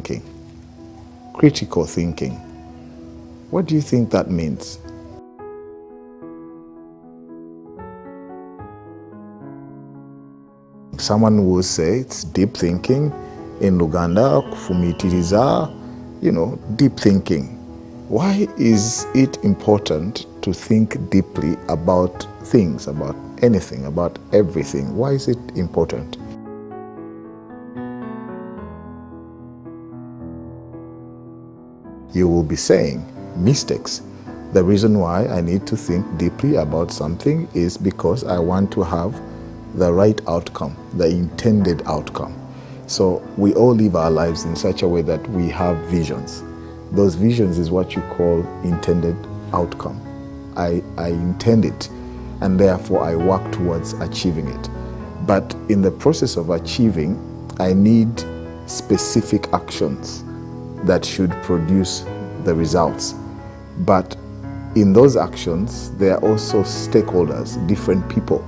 thinking. Critical thinking. What do you think that means? Someone will say it's deep thinking. In Uganda, kufumitiriza, deep thinking. Why is it important to think deeply about things, about anything, about everything? Why is it important? You will be saying mistakes. The reason why I need to think deeply about something is because I want to have the right outcome, the intended outcome. So we all live our lives in such a way that we have visions. Those visions is what you call intended outcome. I intend it, and therefore I work towards achieving it. But in the process of achieving, I need specific actions that should produce the results. But in those actions, there are also stakeholders, different people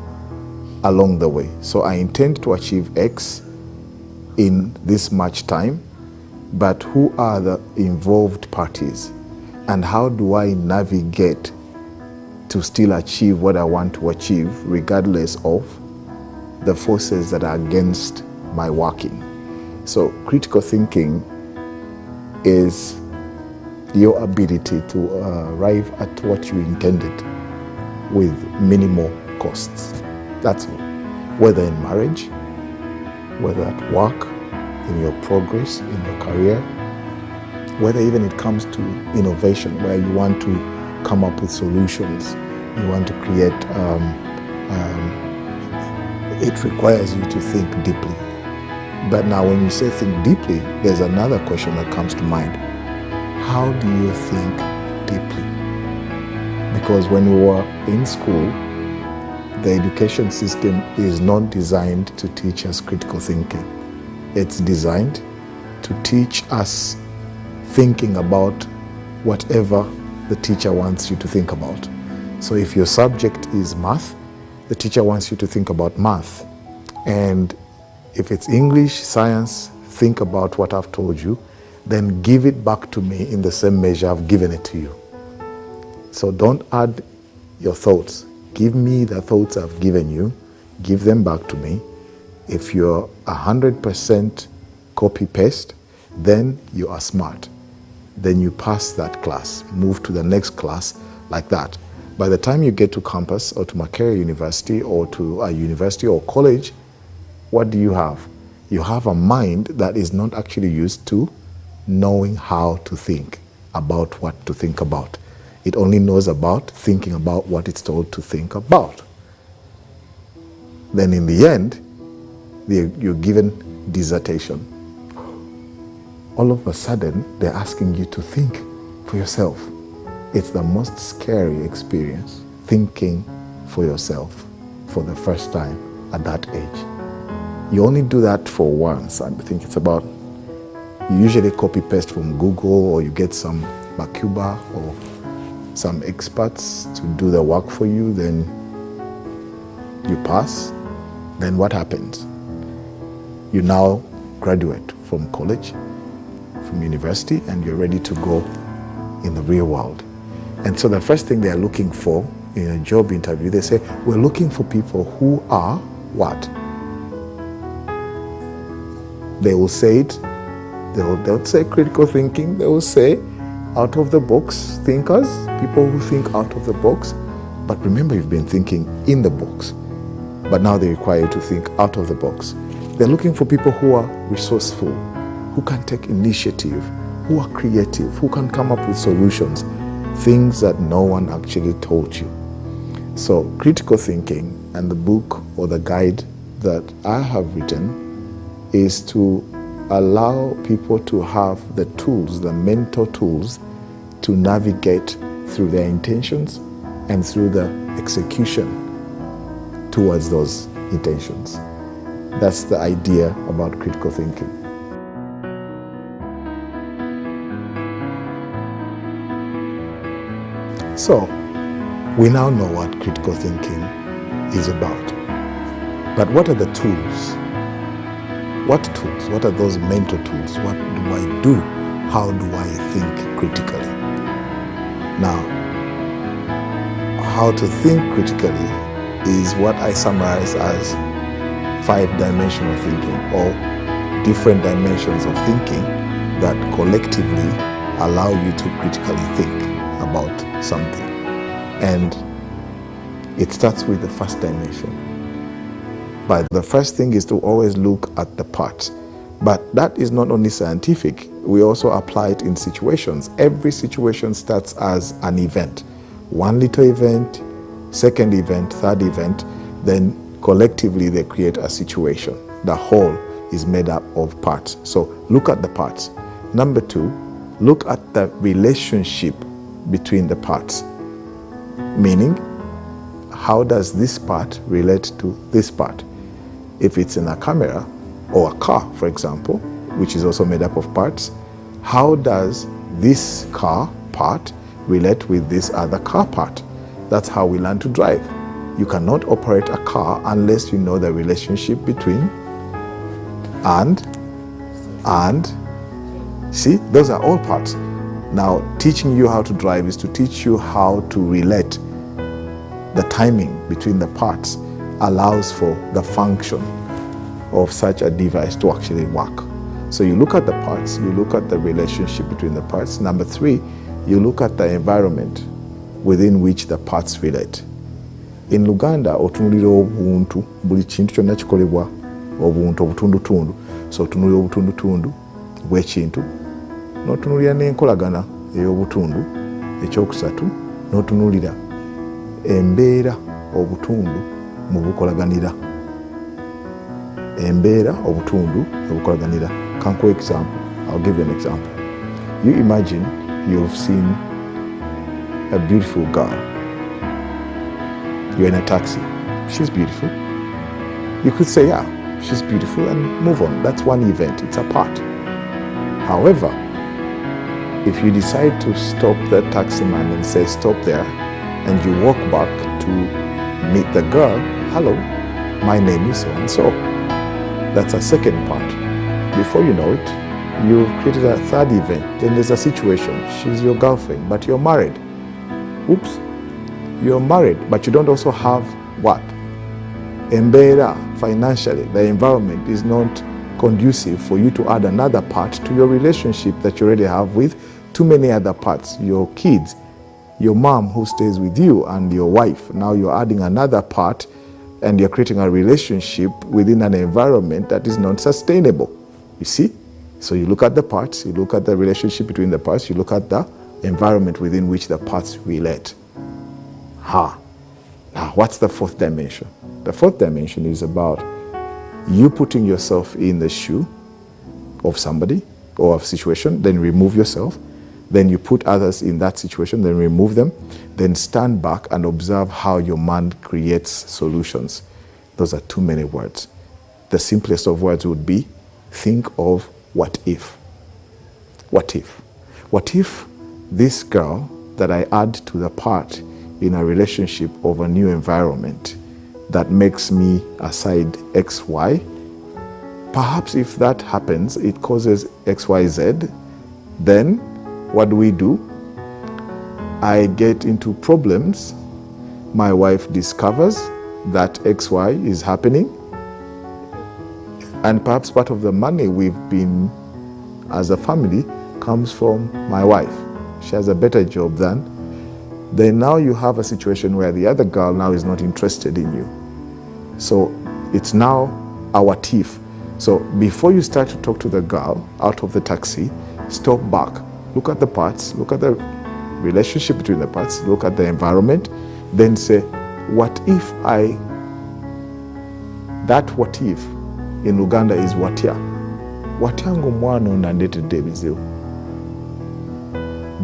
along the way. So I intend to achieve X in this much time, but who are the involved parties? And how do I navigate to still achieve what I want to achieve, regardless of the forces that are against my working? So critical thinking is your ability to arrive at what you intended with minimal costs. That's all. Whether in marriage, whether at work, in your progress, in your career, whether even it comes to innovation, where you want to come up with solutions, you want to create, it requires you to think deeply. But now when you say think deeply, there's another question that comes to mind. How do you think deeply? Because when we were in school, the education system is not designed to teach us critical thinking. It's designed to teach us thinking about whatever the teacher wants you to think about. So if your subject is math, the teacher wants you to think about math. And if it's English, science, think about what I've told you, then give it back to me in the same measure I've given it to you. So don't add your thoughts. Give me the thoughts I've given you, give them back to me. If you're 100% copy-paste, then you are smart. Then you pass that class, move to the next class like that. By the time you get to campus or to Makerere University or to a university or college, what do you have? You have a mind that is not actually used to knowing how to think about what to think about. It only knows about thinking about what it's told to think about. Then in the end, you're given dissertation. All of a sudden, they're asking you to think for yourself. It's the most scary experience, thinking for yourself for the first time at that age. You only do that for once. I think it's about, you usually copy-paste from Google, or you get some Macuba or some experts to do the work for you, then you pass. Then what happens? You now graduate from college, from university, and you're ready to go in the real world. And so the first thing they're looking for in a job interview, they say, we're looking for people who are what? They will say it, they'll say critical thinking, they will say out of the box thinkers, people who think out of the box. But remember, you've been thinking in the box, but now they require you to think out of the box. They're looking for people who are resourceful, who can take initiative, who are creative, who can come up with solutions, things that no one actually told you. So critical thinking, and the book or the guide that I have written, is to allow people to have the tools, the mental tools, to navigate through their intentions and through the execution towards those intentions. That's the idea about critical thinking. So, we now know what critical thinking is about. But what are the tools What tools? What are those mental tools? What do I do? How do I think critically? Now, how to think critically is what I summarize as 5-dimensional thinking, or different dimensions of thinking that collectively allow you to critically think about something. And it starts with the first dimension. But the first thing is to always look at the parts. But that is not only scientific, we also apply it in situations. Every situation starts as an event. One little event, second event, third event, then collectively they create a situation. The whole is made up of parts. So look at the parts. Number 2, look at the relationship between the parts. Meaning, how does this part relate to this part? If it's in a camera or a car, for example, which is also made up of parts, how does this car part relate with this other car part? That's how we learn to drive. You cannot operate a car unless you know the relationship between and. See, those are all parts. Now, teaching you how to drive is to teach you how to relate. The timing between the parts allows for the function of such a device to actually work. So you look at the parts, you look at the relationship between the parts. Number 3, you look at the environment within which the parts relate. In Uganda, otunulira obuntu, buli kintu kyonna kikolebwa obuntu, obutundutundu. So otunulira obutundutundu bw'ekintu, n'otunulira n'enkolagana ey'obutundu. Ekyokusatu, n'otunulira embeera obutundu mu bukolaganira. Embeera obutundu mu bukolaganira. Kankuwa example. I'll give you an example. You imagine you've seen a beautiful girl. You're in a taxi. She's beautiful. You could say, yeah, she's beautiful, and move on. That's one event. It's a part. However, if you decide to stop the taxi man and say, stop there, and you walk back to meet the girl, hello, my name is so-and-so. That's a second part. Before you know it, you've created a third event. Then there's a situation. She's your girlfriend, but you're married. Oops. You're married, but you don't also have what? Embeera, financially. The environment is not conducive for you to add another part to your relationship that you already have with too many other parts. Your kids, your mom who stays with you, and your wife. Now you're adding another part, and you're creating a relationship within an environment that is not sustainable. You see? So you look at the parts, you look at the relationship between the parts, you look at the environment within which the parts relate. Now, what's the 4th dimension? The 4th dimension is about you putting yourself in the shoe of somebody or of a situation, then remove yourself. Then you put others in that situation, then remove them. Then stand back and observe how your mind creates solutions. Those are too many words. The simplest of words would be, think of what if. What if? What if this girl that I add to the part in a relationship of a new environment that makes me aside XY, perhaps if that happens, it causes XYZ, then what do? I get into problems. My wife discovers that XY is happening, and perhaps part of the money we've been as a family comes from my wife. She has a better job then now you have a situation where the other girl now is not interested in you. So it's now a what if. So before you start to talk to the girl out of the taxi, stop back, look at the parts, look at the relationship between the parts, look at the environment, then say, what if that what if in Uganda is watya. Watya ng'omwana ono andetedde ebizibu.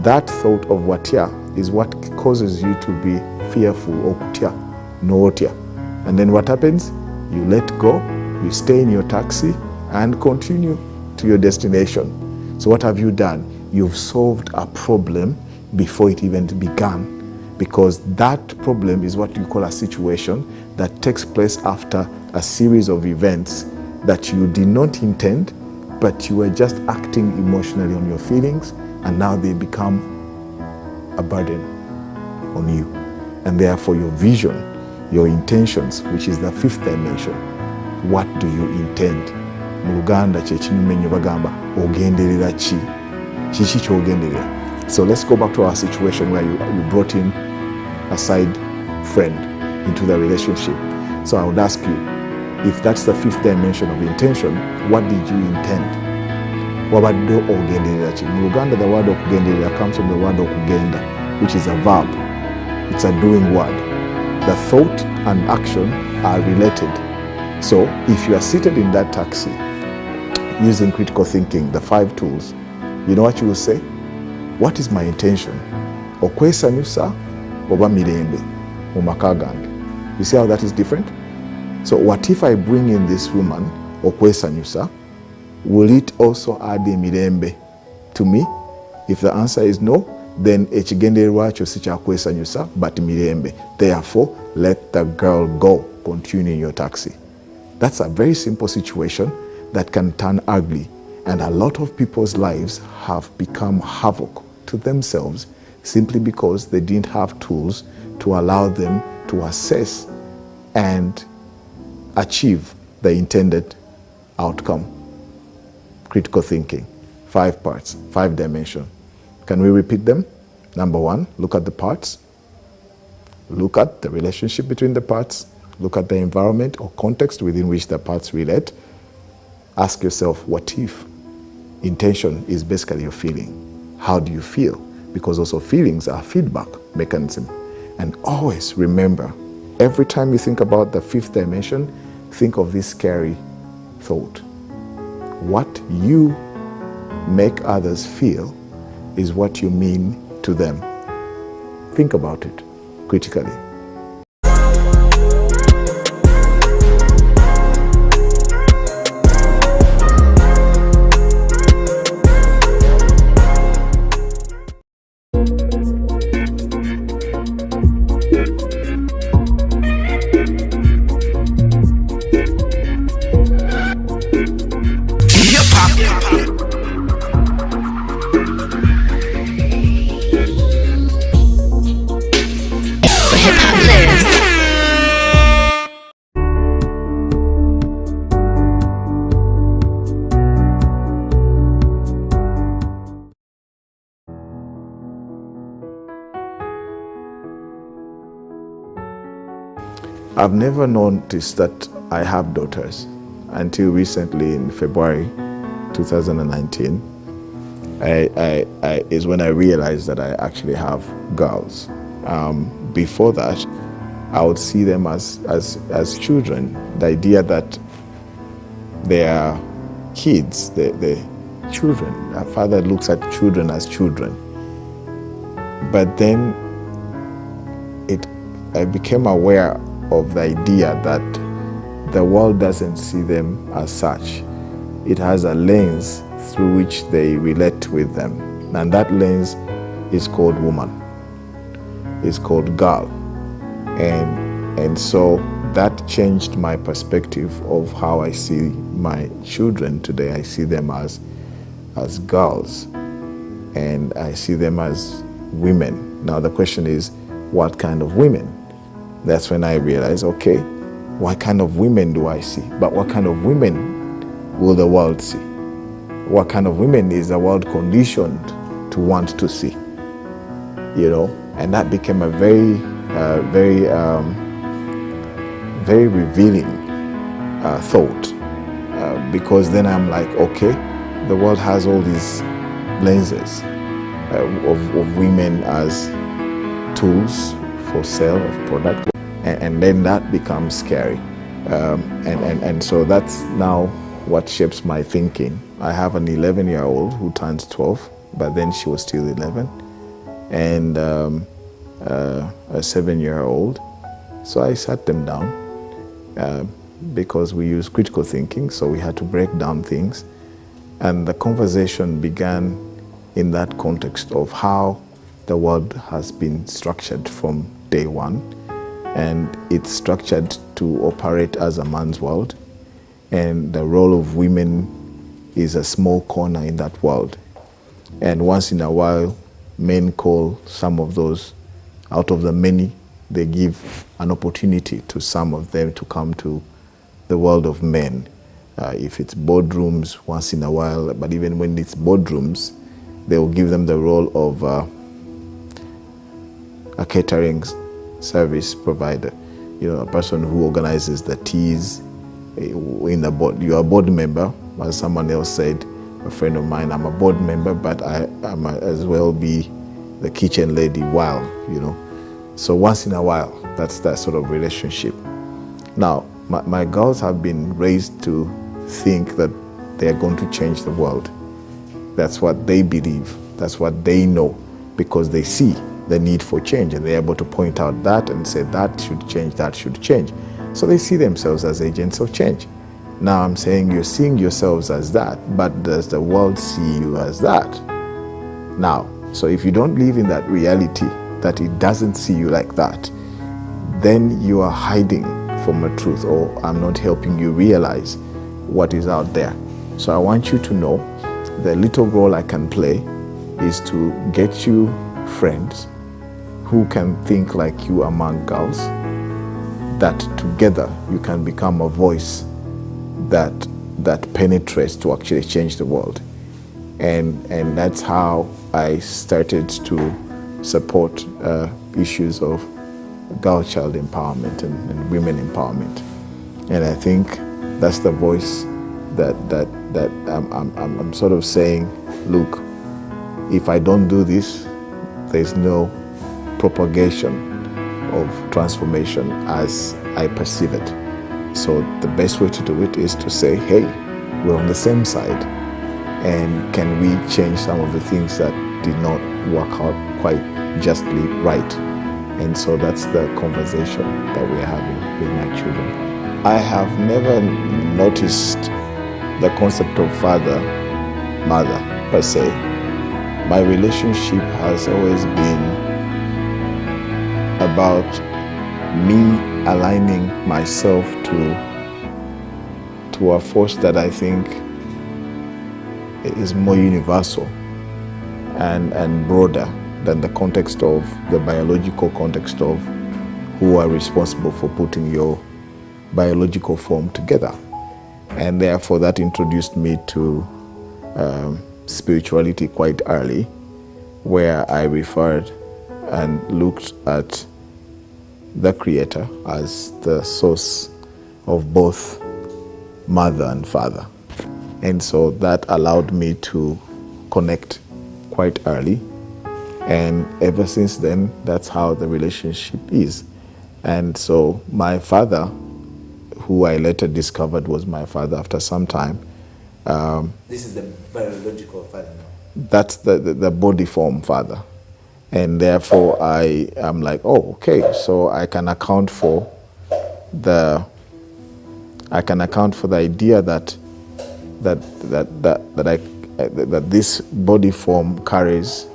That thought of watya is what causes you to be fearful, okutya, nootya. And then what happens? You let go, you stay in your taxi and continue to your destination. So what have you done? You've solved a problem before it even began, because that problem is what you call a situation that takes place after a series of events that you did not intend, but you were just acting emotionally on your feelings, and now they become a burden on you. And therefore your vision, your intentions, which is the fifth dimension, what do you intend? Mu Uganda kyekinyumenyo bagamba ogenderera ki? Kiki kyogenderera? So let's go back to our situation where you brought in a side friend into the relationship. So I would ask you, if that's the fifth dimension of intention, what did you intend? Wabadde ogenderera ki? Mu Uganda, the word okugenderera comes from the word okugenda, which is a verb. It's a doing word. The thought and action are related. So if you are seated in that taxi using critical thinking, the 5 tools, you know what you will say? What is my intention? Okwesanyusa oba mirembe mu maka gange. You see how that is different? So what if I bring in this woman, okwesanyusa, will it also add emirembe to me? If the answer is no, then ekigendererwa kyo si kyakwesanyusa but mirembe. Therefore, let the girl go. Continue in your taxi. That's a very simple situation that can turn ugly, and a lot of people's lives have become havoc to themselves simply because they didn't have tools to allow them to assess and achieve the intended outcome. Critical thinking, 5 parts, 5 dimensions. Can we repeat them? Number 1, look at the parts. Look at the relationship between the parts. Look at the environment or context within which the parts relate. Ask yourself, what if? Intention is basically your feeling. How do you feel? Because also feelings are feedback mechanism. And always remember, every time you think about the 5th dimension, think of this scary thought. What you make others feel is what you mean to them. Think about it critically. I've never noticed that I have daughters until recently in February 2019. Is when I realized that I actually have girls. Before that, I would see them as children. The idea that they are kids, the children. A father looks at children as children. But then I became aware of the idea that the world doesn't see them as such. It has a lens through which they relate with them. And that lens is called woman. It's called girl. And so that changed my perspective of how I see my children today. I see them as girls, and I see them as women. Now the question is, what kind of women? That's when I realized, okay, what kind of women do I see? But what kind of women will the world see? What kind of women is the world conditioned to want to see? You know, and that became a very revealing thought, because then I'm like, okay, the world has all these lenses of women as tools for sale of product, and then that becomes scary, and so that's now what shapes my thinking. I have an 11-year-old who turns 12, but then she was still 11, and a 7-year-old. So I sat them down because we use critical thinking, so we had to break down things, and the conversation began in that context of how the world has been structured from day one, and it's structured to operate as a man's world. and the role of women is a small corner in that world. And once in a while, men call some of those, out of the many, they give an opportunity to some of them to come to the world of men. If it's boardrooms, once in a while, but even when it's boardrooms, they will give them the role of a catering service provider. You know, a person who organizes the teas in the board. You're a board member, as someone else said, a friend of mine, I'm a board member, but I might as well be the kitchen lady while, you know. So once in a while, that's that sort of relationship. Now, my girls have been raised to think that they are going to change the world. That's what they believe. That's what they know, because they see the need for change, and they're able to point out that and say that should change, that should change. So they see themselves as agents of change. Now I'm saying you're seeing yourselves as that, but does the world see you as that? Now, so if you don't live in that reality, that it doesn't see you like that, then you are hiding from the truth, or I'm not helping you realize what is out there. So I want you to know the little role I can play is to get you friends who can think like you among girls, that together you can become a voice that penetrates to actually change the world. And that's how I started to support issues of girl-child empowerment and women empowerment. And I think that's the voice that I'm sort of saying, look, if I don't do this, there's no propagation of transformation as I perceive it. So the best way to do it is to say, hey, we're on the same side, and can we change some of the things that did not work out quite justly right? And so that's the conversation that we're having with my children. I have never noticed the concept of father, mother, per se. My relationship has always been about me aligning myself to a force that I think is more universal and broader than the context of the biological context of who are responsible for putting your biological form together. And therefore that introduced me to spirituality quite early, where I referred and looked at the Creator as the source of both mother and father. And so that allowed me to connect quite early. And ever since then, that's how the relationship is. And so my father, who I later discovered was my father after some time. This is the biological father now? That's the body form father. And therefore I am like, oh, okay, so I can account for the idea that this body form carries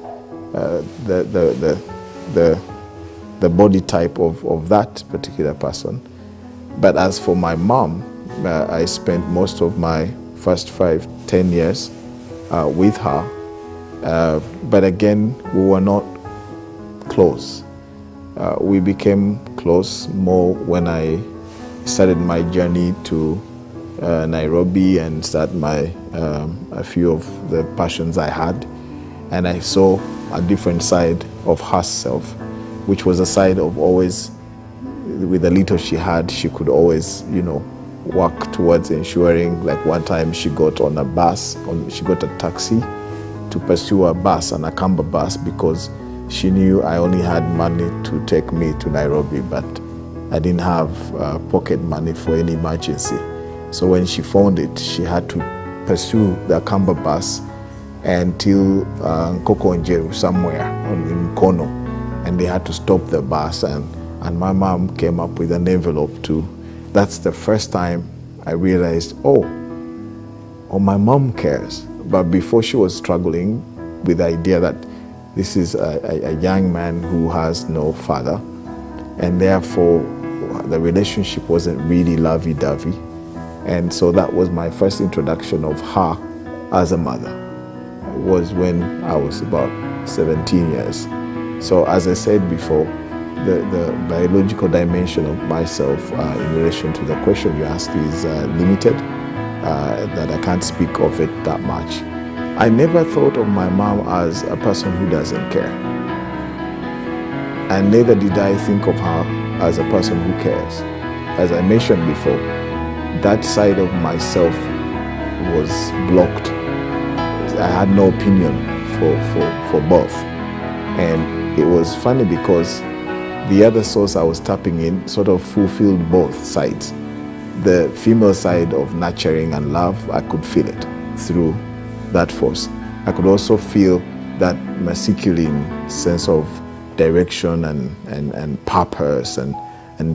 the body type of that particular person. But as for my mom, I spent most of my first 5-10 years with her. But again, we were not close. We became close more when I started my journey to Nairobi and start a few of the passions I had. And I saw a different side of herself, which was a side of always, with the little she had, she could always, work towards ensuring. Like one time she got on a bus, she got a taxi to pursue a bus, an Akamba bus, because she knew I only had money to take me to Nairobi, but I didn't have pocket money for any emergency. So when she found it, she had to pursue the Akamba bus until Nkoko Njeru, somewhere in Kono, and they had to stop the bus, and my mom came up with an envelope too. That's the first time I realized, oh, my mom cares. But before, she was struggling with the idea that this is a young man who has no father, and therefore the relationship wasn't really lovey-dovey. And so that was my first introduction of her as a mother, was when I was about 17 years. So as I said before, the biological dimension of myself in relation to the question you asked is limited, that I can't speak of it that much. I never thought of my mom as a person who doesn't care. And neither did I think of her as a person who cares. As I mentioned before, that side of myself was blocked. I had no opinion for both. And it was funny because the other source I was tapping in sort of fulfilled both sides. The female side of nurturing and love, I could feel it through that force. I could also feel that masculine sense of direction and purpose and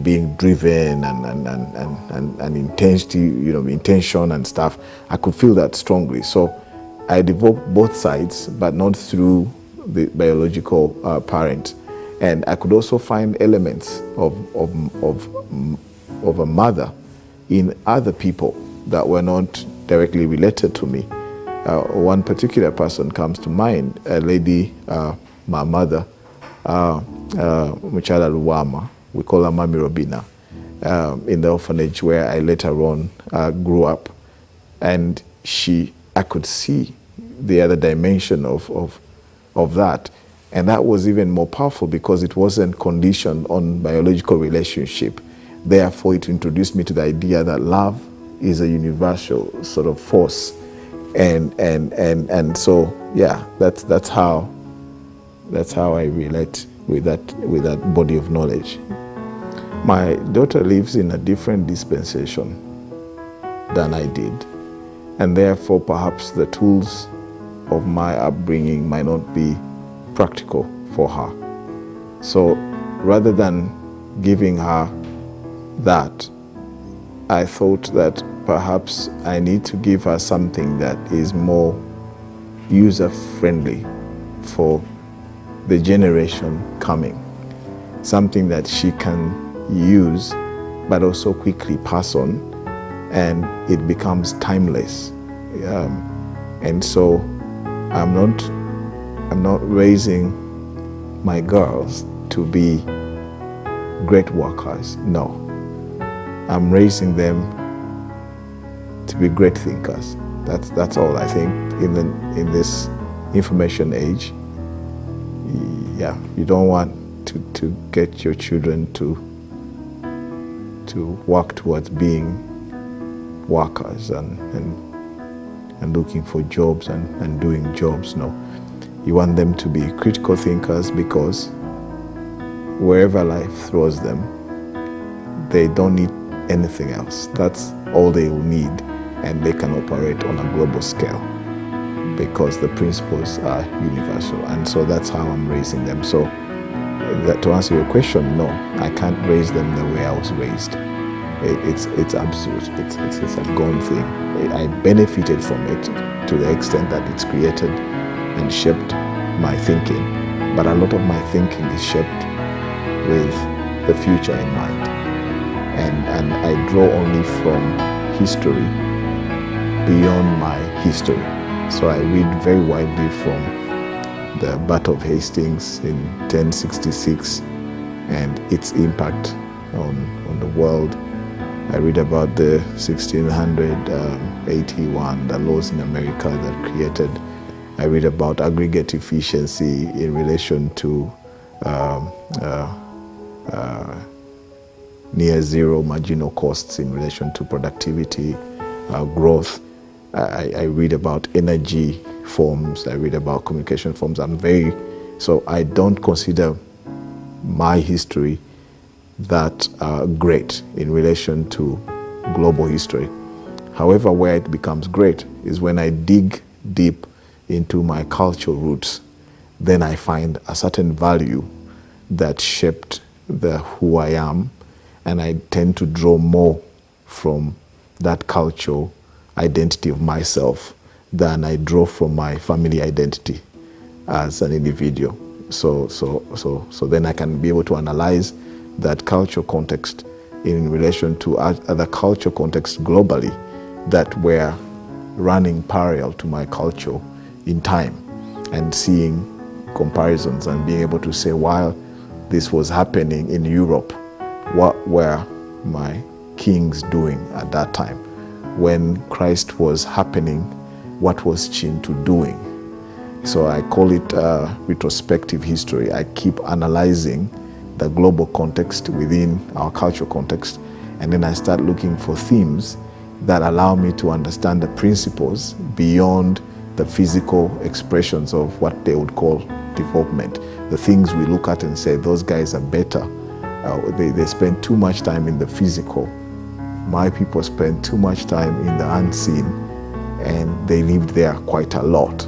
being driven and intention and stuff. I could feel that strongly. So I developed both sides, but not through the biological parent. And I could also find elements of a mother in other people that were not directly related to me. One particular person comes to mind, a lady, my mother, Muchala Luwama, we call her Mami Robina, in the orphanage where I later on grew up. And I could see the other dimension of that. And that was even more powerful because it wasn't conditioned on biological relationship. Therefore, it introduced me to the idea that love is a universal sort of force. And so, yeah, that's how I relate with that body of knowledge. My daughter lives in a different dispensation than I did. And therefore, perhaps the tools of my upbringing might not be practical for her. So rather than giving her that, I thought that perhaps I need to give her something that is more user-friendly for the generation coming. Something that she can use, but also quickly pass on, and it becomes timeless. And so I'm not raising my girls to be great workers. No, I'm raising them to be great thinkers. That's all. I think in this information age, yeah, you don't want to get your children to work towards being workers and looking for jobs and doing jobs. No, you want them to be critical thinkers, because wherever life throws them, they don't need anything else. That's all they will need, and they can operate on a global scale because the principles are universal. And so that's how I'm raising them. So to answer your question, no, I can't raise them the way I was raised. It's absurd. It's a gone thing. I benefited from it to the extent that it's created and shaped my thinking. But a lot of my thinking is shaped with the future in mind. And I draw only from history beyond my history. So I read very widely from the Battle of Hastings in 1066 and its impact on the world. I read about the 1681, the laws in America that created. I read about aggregate efficiency in relation to near zero marginal costs in relation to productivity, growth. I read about energy forms. I read about communication forms. So I don't consider my history that great in relation to global history. However, where it becomes great is when I dig deep into my cultural roots. Then I find a certain value that shaped who I am, and I tend to draw more from that cultural identity of myself than I draw from my family identity as an individual. So then I can be able to analyze that cultural context in relation to other culture contexts globally that were running parallel to my culture in time, and seeing comparisons and being able to say, while this was happening in Europe, what were my kings doing at that time? When Christ was happening, what was Chintu doing? So I call it retrospective history. I keep analyzing the global context within our cultural context, and then I start looking for themes that allow me to understand the principles beyond the physical expressions of what they would call development. The things we look at and say, those guys are better. They spend too much time in the physical. My people spend too much time in the unseen, and they lived there quite a lot.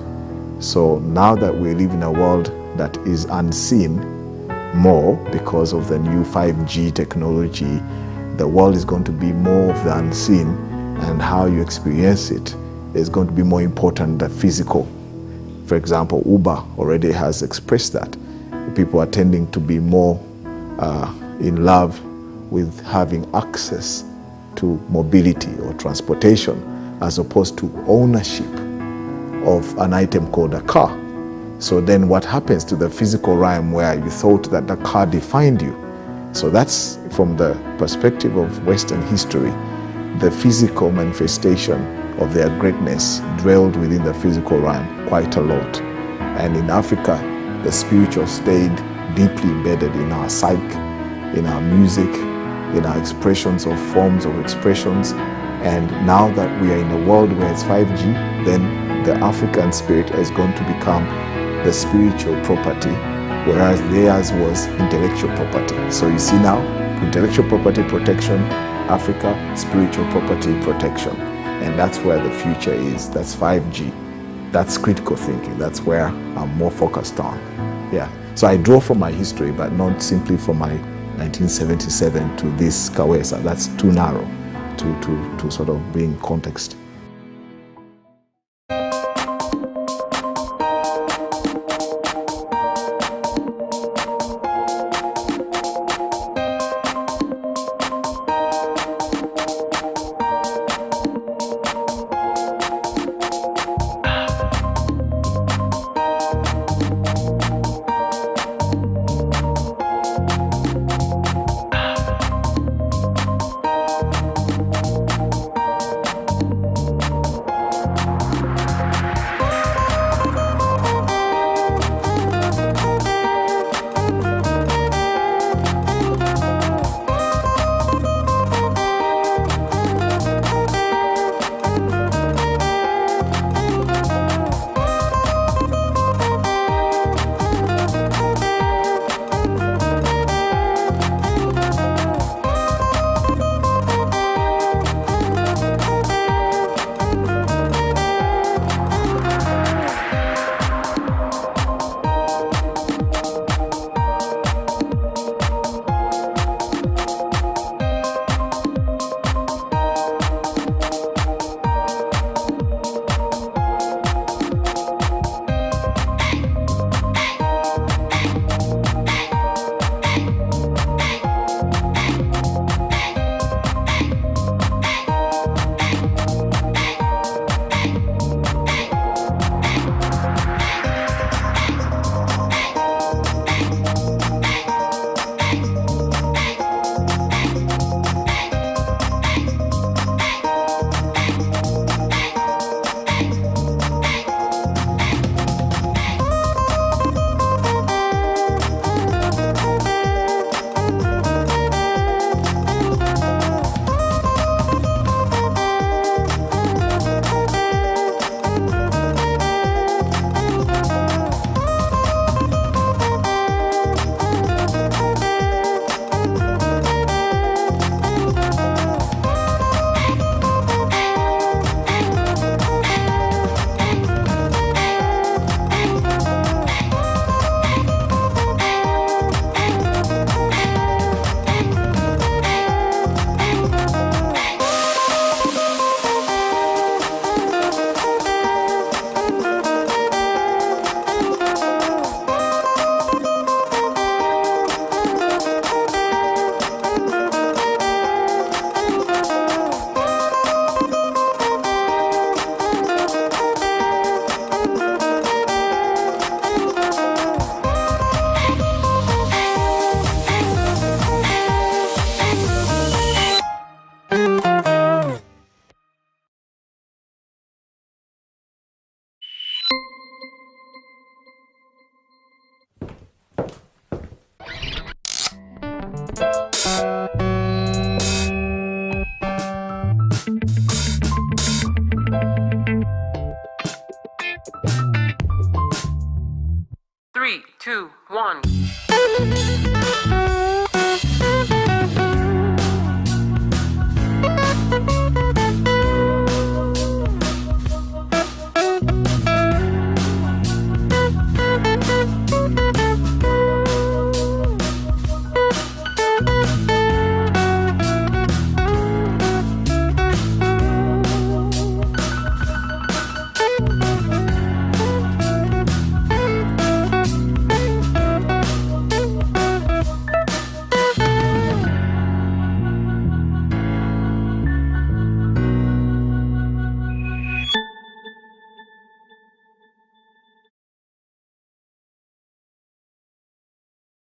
So now that we live in a world that is unseen more because of the new 5G technology, the world is going to be more of the unseen, and how you experience it is going to be more important than physical. For example, Uber already has expressed that. People are tending to be more in love with having access to mobility or transportation as opposed to ownership of an item called a car. So then what happens to the physical realm where you thought that the car defined you? So that's from the perspective of Western history. The physical manifestation of their greatness dwelled within the physical realm quite a lot. And in Africa, the spiritual stayed deeply embedded in our psyche, in our music, in our expressions of forms of expressions. And now that we are in a world where it's 5G, then the African spirit is going to become the spiritual property, whereas theirs was intellectual property. So you see now, intellectual property protection, Africa, spiritual property protection. And that's where the future is. That's 5G. That's critical thinking. That's where I'm more focused on. Yeah. So I draw from my history, but not simply from my 1977 to this Kawesa. That's too narrow to sort of bring context. Thank you. 3, 2, 1.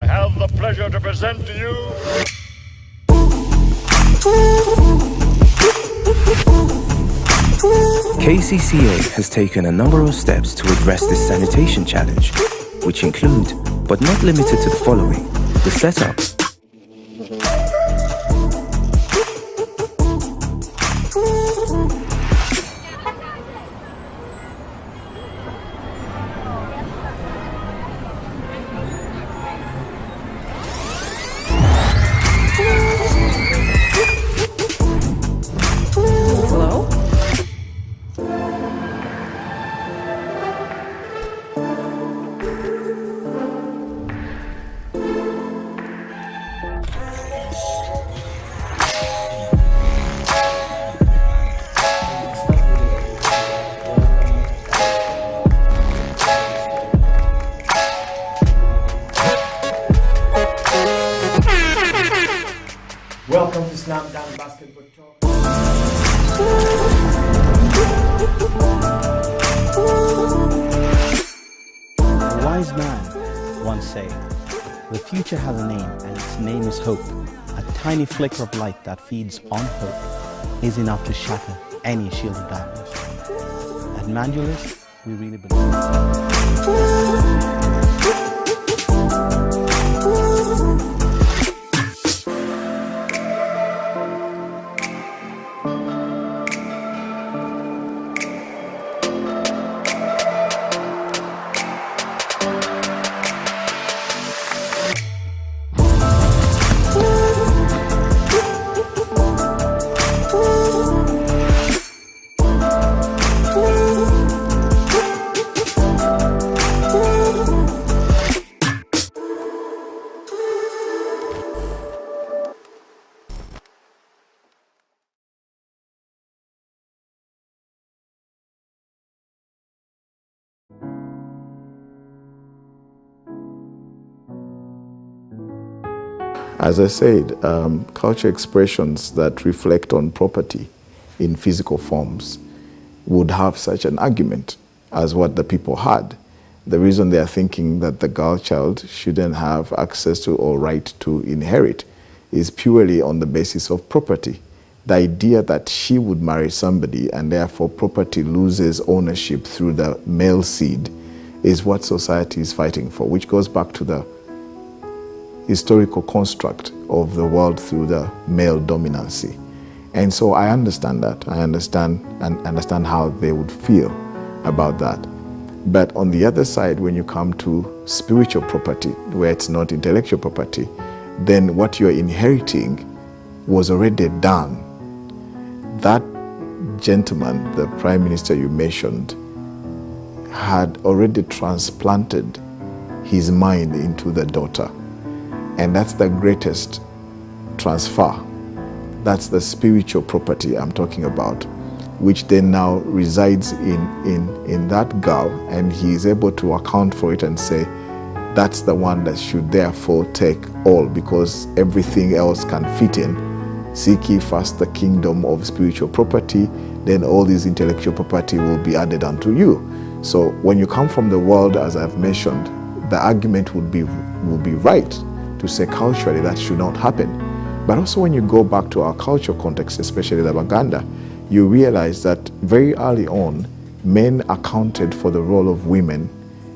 I have the pleasure to present to you KCCA has taken a number of steps to address this sanitation challenge, which include, but not limited to the following: the setup, Welcome to Slam Dunk Basketball Talk. A wise man once said, "The future has a name, and its name is hope. A tiny flicker of light that feeds on hope is enough to shatter any shield of darkness." At Mandulus, we really believe. As I said, culture expressions that reflect on property in physical forms would have such an argument as what the people had. The reason they are thinking that the girl child shouldn't have access to or right to inherit is purely on the basis of property. The idea that she would marry somebody and therefore property loses ownership through the male seed is what society is fighting for, which goes back to the historical construct of the world through the male dominancy. And so I understand that. I understand how they would feel about that. But on the other side, when you come to spiritual property, where it's not intellectual property, then what you're inheriting was already done. That gentleman, the prime minister you mentioned, had already transplanted his mind into the daughter. And that's the greatest transfer. That's the spiritual property I'm talking about, which then now resides in that girl, and he is able to account for it and say, that's the one that should therefore take all, because everything else can fit in. Seek ye first the kingdom of spiritual property, then all this intellectual property will be added unto you. So when you come from the world, as I've mentioned, the argument would be right to say culturally that should not happen. But also when you go back to our cultural context, especially the Uganda, you realize that very early on, men accounted for the role of women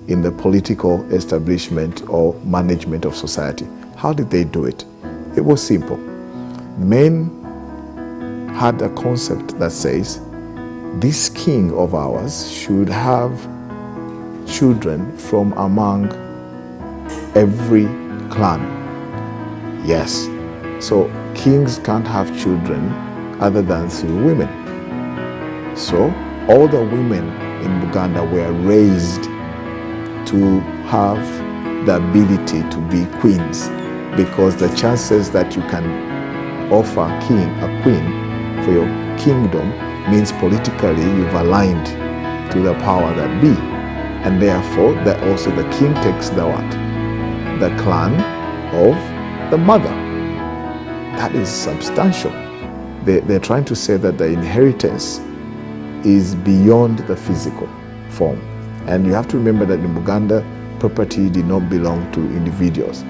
in the political establishment or management of society. How did they do it? It was simple. Men had a concept that says, this king of ours should have children from among every clan. Yes. So kings can't have children other than through women. So all the women in Uganda were raised to have the ability to be queens, because the chances that you can offer a queen for your kingdom means politically you've aligned to the power that be. And therefore, that also the king takes the what? The clan of the mother. That is substantial. They're trying to say that the inheritance is beyond the physical form. And you have to remember that in Uganda, property did not belong to individuals.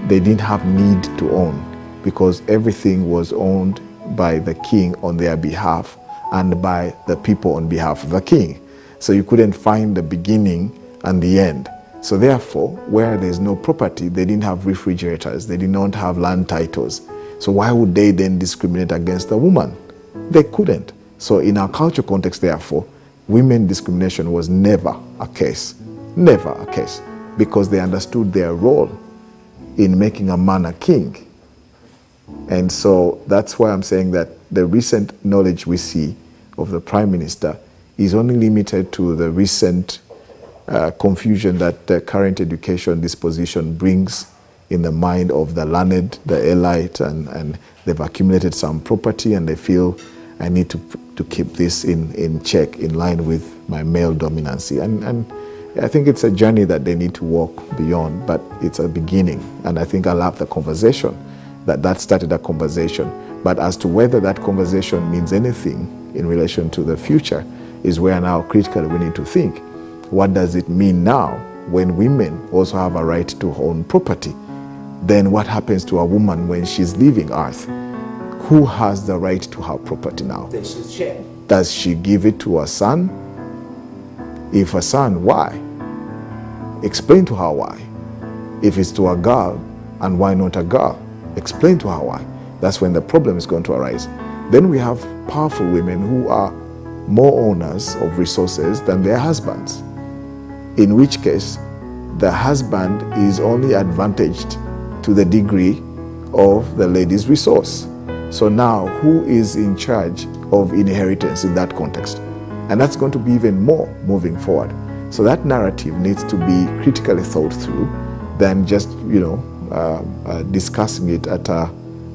They didn't have need to own, because everything was owned by the king on their behalf and by the people on behalf of the king. So you couldn't find the beginning and the end. So therefore, where there's no property, they didn't have refrigerators, they did not have land titles. So why would they then discriminate against a woman? They couldn't. So in our cultural context, therefore, women discrimination was never a case. Never a case. Because they understood their role in making a man a king. And so that's why I'm saying that the recent knowledge we see of the Prime Minister is only limited to the recent confusion that the current education disposition brings in the mind of the learned, the elite, and they've accumulated some property and they feel I need to keep this in check, in line with my male dominancy. And I think it's a journey that they need to walk beyond, but it's a beginning. And I think I love the conversation, that started a conversation. But as to whether that conversation means anything in relation to the future is where now critically we need to think. What does it mean now when women also have a right to own property? Then what happens to a woman when she's leaving Earth? Who has the right to have property now? Then she's shared. Does she give it to her son? If a son, why? Explain to her why. If it's to a girl, and why not a girl? Explain to her why. That's when the problem is going to arise. Then we have powerful women who are more owners of resources than their husbands, in which case the husband is only advantaged to the degree of the lady's resource. So now who is in charge of inheritance in that context? And that's going to be even more moving forward. So that narrative needs to be critically thought through than just, discussing it at a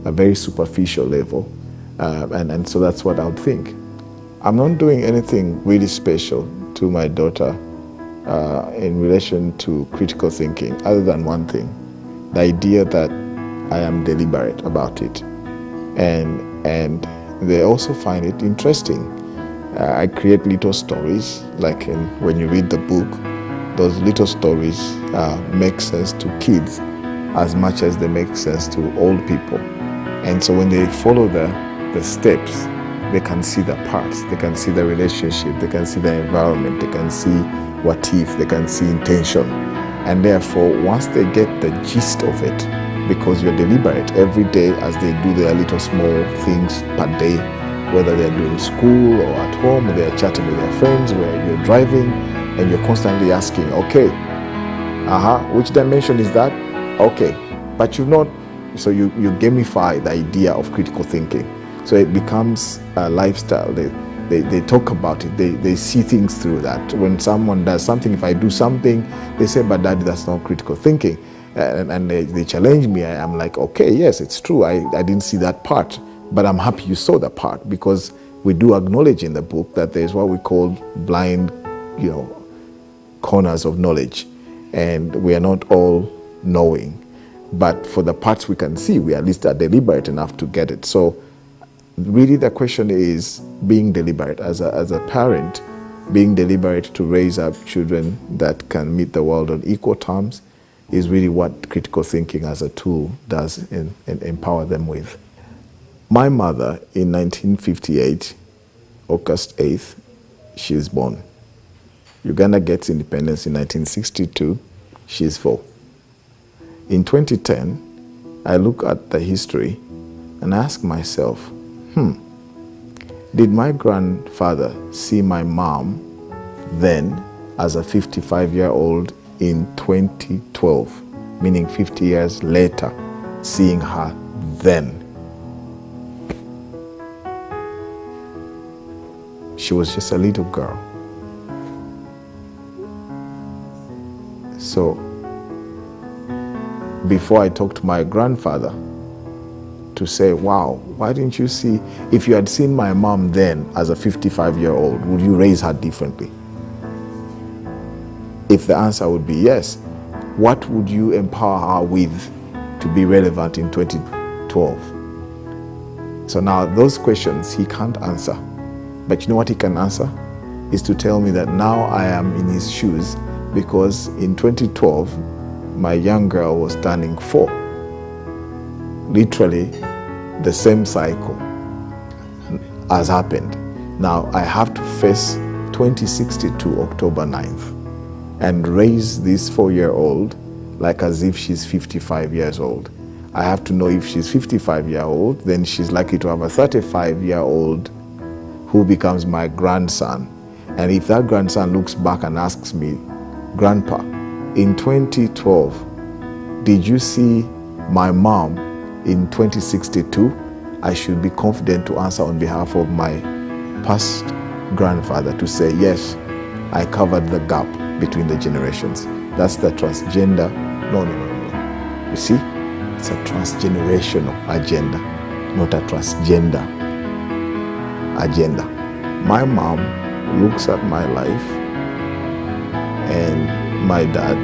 very superficial level. And so that's what I would think. I'm not doing anything really special to my daughter in relation to critical thinking, other than one thing, the idea that I am deliberate about it. And they also find it interesting. I create little stories, like when you read the book, those little stories make sense to kids as much as they make sense to old people. And so when they follow the steps, they can see the parts, they can see the relationship, they can see the environment, they can see what if, they can see intention. And therefore, once they get the gist of it, because you're deliberate every day as they do their little small things per day, whether they're doing school or at home, or they're chatting with their friends, where you're driving, and you're constantly asking, okay, which dimension is that? Okay, but you've not, so you gamify the idea of critical thinking. So it becomes a lifestyle. They talk about it, they see things through that. When someone does something, if I do something, they say, but Daddy, that's not critical thinking. And they challenge me. I'm like, okay, yes, it's true. I didn't see that part, but I'm happy you saw the part, because we do acknowledge in the book that there's what we call blind, corners of knowledge, and we are not all knowing. But for the parts we can see, we at least are deliberate enough to get it. So really the question is being deliberate as a parent, being deliberate to raise up children that can meet the world on equal terms is really what critical thinking as a tool does and empower them with. My mother in 1958, August 8th, she is born. Uganda gets independence in 1962, she is 4. In 2010, I look at the history and ask myself, did my grandfather see my mom then as a 55-year-old in 2012? meaning 50 years later, seeing her then. She was just a little girl. So, before I talked to my grandfather to say, wow, why didn't you see, if you had seen my mom then as a 55-year-old, would you raise her differently? If the answer would be yes, what would you empower her with to be relevant in 2012? So now those questions he can't answer. But you know what he can answer? Is to tell me that now I am in his shoes, because in 2012, my young girl was turning 4. Literally, the same cycle has happened. Now I have to face 2062, October 9th, and raise this 4-year-old like as if she's 55 years old. I have to know if she's 55-year-old, then she's likely to have a 35-year-old who becomes my grandson. And if that grandson looks back and asks me, Grandpa, in 2012, did you see my mom in 2062? I should be confident to answer on behalf of my past grandfather to say, yes, I covered the gap between the generations. That's the transgender. No. You see, it's a transgenerational agenda, not a transgender agenda. My mom looks at my life and my dad.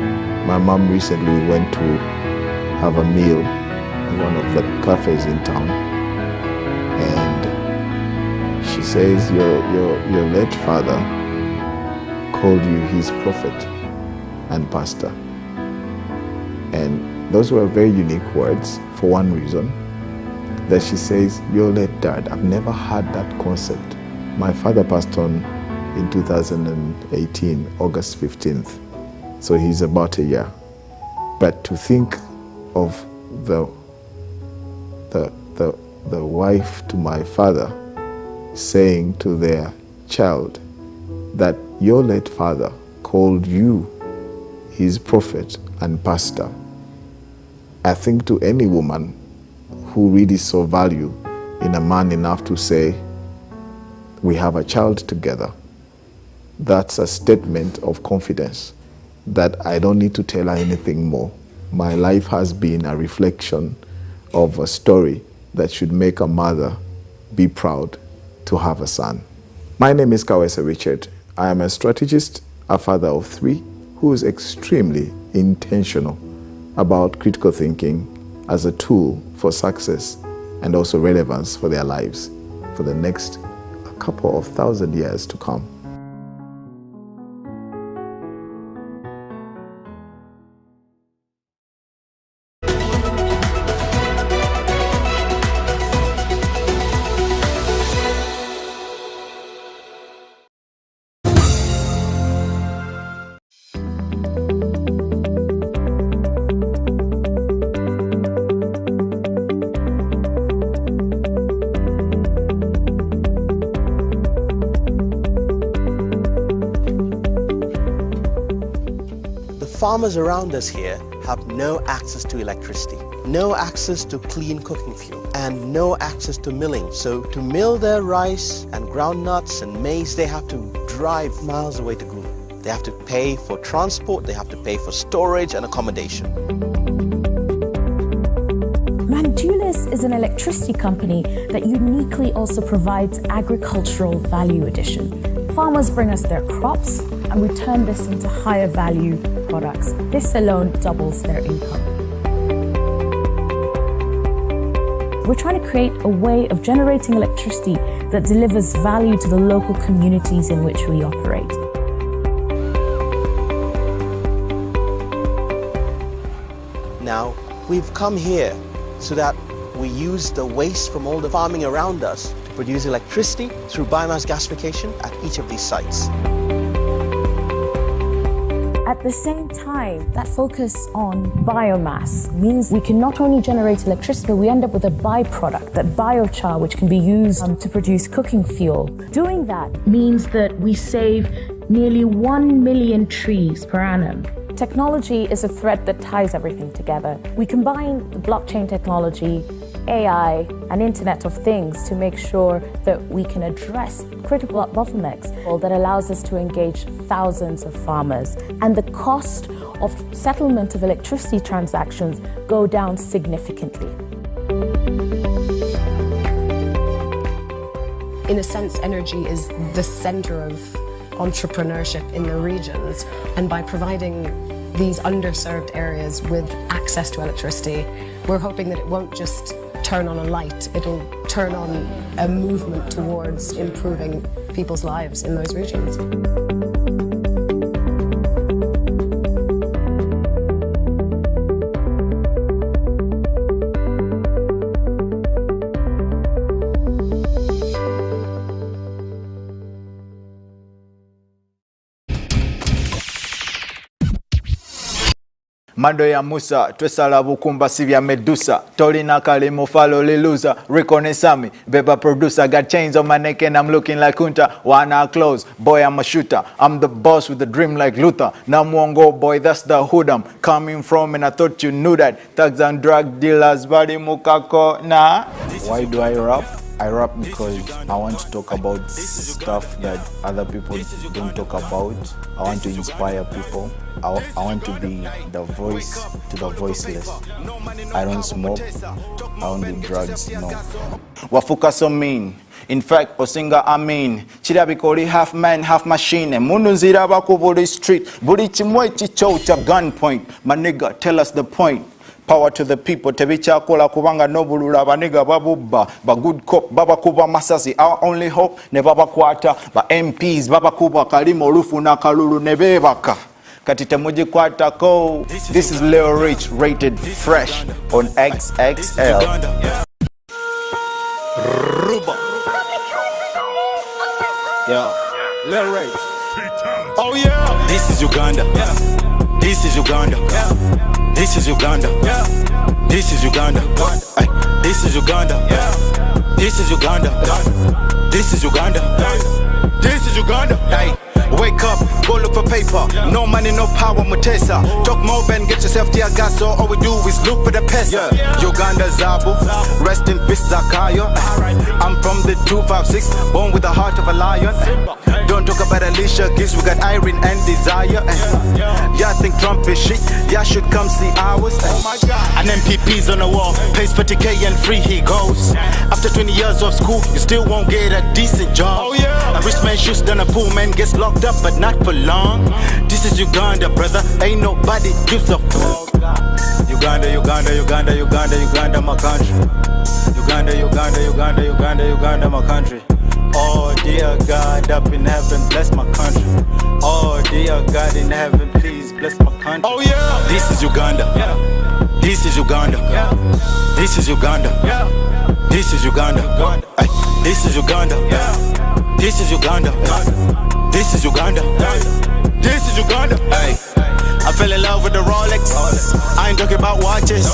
My mom recently went to have a meal in one of the cafes in town, and she says, your late father called you his prophet and pastor. And those were very unique words for one reason, that she says, your late dad. I've never had that concept. My father passed on in 2018, August 15th. So he's about a year. But to think of the wife to my father saying to their child that your late father called you his prophet and pastor, I think to any woman who really saw value in a man enough to say, we have a child together, that's a statement of confidence that I don't need to tell her anything more. My life has been a reflection of a story that should make a mother be proud to have a son. My name is Kawesa Richard. I am a strategist, a father of 3, who is extremely intentional about critical thinking as a tool for success and also relevance for their lives for the next couple of 1,000 years to come. Farmers around us here have no access to electricity, no access to clean cooking fuel, and no access to milling. So to mill their rice and groundnuts and maize, they have to drive miles away to grow. They have to pay for transport, they have to pay for storage and accommodation. Mandulis is an electricity company that uniquely also provides agricultural value addition. Farmers bring us their crops and we turn this into higher value products. This alone doubles their income. We're trying to create a way of generating electricity that delivers value to the local communities in which we operate. Now, we've come here so that we use the waste from all the farming around us to produce electricity through biomass gasification at each of these sites. At the same time, that focus on biomass means we can not only generate electricity, but we end up with a byproduct, that biochar, which can be used to produce cooking fuel. Doing that means that we save nearly 1 million trees per annum. Technology is a thread that ties everything together. We combine the blockchain technology, AI, and Internet of Things to make sure that we can address critical bottlenecks that allows us to engage thousands of farmers. And the cost of settlement of electricity transactions go down significantly. In a sense, energy is the center of entrepreneurship in the regions, and by providing these underserved areas with access to electricity, we're hoping that it won't just turn on a light, it'll turn on a movement towards improving people's lives in those regions. Mado ya Musa, twesala bukumba sibya Medusa. Tolina kalimo falo liluza. Reconnaissami, beba producer. Got chains on my neck and I'm looking like Kunta. Wanna close, boy I'm a shooter. I'm the boss with a dream like Luther. Namuongo boy, that's the hood I'm coming from, and I thought you knew that. Thugs and drug dealers, body mukako na. Why do I rap? I rap because I want to talk about stuff that other people don't talk about. I want to inspire people. I want to be the voice to the voiceless. I don't smoke. I don't do drugs, no. Wafuka so mean. In fact, Osinga I mean. Chirabikoli half man, half machine. Mundu nzira bakubuli street. Buli chimwe chicho cha gunpoint. My nigga, tell us the point. Power to the people, tebichakola kubanga nobulula baniga babubba, ba good cop, baba kuba masasi, our only hope, ne baba kwata, ba MPs, baba kuba kalimo lufu na kalulu nebebaka. Katite muji kwata ko. This is Leo Rich, rated fresh on XXL. Ruba. Yeah, Leo Rich. Oh yeah. This is Uganda. This is Uganda. This is Uganda. This is Uganda. This is Uganda. This is Uganda. This is Uganda. This is Uganda. Hey, wake up, go look for paper. No money, no power, Mutesa. Talk more and get yourself to your gas, so all we do is look for the pesa. Uganda Zabu, rest in peace Zakayo. I'm from the 256, born with the heart of a lion. Don't talk about Alicia Keys, we got Irene and Desire. Y'all think Trump is shit, y'all should come see ours. An MPP's on the wall, pays 40K and free he goes. After 20 years of school, you still won't get a decent job. A rich man shoots down a poor man, gets locked up but not for long. This is Uganda, brother, ain't nobody gives a fuck. Uganda, Uganda, Uganda, Uganda, Uganda, my country. Uganda, Uganda, Uganda, Uganda, Uganda, my country. Oh dear God up in heaven, bless my country. Oh dear God in heaven, please bless my country. Oh yeah. This is Uganda. This is Uganda. This is Uganda. This is Uganda. This is Uganda. This is Uganda. This is Uganda. This is Uganda. Hey. I fell in love with the Rolex. I ain't talking about watches.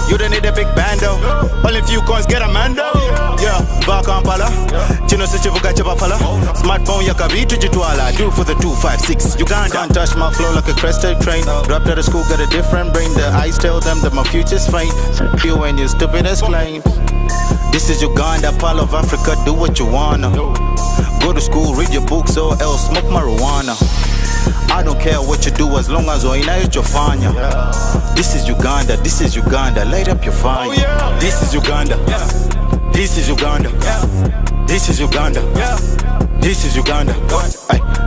You don't need a big bando. Only few coins get a mando. Yeah, ba Kampala. Chino se chivuga chapafala. Smartphone ya kavitu jitwala. Do for the 256. Uganda. Can't touch my flow like a crested train. Dropped out of school, got a different brain. The eyes tell them that my future's faint. You and your stupid as claim. This is Uganda, part of Africa. Do what you wanna. Go to school, read your books, or else smoke marijuana. I don't care what you do as long as unayochofanya. This is Uganda, this is Uganda, light up your fire. This is Uganda. This is Uganda. This is Uganda. This is Uganda.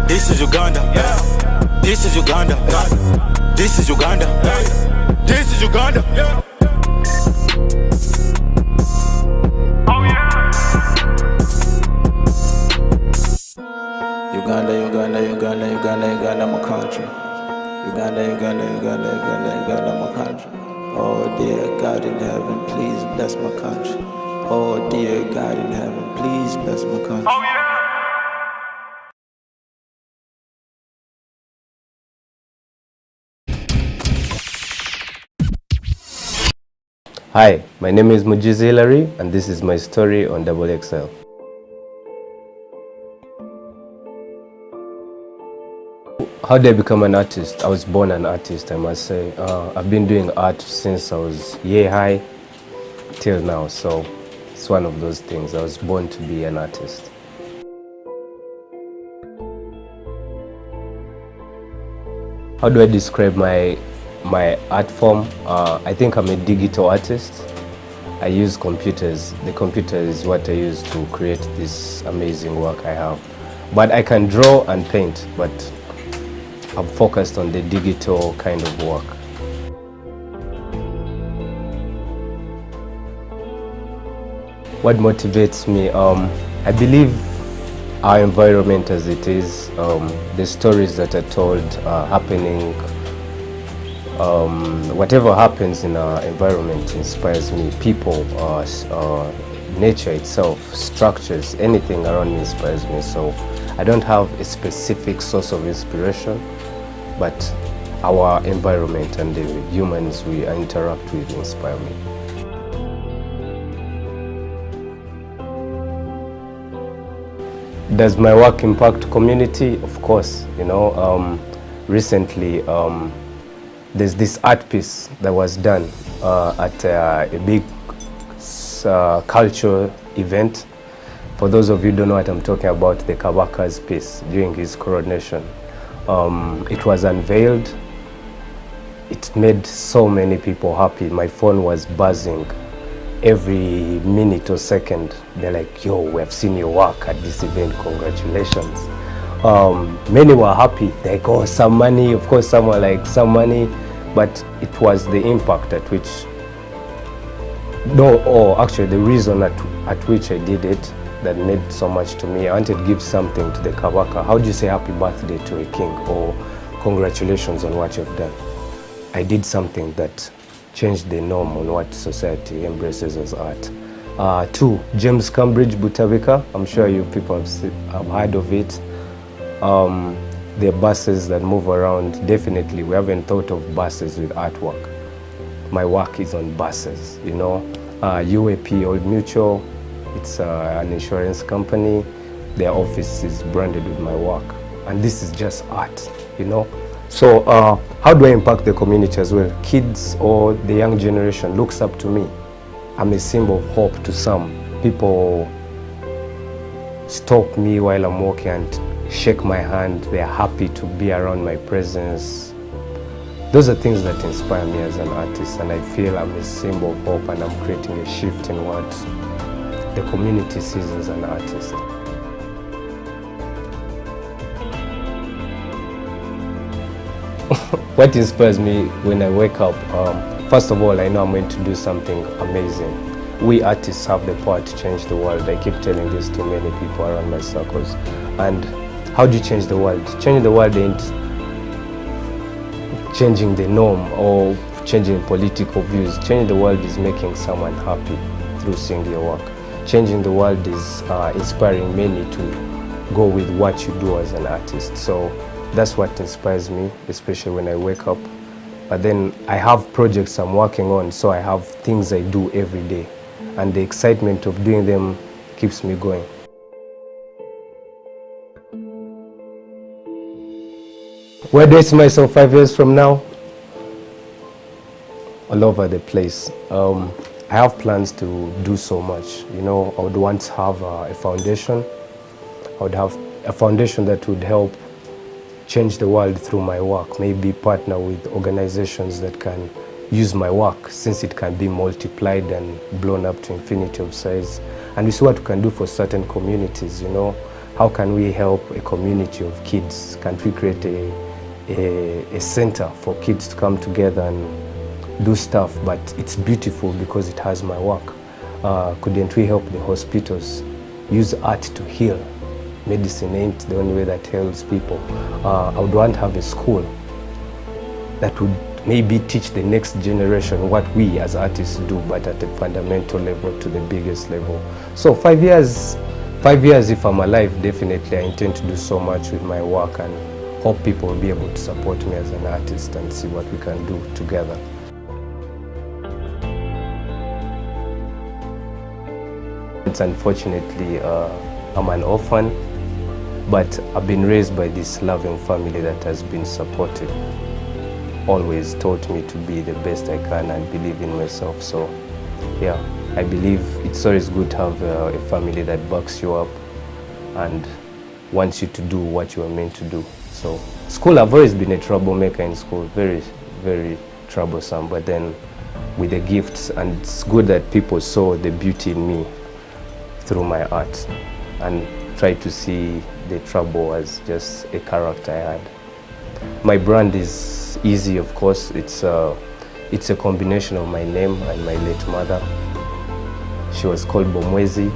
This is Uganda. This is Uganda. This is Uganda. This is Uganda. Uganda, Uganda, Uganda, Uganda, Uganda, my country. Uganda, Uganda, Uganda, Uganda, Uganda, my country. Oh dear God in heaven, please bless my country. Oh dear God in heaven, please bless my country. Oh yeah. Hi, my name is Mujiz Hilary, and this is my story on XXL. How did I become an artist? I was born an artist, I must say. I've been doing art since I was year high till now, so it's one of those things. I was born to be an artist. How do I describe my art form? I think I'm a digital artist. I use computers. The computer is what I use to create this amazing work I have. But I can draw and paint, but I'm focused on the digital kind of work. What motivates me? I believe our environment as it is, the stories that are told happening, whatever happens in our environment inspires me. People, nature itself, structures, anything around me inspires me. So I don't have a specific source of inspiration, but our environment and the humans we interact with inspire me. Does my work impact community? Of course, you know. Recently, there's this art piece that was done at a big cultural event. For those of you who don't know what I'm talking about, the Kabaka's piece during his coronation. It was unveiled. It made so many people happy. My phone was buzzing every minute or second. They're like, yo, we have seen your work at this event, congratulations. Many were happy. They like, oh, some money. Of course, some were like, some money. But it was the impact at which, actually the reason at which I did it that made so much to me. I wanted to give something to the Kabaka. How do you say happy birthday to a king, or congratulations on what you've done? I did something that changed the norm on what society embraces as art. 2, James Cambridge Butabika. I'm sure you people have heard of it. The buses that move around, definitely we haven't thought of buses with artwork. My work is on buses, you know. UAP, Old Mutual, it's an insurance company. Their office is branded with my work. And this is just art, you know. So how do I impact the community as well? Kids or the young generation looks up to me. I'm a symbol of hope to some. People stop me while I'm walking and shake my hand. They're happy to be around my presence. Those are things that inspire me as an artist, and I feel I'm a symbol of hope, and I'm creating a shift in what the community sees as an artist. What inspires me when I wake up, first of all, I know I'm going to do something amazing. We artists have the power to change the world. I keep telling this to many people around my circles. And how do you change the world? Changing the world ain't changing the norm or changing political views. Changing the world is making someone happy through seeing your work. Changing the world is inspiring many to go with what you do as an artist. So that's what inspires me, especially when I wake up. But then I have projects I'm working on, so I have things I do every day. And the excitement of doing them keeps me going. Where do I see myself 5 years from now? All over the place. I have plans to do so much. You know, I would want to have a foundation. I would have a foundation that would help change the world through my work. Maybe partner with organizations that can use my work, since it can be multiplied and blown up to infinity of size. And we see what we can do for certain communities, you know. How can we help a community of kids? Can we create a center for kids to come together and do stuff? But it's beautiful because it has my work. Couldn't we help the hospitals use art to heal? Medicine ain't the only way that heals people. I would want to have a school that would maybe teach the next generation what we as artists do, but at a fundamental level to the biggest level. So 5 years if I'm alive, definitely I intend to do so much with my work, and hope people will be able to support me as an artist and see what we can do together. Unfortunately, I'm an orphan. But I've been raised by this loving family that has been supportive, always taught me to be the best I can and believe in myself. So yeah, I believe it's always good to have a family that backs you up and wants you to do what you are meant to do. So school, I've always been a troublemaker in school, very, very troublesome, but then with the gifts, and it's good that people saw the beauty in me through my art and try to see the trouble as just a character I had. My brand is easy, of course. It's a combination of my name and my late mother. She was called Bomwezi.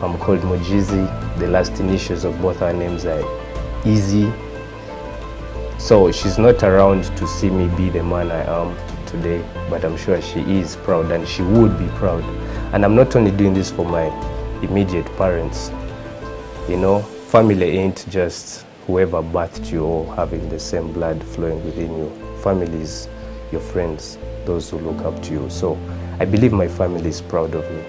I'm called Mojizi. The last initials of both our names are Easy. So she's not around to see me be the man I am today, but I'm sure she is proud and she would be proud. And I'm not only doing this for my immediate parents. You know, family ain't just whoever birthed you or having the same blood flowing within you. Family is your friends, those who look up to you. So I believe my family is proud of me.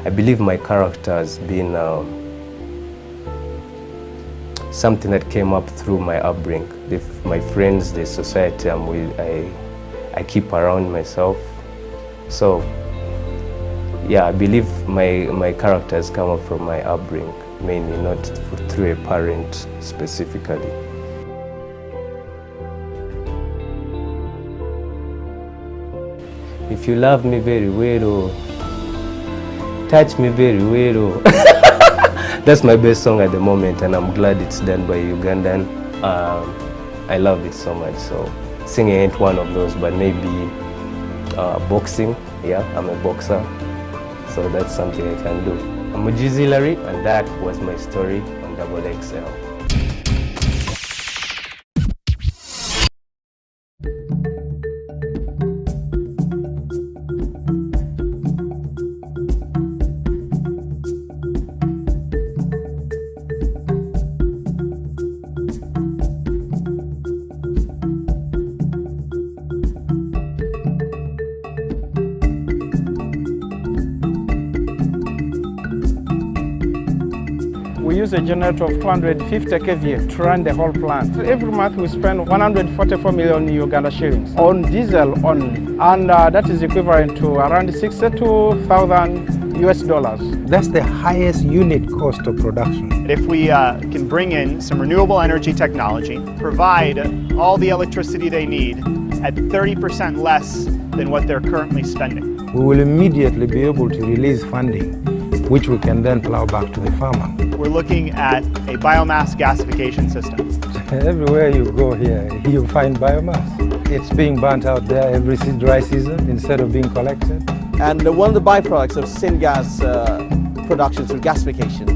I believe my character has been something that came up through my upbringing. My friends, the society I'm with, I keep around myself. So yeah, I believe my character has come up from my upbringing, mainly not through a parent specifically. If you love me very well, touch me very well. That's my best song at the moment, and I'm glad it's done by Ugandan. I love it so much. So singing ain't one of those, but maybe boxing. Yeah, I'm a boxer, so that's something I can do. I'm Mojizi Larry, and that was my story on Double XL. We use a generator of 250 kVA to run the whole plant. Every month we spend 144 million Uganda shillings on diesel only, and that is equivalent to around $62,000 US. That's the highest unit cost of production. If we can bring in some renewable energy technology, provide all the electricity they need at 30% less than what they're currently spending, we will immediately be able to release funding, which we can then plow back to the farmer. We're looking at a biomass gasification system. Everywhere you go here, you find biomass. It's being burnt out there every dry season instead of being collected. And one of the byproducts of syngas production through gasification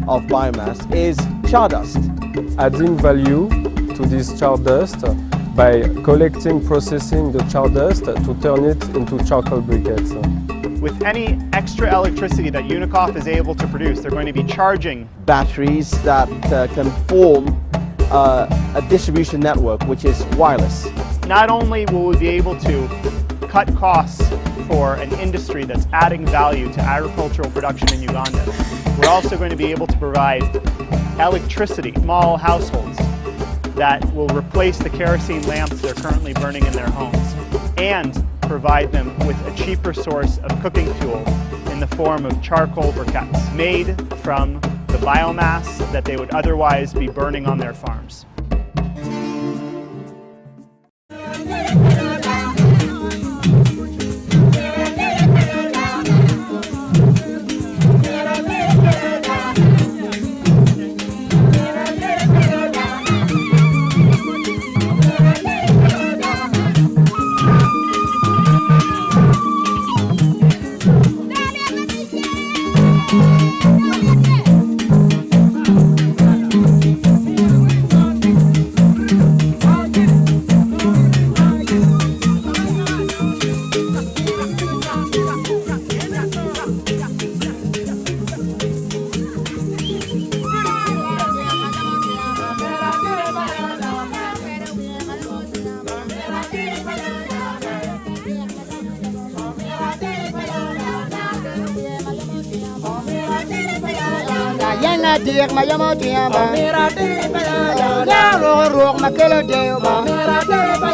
of biomass is char dust. Adding value to this char dust by collecting, processing the char dust to turn it into charcoal briquettes. With any extra electricity that Unicef is able to produce, they're going to be charging batteries that can form a distribution network which is wireless. Not only will we be able to cut costs for an industry that's adding value to agricultural production in Uganda, we're also going to be able to provide electricity to small households that will replace the kerosene lamps they're currently burning in their homes, and provide them with a cheaper source of cooking fuel in the form of charcoal briquettes made from the biomass that they would otherwise be burning on their farms. dir ma yamo tiamba mira de ya ro ma kelo de ba mira de ba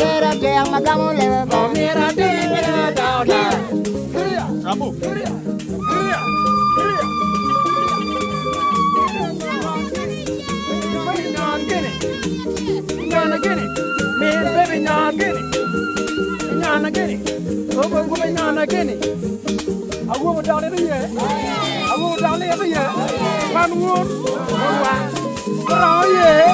mira de ma gamo le ba mira de da Rabu Nyana gini, man, baby, nyana gini, nyana gini, oh, nyana gini. I will down every year. I will down every year. Man, wood, oh yeah.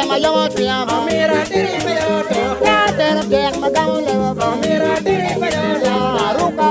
My young triumph, Mira, my down level, Mira, Ruka,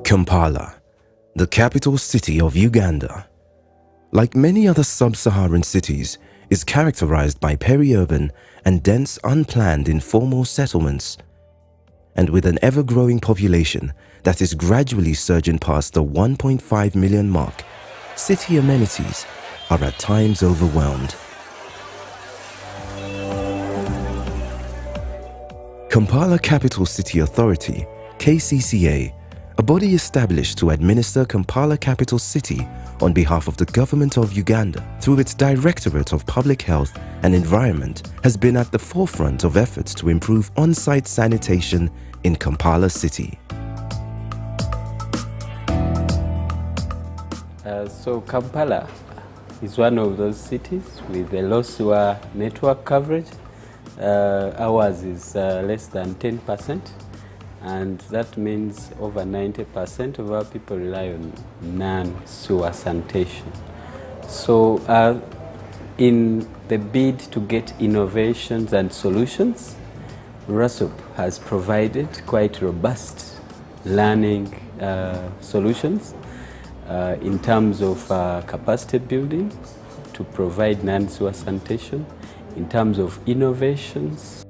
Kampala, the capital city of Uganda, like many other sub-Saharan cities, is characterized by peri-urban and dense unplanned informal settlements. And with an ever-growing population that is gradually surging past the 1.5 million mark, city amenities are at times overwhelmed. Kampala Capital City Authority, KCCA, a body established to administer Kampala Capital City on behalf of the government of Uganda through its Directorate of Public Health and Environment, has been at the forefront of efforts to improve on-site sanitation in Kampala City. So Kampala is one of those cities with a low sewer network coverage. Ours is less than 10%. And that means over 90% of our people rely on non-sewer sanitation. So in the bid to get innovations and solutions, RASOP has provided quite robust learning solutions in terms of capacity building to provide non-sewer sanitation, in terms of innovations.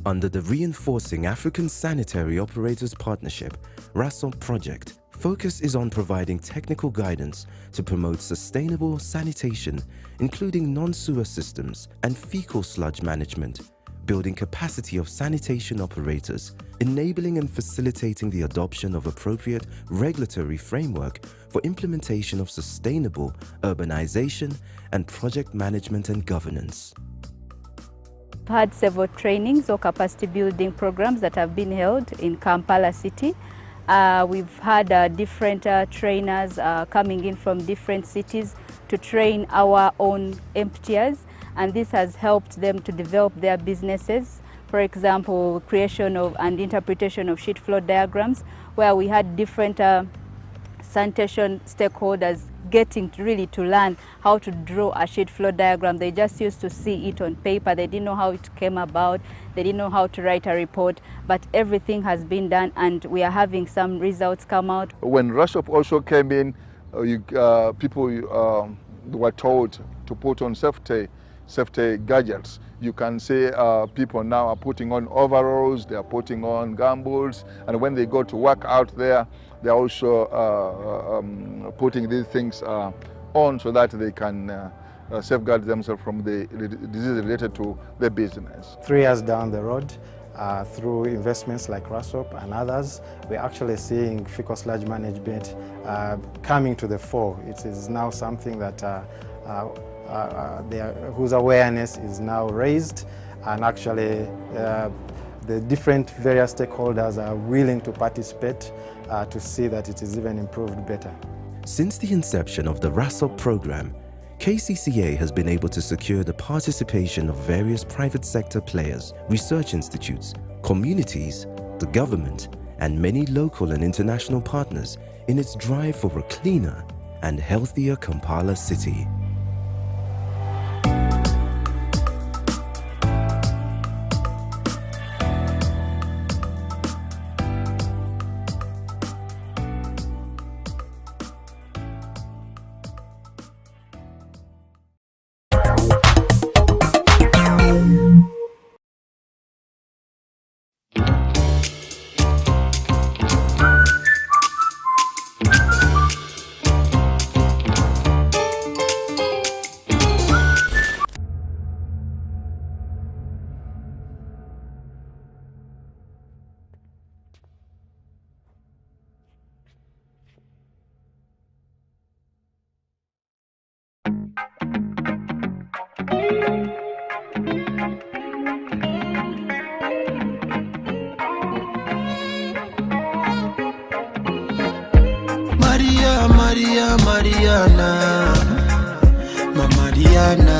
Under the Reinforcing African Sanitary Operators Partnership, RASOP project, focus is on providing technical guidance to promote sustainable sanitation, including non-sewer systems and fecal sludge management, building capacity of sanitation operators, enabling and facilitating the adoption of appropriate regulatory framework for implementation of sustainable urbanization and project management and governance. We've had several trainings or capacity building programs that have been held in Kampala city. We've had different trainers coming in from different cities to train our own emptiers, and this has helped them to develop their businesses. For example, creation of and interpretation of sheet flow diagrams, where we had different sanitation stakeholders getting really to learn how to draw a sheet flow diagram. They just used to see it on paper. They didn't know how it came about. They didn't know how to write a report, but everything has been done and we are having some results come out. When RASOP also came in, people were told to put on safety gadgets. You can see people now are putting on overalls, they are putting on gumboots, and when they go to work out there, they're also putting these things on so that they can safeguard themselves from the disease related to their business. 3 years down the road, through investments like RASOP and others, we're actually seeing fecal sludge management coming to the fore. It is now something that whose awareness is now raised, and actually the different various stakeholders are willing to participate to see that it is even improved better. Since the inception of the RASOP program, KCCA has been able to secure the participation of various private sector players, research institutes, communities, the government, and many local and international partners in its drive for a cleaner and healthier Kampala city. Mariana, ma Mariana,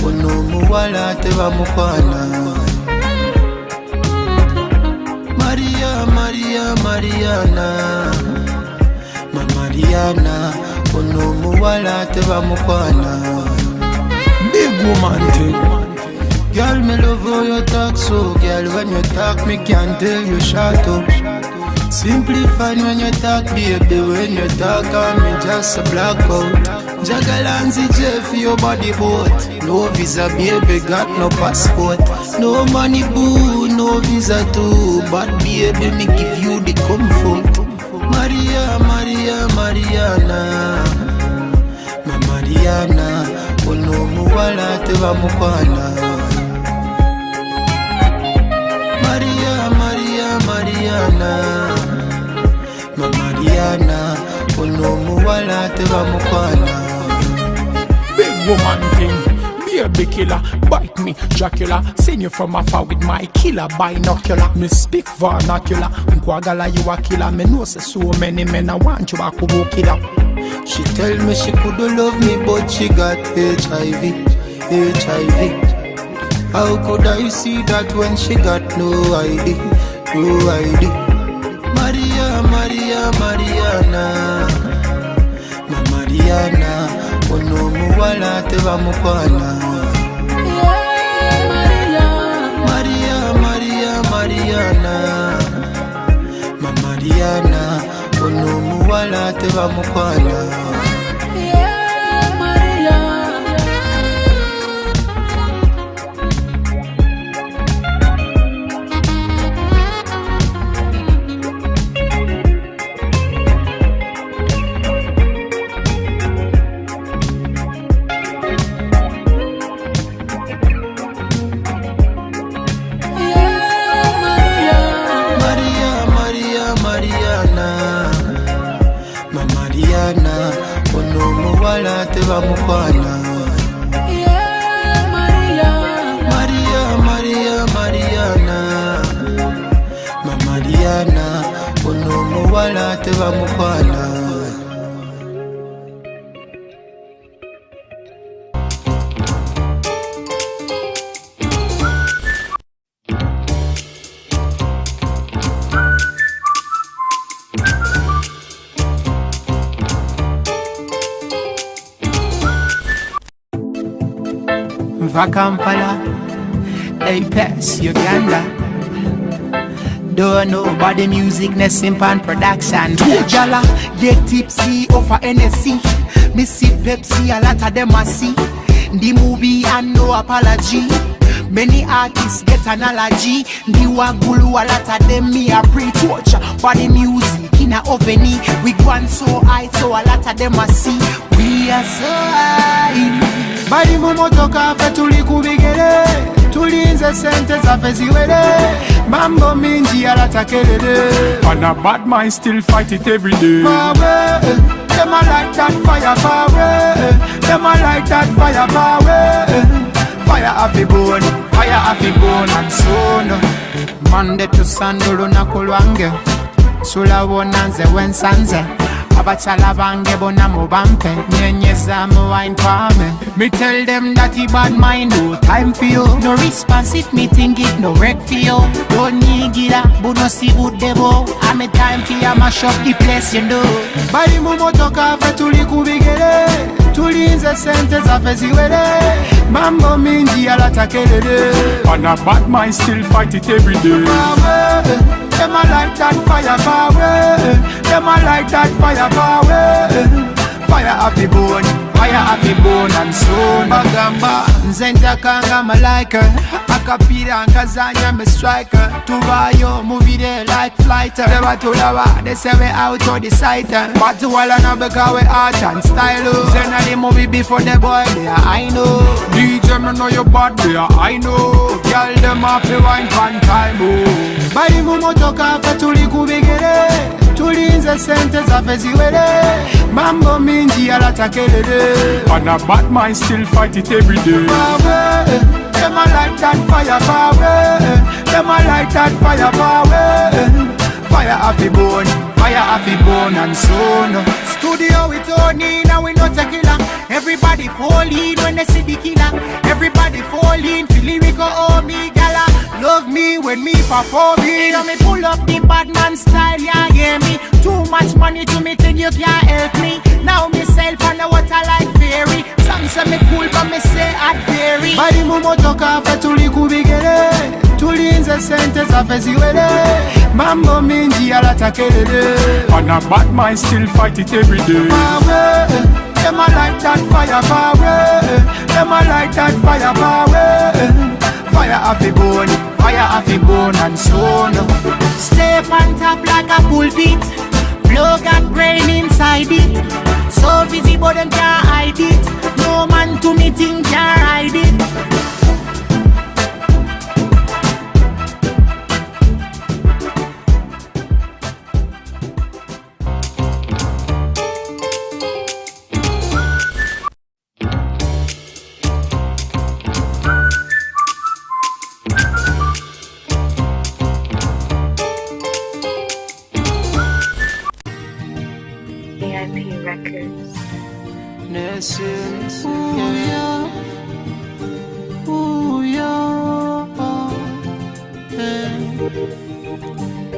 ono muwala teba mukwana. Mariana, ma Mariana, ono muwala teba mukwana. Big woman thing, girl me love how you talk so, girl when you talk me can't tell you shut up. Simplify when you talk, baby. When you talk, I'm just a blackout. Jagalanzi Jeff, your body hot. No visa, baby, got no passport. No money, boo, no visa too. But baby, me give you the comfort. Mariana, ma Mariana, ono muwala teba mukwana. Mariana, ma Mariana, ono muwala teba mukwana. Big woman thing, baby killer, bite me, Dracula. Send you from afar with my killer binocular. Me speak vernacular, Nkwagala you a killer. Me know say so many men I want you back to walk it up. She tell me she could love me, but she got HIV. How could I see that when she got no ID? Mariana, ma Mariana, ono muwala teba mukwana. Mariana, ma Mariana, ono muwala teba mukwana. Wala teba mukwana. Mariana, ma Mariana, ono muwala teba mukwana. Kampala, Apex, Uganda. Don't nobody music, no simple production. Jala get tipsy over NSC. Me see Pepsi, a lot of them I see. The movie and no apology. Many artists get an allergy. The wagulu, a lot of them me a pre-torture. Body music in a oveni. We gone so high, so a lot of them I see. We are so high. Bali mumotoka fe tuli kubigere, tulinze sente zafe ziwere, mambo mingi alatakelele. And a bad mind still fight it every day. Power, them a like that fire power, them a like that fire power. Fire happy bone, and soon. Monday to Sunday lunakulwange, sula wonanze wensanze. Abachala bange bona mubampe, nyenyeza wine pame. Me tell them that he bad mind, no time for you. No response if me think it no wreck for you. Don't need gira, but no see good debo. I'm a time for ya mash up the place, you know. Bali mumotoka fe tuli kubigere, tulinze sente zafe ziwere, mambo mingi alatakelele. And a bad mind still fight it every day. Them a like that fire power, them a like that fire power. Fire happy bone and soon. Bagamba, nzenta kanga malaika, akapira nkazanya me striker. Tubayo movie like flighter. Never to lava, they say we out of the sight. But to all and because we art and style. Send the movie before the boy there, I know. DJ me know your bad there, I know. Girl them off the wine pan time, oh. Bali mumotoka fe tuli kubigere, tulinze sente zafe ziwere, mambo mingi alatakelele. And a bad mind still fight it every day. Power, them a like that fire power, them a like that fire power. Fire happy bone and soon. Studio with Tony, now we not a killer. Everybody fall in when they see the killer. Everybody fall in, feel lyrical, oh me gala. Love me when me perform it. Me pull up the bad man style, yeah, hear me. Too much money to me till you can't help me. Now me self and the water like fairy. Some say me cool but me say I'd vary. Bali mumotoka fe tuli kubigere, tulinze sente zafe ziwere, mambo mingi alatakelele. And a bad mind still fight it every day. Power, them a like that fire power, them a like that fire power. Fire happy bone and soon. Stay on top like a pulpit. Flow got brain inside it. So busy but them can't hide it. No man to me think can't hide it.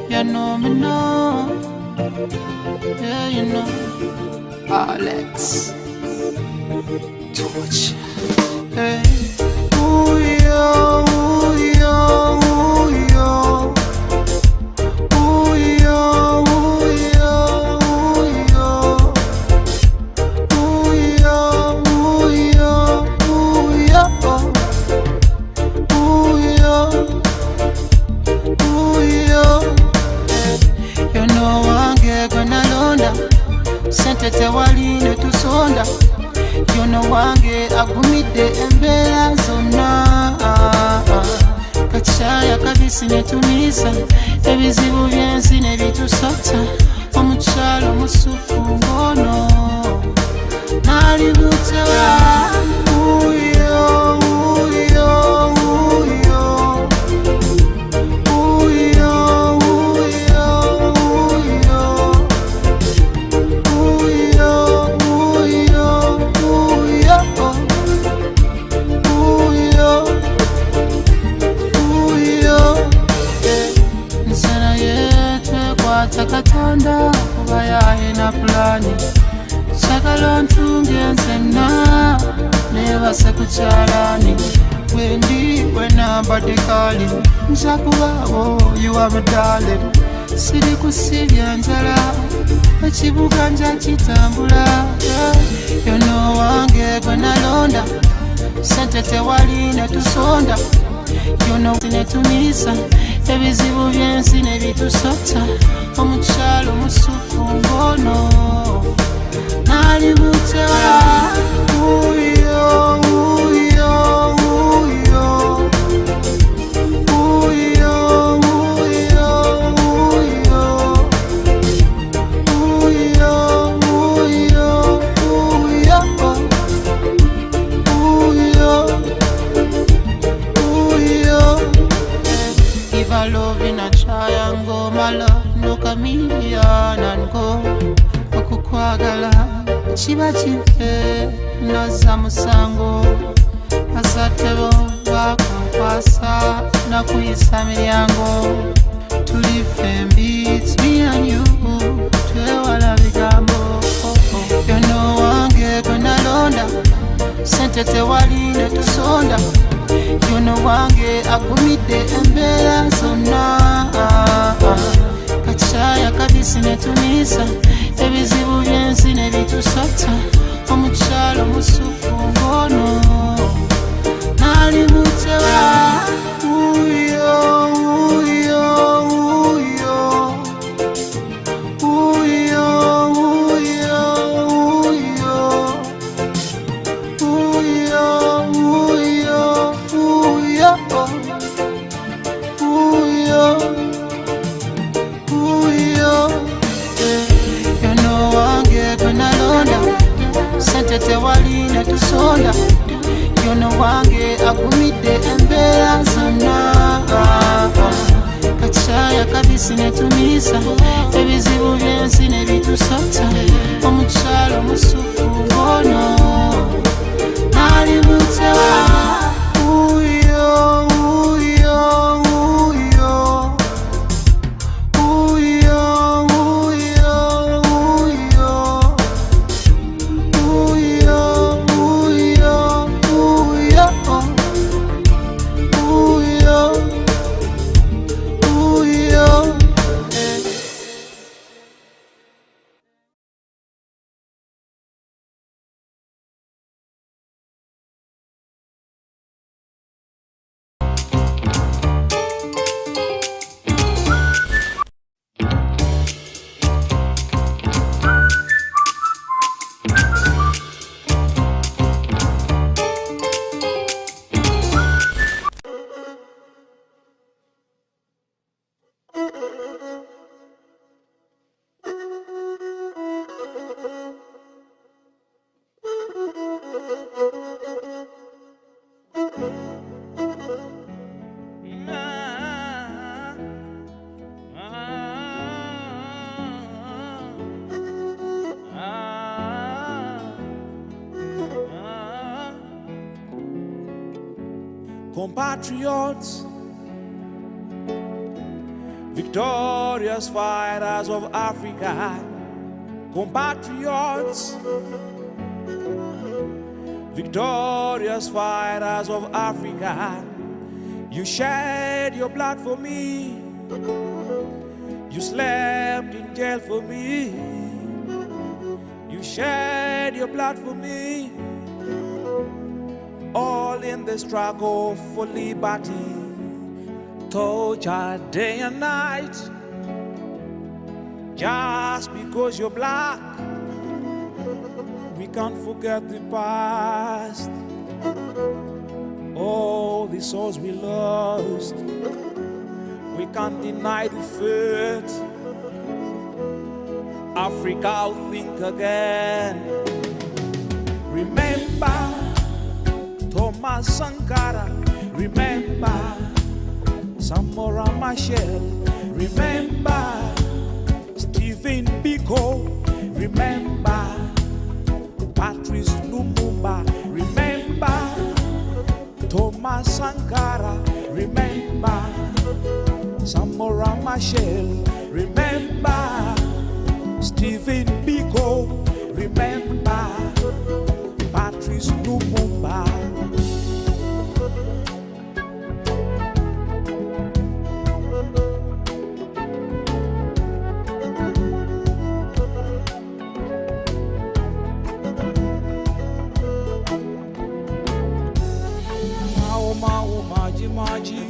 You know me know, yeah you know. Alex, Torch, hey. Ooh yo, ooh yo, ooh yo. wange gwe nalonda sente tewali ne tusonda yono wange agumidde embeera zonna kachaya kabisi ne tumiisa ebizibu byensi ne bitusota omukyalo musufu ngono nali butewa Katonda kuba yalina pulani sagala ntunge nzenna nebase ku kyalani wendi wenambadde kali nza kubaabo you are my darling siri kusibya njala ekibuga nja kitambula yono wange gwe nalonda sente tewali ne tusonda yono netumiisa ebizibu byensi ne bitusota omukyalo musufu ngono nali butewa If I love in a triangle, my love no chameleon and go okukwagala kiba kife naza musango asatebo bakankwasa nakuyisa miryango tuli fembi it's me and you twewala bigambo yono wange gwe nalonda sente tewali ne tusonda yono wange agumidde embeera zonna kachaya kabisi ne tumiisa ebizibu byensi ne bitusota omukyalo musufu ngono nali butewa tewali ne tusonda yono wange agumidde embeera zonna kachaya kabisi ne tumiisa ebizibu byensi ne bitusota omukyalo musufu ngono nali butewa Compatriots, victorious fighters of Africa, compatriots, victorious fighters of Africa, you shed your blood for me, you slept in jail for me, you shed your blood for me, all in the struggle for liberty, torture day and night, Just because you're black, we can't forget the past. All the souls we lost, we can't deny the fate. Africa will think again. Remember Thomas Sankara, remember Samora Machel, remember Stephen Biko, remember Patrice Lumumba, remember Thomas Sankara, remember Samora Machel, remember Stephen Biko, remember Patrice Lumumba.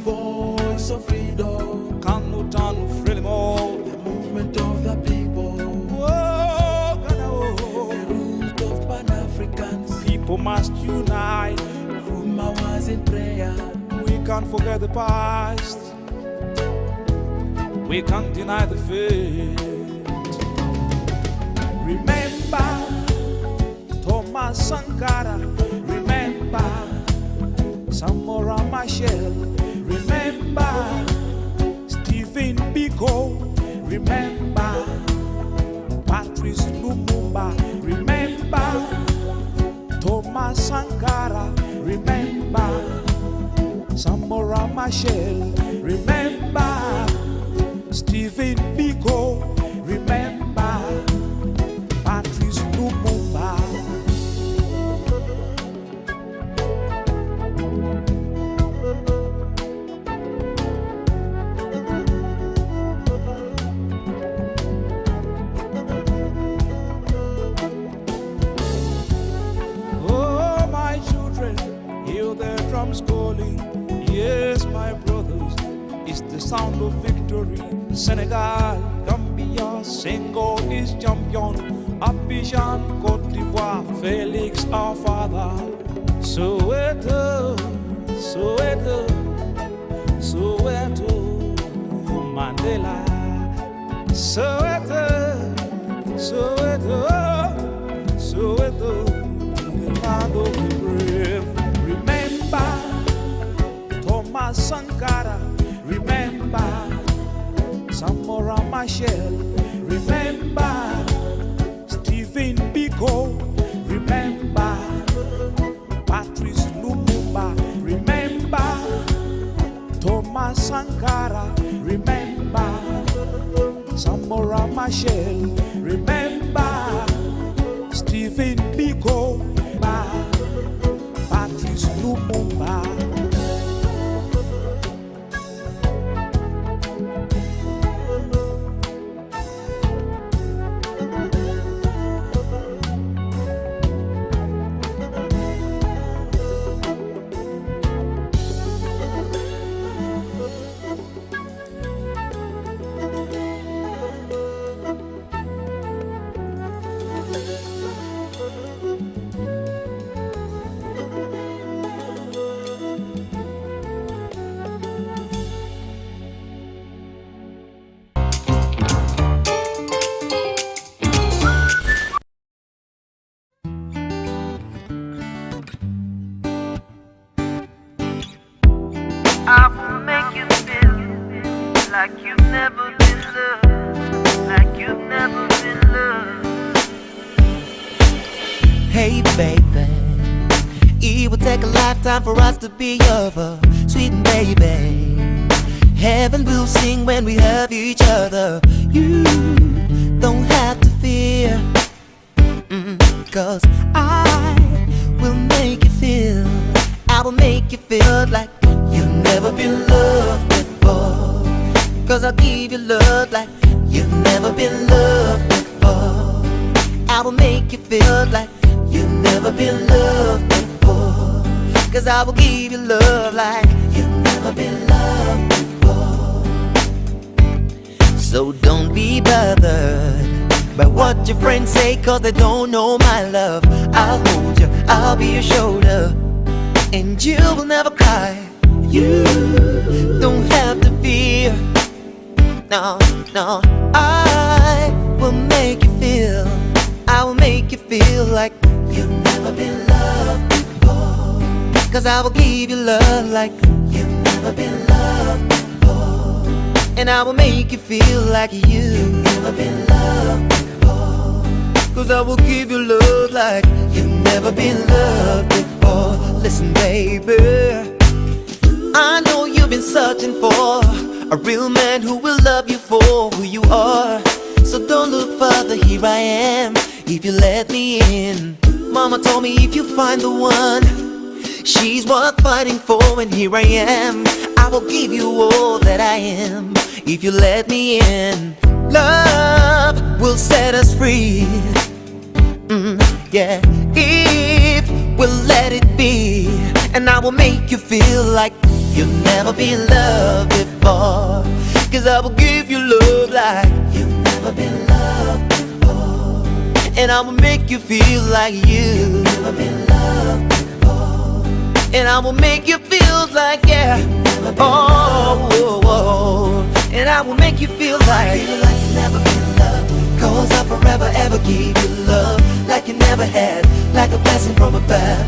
Voice of freedom, Kanutanu Frelimo, the movement of the people, the root of Pan-Africans. People must unite. Ruma was in prayer. We can't forget the past. We can't deny the fate. Remember Thomas Sankara, remember Samora Machel, remember Stephen Biko, remember Patrice Lumumba, remember Thomas Sankara, remember Samora Machel, remember Stephen Biko, remember Patrice Lumumba. Drums calling, yes, my brothers, it's the sound of victory. Senegal, Gambia, Senghor is champion. Abidjan, Côte d'Ivoire, Felix our father. Soweto, Soweto, Soweto, Mandela. Soweto, Soweto, Soweto, the land of the brave. Remember Thomas Sankara, remember Samora Machel, remember Stephen Biko, remember Patrice Lumumba, remember Thomas Sankara, remember Samora Machel, remember Stephen Biko, Patrice Lumumba. I will make you feel like you've never been loved, like you've never been loved. Hey baby, it will take a lifetime for us to be over, sweet baby. Heaven will sing when we have each other. You don't have to fear, cause I will make you feel, I will make you feel like you've never been loved before. Cause I'll give you love like you've never been loved before. I will make you feel like you've never been loved before. Cause I will give you love like you've never been loved before. So don't be bothered by what your friends say, cause they don't know my love. I'll hold you, I'll be your shoulder, and you will never cry. You don't have to fear. No, no, I will make you feel. I will make you feel like you've never been loved before. Cause I will give you love like you've never been loved before. And I will make you feel like you've never been loved before. Cause I will give you love like you've never been loved before. Listen, baby, I know you've been searching for a real man who will love you for who you are. So don't look further, here I am, if you let me in. Mama told me if you find the one, she's worth fighting for, and here I am. I will give you all that I am, if you let me in. Love will set us free, yeah, if we'll let it be. And I will make you feel like you've never been loved before. Cause I will give you love like you've never been loved before. And I will make you feel like you've never been loved before. And I will make you feel like, yeah, oh. And I will make you feel like you've never been loved. Cause I'll forever ever give you love like you never had, like a blessing from above.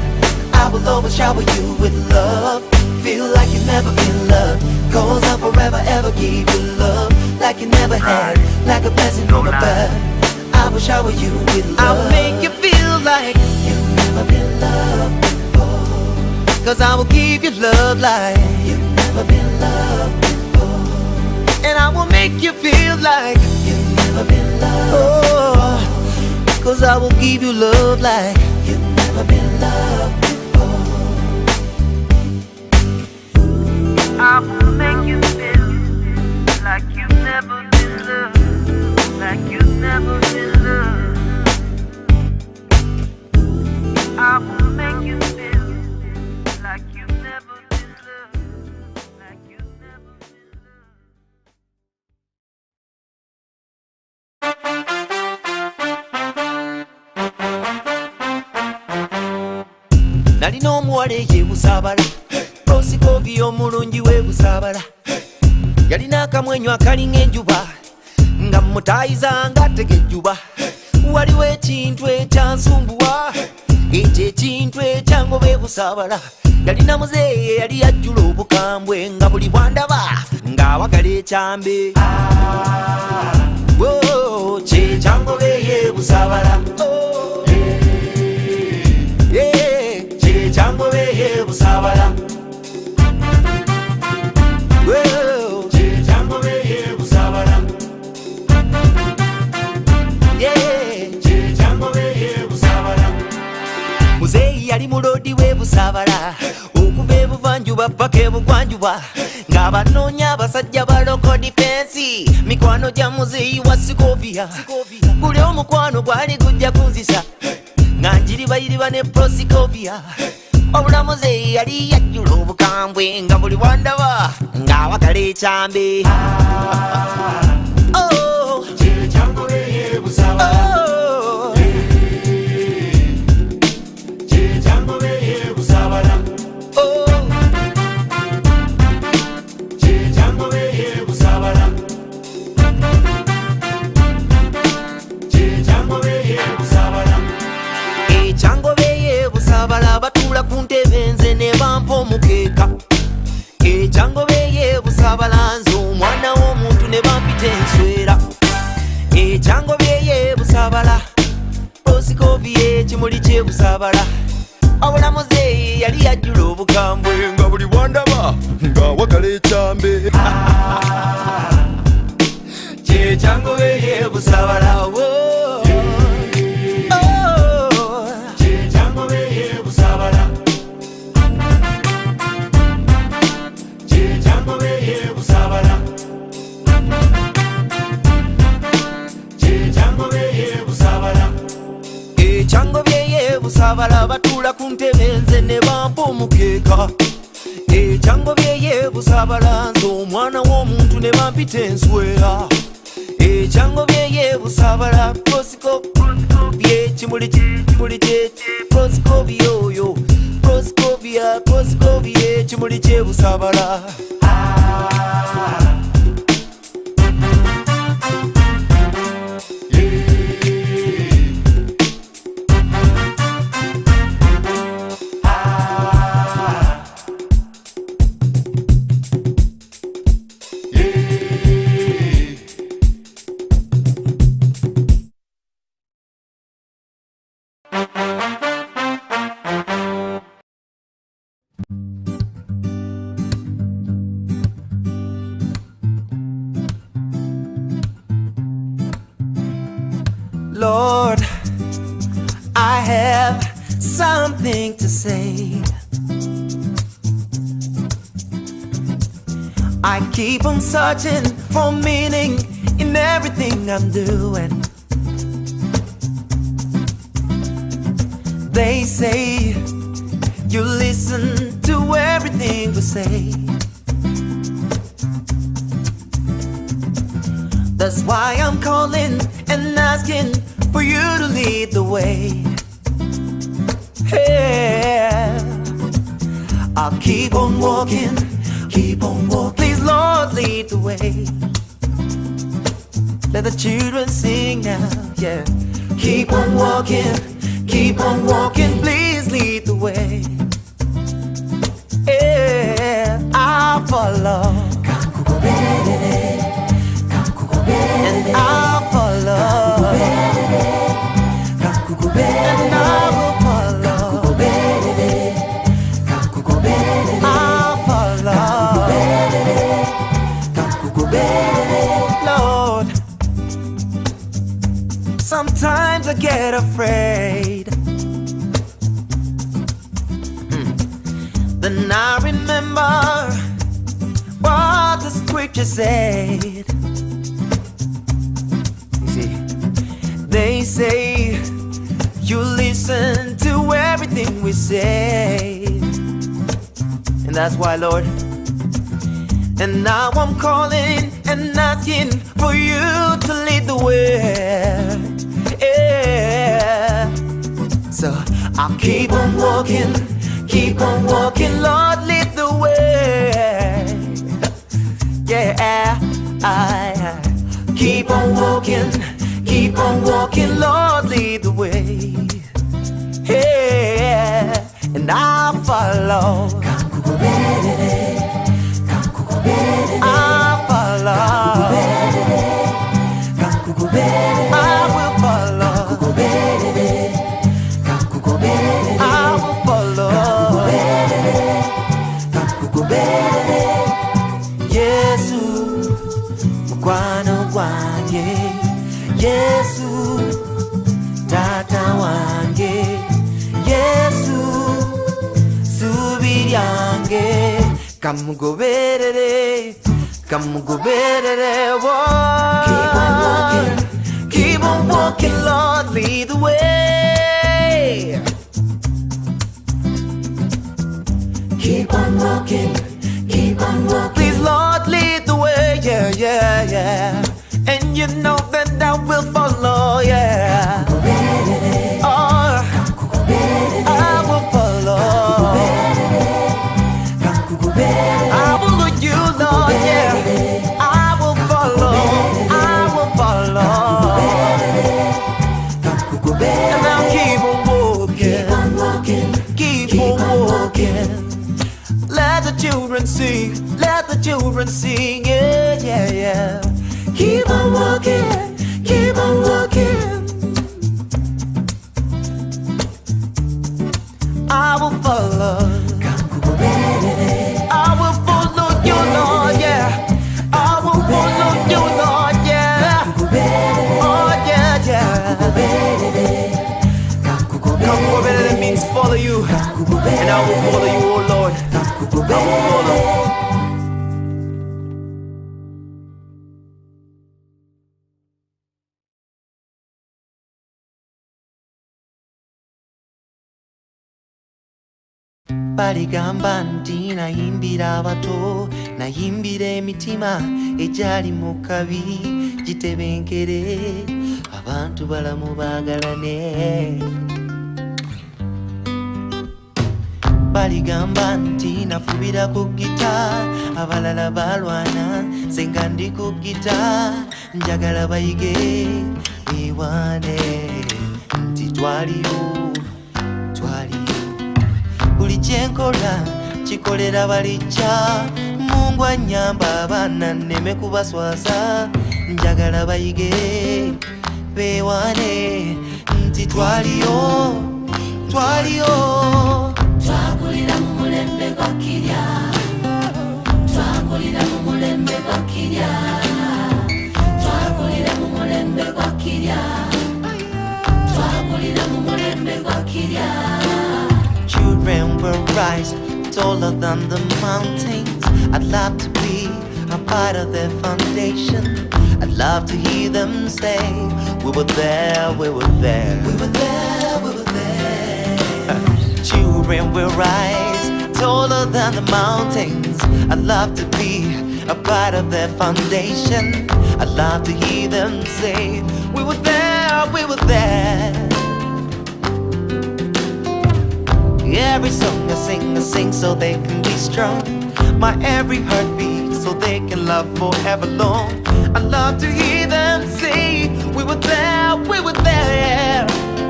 I will always shower you with love. Feel like you've never been loved. Cause I'll forever ever give you love like you never had, like a blessing from above. I will shower you with love. I will make you feel like you've never been loved before. Cause I will give you love like you've never been loved before. And I will make you feel like you've never been loved. Oh, cause I will give you love like you've never been loved before. I will make you feel like you've never been loved, like you've never been loved. I will make you feel like you've never been loved, like you've never been loved. Nalina omuwala eyeebusabala Osikovi omulungi w'ebusabala, yalina akamwenyu akalinga enjuba, nga mutayiza ngattega ejjuba. Waliwo ekintu ekyansumbuwa, ekyo ekintu ekyangoba ebusabala. Yalina muzeeye yali yajjula obukambwe, nga buli bwandaba ng'awagala ekyambe. Kye kyangoba ey'ebusabala, kye kyangoba ey'ebusabala. Muzeeyi yali mulodi w'ebusabala, okuva ebuvanjuba paka ebugwanjuba, ng'abanoonya abasajja ba local defense. Mikwano gya muzeeyi wa Sikovia, buli omukwano gwali gujja kunzisa, nga njiribayiriba ne Prosikovia. Obulamuzeeyi yali yajjula obukambwe, nga buli wandaba ng'awagala ekyambe. Batuula ku ntebe nze ne bampa omukeeka. Ekyangoba ey'ebusabala nze omwana w'omuntu ne bampita enswera. Ekyangoba ey'ebusabala Osikovi ekimuli ky'ebusabala. Obulamuzeeyi yali yajjula obukambwe, nga buli bwandaba ng'awagala ekyambe. Kyekyangoba ey'ebusabala. Ekyangoba ey'ebusabala batuula ku ntebe nze ne bampa omukeeka. Ekyangoba ey'ebusabala nze omwana w'omuntu ne bampita enswera. Bichango byeye busabala Prosco bye chimuli che Proscovio yo Proscovia Proscovie chimuli che busabala Lord, I have something to say. I keep on searching for meaning in everything I'm doing. They say you listen to everything we say. That's why I'm calling and asking for you to lead the way. Yeah, I'll keep on walking, keep on walking. Please, Lord, lead the way. Let the children sing now, yeah. Keep on walking, please lead the way. Yeah, I'll follow. And I'll follow. And I will follow. I'll follow. Lord, sometimes I get afraid. Then I remember what the scripture said. They say you listen to everything we say. And that's why, Lord, and now I'm calling and asking for you to lead the way. Yeah. So I'll keep on walking, Lord, lead the way. Yeah, I keep on walking, Lord, lead the way. Yeah, and I'll follow. I'll follow. I will follow. I will follow. Yesu, mkwano wange. Yesu, tata wange. Yesu, subi yange. Kamugoberere, keep on walking, Lord, lead the way. Keep on walking, please, Lord, lead the way, yeah. And you know that I will follow, yeah. Oh, I will follow. I will look you, Lord, yeah. I will follow. And I'll keep on walking. Let the children sing, yeah. Keep on walking. I will follow. I will follow you, Lord, yeah. I will follow you, Lord, yeah. Oh, yeah. Kankubere means follow you. And I will follow you, oh Lord. I will follow. Baligamba nti nayimbira abato nayimbira emitima egyali mu kabi gitebenkere abantu balamu baagalane. Baligamba nti nafubira ku gita, abalala balwana senga ndi ku gita, njagala bayige ewane nti twaliyo buli kyenkola kikolera balijja. Mungu anyamba abaana nneme kubaswaza, njagala bayige bewane nti twaliyo twakulira mu mulembe gwa kirya, twakulira mu mulembe gwa kirya, twakulira mu mulembe gwa kirya, twakulira mu mulembe gwa kirya. Children will rise taller than the mountains. I'd love to be a part of their foundation. I'd love to hear them say, we were there, we were there, we were there, we were there. Children will rise taller than the mountains. I'd love to be a part of their foundation. I'd love to hear them say, we were there, we were there. Every song I sing so they can be strong. My every heartbeat so they can love forever long. I love to hear them say, we were there, we were there.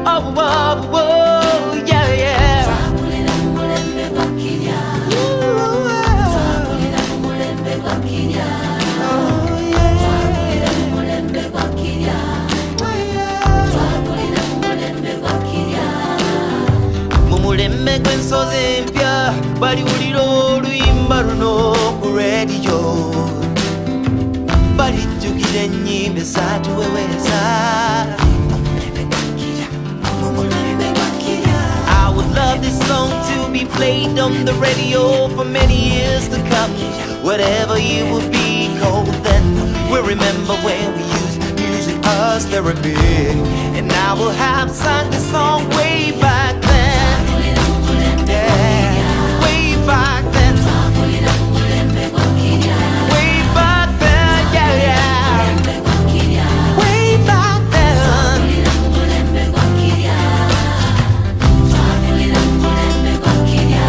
Oh, oh, oh, yeah, yeah. Twakulira mu mulembe gwa kirya, twakulira mu mulembe gwa kirya, twakulira mu mulembe gwa kirya, twakulira mu mulembe gwa kirya. Mumulembe gw'ensozi empya baliwulira oluyimba luno ku rediyo, balijjukira ennyimba ezatuweweeza. I would love this song to be played on the radio for many years to come. Whatever year will be cold then, we'll remember when we used music as therapy. And I will have sung this song way back then. Yeah, way back then. Way back then, yeah, yeah. Way back then.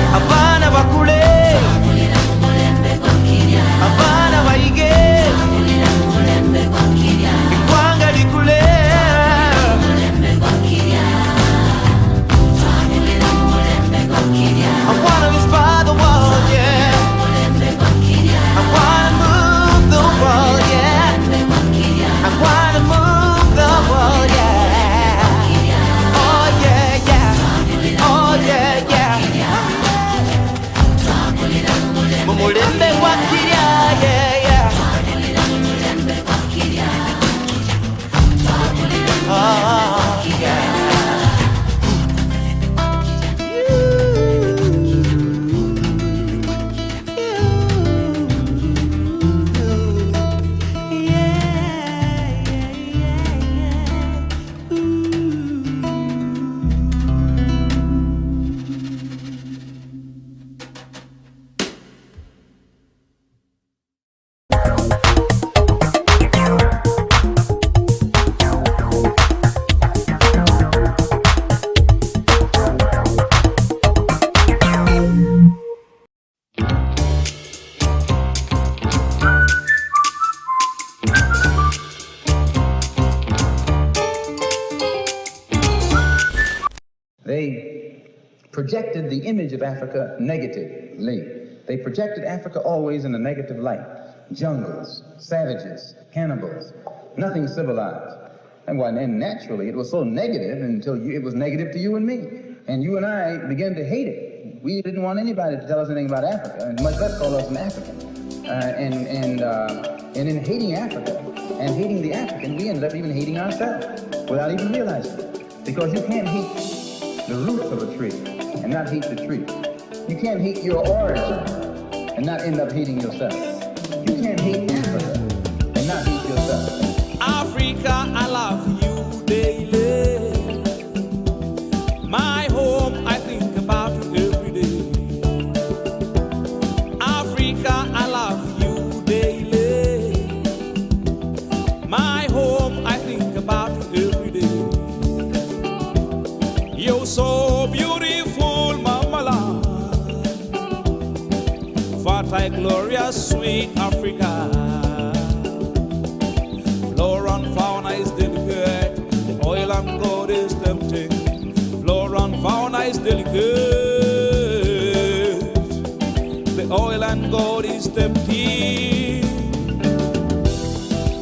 Abaana bakule, abaana bayige, eggwanga likule. I wanna inspire the world, yeah. I wanna move the world, yeah. I wanna move the world, yeah. Oh yeah, yeah. Oh yeah, yeah. Mumulembe gwa kirya, yeah, yeah. Oh yeah. They projected the image of Africa negatively. They projected Africa always in a negative light. Jungles, savages, cannibals, nothing civilized. And naturally, it was so negative until it was negative to you and me. And you and I began to hate it. We didn't want anybody to tell us anything about Africa, and much less call us an African. And in hating Africa and hating the African, we ended up even hating ourselves without even realizing it. Because you can't hate the roots of a tree and not hate the tree. You can't hate your origin and not end up hating yourself. You can't hate Africa and not hate yourself. Africa, I love you daily. My home, I think about you every day. Africa, I love you. fertile, glorious, sweet Africa. Flora and fauna is delicate, the oil and gold is tempting. Flora and fauna is delicate, the oil and gold is tempting.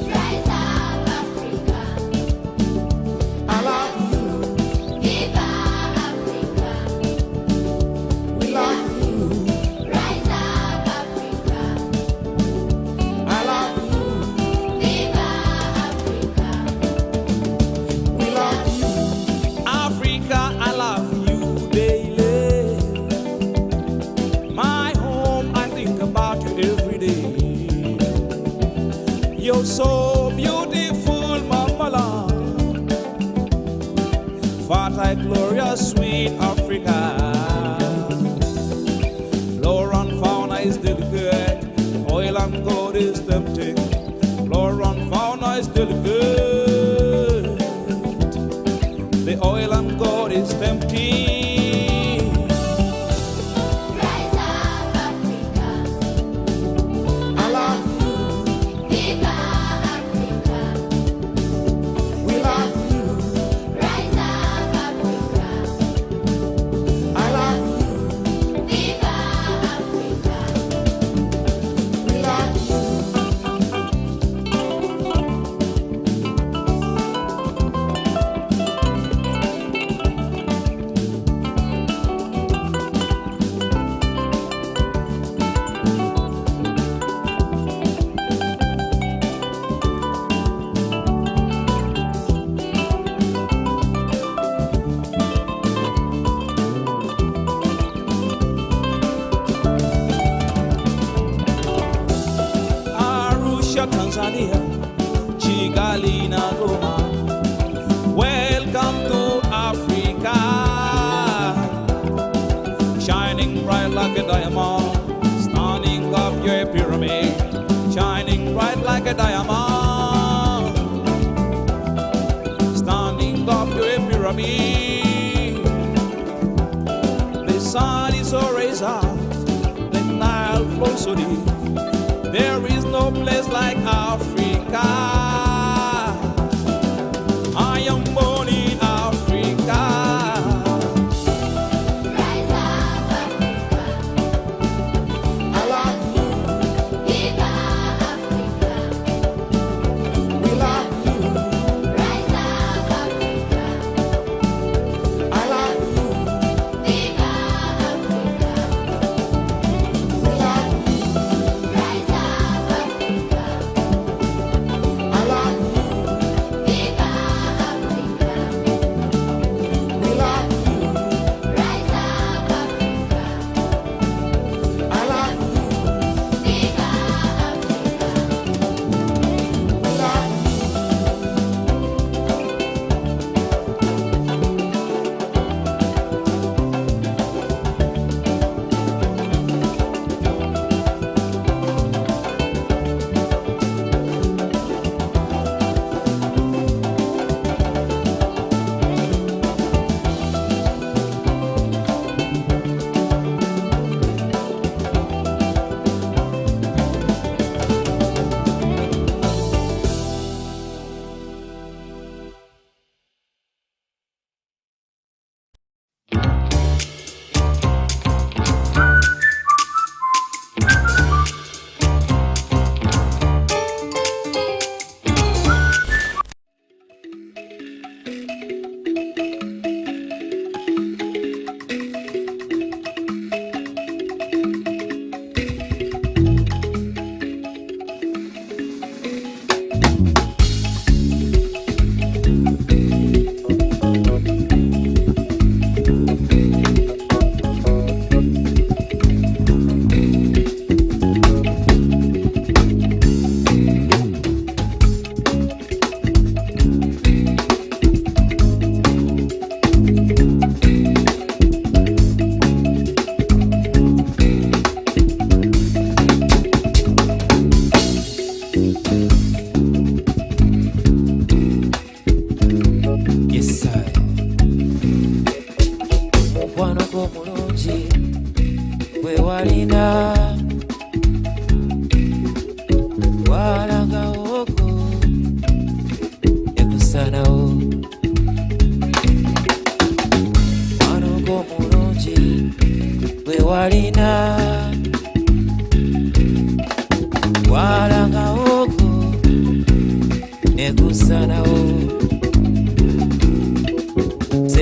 Rise up, Africa. I love you. Viva Africa. We love you. Rise up, Africa. I love you. Viva Africa. We love you. Africa, I love you daily. My home, I think about you every day. You're so beautiful, Mama land. Fertile, glorious, sweet Africa. Flora and fauna is delicate, oil and gold is tempting. Flora and fauna is delicate, the oil and gold is tempting. Rise up, Africa. I love you. Viva Africa. We love you. Rise up, Africa. I love you. Viva Africa. We love you. Arusha, Tanzania, Kigali, Goma. Welcome to Africa, shining bright like a diamond, standing up your pyramid, shining bright like a diamond, standing up your pyramid. The sun is always out, the Nile flows so deep. There is no place like Africa. I am born in Africa. Rise up, Africa. I love you. Viva Africa. We love you. Rise up, Africa. I love you. Viva Africa. We love you. Rise up, Africa. I love you. Viva Africa. We love you. Rise up, Africa. I love you. Viva Africa. We love you.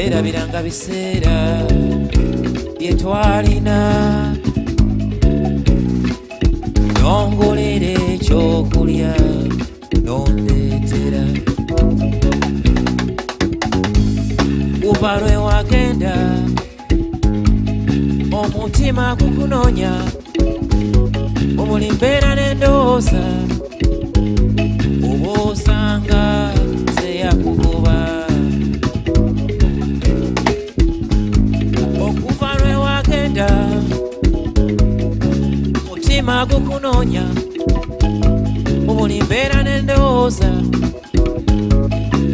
Nerabiranga biseera byetwalina nongolera ekyokulya nondeetera kuva lwe wagenda omutima gukunoonya omuli mbeera n'endowooza oba osanga zeyakugoba okuva lwe wagenda mutima gukunoonya omuli mbeera n'endowooza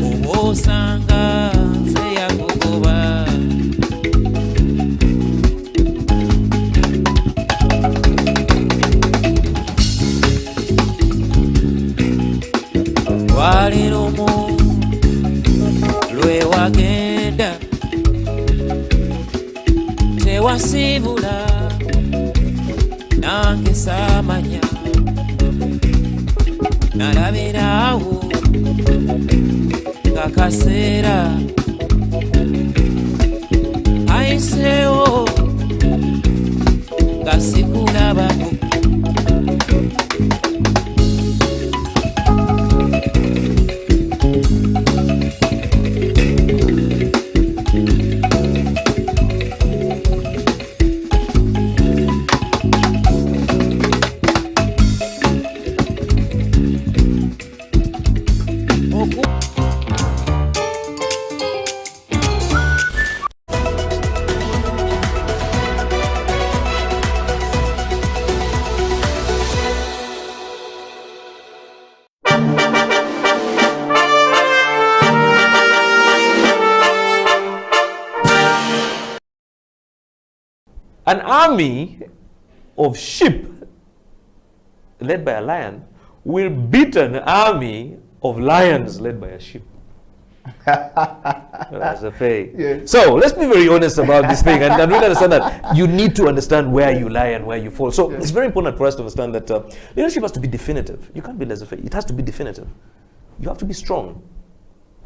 oba osanga zeyakugoba Walirumu lwe wagenda tewasibula nange saamanya nalabiraawo nga kaseera ayiseewo nga sikulabako An army of sheep led by a lion will beat an army of lions led by a sheep. That's a fair. Yeah. So let's be very honest about this thing and really understand that you need to understand where you lie and where you fall. So it's very important for us to understand that leadership has to be definitive. You can't be laissez-faire. It has to be definitive. You have to be strong,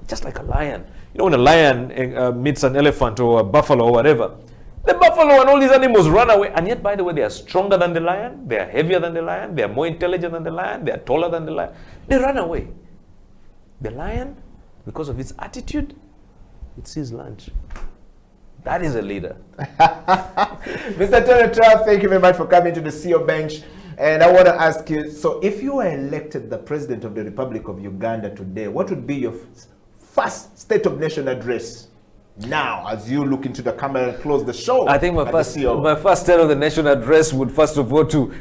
just like a lion. You know, when a lion meets an elephant or a buffalo or whatever, the buffalo and all these animals run away, and yet, by the way, they are stronger than the lion, they are heavier than the lion, they are more intelligent than the lion, they are taller than the lion. They run away. The lion, because of its attitude, it sees lunch. That is a leader. Mr. Tony Trump, thank you very much for coming to the CEO bench. And I want to ask you, so if you were elected the President of the Republic of Uganda today, what would be your first State of Nation address? Now, as you look into the camera and close the show. I think my first State of the Nation address would first of all to...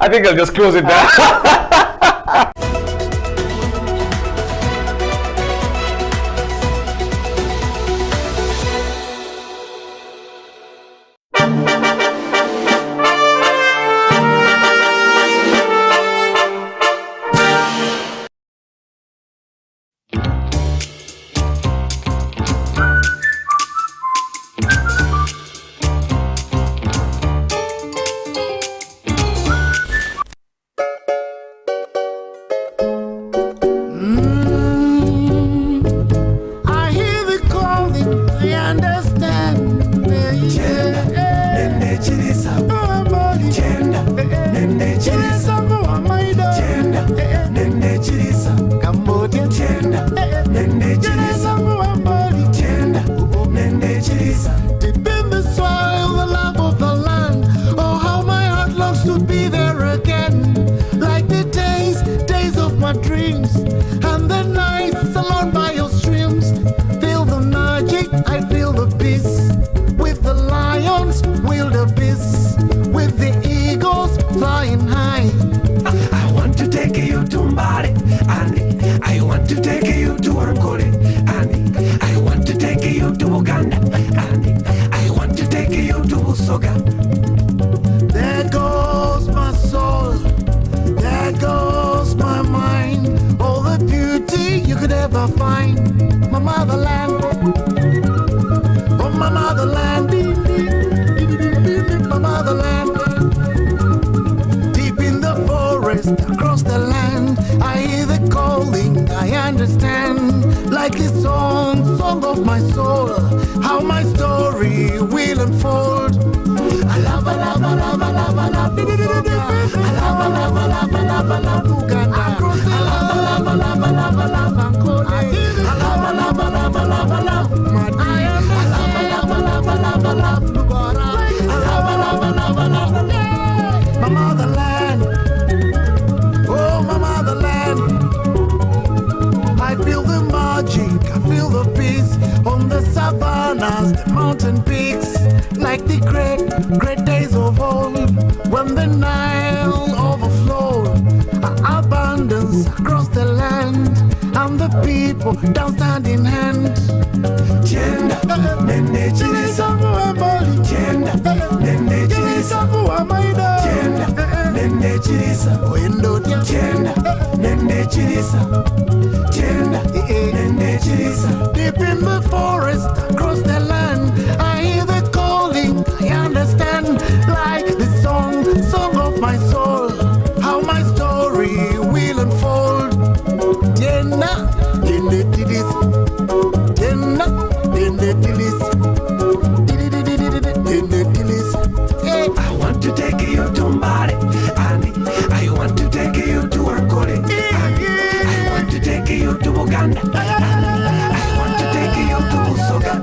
I think I'll just close it down. There goes my soul, there goes my mind, all the beauty you could ever find. My motherland, oh my motherland, my motherland. Deep in the forest, across the land, I hear the calling, I understand. like this song of my soul, how my story will unfold. I love, I love, I love, I love, I love, I love, I love, I love, I love, I love, I love Uganda. I love, I love, I love, I love, Angola. I love, I love, I love, I love, I love Madi. I love, I love, I love, I love, I love Lugora. I love, I love, I love, I love, I love my motherland. Oh, my motherland. I feel the magic, I feel the peace on the savannas, the mountain peaks, like the great days of old, when the Nile overflowed, abundance across the land, and the people dance hand in hand. Tienda, nene chirisa, tienda, nene chirisa, tienda, nene chirisa, oendo tienda, nene chirisa, tienda, nene chirisa. Deep in the forest, across the land, I hear the calling, I understand, like the song of my soul, how my story will unfold. Tienda, nene chirisa, tienda, nene chirisa, nene chirisa. I want to take you to Mbale, and I want to take you to Angola, and I want to take you to Uganda, and I want to take you to Busoga.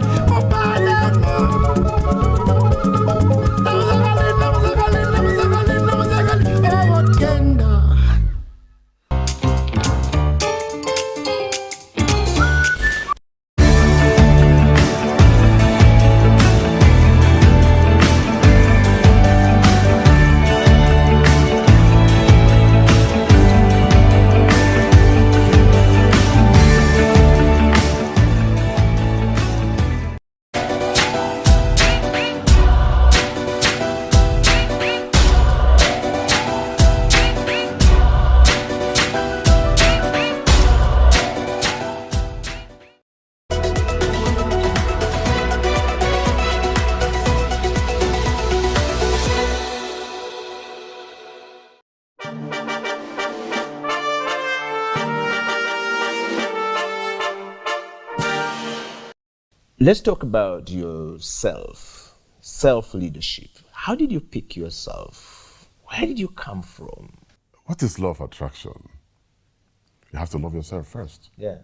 Let's talk about yourself, self-leadership. How did you pick yourself? Where did you come from? What is law of attraction? You have to love yourself first. Yeah.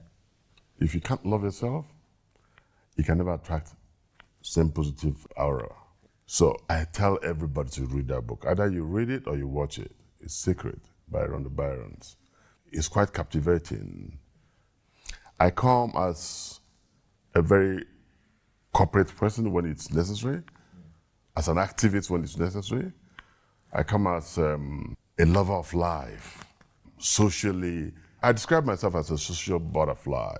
If you can't love yourself, you can never attract same positive aura. So I tell everybody to read that book. Either you read it or you watch it. It's Secret by Rhonda Byrons. It's quite captivating. I come as a very corporate person when it's necessary, as an activist when it's necessary. I come as a lover of life, socially. I describe myself as a social butterfly.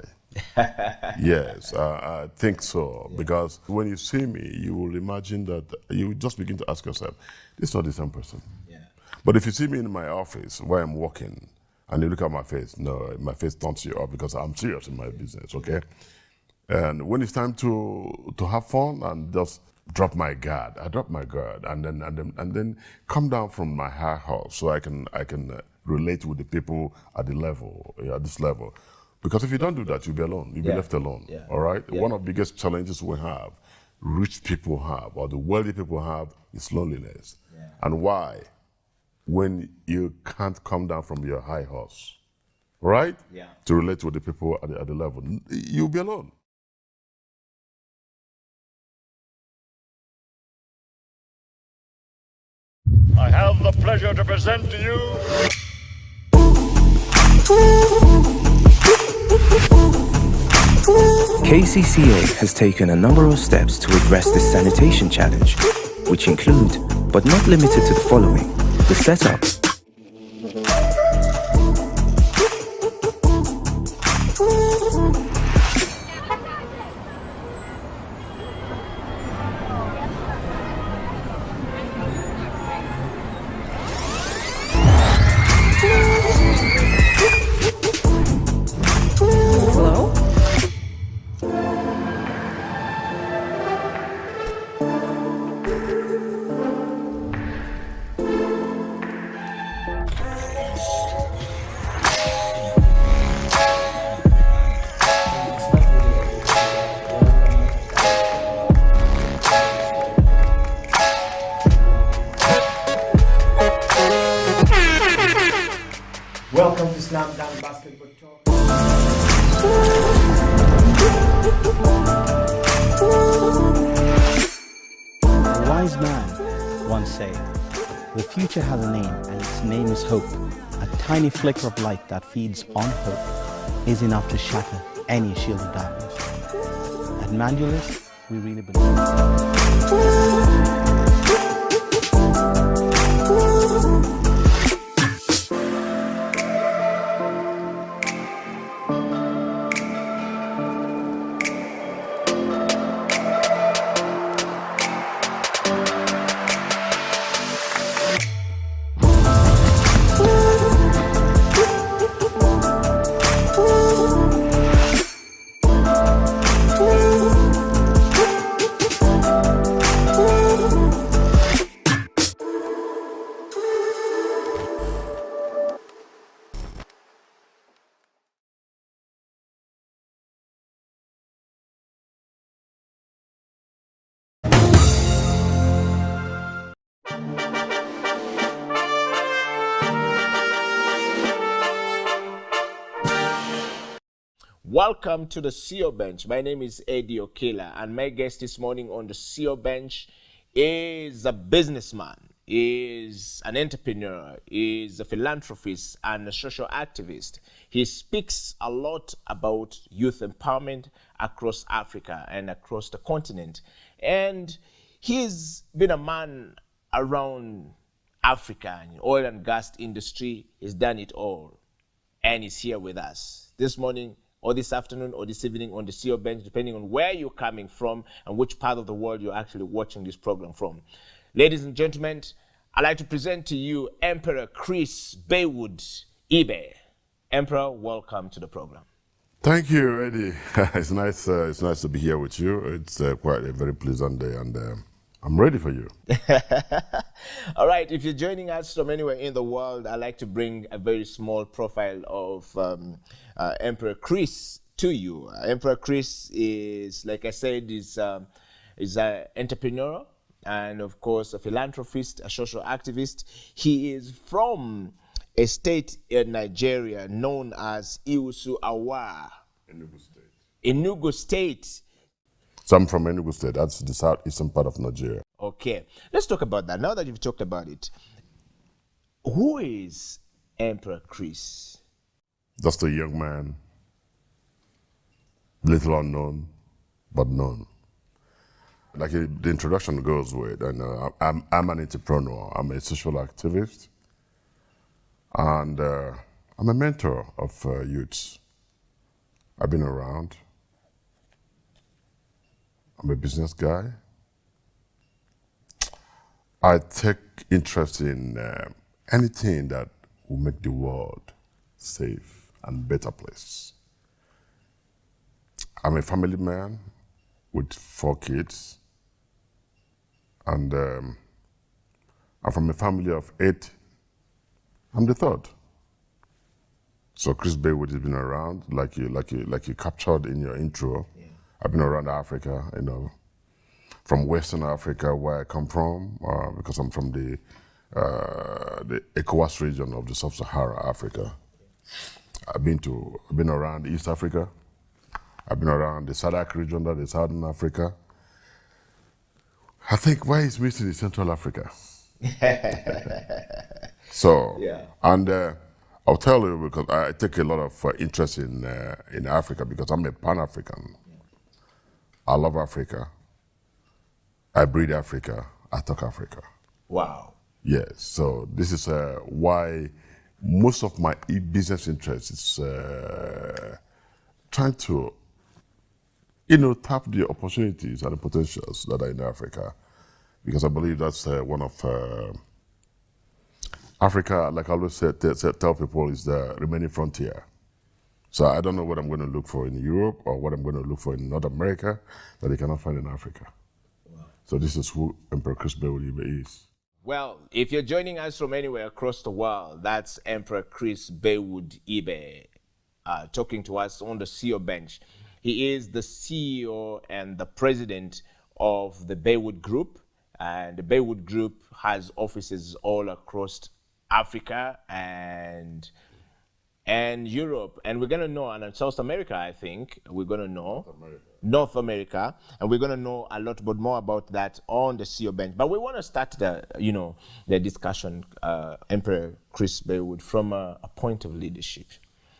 Yes, I think so, because when you see me, you will imagine that, you will just begin to ask yourself, this is not the same person. Yeah. But if you see me in my office where I'm working, and you look at my face, no, my face turns you up because I'm serious in my business, okay? And when it's time to have fun and just drop my guard, I drop my guard and then come down from my high horse so I can relate with the people at the level, at this level. Because if you don't do that, you'll be alone. You'll be left alone. Yeah. All right. Yeah. One of the biggest challenges we have, rich people have, or the wealthy people have, is loneliness. Yeah. And why? When you can't come down from your high horse, right? Yeah. To relate with the people at the level, you'll be alone. I have the pleasure to present to you KCCA has taken a number of steps to address this sanitation challenge, which include, but not limited to the following: the setup, A wise man once said, "The future has a name, and its name is hope. A tiny flicker of light that feeds on hope is enough to shatter any shield of darkness." At Mandulus, we really believe. Welcome to the CEO Bench. My name is Eddie Okila, and my guest this morning on the CEO Bench is a businessman, is an entrepreneur, is a philanthropist, and a social activist. He speaks a lot about youth empowerment across Africa and across the continent. And he's been a man around Africa and oil and gas industry. He's done it all. And he's here with us this morning, or this afternoon, or this evening on the CEO Bench, depending on where you're coming from and which part of the world you're actually watching this program from. Ladies and gentlemen, I'd like to present to you Emperor Chris Baywood Ibe. Emperor, welcome to the program. Thank you, Eddie. It's nice to be here with you. It's quite a very pleasant day, and I'm ready for you. All right, if you're joining us from anywhere in the world, I'd like to bring a very small profile of Emperor Chris to you. Emperor Chris is, like I said, is an entrepreneur and, of course, a philanthropist, a social activist. He is from a state in Nigeria known as Iwusu Awa. Enugu State. So I'm from Enugu State. That's the southeastern part of Nigeria. Okay, let's talk about that. Now that you've talked about it, who is Emperor Chris? Just a young man, little unknown, but known. Like the introduction goes with, and I'm an entrepreneur. I'm a social activist, and I'm a mentor of youths. I've been around. I'm a business guy. I take interest in anything that will make the world safe and better place. I'm a family man with 4 kids, and I'm from a family of 8. I'm the 3rd. So Chris Baywood has been around, like you captured in your intro. Yeah. I've been around Africa, from Western Africa, where I come from, because I'm from the ECOWAS region of the Sub-Saharan Africa. I've been around East Africa. I've been around the SADC region, that is Southern Africa. I think where is missing is Central Africa. So, yeah. And I'll tell you, because I take a lot of interest in Africa, because I'm a Pan-African. I love Africa. I breathe Africa. I talk Africa. Wow. Yes. So this is why most of my business interest is trying to, tap the opportunities and the potentials that are in Africa, because I believe that's one of Africa, like I always tell people, is the remaining frontier. So I don't know what I'm going to look for in Europe or what I'm going to look for in North America that they cannot find in Africa. Wow. So this is who Emperor Chris Baywood is. Well, if you're joining us from anywhere across the world, that's Emperor Chris Baywood Ibe talking to us on the CEO Bench. He is the CEO and the president of the Baywood Group, and the Baywood Group has offices all across Africa, and and Europe, and we're going to know, and in South America, I think, we're going to know. North America, and we're going to know a lot more about that on the CEO bench. But we want to start the discussion, Emperor Chris Baywood, from a point of leadership.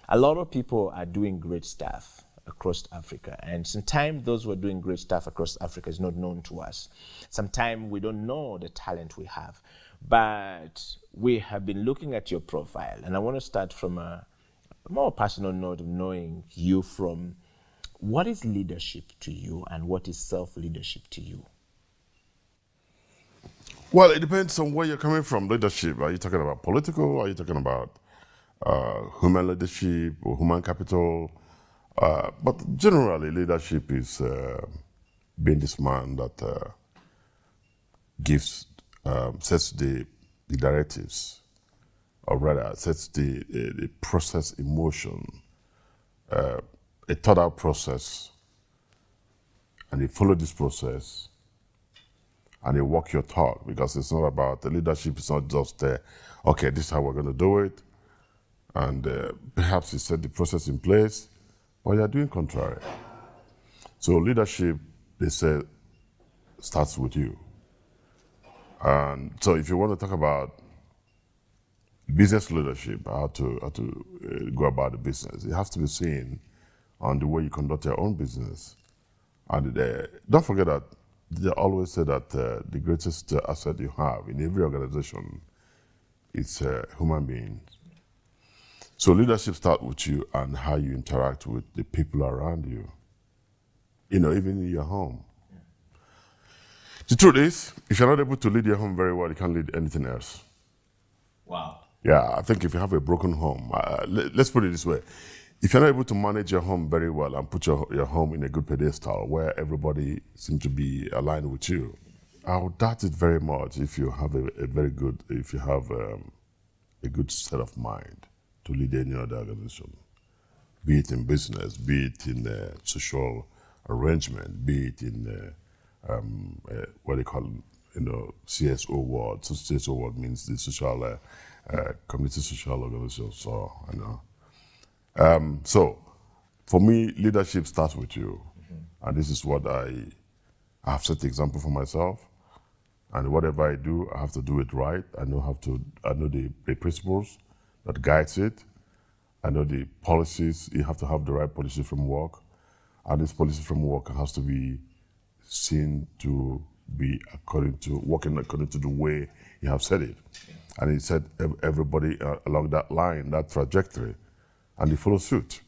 A lot of people are doing great stuff across Africa, and sometimes those who are doing great stuff across Africa is not known to us. Sometimes we don't know the talent we have, but we have been looking at your profile, and I want to start from a more personal note of knowing you from what is leadership to you and what is self-leadership to you? Well, it depends on where you're coming from. Leadership, are you talking about political? Are you talking about human leadership or human capital? But generally, leadership is being this man that gives, sets the directives, or rather sets the process in motion, a thought out process, and you follow this process and you walk your talk, because it's not about the leadership. It's not just okay, this is how we're going to do it, and perhaps you set the process in place, but you're doing contrary. So leadership, they say, starts with you. And so if you want to talk about business leadership, how to go about the business, it has to be seen on the way you conduct your own business. And don't forget that they always say that the greatest asset you have in every organization is human beings. So leadership starts with you and how you interact with the people around you. Even in your home. The truth is, if you're not able to lead your home very well, you can't lead anything else. Wow. Yeah, I think if you have a broken home, let's put it this way. If you're not able to manage your home very well and put your home in a good pedestal where everybody seems to be aligned with you, I would doubt it very much if you have a good set of mind to lead any other organization, be it in business, be it in social arrangement, be it in what they call CSO world. So CSO world means the social community social organization. So I know. So, for me, leadership starts with you, and this is what I have set the example for myself. And whatever I do, I have to do it right. I know the principles that guides it. I know the policies. You have to have the right policy framework, and this policy framework has to be seen to be working according to the way you have said it. And he said everybody along that line, that trajectory. And you follow suit,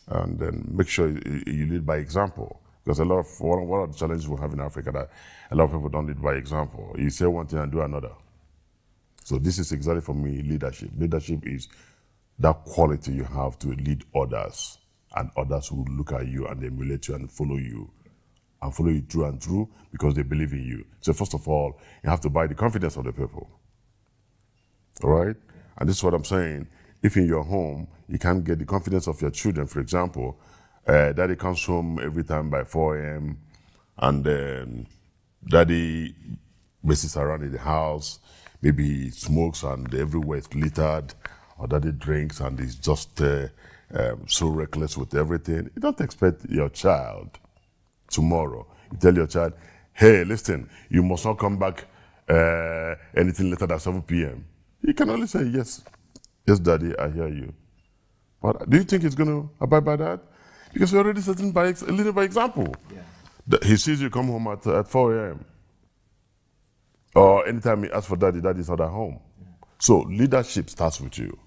and then make sure you lead by example. Because one of the challenges we have in Africa that a lot of people don't lead by example. You say one thing and do another. So this is exactly for me leadership. Leadership is that quality you have to lead others, and others will look at you and emulate you and follow you through and through because they believe in you. So first of all, you have to buy the confidence of the people. All right? And this is what I'm saying. If in your home, you can't get the confidence of your children, for example, daddy comes home every time by 4 a.m. and then daddy messes around in the house, maybe he smokes and everywhere is littered, or daddy drinks and is just so reckless with everything. You don't expect your child tomorrow. You tell your child, hey, listen, you must not come back anything later than 7 p.m. He can only say, yes, daddy, I hear you. But do you think he's going to abide by that? Because you're already setting leading by example. Yeah. He sees you come home at 4 a.m. Or anytime he asks for daddy, daddy's not at home. Yeah. So leadership starts with you.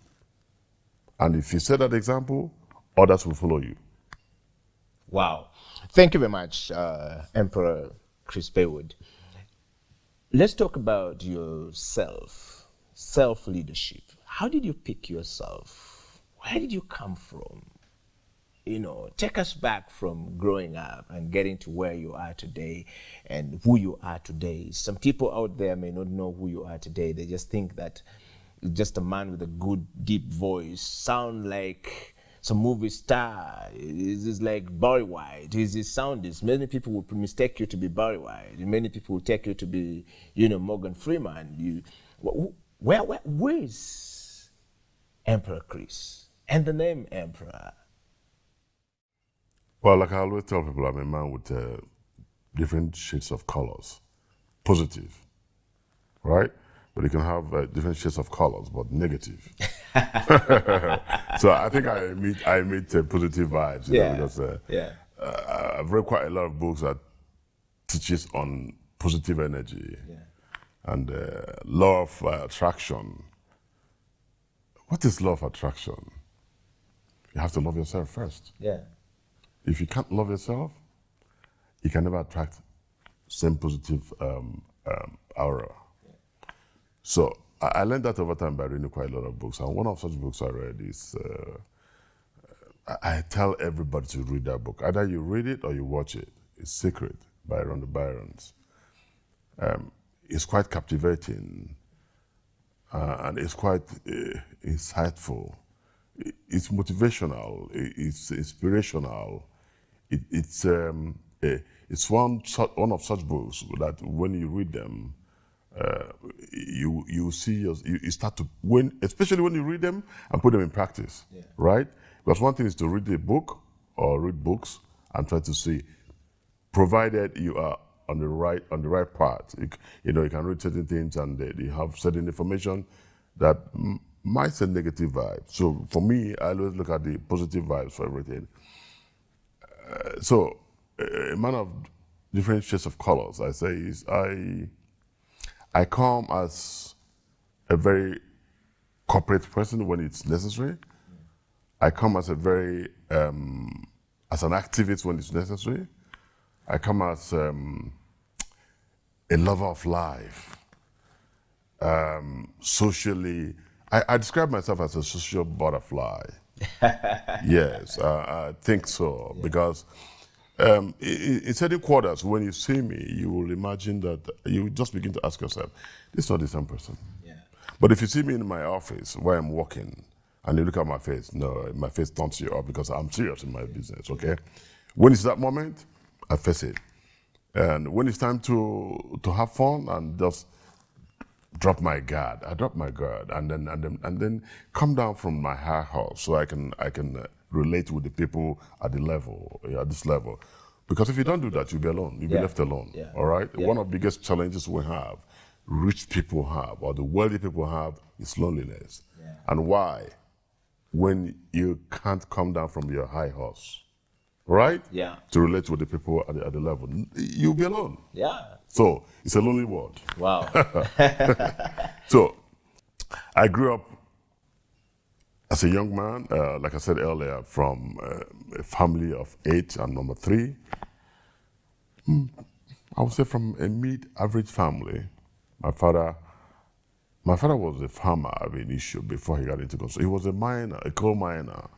And if you set that example, others will follow you. Wow. Thank you very much, Emperor Chris Baywood. Let's talk about yourself, self-leadership. How did you pick yourself? Where did you come from? Take us back from growing up and getting to where you are today and who you are today. Some people out there may not know who you are today. They just think that you're just a man with a good, deep voice, sound like some movie star. Is like Barry White. Is his sound is? Many people would mistake you to be Barry White. Many people would take you to be, Morgan Freeman. Where is Emperor Chris? And the name Emperor? Well, like I always tell people, I'm a man with different shades of colors. Positive, right? But you can have different shades of colors, but negative. So I think I meet positive vibes, you know, because I've read quite a lot of books that teaches on positive energy and law of attraction. What is law of attraction? You have to love yourself first. Yeah. If you can't love yourself, you can never attract same positive aura. So I learned that over time by reading quite a lot of books. And one of such books I read is, I tell everybody to read that book. Either you read it or you watch it. It's Secret by Rhonda Byrons. It's quite captivating and it's quite insightful. It's motivational, it's inspirational. It's one of such books that when you read them, you see you start to especially when you read them and put them in practice, right? Because one thing is to read a book or read books and try to see, provided you are on the right path. You can read certain things and they have certain information that might send negative vibes. So for me, I always look at the positive vibes for everything. So a man of different shades of colors, I say, is I come as a very corporate person when it's necessary. I come as a very as an activist when it's necessary. I come as a lover of life. Socially, I describe myself as a social butterfly. Yes, I think so, because in certain quarters, when you see me, you will imagine that you just begin to ask yourself, this is not the same person. Yeah. But if you see me in my office where I'm working and you look at my face, no, my face turns you up because I'm serious in my business, okay? When it's that moment, I face it. And when it's time to have fun and just drop my guard, I drop my guard and then come down from my high horse so I can relate with the people at the level, at this level. Because if you don't do that, you'll be alone. You'll be left alone. Yeah. All right? Yeah. One of the biggest challenges we have, rich people have, or the wealthy people have, is loneliness. Yeah. And why? When you can't come down from your high horse, right? Yeah. To relate with the people at the level, you'll be alone. Yeah. So it's a lonely world. Wow. So I grew up as a young man, like I said earlier, from a family of 8, I'm number 3. I would say from a mid-average family. My father was a farmer of an issue before he got into construction. He was a miner, a coal miner.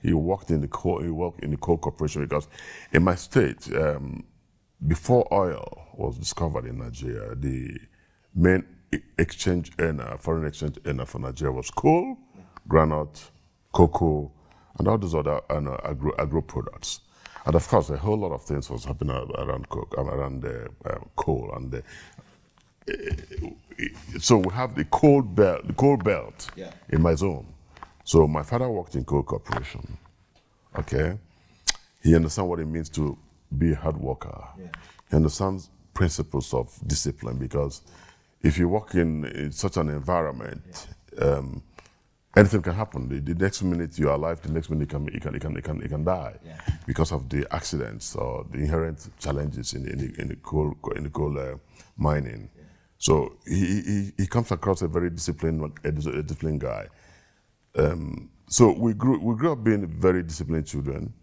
He worked in the coal corporation because in my state, before oil was discovered in Nigeria, the main foreign exchange earner for Nigeria was coal, granite, cocoa, and all those other agro products. And of course, a whole lot of things was happening around coal. And so we have the coal belt in my zone. So my father worked in coal corporation. Okay, he understands what it means to be a hard worker. Yeah. He understands principles of discipline, because if you work in such an environment, anything can happen. The next minute you are alive, the next minute you can die because of the accidents or the inherent challenges in the coal mining. Yeah. So he comes across a very disciplined guy. So we grew up being very disciplined children,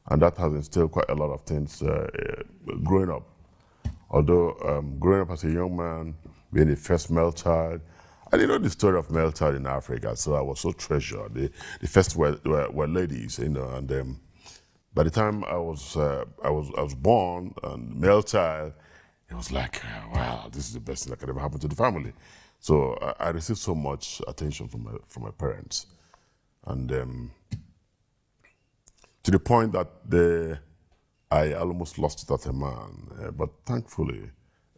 and that has instilled quite a lot of things growing up. Although growing up as a young man, being the first male child, I didn't know the story of male child in Africa, so I was so treasured. The first were ladies, you know, and by the time I was born and male child, it was like, wow, this is the best thing that could ever happen to the family. So I received so much attention from my parents, and to the point that I almost lost it as a man. But thankfully,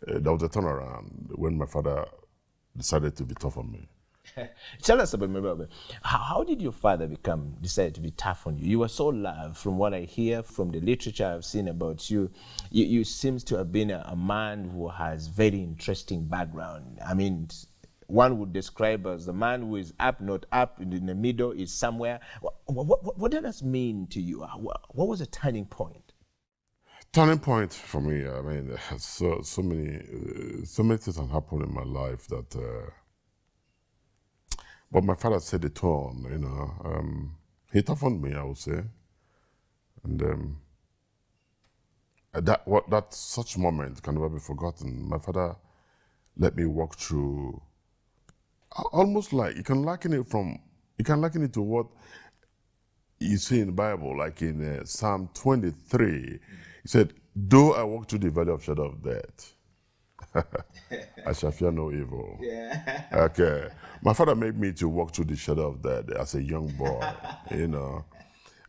there was a turnaround when my father decided to be tough on me. Tell us about my brother. How did your father decide to be tough on you? You were so loved. From what I hear from the literature I've seen about you, you seems to have been a man who has very interesting background. I mean, one would describe as the man who is up, not up, in the middle, is somewhere. What does that mean to you? What was a turning point? Turning point for me, I mean, so many things have happened in my life that. But my father set the tone, you know. He toughened me, I would say, and that such moment can never be forgotten. My father let me walk through, almost like you can liken it to what you see in the Bible, like in Psalm 23. He said, "Though I walk through the valley of shadow of death, I shall fear no evil." Yeah. Okay. My father made me to walk through the shadow of death as a young boy, you know.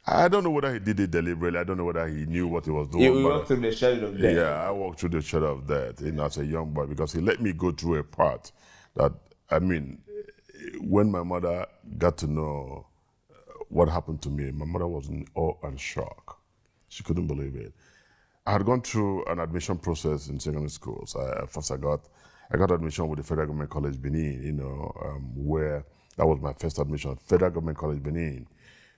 I don't know whether he did it deliberately. I don't know whether he knew what he was doing. You walked through the shadow of death. Yeah, I walked through the shadow of death, you know, as a young boy, because he let me go through a part that, I mean, when my mother got to know what happened to me, my mother was in awe and shock. She couldn't believe it. I had gone through an admission process in secondary school. So first I got admission with the Federal Government College Benin, you know, where that was my first admission, Federal Government College Benin,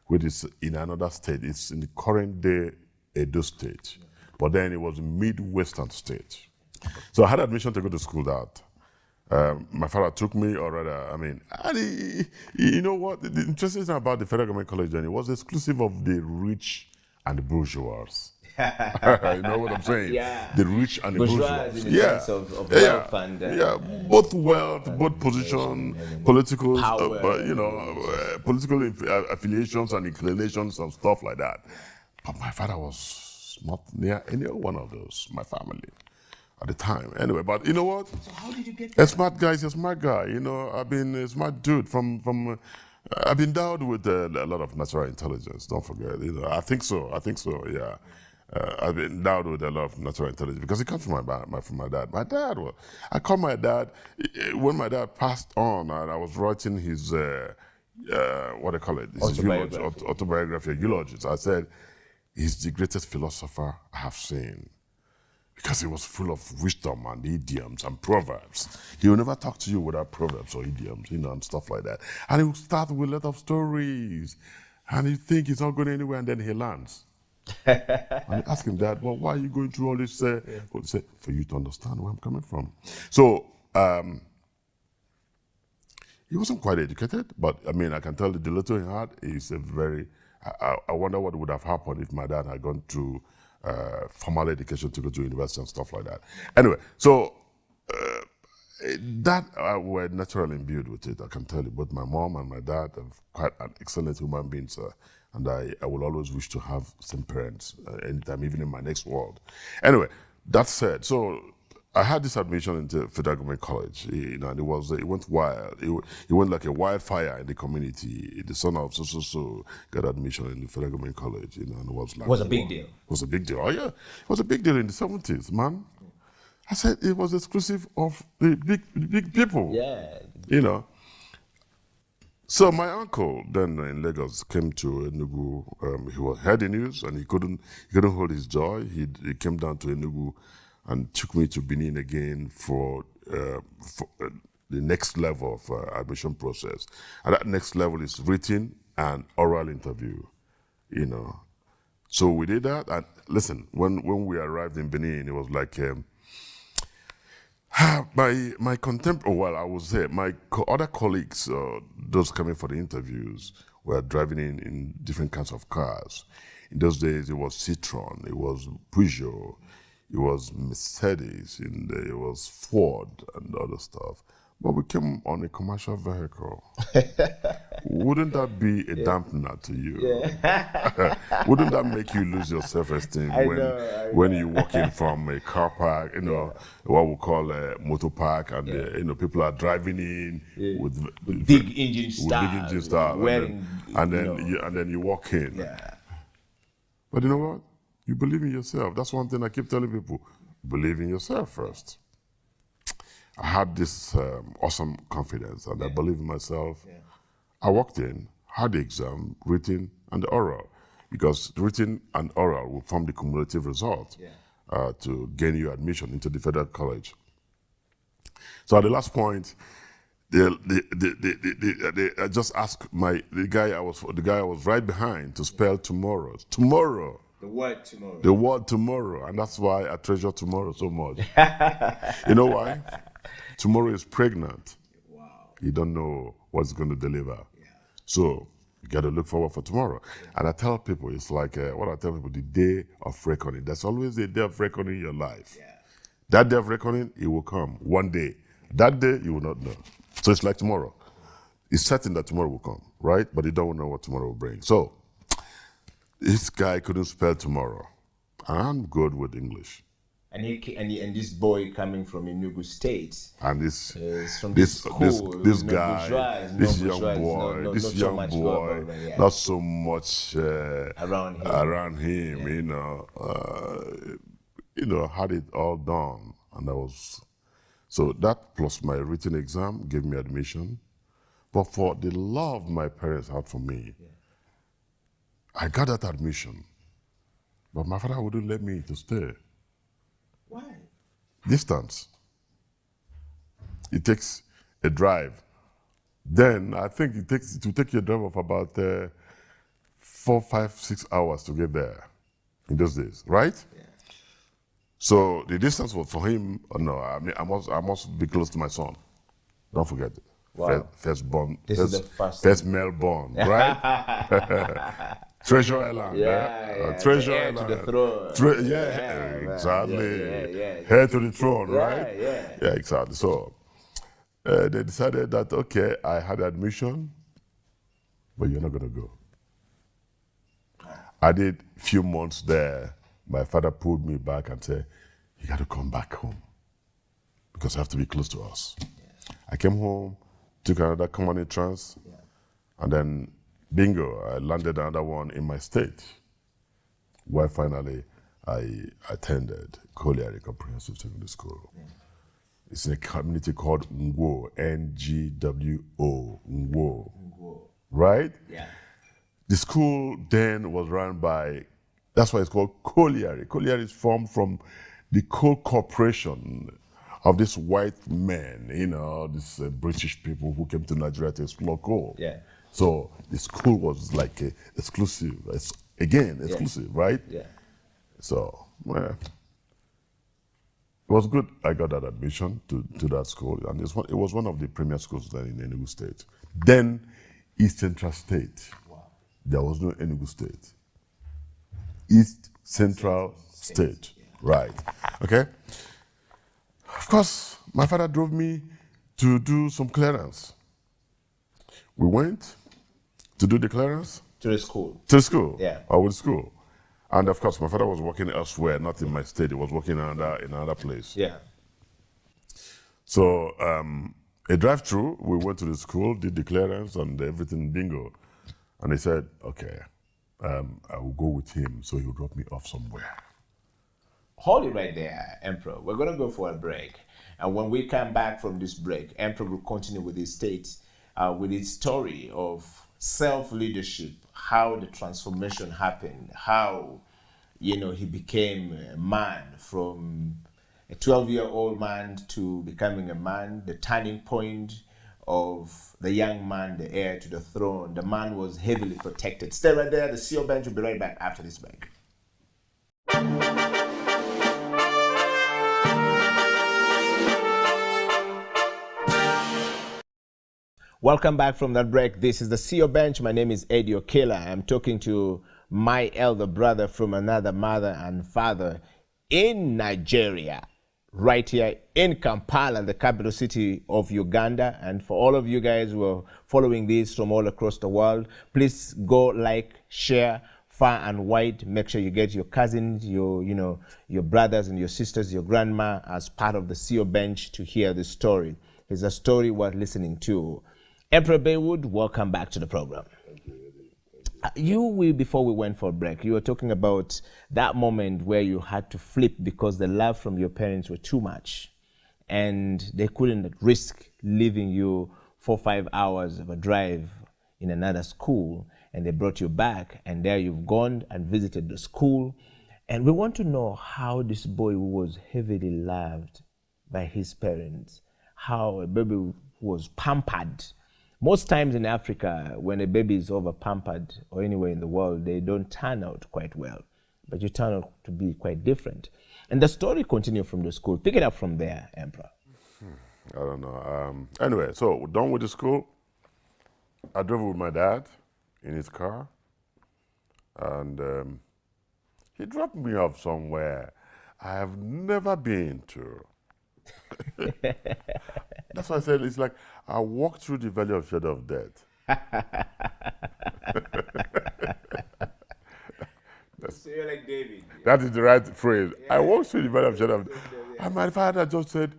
which is in another state. It's in the current day Edo State, but then it was Midwestern State. So I had admission to go to school that. My father took me, or rather, I mean, and you know what? The interesting thing about the Federal Government College then, it was exclusive of the rich and the bourgeois. You know what I'm saying? Yeah. The rich and the bourgeois. In the sense of wealth and both wealth, both position, political, power, you know, political affiliations and inclinations and stuff like that. But my father was not near any one of those. My family at the time, anyway. But you know what? So how did you get a smart guy is a smart guy. You know, I've been a smart dude from. I've been endowed with a lot of natural intelligence. Don't forget. You know, I think so. Yeah. I've been endowed with a lot of natural intelligence because it comes from my dad. My dad was. I called my dad when my dad passed on, and I was writing his what do you call it? His autobiography, eulogies. I said he's the greatest philosopher I have seen because he was full of wisdom and idioms and proverbs. He will never talk to you without proverbs or idioms, you know, and stuff like that. And he will start with a lot of stories, and you think he's not going anywhere, and then he lands. And I ask him, Dad, well, why are you going through all this? Well, he said, for you to understand where I'm coming from. So he wasn't quite educated, but I mean, I can tell the little he had is a very. I wonder what would have happened if my dad had gone through formal education to go to university and stuff like that. Anyway, so that were naturally imbued with it. I can tell you, both my mom and my dad are quite an excellent human beings. And I will always wish to have same parents anytime, even in my next world. Anyway, that said, so I had this admission into Federal Government College, you know, and it went wild. It went like a wildfire in the community. The son of so got admission in the Federal Government College, you know, and it was like was a big deal. It was a big deal. Oh yeah, it was a big deal in the 70s, man. I said it was exclusive of the big people. Yeah, you know. So my uncle then in Lagos came to Enugu. He heard the news and he couldn't hold his joy. He came down to Enugu and took me to Benin again for the next level of admission process. And that next level is written and oral interview, you know. So we did that. And listen, when we arrived in Benin, it was like my contemporary, well, I would say my other colleagues, those coming for the interviews, were driving in different kinds of cars. In those days, it was Citroen, it was Peugeot, it was Mercedes, and it was Ford and other stuff. But we came on a commercial vehicle. Wouldn't that be a dampener to you? Yeah. Wouldn't that make you lose your self-esteem when you walk in from a car park, you know, what we call a motor park, and you know, people are driving in with big engine style, and then you walk in. Yeah. But you know what? You believe in yourself. That's one thing I keep telling people. Believe in yourself first. I had this awesome confidence, and I believed in myself. I walked in, had the exam, written, and the oral, because written and oral will form the cumulative result to gain you admission into the federal college. So at the last point, I just asked the guy I was right behind to spell tomorrow. Tomorrow. The word tomorrow. The word tomorrow, and that's why I treasure tomorrow so much. You know why? Tomorrow is pregnant. Wow. You don't know what's going to deliver. So you got to look forward for tomorrow. And I tell people, it's like what I tell people, the day of reckoning. There's always a day of reckoning in your life. That day of reckoning, it will come one day. That day, you will not know. So it's like tomorrow. It's certain that tomorrow will come, right? But you don't know what tomorrow will bring. So this guy couldn't spell tomorrow. I'm good with English. And this boy coming from Enugu State. And this from this guy, this young boy, not so much around him, you know, had it all done, and I was. So that plus my written exam gave me admission. But for the love my parents had for me, I got that admission. But my father wouldn't let me to stay. Why? Distance. It takes a drive. Then I think it will take you a drive of about 4, 5, 6 hours to get there in those days, right? So the distance was for him. No, I mean I must be close to my son. Don't forget it. Wow. First born. This is the first. First male born, right? Treasure Island. Treasure Island. To the throne. Exactly. Heir to the throne, right? Yeah, exactly. So they decided that okay, I had admission, but you're not gonna go. I did a few months there. My father pulled me back and said, you got to come back home because you have to be close to us. I came home, took another common entrance, and then bingo, I landed another one in my state, where finally I attended Colliery Comprehensive Secondary School. It's in a community called Ngwo, N-G-W-O, Ngwo. Right? Yeah. The school then was run by, that's why it's called Colliery. Colliery is formed from the coal corporation of these white men, you know, these British people who came to Nigeria to explore coal. Yeah. So the school was like exclusive, exclusive, right? Yeah. So, well, it was good. I got that admission to that school, and it was one of the premier schools there in Enugu State. Then East Central State. Wow. There was no Enugu State. East Central State. Right. Okay. Of course, my father drove me to do some clearance. We went to do the clearance. To the school. To the school. Yeah. I was school. And of course, my father was working elsewhere, not in my state. He was working in another place. Yeah. So a drive-through, we went to the school, did the clearance and everything, bingo. And he said, okay, I will go with him, so he'll drop me off somewhere. Hold it right there, Emperor. We're going to go for a break. And when we come back from this break, Emperor will continue with his with his story of self-leadership, how the transformation happened, how, you know, he became a man from a 12-year-old man to becoming a man, the turning point of the young man, the heir to the throne. The man was heavily protected. Stay right there. The CEO Bench will be right back after this break. Welcome back from that break. This is the CEO Bench. My name is Eddie Okela. I'm talking to my elder brother from another mother and father in Nigeria, right here in Kampala, the capital city of Uganda. And for all of you guys who are following this from all across the world, please go like, share, far and wide. Make sure you get your cousins, your brothers and your sisters, your grandma as part of the CEO Bench to hear this story. It's a story worth listening to. Emperor Baywood, welcome back to the program. Before we went for a break, you were talking about that moment where you had to flip because the love from your parents were too much. and they couldn't risk leaving you 4 or 5 hours of a drive in another school, and they brought you back, and there you've gone and visited the school. And we want to know how this boy who was heavily loved by his parents, how a baby was pampered. Most times in Africa, when a baby is over pampered, or anywhere in the world, they don't turn out quite well. But you turn out to be quite different. And the story continues from the school. Pick it up from there, Emperor. I don't know. Anyway, so done with the school. I drove with my dad in his car, and he dropped me off somewhere I have never been to. That's why I said it's like I walked through the valley of shadow of death. So you're like David. That is the right phrase. Yeah. I walked through the valley of shadow of death. And my father just said,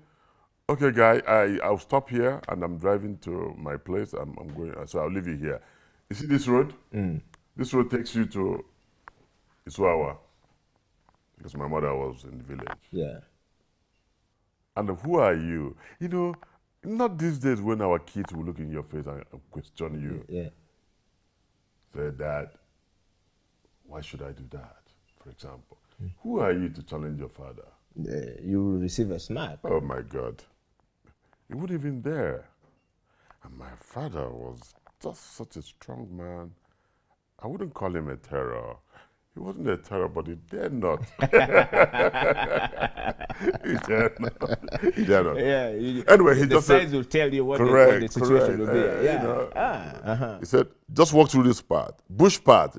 okay, guy, I'll stop here and I'm driving to my place. I'm going, so I'll leave you here. You see this road? This road takes you to Isuawa, because my mother was in the village. Yeah. And who are you? You know, not these days when our kids will look in your face and question you. Yeah. Say, Dad, why should I do that, for example? Who are you to challenge your father? You will receive a smack. Oh my God. He wasn't even there. And my father was just such a strong man. I wouldn't call him a terror. He wasn't a terror, but he dared not. He dared not. He dared not. Yeah. Anyway, he the just signs said, will tell you what, correct, the situation will be. Yeah. You know, he said, just walk through this path. Bush path.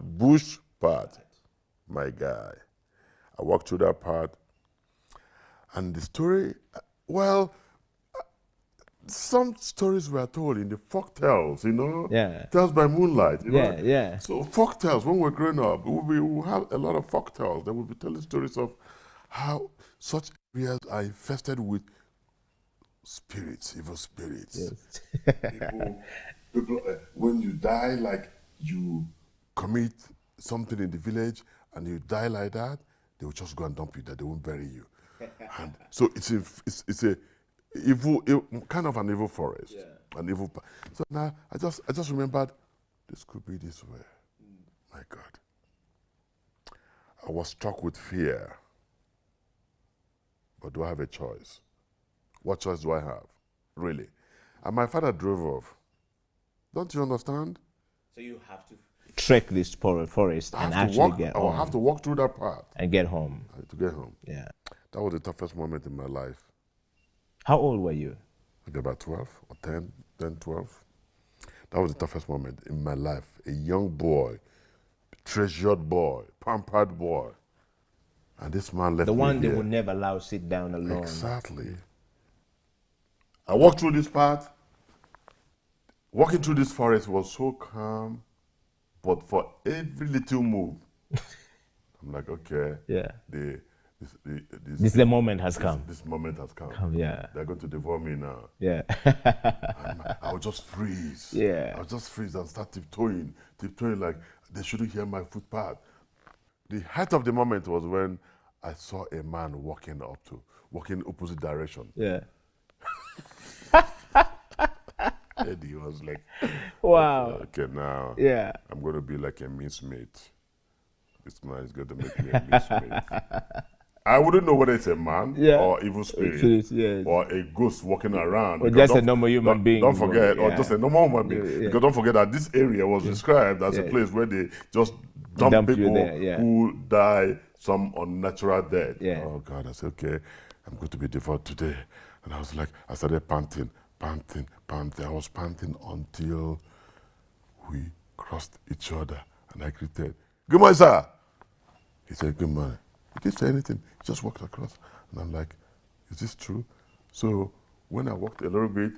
My guy. I walked through that path. And the story, well, some stories were told in the folk tales, you know? Yeah. Tales by moonlight, you know? Yeah. So folk tales, when we're growing up, we will have a lot of folk tales. They will be telling stories of how such areas are infested with spirits, evil spirits. Yes. people when you die, like you commit something in the village and you die like that, they will just go and dump you there. They won't bury you. And so it's a evil, kind of an evil forest, an evil. So now I just remembered this could be this way. My God, I was struck with fear. But do I have a choice? What choice do I have, really? And my father drove off. Don't you understand? So you have to trek this forest and actually get home. I will have to walk through that path and get home. To get home. Yeah. That was the toughest moment in my life. How old were you? Maybe about 12 or 10, 12. That was the toughest moment in my life. A young boy, treasured boy, pampered boy. And this man left me The one here. they would never allow sit down alone. Exactly. I walked through this path. Walking through this forest was so calm, but for every little move, I'm like, okay. Yeah. The moment has come. This moment has come. Yeah. They're going to devour me now. Yeah. I would just freeze. Yeah. I would just freeze and start tiptoeing like they shouldn't hear my footpath. The height of the moment was when I saw a man walking opposite direction. Yeah. Eddie was like, wow. Okay, now yeah, I'm going to be like a mincemeat. This man is going to make me a mincemeat. I wouldn't know whether it's a man or evil spirit or a ghost walking around. Or just a normal human being. Don't forget, or just a normal human being. Because don't forget that this area was described as a place where they just dump people who die some unnatural death. Yeah. Oh God, I said, okay, I'm going to be devoured today. And I was like, I started panting. I was panting until we crossed each other and I greeted, "Good morning, sir." He said, "Good morning." He didn't say anything. He just walked across. And I'm like, is this true? So when I walked a little bit,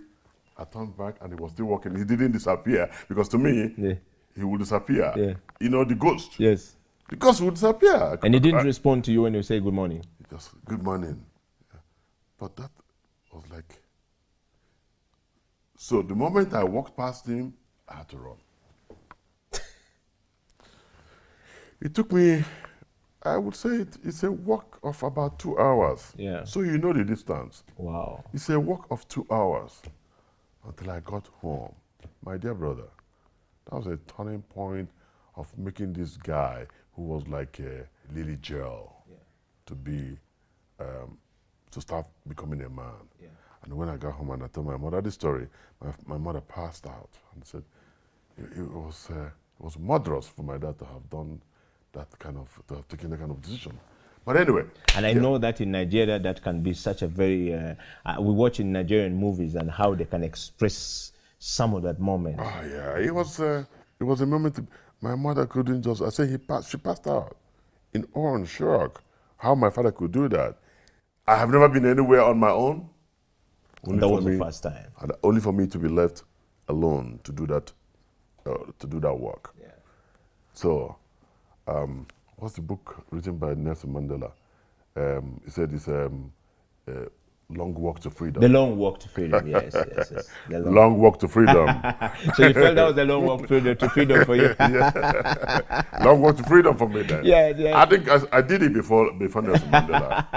I turned back and he was still walking. He didn't disappear because to me, he would disappear. Yeah. You know, the ghost. Yes. The ghost would disappear. And he didn't respond to you when you say good morning? Just, good morning. Yeah. But that was like, so the moment I walked past him, I had to run. It took me I would say it's a walk of about 2 hours. Yeah. So you know the distance. Wow. It's a walk of 2 hours until I got home. My dear brother, that was a turning point of making this guy who was like a lily gel to be, to start becoming a man. Yeah. And when I got home and I told my mother this story, my mother passed out and said it was murderous for my dad to have done that kind of, to have taken that kind of decision. But anyway. And I know that in Nigeria that can be such a very, we watch in Nigerian movies and how they can express some of that moment. Oh yeah, it was a moment my mother couldn't just, I say she passed out in awe and shock how my father could do that. I have never been anywhere on my own. That was the first time. And only for me to be left alone to do that work. Yeah. So, what's the book written by Nelson Mandela? He said it's Long Walk to Freedom. The Long Walk to Freedom, yes. The long Walk to Freedom. So you felt that was a long walk to freedom for you? Yeah. Long Walk to Freedom for me then. Yeah. I think I did it before Nelson Mandela.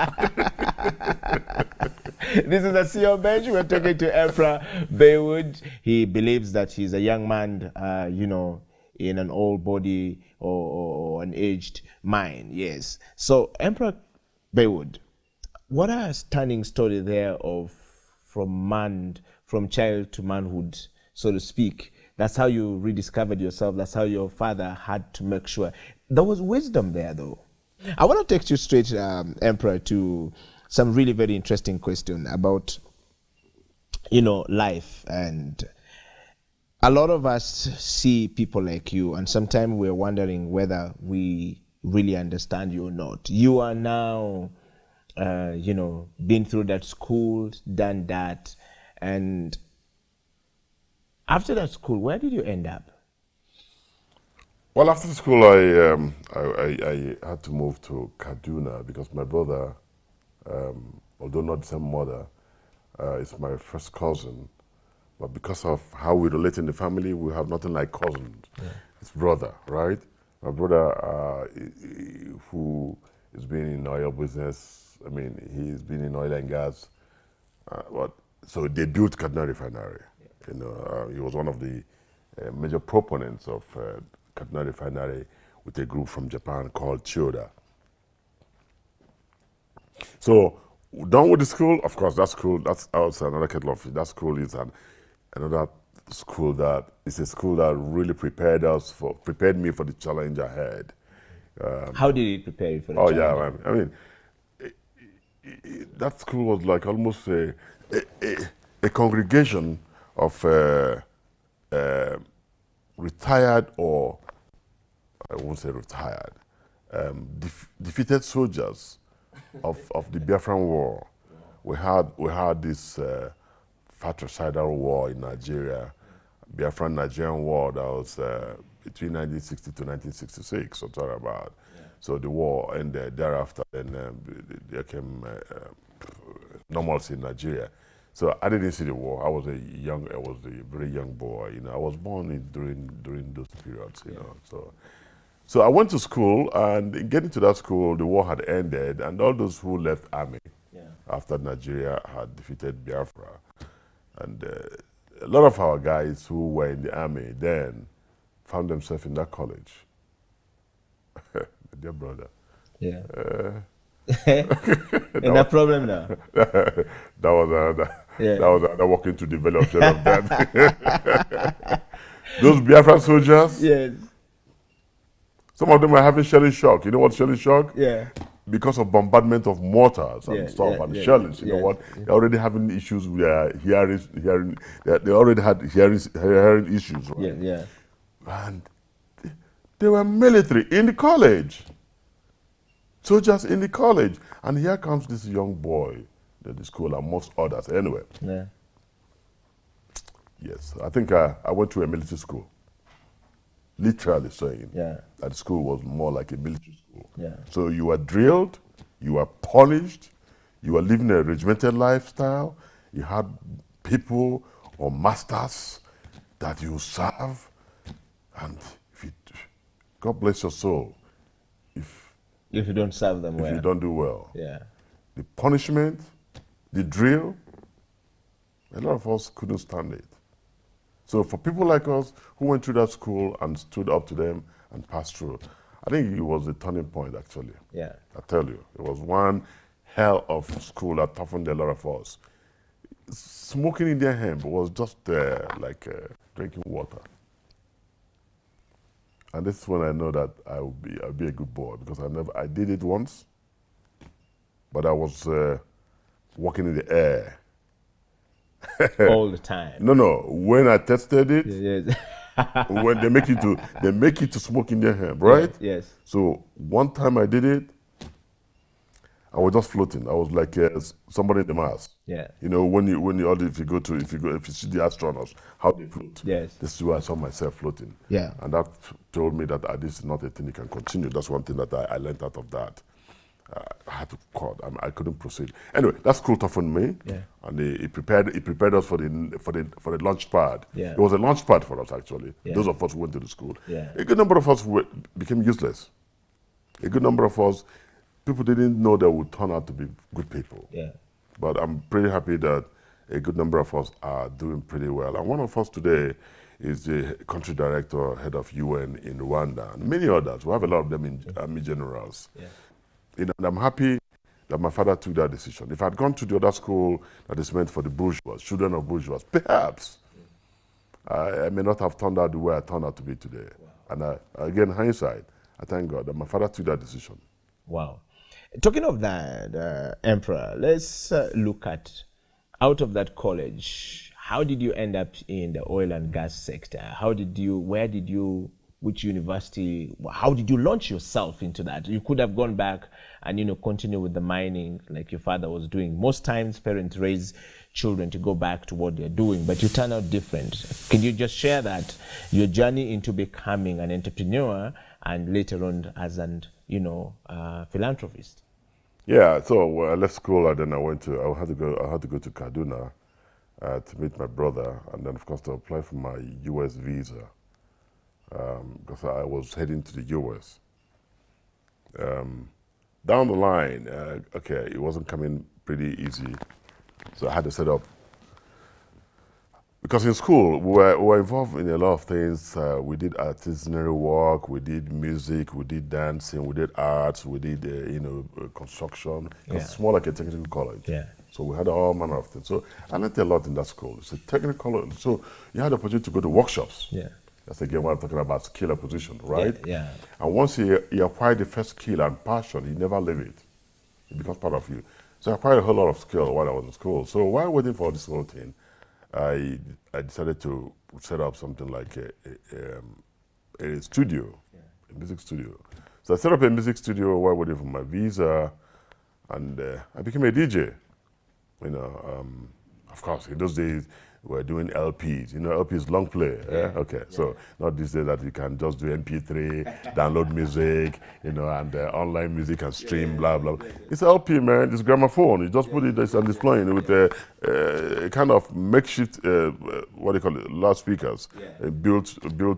This is the CEO Bench. We're talking to Emperor Baywood. He believes that he's a young man, in an old body or an aged mind. Yes. So Emperor Baywood, what a stunning story there of from child to manhood, so to speak. That's how you rediscovered yourself. That's how your father had to make sure. There was wisdom there, though. I want to take you straight, Emperor, to some really very interesting question about, life. And a lot of us see people like you, and sometimes we're wondering whether we really understand you or not. You are now, been through that school, done that, and after that school, where did you end up? Well, after school, I had to move to Kaduna because my brother, although not the same mother, is my first cousin. But because of how we relate in the family, we have nothing like cousins. Yeah. It's brother, right? My brother, who has been in oil business, he's been in oil and gas. So they built Kaduna Refinery. Yeah. He was one of the major proponents of Kaduna Refinery with a group from Japan called Chiyoda. So, done with the school, of course, that school, that's another kettle of fish. That school is another school that is a school that really prepared me for the challenge ahead. How did it prepare you for the challenge? Oh yeah, that school was like almost a congregation of retired, or I won't say retired, defeated soldiers of the Biafran War. We had this fratricidal war in Nigeria, Biafran-Nigerian war that was between 1960 to 1966, or thereabout. Yeah. So the war ended. Thereafter, then there came normalcy in Nigeria. So I didn't see the war. I was a very young boy. I was born during those periods. So I went to school, and getting to that school, the war had ended, and all those who left army after Nigeria had defeated Biafra, and a lot of our guys who were in the army then found themselves in that college. Dear brother. Yeah. And that problem now? That was another working to develop of that. Those Biafran soldiers. Yes. Some of them were having shelling shock. You know what shelling shock? Yeah. Because of bombardment of mortars and stuff and shellings. You know what? They're already having issues with their hearing. They already had hearing issues, right? Yeah. And they were military in the college. Soldiers in the college. And here comes this young boy at the school, amongst others. Anyway. Yeah. Yes. I think I went to a military school. Literally saying that the school was more like a military school. Yeah. So you were drilled, you were punished, you were living a regimented lifestyle, you had people or masters that you serve, and God bless your soul, if If you don't serve them well. If you don't do well. Yeah. The punishment, the drill, a lot of us couldn't stand it. So for people like us who went through that school and stood up to them and passed through, I think it was a turning point, actually. Yeah. I tell you, it was one hell of school that toughened a lot of us. Smoking Indian hemp was just like drinking water. And this is when I know that I'll be a good boy, because I did it once, but I was walking in the air. All the time. No. When I tested it, yes. when they make you to smoke Indian hemp, right? Yes. So one time I did it, I was just floating. I was like somebody in the Mars. Yeah. You know, if you see the astronauts, how they float. Yes. This is where I saw myself floating. Yeah. And that told me that this is not a thing you can continue. That's one thing that I learned out of that. I had to cut. I couldn't proceed. Anyway, that school toughened me. Yeah. And it prepared us for the launch pad. Yeah. It was a launch pad for us, actually. Yeah. Those of us who went to the school. Yeah. A good number of us became useless. A good number of us, people didn't know they would turn out to be good people. Yeah. But I'm pretty happy that a good number of us are doing pretty well. And one of us today is the country director, head of UN in Rwanda, and many others. We have a lot of them in Army generals. Yeah. You know, and I'm happy that my father took that decision. If I'd gone to the other school that is meant for the bourgeois, children of bourgeois, perhaps I may not have turned out the way I turned out to be today. Wow. And again, hindsight, I thank God that my father took that decision. Wow. Talking of that, Emperor, let's look at, out of that college, how did you end up in the oil and gas sector? Which university, how did you launch yourself into that? You could have gone back and, continue with the mining like your father was doing. Most times parents raise children to go back to what they're doing, but you turn out different. Can you just share that, your journey into becoming an entrepreneur and later on as an, philanthropist? Yeah, so I left school and then I had to go to Kaduna to meet my brother, and then of course to apply for my US visa. Because I was heading to the US. Down the line, it wasn't coming pretty easy, so I had to set up. Because in school, we were involved in a lot of things. We did artisanal work, we did music, we did dancing, we did arts, we did construction. It's more like a technical college. Yeah. So we had all manner of things. So I learned a lot in that school. It's a technical college, so you had the opportunity to go to workshops. Yeah. That's again what I'm talking about, skill acquisition, right? Yeah. And once you acquire the first skill and passion, you never leave it. It becomes part of you. So I acquired a whole lot of skill while I was in school. So while waiting for this whole thing, I decided to set up something like a studio, a music studio. So I set up a music studio while waiting for my visa, and I became a DJ. Of course, in those days, we were doing LPs. LPs, long play. Yeah? Okay, so not these days that you can just do MP3, download music, and online music and stream, blah, blah. It's LP, man. It's gramophone. You just put it on display with a kind of makeshift, what do you call it, loudspeakers, built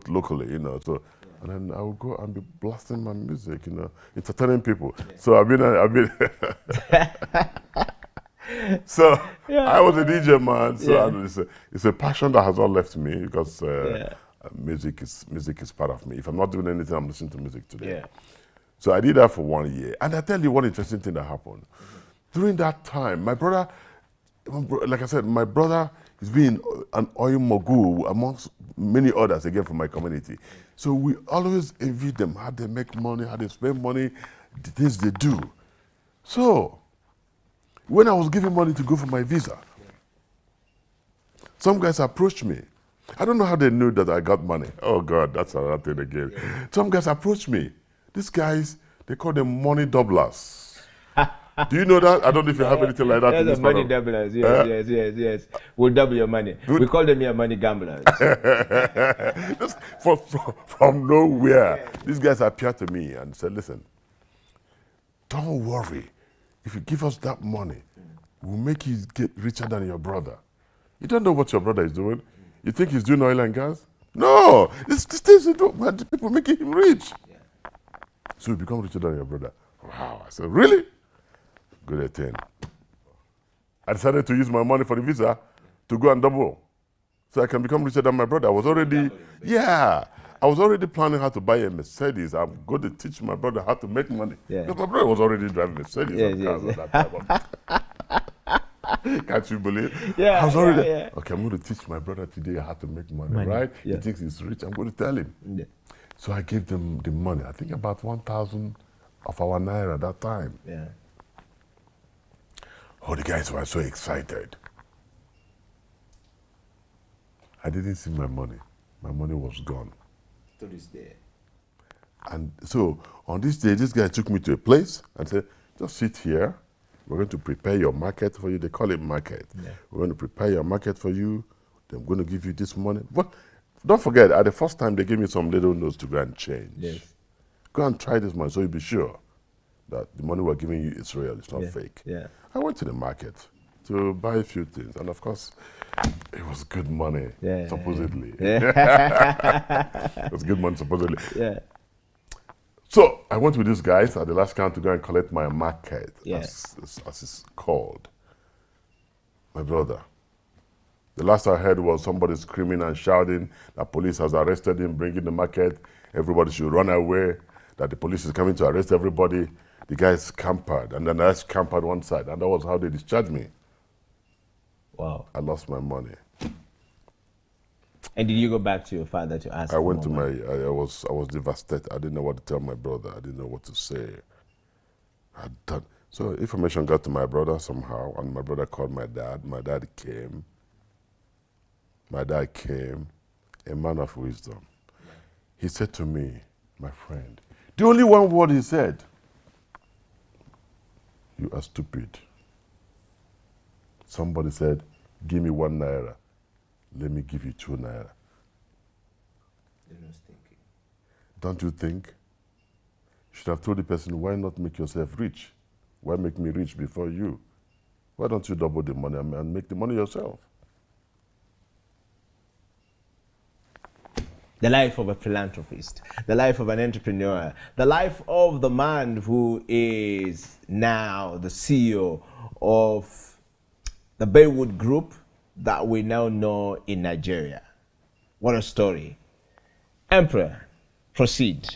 locally, So, and then I would go and be blasting my music, entertaining people. So I've been. So I was a DJ, man. So it's a passion that has not left me, because music is part of me. If I'm not doing anything, I'm listening to music today. Yeah. So I did that for 1 year, and I tell you one interesting thing that happened. During that time, my brother, like I said, my brother is being an oil mogul amongst many others again from my community. So we always envy them, how they make money, how they spend money, the things they do. So when I was giving money to go for my visa, some guys approached me. I don't know how they knew that I got money. Oh God, that's another thing again. Some guys approached me. These guys, they call them money doublers. Do you know that? I don't know if you have anything like that. Yeah, in this money part doublers, yes. We'll double your money. We call them here money gamblers. From nowhere, these guys appeared to me and said, listen, don't worry. If you give us that money, we'll make you get richer than your brother. You don't know what your brother is doing. You think he's doing oil and gas? No! This things you do, but people making him rich. So you become richer than your brother. Wow. I said, really? Good at 10. I decided to use my money for the visa to go and double. So I can become richer than my brother. I was already, I was already planning how to buy a Mercedes. I'm going to teach my brother how to make money. Because my brother was already driving Mercedes and cars at that time. Can't you believe? Yeah, I was already, yeah. okay, I'm going to teach my brother today how to make money, right? He thinks he's rich. I'm going to tell him. So I gave them the money. I think about 1,000 of our naira at that time. Oh, the guys were so excited. I didn't see my money. My money was gone. To this day. And so on this day, this guy took me to a place and said, just sit here. We're going to prepare your market for you. They call it market. We're going to prepare your market for you. Then I'm going to give you this money. But don't forget, at the first time, they gave me some little notes to go and change. Go and try this money so you'll be sure that the money we're giving you is real, it's not fake. I went to the market to buy a few things. And of course, it was good money, supposedly. It was good money, supposedly. So I went with these guys at the last count to go and collect my market, as it's called. My brother. The last I heard was somebody screaming and shouting that police has arrested him, bringing the market. Everybody should run away, that the police is coming to arrest everybody. The guys scampered, and then I scampered one side, and that was how they discharged me. Wow. I lost my money. And did you go back to your father to ask I went to money? I was devastated. I didn't know what to tell my brother. I didn't know what to say. So information got to my brother somehow, and my brother called my dad. My dad came. My dad came, a man of wisdom. He said to me, my friend, the only one word he said, you are stupid. Somebody said, give me 1 naira. Let me give you 2 naira. Don't you think? You should have told the person, why not make yourself rich? Why make me rich before you? Why don't you double the money and make the money yourself? The life of a philanthropist, the life of an entrepreneur, the life of the man who is now the CEO of the Baywood Group that we now know in Nigeria. What a story. Emperor, proceed.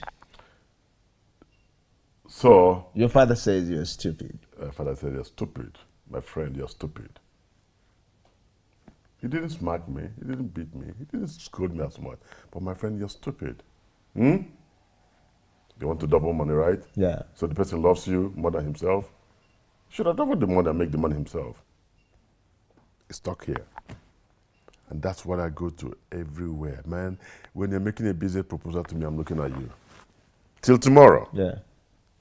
So... Your father says you're stupid. My father said, you're stupid. My friend, you're stupid. He didn't smack me. He didn't beat me. He didn't scold me as much. But my friend, you're stupid. You want to double money, right? Yeah. So the person loves you more than himself. Should have doubled the money and make the money himself. It's stuck here. And that's what I go to everywhere. Man, when you're making a business proposal to me, I'm looking at you. Till tomorrow. Yeah.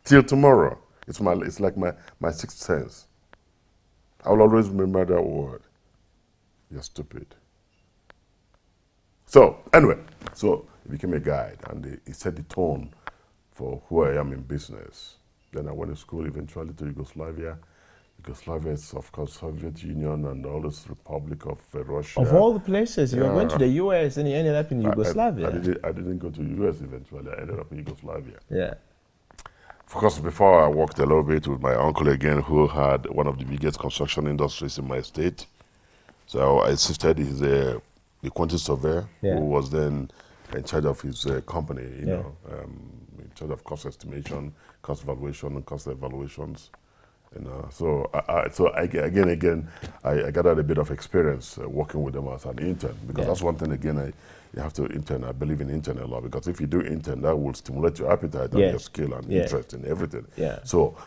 Till tomorrow. It's like my sixth sense. I will always remember that word. You're stupid. So, anyway, so he became a guide, and he set the tone for who I am in business. Then I went to school eventually to Yugoslavia. Yugoslavia is, of course, Soviet Union and all this Republic of Russia. Of all the places, you went to the US and you ended up in Yugoslavia. I didn't go to the US eventually. I ended up in Yugoslavia. Yeah. Of course, before I worked a little bit with my uncle again, who had one of the biggest construction industries in my state. So I assisted the quantity surveyor, who was then in charge of his company, you know, in charge of cost estimation, cost valuation, and cost evaluations. You know, so I gathered a bit of experience working with them as an intern, because that's one thing again you have to intern. I believe in intern a lot, because if you do intern, that will stimulate your appetite and your skill and interest in everything. So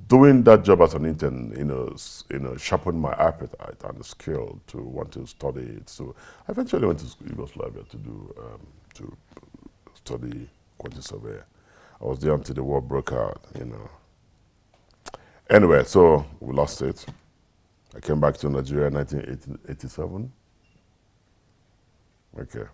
doing that job as an intern, you know, sharpened my appetite and the skill to want to study it. So I eventually went to Yugoslavia to do to study quantity surveyor. I was there until the war broke out, you know. Anyway, so we lost it. I came back to Nigeria in 1987. Okay.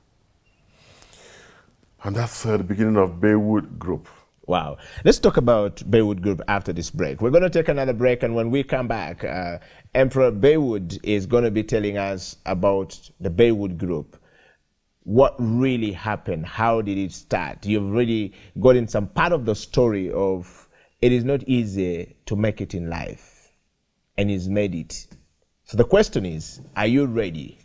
And that's the beginning of Baywood Group. Wow. Let's talk about Baywood Group after this break. We're going to take another break, and when we come back, Emperor Baywood is going to be telling us about the Baywood Group. What really happened? How did it start? You've already gotten some part of the story of it is not easy to make it in life, and he's made it. So the question is, are you ready?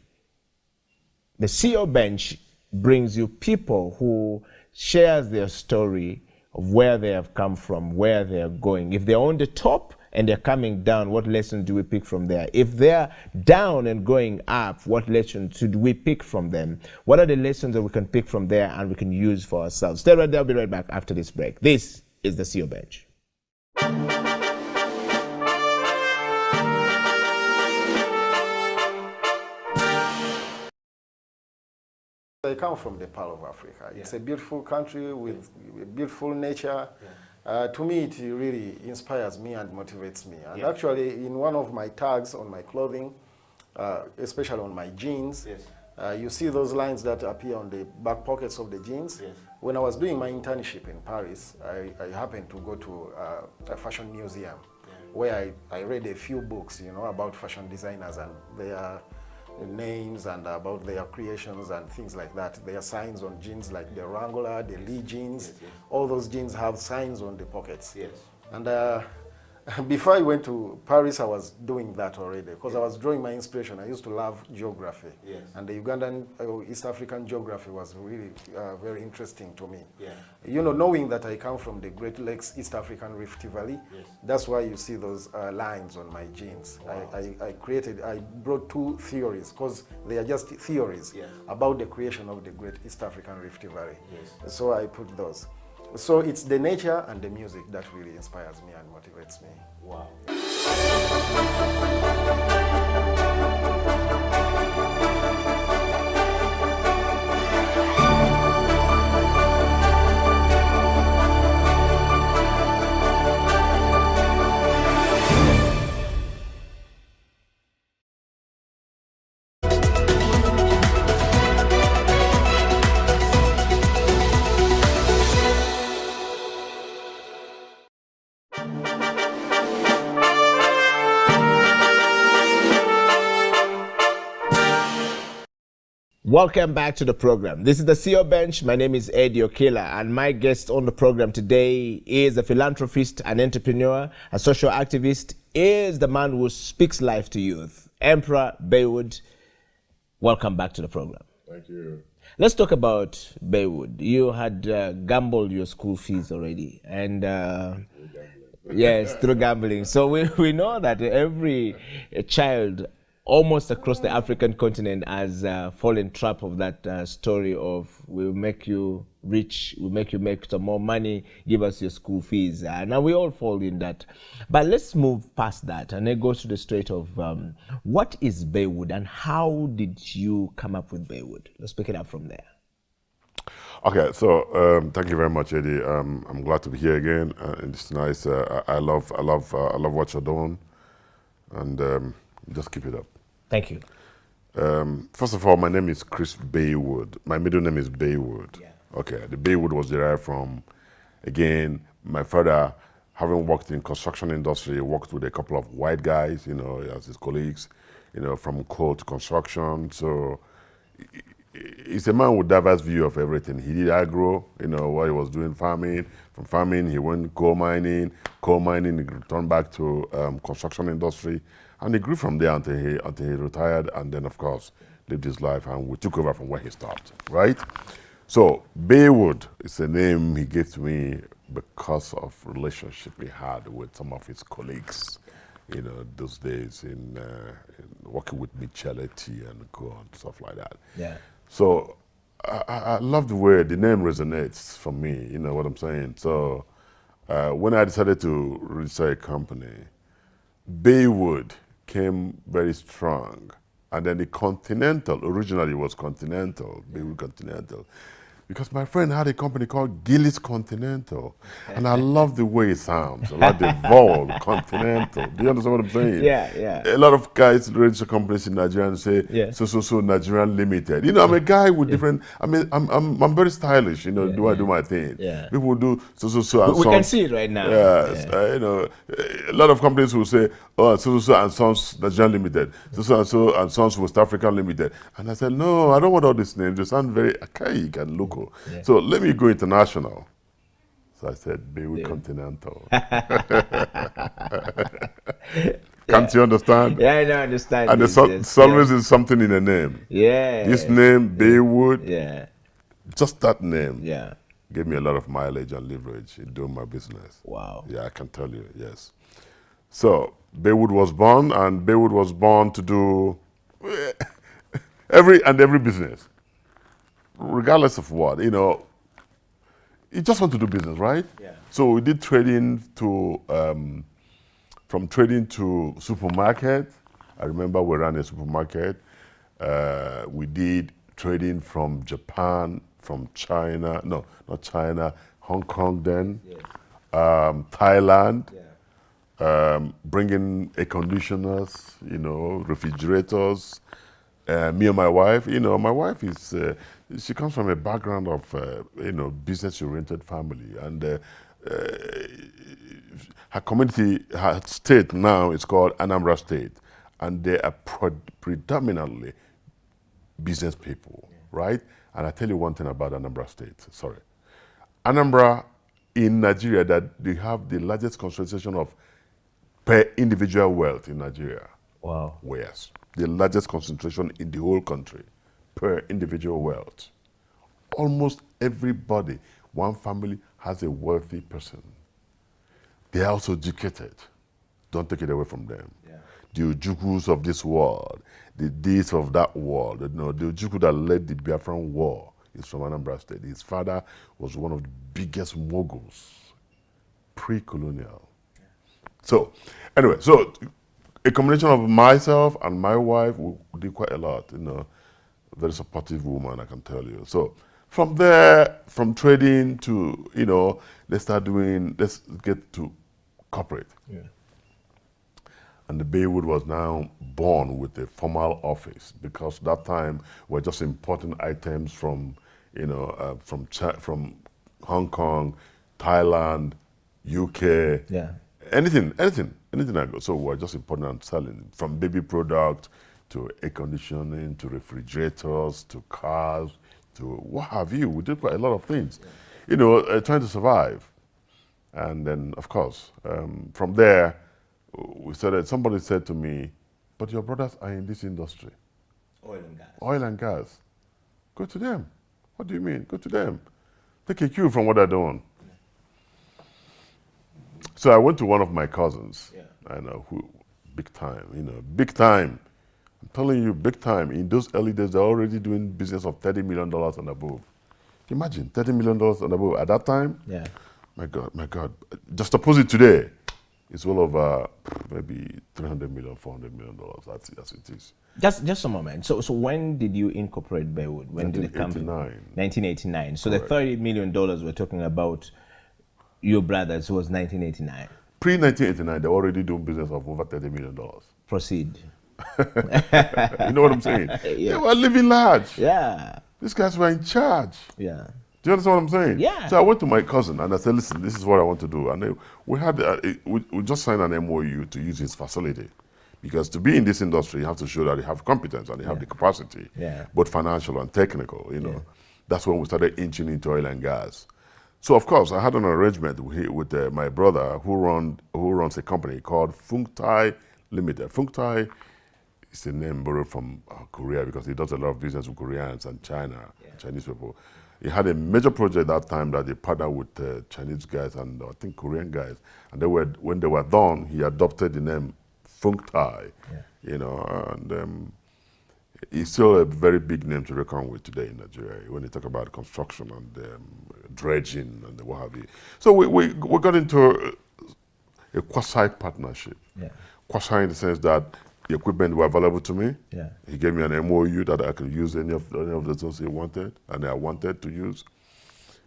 The CEO Bench brings you people who shares their story of where they have come from, where they are going. If they're on the top and they're coming down, what lessons do we pick from there? If they're down and going up, what lessons should we pick from them? What are the lessons that we can pick from there and we can use for ourselves? Stay right there. I'll be right back after this break. This is the CEO Bench. I come from the Pearl of Africa. It's a beautiful country with beautiful nature. To me, it really inspires me and motivates me. And actually, in one of my tags on my clothing, especially on my jeans, you see those lines that appear on the back pockets of the jeans. When I was doing my internship in Paris, I happened to go to a fashion museum where I read a few books, you know, about fashion designers and their names and about their creations and things like that. There are signs on jeans like the Wrangler, the Lee jeans. All those jeans have signs on the pockets. And before I went to Paris, I was doing that already because I was drawing my inspiration. I used to love geography. And the Ugandan, East African geography was really very interesting to me. You know, knowing that I come from the Great Lakes, East African Rift Valley, that's why you see those lines on my jeans. I brought two theories because they are just theories about the creation of the Great East African Rift Valley. So I put those. So it's the nature and the music that really inspires me and motivates me. Wow. Welcome back to the program. This is the CEO Bench. My name is Eddie Okila, and my guest on the program today is a philanthropist, an entrepreneur, a social activist, is the man who speaks life to youth, Emperor Baywood. Welcome back to the program. Thank you. Let's talk about Baywood. You had gambled your school fees already, and yes, through gambling. So we know that every child almost across the African continent has fallen trap of that story of we'll make you rich, we'll make you make some more money, give us your school fees. Now we all fall in that. But let's move past that and then go to the straight of what is Baywood and how did you come up with Baywood? Let's pick it up from there. Okay, so thank you very much, Eddie. I'm glad to be here again. It's nice. I love what you're doing, and just keep it up. Thank you. First of all, my name is Chris Baywood. My middle name is Baywood. Okay, the Baywood was derived from, again, my father, having worked in construction industry, worked with a couple of white guys, you know, as his colleagues, you know, from coal to construction. So he's a man with diverse view of everything. He did agro, you know, while he was doing farming. From farming, he went coal mining, he returned back to construction industry. And he grew from there until he retired, and then, of course, lived his life, and we took over from where he stopped, right? So Baywood is a name he gave to me because of relationship he had with some of his colleagues, you know, those days in working with Michelletti and go on, stuff like that. So I love the way the name resonates for me, you know what I'm saying? So when I decided to register a company, Baywood came very strong. And then the Continental, originally was Continental, Baywood Continental. Because my friend had a company called Gillis Continental. And I love the way it sounds. I like the vowel, Continental. Do you understand what I'm saying? Yeah. A lot of guys register companies in Nigeria and say, so Nigerian Limited. You know, I'm a guy with different, I mean, I'm very stylish, you know, I do my thing. People do so and so. We can see it right now. Yes, you know, a lot of companies will say, oh, so and Sons Nigerian Limited, so and Sons West African Limited. And I said, no, I don't want all these names. They sound very archaic and local. So let me go international. So I said, Baywood Continental. Can't you understand? Yeah, I don't understand. And there's always is something in the name. Yeah. This name, Baywood. Yeah. Just that name. Yeah. Gave me a lot of mileage and leverage in doing my business. Wow. Yeah, I can tell you, yes. So Baywood was born, and Baywood was born to do every business, regardless of what, you know. You just want to do business, right? Yeah. So we did trading to, from trading to supermarket. I remember we ran a supermarket. We did trading from Japan, from China, no, not China, Hong Kong then, Thailand, bringing air conditioners, you know, refrigerators. Me and my wife, you know, my wife is, she comes from a background of, you know, business-oriented family. And her community, her state now is called Anambra State. And they are predominantly business people, right? And I tell you one thing about Anambra State, sorry. Anambra in Nigeria, that they have the largest concentration of per individual wealth in Nigeria. Wow. Yes, the largest concentration in the whole country per individual wealth. Almost everybody, one family has a wealthy person. They are also educated. Don't take it away from them. Yeah. The Ojukus of this world, the deeds of that world. You know, the Ojuku that led the Biafran War is from Anambra State. His father was one of the biggest moguls, pre-colonial. Yeah. So, anyway, so a combination of myself and my wife, we did quite a lot, you know, very supportive woman, I can tell you. So from there, from trading to, you know, let's get to corporate. Yeah. And the Baywood was now born with a formal office, because that time we're just importing items from, you know, from Hong Kong, Thailand, UK, yeah. anything I go. So we're just importing and selling, from baby product to air conditioning, to refrigerators, to cars, to what have you. We did quite a lot of things, yeah. You know, trying to survive. And then, of course, from there, we started, somebody said to me, but your brothers are in this industry. Oil and gas. Oil and gas. Go to them. What do you mean? Go to them. Take a cue from what they're doing. So I went to one of my cousins, yeah. I know, who, big time, you know, big time. I'm telling you, big time. In those early days, they're already doing business of $30 million and above. Imagine, $30 million and above at that time? Yeah. My God. Just opposite today, it's well over maybe $300 million, $400 million. That's it is. Just a moment. So when did you incorporate Baywood? When did it come? 1989. So correct. The $30 million we're talking about, your brothers, was 1989. Pre-1989, they're already doing business of over $30 million. Proceed. You know what I'm saying? Yeah. They were living large. Yeah. These guys were in charge. Yeah. Do you understand what I'm saying? Yeah. So I went to my cousin and I said, listen, this is what I want to do. And we just signed an MOU to use his facility. Because to be in this industry, you have to show that you have competence and you have the capacity, both financial and technical, you know. Yeah. That's when we started inching into oil and gas. So, of course, I had an arrangement with my brother who runs a company called Funktai Limited. Funktai is a name borrowed from Korea, because he does a lot of business with Koreans and China, Chinese people. He had a major project that time that he partnered with Chinese guys and I think Korean guys. And when they were done, he adopted the name Funktai, you know, and it's still a very big name to reckon with today in Nigeria when you talk about construction and dredging and what have you. So we got into a quasi-partnership. Yeah. Quasi in the sense that the equipment were available to me. Yeah. He gave me an MOU that I could use any of the things he wanted and I wanted to use,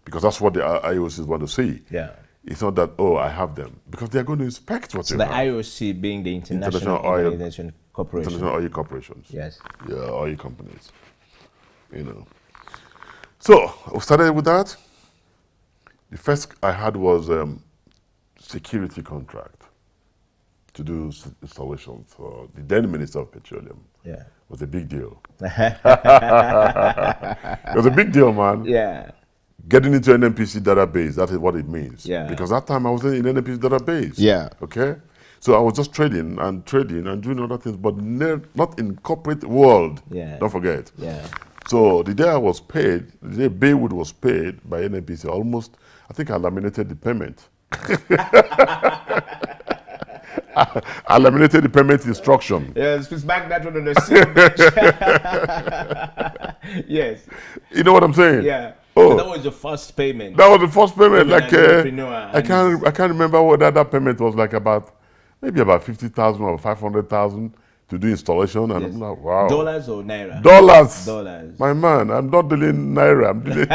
because that's what the IOCs want to see. Yeah. It's not that, oh, I have them, because they're going to inspect what so they the have. IOC being the International Organization Corporation. International Oil Corporations. Yes. Yeah, oil companies. You know. So we started with that. The first I had was security contract to do installations for the then Minister of Petroleum. Yeah. It was a big deal. It was a big deal, man. Yeah. getting into NNPC database, that is what it means. Yeah. Because that time I was in NNPC database. Yeah. Okay? So I was just trading and doing other things, but not in corporate world. Yeah. Don't forget. Yeah. So the day I was paid, the day Baywood was paid by NNPC, almost, I think I laminated the payment. I laminated the payment instruction. Yes, it's back that one on the scene. Yes. You know what I'm saying? Yeah. Oh, So that was your first payment. that was the first payment. Being Like an entrepreneur, I can't remember what that payment was like. Maybe about 50,000 or 500,000 to do installation. And Yes. I'm like, wow. Dollars or naira? Dollars. Dollars. My man, I'm not dealing naira. I'm dealing.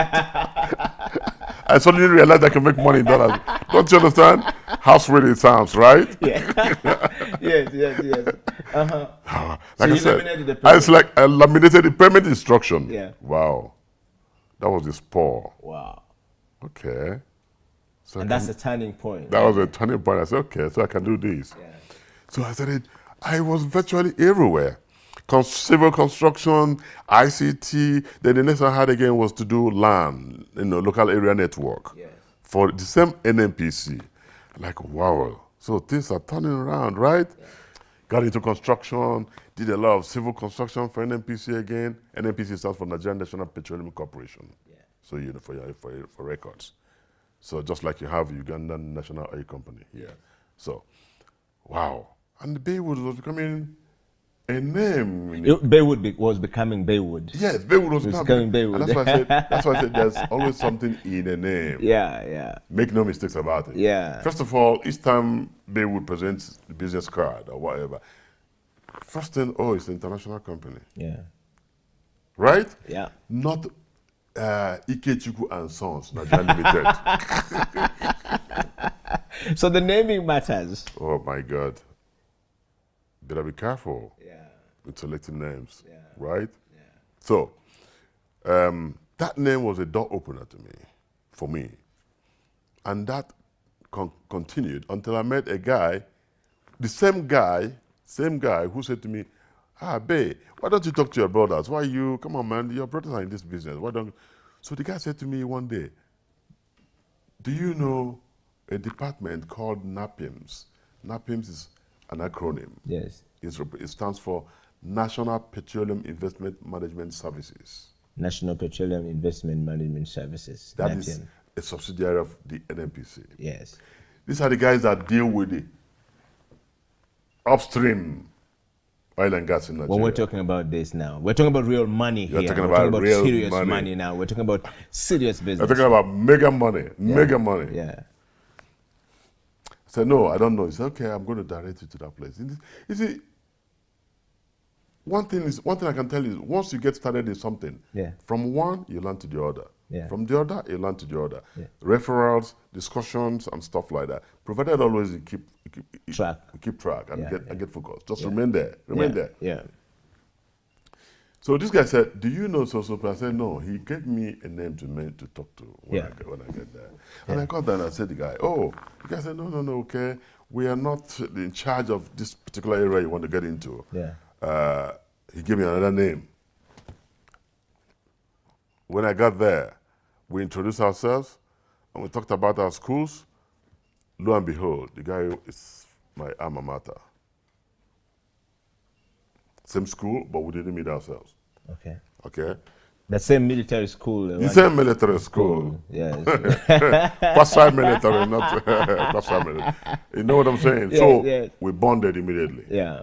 I suddenly realized I can make money in dollars. Don't you understand how sweet it sounds, right? Yeah. Yes. Uh-huh. Like So I you said, laminated the it's like I laminated the payment instruction. Yeah. Wow. That was the spore. Wow. Okay. So And that's the turning point. That was a turning point. I said, okay, so I can do this. So I was virtually everywhere. Civil construction, ICT. Then the next one I had again was to do LAN, local area network. For the same NNPC. Like, wow. So things are turning around, right? Got into construction, did a lot of civil construction for NNPC again. NNPC stands for Nigerian National Petroleum Corporation. So, for records. So just like you have Ugandan National Oil Company here. So, wow. And Baywood was becoming a name. Baywood was becoming Baywood. Yes, Baywood was becoming Baywood. And that's why I said there's always something in a name. Yeah. Make no mistakes about it. Yeah. First of all, each time Baywood presents the business card or whatever, first thing, it's an international company. Yeah. Right? Yeah. Not Ikechukwu and Sons, Nigeria Limited. So the naming matters. Oh my God. Better be careful with selecting names, right? So, that name was a door opener for me. And that continued until I met a guy, the same guy who said to me, babe, why don't you talk to your brothers? Come on, man, your brothers are in this business. So the guy said to me one day, do you know a department called NAPIMS? NAPIMS is an acronym. Yes. It stands for National Petroleum Investment Management Services. National Petroleum Investment Management Services. That is a subsidiary of the NNPC. Yes. These are the guys that deal with the upstream oil and gas in Nigeria. When we're talking about this now, we're talking about real money here. We're talking We're about real serious money. now. We're talking about serious business. We're talking about mega money. Mega money. Yeah. I said, no, I don't know. He said, okay, I'm going to direct you to that place. You see, one thing I can tell you is once you get started in something, from one, you learn to the other. From the other, you learn to the other. Referrals, discussions, and stuff like that. Provided always you keep track and get focused. Just remain there. Remain there. Yeah. So this guy said, do you know so? I said, no. He gave me a name to talk to when I get there. And I got there and I said to the guy, the guy said, no, okay. We are not in charge of this particular area you want to get into. He gave me another name. When I got there, we introduced ourselves and we talked about our schools. Lo and behold, the guy is my alma mater. Same school, but we didn't meet ourselves. Okay. The same military school. The same military school. Yes. Quasi military, not quasi military. You know what I'm saying? We bonded immediately. Yeah.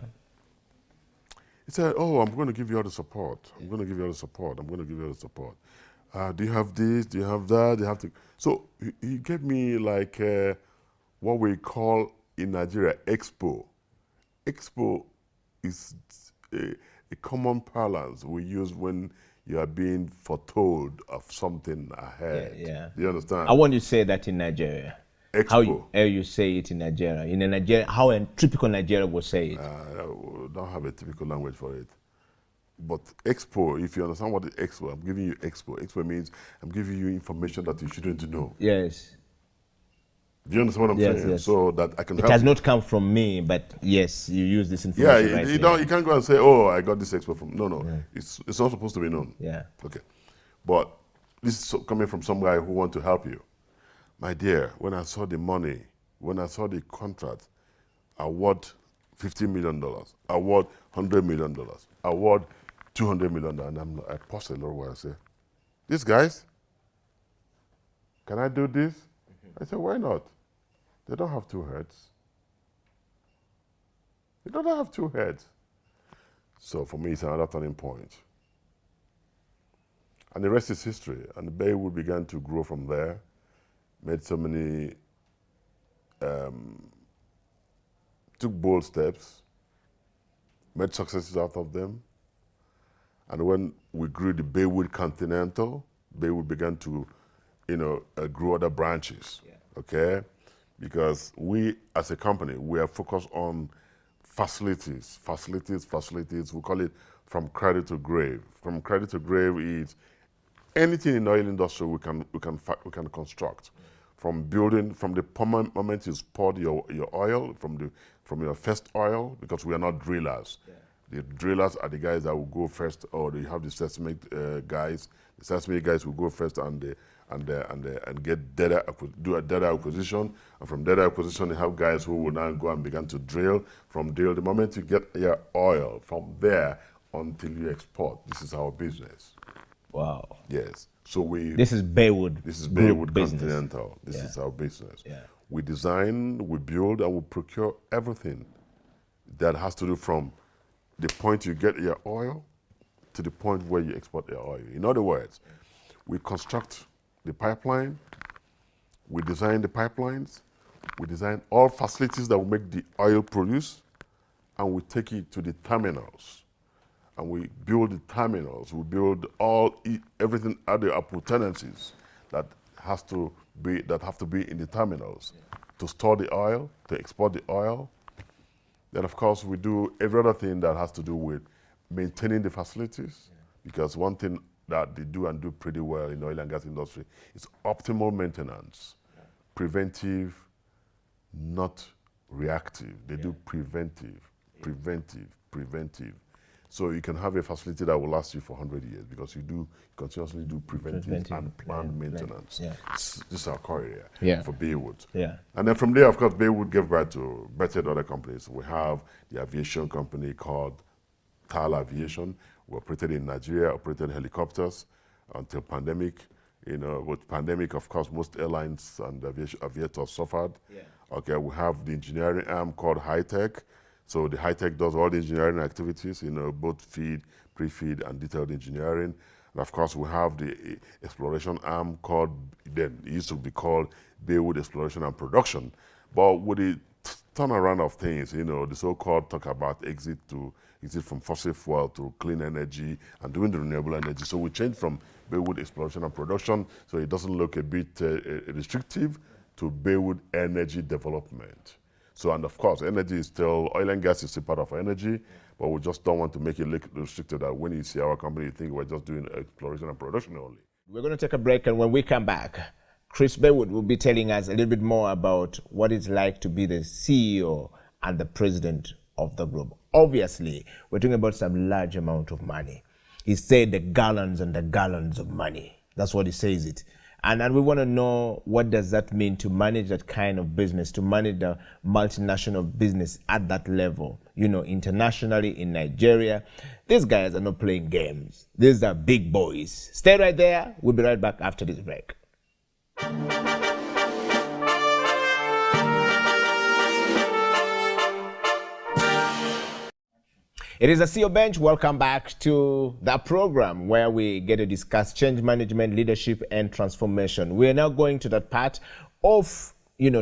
He said, I'm going to give you all the support. I'm going to give you all the support. I'm going to give you all the support. Do you have this? Do you have that? Do you have to? So he gave me like what we call in Nigeria Expo. Expo is a common parlance we use when you are being foretold of something ahead. Do you understand? I want you to say that in Nigeria. Expo. How you say it in Nigeria? In Nigeria, how a typical Nigeria would say it? I don't have a typical language for it. But Expo, if you understand what the Expo, I'm giving you Expo. Expo means I'm giving you information that you shouldn't know. Yes. Do you understand what I'm saying? Yes. So that I can help It has you. not come from me, but yes, you use this information. You can't go and say, I got this Expo from. No. It's not supposed to be known. Yeah. Okay. But this is coming from some guy who wants to help you. My dear, when I saw the money, when I saw the contract, award $50 million, award $100 million, award $200 million, and I paused a little while and said, these guys, can I do this? I said, why not? They don't have two heads. They don't have two heads. So for me, it's another turning point. And the rest is history. And Baywood began to grow from there, made so many, took bold steps, made successes out of them. And when we grew the Baywood Continental, Baywood began to, grow other branches, okay? Because we, as a company, we are focused on facilities. We call it from cradle to grave. From cradle to grave is anything in the oil industry we can construct. From building, from the moment you poured your oil, from your first oil, because we are not drillers. The drillers are the guys that will go first, or they have the seismic guys. The seismic guys will go first and get data, do a data acquisition, and from data acquisition, they have guys who will now go and begin to drill. From drill, the moment you get your oil, from there until you export, this is our business. Wow. Yes. So This is Baywood. This is Baywood business. Continental. This is our business. Yeah. We design, we build, and we procure everything that has to do from the point you get your oil to the point where you export your oil. In other words, we construct the pipeline, we design the pipelines, we design all facilities that will make the oil produce, and we take it to the terminals. And we build the terminals, we build everything, other appurtenances that have to be in the terminals to store the oil, to export the oil. Then of course we do every other thing that has to do with maintaining the facilities, because one thing that they do and do pretty well in the oil and gas industry is optimal maintenance. Preventive, not reactive. They do preventive. So you can have a facility that will last you for 100 years because you continuously do preventive and planned maintenance. This is our core area for Baywood. And then from there, of course, Baywood gave birth to other companies. We have the aviation company called TAL Aviation. We operated in Nigeria, operated helicopters until pandemic. With pandemic, of course, most airlines and aviators suffered. Okay, we have the engineering arm called High Tech. So the High Tech does all the engineering activities, both feed, pre-feed, and detailed engineering. And of course, we have the exploration arm it used to be called Baywood Exploration and Production. But with the turnaround of things, the so-called talk about exit from fossil fuel to clean energy and doing the renewable energy. So we changed from Baywood Exploration and Production, so it doesn't look a bit restrictive, to Baywood Energy Development. So, and of course, energy is still, oil and gas is still part of energy, but we just don't want to make it look restricted that when you see our company, you think we're just doing exploration and production only. We're going to take a break, and when we come back, Chris Baywood will be telling us a little bit more about what it's like to be the CEO and the president of the group. Obviously, we're talking about some large amount of money. He said the gallons and the gallons of money. That's what he says it. And we want to know, what does that mean to manage that kind of business, to manage the multinational business at that level, internationally in Nigeria. These guys are not playing games. These are big boys. Stay right there. We'll be right back after this break. It is a CEO Bench. Welcome back to the program where we get to discuss change management, leadership, and transformation. We are now going to that part of,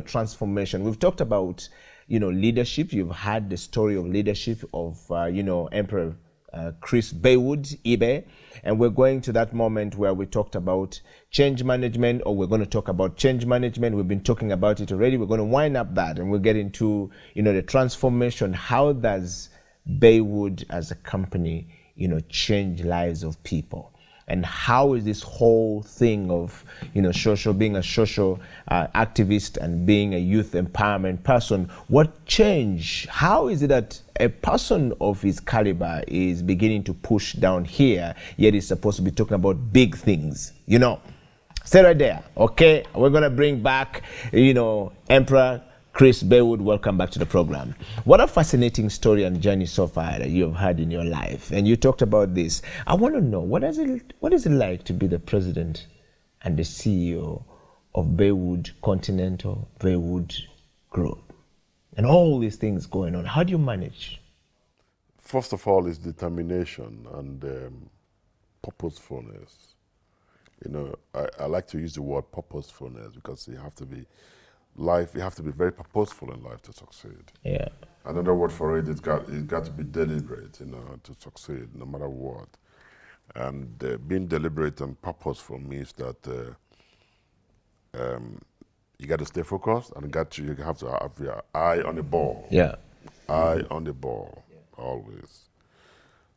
transformation. We've talked about, leadership. You've had the story of leadership of, Emperor Chris Baywood, eBay. And we're going to that moment where we talked about change management, or we're going to talk about change management. We've been talking about it already. We're going to wind up that, and we'll get into, the transformation. How does Baywood as a company, change lives of people? And how is this whole thing of, being a social activist and being a youth empowerment person, what change? How is it that a person of his caliber is beginning to push down here, yet is supposed to be talking about big things, Stay right there, okay? We're gonna bring back, Emperor Chris Baywood. Welcome back to the program. What a fascinating story and journey so far that you have had in your life. And you talked about this. I want to know, what is it like to be the president and the CEO of Baywood Continental Baywood Group? And all these things going on. How do you manage? First of all, is determination and purposefulness. I like to use the word purposefulness because you have to be very purposeful in life to succeed. Yeah. Another word for it, it's got to be deliberate, to succeed no matter what. And being deliberate and purposeful means that you got to stay focused and you have to have your eye on the ball. Yeah. Eye on the ball, always.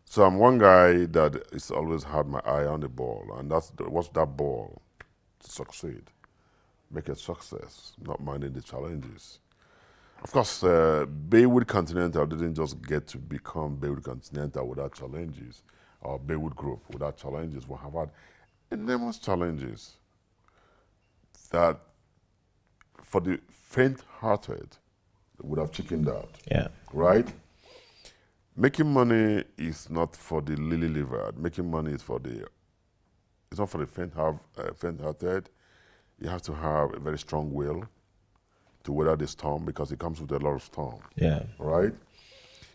So I'm one guy that has always had my eye on the ball, and what's that ball? To succeed, make a success, not minding the challenges. Of course, Baywood Continental didn't just get to become Baywood Continental without challenges, or Baywood Group without challenges. We have had enormous challenges that, for the faint-hearted, would have chickened out. Yeah. Right? Making money is not for the lily-livered. Making money is it's not for the faint-hearted. You have to have a very strong will to weather the storm because it comes with a lot of storm. Yeah. Right?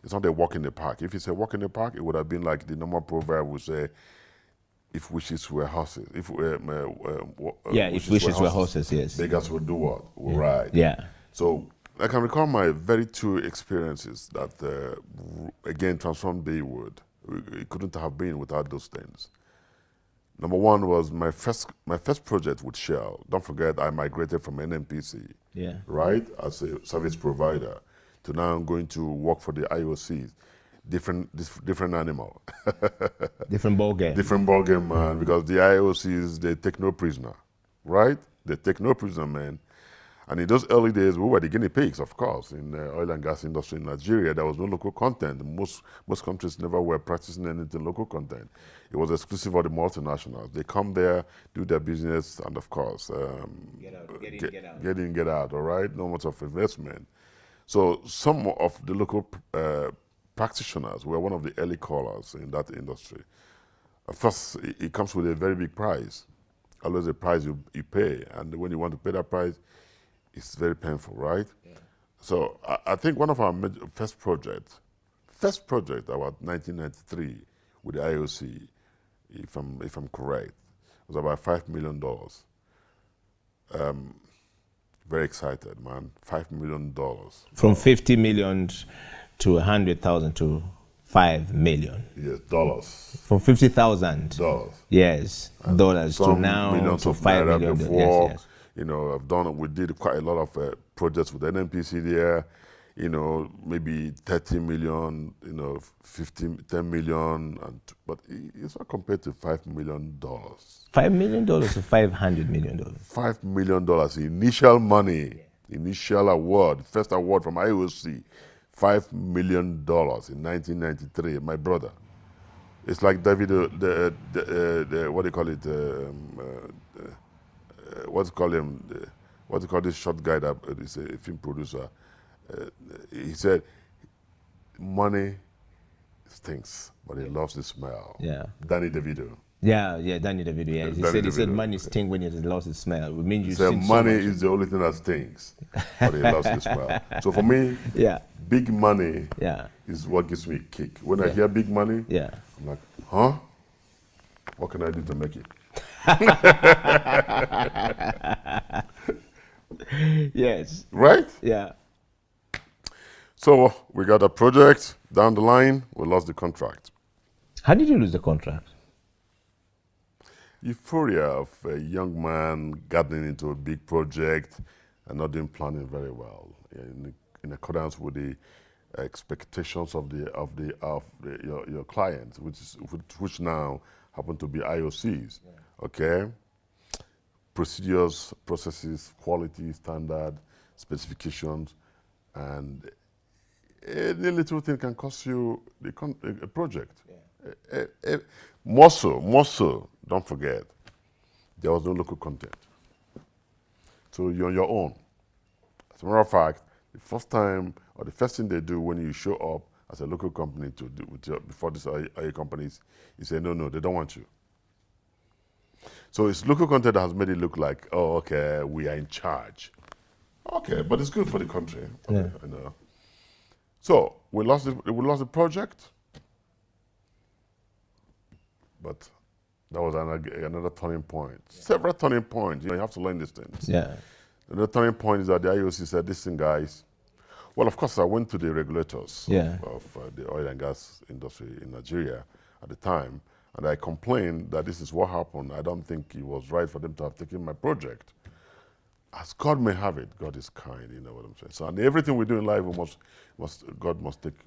It's not a walk in the park. If it's a walk in the park, it would have been like the normal proverb would say, if wishes were horses. If wishes were horses, yes. Beggars would do what? Would Yeah. ride. Yeah. So I can recall my very two experiences that, again, transformed Baywood. It couldn't have been without those things. Number one was my first project with Shell. Don't forget, I migrated from NNPC, right, as a service provider, to now I'm going to work for the IOCs. Different animal. Different ball game. Different ball game, man, because the IOCs, they take no prisoner, right? They take no prisoner, man. And in those early days, we were the guinea pigs, of course. In the oil and gas industry in Nigeria, there was no local content. Most countries never were practicing anything local content. It was exclusive of the multinationals. They come there, do their business, and of course, get in, get out, all right? No much of investment. So some of the local practitioners were one of the early callers in that industry. First, it comes with a very big price. Always a price you pay. And when you want to pay that price, it's very painful, right? Yeah. So I think one of our first project about 1993 with the IOC, if I'm correct, was about $5 million. Very excited, man. $5 million. From 50 million to 100,000 to 5 million. Yes, dollars. From 50,000. Dollars. Yes, dollars to now to 5 million. Before, yes. We did quite a lot of projects with NNPC there, maybe 30 million, 10 million, but it's not compared to $5 million. $5 million to $500 million. $5 million, initial money, initial award, first award from IOC, $5 million in 1993, my brother. It's like David, what do you call it? What do you call this short guy that is a film producer? He said, money stinks, but he loves the smell. Yeah. Danny DeVito. Yeah, Danny DeVito. Yeah, he said money stinks when it lost its smell. It means you said money is the only thing that stinks, but he loves the smell. So for me, big money is what gives me a kick. When I hear big money, I'm like, huh? What can I do to make it? Yes. Right? Yeah. So we got a project down the line, we lost the contract. How did you lose the contract? Euphoria of a young man getting into a big project and not doing planning very well in accordance with the expectations of your client, which now happen to be IOCs. Okay, procedures, processes, quality, standard, specifications, and any little thing can cost you a project. More so, don't forget, there was no local content. So you're on your own. As a matter of fact, the first time or the first thing they do when you show up as a local company to do with before these other companies, you say, no, they don't want you. So it's local content that has made it look like, oh, okay, we are in charge. Okay, but it's good for the country. Okay, Yeah. you know. So we lost the project, but that was another turning point. Several turning points. You know, you have to learn these things. Yeah. Another turning point is that the IOC said, listen, guys. Well, of course, I went to the regulators of the oil and gas industry in Nigeria at the time, and I complained that this is what happened. I don't think it was right for them to have taken my project. As God may have it, God is kind, you know what I'm saying? So, and everything we do in life, God must take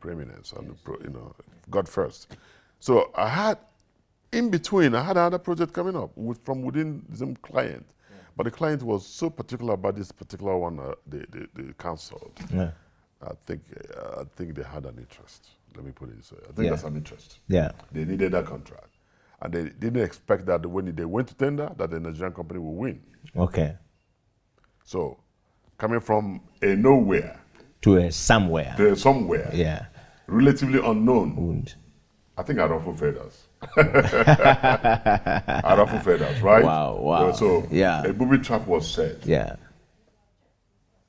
preeminence, and you know, God first. So I had, in between, I had another project coming up from within the same client. But the client was so particular about this particular one, they cancelled. Yeah. I think they had an interest. Let me put it this way. I think that's an interest. Yeah. They needed that contract. And they didn't expect that when they went to tender, that the Nigerian company would win. Okay. So, coming from a nowhere to a somewhere. To a somewhere. Yeah. Relatively unknown. I think I ruffle feathers. I ruffle feathers, right? Wow. So yeah. A booby trap was set. Yeah.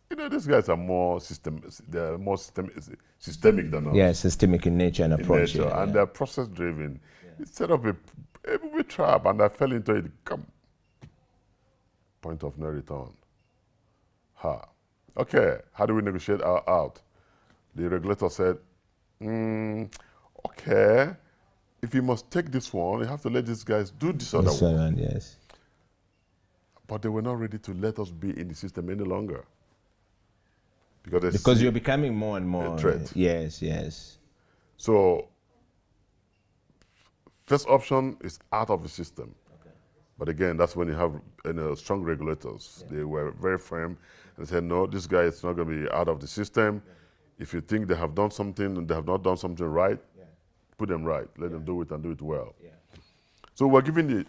You know, these guys are more systemic than us. Yeah, systemic in nature and approach. And they're process driven. They set up a booby trap and I fell into it. Point of no return. Okay, how do we negotiate out? The regulator said, okay, if you must take this one, you have to let these guys do this other one. Yes. But they were not ready to let us be in the system any longer. Because you're becoming more and more a threat. Yes. So, first option is out of the system. Okay. But again, that's when you have strong regulators. Yeah. They were very firm and said, no, this guy is not going to be out of the system. Yeah. If you think they have done something and they have not done something right, put them right. Let them do it and do it well. Yeah. So we're given the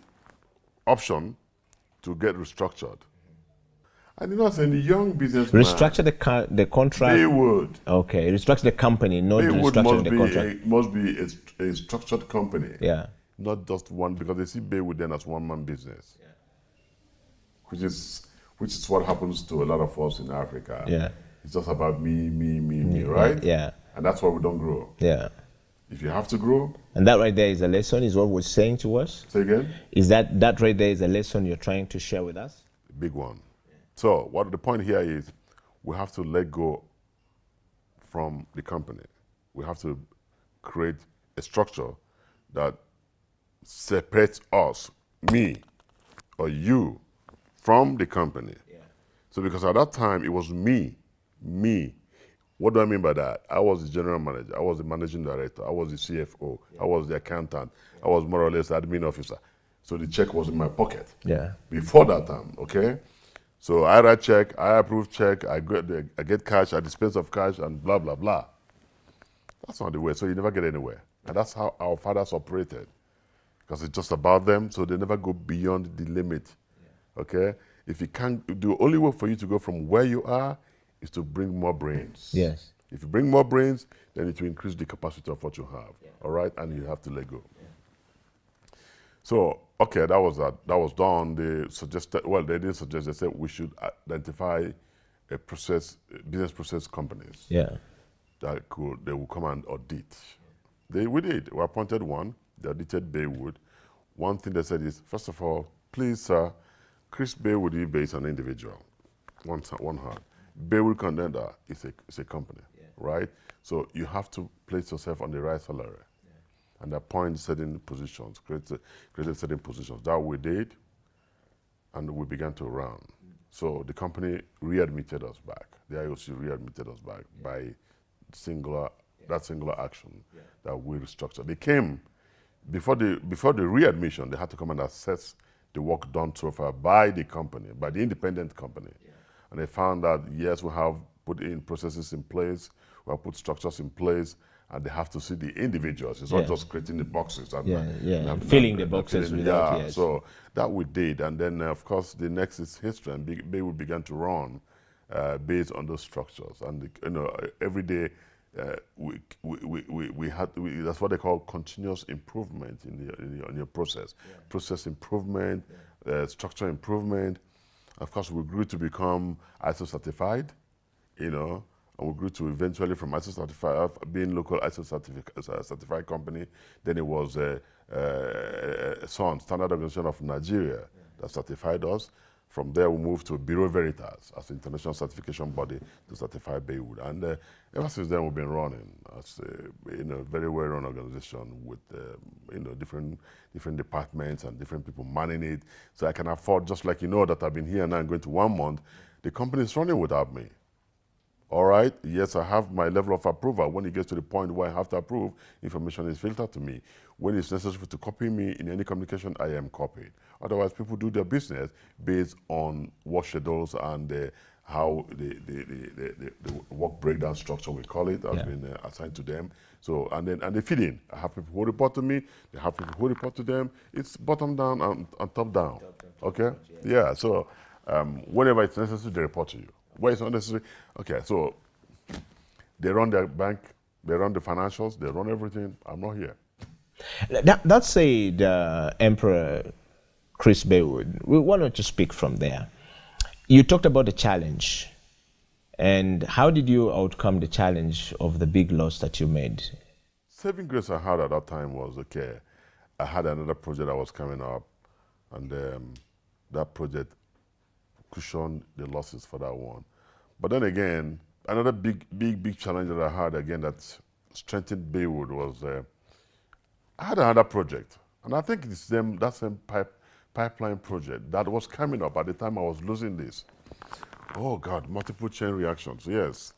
option to get restructured. And you know, as a young businessman, restructure the contract. They would. Okay, restructure the company, not restructure the contract. Must be a structured company. Yeah. Not just one, because they see Baywood then as one-man business. Yeah. Which is what happens to a lot of us in Africa. Yeah. It's just about me, right? Yeah. And that's why we don't grow. Yeah. If you have to grow. And that right there is a lesson, is what we're saying to us. Say again? Is that right there is a lesson you're trying to share with us? A big one. So what the point here is, we have to let go from the company. We have to create a structure that separates us, me or you, from the company. Yeah. So because at that time it was me. What do I mean by that? I was the general manager, I was the managing director, I was the CFO, I was the accountant, I was more or less the admin officer. So the check was in my pocket. Yeah. Before that time, okay? So I write check, I approve check, I get cash, I dispense of cash, and blah, blah, blah. That's not the way, so you never get anywhere. And that's how our fathers operated. Because it's just about them, so they never go beyond the limit, okay? If you can't, the only way for you to go from where you are is to bring more brains. Yes. If you bring more brains, then it will increase the capacity of what you have, all right? And you have to let go. So, okay, that was done. They suggested, well, they didn't suggest, they said we should identify business process companies. Yeah. They will come and audit. We did. We appointed one. They audited Baywood. One thing they said is, first of all, please, sir, Chris Baywood is an individual. One hand. Baywood Contender is a company, right? So you have to place yourself on the right salary. And appoint certain positions, created certain positions. That we did, and we began to run. So the company readmitted us back. The IOC readmitted us back by that singular action that we restructured. They came, before the readmission, they had to come and assess the work done so far by the company, by the independent company. And they found that, yes, we have put in processes in place, we have put structures in place, and they have to see the individuals. It's not just creating the boxes. And filling the boxes without, yes. So that we did, and then of course the next is history, and Baywood began to run based on those structures. And every day we had that's what they call continuous improvement in your process, process improvement, structure improvement. Of course, we grew to become ISO certified, and we grew to eventually from ISO certified, being local ISO certified company. Then it was SON, Standard Organization of Nigeria, that certified us. From there, we moved to Bureau Veritas as an international certification body to certify Baywood. And ever since then, we've been running as a very well-run organization with different departments and different people manning it. So I can afford, just like that I've been here now and going to 1 month, the company is running without me. All right, yes, I have my level of approval. When it gets to the point where I have to approve, information is filtered to me. When it's necessary to copy me in any communication, I am copied. Otherwise, people do their business based on work schedules and how the work breakdown structure, we call it, has been assigned to them. So, and they feed in. I have people who report to me, they have people who report to them. It's bottom down and top down, okay? Yeah, so whenever it's necessary, they report to you. Where it's not necessary, okay, so they run their bank, they run the financials, they run everything. I'm not here. That said, Emperor Chris Baywood, we wanted to speak from there. You talked about the challenge, and how did you outcome the challenge of the big loss that you made? Saving grace I had at that time was, okay, I had another project that was coming up, and that project cushioned the losses for that one. But then again, another big challenge that I had again that strengthened Baywood was I had another project, and I think it's that same pipeline project that was coming up at the time I was losing this. Oh God, multiple chain reactions, yes.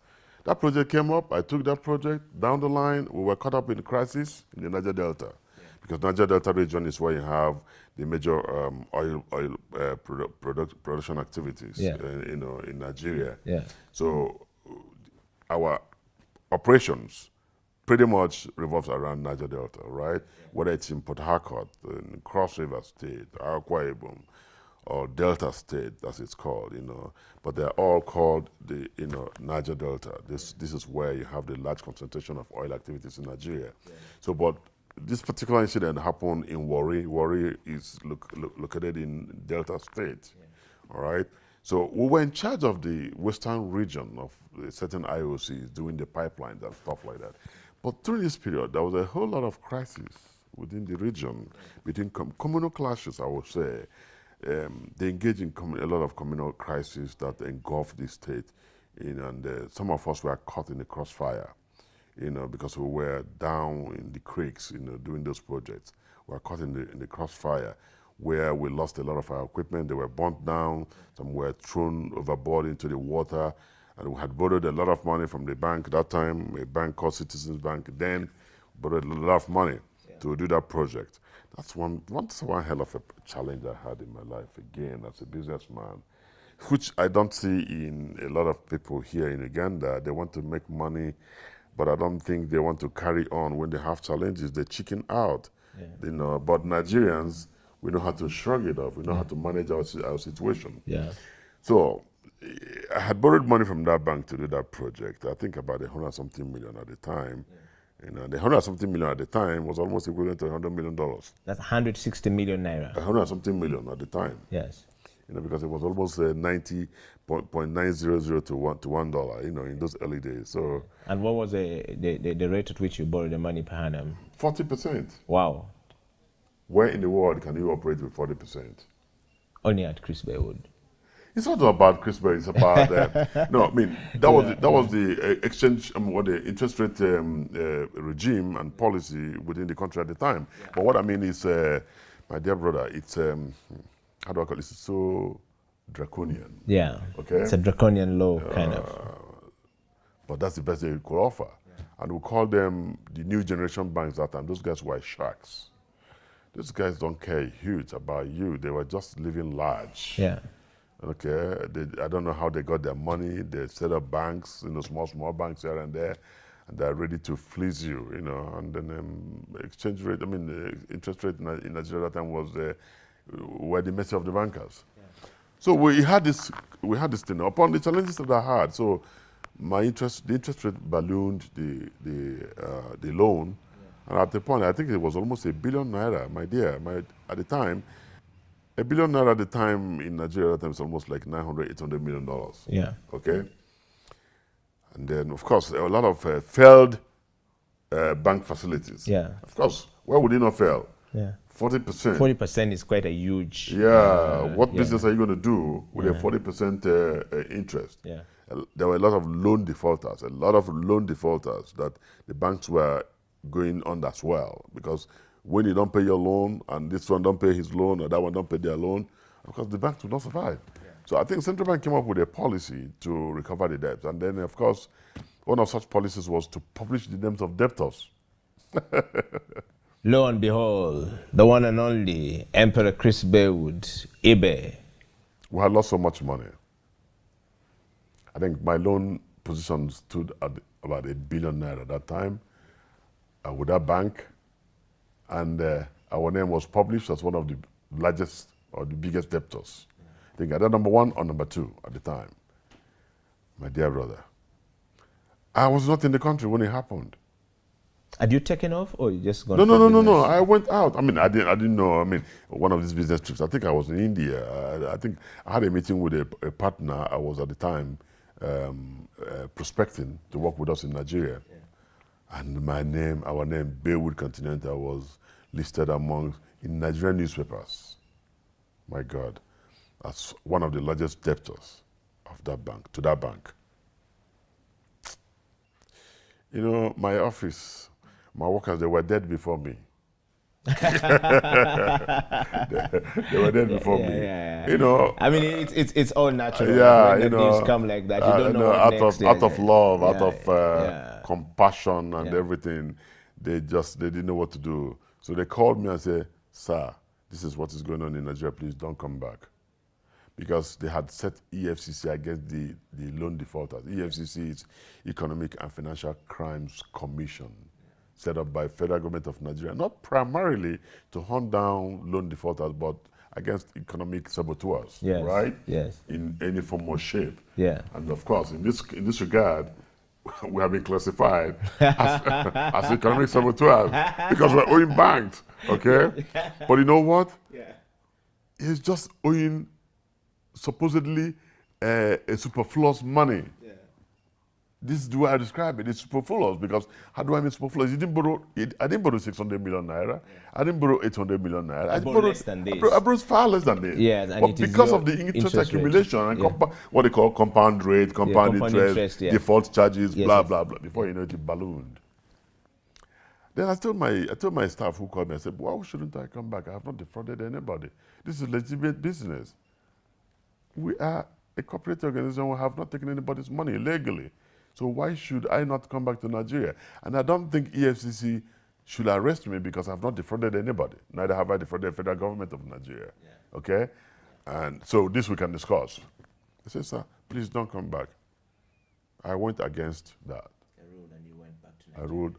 That project came up, I took that project, down the line, we were caught up in the crisis in the Niger Delta. Because Niger Delta region is where you have the major oil production activities, in Nigeria. Yeah. So our operations pretty much revolves around Niger Delta, right? Whether it's in Port Harcourt, in Cross River State, Akwa Ibom, or Delta State, as it's called, But they're all called the, Niger Delta. This is where you have the large concentration of oil activities in Nigeria. So, but this particular incident happened in Warri. Warri is located in Delta State, all right? So we were in charge of the western region of certain IOCs doing the pipelines and stuff like that. But during this period, there was a whole lot of crisis within the region, between communal clashes, I would say. They engaged in a lot of communal crises that engulfed the state, and some of us were caught in the crossfire. Because we were down in the creeks, doing those projects. We were caught in the crossfire, where we lost a lot of our equipment. They were burnt down, some were thrown overboard into the water, and we had borrowed a lot of money from the bank that time, a bank called Citizens Bank, then borrowed a lot of money to do that project. That's one hell of a challenge I had in my life, again, as a businessman, which I don't see in a lot of people here in Uganda. They want to make money, but I don't think they want to carry on when they have challenges. They chicken out, But Nigerians, we know how to shrug it off. We know how to manage our situation. Yeah. So I had borrowed money from that bank to do that project. I think about 100-something million at the time. The 100-something million at the time was almost equivalent to $100 million. That's 160 million naira. 100-something million at the time. Yes. Because it was almost 90.900 to $1, in those early days. So. And what was the rate at which you borrowed the money per annum? 40%. Wow. Where in the world can you operate with 40%? Only at Chris Baywood. It's not about Chris Baywood. It's about that was the exchange, the interest rate regime and policy within the country at the time. Yeah. But what I mean is, my dear brother, it's how do I call it? It's so draconian. Yeah. Okay. It's a draconian law, kind of. But that's the best they could offer. Yeah. And we call them the new generation banks that time. Those guys were sharks. Those guys don't care a huge about you. They were just living large. Yeah. Okay. I don't know how they got their money. They set up banks, small banks here and there. and they're ready to fleece you, you know. And then exchange rate, I mean, the interest rate in Nigeria at that time was were the mercy of the bankers. So we had this thing. Upon the challenges that I had, so the interest rate ballooned the loan, and at the point I think it was almost ₦1 billion, my dear. At the time, ₦1 billion at the time in Nigeria at the time was almost like $900–800 million. Yeah. Okay. And then of course a lot of failed bank facilities. Yeah. Of course, why would it not fail? Yeah. 40%. 40% is quite a huge. Yeah. What yeah. business are you going to do with a 40% interest? Yeah. There were a lot of loan defaulters, that the banks were going on as well, because when you don't pay your loan and this one don't pay his loan or that one don't pay their loan, of course the banks will not survive. Yeah. So I think Central Bank came up with a policy to recover the debts, and then of course one of such policies was to publish the names of debtors. Lo and behold, the one and only Emperor Chris Baywood, Ibe. We had lost so much money. I think my loan position stood at about ₦1 billion at that time with that bank, and our name was published as one of the largest or the biggest debtors. I think either number 1 or number 2 at the time. My dear brother, I was not in the country when it happened. Had you taken off, or you just gone? No. I went out. I mean, I didn't know. I mean, one of these business trips. I think I was in India. I think I had a meeting with a partner. I was at the time prospecting to work with us in Nigeria, and our name, Baywood Continental, was listed in Nigerian newspapers. My God, as one of the largest debtors of that bank to that bank. You know, my office. My workers, they were dead before me. they were dead before me. Yeah. You know. I mean, it's all natural. Yeah, when you the know. news come like that, you don't know. Out what of love, yeah. out of compassion and everything, they didn't know what to do. So they called me and said, "Sir, this is what is going on in Nigeria. Please don't come back." Because they had set EFCC against the loan defaulters. EFCC is Economic and Financial Crimes Commission, set up by federal government of Nigeria, not primarily to hunt down loan defaulters, but against economic saboteurs, yes. right? Yes. In any form or shape. Yeah. And of course, in this regard, we have been classified as economic saboteurs because we're owing banks, okay? But you know what? Yeah. It's just owing supposedly a superfluous money. Yeah. This is the way I describe it. It's superfluous because how do I mean superfluous? I didn't borrow '600 million naira. Yeah. I didn't borrow '800 million naira. I borrowed less than this. I borrowed far less than this. Yes, and but because of the interest accumulation and what they call compound rate, compound interest, default charges, blah blah blah. Before you know it ballooned. Then I told my staff who called me, I said, why shouldn't I come back? I have not defrauded anybody. This is legitimate business. We are a corporate organization. We have not taken anybody's money legally. So why should I not come back to Nigeria? And I don't think EFCC should arrest me because I have not defrauded anybody. Neither have I defrauded the federal government of Nigeria. Yeah. Okay? And so this we can discuss. I said, sir, please don't come back. I went against that. And you went back to Nigeria.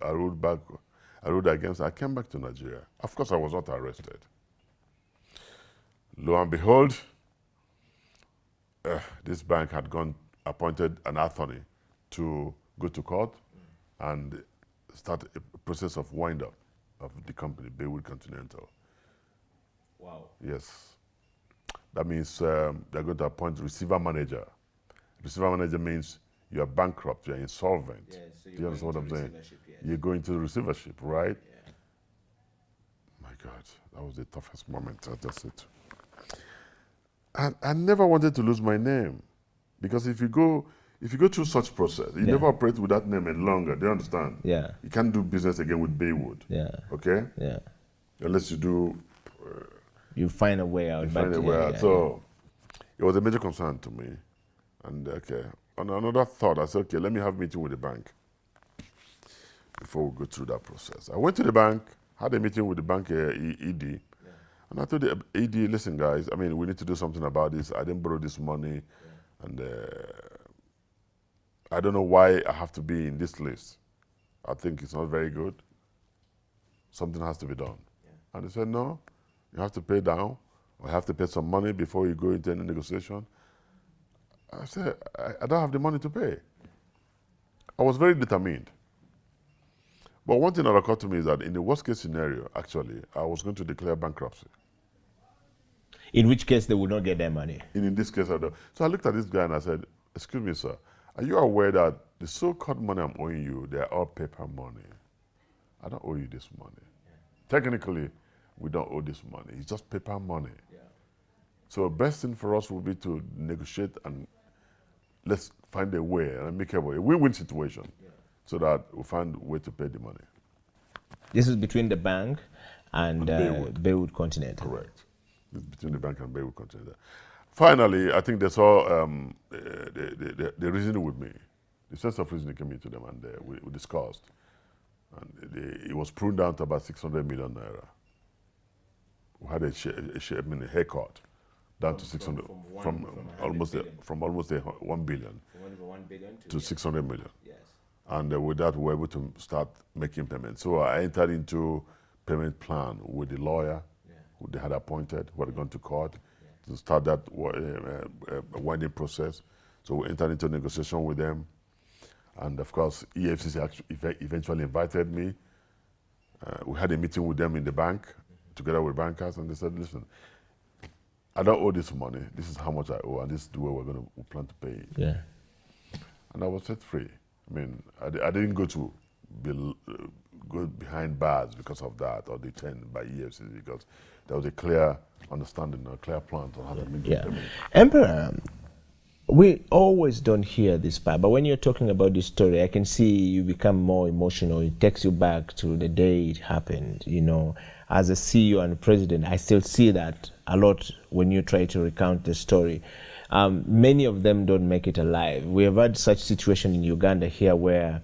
I ruled against. I came back to Nigeria. Of course, I was not arrested. Lo and behold, this bank had appointed an attorney to go to court and start a process of wind-up of the company, Baywood Continental. Wow. Yes. That means they're going to appoint receiver manager. Receiver manager means you're bankrupt, you're insolvent. Yeah, so do you understand what I'm saying? Yes. You're going to receivership, right? Yeah. My God, that was the toughest moment. That's it. And I never wanted to lose my name, because if you go through such process, you never operate with that name any longer. Do you understand? Yeah. You can't do business again with Baywood. Yeah. Okay. Yeah. Unless you do. You find a way out. You find a way out. So it was a major concern to me, and on another thought, I said, okay, let me have a meeting with the bank before we go through that process. I went to the bank, had a meeting with the bank ED. And I told the AD, listen, guys, I mean, we need to do something about this. I didn't borrow this money, and I don't know why I have to be in this list. I think it's not very good. Something has to be done. And they said, no, you have to pay down, or you have to pay some money before you go into any negotiation. I said, I don't have the money to pay. I was very determined. But one thing that occurred to me is that in the worst case scenario, actually, I was going to declare bankruptcy. In which case they would not get their money. In this case, I don't. So I looked at this guy and I said, excuse me, sir, are you aware that the so-called money I'm owing you, they're all paper money? I don't owe you this money. Technically, we don't owe this money. It's just paper money. So best thing for us will be to negotiate and let's find a way and make a win-win situation so that we find a way to pay the money. This is between the bank and Baywood Continental. Correct. It's between the bank and Baywood Continental. Finally, I think they saw the reasoning with me. The sense of reasoning came into them and we discussed. And it was pruned down to about 600 million naira. We had a haircut down to 600, from almost 1 billion to 600 million. Yes. And with that, we were able to start making payments. So I entered into payment plan with the lawyer who they had appointed, who had gone to court to start that winding process. So we entered into negotiation with them. And of course, EFCC eventually invited me. We had a meeting with them in the bank, together with bankers, and they said, listen, I don't owe this money. This is how much I owe, and this is the way we plan to pay it. Yeah. And I was set free. I mean, I didn't go to go behind bars because of that, or detained by EFCC, because there was a clear understanding, a clear plan on how to make the payment. Emperor, we always don't hear this part, but when you're talking about this story, I can see you become more emotional. It takes you back to the day it happened. You know, as a CEO and president, I still see that a lot when you try to recount the story. Many of them don't make it alive. We have had such situation in Uganda here where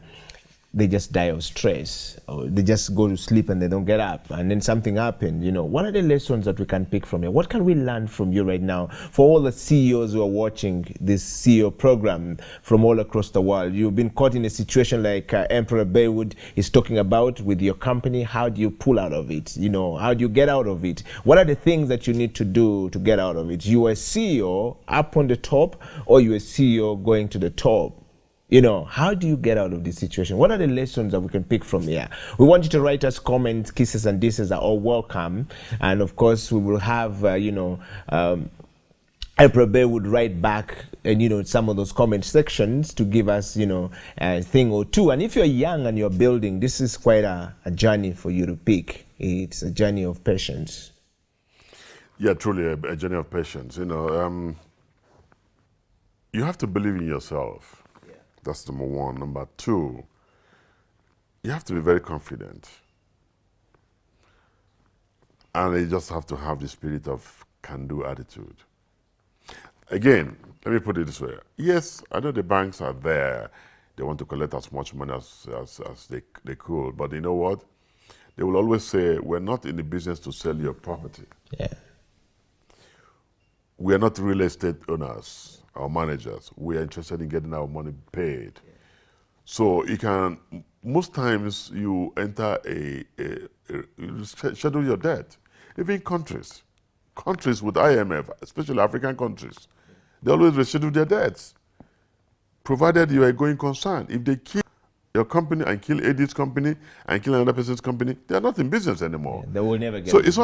they just die of stress, or they just go to sleep and they don't get up, and then something happened. You know, what are the lessons that we can pick from here? What can we learn from you right now? For all the CEOs who are watching this CEO program from all across the world, you've been caught in a situation like Emperor Baywood is talking about with your company. How do you pull out of it? You know, how do you get out of it? What are the things that you need to do to get out of it? You are a CEO up on the top, or you are a CEO going to the top? You know, how do you get out of this situation? What are the lessons that we can pick from here? We want you to write us comments. Kisses and disses are all welcome. And of course, we will have, Emperor Bay would write back and, some of those comment sections to give us, a thing or two. And if you're young and you're building, this is quite a journey for you to pick. It's a journey of patience. Yeah, truly a journey of patience. You have to believe in yourself. That's number one. Number two, you have to be very confident. And you just have to have the spirit of can-do attitude. Again, let me put it this way. Yes, I know the banks are there. They want to collect as much money as they could. But you know what? They will always say, we're not in the business to sell your property. Yeah. We are not real estate owners. Our managers, we are interested in getting our money paid. So you can, most times you enter you schedule your debt. Even countries with IMF, especially African countries, they always reschedule their debts, provided you are a going concern. If they kill your company and kill Eddie's company and kill another person's company, they are not in business anymore. They will never get So it's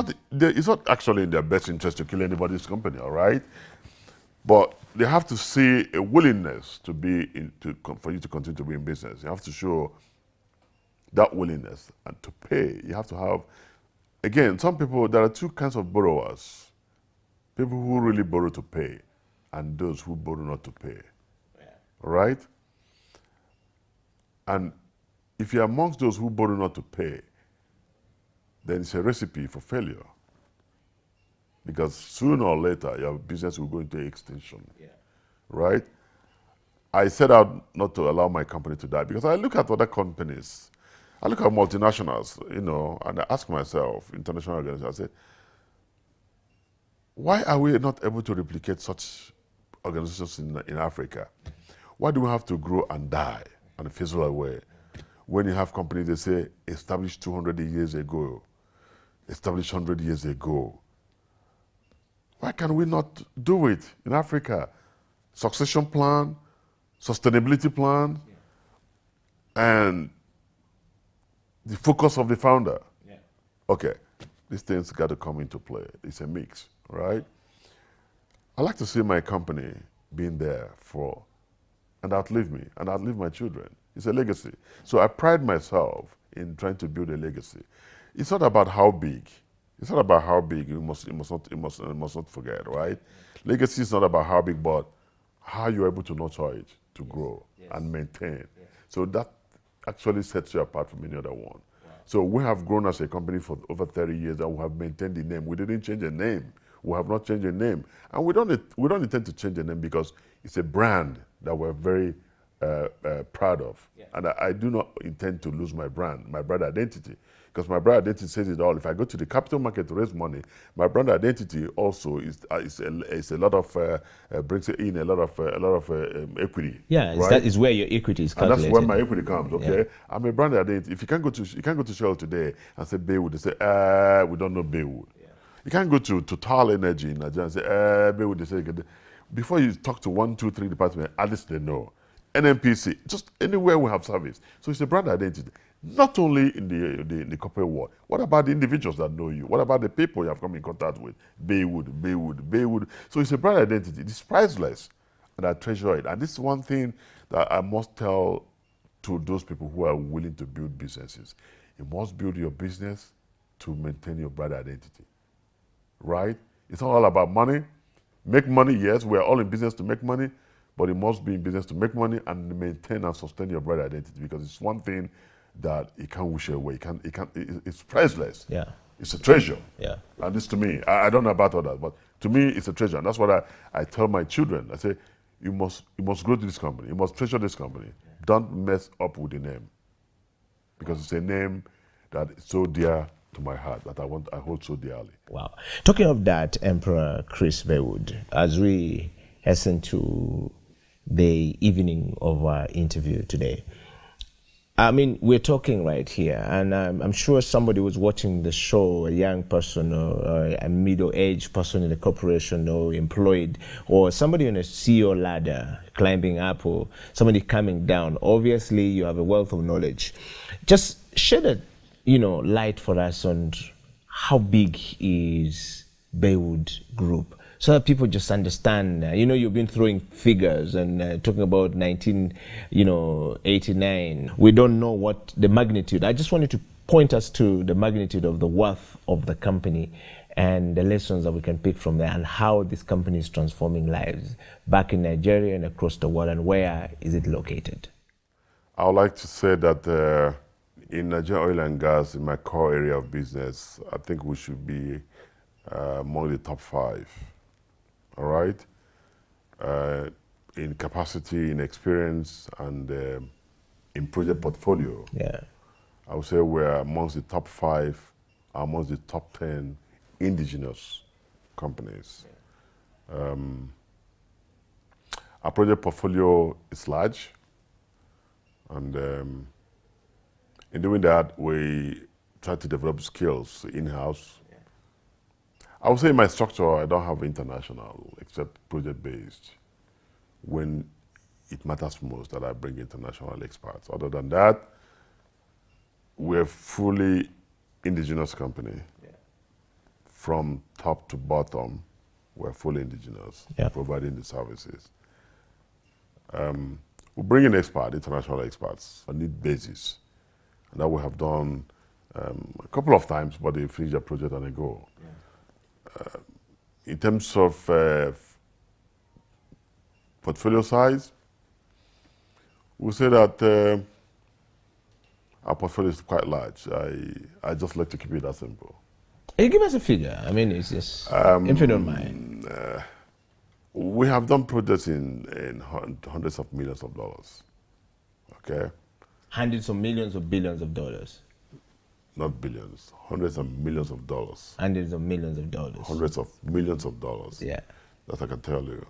not actually in their best interest to kill anybody's company, all right? But they have to see a willingness for you to continue to be in business. You have to show that willingness and to pay. You have to have, again, there are two kinds of borrowers. People who really borrow to pay and those who borrow not to pay. Yeah. All right? And if you're amongst those who borrow not to pay, then it's a recipe for failure. Because sooner or later, your business will go into extinction, right? I set out not to allow my company to die because I look at other companies. I look at multinationals, and I ask myself, international organizations, I say, why are we not able to replicate such organizations in Africa? Why do we have to grow and die and fizzle away? when you have companies, they say established 200 years ago, established 100 years ago. Why can we not do it in Africa? Succession plan, sustainability plan, and the focus of the founder. Okay, these things got to come into play. It's a mix, right? I like to see my company being there for, and outlive me, and outlive my children. It's a legacy. So I pride myself in trying to build a legacy. It's not about how big. It's not about how big. You must not forget, right? Legacy is not about how big, but how you're able to nurture it, to grow and maintain. So that actually sets you apart from any other one. Wow. So we have grown as a company for over 30 years, and we have maintained the name. We didn't change the name. We have not changed the name, and we don't intend to change the name because it's a brand that we're very proud of. And I do not intend to lose my brand identity, because my brand identity says it all. If I go to the capital market to raise money, my brand identity also is a lot of brings in a lot of equity. Yeah, right? that is where your equity is calculated. And that's where my equity comes. Okay, yeah. I'm a brand identity. If you can't go to Shell today and say Baywood, they say we don't know Baywood. Yeah. You can't go to Total Energy in Nigeria and say Baywood. They say before you talk to 1, 2, 3 departments, at least they know. NMPC, just anywhere we have service. So it's a brand identity. Not only in the corporate world. What about the individuals that know you? What about the people you have come in contact with? Baywood. So it's a brand identity. It's priceless, and I treasure it. And this is one thing that I must tell to those people who are willing to build businesses. You must build your business to maintain your brand identity, right? It's not all about money. Make money, yes, we're all in business to make money, but it must be in business to make money and maintain and sustain your brand identity, because it's one thing that you can't wish away. It's priceless. Yeah. It's a treasure. Yeah. And this to me, I don't know about others, but to me, it's a treasure. And that's what I tell my children. I say, you must grow to this company. You must treasure this company. Yeah. Don't mess up with the name, because it's a name that is so dear to my heart, that I hold so dearly. Wow. Talking of that, Emperor Chris Baywood, as we hasten to the evening of our interview today, I mean, we're talking right here, and I'm sure somebody was watching the show, a young person or a middle-aged person in a corporation or employed, or somebody on a CEO ladder climbing up, or somebody coming down. Obviously, you have a wealth of knowledge. Just shed a light for us on how big is Baywood Group, so that people just understand. You've been throwing figures and talking about 1989. We don't know what the magnitude. I just wanted to point us to the magnitude of the worth of the company and the lessons that we can pick from there, and how this company is transforming lives back in Nigeria and across the world, and where is it located? I would like to say that in Nigeria oil and gas, in my core area of business, I think we should be among the top 5. All right, in capacity, in experience, and in project portfolio. Yeah, I would say we're amongst the top 5, amongst the top 10 indigenous companies. Yeah. Our project portfolio is large, and in doing that, we try to develop skills in-house. I would say in my structure, I don't have international, except project-based. When it matters most, that I bring international experts. Other than that, we're a fully indigenous company. Yeah. From top to bottom, we're fully indigenous, providing the services. We bring in international experts on need basis. And that we have done a couple of times, but they finish a project and they go. Yeah. In terms of portfolio size, we'll say that our portfolio is quite large. I just like to keep it that simple. You give us a figure. I mean, it's just, if you don't mind. We have done projects in hundreds of millions of dollars. Okay? Hundreds of millions or billions of dollars? Not billions, hundreds of millions of dollars. Hundreds of millions of dollars. Hundreds of millions of dollars. Yeah. That I can tell you.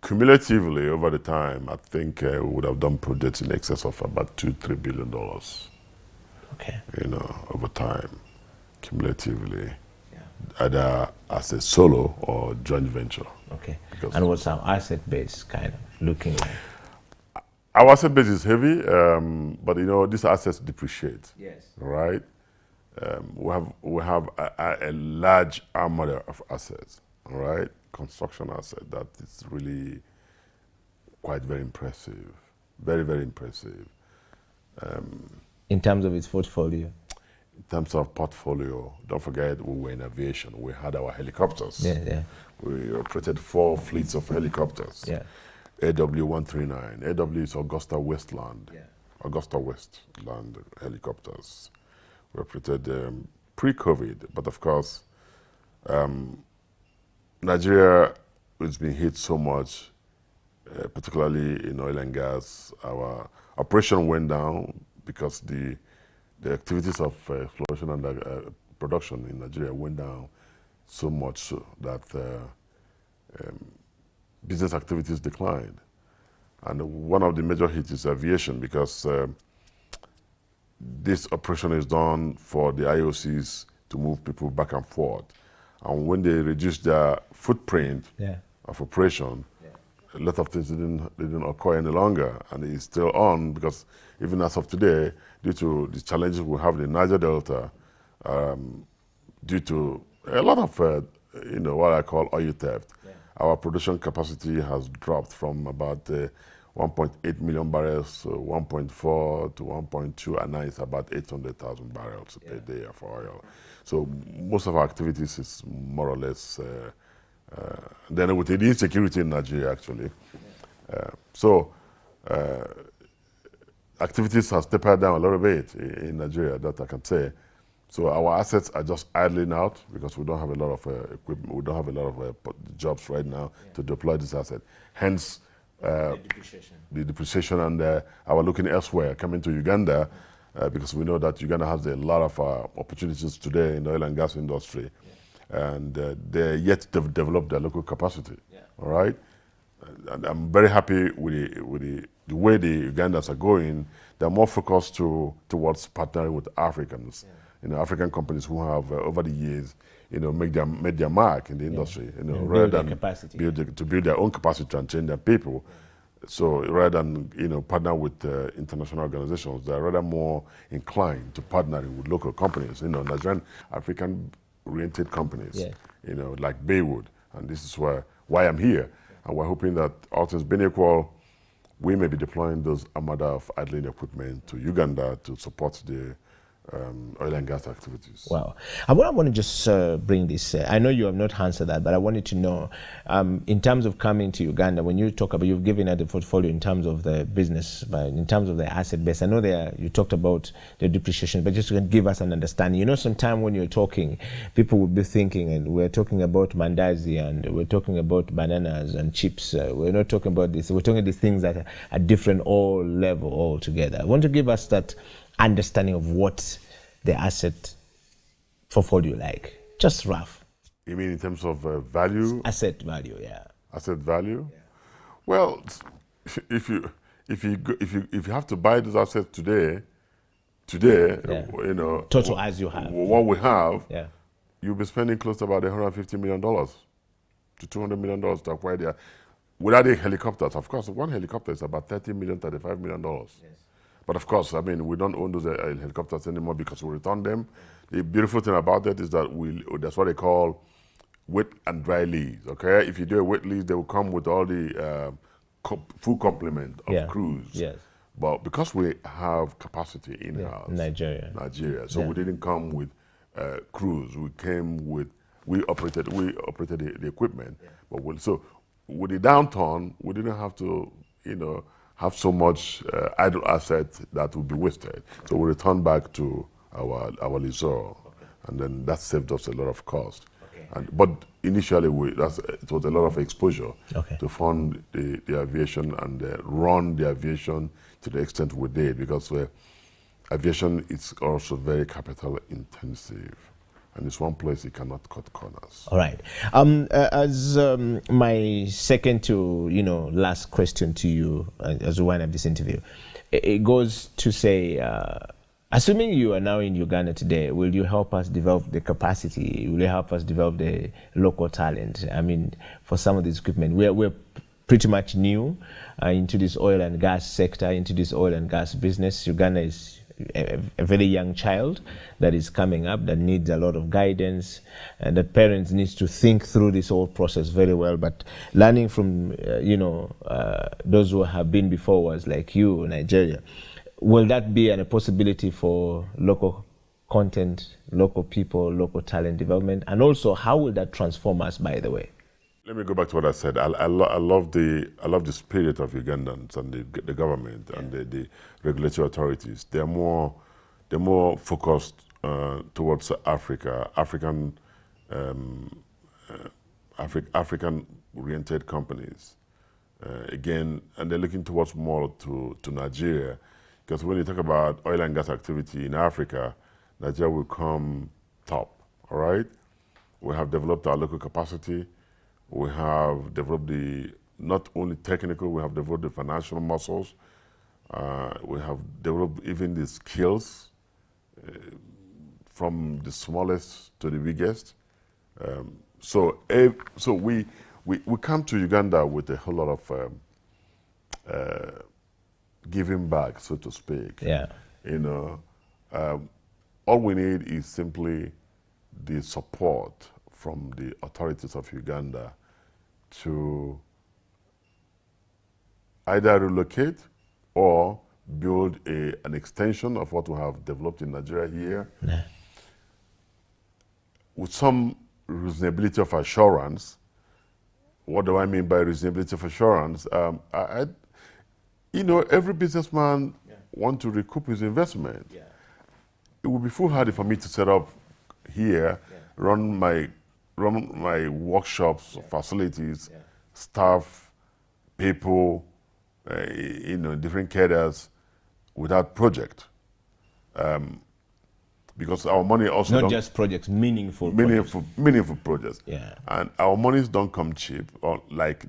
Cumulatively over the time, I think we would have done projects in excess of about $2-3 billion. Okay. You know, over time, cumulatively, either as a solo or joint venture. Okay. Because And what's our asset base kind of looking like? our asset base is heavy, but you know these assets depreciate. Yes. Right. We have a large armada of assets. All right. Construction asset that is really quite very impressive, very impressive. In terms of its portfolio? In terms of portfolio, don't forget we were in aviation. We had our helicopters. Yeah. We operated 4 fleets of helicopters. Yeah. AW139. AW is Augusta Westland. Augusta Westland helicopters. We operated pre-COVID, but of course, Nigeria has been hit so much, particularly in oil and gas. Our operation went down because the activities of exploration and production in Nigeria went down so much so that business activities declined. And one of the major hits is aviation because this operation is done for the IOCs to move people back and forth. And when they reduced their footprint of operation, a lot of things didn't occur any longer, and it's still on because even as of today, due to the challenges we have in the Niger Delta, due to a lot of what I call oil theft, our production capacity has dropped from about 1.8 million barrels to 1.4 to 1.2, and now it's about 800,000 barrels per day of oil. So most of our activities is more or less, then with the insecurity in Nigeria actually. Activities have tapered down a little bit in Nigeria, that I can say. So our assets are just idling out because we don't have a lot of equipment, we don't have a lot of jobs right now to deploy this asset. Hence, the depreciation and our looking elsewhere, coming to Uganda, because we know that Uganda has a lot of opportunities today in the oil and gas industry, and they're yet to develop their local capacity. All right, and I'm very happy with the way the Ugandans are going. They're more focused towards partnering with Africans, African companies who have over the years, made their mark in the industry, rather than build their own capacity and train their people. So rather than partner with international organizations, they're rather more inclined to partnering with local companies, Nigerian African-oriented companies, like Baywood, and this is why I'm here, and we're hoping that all things being equal, we may be deploying those armada of idling equipment to Uganda to support the oil and gas activities. Wow. I want to just bring this. I know you have not answered that, but I wanted to know, in terms of coming to Uganda, when you talk about, you've given out the portfolio in terms of the business, but in terms of the asset base, I know you talked about the depreciation, but just to give us an understanding. Sometime when you're talking, people will be thinking, and we're talking about mandazi, and we're talking about bananas and chips. We're not talking about this. We're talking these things that are different all level altogether. I want to give us that understanding of what the asset portfolio like, just rough. You mean in terms of value? Asset value, yeah. Asset value? Yeah. Well, if you have to buy those assets today, total as you have, what we have, you'll be spending close to about $150 million to $200 million to acquire the. Without the helicopters, of course, one helicopter is about $30 million, $35 million. Yes. But of course, we don't own those helicopters anymore because we return them. The beautiful thing about that is that that's what they call wet and dry lease, okay? If you do a wet lease, they will come with all the full complement of crews. Yes. But because we have capacity in-house, Nigeria, so we didn't come with crews. We operated the equipment. But so with the downturn, we didn't have to, have so much idle asset that would be wasted. So we returned back to our lessor, and then that saved us a lot of cost. But initially, it was a lot of exposure to fund the aviation and run the aviation to the extent we did, because aviation is also very capital intensive. and it's one place you cannot cut corners. All right. As my second to last question to you, as we wind up this interview, it goes to say, assuming you are now in Uganda today, will you help us develop the capacity? Will you help us develop the local talent? I mean, for some of this equipment, we're pretty much new into this oil and gas sector, into this oil and gas business. Uganda is a very young child that is coming up, that needs a lot of guidance, and that parents need to think through this whole process very well. But learning from those who have been before us, like you, Nigeria, will that be a possibility for local content, local people, local talent development? And also, how will that transform us, by the way? Let me go back to what I said. I love the spirit of Ugandans and the government and the regulatory authorities. They're more focused towards Africa, African-oriented companies. Again, and they're looking towards more to Nigeria, because when you talk about oil and gas activity in Africa, Nigeria will come top. All right, we have developed our local capacity. We have developed not only technical, we have developed the financial muscles. We have developed even the skills from the smallest to the biggest. So we come to Uganda with a whole lot of giving back, so to speak. Yeah. All we need is simply the support from the authorities of Uganda to either relocate or build an extension of what we have developed in Nigeria here, with some reasonability of assurance. What do I mean by reasonability of assurance? Every businessman wants to recoup his investment. It would be foolhardy for me to set up here, run my workshops, facilities, staff, people, different cadres without project. Because our money also not just projects, meaningful projects. Yeah. And our monies don't come cheap, or like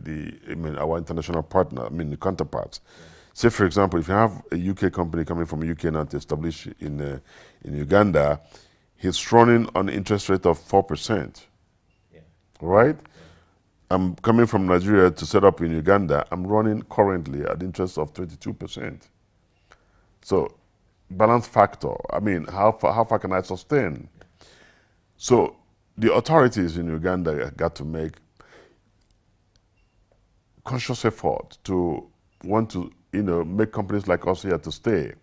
our international partner, the counterparts. Say, for example, if you have a UK company coming from UK now to establish in Uganda, he's running on an interest rate of 4%. Right? I'm coming from Nigeria to set up in Uganda. I'm running currently at interest of 22%. So, balance factor. I mean, how far can I sustain? So, the authorities in Uganda got to make conscious effort to want to, make companies like us here to stay.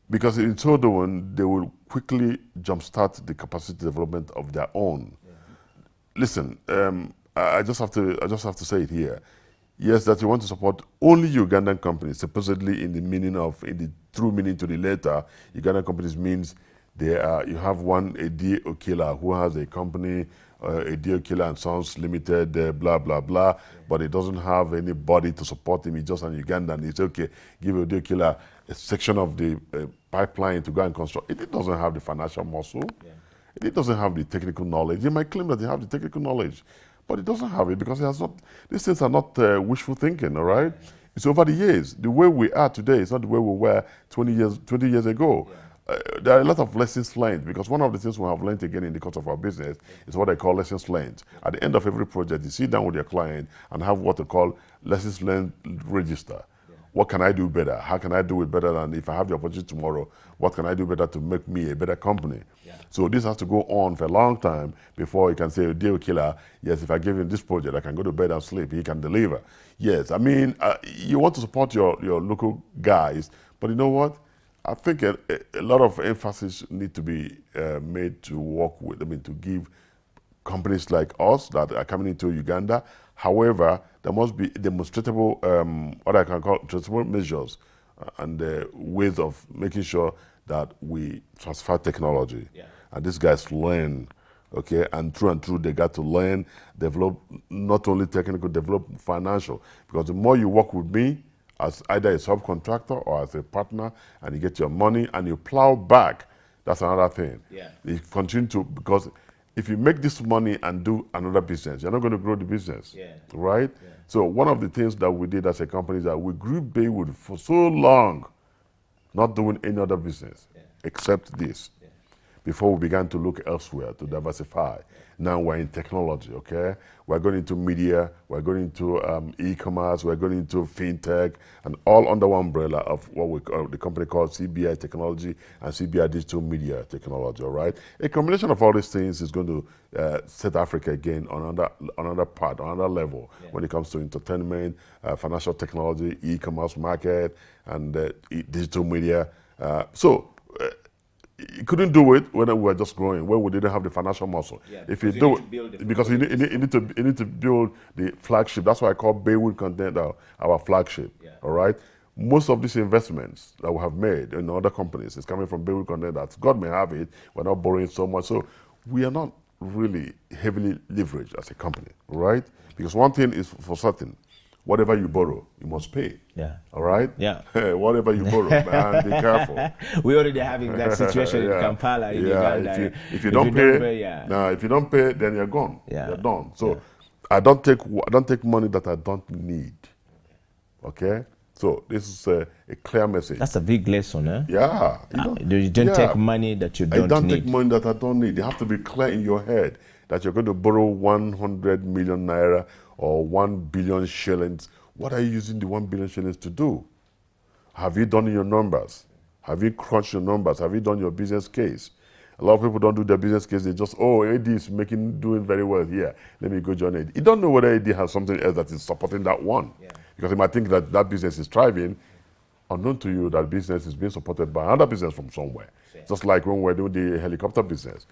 Because in so doing, they will quickly jumpstart the capacity development of their own. Listen, I just have to say it here. Yes, that you want to support only Ugandan companies, supposedly in the true meaning to the letter. Ugandan companies means you have a D. Okila who has a company, a D. Okila and Sons Limited, blah, blah, blah, but it doesn't have anybody to support him. He's just an Ugandan. It's okay, give a D. Okila a section of the pipeline to go and construct. It doesn't have the financial muscle. It doesn't have the technical knowledge. They might claim that they have the technical knowledge, but it doesn't have it because it has not. These things are not wishful thinking, all right? It's over the years. The way we are today is not the way we were 20 years ago. There are a lot of lessons learned, because one of the things we have learned again in the course of our business is what I call lessons learned. At the end of every project, you sit down with your client and have what they call lessons learned register. What can I do better? How can I do it better than if I have the opportunity tomorrow? What can I do better to make me a better company? So this has to go on for a long time before you can say, dear killer, yes, if I give him this project, I can go to bed and sleep. He can deliver. Yes, I mean, you want to support your local guys, but you know what? I think a lot of emphasis need to be made to work with, to give companies like us that are coming into Uganda. However, there must be demonstrable, what I can call demonstrable measures and ways of making sure that we transfer technology. And these guys learn, okay? And through, they got to learn, develop, not only technical, develop financial. Because the more you work with me, as either a subcontractor or as a partner, and you get your money and you plow back That's another thing. Yeah. You continue to, because if you make this money and do another business, you're not going to grow the business. Yeah. Right? Yeah. So one of the things that we did as a company is that we grew Baywood for so long, not doing any other business except this. Before we began to look elsewhere to diversify. Now we're in technology, okay? We're going into media, we're going into e-commerce, we're going into fintech, and all under one umbrella of what we call the company called CBI Technology and CBI Digital Media Technology, all right? A combination of all these things is going to set Africa again on another part, on another level when it comes to entertainment, financial technology, e-commerce market, and digital media. You couldn't do it when we were just growing, when we didn't have the financial muscle. Yeah, if you do it, because you need to build the flagship. That's why I call Baywood Content our flagship. All right. Most of these investments that we have made in other companies is coming from Baywood Content. That God may have it. We're not borrowing so much, so we are not really heavily leveraged as a company, right? Because one thing is for certain. Whatever you borrow, you must pay. Yeah. All right? Yeah. Whatever you borrow, man, be careful. We're already having that situation in Kampala, in Uganda. If you don't pay, then you're gone. Yeah. You're done. So I don't take money that I don't need. Okay? So this is a clear message. That's a big lesson, eh? Yeah. You don't take money that you don't need. I don't take money that I don't need. You have to be clear in your head that you're going to borrow 100 million naira or 1 billion shillings. What are you using the 1 billion shillings to do? Have you done your numbers? Have you crunched your numbers? Have you done your business case? A lot of people don't do their business case. They just, AD is doing very well here. Let me go join AD. You don't know whether AD has something else that is supporting that one. Because you might think that that business is thriving. Unknown to you, that business is being supported by another business from somewhere. Just like when we were doing the helicopter business.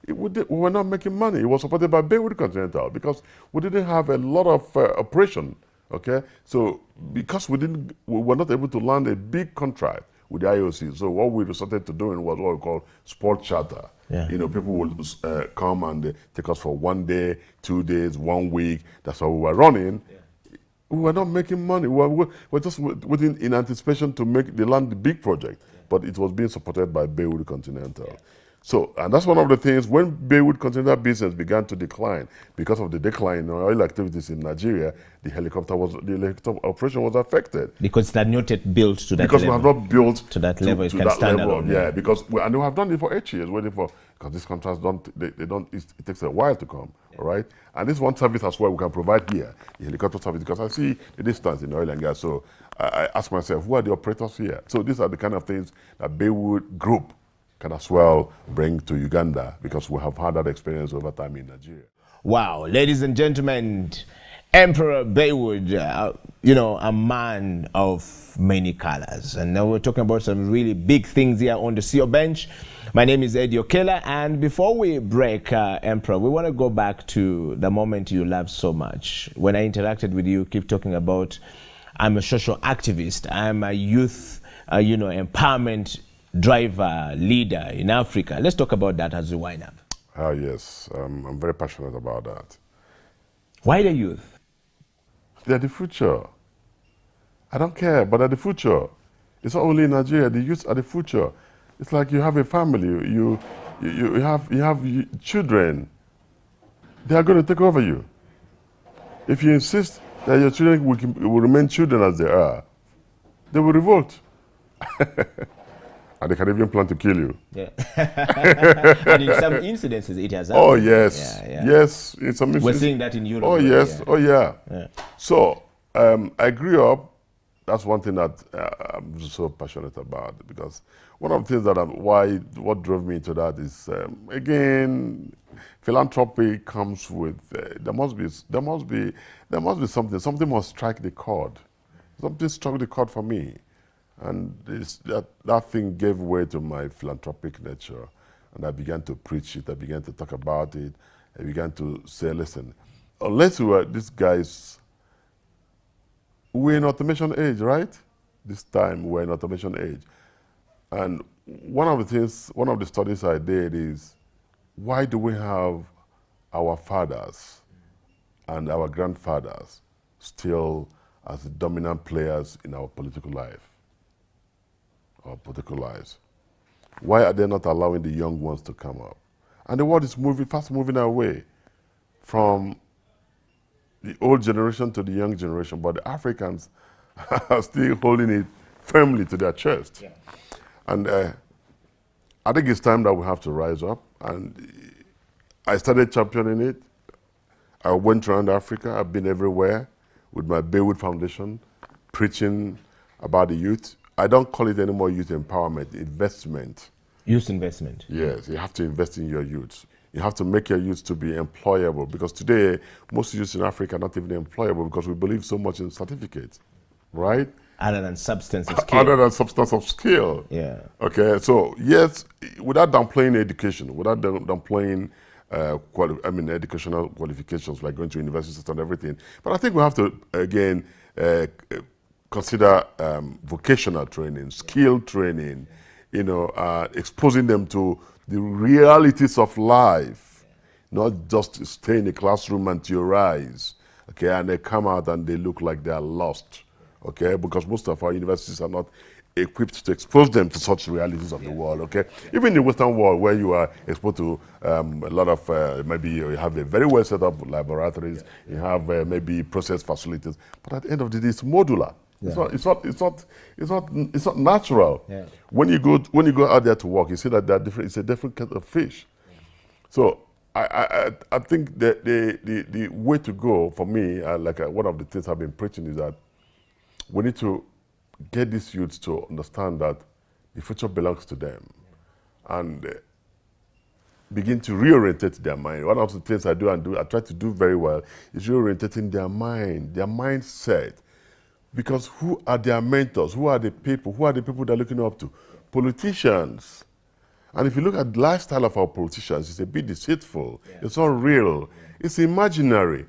We were not making money. It was supported by Baywood Continental because we didn't have a lot of operation. Okay, so because we were not able to land a big contract with the IOC, so what we resorted to doing was what we call sport charter. Yeah. You know, people would come and take us for 1 day, 2 days, 1 week. That's how we were running. We were not making money. We were just waiting in anticipation to land the big project, but it was being supported by Baywood Continental. So, and that's one of the things, when Baywood Continental business began to decline, because of the decline in oil activities in Nigeria, the helicopter operation was affected. Because it had not yet built to that level. Because we have not built to that level, it can stand alone. Yeah, because and we have done it for 8 years, waiting for, because these contracts it takes a while to come, all right? And this one service as well we can provide here, the helicopter service, because I see the distance in oil and gas, so I ask myself, who are the operators here? So these are the kind of things that Baywood Group can as well bring to Uganda, because we have had that experience over time in Nigeria. Wow, ladies and gentlemen, Emperor Baywood, a man of many colors. And now we're talking about some really big things here on the CEO Bench. My name is Eddie Okela, and before we break, Emperor, we want to go back to the moment you loved so much. When I interacted with you, keep talking about, I'm a social activist, I'm a youth, empowerment driver, leader in Africa. Let's talk about that as we wind up. Yes, I'm very passionate about that. Why the youth? They're the future. I don't care, but they're the future. It's not only in Nigeria, the youth are the future. It's like you have a family, you have children. They are going to take over you. If you insist that your children will remain children as they are, they will revolt. And they can even plan to kill you. Yeah. And in some incidences, it has happened. Oh, yes. Yes. In some We're seeing that in Europe. Oh, yes. Oh, yeah. So, I grew up. That's one thing that I'm so passionate about, because one of the things that what drove me into that is, again, philanthropy comes with, there must be something must strike the chord. Something struck the chord for me. And that thing gave way to my philanthropic nature. And I began to preach it, I began to talk about it, I began to say, listen, unless these guys, we're in automation age, right? This time we're in automation age. And one of the studies I did is, why do we have our fathers and our grandfathers still as the dominant players in our political life? Our political lives. Why are they not allowing the young ones to come up? And the world is fast moving away from the old generation to the young generation, but the Africans are still holding it firmly to their chest. Yeah. And I think it's time that we have to rise up. And I started championing it. I went around Africa. I've been everywhere with my Baywood Foundation, preaching about the youth. I don't call it anymore youth empowerment, investment. Youth investment. Yes, you have to invest in your youth. You have to make your youth to be employable, because today, most youths in Africa are not even employable because we believe so much in certificates, right? Other than substance of skill. Other than substance of skill. Yeah. Okay, so yes, without downplaying education, without downplaying educational qualifications like going to universities and everything, but I think we have to, again, consider vocational training, skill training, you know, exposing them to the realities of life, not just stay in the classroom and theorize, okay, and they come out and they look like they are lost, okay, because most of our universities are not equipped to expose them to such realities of the world, okay? Even in the Western world, where you are exposed to a lot of, maybe you have a very well set up laboratories, you have maybe process facilities, but at the end of the day, it's modular. Yeah. It's not natural. Yeah. When you go out there to work, you see that they're different. It's a different kind of fish. So I think that the way to go for me, one of the things I've been preaching is that we need to get these youths to understand that the future belongs to them, and begin to reorientate their mind. One of the things I try to do very well is reorientating their mind, their mindset. Because who are their mentors? Who are the people? Who are the people they're looking up to? Politicians. And if you look at the lifestyle of our politicians, it's a bit deceitful. Yeah. It's not real. It's imaginary.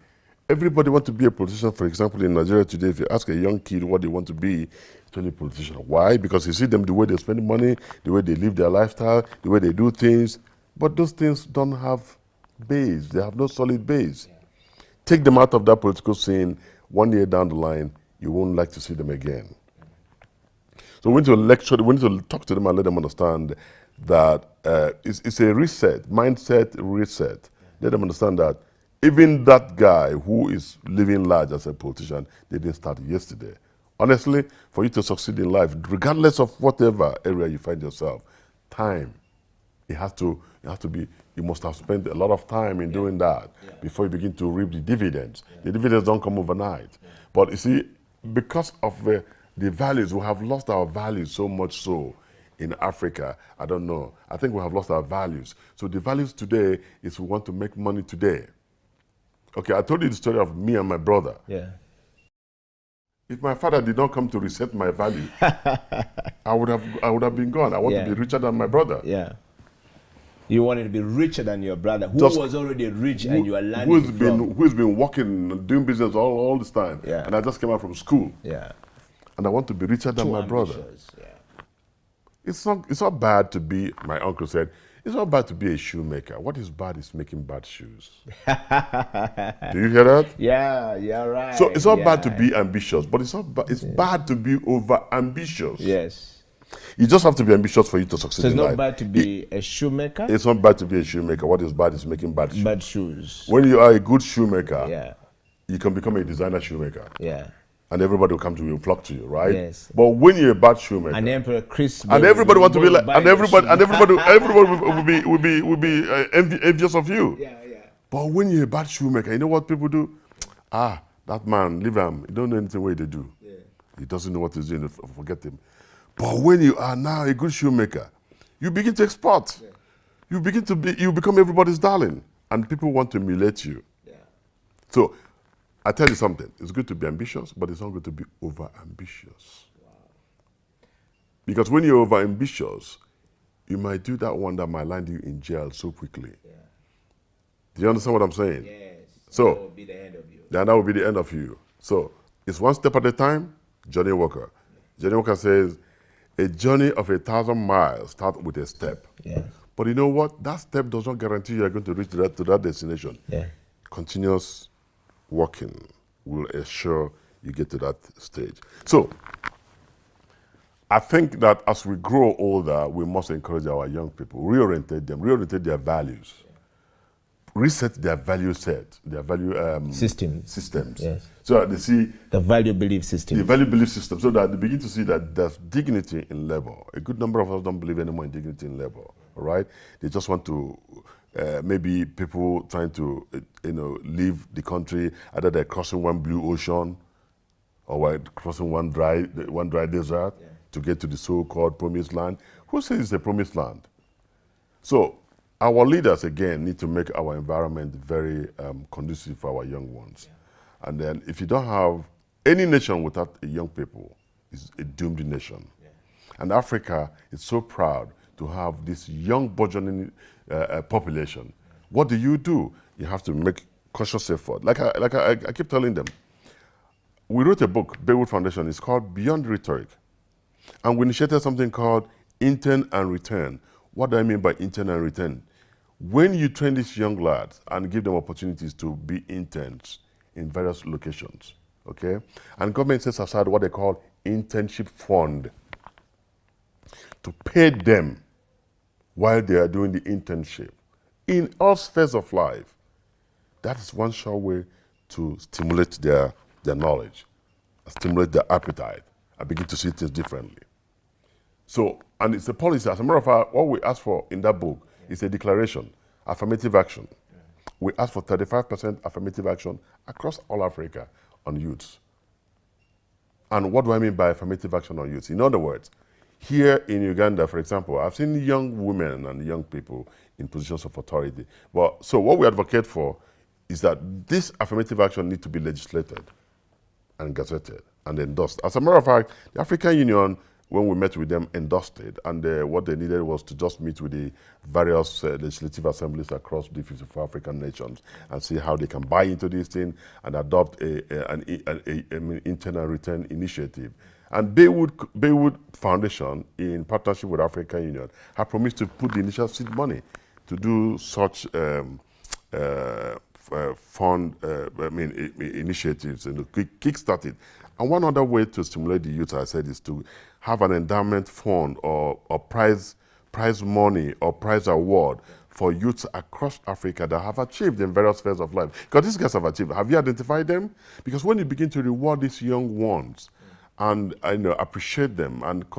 Everybody wants to be a politician. For example, in Nigeria today, if you ask a young kid what they want to be, it's only a politician. Why? Because you see them the way they spend money, the way they live their lifestyle, the way they do things. But those things don't have base. They have no solid base. Yeah. Take them out of that political scene, 1 year down the line, you won't like to see them again. So we need to lecture, we need to talk to them and let them understand that it's a reset, mindset reset. Let them understand that even that guy who is living large as a politician, they didn't start yesterday. Honestly, for you to succeed in life, regardless of whatever area you find yourself, time, it has to be, you must have spent a lot of time in doing that before you begin to reap the dividends. The dividends don't come overnight. But you see, because of the values, we have lost our values so much so in Africa. I don't know. I think we have lost our values. So the values today is we want to make money today. Okay, I told you the story of me and my brother. Yeah. If my father did not come to reset my value, I would have been gone. I want to be richer than my brother. Yeah. You wanted to be richer than your brother, who was already rich, and you are learning who's been working, doing business all this time. Yeah. And I just came out from school. Yeah. And I want to be richer than my brother. Yeah. It's not bad to be, my uncle said, it's not bad to be a shoemaker. What is bad is making bad shoes. Do you hear that? Yeah, you're right. So it's not bad to be ambitious, but it's bad to be over ambitious. Yes. You just have to be ambitious for you to succeed So it's in not life. bad to be a shoemaker? It's not bad to be a shoemaker. What is bad is making bad shoes. Bad shoes. When you are a good shoemaker, yeah, you can become a designer shoemaker. Yeah. And everybody will come to you, flock to you, right? Yes. But when you're a bad shoemaker, and Emperor Chris, and everybody want to be like, and everybody will be envious of you. Yeah, yeah. But when you're a bad shoemaker, you know what people do? Ah, that man, leave him. He don't know anything what they do. Yeah. He doesn't know what he's doing. Forget him. But when you are now a good shoemaker, you begin to export. Yeah. You become everybody's darling, and people want to emulate you. Yeah. So, I tell you something. It's good to be ambitious, but it's not good to be over ambitious. Wow. Because when you're over ambitious, you might do that one that might land you in jail so quickly. Yeah. Do you understand what I'm saying? Yes. So that will be the end of you. Then that will be the end of you. So it's one step at a time. Johnny Walker. Johnny Walker says, a journey of 1,000 miles starts with a step. Yeah. But you know what? That step does not guarantee you are going to reach to that destination. Yeah. Continuous working will ensure you get to that stage. So, I think that as we grow older, we must encourage our young people, reorientate them, reorientate their values, reset their value set, their value systems. Yes. So that they see the value belief system. The value belief system, so that they begin to see that there's dignity in labor. A good number of us don't believe anymore in dignity in labor. All right, they just want to. Maybe people trying to, leave the country, either they're crossing one blue ocean, or crossing one dry desert to get to the so-called promised land. Who says it's a promised land? So our leaders, again, need to make our environment very conducive for our young ones. And then if you don't have any nation without a young people, it's a doomed nation. And Africa is so proud to have this young burgeoning population. What do? You have to make conscious effort. Like I keep telling them, we wrote a book, Baywood Foundation, it's called Beyond Rhetoric. And we initiated something called intern and return. What do I mean by intern and return? When you train these young lads and give them opportunities to be interns in various locations, okay? And government sets aside what they call internship fund to pay them while they are doing the internship in all spheres of life. That is one sure way to stimulate their knowledge, stimulate their appetite, and begin to see things differently. So, and it's a policy. As a matter of fact, what we ask for in that book is a declaration, affirmative action. We ask for 35% affirmative action across all Africa on youths. And what do I mean by affirmative action on youths? In other words, here in Uganda, for example, I've seen young women and young people in positions of authority. So what we advocate for is that this affirmative action needs to be legislated and gazetted and endorsed. As a matter of fact, the African Union, when we met with them, endorsed it, and what they needed was to just meet with the various legislative assemblies across the 54 African nations and see how they can buy into this thing and adopt an internal return initiative. And Baywood Foundation, in partnership with African Union, have promised to put the initial seed money to do such initiatives and kickstart it. And one other way to stimulate the youth, I said, is to have an endowment fund or prize money or prize award for youths across Africa that have achieved in various spheres of life. Because these guys have achieved. Have you identified them? Because when you begin to reward these young ones and appreciate them and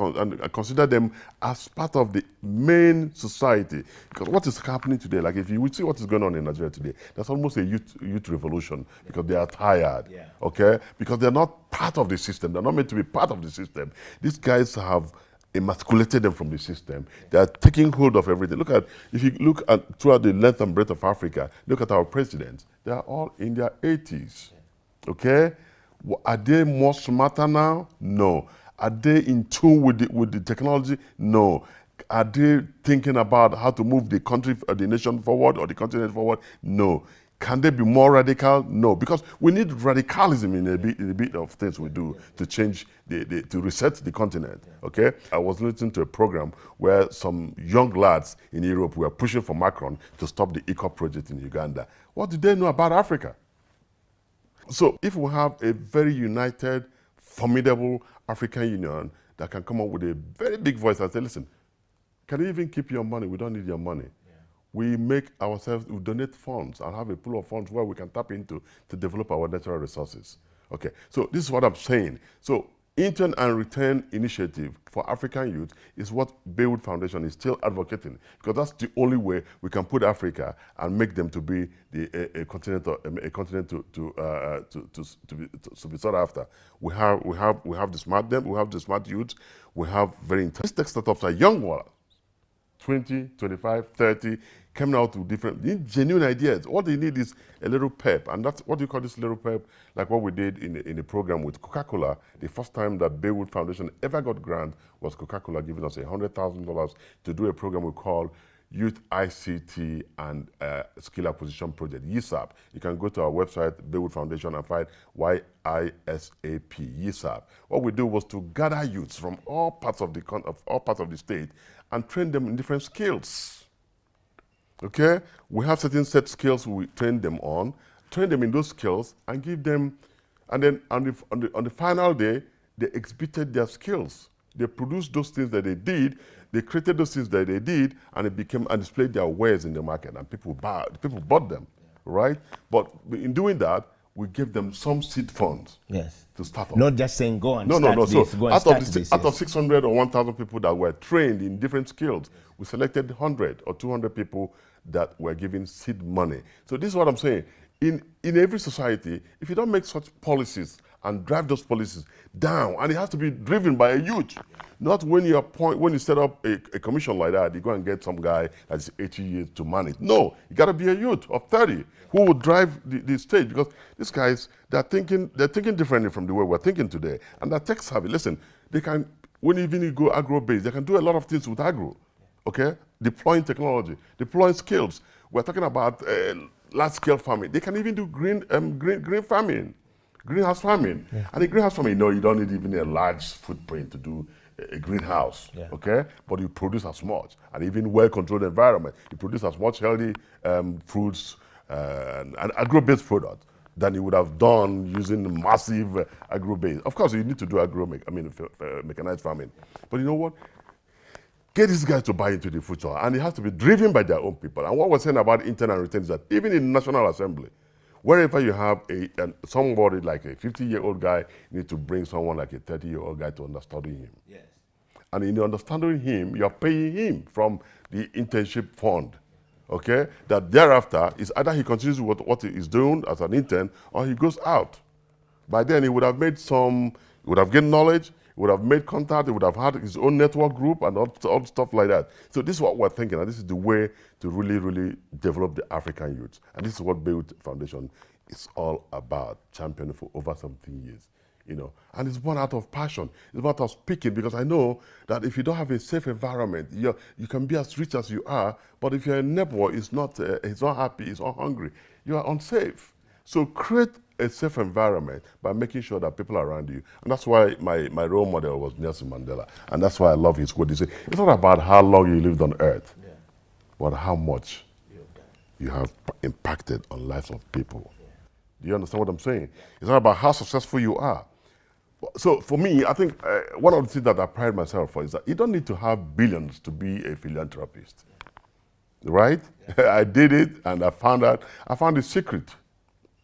consider them as part of the main society, because what is happening today, like if you would see what is going on in Nigeria today, there's almost a youth revolution because they are tired, okay? Because they're not part of the system. They're not meant to be part of the system. These guys have emasculated them from the system. They are taking hold of everything. If you look at throughout the length and breadth of Africa, look at our presidents. They are all in their 80s, okay? Are they more smarter now? No. Are they in tune with the technology? No. Are they thinking about how to move the country, the nation forward or the continent forward? No. Can they be more radical? No. Because we need radicalism in a bit of things we do to change, to reset the continent, okay? I was listening to a program where some young lads in Europe were pushing for Macron to stop the ECOP project in Uganda. What do they know about Africa? So if we have a very united, formidable African Union that can come up with a very big voice and say, listen, can you even keep your money? We don't need your money. We make ourselves, we donate funds and have a pool of funds where we can tap into to develop our natural resources. Okay, so this is what I'm saying. So intern and return initiative for African youth is what Baywood Foundation is still advocating, because that's the only way we can put Africa and make them to be a continent to be sought after. We have the smart youth, we have very intelligent tech startups are young ones, 20, 25, 30, coming out with different genuine ideas. All they need is a little pep, and that's what do you call this little pep? Like what we did in a program with Coca-Cola. The first time that Baywood Foundation ever got grant was Coca-Cola giving us $100,000 to do a program we call Youth ICT and Skill Acquisition Project, YISAP. You can go to our website, Baywood Foundation, and find YISAP, YISAP. What we do was to gather youths from all parts of the state and train them in different skills. Okay, we have certain set skills we train them in those skills, and give them, and then on the final day, they exhibited their skills They produced those things that they did, they created those things that they did, and it became and displayed their wares in the market, and people bought them, right? But in doing that, we gave them some seed funds. Yes. To start off. Not just saying go and no, start this, So go and out start of this. out of 600 or 1,000 people that were trained in different skills, we selected 100 or 200 people that were given seed money. So this is what I'm saying. In every society, if you don't make such policies and drive those policies down, and it has to be driven by a youth, not when you set up a commission like that, you go and get some guy that's 80 years to manage. No, you got to be a youth of 30 who will drive the stage, because these guys, they're thinking differently from the way we're thinking today, and they're tech savvy. Listen, they can, when even you go agro-based, they can do a lot of things with agro, okay? Deploying technology, deploying skills. We're talking about large-scale farming. They can even do green farming, greenhouse farming. Yeah. And in greenhouse farming, you don't need even a large footprint to do a greenhouse, okay? But you produce as much, and even well-controlled environment. You produce as much healthy fruits and agro-based products than you would have done using massive agro-based. Of course, you need to do mechanized farming. But you know what? Get these guys to buy into the future, and it has to be driven by their own people. And what we're saying about intern and return is that even in the National Assembly, wherever you have somebody like a 50-year-old guy, you need to bring someone like a 30-year-old guy to understudy him. Yes. And in understanding him, you're paying him from the internship fund, okay? That thereafter is either he continues with what he is doing as an intern, or he goes out. By then, he would have made he would have gained knowledge, he would have made contact, he would have had his own network group and all stuff like that. So this is what we're thinking, and this is the way to really, really develop the African youth. And this is what Beirut Foundation is all about, championing for over 17 years. And it's born out of passion. It's about us speaking, because I know that if you don't have a safe environment, you can be as rich as you are, but if your neighbor is not happy, is not hungry, you are unsafe. So create a safe environment by making sure that people around you, and that's why my role model was Nelson Mandela, and that's why I love his quote. He said, it's not about how long you lived on earth, but how much you have impacted on lives of people. Do you understand what I'm saying? It's not about how successful you are. So for me, I think one of the things that I pride myself for is that you don't need to have billions to be a philanthropist, right? Yeah. I did it, and I found the secret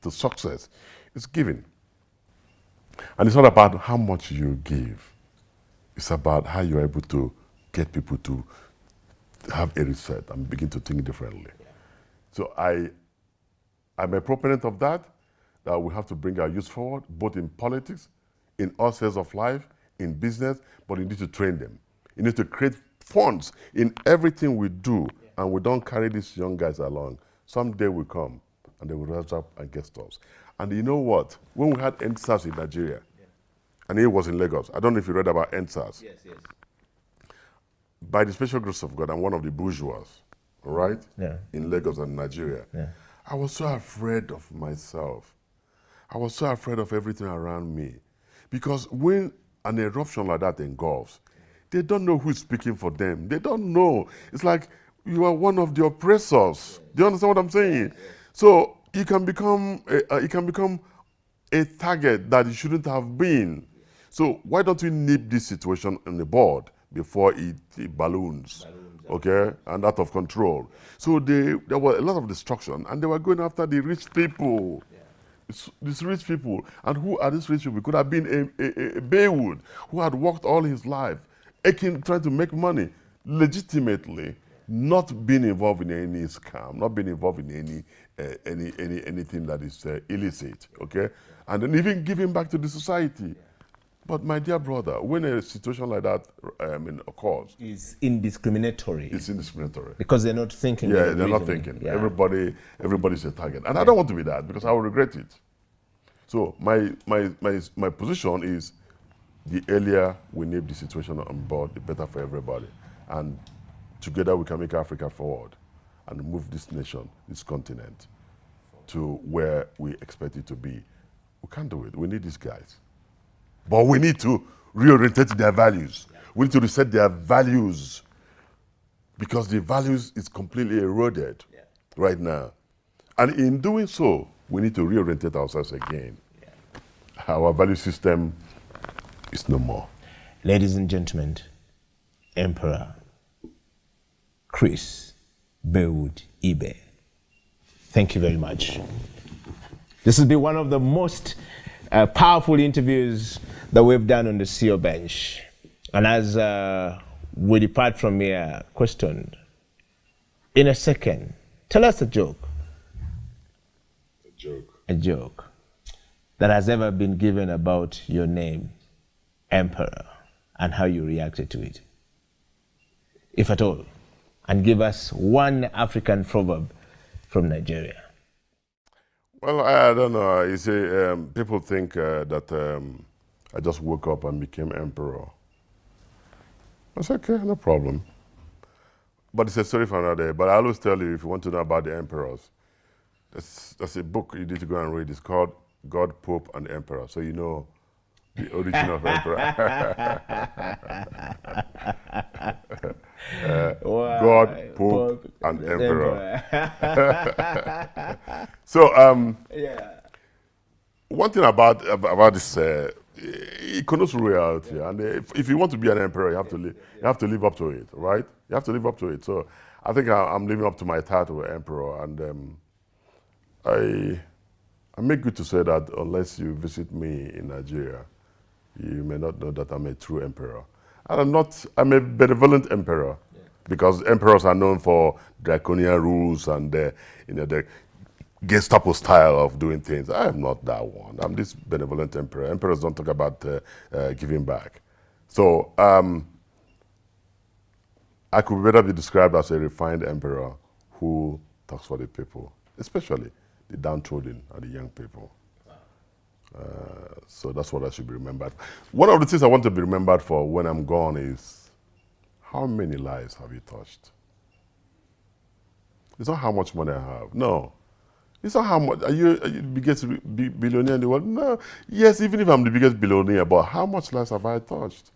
to success. It's giving. And it's not about how much you give. It's about how you're able to get people to have a reset and begin to think differently. Yeah. So I'm a proponent of that we have to bring our youth forward, both in politics, in all spheres of life, in business, but you need to train them. You need to create funds in everything we do, and we don't carry these young guys along. Someday will come, and they will rise up against us. And you know what? When we had NSAS in Nigeria, and it was in Lagos, I don't know if you read about NSAS. Yes, yes. By the special grace of God, I'm one of the bourgeois, all right? Yeah. In Lagos and Nigeria. Yeah. I was so afraid of myself. I was so afraid of everything around me. Because when an eruption like that engulfs, they don't know who's speaking for them. They don't know. It's like you are one of the oppressors. Do you understand what I'm saying? So you can become a target that you shouldn't have been. So why don't we nip this situation on the board before it balloons, okay, and out of control? So there was a lot of destruction, and they were going after the rich people. These rich people. And who are these rich people? It could have been a Baywood who had worked all his life, trying to make money legitimately, not being involved in any scam, not being involved in anything that is illicit, okay? And then even giving back to the society. But my dear brother, when a situation like that occurs, it's indiscriminatory. It's indiscriminatory because they're not thinking. Yeah, they're not thinking. Yeah. Everybody's a target, and I don't want to be that because I will regret it. So my position is, the earlier we nip the situation on board, the better for everybody, and together we can make Africa forward and move this nation, this continent, to where we expect it to be. We can't do it. We need these guys. But we need to reorientate their values. We need to reset their values, because the values is completely eroded right now. And in doing so, we need to reorientate ourselves again. Our value system is no more. Ladies and gentlemen, Emperor Chris Bewood Ibe. Thank you very much. This has been one of the most powerful interviews that we've done on the CEO Bench. And as we depart from here, question, in a second, tell us a joke. A joke. A joke that has ever been given about your name, Emperor, and how you reacted to it, if at all. And give us one African proverb from Nigeria. Well, I don't know. You see, people think that I just woke up and became emperor. That's okay, no problem. But it's a story for another day. But I always tell you, if you want to know about the emperors, that's a book you need to go and read. It's called God, Pope, and Emperor. So you know the origin of emperor. Wow. God, Pope, and Emperor. So, yeah. One thing about this, it connotes reality, and if you want to be an emperor, you have to live up to it, right? You have to live up to it. So, I think I'm living up to my title, emperor, and I make good to say that unless you visit me in Nigeria, you may not know that I'm a true emperor. And I'm a benevolent emperor, because emperors are known for draconian rules and the Gestapo style of doing things. I am not that one. I'm this benevolent emperor. Emperors don't talk about giving back. So I could better be described as a refined emperor who talks for the people, especially the downtrodden and the young people. So that's what I should be remembered. One of the things I want to be remembered for when I'm gone is, how many lives have you touched? It's not how much money I have. No. It's not how much. Are you the biggest billionaire in the world? No. Yes, even if I'm the biggest billionaire, but how much lives have I touched?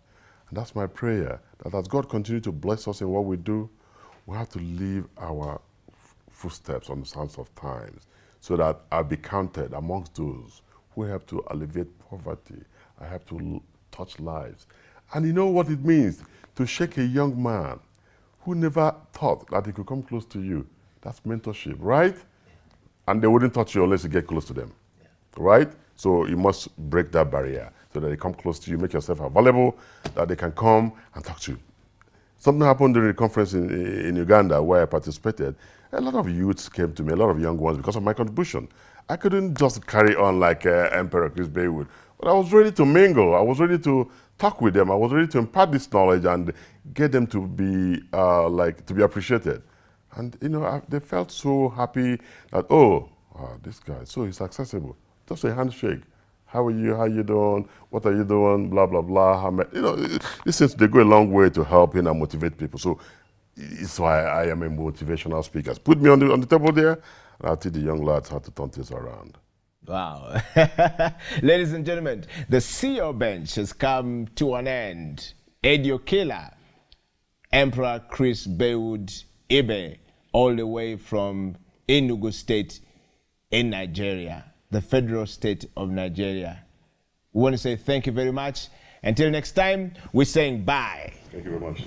And that's my prayer, that as God continues to bless us in what we do, we have to leave our footsteps on the sands of times, so that I'll be counted amongst those who help to alleviate poverty. I have to touch lives. And you know what it means to shake a young man who never thought that he could come close to you. That's mentorship, right? And they wouldn't touch you unless you get close to them, right? So you must break that barrier so that they come close to you, make yourself available, that they can come and talk to you. Something happened during the conference in Uganda where I participated. A lot of youths came to me, a lot of young ones, because of my contribution. I couldn't just carry on like Emperor Chris Bewood, but I was ready to mingle. I was ready to talk with them. I was ready to impart this knowledge and get them to be to be appreciated. And you know, they felt so happy that this guy, so he's accessible. Just a handshake. How are you? How you doing? What are you doing? Blah blah blah. You know, these things, they go a long way to helping and motivate people. So it's why I am a motivational speaker. Put me on the table there, and I'll teach the young lads how to turn things around. Wow. Ladies and gentlemen, the CEO Bench has come to an end. Edio Killer, Emperor Chris Bewood Ibe, all the way from Enugu State in Nigeria, the federal state of Nigeria. We want to say thank you very much. Until next time, we're saying bye. Thank you very much.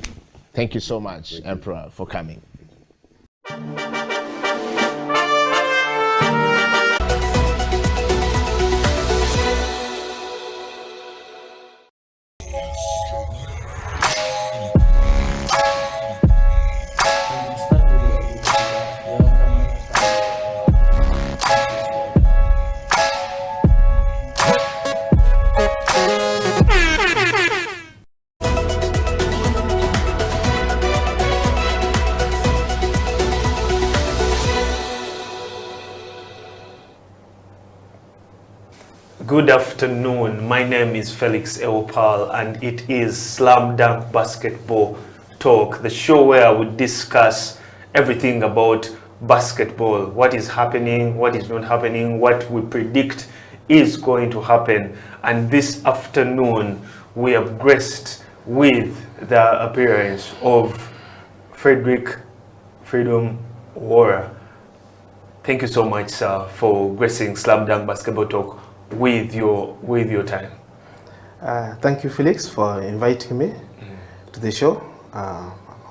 Thank you so much, Emperor, for coming. Good afternoon. My name is Felix Eopal, and it is Slam Dunk Basketball Talk, the show where I would discuss everything about basketball, what is happening, what is not happening, what we predict is going to happen. And this afternoon, we have graced with the appearance of Frederick Freedom Wara. Thank you so much, sir, for gracing Slam Dunk Basketball Talk with your time. Thank you, Felix, for inviting me to the show.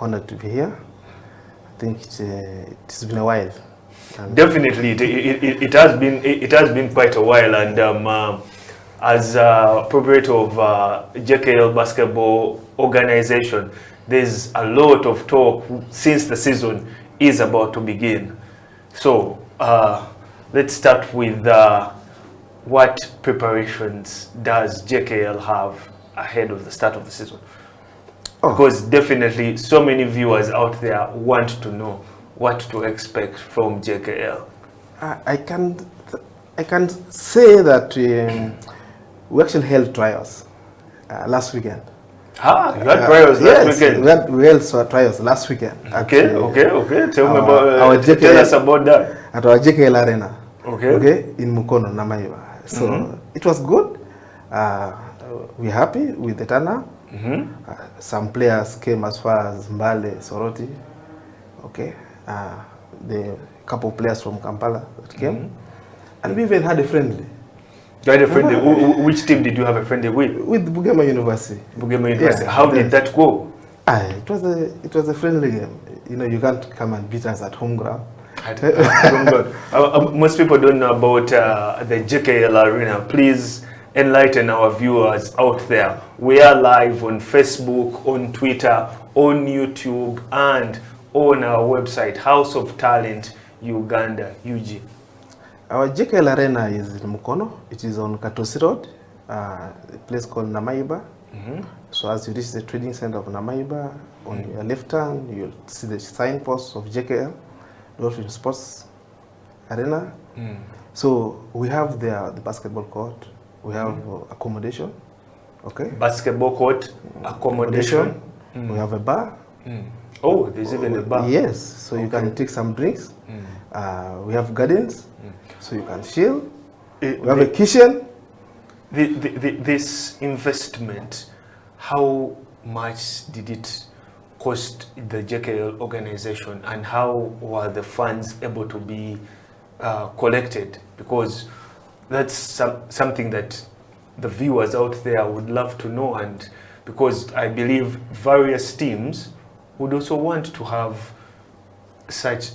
Honored to be here. I think it's been a while. Definitely, it has been quite a while, and as proprietor of JKL Basketball Organization, there's a lot of talk since the season is about to begin. So let's start with what preparations does JKL have ahead of the start of the season? Because definitely so many viewers out there want to know what to expect from JKL. I can say that we actually held trials last weekend. You had trials last weekend? Yes, we held trials last weekend. Okay. Tell me about, tell us about that. At our JKL Arena. Okay. In Mukono, Namaiba. So it was good. We're happy with the turnout. Some players came as far as Mbale, Soroti. Okay. The couple of players from Kampala that came. And we even had a friendly. You had a friendly? Which team did you have a friendly with? With Bugema University. Bugema University. How did that go? It was a friendly game. You know, you can't come and beat us at home ground. Most people don't know about the JKL Arena. Please enlighten our viewers out there. We are live on Facebook, on Twitter, on YouTube, and on our website, House of Talent Uganda, UG. Our JKL Arena is in Mukono. It is on Katosi Road, a place called Namaiba. So as you reach the trading center of Namaiba, on your left hand, you'll see the signpost of JKL, Dolphin Sports Arena. So we have the basketball court, we have accommodation, okay? Basketball court, accommodation. We have a bar. Oh, there's even a bar. Yes, so you can take some drinks. We have gardens, so you can chill. We have a kitchen. This investment, how much did it cost the JKL organization, and how were the funds able to be collected? Because that's something that the viewers out there would love to know, and because I believe various teams would also want to have such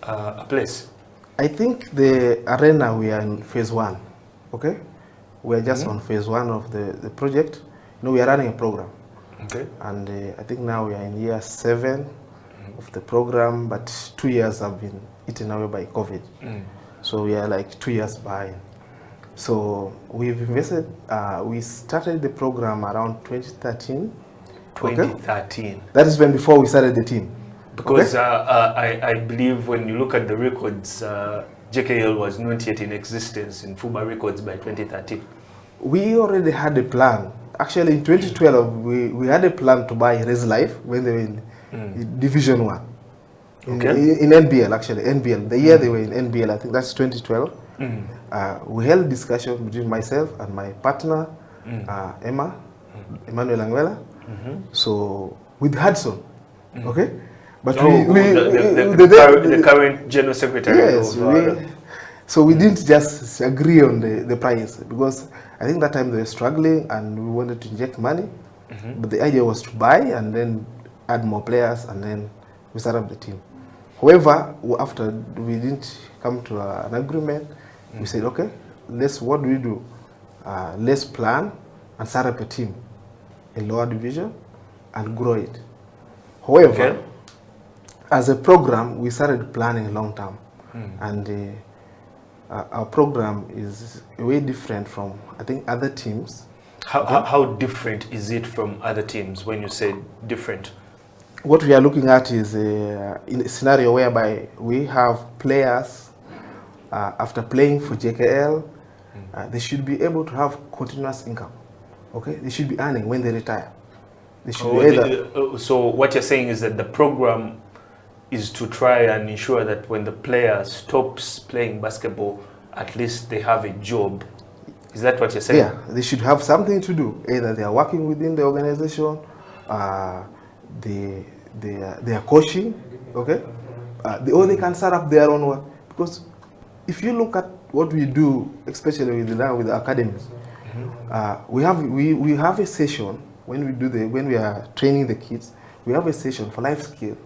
a place. I think the arena, we are in phase 1, okay? We are just on phase 1 of the project. You know, we are running a program. Okay. And I think now we are in year 7 of the program, but 2 years have been eaten away by COVID. So we are like 2 years behind. So we've invested, we started the program around 2013. 2013. Okay? That is when before we started the team. Because I believe when you look at the records, JKL was not yet in existence in FUBA records by 2013. We already had a plan. Actually, in 2012, we had a plan to buy Res Life when they were in Division 1. In NBL, actually, NBL. The year they were in NBL, I think that's 2012. We held discussion between myself and my partner, Emmanuel Anguela. So, with Hudson, okay? But the current general secretary. Yes, so we didn't just agree on the price, because I think that time they were struggling and we wanted to inject money. But the idea was to buy and then add more players, and then we set up the team. However, after we didn't come to an agreement, we said, okay, what do we do? Let's plan and set up a team in lower division and grow it. However, as a program, we started planning long term, and our program is way different from, I think, other teams. How different is it from other teams when you say different? What we are looking at is in a scenario whereby we have players, after playing for JKL, they should be able to have continuous income. Okay, they should be earning when they retire. They should so what you're saying is that the program is to try and ensure that when the player stops playing basketball, at least they have a job. Is that what you're saying? Yeah, they should have something to do. Either they are working within the organization, they are coaching, okay? Or they can start up their own work. Because if you look at what we do, especially with the academies, We have a session when we are training the kids. We have a session for life skill.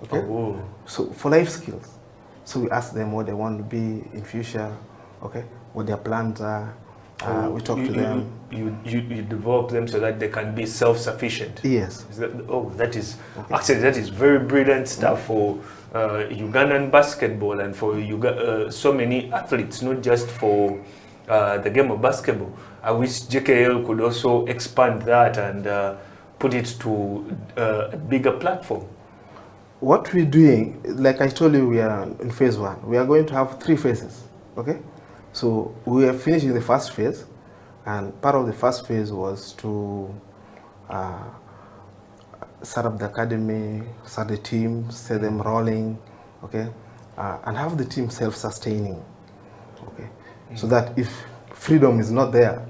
Okay. Oh. So for life skills, so we ask them what they want to be in future. Okay. What their plans are. We talk to them. You develop them so that they can be self-sufficient. Yes. That is actually that is very brilliant stuff for Ugandan basketball and for so many athletes, not just for the game of basketball. I wish JKL could also expand that and put it to a bigger platform. What we're doing, like I told you, we are in phase 1. We are going to have 3 phases. Okay. So we are finishing the first phase, and part of the first phase was to set up the academy, set the team, set them rolling, okay, and have the team self-sustaining, okay, so that if freedom is not there,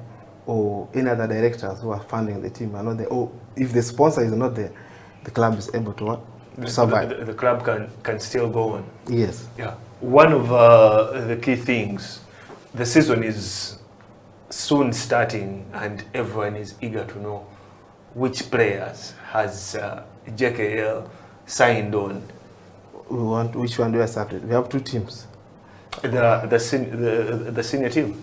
or any other directors who are funding the team are not there, or if the sponsor is not there, the club is able to what? To survive. The club can still go on. Yes. Yeah. One of the key things, the season is soon starting and everyone is eager to know which players has JKL signed on. Which one do I start with? We have 2 teams. The senior team.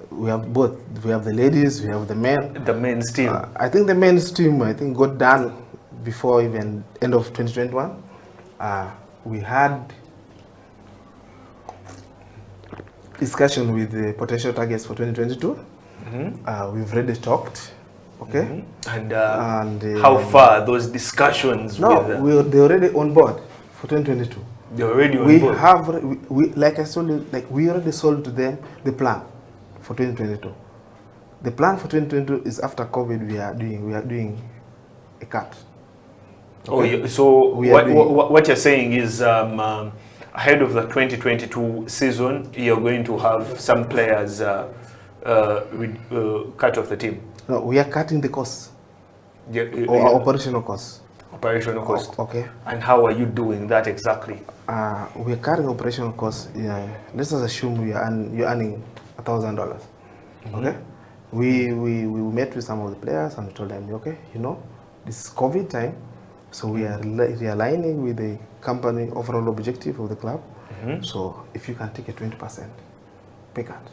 We have both. We have the ladies, we have the men. The men's team. I think the men's team, got done before even end of 2021. We had discussion with the potential targets for 2022. We've already talked. Okay. And how far those discussions? No, they're already on board for 2022. They're already on board. Like I told you, we already sold to them the plan for 2022. The plan for 2022 is after COVID. We are doing a cut. Okay? Oh, so what you're saying is ahead of the 2022 season, you're going to have some players cut off the team. No, we are cutting the costs. Or operational costs. Operational costs. Okay. And how are you doing that exactly? We are cutting operational costs. Yeah. Let's just assume you're earning $1,000. Okay. We met with some of the players and told them, okay, this is COVID time, so we are realigning with the company overall objective of the club. So if you can take a 20% pay cut.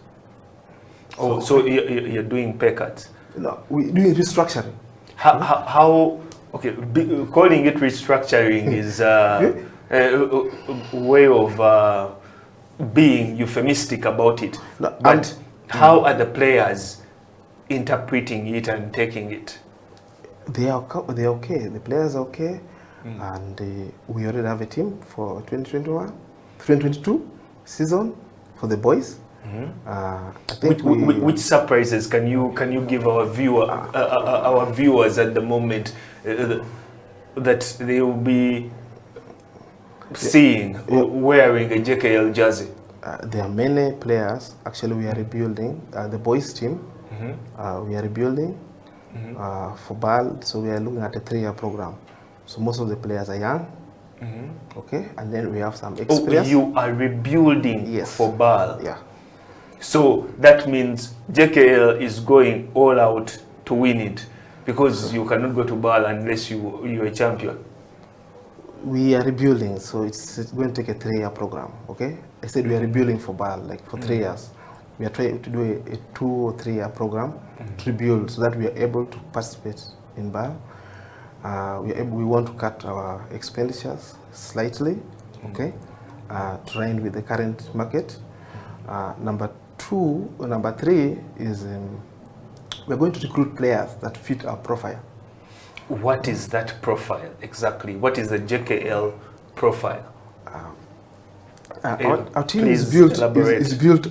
Oh, so you're doing pay cuts? No, we're doing restructuring. How okay, calling it restructuring is a way of being euphemistic about it. No, but how are the players interpreting it and taking it? They are okay. The players are okay, and we already have a team for 2022 season for the boys. I think which surprises can you give our viewers at the moment that they will be seeing wearing a JKL jersey? There are many players. Actually, we are rebuilding the boys team. We are rebuilding for BAL, so we are looking at a 3-year program. So most of the players are young. Okay, and then we have some experience. Oh, you are rebuilding for BAL. Yeah. So that means JKL is going all out to win it, because you cannot go to BAL unless you're a champion. We are rebuilding, so it's going to take a 3-year program. Okay, I said we are rebuilding for BAL, for 3 years. We are trying to do a 2 or 3-year program to rebuild, so that we are able to participate in BAL. We want to cut our expenditures slightly, okay, to align with the current market. Number 3 is we're going to recruit players that fit our profile. What is that profile exactly? What is the JKL profile? Our team is built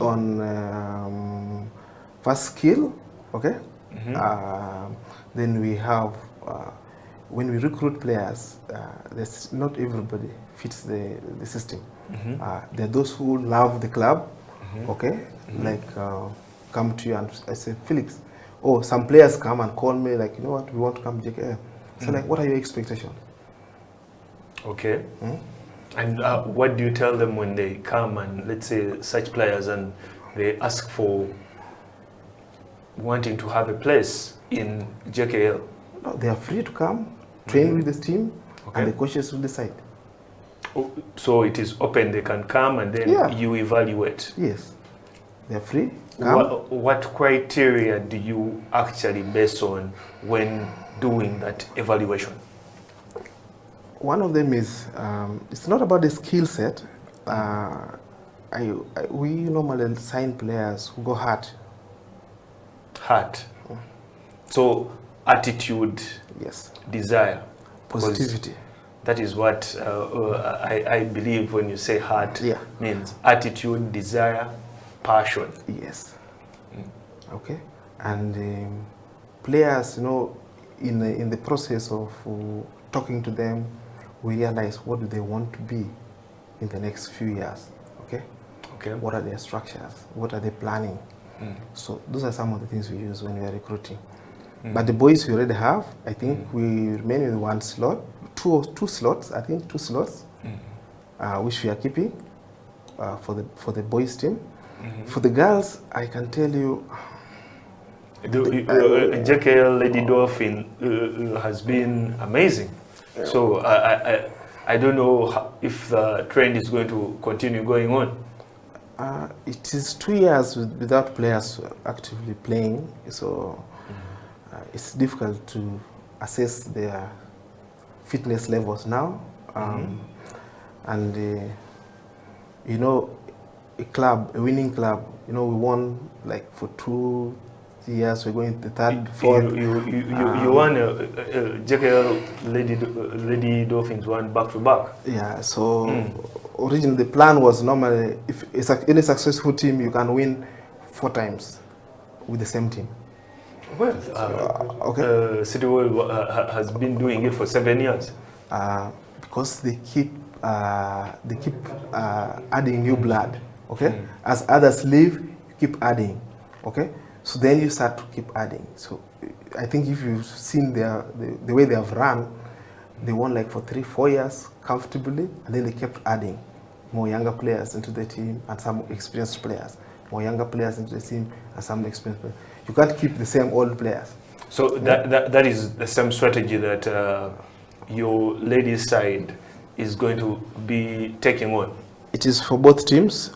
on first skill, okay. Then we have when we recruit players, not everybody fits the system. There are those who love the club, okay, come to you and I say, Felix, some players come and call me like, you know what, we want to come to JKL. So what are your expectations? Okay. And what do you tell them when they come and let's say such players and they ask for wanting to have a place in JKL? No, they are free to come, train with this team, Okay. and the coaches will decide. So it is open, they can come and then Yeah. you evaluate. Yes, they are free. Come. What criteria do you actually base on when doing that evaluation? One of them is, it's not about the skill set. We normally sign players who go hard. Heart. So attitude, yes, desire, positivity. That is what I believe when you say heart means attitude, desire, passion. Yes. Okay. And players, you know, in the process of talking to them, we realize what do they want to be in the next few years. Okay. Okay. What are their structures? What are they planning? So those are some of the things we use when we are recruiting. But the boys we already have, I think we remain with one slot, two slots, I think 2 slots, which we are keeping for the boys team. For the girls, I can tell you, JKL Lady Dolphin has been amazing. So I don't know if the trend is going to continue going on. It is 2 years without players actively playing, so it's difficult to assess their fitness levels now. And you know, a winning club, you know, we won like for 2 years, we're going to the 3rd, 4th. You won JKL Lady Dolphins won back to back. Yeah, so originally the plan was normally, if it's any successful team, you can win 4 times with the same team. Well, City World has been doing it for 7 years. Because they keep adding new blood. Okay, as others leave, you keep adding. Okay, so then you start to keep adding. So I think if you've seen the way they have run, they won like for 3-4 years comfortably, and then they kept adding more younger players into the team and some experienced players, more younger players into the team and some experienced players. You can't keep the same old players. So that is the same strategy that your ladies side is going to be taking on. It is for both teams,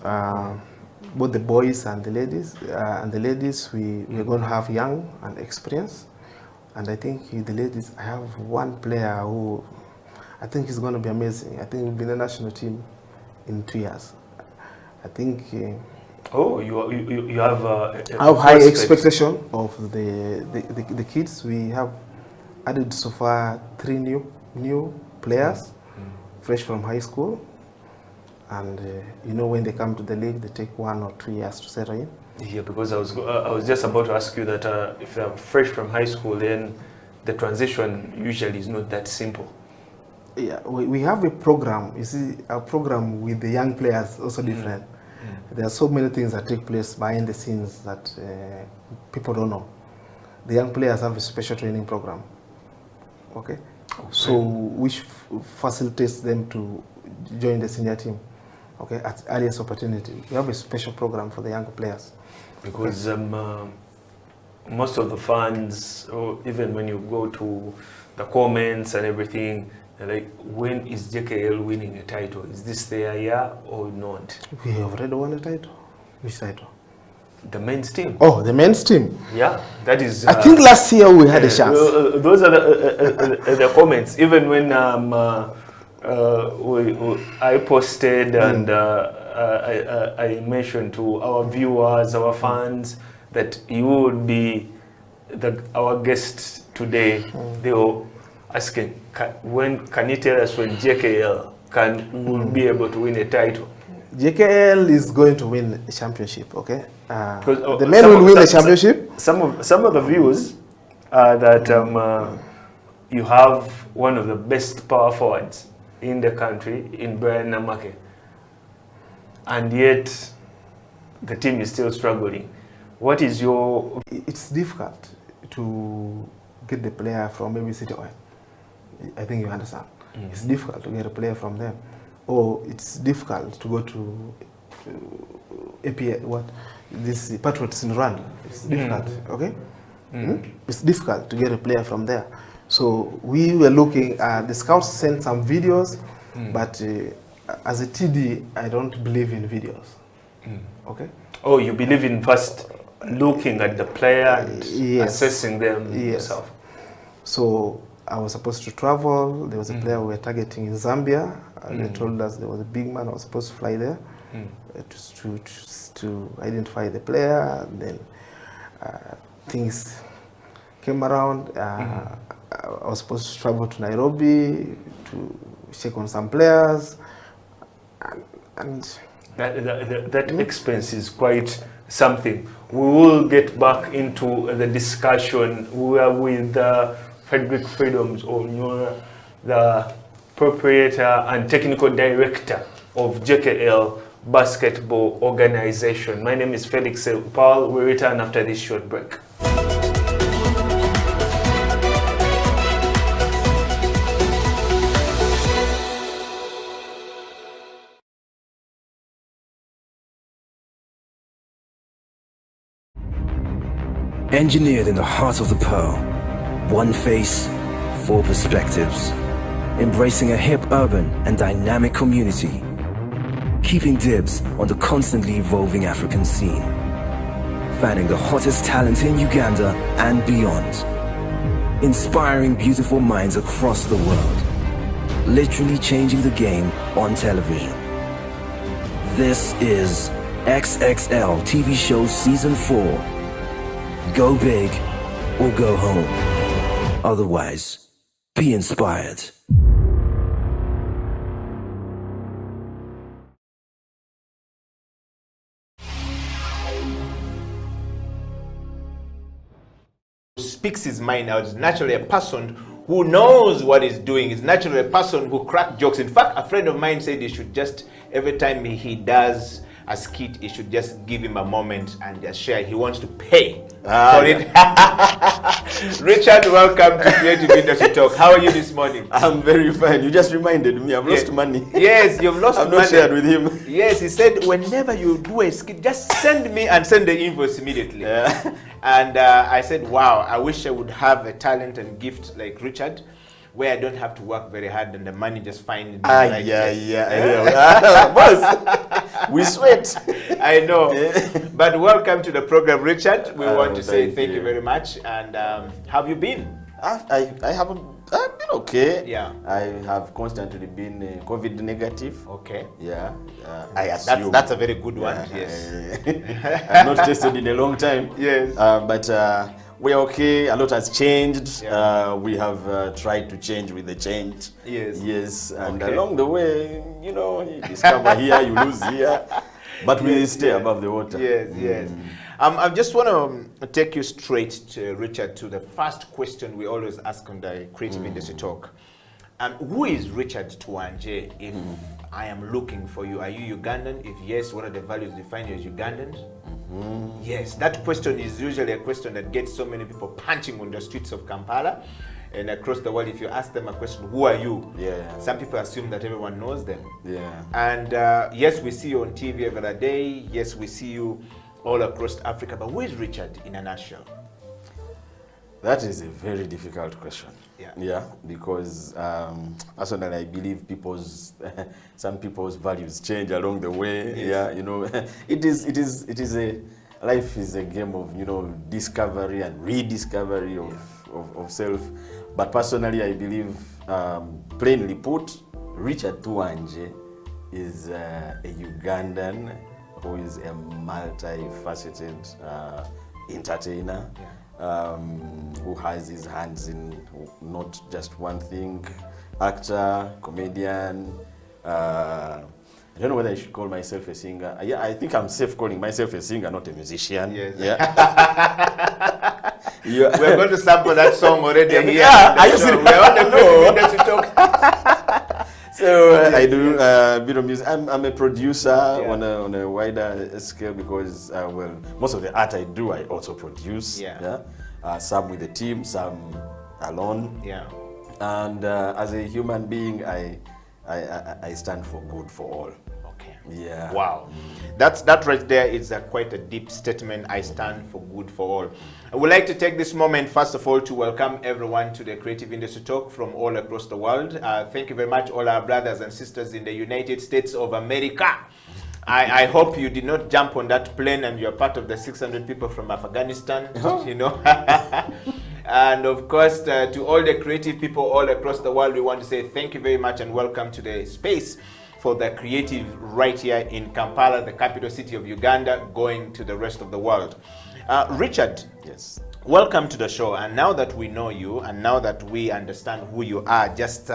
both the boys and the ladies. And the ladies, we're going to have young and experienced. And I think the ladies, I have one player who I think is going to be amazing. I think he'll be in the national team in 2 years. I think. You have I have high expectation of the kids. We have added so far 3 new players, fresh from high school. And you know, when they come to the league, they take 1 or 2 years to settle in. Yeah, because I was just about to ask you that if they're fresh from high school, then the transition usually is not that simple. Yeah, we have a program. You see, our program with the young players also different. There are so many things that take place behind the scenes that people don't know. The young players have a special training program. Okay, so which facilitates them to join the senior team. Okay, at earliest opportunity. We have a special program for the young players. Because most of the fans, or even when you go to the comments and everything, they're like, when is JKL winning a title? Is this their year or not? We have already won a title. Which title? The men's team. Oh, the men's team. Yeah, that is. I think last year we had a chance. Those are the comments. Even when I posted and I mentioned to our viewers, our fans, that you would be our guest today. They were asking, when can you tell us when JKL will be able to win a title? JKL is going to win a championship, okay? The men will win a championship. Some of the views are that you have one of the best power forwards in the country, in Brian Namake, and yet the team is still struggling. What is your... It's difficult to get the player from maybe City Oil. I think you understand. It's difficult to get a player from them. Or it's difficult to go to APA, what this Patriots in Rwanda. It's difficult, okay? It's difficult to get a player from there. So we were looking, the scouts sent some videos, but as a TD, I don't believe in videos. Okay? Oh, you believe in first looking at the player and assessing them yourself? So I was supposed to travel. There was a player we were targeting in Zambia. They told us there was a big man. I was supposed to fly there to identify the player. Then things came around. I was supposed to travel to Nairobi to check on some players. And that expense is quite something. We will get back into the discussion. We are with Frederick Freedoms, the proprietor and technical director of JKL Basketball Organization. My name is Felix Paul. We return after this short break. Engineered in the heart of the pearl, one face, four perspectives, embracing a hip urban and dynamic community, keeping dibs on the constantly evolving African scene, fanning the hottest talent in Uganda and beyond, inspiring beautiful minds across the world, literally changing the game on television. This is XXL TV Show Season 4. Go big or go home. Otherwise, be inspired. Speaks his mind out. Is naturally a person who knows what he's doing. Is naturally a person who cracks jokes. In fact, a friend of mine said he should just, every time he does a skit, he should just give him a moment and just share. He wants to pay for it. Richard, welcome to Creative Industry Talk. How are you this morning? I'm very fine. You just reminded me. I've lost money. Yes, you've lost money. I've not shared with him. Yes, he said whenever you do a skit, just send me and send the invoice immediately. And I said, wow, I wish I would have a talent and gift like Richard, where I don't have to work very hard and the money just finds me. Boss, we sweat. I know. But welcome to the program, Richard. We want to say thank you very much. And how have you been? I've been okay. Yeah. I have constantly been COVID negative. Okay. Yeah. I assume. That's a very good one. Yes. I've not tested in a long time. Yes. But we're okay. A lot has changed. We have tried to change with the change. Yes. Yes. And along the way, you know, you discover here, you lose here. But we stay above the water. Yes, yes. I just want to take you straight to Richard, to the first question we always ask on the Creative Industry Talk. Who is Richard Tuanje if I am looking for you? Are you Ugandan? If yes, what are the values define you as Ugandan? Yes, that question is usually a question that gets so many people punching on the streets of Kampala and across the world. If you ask them a question, who are you? Some people assume that everyone knows them. And yes, we see you on TV every other day. Yes, we see you all across Africa. But who is Richard in a nutshell? That is a very difficult question. Because personally, I believe some people's values change along the way. You know, life is a game of, you know, discovery and rediscovery of self. But personally, I believe, plainly put, Richard Tuanje is a Ugandan who is a multifaceted entertainer. Who has his hands in not just one thing, actor, comedian. I don't know whether I should call myself a singer. I think I'm safe calling myself a singer, not a musician. We're going to sample that song already. I used to So I do a bit of music. I'm a producer on a wider scale because most of the art I do, I also produce. Some with the team, some alone. And as a human being, I stand for good for all. Yeah. Wow. That right there is quite a deep statement. I stand for good for all. I would like to take this moment, first of all, to welcome everyone to the Creative Industry Talk from all across the world. Thank you very much, all our brothers and sisters in the United States of America. I hope you did not jump on that plane and you're part of the 600 people from Afghanistan, you know. And of course, to all the creative people all across the world, we want to say thank you very much and welcome to the space for the creative right here in Kampala, the capital city of Uganda, going to the rest of the world. Richard, yes, welcome to the show. And now that we know you, and now that we understand who you are, just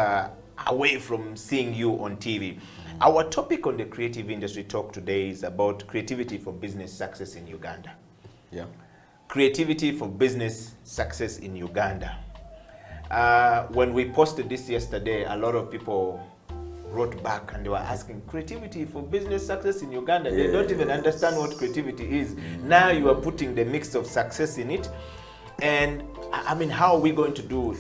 away from seeing you on TV, our topic on the Creative Industry Talk today is about creativity for business success in Uganda. Yeah. Creativity for business success in Uganda. When we posted this yesterday, a lot of people wrote back and they were asking, creativity for business success in Uganda? They don't even understand what creativity is. Now you are putting the mix of success in it. And I mean, how are we going to do it?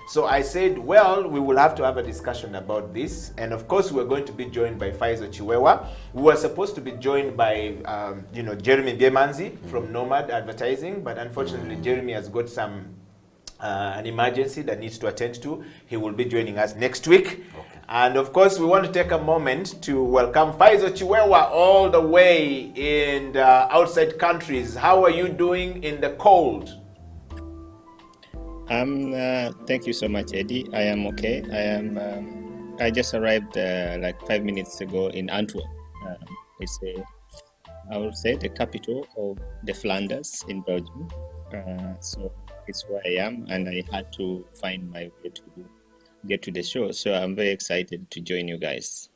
So I said, well, we will have to have a discussion about this. And of course, we're going to be joined by Faizo Chiwewa. We were supposed to be joined by, Jeremy Biemanzi from Nomad Advertising. But unfortunately, Jeremy has got an emergency that needs to attend to. He will be joining us next week. Okay. And of course, we want to take a moment to welcome Faizo Chiwewa all the way in the outside countries. How are you doing in the cold? Thank you so much, Eddie. I am okay. I just arrived like 5 minutes ago in Antwerp. It's I would say the capital of the Flanders in Belgium. So it's where I am, and I had to find my way to get to the show. So I'm very excited to join you guys.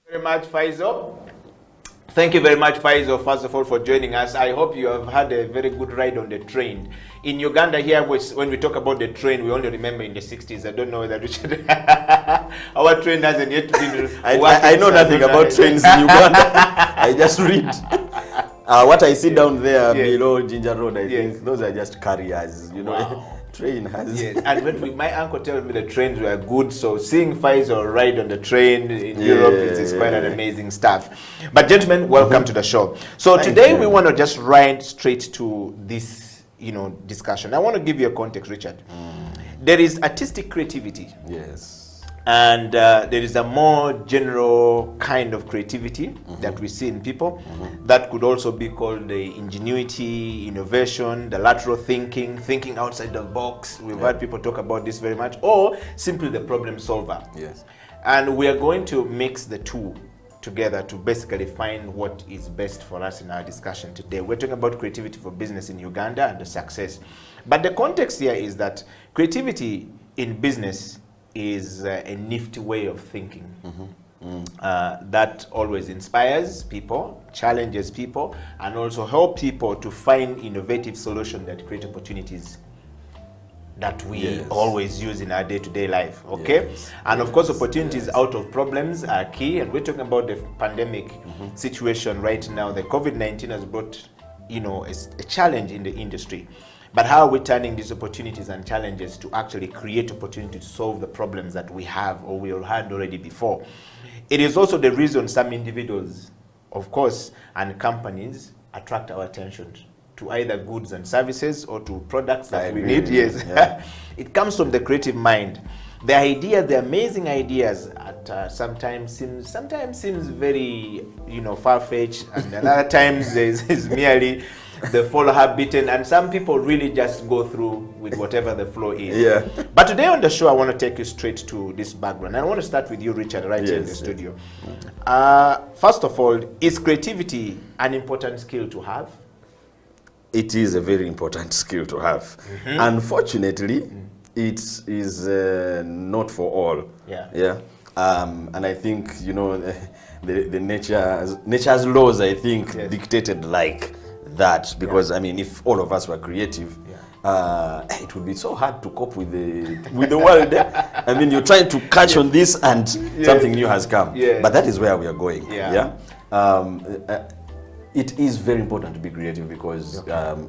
Very much, Faizo. Thank you very much, Faizo, first of all, for joining us. I hope you have had a very good ride on the train. In Uganda here, when we talk about the train, we only remember in the 60s. I don't know whether Richard... Our train hasn't yet been... I know nothing about trains in Uganda. I just read. What I see down there below Ginger Road, I think those are just carriers, you know. Wow. Train has... Yes, and when my uncle tells me the trains were good, so seeing Faizo ride on the train in Europe is quite an amazing stuff. But gentlemen, welcome to the show. So today we want to just ride straight to this, discussion. I want to give you a context, Richard. There is artistic creativity. Yes. And there is a more general kind of creativity that we see in people that could also be called the ingenuity, innovation, the lateral thinking outside the box. We've heard people talk about this very much, or simply the problem solver. Yes. And we are going to mix the two together to basically find what is best for us in our discussion today. We're talking about creativity for business in Uganda and the success. But the context here is that creativity in business is a nifty way of thinking that always inspires people, challenges people, and also help people to find innovative solutions that create opportunities that we always use in our day-to-day life, okay? And of course, opportunities out of problems are key, and we're talking about the pandemic situation right now. The COVID-19 has brought, a challenge in the industry. But how are we turning these opportunities and challenges to actually create opportunity to solve the problems that we have or we had already before? It is also the reason some individuals, of course, and companies attract our attention to either goods and services or to products that we need. Yes. Yeah. It comes from the creative mind. The ideas, the amazing ideas, sometimes seems very, far-fetched, and other times is merely the follow have-beaten, and some people really just go through with whatever the flow is. Yeah. But today on the show, I want to take you straight to this background. And I want to start with you, Richard, right here in the studio. First of all, is creativity an important skill to have? It is a very important skill to have. Unfortunately, it is not for all. Yeah. And I think, the nature's laws, I think, dictated like that, because I mean, if all of us were creative, it would be so hard to cope with the world. I mean, you're trying to catch on this and something new has come. But that is where we are going. It is very important to be creative because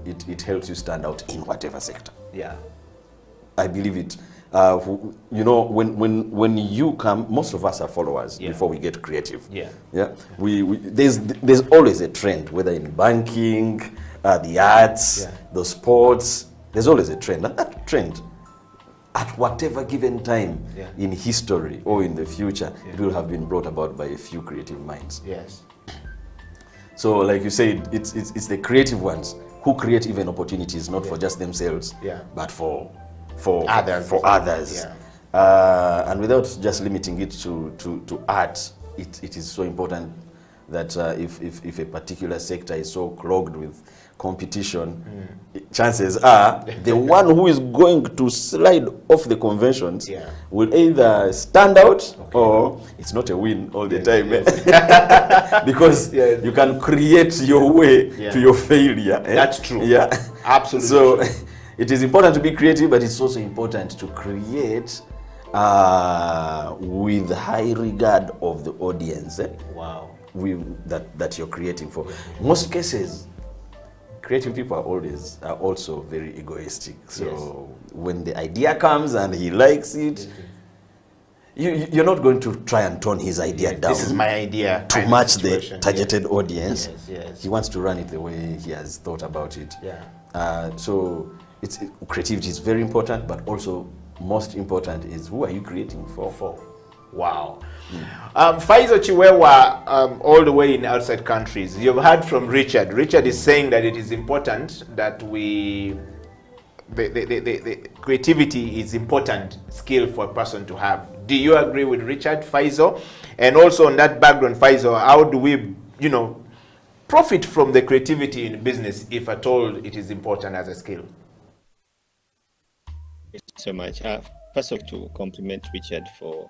it helps you stand out in whatever sector. Yeah. I believe it. you know, when you come, most of us are followers before we get creative. There's always a trend, whether in banking, the arts, the sports. There's always a trend, and that trend, at whatever given time in history or in the future, it will have been brought about by a few creative minds. Yes. So, like you said, it's the creative ones who create even opportunities, not for just themselves, but for others. And without just limiting it to art, it is so important that if a particular sector is so clogged with competition, chances are the one who is going to slide off the conventions will either stand out or it's not a win all the time. Because you can create your way to your failure. That's true. Absolutely. So it is important to be creative, but it's also important to create with high regard of the audience. Wow. That you're creating for. Most cases, creative people are also very egoistic. So when the idea comes and he likes it, you're not going to try and tone his idea down. This is my idea. To match the targeted audience. He wants to run it the way he has thought about it. So creativity is very important, but also most important is who are you creating for? Wow. Faizo Chiwewa, all the way in outside countries, you've heard from Richard. Richard is saying that it is important that the creativity is important skill for a person to have. Do you agree with Richard, Faizo? And also on that background, Faizo, how do we, profit from the creativity in business, if at all it is important as a skill? Thank you so much. First of all, to compliment Richard for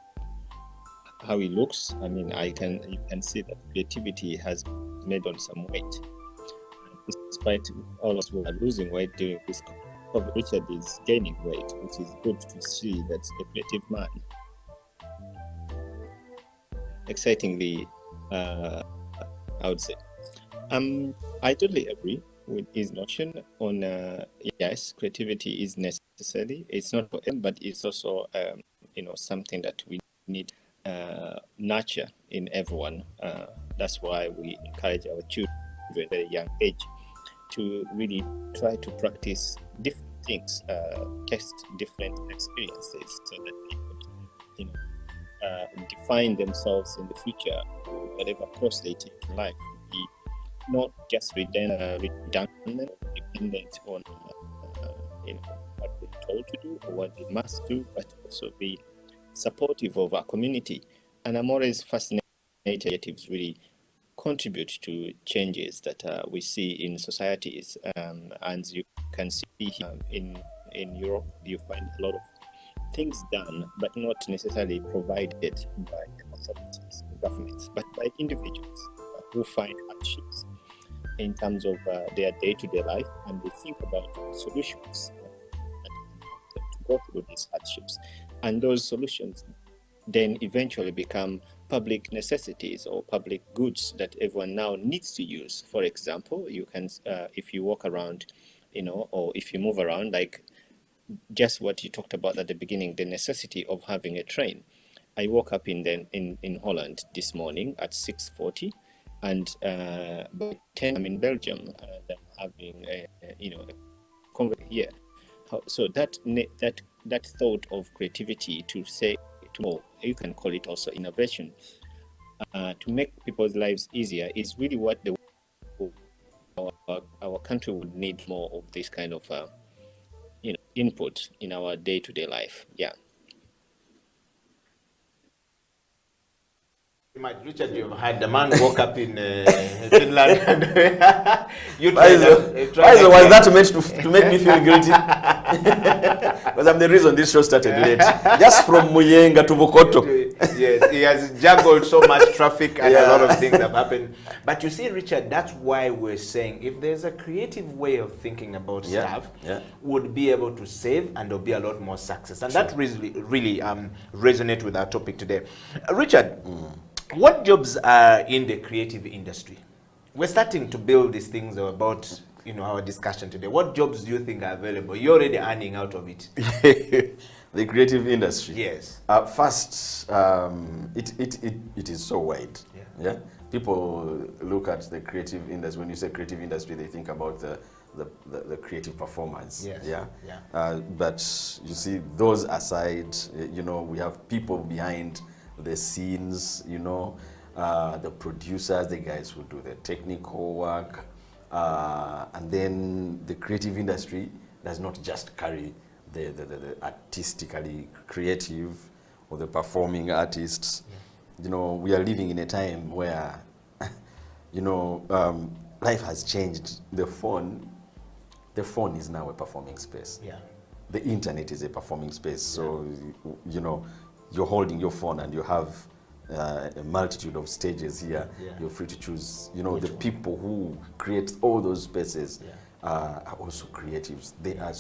how he looks. I mean, you can see that creativity has made on some weight. Despite all of us who are losing weight during this COVID, Richard is gaining weight, which is good to see. That's a creative man. Excitingly, I would say. I totally agree with his notion on yes, creativity is necessary. It's not for him, but it's also something that we need nurture in everyone. That's why we encourage our children at a young age to really try to practice different things, test different experiences, so that they could define themselves in the future, whatever course they take in life. Be not just redundant or dependent on what they're told to do or what they must do, but also be supportive of our community. And I'm always fascinated creatives really contribute to changes that we see in societies. And you can see in Europe, you find a lot of things done, but not necessarily provided by authorities, governments, but by individuals who find hardships in terms of their day-to-day life, and they think about solutions to go through these hardships. And those solutions then eventually become public necessities or public goods that everyone now needs to use. For example, you can, if you walk around, or if you move around, like just what you talked about at the beginning, the necessity of having a train. I woke up in Holland this morning at 6:40, and by 10 I'm in Belgium, and I'm having a conversation here. So that thought of creativity to say, you can call it also innovation, to make people's lives easier is really what our country would need more of this kind of input in our day-to-day life. Yeah. Richard, you've had the man woke up in Finland. Was that meant to make me feel guilty? Because I'm the reason this show started late. Just from Muyenga to Bukoto. Yes, he has juggled so much traffic and a lot of things have happened. But you see, Richard, that's why we're saying if there's a creative way of thinking about stuff, would be able to save, and there'll be a lot more success. And that really resonates with our topic today. Richard, what jobs are in the creative industry? We're starting to build these things about our discussion today. What jobs do you think are available? You're already earning out of it. the creative industry. Yes. First, it is so wide. Yeah. People look at the creative industry. When you say creative industry, they think about the creative performance. Yes. Yeah. Yeah. But you see, those aside, you know, we have people behind the scenes. You know, the producers, the guys who do the technical work, and then the creative industry does not just carry the artistically creative or the performing artists. You know, we are living in a time where, you know, life has changed. The phone is now a performing space. Yeah. The internet is a performing space. So, you know, you're holding your phone and you have a multitude of stages here. Yeah. You're free to choose. You know, Which the one? people who create all those spaces are also creatives. They are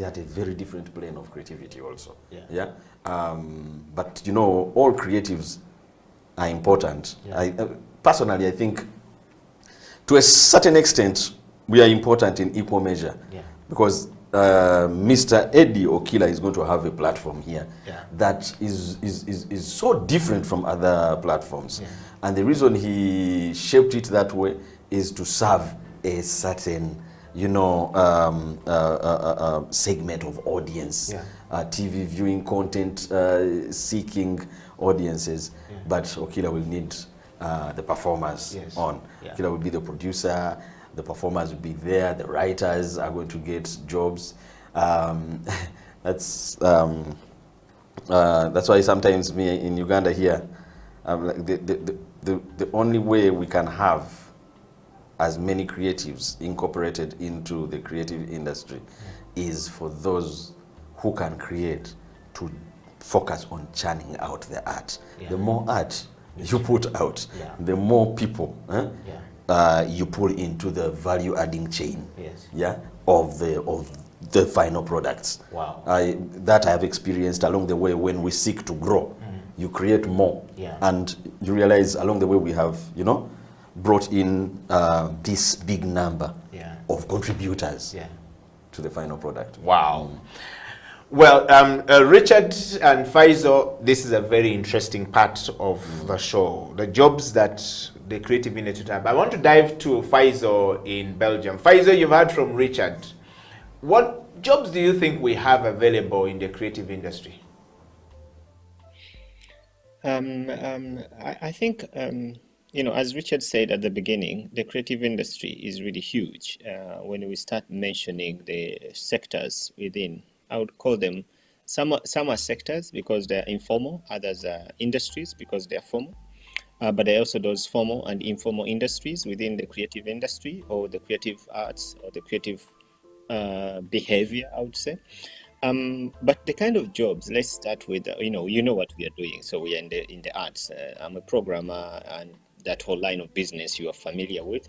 at a very different plane of creativity also. Yeah. But you know, all creatives are important. Personally, I think to a certain extent we are important in equal measure. Because Mr. Eddie Okila is going to have a platform here that is so different from other platforms. And the reason he shaped it that way is to serve a certain, you know, segment of audience, TV viewing content seeking audiences. But Okila will need the performers on. Okila will be the producer, the performers will be there, the writers are going to get jobs. That's why sometimes me in Uganda here, like the only way we can have as many creatives incorporated into the creative industry is for those who can create to focus on churning out the art. The more art you put out, the more people you pull into the value-adding chain, of the final products. Wow. That I have experienced along the way when we seek to grow. You create more, and you realize along the way we have, you know, brought in this big number of contributors to the final product. Wow. Well, Richard and Faisal, this is a very interesting part of the show. The jobs that the creative industry have. I want to dive to Faisal in Belgium. Faisal, you've heard from Richard. What jobs do you think we have available in the creative industry? I think, you know, as Richard said at the beginning, the creative industry is really huge. When we start mentioning the sectors within, I would call them, some are sectors because they're informal, others are industries because they're formal. But there are also those formal and informal industries within the creative industry or the creative arts or the creative behavior, I would say. But the kind of jobs, let's start with, you know what we are doing. So we are in the arts. I'm a programmer, and that whole line of business you are familiar with.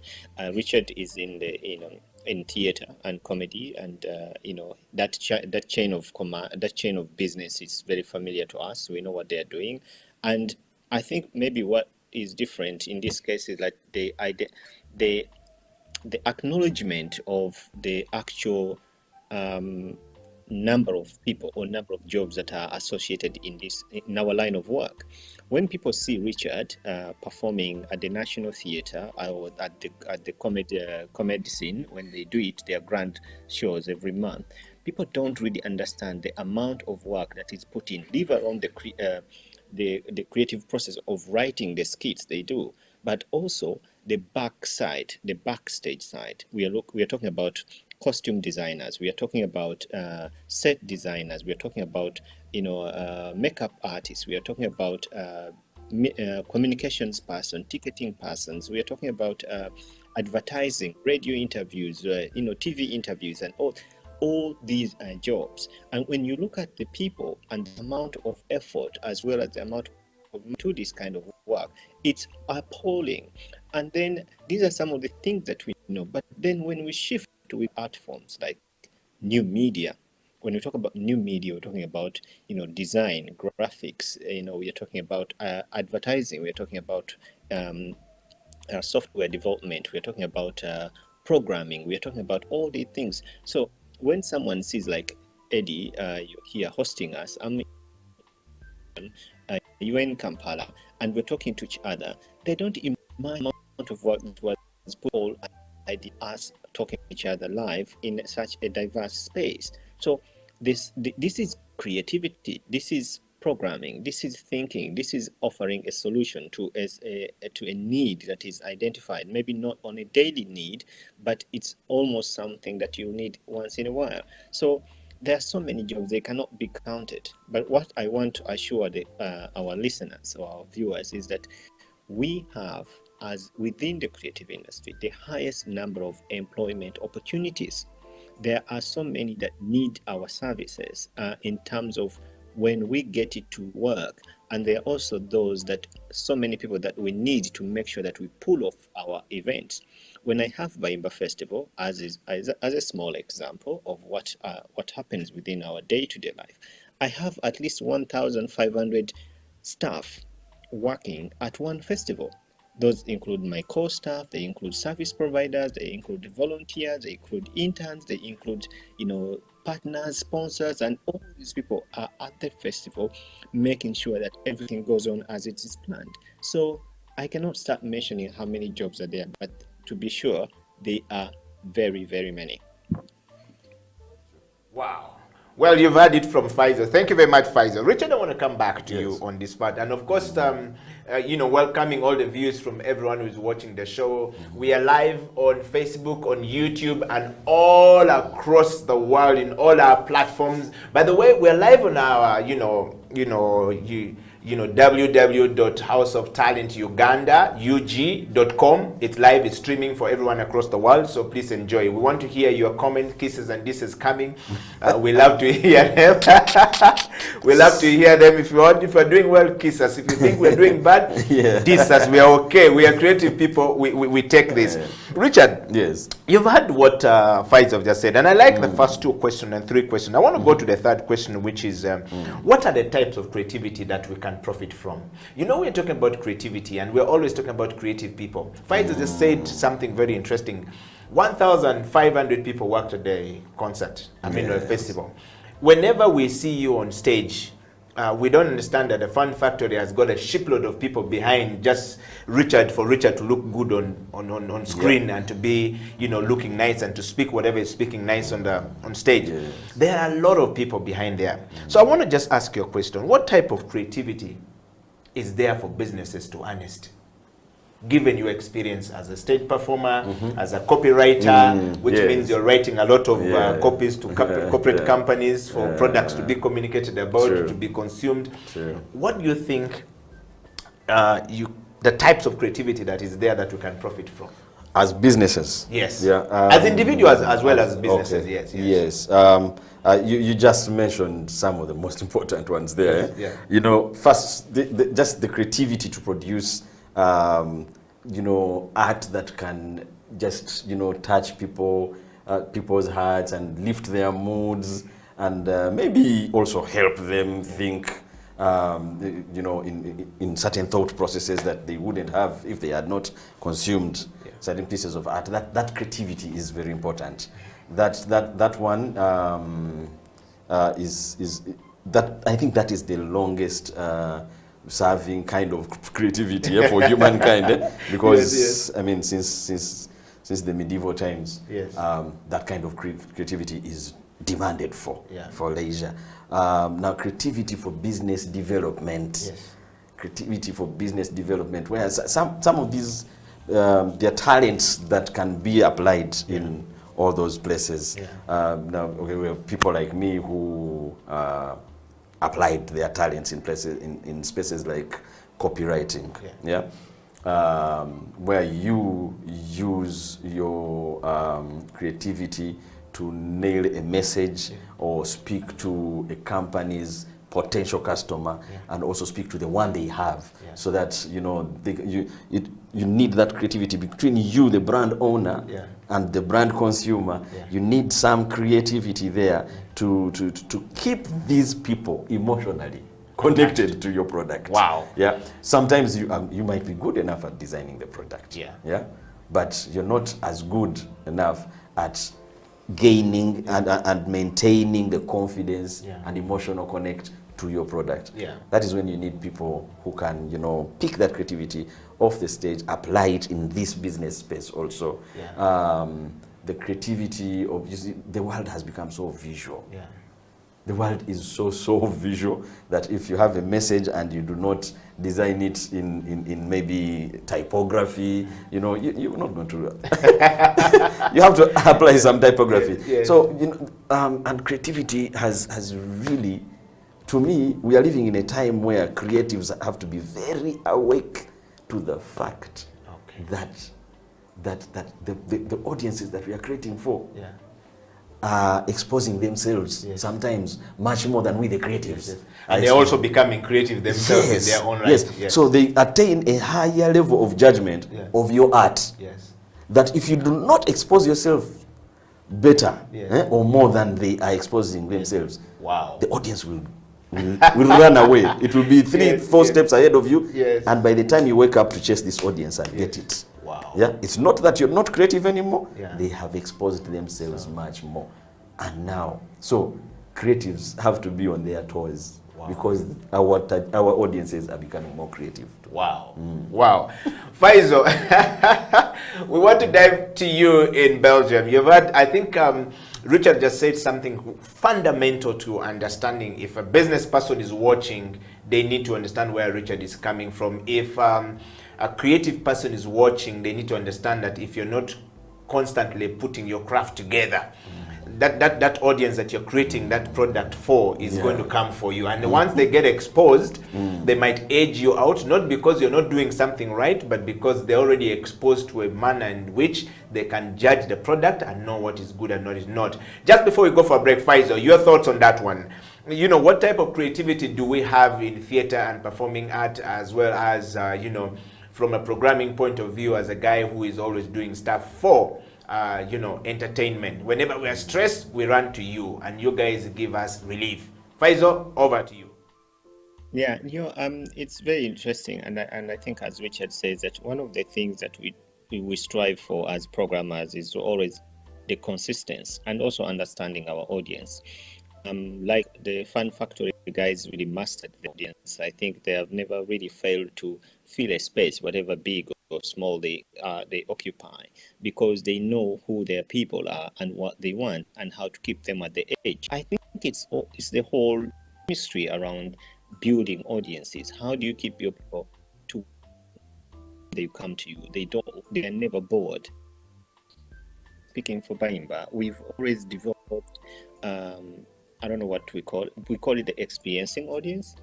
Richard is in the, you know, in theater and comedy, and you know, that chain of business is very familiar to us. We know what they are doing, and I think maybe what is different in this case is like the acknowledgement of the actual number of people or number of jobs that are associated in our line of work. When people see Richard performing at the National Theatre or at the comedy scene, when they do it, their grand shows every month, people don't really understand the amount of work that is put in, leave alone the creative process of writing the skits they do, but also the backstage side. We are talking about costume designers, we are talking about set designers, we are talking about, you know, makeup artists, we are talking about communications person, ticketing persons, we are talking about advertising, radio interviews, you know, TV interviews, and all these jobs. And when you look at the people and the amount of effort as well as the amount of to this kind of work, it's appalling. And then these are some of the things that we know. But then when we shift to art forms like new media, when we talk about new media, we're talking about, you know, design, graphics, you know, we are talking about advertising, we're talking about software development, we're talking about programming, we're talking about all these things. So when someone sees like Eddie, you're here hosting us. You're in Kampala, and we're talking to each other. They don't imagine the amount of work that was put all us talking to each other live in such a diverse space. So this is creativity. This is programming. This is thinking. This is offering a solution to a need that is identified. Maybe not on a daily need, but it's almost something that you need once in a while. So there are so many jobs, they cannot be counted. But what I want to assure our listeners or our viewers is that we have, as within the creative industry, the highest number of employment opportunities. There are so many that need our services in terms of when we get it to work. And there are also those that, so many people that we need to make sure that we pull off our events. When I have Baimba Festival, as a small example of what happens within our day-to-day life, I have at least 1,500 staff working at one festival. Those include my core staff, they include service providers, they include volunteers, they include interns, they include, partners, sponsors, and all these people are at the festival making sure that everything goes on as it is planned. So I cannot start mentioning how many jobs are there, but to be sure, they are very, very many. Wow. Well, you've heard it from Faisal. Thank you very much, Faisal. Richard, I want to come back to you on this part. And of course, welcoming all the viewers from everyone who's watching the show. We are live on Facebook, on YouTube, and all across the world in all our platforms. By the way, we're live on our, www.houseoftalentuganda.ug.com. It's live, it's streaming for everyone across the world, so please enjoy. We want to hear your comments, kisses and disses coming. We love to hear them. We love to hear them. If you're doing well, kiss us. If you think we're doing bad, diss us. We are okay. We are creative people. We take this. Richard, yes, you've heard what Faisal just said, and I like the first two questions and three questions. I want to go to the third question, which is, what are the types of creativity that we can profit from? We're talking about creativity, and we're always talking about creative people. Faisal just said something very interesting. 1,500 people worked at the concert, a festival. Whenever we see you on stage, we don't understand that the Fun Factory has got a shipload of people behind just Richard to look good on screen and to be looking nice and to speak whatever is speaking nice on stage. There are a lot of people behind there. So I want to just ask you a question. What type of creativity is there for businesses to harness? Given your experience as a stage performer, as a copywriter, which means you're writing a lot of copies to corporate companies for products to be communicated about, to be consumed. What do you think the types of creativity that is there that we can profit from? As businesses? Yes. As individuals as well as businesses, yes. You just mentioned some of the most important ones there. First, just the creativity to produce art that can just, touch people's hearts and lift their moods, and maybe also help them think, in certain thought processes that they wouldn't have if they had not consumed certain pieces of art. That creativity is very important. That one is that, I think that is the longest serving kind of creativity for humankind, because I mean, since the medieval times, that kind of creativity is demanded for leisure. Now, creativity for business development, where some of these there are talents that can be applied in all those places. Now, we have people like me who applied their talents in places in spaces like copywriting, where you use your creativity to nail a message or speak to a company's potential customer, and also speak to the one they have, so that you need that creativity between you, the brand owner, and the brand consumer. You need some creativity there to keep these people emotionally connected to your product. Sometimes you might be good enough at designing the product, but you're not as good enough at gaining and maintaining the confidence Yeah. and emotional connect to your product. Yeah. That is when you need people who can, you know, pick that creativity off the stage, apply it in this business space also. Yeah. The creativity of, you see, the world has become so visual. Yeah. The world is so visual that if you have a message and you do not design it in maybe typography, you know, you're not going to. You have to apply some typography. Yes. So, you know, and creativity has really, to me, we are living in a time where creatives have to be very awake to the fact that the audiences that we are creating for Yeah. are exposing themselves sometimes much more than we the creatives. And they're also becoming creative themselves in their own right. Yes. So they attain a higher level of judgment of your art. Yes. That if you do not expose yourself better or more than they are exposing themselves, wow, the audience will run away. It will be 3-4 steps ahead of you. Yes. And by the time you wake up to chase this audience and get it. Wow. Yeah, it's not that you're not creative anymore. Yeah. They have exposed themselves much more. And now, so creatives have to be on their toes because our audiences are becoming more creative. Wow. Wow. Faisal, we want to dive to you in Belgium. You've had, I think, Richard just said something fundamental to understanding. If a business person is watching, they need to understand where Richard is coming from. If a creative person is watching, they need to understand that if you're not constantly putting your craft together, that audience that you're creating that product for is going to come for you. And once they get exposed, they might age you out, not because you're not doing something right, but because they're already exposed to a manner in which they can judge the product and know what is good and what is not. Just before we go for a break, Faisal, your thoughts on that one? You know, what type of creativity do we have in theater and performing art, as well as, you know, from a programming point of view, as a guy who is always doing stuff for you know, entertainment? Whenever we are stressed, we run to you, and you guys give us relief. Faisal, over to you. Yeah, you know, it's very interesting, and I think, as Richard says, that one of the things that we strive for as programmers is always the consistency and also understanding our audience. Like the Fun Factory guys really mastered the audience. I think they have never really failed to fill a space, whatever big or small they occupy, because they know who their people are and what they want and how to keep them at the edge. I think it's the whole mystery around building audiences. How do you keep your people to they come to you? They are never bored. Speaking for Baimba, we've always developed I don't know what we call it the experiencing audience.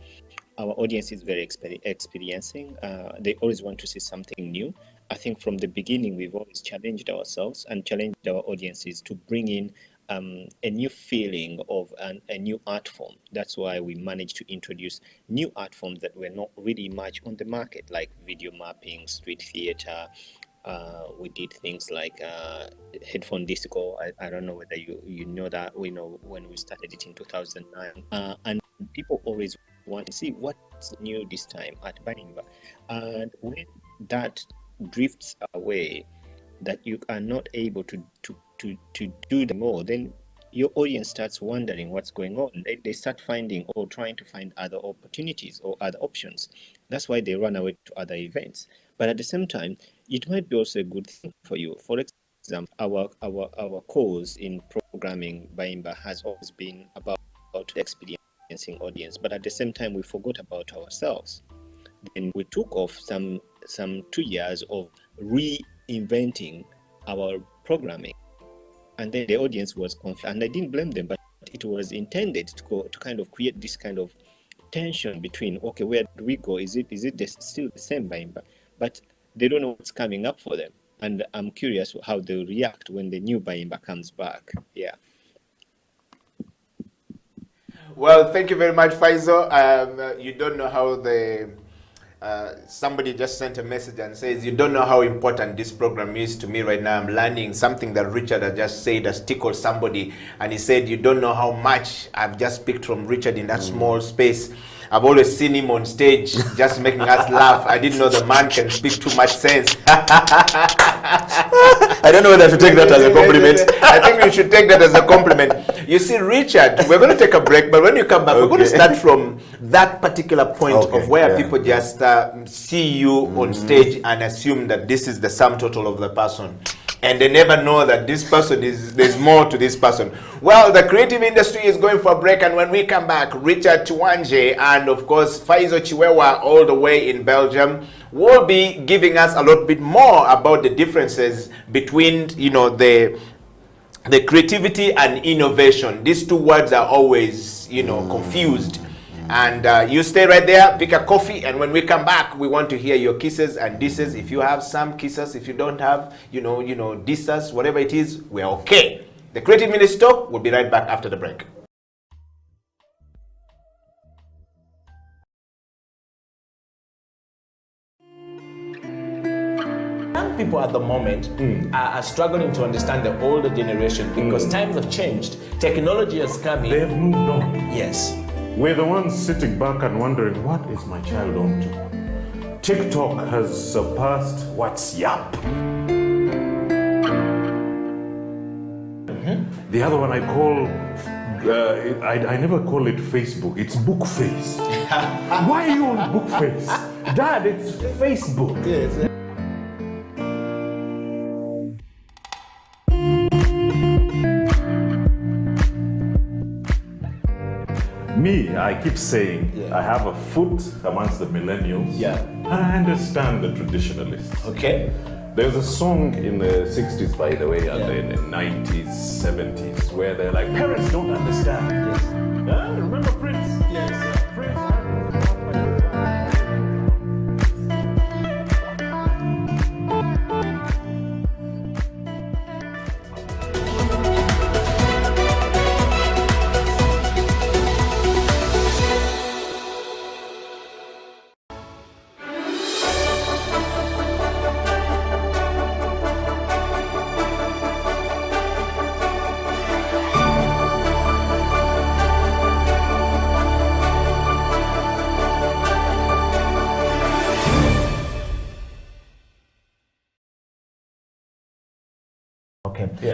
Our audience is very experiencing. They always want to see something new. I think from the beginning, we've always challenged ourselves and challenged our audiences to bring in a new feeling of a new art form. That's why we managed to introduce new art forms that were not really much on the market, like video mapping, street theater. We did things like headphone disco. I don't know whether you know that. We know when we started it in 2009. And people always want to see what's new this time at Baimba. And when that drifts away, that you are not able to do the more, then your audience starts wondering what's going on. They start finding or trying to find other opportunities or other options. That's why they run away to other events. But at the same time, it might be also a good thing for you. For example, our cause in programming Baimba has always been about experiencing audience, but at the same time, we forgot about ourselves. Then we took off some 2 years of reinventing our programming, and then the audience was confused. And I didn't blame them, but it was intended to kind of create this kind of tension between, okay, where do we go? Is it still the same Baimba? But they don't know what's coming up for them. And I'm curious how they'll react when the new Baimba comes back. Yeah. Well, thank you very much, Faisal. You don't know how somebody just sent a message and says, you don't know how important this program is to me right now. I'm learning something that Richard has just said has tickled somebody. And he said, you don't know how much I've just picked from Richard in that small space. I've always seen him on stage just making us laugh. I didn't know the man can speak too much sense. I don't know whether to take that as a compliment. I think you should take that as a compliment. You see, Richard, we're going to take a break, but when you come back, we're going to start from that particular point of where people just see you on stage and assume that this is the sum total of the person. And they never know that this person there's more to this person. Well, the creative industry is going for a break, and when we come back, Richard Chiwanje and of course Faizo Chiwewa all the way in Belgium will be giving us a lot bit more about the differences between, you know, the creativity and innovation. These two words are always, you know, confused. And you stay right there, pick a coffee, and when we come back, we want to hear your kisses and disses. If you have some kisses, if you don't have, you know, disses, whatever it is, we're okay. The Creative Ministry Talk will be right back after the break. Young people at the moment are struggling to understand the older generation because times have changed. Technology has come in. They've moved on. Yes. We're the ones sitting back and wondering, what is my child on to? TikTok has surpassed WhatsApp. The other one I call, I never call it Facebook, it's Bookface. Why are you on Bookface? Dad, it's Facebook. Yes. Me, I keep saying I have a foot amongst the millennials. Yeah. And I understand the traditionalists. Okay. There's a song in the 60s, by the way, and in the 90s, 70s, where they're like, parents don't understand. Yes. Remember Prince? Yes. Prince.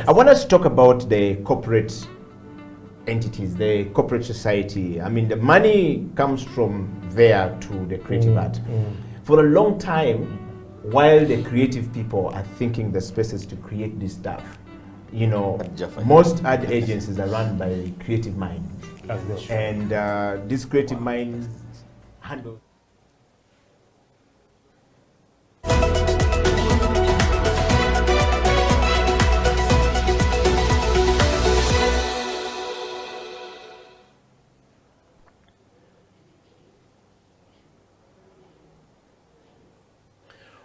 I want us to talk about the corporate entities, the corporate society. I mean, the money comes from there to the creative art. For a long time, while the creative people are thinking the spaces to create this stuff, you know, most ad agencies are run by creative minds. And these creative minds handle.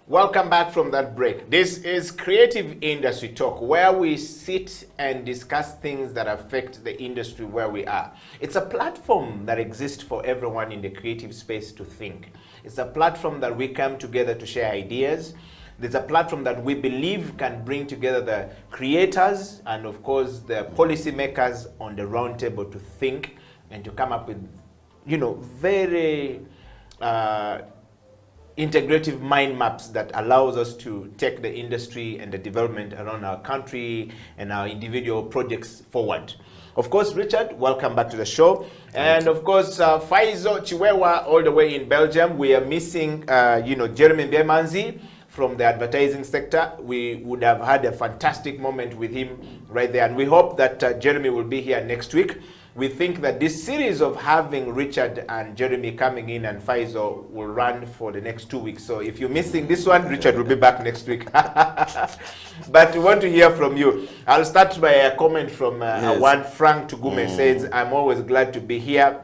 Welcome back from that break. This is Creative Industry Talk, where we sit and discuss things that affect the industry where we are. It's a platform that exists for everyone in the creative space to think. It's a platform that we come together to share ideas. There's a platform that we believe can bring together the creators and of course the policymakers on the round table to think and to come up with, you know, very integrative mind maps that allows us to take the industry and the development around our country and our individual projects forward. Of course, Richard, welcome back to the show. And of course, Faizo Chiwewa all the way in Belgium. We are missing, you know, Jeremy Bemanzi from the advertising sector. We would have had a fantastic moment with him right there. And we hope that Jeremy will be here next week. We think that this series of having Richard and Jeremy coming in and Faizo will run for the next 2 weeks. So if you're missing this one, Richard will be back next week. But we want to hear from you. I'll start by a comment from one Frank Tugume says, I'm always glad to be here.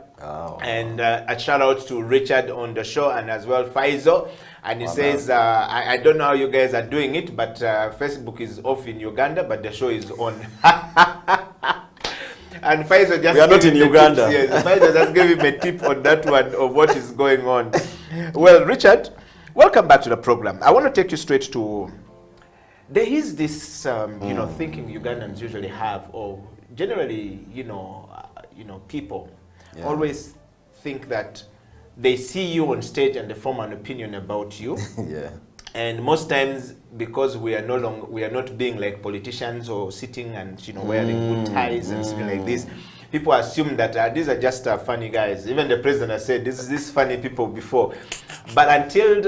And a shout out to Richard on the show and as well Faizo. And he says, I don't know how you guys are doing it, but Facebook is off in Uganda, but the show is on. And Faizo just we are not in Uganda. Yes, Faizo just gave him a tip on that one of what is going on. Well, Richard, welcome back to the program. I want to take you straight to, there is this, you know, thinking Ugandans usually have, or generally, you know, people always think that they see you on stage and they form an opinion about you. Yeah. And most times, because we are not being like politicians or sitting and wearing good ties and something like this, people assume that these are just funny guys. Even the president has said these funny people before. But until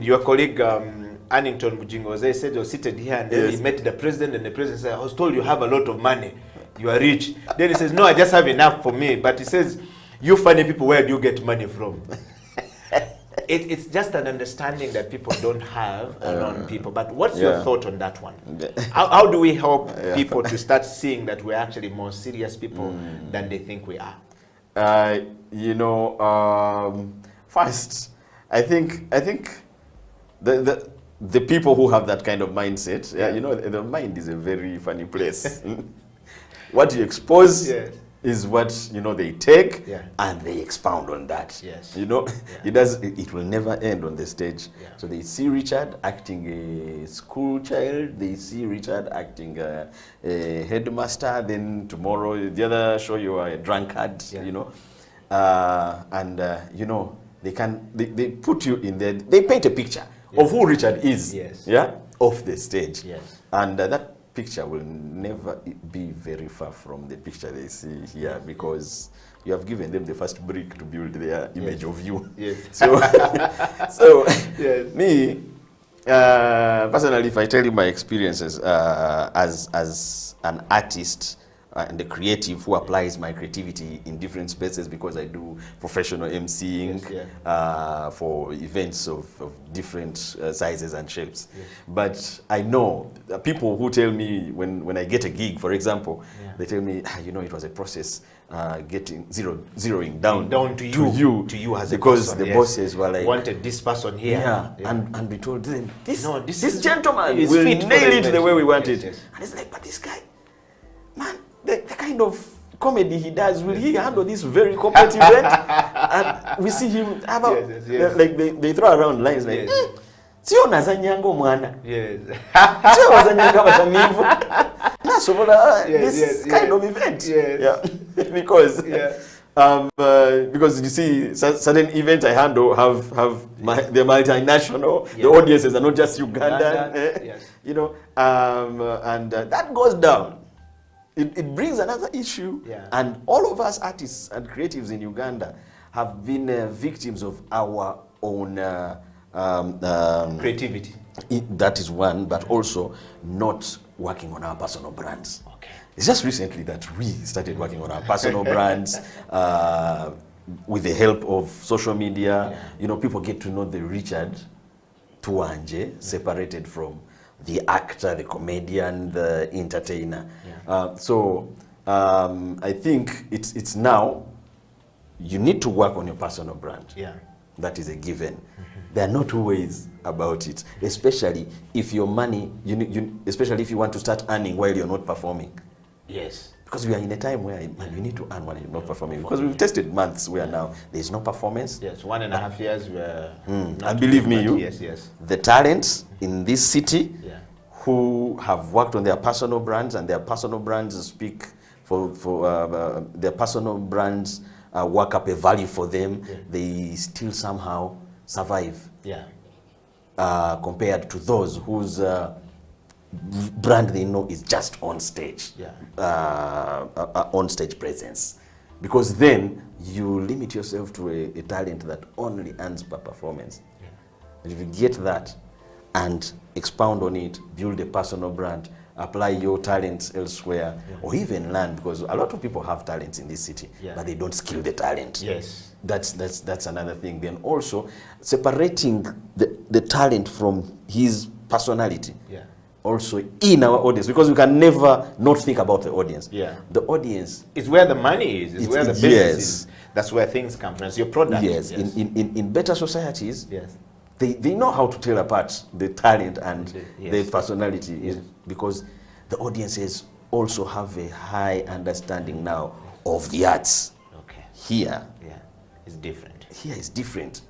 your colleague Annington Bujingoze said you're seated here, and then he met the president, and the president said, I was told you have a lot of money, you are rich. Then he says, no, I just have enough for me. But he says, you funny people, where do you get money from? It's just an understanding that people don't have around people. But what's your thought on that one? How do we help people to start seeing that we're actually more serious people than they think we are? First, I think the people who have that kind of mindset, the mind is a very funny place. What you expose is what they take, and they expound on that. Yes. It will never end on the stage. So they see Richard acting a school child, they see Richard acting a headmaster, then tomorrow the other show you are a drunkard, they put you in there, they paint a picture of who Richard is, off the stage. Yes. And that picture will never be very far from the picture they see here, because you have given them the first brick to build their image of you. Yes. So me, personally, if I tell you my experiences as an artist and a creative who applies my creativity in different spaces, because I do professional emceeing for events of different sizes and shapes. Yes. But I know people who tell me when I get a gig, for example, they tell me, it was a process getting zeroing down to you as because a person, the bosses were like, wanted this person here. And we told them, this is gentleman is will fit for nail the it the way we want event. it. Yes. And it's like, but this guy, man, the kind of comedy he does, will he handle this very corporate event? And we see him like they throw around lines like, sio nazanyango mwana. Yes. Sio nazanyanga batamivu. This kind of event. Yes. Because you see, certain events I handle they're multinational. The audiences are not just Ugandan. And that goes down. It brings another issue, and all of us artists and creatives in Uganda have been victims of our own creativity. That is one, but also not working on our personal brands. Okay. It's just recently that we started working on our personal brands with the help of social media. People get to know the Richard Tuanje, separated from the actor, the comedian, the entertainer. I think it's now, you need to work on your personal brand. That is a given. There are no two ways about it, especially if your money, especially if you want to start earning while you're not performing. Yes. Because we are in a time where you need to earn while you're not performing. Because we've tested months where now there's no performance. Yes, 1.5 years were. And believe me, the talents in this city who have worked on their personal brands, and their personal brands speak for their personal brands work up a value for them, they still somehow survive. Compared to those whose brand they know is just on stage, on stage presence. Because then you limit yourself to a talent that only earns per performance. And if you get that and expound on it, build a personal brand, apply your talents elsewhere, or even learn, because a lot of people have talents in this city, but they don't skill the talent. Yes. That's another thing. Then also separating the talent from his personality. Also in our audience, because we can never not think about the audience. The audience is where the money is. It's where the business is. That's where things come from. It's your product. Yes. In better societies, they know how to tell apart the talent and the personality, because the audiences also have a high understanding now of the arts. Here, it's different. Here is different.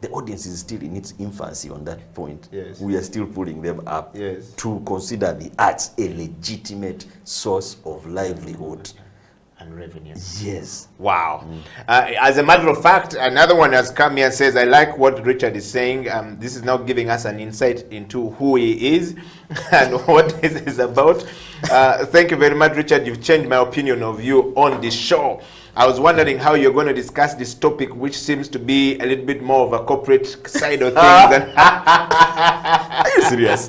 The audience is still in its infancy on that point. We are still pulling them up to consider the arts a legitimate source of livelihood. and revenue. Yes. Wow. As a matter of fact, another one has come here and says, I like what Richard is saying. This is now giving us an insight into who he is and what this is about. Thank you very much, Richard. You've changed my opinion of you on this show. I was wondering how you're going to discuss this topic, which seems to be a little bit more of a corporate side of things. Are you serious?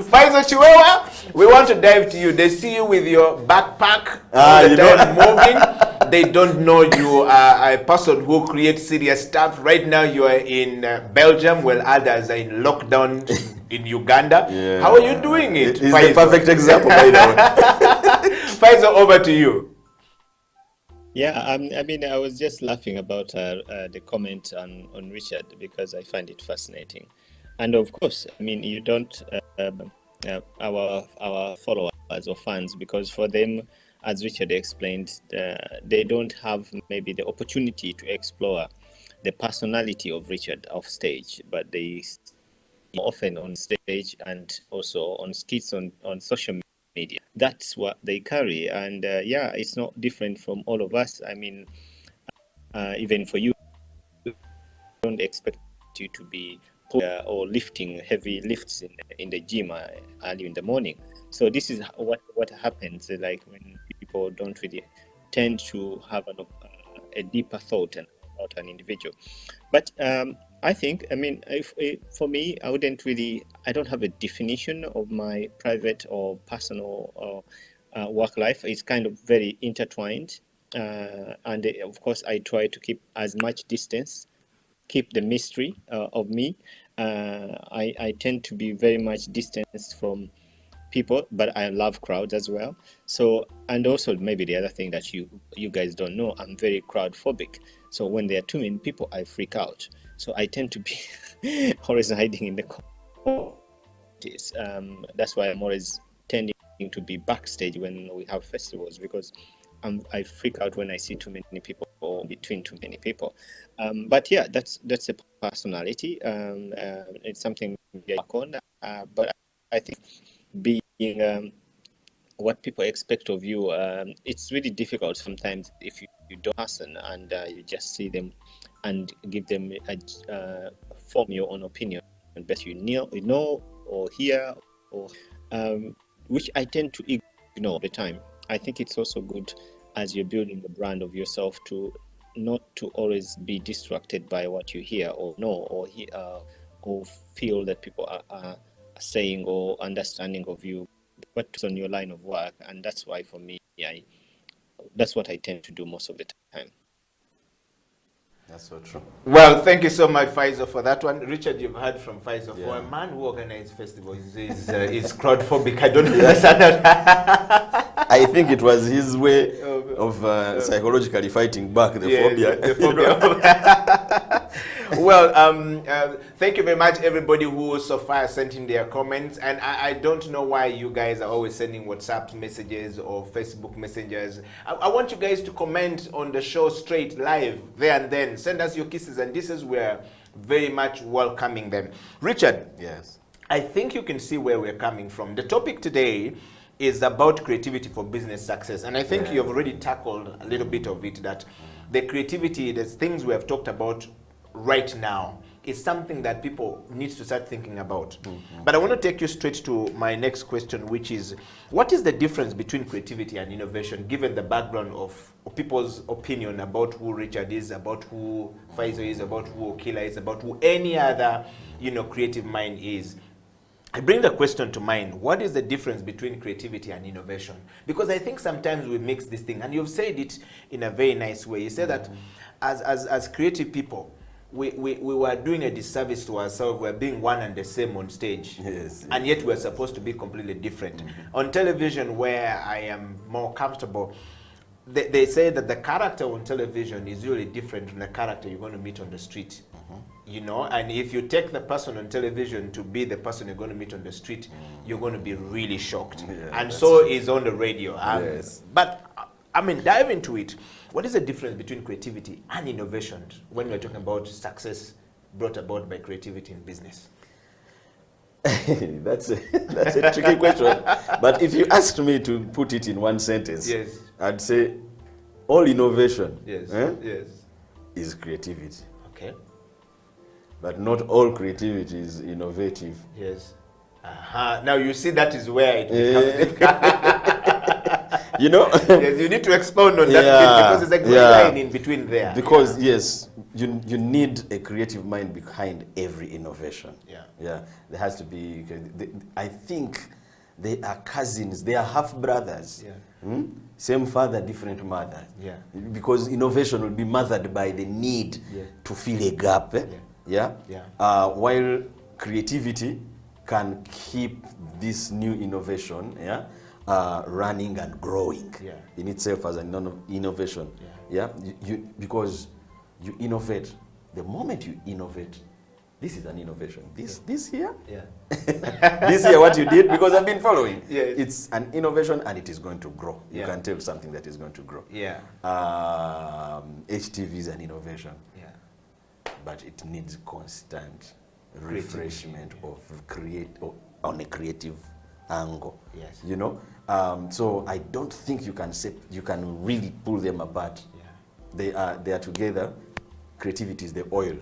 Faisal Chiwewa, we want to dive to you. They see you with your backpack all the time moving. They don't know you are a person who creates serious stuff. Right now you are in Belgium, while others are in lockdown in Uganda. Yeah. How are you doing it? It's the perfect example, by the way. Faisal, over to you. Yeah, I mean, I was just laughing about the comment on Richard because I find it fascinating. And of course, I mean, you don't, our followers or fans, because for them, as Richard explained, they don't have maybe the opportunity to explore the personality of Richard off stage, but they often on stage and also on skits on social media. That's what they carry. And yeah, it's not different from all of us. I mean, even for you, don't expect you to be or lifting heavy lifts in the gym early in the morning. So this is what happens, like when people don't really tend to have a deeper thought about an individual. But I think, I mean, for me, I don't have a definition of my private or personal work life. It's kind of very intertwined. And of course, I try to keep as much distance, keep the mystery of me. I tend to be very much distanced from people, but I love crowds as well. So, and also maybe the other thing that you guys don't know, I'm very crowd phobic. So when there are too many people, I freak out. So I tend to be always hiding in the corners. That's why I'm always tending to be backstage when we have festivals, because I freak out when I see too many people or between too many people. But yeah, that's a personality. It's something we work on. But I think being what people expect of you, it's really difficult sometimes if you don't listen and you just see them and give them form your own opinion, but you know or hear or which I tend to ignore all the time. I think it's also good as you're building the brand of yourself to not to always be distracted by what you hear or know or hear or feel that people are saying or understanding of you, but on your line of work. And that's why for me, that's what I tend to do most of the time. That's so true. Well, thank you so much, Faisal, for that one. Richard, you've heard from Faisal. For a man who organizes festivals, is crowd phobic. I don't understand that. I think it was his way of psychologically fighting back the phobia. The phobia. Well, thank you very much, everybody who so far sent in their comments. And I don't know why you guys are always sending WhatsApp messages or Facebook messages. I want you guys to comment on the show straight live there and then. Send us your kisses and disses. We're very much welcoming them. Richard. Yes. I think you can see where we're coming from. The topic today is about creativity for business success. And I think you've already tackled a little bit of it, that the creativity, the things we have talked about right now, is something that people need to start thinking about. But I want to take you straight to my next question, which is, what is the difference between creativity and innovation, given the background of people's opinion about who Richard is, about who Faisal is, about who Okila is, about who any other, creative mind is? I bring the question to mind, what is the difference between creativity and innovation? Because I think sometimes we mix this thing, and you've said it in a very nice way. You said that as creative people, we were doing a disservice to ourselves. We're being one and the same on stage. Yes. And yet we're supposed to be completely different. On television, where I am more comfortable, they say that the character on television is really different from the character you're going to meet on the street. And if you take the person on television to be the person you're going to meet on the street, you're going to be really shocked. And so is on the radio. Yes. But, I mean, dive into it. What is the difference between creativity and innovation when we're talking about success brought about by creativity in business? That's a tricky question. But if you asked me to put it in one sentence, Yes. I'd say all innovation Yes. Yes. is creativity. Okay. But not all creativity is innovative. Yes. Now you see that is where it becomes difficult. You know? Yes, you need to expound on that bit because there's a great line in between there. Because yes, you need a creative mind behind every innovation. Yeah. There has to be. I think they are cousins. They are half brothers. Yeah. Same father, different mother. Yeah. Because innovation will be mothered by the need to fill a gap. Yeah. While creativity can keep this new innovation. Running and growing in itself as an innovation. Because you innovate. The moment you innovate, this is an innovation. This here, this here, what you did, because I've been following. It's an innovation and it is going to grow. You can tell something that is going to grow. HTV is an innovation, but it needs constant refreshment of on a creative angle. You know, so I don't think you can really pull them apart. They are together. Creativity is the oil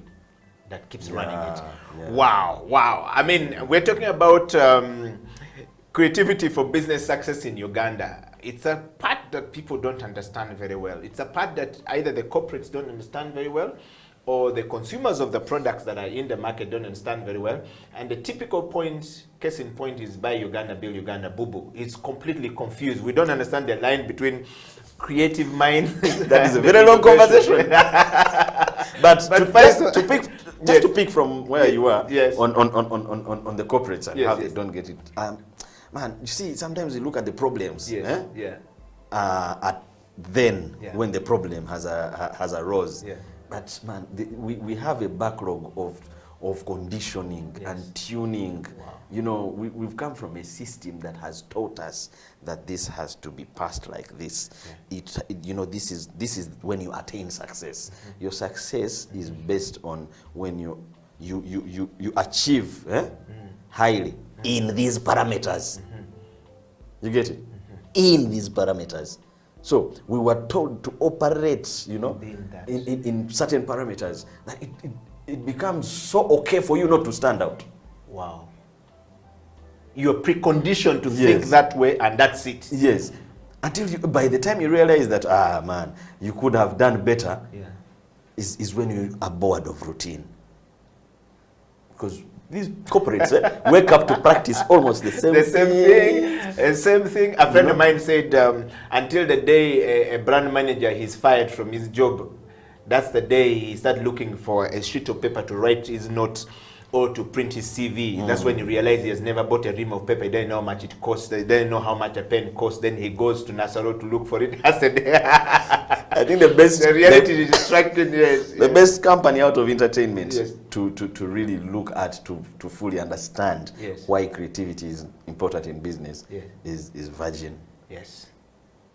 that keeps running it. Wow. I mean, we're talking about creativity for business success in Uganda. It's a part that people don't understand very well. It's a part that either the corporates don't understand very well, or the consumers of the products that are in the market don't understand very well. And the typical point, case in point, is buy Uganda, build Uganda, boo-boo. It's completely confused. We don't understand the line between creative mind. That is a very long conversation. But to pick from where you are on the corporates and how they don't get it. Man, you see, sometimes you look at the problems. When the problem has arose. But man, we have a backlog of conditioning and tuning. You know, we've come from a system that has taught us that this has to be passed like this. You know, this is when you attain success. Your success is based on when you achieve highly in these parameters. You get it? In these parameters. So we were told to operate, you know, in certain parameters that it becomes so okay for you not to stand out. Wow. You're preconditioned to think that way, and that's it. Yes. Until by the time you realize that, man, you could have done better, is when you are bored of routine. Because these corporates wake up to practice almost the same thing. Same thing. A friend of mine said, until the day a brand manager is fired from his job, that's the day he started looking for a sheet of paper to write his notes or to print his CV. That's when he realized he has never bought a ream of paper. He didn't know how much it costs. He didn't know how much a pen costs. Then he goes to Nasaro to look for it. I said, I think the best... The reality is distracting, The best company out of entertainment to really look at, to fully understand why creativity is important in business is Virgin.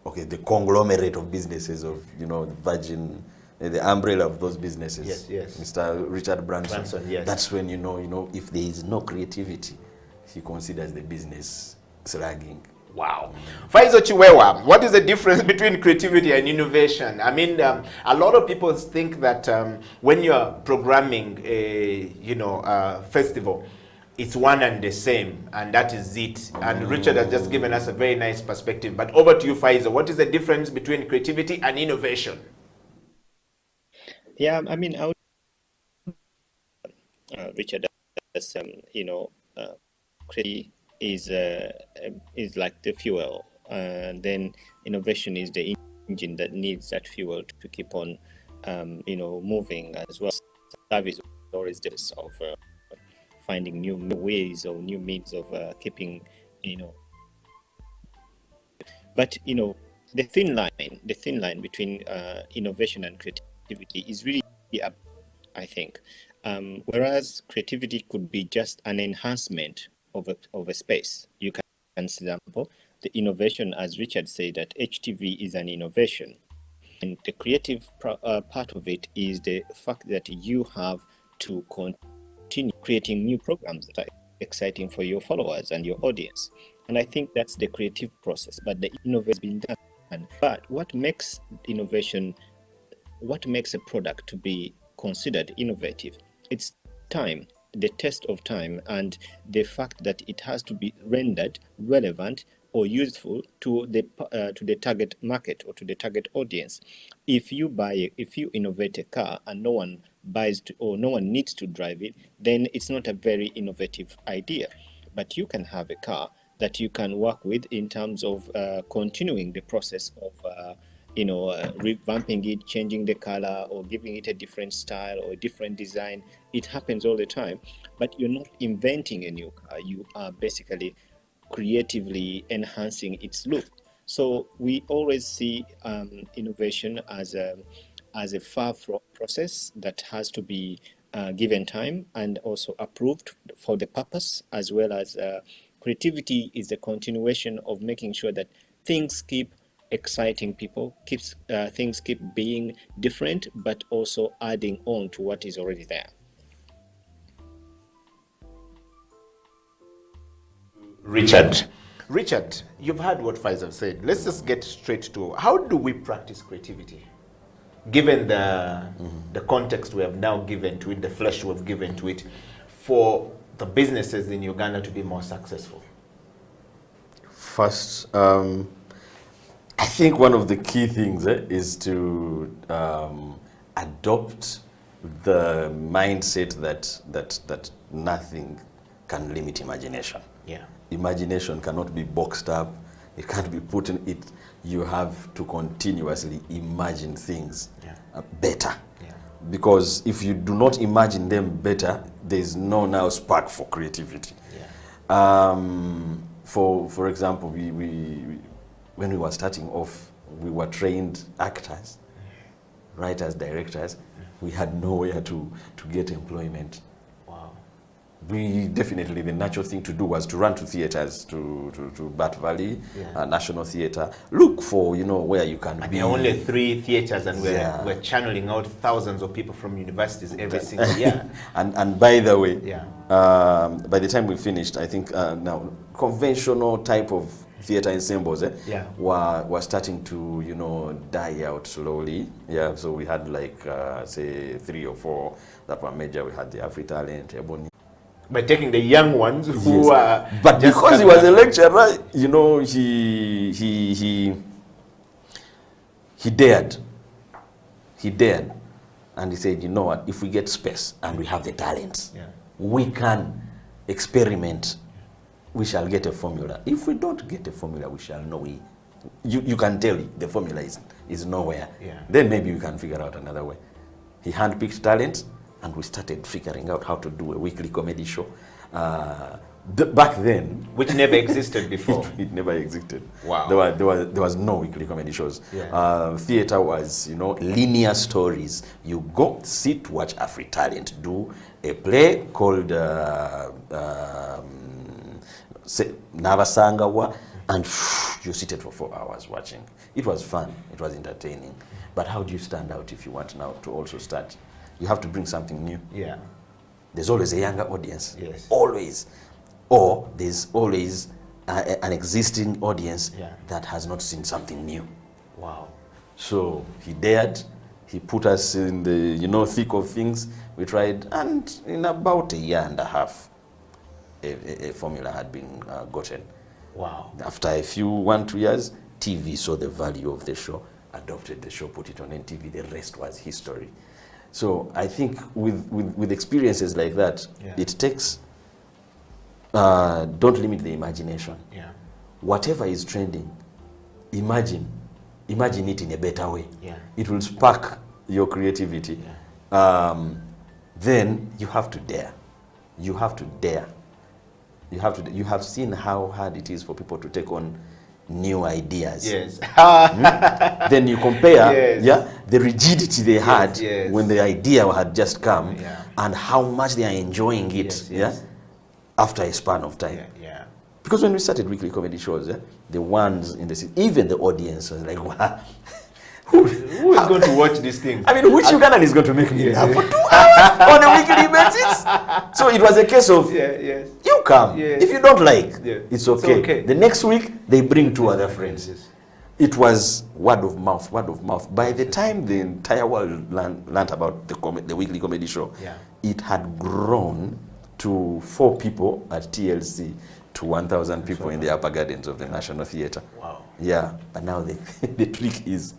Okay, the conglomerate of businesses of, you know, Virgin... the umbrella of those businesses, Mr. Richard Branson. That's when you know if there is no creativity, he considers the business slugging. Wow. Faizo Chiwewa, what is the difference between creativity and innovation? I mean, a lot of people think that when you're programming a festival, it's one and the same, and that is it. And Richard has just given us a very nice perspective. But over to you, Faizo. What is the difference between creativity and innovation? Yeah, I mean, I would, Richard, as creativity is like the fuel, and then innovation is the engine that needs that fuel to keep on, moving as well. Service always this of finding new ways or new means of keeping, But the thin line between innovation and creativity is really up, I think. Whereas creativity could be just an enhancement of a space. You can, for example, the innovation, as Richard said, that HTV is an innovation. And the creative part of it is the fact that you have to continue creating new programs that are exciting for your followers and your audience. And I think that's the creative process, but the innovation has been done. But what makes innovation, what makes a product to be considered innovative? It's time, the test of time, and the fact that it has to be rendered relevant or useful to the target market or to the target audience. If you innovate a car and no one buys or no one needs to drive it, then it's not a very innovative idea. But you can have a car that you can work with in terms of continuing the process of revamping it, changing the color, or giving it a different style or a different design. It happens all the time, but you're not inventing a new car. You are basically creatively enhancing its look. So we always see innovation as a far process that has to be given time and also approved for the purpose, as well as creativity is the continuation of making sure that things keep exciting people, things keep being different, but also adding on to what is already there. Richard, you've heard what Faisal said. Let's just get straight to how do we practice creativity? Given the context we have now given to it, the flesh we've given to it, for the businesses in Uganda to be more successful? First, I think one of the key things is to adopt the mindset that nothing can limit imagination. Yeah. Imagination cannot be boxed up. It can't be put in it. You have to continuously imagine things better. Because if you do not imagine them better, there's no now spark for creativity. For example, we when we were starting off, we were trained actors, writers, directors. We had nowhere to get employment. Wow. We definitely, the natural thing to do was to run to theaters, to Bat Valley, National Theatre, look for, where you can be. There are only 3 theaters, and we're channeling out thousands of people from universities every single year. And by the way, by the time we finished, I think now conventional type of theatre ensembles were starting to die out slowly. Yeah, so we had like say 3 or 4 that were major. We had the AfriTalent, Ebony. By taking the young ones who are, but because he was a lecturer, he dared, and he said, you know what? If we get space and we have the talents, we can experiment. We shall get a formula. If we don't get a formula, we shall know. You can tell the formula is nowhere. Then maybe we can figure out another way. He handpicked talent, and we started figuring out how to do a weekly comedy show. Back then, which never existed before. It never existed. Wow. There was no weekly comedy shows. Theater was linear stories. You go sit, watch AfriTalent do a play called Navasangawa, and you seated for 4 hours watching. It was fun. It was entertaining. But how do you stand out if you want now to also start? You have to bring something new. Yeah. There's always a younger audience. Yes. Always. Or there's always an existing audience that has not seen something new. Wow. So he dared. He put us in the thick of things. We tried, and in about 1.5 years, a formula had been gotten. Wow. After a few 1-2 years, TV saw the value of the show, adopted the show, put it on NTV. The rest was history. So I think with experiences like that, it takes, don't limit the imagination. Whatever is trending, imagine it in a better way. It will spark your creativity. Then you have to dare. You have to dare. You have seen how hard it is for people to take on new ideas. Yes. Then you compare the rigidity they had when the idea had just come and how much they are enjoying it after a span of time. Because when we started weekly comedy shows, the ones in the city, even the audience was like, wow, who is going to watch this thing? I mean, which Ugandan is going to make me laugh for 2 hours on a weekly basis? So it was a case of, you come. Yes. If you don't like, Yeah. it's okay. The next week, they bring 2 other friends. It was word of mouth, word of mouth. By the time the entire world learned about the weekly comedy show, it had grown to 4 people at TLC to 1,000 people in the upper gardens of the National Theatre. Wow. Yeah, but now the trick is,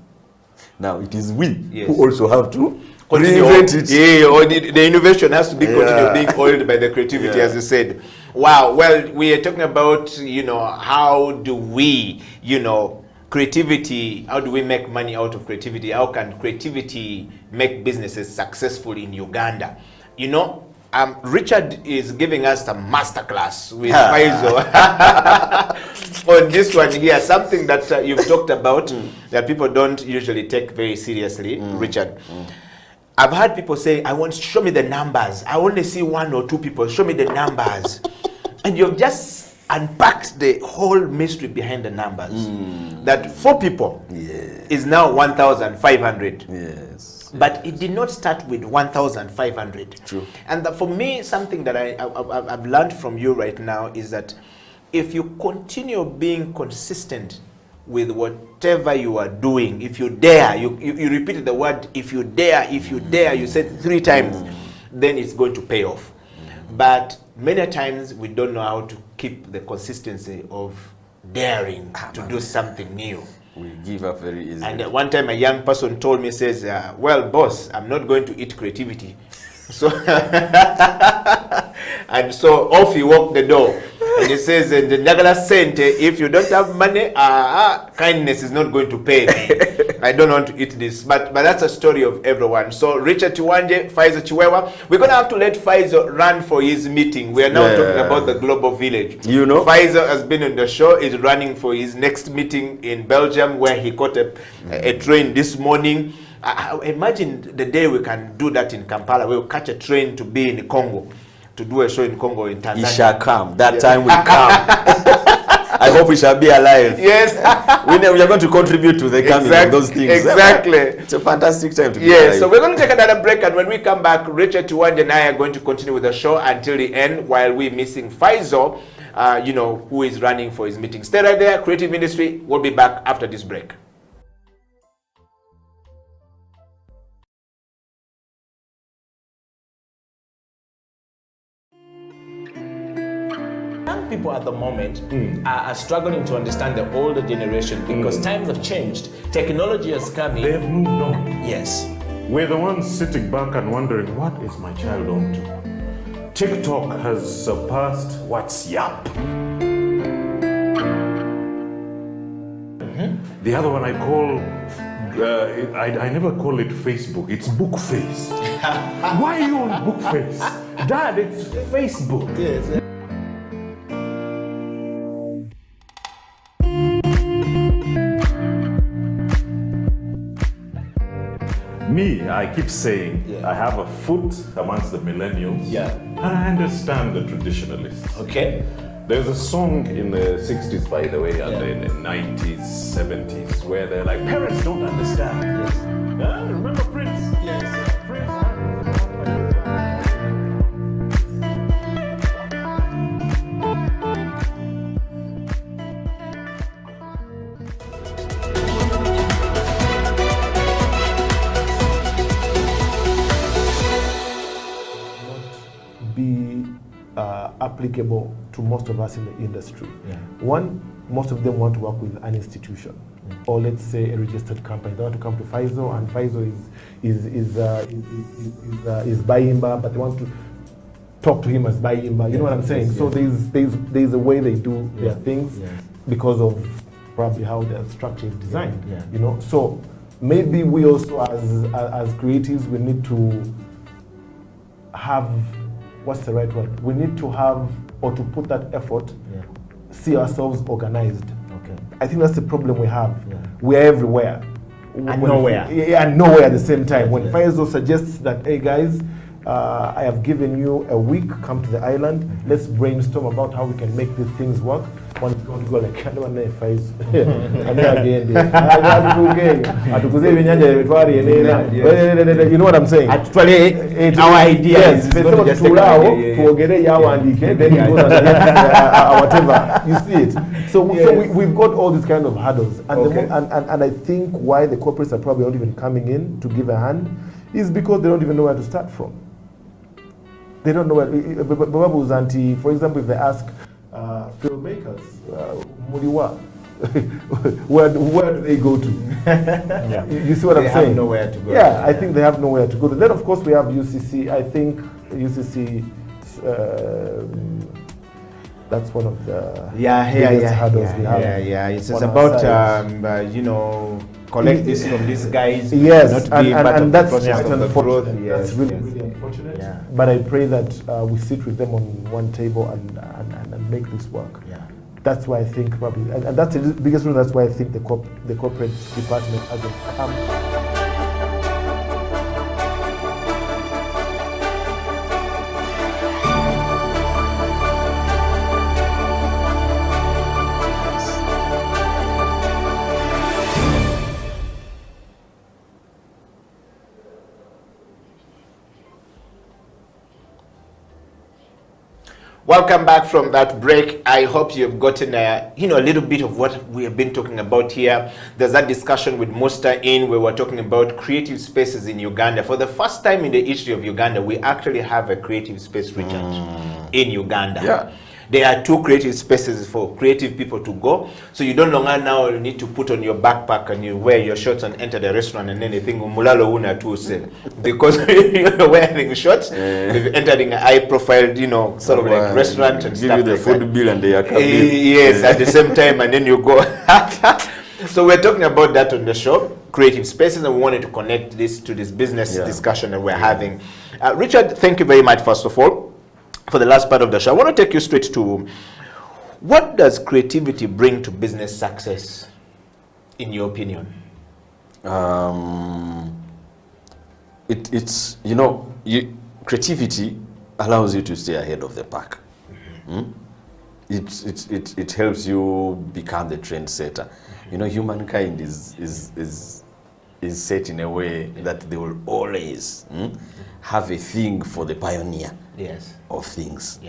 now it is we Yes. who also have to Continue reinvent it. Yeah, or the innovation has to be continue being oiled by the creativity, Yeah. as you said. Wow. Well, we are talking about, you know, how do we, you know, creativity, how do we make money out of creativity? How can creativity make businesses successful in Uganda? You know, Richard is giving us a masterclass with Faizo on this one here, something that you've talked about that people don't usually take very seriously, Richard. I've heard people say, I want to show me the numbers. I only see 1 or 2 people, show me the numbers. And you've just unpacked the whole mystery behind the numbers. That 4 people is now 1,500. Yes. But it did not start with 1,500. True. And for me, something that I've learned from you right now is that if you continue being consistent with whatever you are doing, if you dare, you repeated the word, if you dare, you said 3 times, then it's going to pay off. But many times we don't know how to keep the consistency of daring to do something new. We give up very easily. And one time a young person told me, says, well, boss, I'm not going to eat creativity. So, and so off he walked the door. And he says, the Nagala sent, if you don't have money, kindness is not going to pay me. I don't want to eat this. But that's a story of everyone. So Richard Chiwanje, Faizo Chiwewa, we're going to have to let Faizo run for his meeting. We are now talking about the global village. You know, Faizo has been on the show, is running for his next meeting in Belgium, where he caught a train this morning. Imagine the day we can do that in Kampala. We'll catch a train to be in Congo, to do a show in Congo, in Tanzania. It shall come. That time will come. I hope we shall be alive. Yes. we are going to contribute to the coming of those things. Exactly. It's a fantastic time to be Yes, alive. so we're going to take another break, and when we come back, Richard Chiwanje and I are going to continue with the show until the end, while we're missing Faizo, you know, who is running for his meeting. Stay right there, Creative Industry. We'll be back after this break. Young people at the moment are struggling to understand the older generation because times have changed. Technology has come in. They've moved on. Yes. We're the ones sitting back and wondering, what is my child on to? TikTok has surpassed WhatsApp. The other one I call, I never call it Facebook, it's Bookface. Why are you on Bookface? Dad, it's Facebook. Yes. Me, I keep saying, I have a foot amongst the millennials. And I understand the traditionalists. Okay. There's a song in the 60s, by the way, and in the 90s, 70s, where they're like, parents don't understand. Yes. Remember Prince? Yes. Be applicable to most of us in the industry. One, most of them want to work with an institution, or let's say a registered company. They want to come to Faizo, and Faizo is Bayimba, but they want to talk to him as Bayimba. You know what I'm saying? So there's a way they do their things because of probably how their structure is designed. You know, so maybe we also as creatives, we need to have, what's the right word? We need to have, or to put that effort, see ourselves organized. I think that's the problem we have. We're everywhere. And nowhere. Yeah, and nowhere at the same time. When Faizo suggests that, hey guys, I have given you a week, come to the island, let's brainstorm about how we can make these things work. One is going to go like, I don't know if I you know what I'm saying? Actually, our idea is then going to just take then he goes and whatever. You see it. So we've got all these kind of hurdles. And I think why the corporates are probably not even coming in to give a hand is because they don't even know where to start from. They don't know where. Bababu's auntie, for example, if they ask filmmakers, Mudiwa, where do they go to? You see what I'm saying? They have nowhere to go. Yeah, I think they have nowhere to go to. Then, of course, we have UCC. I think UCC, that's one of the biggest hurdles we have. It's about, collect this from these guys. Yes, not be part of the that's process of the growth. That's really unfortunate. But I pray that we sit with them on one table and make this work. That's why I think probably, and that's the biggest reason. That's why I think the corporate department hasn't come. Welcome back from that break. I hope you've gotten a little bit of what we have been talking about here. There's that discussion with Musta in where we're talking about creative spaces in Uganda. For the first time in the history of Uganda, we actually have a creative space, Richard, in Uganda. Yeah. There are 2 creative spaces for creative people to go. So you don't longer now need to put on your backpack and you wear your shorts and enter the restaurant and anything. Because you're wearing shorts, you're entering an high-profile, sort of like restaurant and give stuff. you the food bill and the bill. Yes, at the same time, and then you go. So we're talking about that on the show, creative spaces, and we wanted to connect this to this business discussion that we're having. Richard, thank you very much, first of all. For the last part of the show, I want to take you straight to what does creativity bring to business success, in your opinion? It's creativity allows you to stay ahead of the pack. It helps you become the trendsetter. Humankind is set in a way that they will always have a thing for the pioneer of things.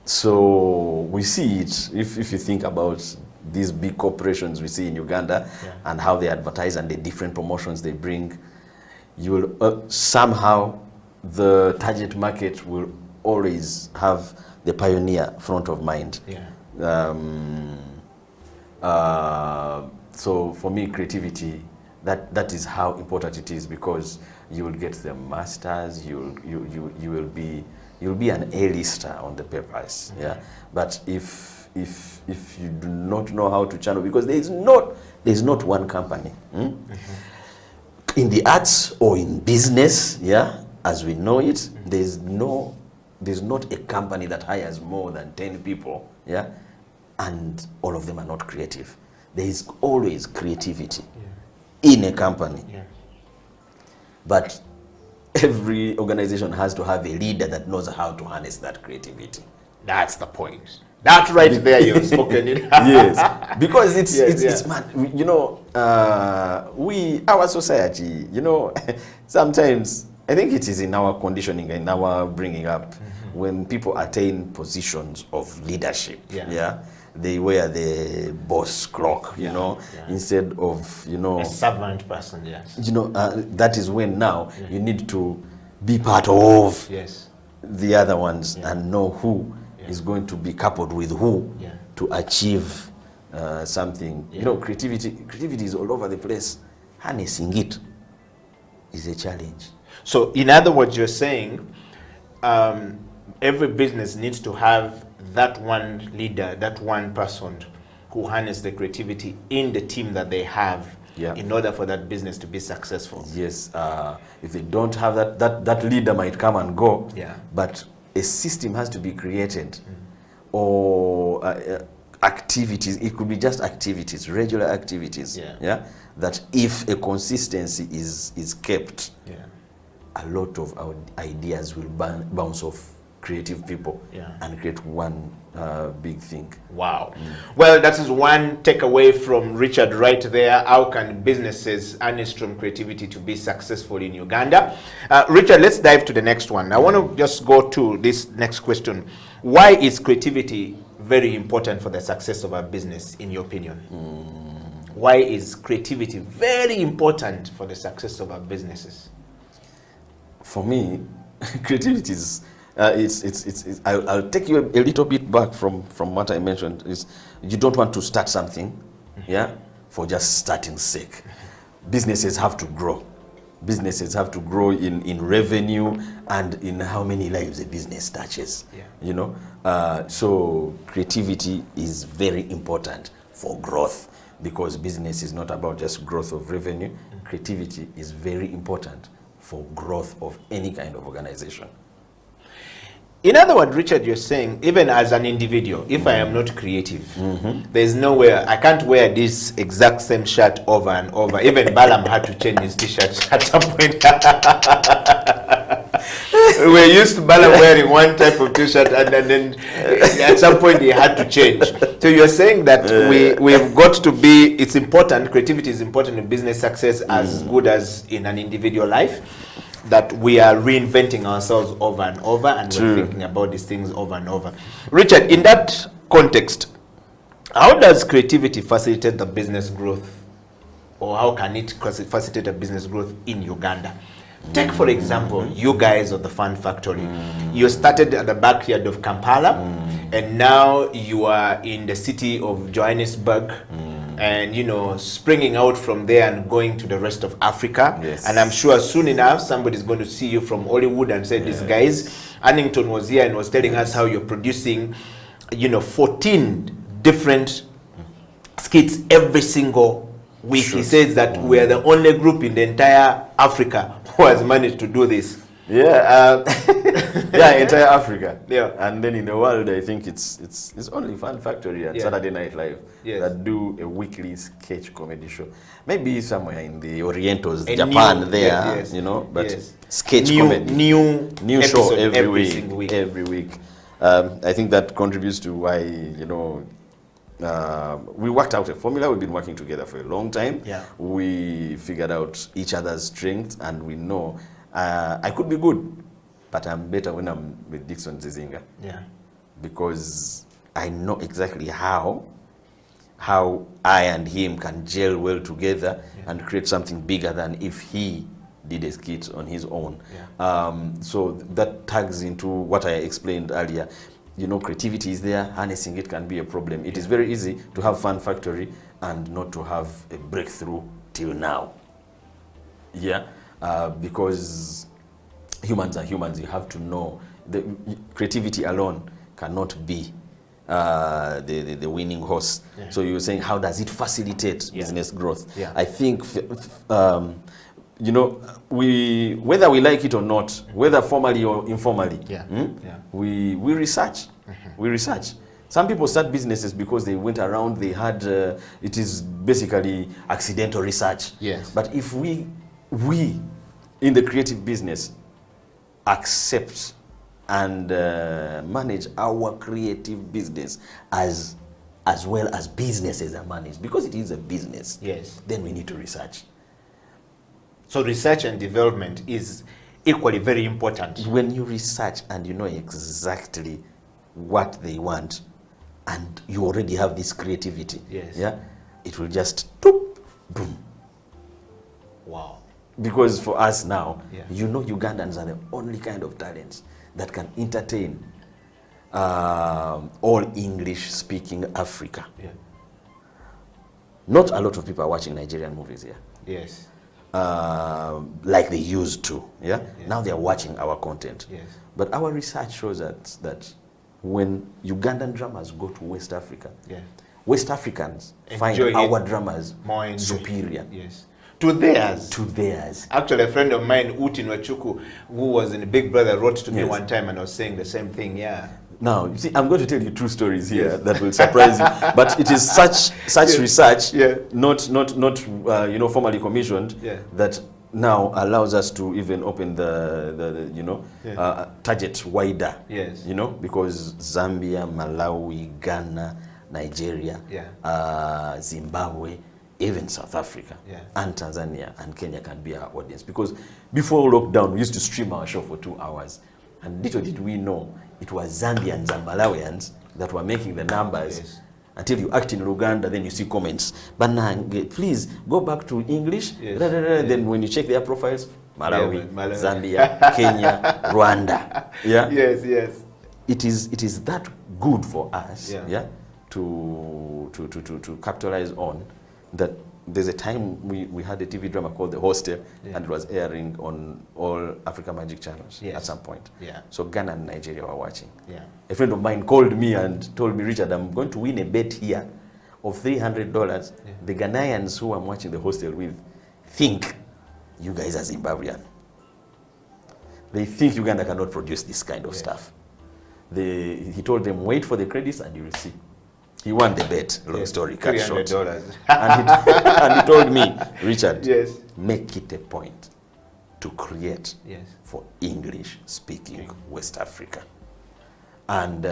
So we see it, if you think about these big corporations we see in Uganda and how they advertise and the different promotions they bring, you will somehow the target market will always have the pioneer front of mind. So for me, creativity, that is how important it is, because you will get the masters, you'll be an A-lister on the papers. But if you do not know how to channel, because there's not one company in the arts or in business, as we know it, there's not a company that hires more than 10 people, and all of them are not creative. There is always creativity in a company. But every organization has to have a leader that knows how to harness that creativity. That's the point. That right there, you've spoken it. Yes, because it's mad. Our society, sometimes I think it is in our conditioning, in our bringing up, when people attain positions of leadership. They wear the boss clock, instead of, a servant person, that is when now you need to be part of the other ones and know who is going to be coupled with who to achieve something. Creativity is all over the place. Harnessing it is a challenge. So in other words, you're saying every business needs to have that one leader, that one person who harnesses the creativity in the team that they have in order for that business to be successful. Yes, if they don't have that leader might come and go, but a system has to be created, or activities. It could be just activities, regular activities, that if a consistency is kept, a lot of our ideas will bounce off creative people and create one big thing. Wow. Well, that is one takeaway from Richard right there. How can businesses harness from creativity to be successful in Uganda? Richard, let's dive to the next one. I want to just go to this next question. Why is creativity very important for the success of a business, in your opinion? Why is creativity very important for the success of our businesses? For me, creativity is I'll take you a little bit back from what I mentioned. Is you don't want to start something, for just starting sake. Businesses have to grow. Businesses have to grow in revenue and in how many lives a business touches. So creativity is very important for growth, because business is not about just growth of revenue. Creativity is very important for growth of any kind of organization. In other words, Richard, you're saying, even as an individual, if I am not creative, there's nowhere, I can't wear this exact same shirt over and over. Even Balaam had to change his t-shirt at some point. We're used to Balaam wearing one type of t-shirt, and then at some point he had to change. So you're saying that we've got to be, it's important, creativity is important in business success as good as in an individual life, that we are reinventing ourselves over and over, and we're thinking about these things over and over. Richard, in that context, how does creativity facilitate the business growth, or how can it facilitate a business growth in Uganda? Take, for example, you guys of the Fun Factory. You started at the backyard of Kampala, and now you are in the city of Johannesburg, and springing out from there and going to the rest of Africa. And I'm sure soon enough somebody's going to see you from Hollywood and say, these guys, Annington was here and was telling us how you're producing 14 different skits every single week. He says that we're the only group in the entire Africa who has managed to do this. Entire Africa. And then in the world, I think it's only Fun Factory and Saturday Night Live that do a weekly sketch comedy show. Maybe somewhere in the Orientals, Japan, but sketch comedy, new show every week. I think that contributes to why we worked out a formula. We've been working together for a long time. We figured out each other's strengths, and we know I could be good, but I'm better when I'm with Dixon Zizinga. Because I know exactly how I and him can gel well together and create something bigger than if he did a skit on his own. So that tags into what I explained earlier. Creativity is there, harnessing it can be a problem. It is very easy to have Fun Factory and not to have a breakthrough till now. Because humans are humans. You have to know the creativity alone cannot be the winning horse. So you're saying, how does it facilitate business growth? I think whether we like it or not, whether formally or informally, we research. We research. Some people start businesses because they went around, they had, it is basically accidental research. But if we in the creative business accept and manage our creative business as well as businesses are managed, because it is a business, then we need to research. So research and development is equally very important. When you research and you know exactly what they want, and you already have this creativity, it will just boom. Wow. Because for us now, Ugandans are the only kind of talents that can entertain all English-speaking Africa. Not a lot of people are watching Nigerian movies here. Like they used to. Now they are watching our content. But our research shows that when Ugandan dramas go to West Africa, West Africans find our dramas more superior. To theirs. To theirs. Actually, a friend of mine, Uti Nwachuku, who was in Big Brother, wrote to me one time and I was saying the same thing. Now, you see, I'm going to tell you two stories here that will surprise you. But it is such research, not formally commissioned, that now allows us to even open the target wider. Yes. You know, because Zambia, Malawi, Ghana, Nigeria, Zimbabwe, even South Africa, and Tanzania and Kenya can be our audience. Because before lockdown, we used to stream our show for 2 hours. And little did we know, it was Zambians and Malawians that were making the numbers. Yes. Until you act in Uganda, then you see comments. But now, please go back to English. Yes. Then when you check their profiles, Malawi, Zambia, Kenya, Rwanda. Yeah. Yes, yes. It is that good for us. To capitalize on that. There's a time we had a TV drama called The Hostel, and it was airing on all Africa Magic channels at some point. So Ghana and Nigeria were watching. A friend of mine called me and told me, Richard, I'm going to win a bet here of $300. The Ghanaians who I'm watching The Hostel with think you guys are Zimbabwean. They think Uganda cannot produce this kind of stuff. He told them, wait for the credits and you will see. He won the bet, long story cut short. $300. And he told me, Richard, make it a point to create for English-speaking West Africa. And,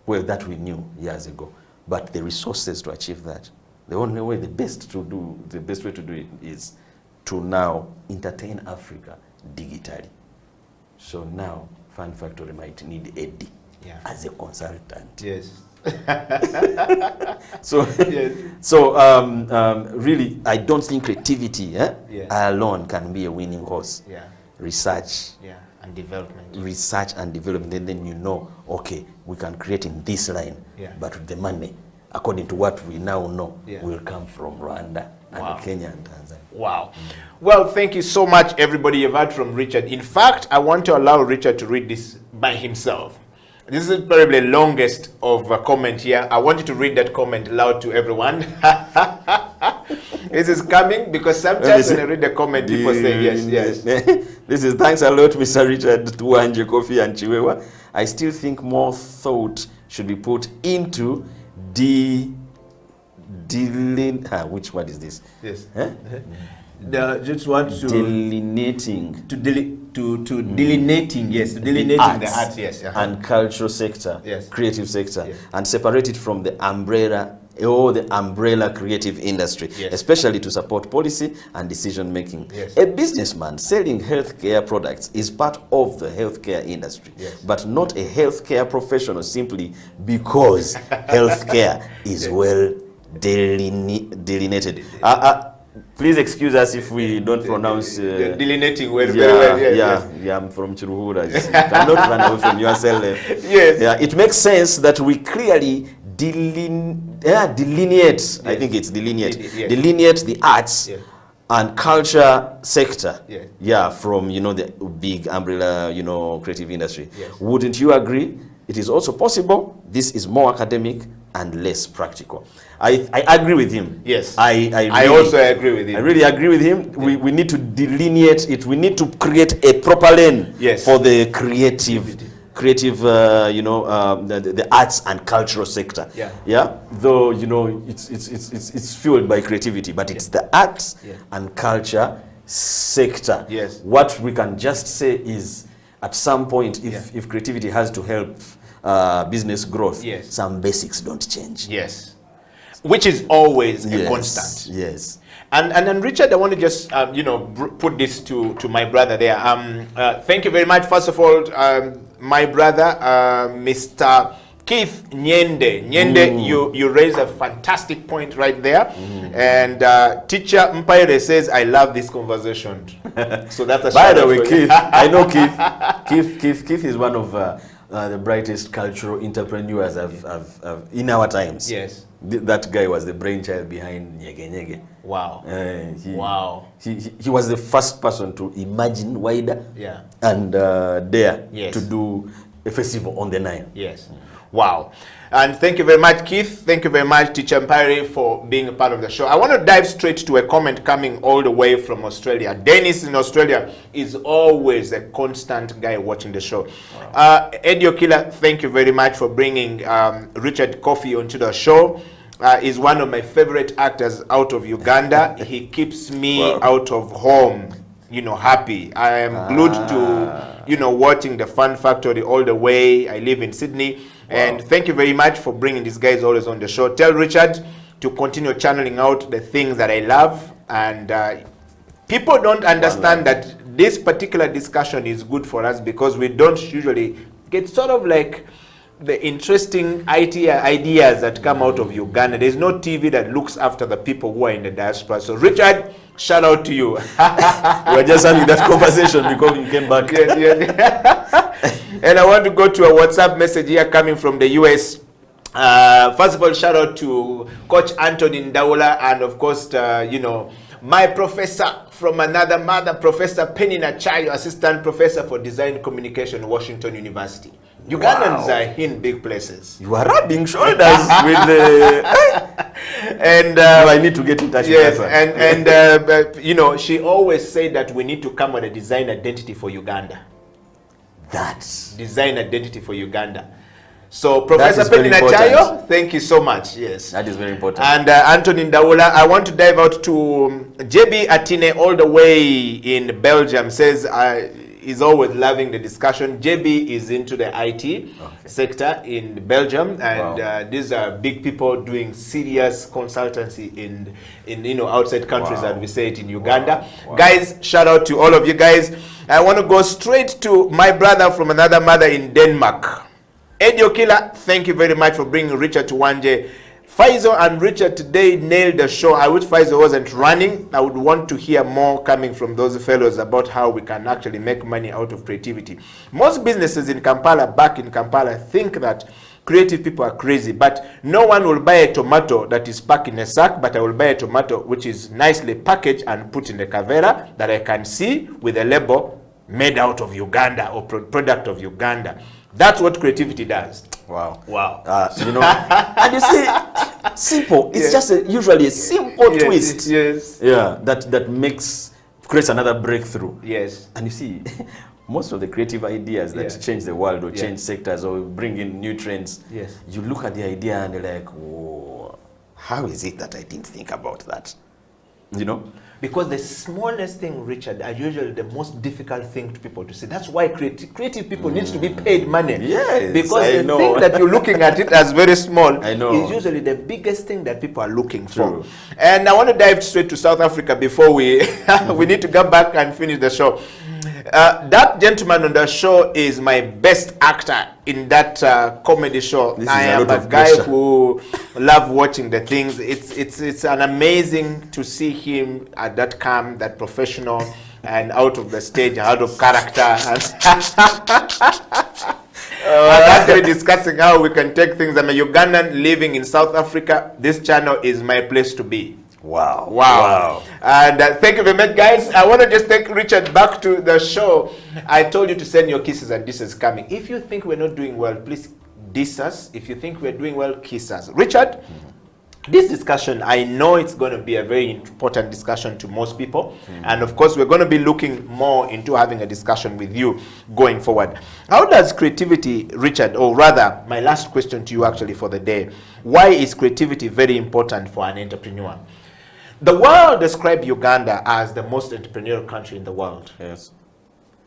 well, that we knew years ago. But the resources to achieve that, the only way, the best way to do it is to now entertain Africa digitally. So now, Fun Factory might need Eddie as a consultant. Yes. Really, I don't think creativity alone can be a winning horse. Research and development. Research and development, and then you know, okay, we can create in this line, but the money, according to what we now know, will come from Rwanda and Kenya and Tanzania. Wow. Well, thank you so much, everybody. You've heard from Richard. In fact, I want to allow Richard to read this by himself. This is probably the longest of a comment here. I want you to read that comment loud to everyone. This is coming because sometimes when I read the comment, people say yes, yes. This is thanks a lot, Mr. Richard, Tuanje, Kofi, and Chiwewa. I still think more thought should be put into which word is this? Yes. Just want to delineating delineating the arts, and cultural sector, creative sector, and separate it from the umbrella creative industry, especially to support policy and decision making. A businessman selling healthcare products is part of the healthcare industry, but not a healthcare professional simply because healthcare is well delineated. Please excuse us if we don't pronounce delineating very well. Yeah, I'm from Chiruhura. You cannot run away from yourself. It makes sense that we clearly delineate. I think it's delineate the arts and culture sector. From the big umbrella creative industry. Wouldn't you agree? It is also possible. This is more academic and less practical. I agree with him. Yes. I also agree with him. I really agree with him. We need to delineate it. We need to create a proper lane for the creative the arts and cultural sector. Though it's fueled by creativity, but it's the arts and culture sector. What we can just say is, at some point, if creativity has to help business growth, some basics don't change. Which is always a constant. And then Richard, I want to just put this to my brother there. Thank you very much. First of all, my brother, Mr. Keith Nyende. You raise a fantastic point right there. And teacher Mpaire says, I love this conversation. So that's a by the way, Keith, I know Keith. Keith is one of the brightest cultural entrepreneurs in our times. That guy was the brainchild behind Nyege Nyege. Wow. He was the first person to imagine wider and dare to do a festival on the Nile. Wow. And thank you very much, Keith. Thank you very much, Teacher Mpare, for being a part of the show. I want to dive straight to a comment coming all the way from Australia. Dennis in Australia is always a constant guy watching the show. Eddie Okila, thank you very much for bringing Richard Kofi onto the show. He's one of my favorite actors out of Uganda. He keeps me out of home. happy. I am glued to, watching the Fun Factory all the way. I live in Sydney. And thank you very much for bringing these guys always on the show. Tell Richard to continue channeling out the things that I love. And people don't understand that this particular discussion is good for us because we don't usually get sort of like the interesting ideas that come out of Uganda. There's no TV that looks after the people who are in the diaspora. So Richard, shout out to you. We're just having that conversation because you came back. Yes. And I want to go to a WhatsApp message here coming from the US. First of all, shout out to Coach Anthony Ndaula and of course, my professor from another mother, Professor Penny Nachayo, Assistant Professor for Design Communication, Washington University. Ugandans are in big places. You are rubbing shoulders with the... And I need to get in touch with that one. She always said that we need to come with a design identity for Uganda. That's design identity for Uganda. So Professor Penny Nachayo, thank you so much. Yes, that is very important. And Anthony Ndaula, I want to dive out to JB Atine all the way in Belgium. Says is always loving the discussion. JB is into the IT sector in Belgium, and these are big people doing serious consultancy in outside countries, as we say it in Uganda. Guys, shout out to all of you guys. I want to go straight to my brother from another mother in Denmark. Eddie Okila, thank you very much for bringing Richard to Wanje. Faizo and Richard today nailed the show. I wish Faizo wasn't running. I would want to hear more coming from those fellows about how we can actually make money out of creativity. Most businesses in Kampala, back in Kampala, think that creative people are crazy, but no one will buy a tomato that is packed in a sack, but I will buy a tomato which is nicely packaged and put in the kavera that I can see with a label made out of Uganda or product of Uganda. That's what creativity does. Wow. And you see, simple. It's just usually a simple twist. Yes. Yeah, that creates another breakthrough. Yes. And you see, most of the creative ideas that change the world or change sectors or bring in new trends, you look at the idea and you're like, whoa, how is it that I didn't think about that? Because the smallest thing, Richard, are usually the most difficult thing to people to see. That's why creative people needs to be paid money. Yes, because the thing that you're looking at it as very small is usually the biggest thing that people are looking for. And I want to dive straight to South Africa before we we need to go back and finish the show. That gentleman on the show is my best actor in that comedy show. I am a guy who love watching the things. It's an amazing to see him at that calm, that professional, and out of the stage, out of character. And actually discussing how we can take things. I'm a Ugandan living in South Africa. This channel is my place to be. Wow. And thank you very much, guys. I want to just take Richard back to the show. I told you to send your kisses, and this is coming. If you think we're not doing well, please diss us. If you think we're doing well, kiss us. Richard, this discussion, I know it's going to be a very important discussion to most people. And of course, we're going to be looking more into having a discussion with you going forward. How does creativity, Richard, or rather, my last question to you actually for the day, why is creativity very important for an entrepreneur? The world describes Uganda as the most entrepreneurial country in the world. Yes.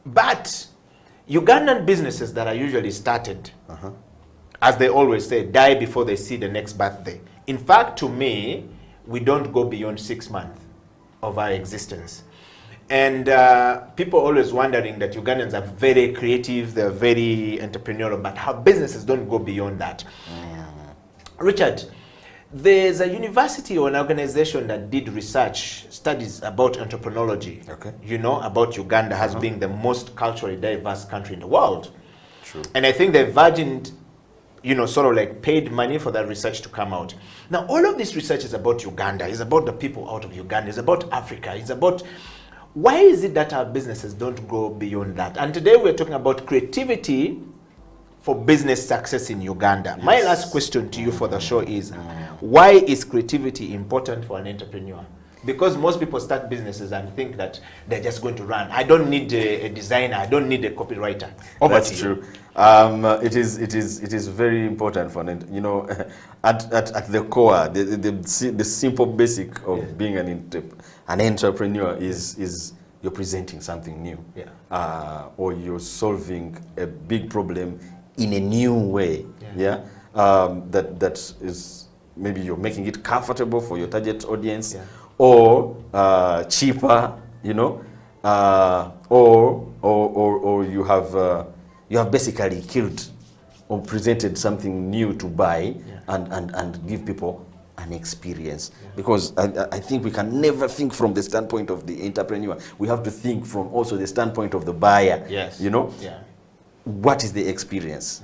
But Ugandan businesses that are usually started, as they always say, die before they see the next birthday. In fact, to me, we don't go beyond 6 months of our existence. And people are always wondering that Ugandans are very creative, they're very entrepreneurial, but how businesses don't go beyond that. Richard, there's a university or an organization that did research, studies about entrepreneurship, about Uganda as being the most culturally diverse country in the world. True. And I think the Virgin, sort of like paid money for that research to come out. Now, all of this research is about Uganda, it's about the people out of Uganda, it's about Africa, it's about why is it that our businesses don't go beyond that? And today we're talking about creativity for business success in Uganda. Yes. My last question to you for the show is, why is creativity important for an entrepreneur? Because most people start businesses and think that they're just going to run. I don't need a designer, I don't need a copywriter. That's true. It is very important for at the core, the simple basic of being an entrepreneur is you're presenting something new, or you're solving a big problem in a new way, that is maybe you're making it comfortable for your target audience, or cheaper, you know, or you have basically killed or presented something new to buy and give people an experience. Because I think we can never think from the standpoint of the entrepreneur. We have to think from also the standpoint of the buyer. Yes. You know, what is the experience?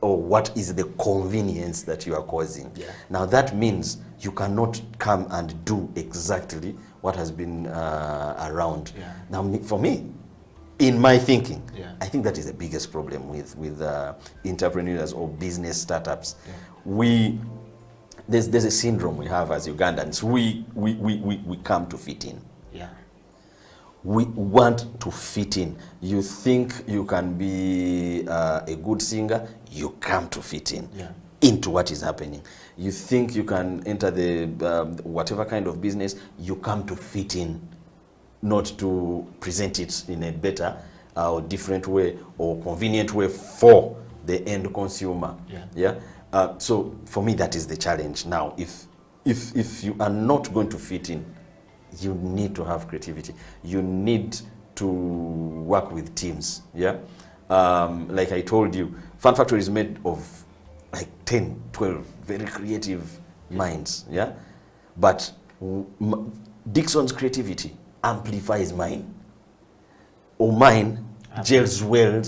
Or what is the convenience that you are causing? Now that means you cannot come and do exactly what has been around. Now for me, in my thinking, I think that is the biggest problem with entrepreneurs or business startups. There's a syndrome we have as Ugandans. We come to fit in. We want to fit in. You think you can be a good singer, you come to fit in into what is happening. You think you can enter the whatever kind of business, you come to fit in, not to present it in a better or different way or convenient way for the end consumer. So for me, that is the challenge. Now, if you are not going to fit in, you need to have creativity. You need to work with teams. Like I told you, Fun Factory is made of like 10, 12 very creative minds. But Dixon's creativity amplifies mine, or mine gels well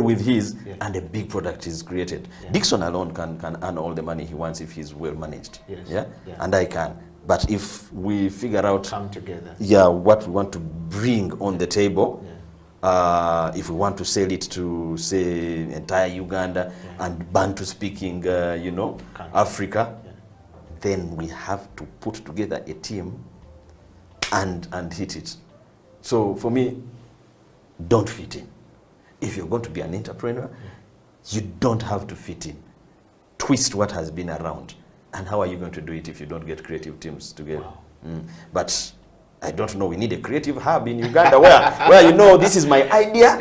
with his, and a big product is created. Dixon alone can earn all the money he wants if he's well managed. And I can. But if we figure out come together, what we want to bring on the table, if we want to sell it to, say, entire Uganda and Bantu-speaking, Africa, then we have to put together a team and hit it. So for me, don't fit in. If you're going to be an entrepreneur, you don't have to fit in. Twist what has been around. And how are you going to do it if you don't get creative teams together? But I don't know, we need a creative hub in Uganda where this is my idea,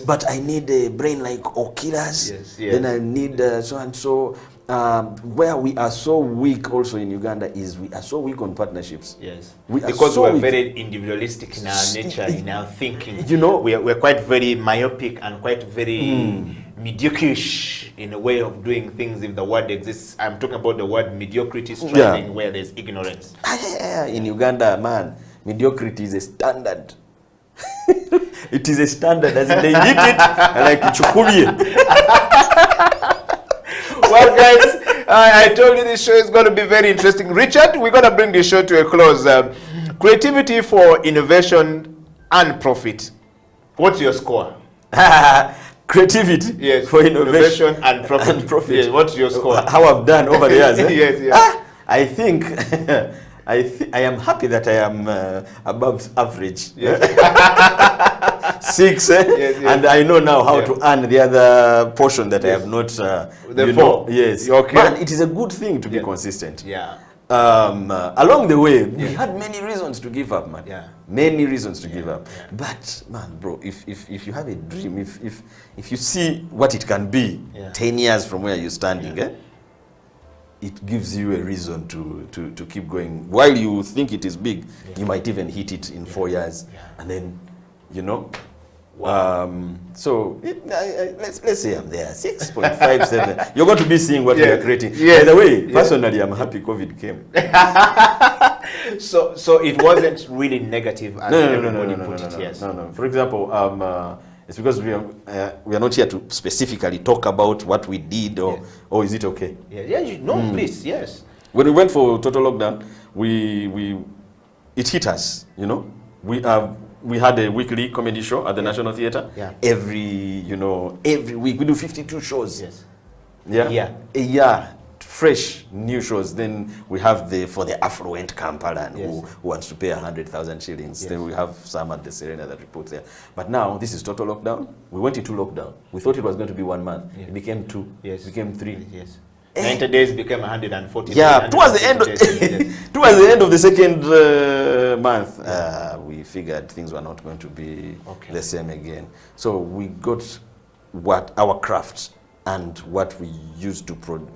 but I need a brain like Okila's, then I need so and so. Where we are so weak also in Uganda is we are so weak on partnerships. Because we're very individualistic in our nature, in our thinking. We're quite very myopic and quite very mediocre-ish in a way of doing things, if the word exists. I'm talking about the word mediocrity striving where there's ignorance. In Uganda, man, mediocrity is a standard. It is a standard, as in they hit it like chukulie. Well, guys, I told you this show is going to be very interesting. Richard, we're going to bring the show to a close. Creativity for innovation and profit. What's your score? Creativity for innovation and profit. Yes, what's your score? How I've done over the years. Yes. I think I am happy that I am above average. 6, and I know now how to earn the other portion that I have not. The 4. Yes. Okay. Man, it is a good thing to be consistent. Along the way, we had many reasons to give up, man. Many reasons to give up. But man, bro, if you have a dream, if you see what it can be 10 years from where you're standing, it gives you a reason to keep going. While you think it is big, you might even hit it in 4 years, and then so let's say I'm there 6.57. You're going to be seeing what we are creating. By the way, personally, I'm happy COVID came. So it wasn't really negative as everybody put it. No. For example, it's because we are not here to specifically talk about what we did, or is it okay? Please, yes. When we went for total lockdown, it hit us. We had a weekly comedy show at the National Theatre. Every week we do 52 shows. A year, fresh new shows. Then we have for the affluent Kampala who wants to pay 100,000 shillings. Then we have some at the Serena that we put there. But now this is total lockdown. We went into lockdown. We thought it was going to be 1 month. It became 2. It became 3. 90 days became 140. Towards the end of the second month, we figured things were not going to be the same again. So we got what our craft and what we used to produce.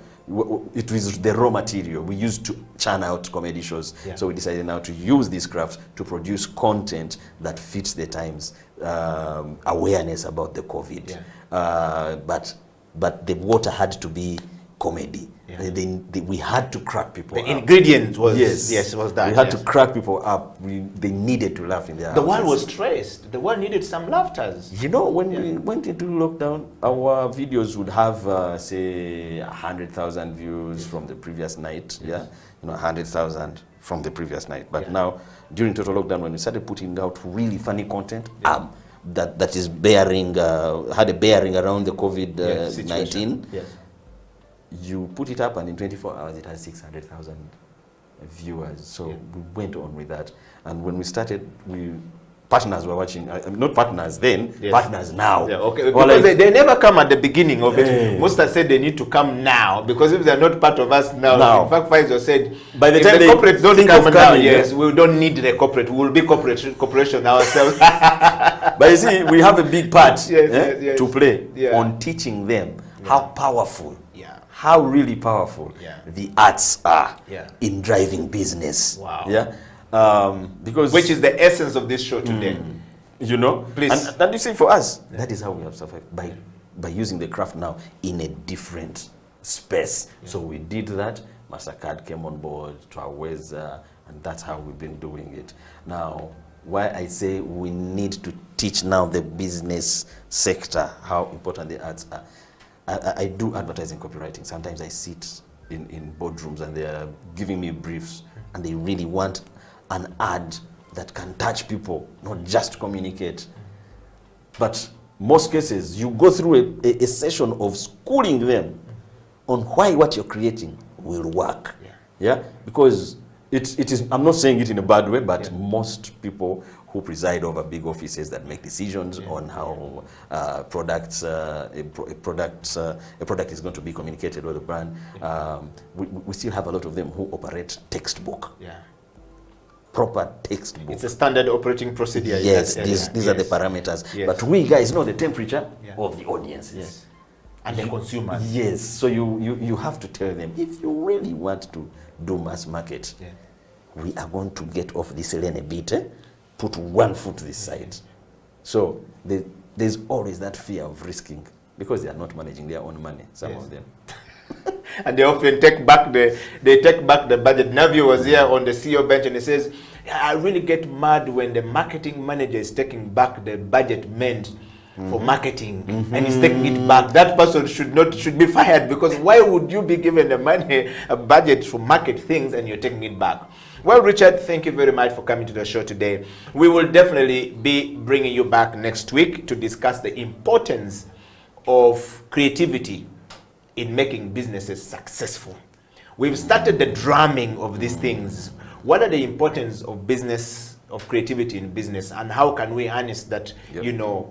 It was the raw material we used to churn out comedy shows. Yeah. So we decided now to use this craft to produce content that fits the times, awareness about the COVID. Yeah. But the water had to be comedy. Yeah. We had to crack people The up. ingredient was was that. We had yes. to crack people up. They needed to laugh in their The world houses. was stressed. The world needed some laughters. You know, when we went into lockdown, our videos would have, say, 100,000 views from the previous night. Yeah, 100,000 from the previous night. But now, during total lockdown, when we started putting out really funny content, that is bearing, had a bearing around the COVID-19. Yes. You put it up, and in 24 hours, it has 600,000 viewers. So we went on with that. And when we started, partners were watching. Not partners then, partners now. Yeah, okay. Because they never come at the beginning of it. Most have said they need to come now, because if they're not part of us now. In fact, Pfizer said, by the if time the corporates don't think come of now, coming, yes, we don't need the corporate. We will be corporation ourselves. But you see, we have a big part yes. to play Yeah. on teaching them how powerful, how really powerful the arts are in driving business. Wow. Yeah. Because which is the essence of this show today. You know, Please. and you see, for us, that is how we have survived, by using the craft now in a different space. So we did that. MasterCard came on board, Traweza, and that's how we've been doing it. Now, why I say we need to teach now the business sector how important the arts are. I do advertising copywriting. Sometimes I sit in boardrooms and they are giving me briefs, and they really want an ad that can touch people, not just communicate. But most cases, you go through a session of schooling them on why what you're creating will work. Yeah? Because it is, I'm not saying it in a bad way, but most people who preside over big offices that make decisions on how a product is going to be communicated with the brand, we still have a lot of them who operate textbook. Proper textbook. It's a standard operating procedure. Yes, these are the parameters. Yes. But we guys know the temperature of the audiences. Yes. And the consumers. Yes. So you have to tell them, if you really want to do mass market, we are going to get off this lane a bit, put one foot this side. So there's always that fear of risking, because they are not managing their own money, some of them. And they often take back the budget. Navio was here on the CEO bench, and he says, I really get mad when the marketing manager is taking back the budget meant for marketing, and he's taking it back. That person should be fired, because why would you be given the money, a budget to market things, and you're taking it back? Well, Richard, thank you very much for coming to the show today. We will definitely be bringing you back next week to discuss the importance of creativity in making businesses successful. We've started the drumming of these things. What are the importance of business, of creativity in business, and how can we harness that,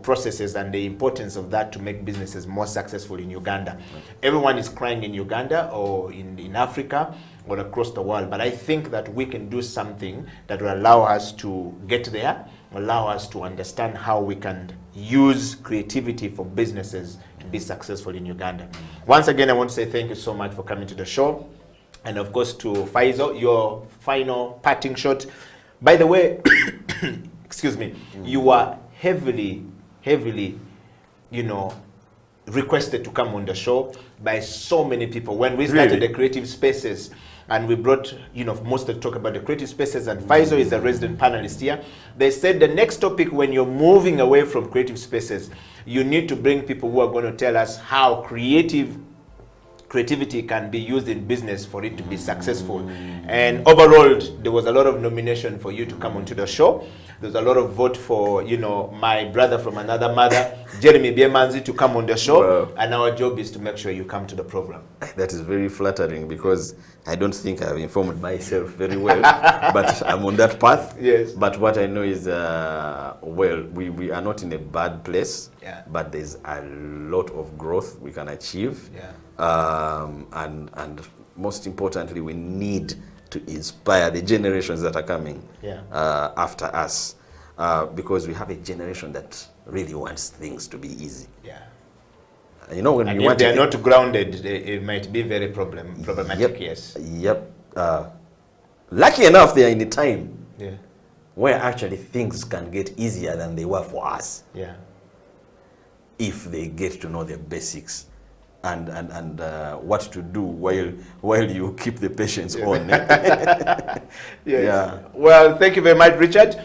processes and the importance of that to make businesses more successful in Uganda? Everyone is crying in Uganda or in Africa or across the world, but I think that we can do something that will allow us to get there, allow us to understand how we can use creativity for businesses to be successful in Uganda. Once again, I want to say thank you so much for coming to the show. And of course to Faizo, your final parting shot. By the way, excuse me, you are heavily, requested to come on the show by so many people. When we started the creative spaces, and we brought, most to talk about the creative spaces, and Faizo is a resident panelist here. They said the next topic, when you're moving away from creative spaces, you need to bring people who are going to tell us how creativity can be used in business for it to be successful. And overall, there was a lot of nomination for you to come onto the show. There's a lot of vote for, my brother from another mother, Jeremy Biemanzi, to come on the show. Wow. And our job is to make sure you come to the program. That is very flattering, because I don't think I've informed myself very well, but I'm on that path. Yes. But what I know is, we are not in a bad place, but there's a lot of growth we can achieve. And most importantly, we need to inspire the generations that are coming after us. because we have a generation that really wants things to be easy. Yeah. You know, when and we if want they are to not grounded, it might be very problematic. Yes. Yep. Lucky enough, they are in a time Yeah. where actually things can get easier than they were for us. Yeah. If they get to know the basics and what to do while you keep the patients on. Yes. Yeah. Well, thank you very much, Richard.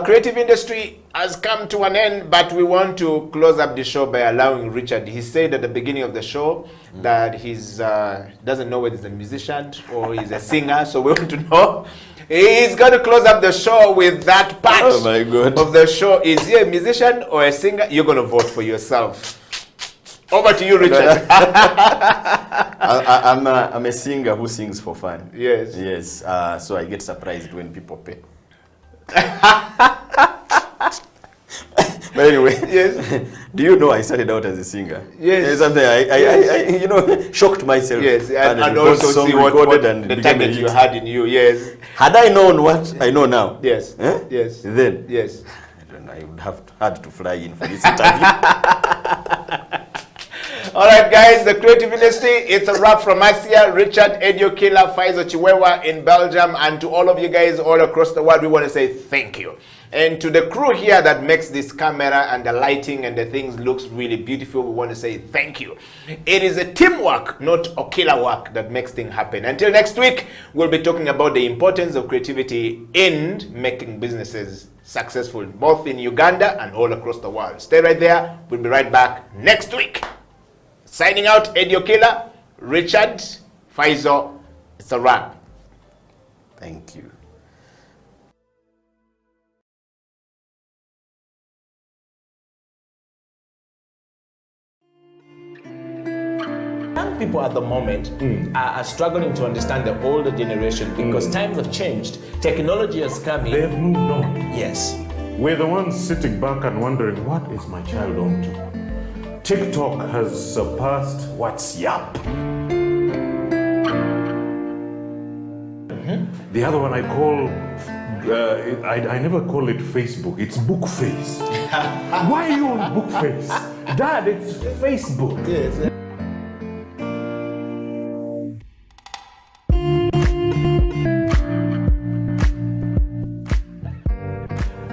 Creative industry has come to an end, but we want to close up the show by allowing Richard. He said at the beginning of the show that he's doesn't know whether he's a musician or he's a singer, so we want to know. He's going to close up the show with that part Oh my God. of the show. Is he a musician or a singer? You're going to vote for yourself. Over to you, Richard. I'm a singer who sings for fun. Yes. Yes. So I get surprised when people pay. But anyway, yes. Do you know I started out as a singer? Yes. Something I shocked myself. Yes, and recorded also song, see what recorded and the became a target you hit. had in you. Yes. Had I known what I know now, Yes. Yes. then Yes. I would have had to fly in for this interview. All right, guys, the creative industry, it's a wrap from us here. Richard, Edio Killer, Faizo Chiwewa in Belgium, and to all of you guys all across the world, we want to say thank you. And to the crew here that makes this camera and the lighting and the things looks really beautiful, we want to say thank you. It is a teamwork, not a killer work, that makes things happen. Until next week, we'll be talking about the importance of creativity in making businesses successful, both in Uganda and all across the world. Stay right there. We'll be right back next week. Signing out, Edio Killer, Richard, Faizo. It's a wrap. Thank you. Young people at the moment are struggling to understand the older generation because times have changed. Technology has come in. They've moved on. Yes. We're the ones sitting back and wondering, what is my child on to? TikTok has surpassed WhatsApp. The other one I call, I never call it Facebook, it's Bookface. Why are you on Bookface? Dad, it's Facebook. Yes.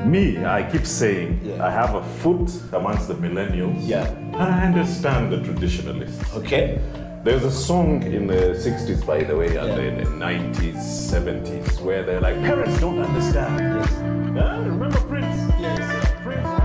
Me, I keep saying I have a foot amongst the millennials. Yeah. And I understand the traditionalists. Okay. There's a song in the 60s, by the way, and in the 90s, 70s, where they're like, parents don't understand. Yes. Remember Prince? Yes. Prince.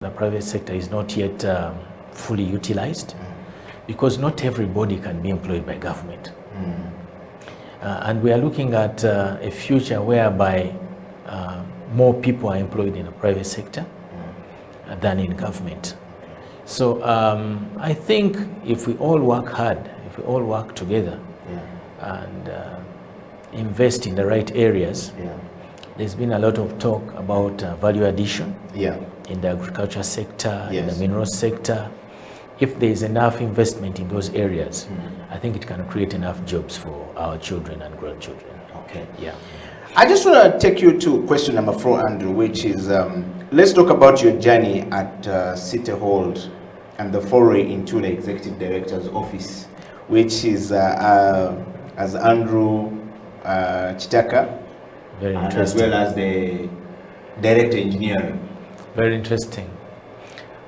The private sector is not yet fully utilized because not everybody can be employed by government. And we are looking at a future whereby more people are employed in the private sector than in government. So I think if we all work hard, if we all work together and invest in the right areas, there's been a lot of talk about value addition in the agriculture sector, in the mineral sector. If there is enough investment in those areas, I think it can create enough jobs for our children and grandchildren. Okay. Yeah. I just want to take you to question number 4, Andrew, which is, let's talk about your journey at City Hall and the foray into the Executive Director's office, which is as Andrew Chitaka, Very and as interesting. well as the Director Engineering. Very interesting.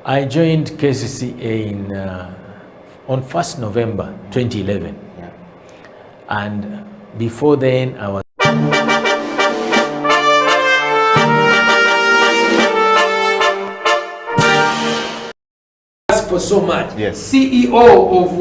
I joined KCCA on 1st November 2011. And before then, I was ask for so much. Yes. CEO of,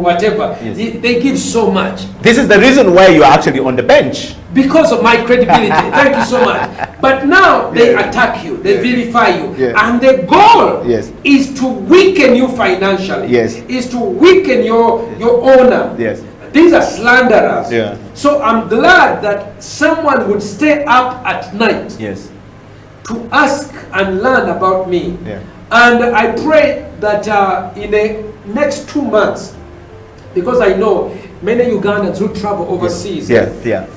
whatever, they give so much. This is the reason why you're actually on the bench. Because of my credibility. Thank you so much. But now they attack you, they vilify you. And the goal is to weaken you financially. Is to weaken your honor. These are slanderers. So I'm glad that someone would stay up at night to ask and learn about me. And I pray that in the next 2 months, because I know many Ugandans who travel overseas,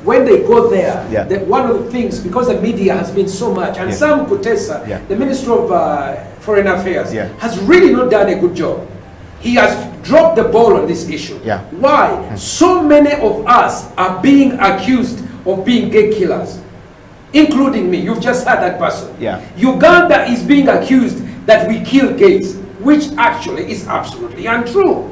when they go there, one of the things, because the media has been so much, and Sam Kutesa, the Minister of Foreign Affairs, has really not done a good job. He has dropped the ball on this issue. Why? So many of us are being accused of being gay killers, including me. You've just heard that person. Uganda is being accused that we kill gays, which actually is absolutely untrue.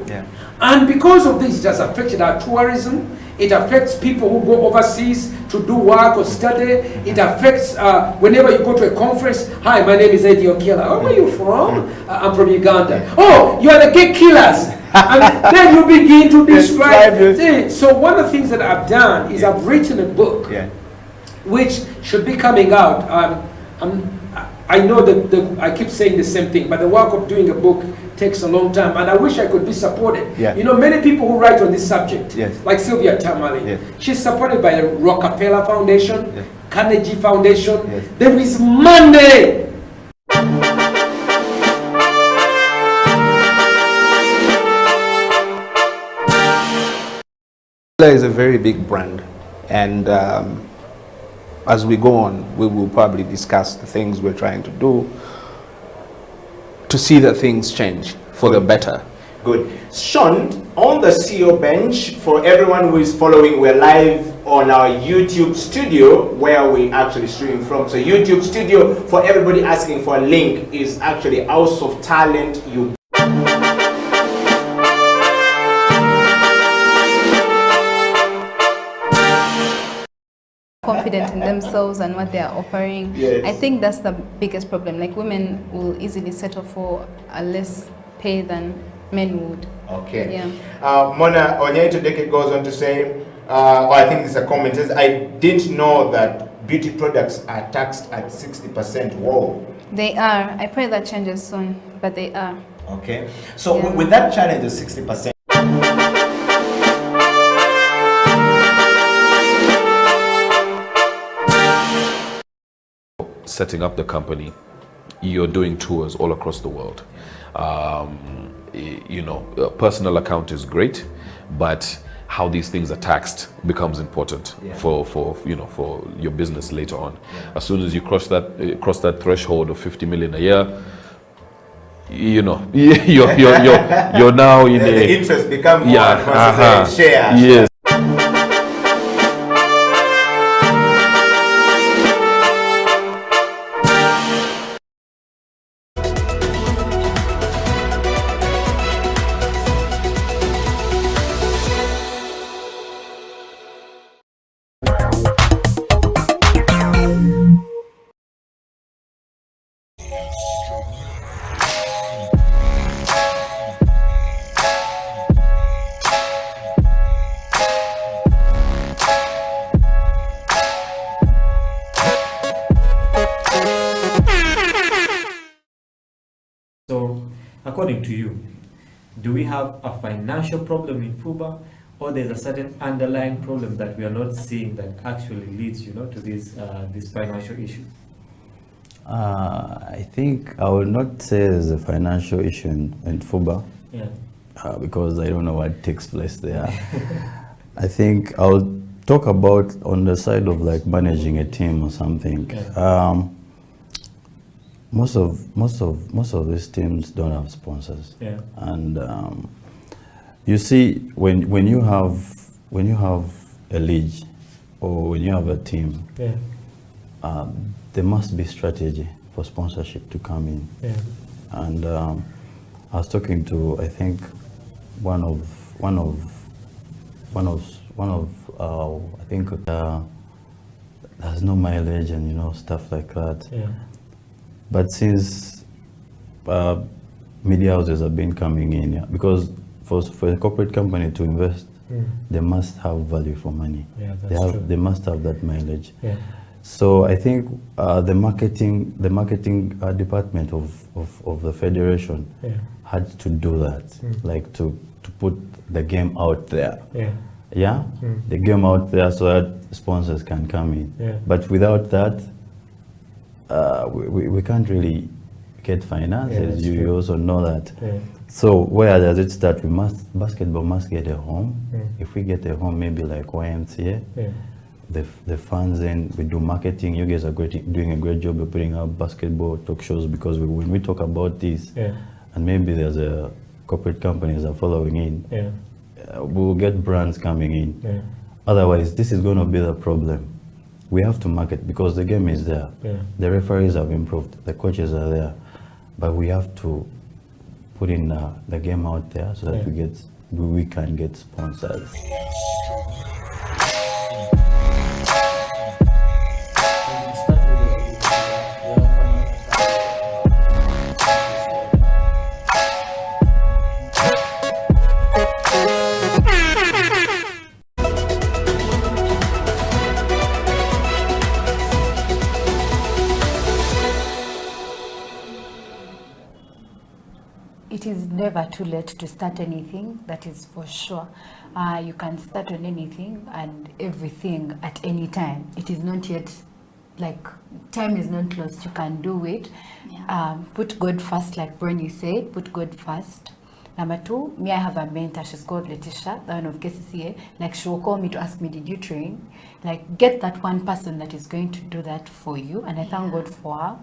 And because of this, it has affected our tourism. It affects people who go overseas to do work or study. It affects whenever you go to a conference. Hi, my name is Eddie Okiela. Where are you from? I'm from Uganda. Oh, you are the gay killers. And then you begin to describe. So one of the things that I've done is I've written a book, which should be coming out. I know that I keep saying the same thing, but the work of doing a book takes a long time, and I wish I could be supported. Many people who write on this subject, like Sylvia Tamale, she's supported by the Rockefeller Foundation, Carnegie Foundation. There is money. Is a very big brand, and as we go on, we will probably discuss the things we're trying to do to see that things change for the better. Good. Sean, on the CEO bench, for everyone who is following, we're live on our YouTube studio where we actually streaming from. So YouTube studio, for everybody asking for a link, is actually House of Talent Uganda. Confident in themselves and what they are offering. I think that's the biggest problem. Like, women will easily settle for a less pay than men would. Mona Onyeto Deke goes on to say, I think it's a comment, says, I didn't know that beauty products are taxed at 60%. Whoa. They are. I pray that changes soon, but they are. So with that challenge of 60%, setting up the company, you're doing tours all across the world. A personal account is great, but how these things are taxed becomes important for your business later on. As soon as you cross that threshold of 50 million a year, you're now in the interest become more shares. Yes. According to you, do we have a financial problem in FUBA, or there's a certain underlying problem that we are not seeing that actually leads, to this financial issue? I think I will not say there's a financial issue in FUBA, because I don't know what takes place there. I think I'll talk about on the side of like managing a team or something. Most of these teams don't have sponsors, and you see when you have a league or when you have a team, there must be strategy for sponsorship to come in. And I was talking to, I think, one of I think there's no mileage and stuff like that. But since media houses have been coming in, yeah, because for a corporate company to invest, they must have value for money. Yeah, that's true. They must have that mileage. Yeah. So I think the marketing department of the federation had to do that, like to put the game out there. Yeah, the game out there so that sponsors can come in. But without that, we can't really get finances. You also know that. So where does it start? Basketball must get a home. If we get a home, maybe like YMCA, the fans, then we do marketing. You guys are doing a great job of putting out basketball talk shows, because when we talk about this, and maybe there's a corporate companies are following in, we'll get brands coming in. Otherwise, this is going to be the problem. We have to market, because the game is there. The referees have improved, the coaches are there, but we have to put in the game out there so that we can get sponsors. It is never too late to start anything, that is for sure. You can start on anything and everything at any time. It is not yet, like, time is not lost, you can do it. Put God first, like Bernie said, put God first. Number two, me, I have a mentor, she's called Letitia, the one of KCCA. Like, she will call me to ask me, did you train? Like, get that one person that is going to do that for you, and I thank God for her.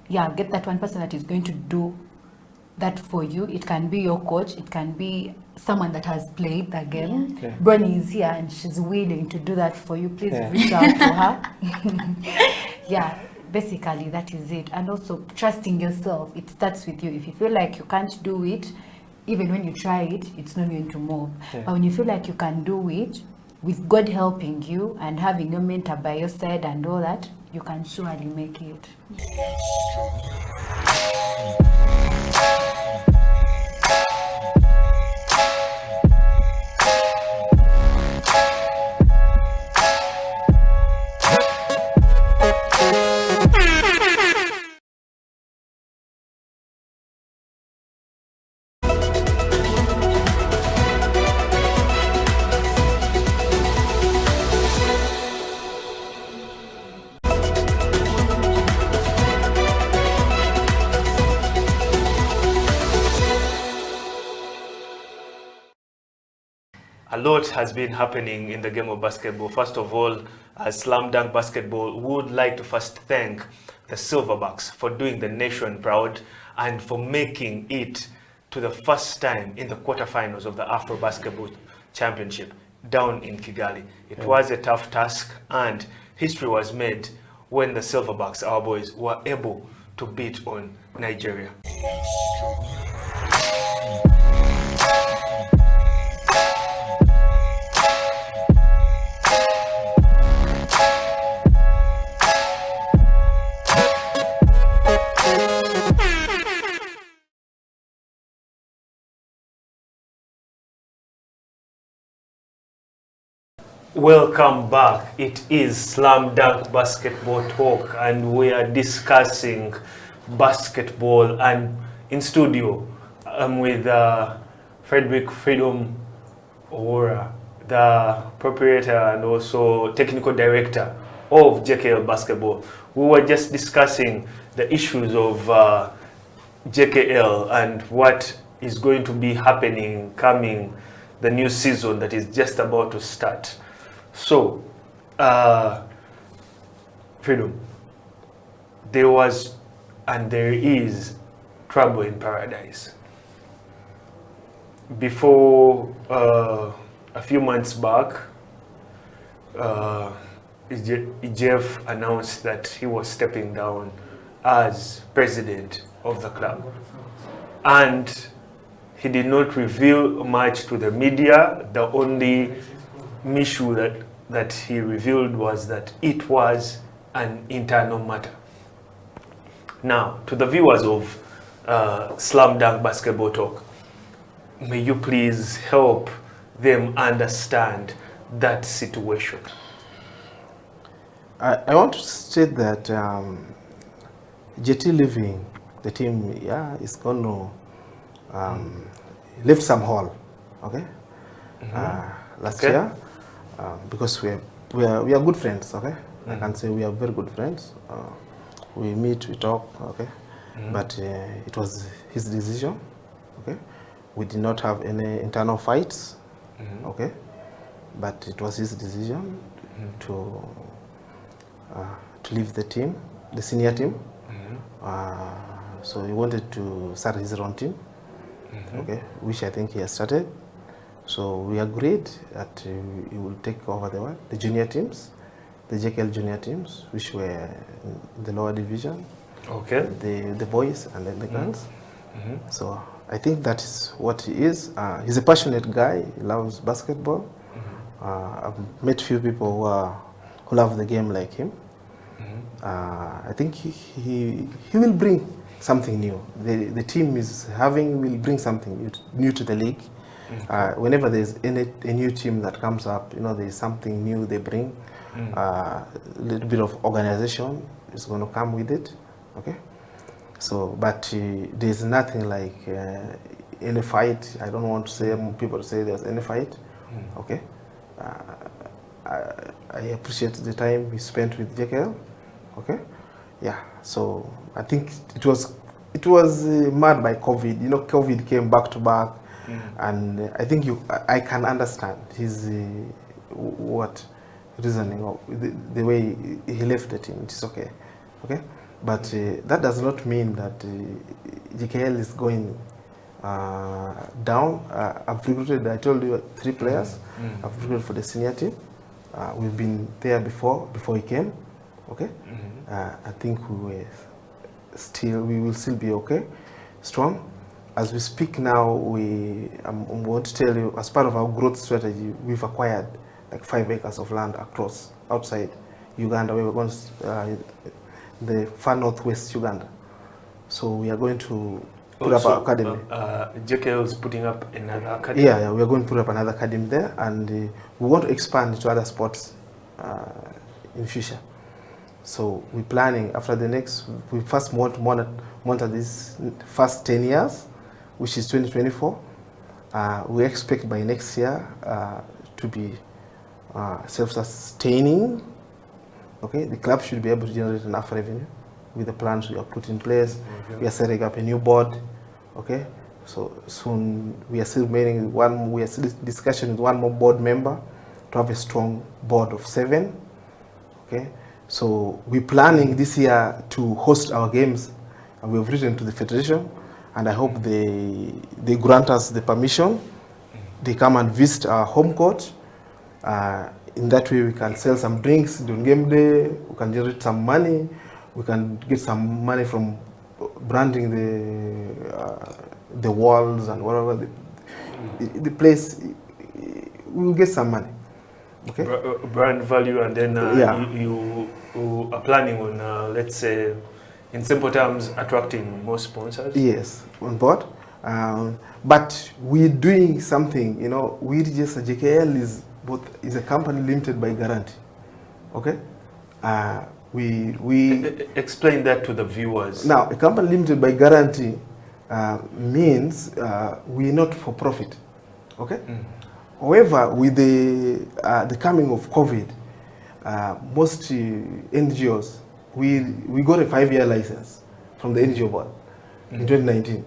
Yeah, get that one person that is going to do that for you. It can be your coach, it can be someone that has played the game. Bernie is here and she's willing to do that for you. Please reach out to her. Yeah, basically that is it. And also trusting yourself, it starts with you. If you feel like you can't do it, even when you try it, it's not going to move. But when you feel like you can do it, with God helping you and having your mentor by your side and all that, you can surely make it. A lot has been happening in the game of basketball. First of all, as Slam Dunk Basketball, we would like to first thank the Silverbacks for doing the nation proud and for making it to the first time in the quarterfinals of the Afro Basketball Championship down in Kigali. It was a tough task, and history was made when the Silverbacks, our boys, were able to beat on Nigeria. Welcome back. It is Slam Dunk Basketball Talk, and we are discussing basketball. And in studio, I'm with Frederick Freedom Owora, the proprietor and also technical director of JKL Basketball. We were just discussing the issues of JKL and what is going to be happening coming the new season that is just about to start. So, Freedom, there was and there is trouble in paradise. Before a few months back, Jeff announced that he was stepping down as president of the club. And he did not reveal much to the media. The only issue that he revealed was that it was an internal matter. Now, to the viewers of Slam Dunk Basketball Talk. May you please help them understand that situation? I want to state that JT leaving the team, is going to lift some hole, okay? Last year, because we are good friends, okay? I can say we are very good friends. We meet, we talk, okay? But it was his decision, okay? We did not have any internal fights, okay? But it was his decision to leave the team, the senior team. So he wanted to start his own team, okay, which I think he has started. So we agreed that he will take over the junior teams, the JKL junior teams, which were in the lower division. Okay. The boys and then the girls. So I think that is what he is. He's a passionate guy. He loves basketball. I've met few people who love the game like him. I think he will bring something new. The team will bring something new to the league. Whenever there's a new team that comes up, there's something new they bring. A little bit of organization is going to come with it. Okay. So, but there's nothing like any fight. I don't want to say people to say there's any fight. Okay. I appreciate the time we spent with JKL. Okay. Yeah. So I think it was marred by COVID. COVID came back to back, and I think I can understand his reasoning of the way he left the team. It's okay. Okay. But that does not mean that JKL is going down. I've recruited, I told you, 3 players. I've recruited for the senior team. We've been there before he came. Okay. I think we will still be okay, strong. As we speak now, I'm going to tell you, as part of our growth strategy, we've acquired like 5 acres of land outside Uganda. We were going to the far northwest Uganda. So we are going to put up an academy. JKL is putting up another academy? Yeah, we are going to put up another academy there, and we want to expand to other sports in future. So we're planning after we first want to monitor this first 10 years, which is 2024. We expect by next year to be self-sustaining. Okay, the club should be able to generate enough revenue with the plans we have put in place. We are setting up a new board. Okay, so soon we are still discussion with one more board member to have a strong board of 7. Okay, so we're planning this year to host our games, and we have written to the federation, and I hope they grant us the permission. They come and visit our home court. In that way, we can sell some drinks during game day. We can generate some money. We can get some money from branding the walls and whatever. The place, we will get some money. Okay. Brand value, and then you are planning on, let's say, in simple terms, attracting more sponsors. Yes, on board. But we're doing something. We just JKL is a company limited by guarantee. Okay. We explain that to the viewers. Now, a company limited by guarantee means we're not for profit. Okay. However, with the coming of COVID, most NGOs, we got a 5-year license from the NGO board in 2019.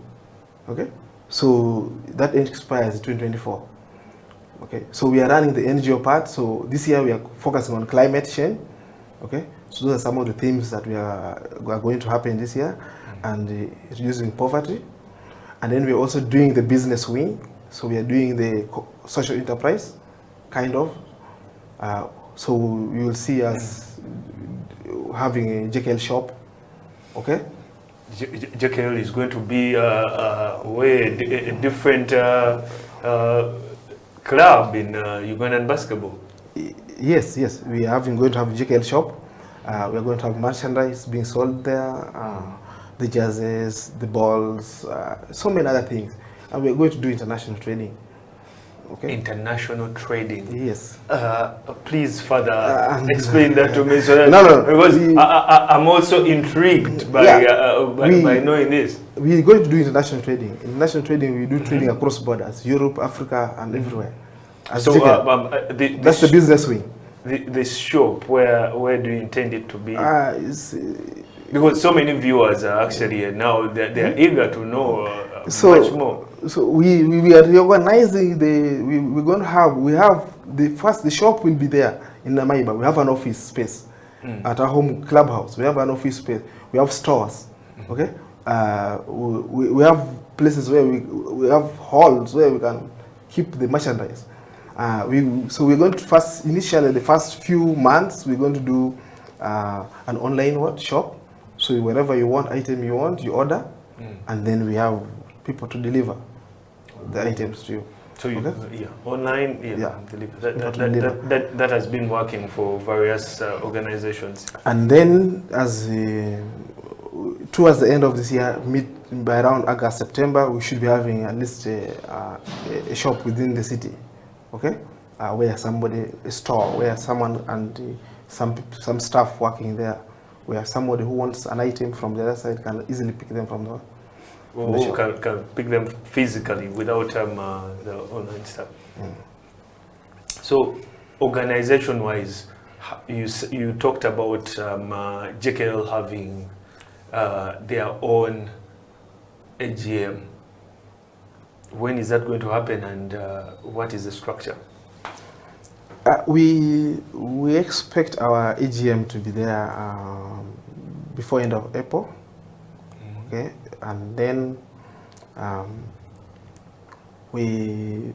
Okay, so that expires in 2024. Okay, so we are running the NGO part. So this year we are focusing on climate change. Okay, so those are some of the themes that are going to happen this year, and reducing poverty. And then we're also doing the business wing. So we are doing the social enterprise, kind of. So you will see us having a JKL shop. Okay. JKL is going to be a different club in Ugandan basketball. Yes, we are going to have a JKL shop. We are going to have merchandise being sold there. the jerseys, the balls, so many other things. And we're going to do international trading. Okay. International trading. Yes. Please, Father, explain that to me. So that, no, because I'm also intrigued by, by knowing this. We're going to do international trading. International trading, we do trading across borders, Europe, Africa, and everywhere. So that's the business wing. This shop, where do you intend it to be? Because so many viewers are actually now they're eager to know much more. So we are reorganizing we're going to have the shop will be there in Namaiba. We have an office space at our home clubhouse. We have an office space. We have stores. Okay. We have places where we have halls where we can keep the merchandise. So we're going to initially the first few months we're going to do an online shop. So wherever you want item you want, you order, and then we have people to deliver the items to you. So you, online, deliver. That has been working for various organizations. And then as towards the end of this year, by around August, September, we should be having at least a shop within the city, okay, where a store, where someone and some staff working there, where somebody who wants an item from the other side can easily pick them from the can pick them physically without the online stuff. So organization-wise, you talked about JKL having their own AGM. When is that going to happen, and what is the structure? We expect our AGM to be there before end of April. Okay, and then the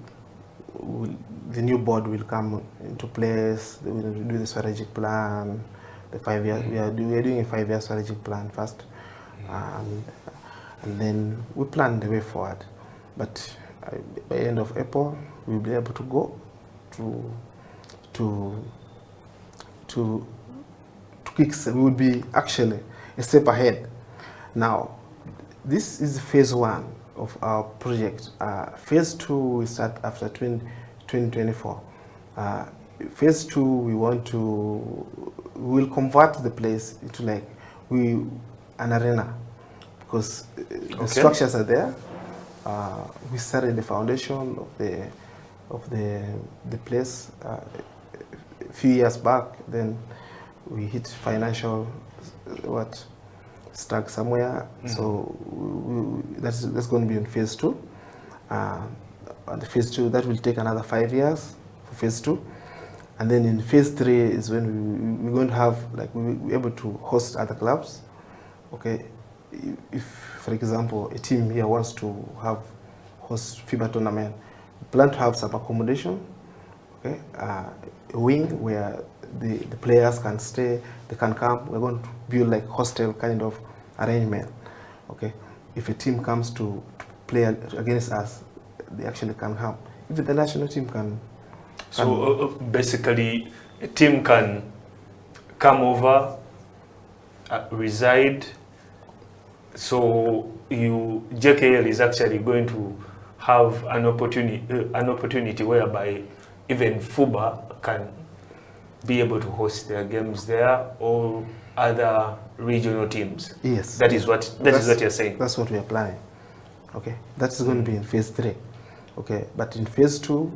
new board will come into place. They will do the strategic plan, the 5 year. We are doing a 5-year strategic plan first, and then we plan the way forward. But by end of April, we'll be able to go to kick. We will be actually a step ahead. Now, this is phase 1 of our project. Phase 2 will start after 2024. Phase 2, we will convert the place into like an arena, because the structures are there. We started the foundation of the place a few years back. Then we hit financial stuck somewhere. So that's going to be in phase 2. And the phase 2, that will take another 5 years for phase 2. And then in phase 3 is when we're going to have, like, we'll be able to host other clubs. Okay, if for example a team here wants to host FIBA tournament, we plan to have some accommodation. Okay, a wing where the players can stay, they can come. We're going to build like hostel kind of arrangement. Okay, if a team comes to play against us, they actually can come. If the national team can. So basically, a team can come over, reside. So JKL is actually going to have an opportunity whereby even FUBA can be able to host their games there, or other regional teams. Yes. That is what you're saying. That's what we are planning. Okay, that's going to be in phase 3. Okay, but in phase 2,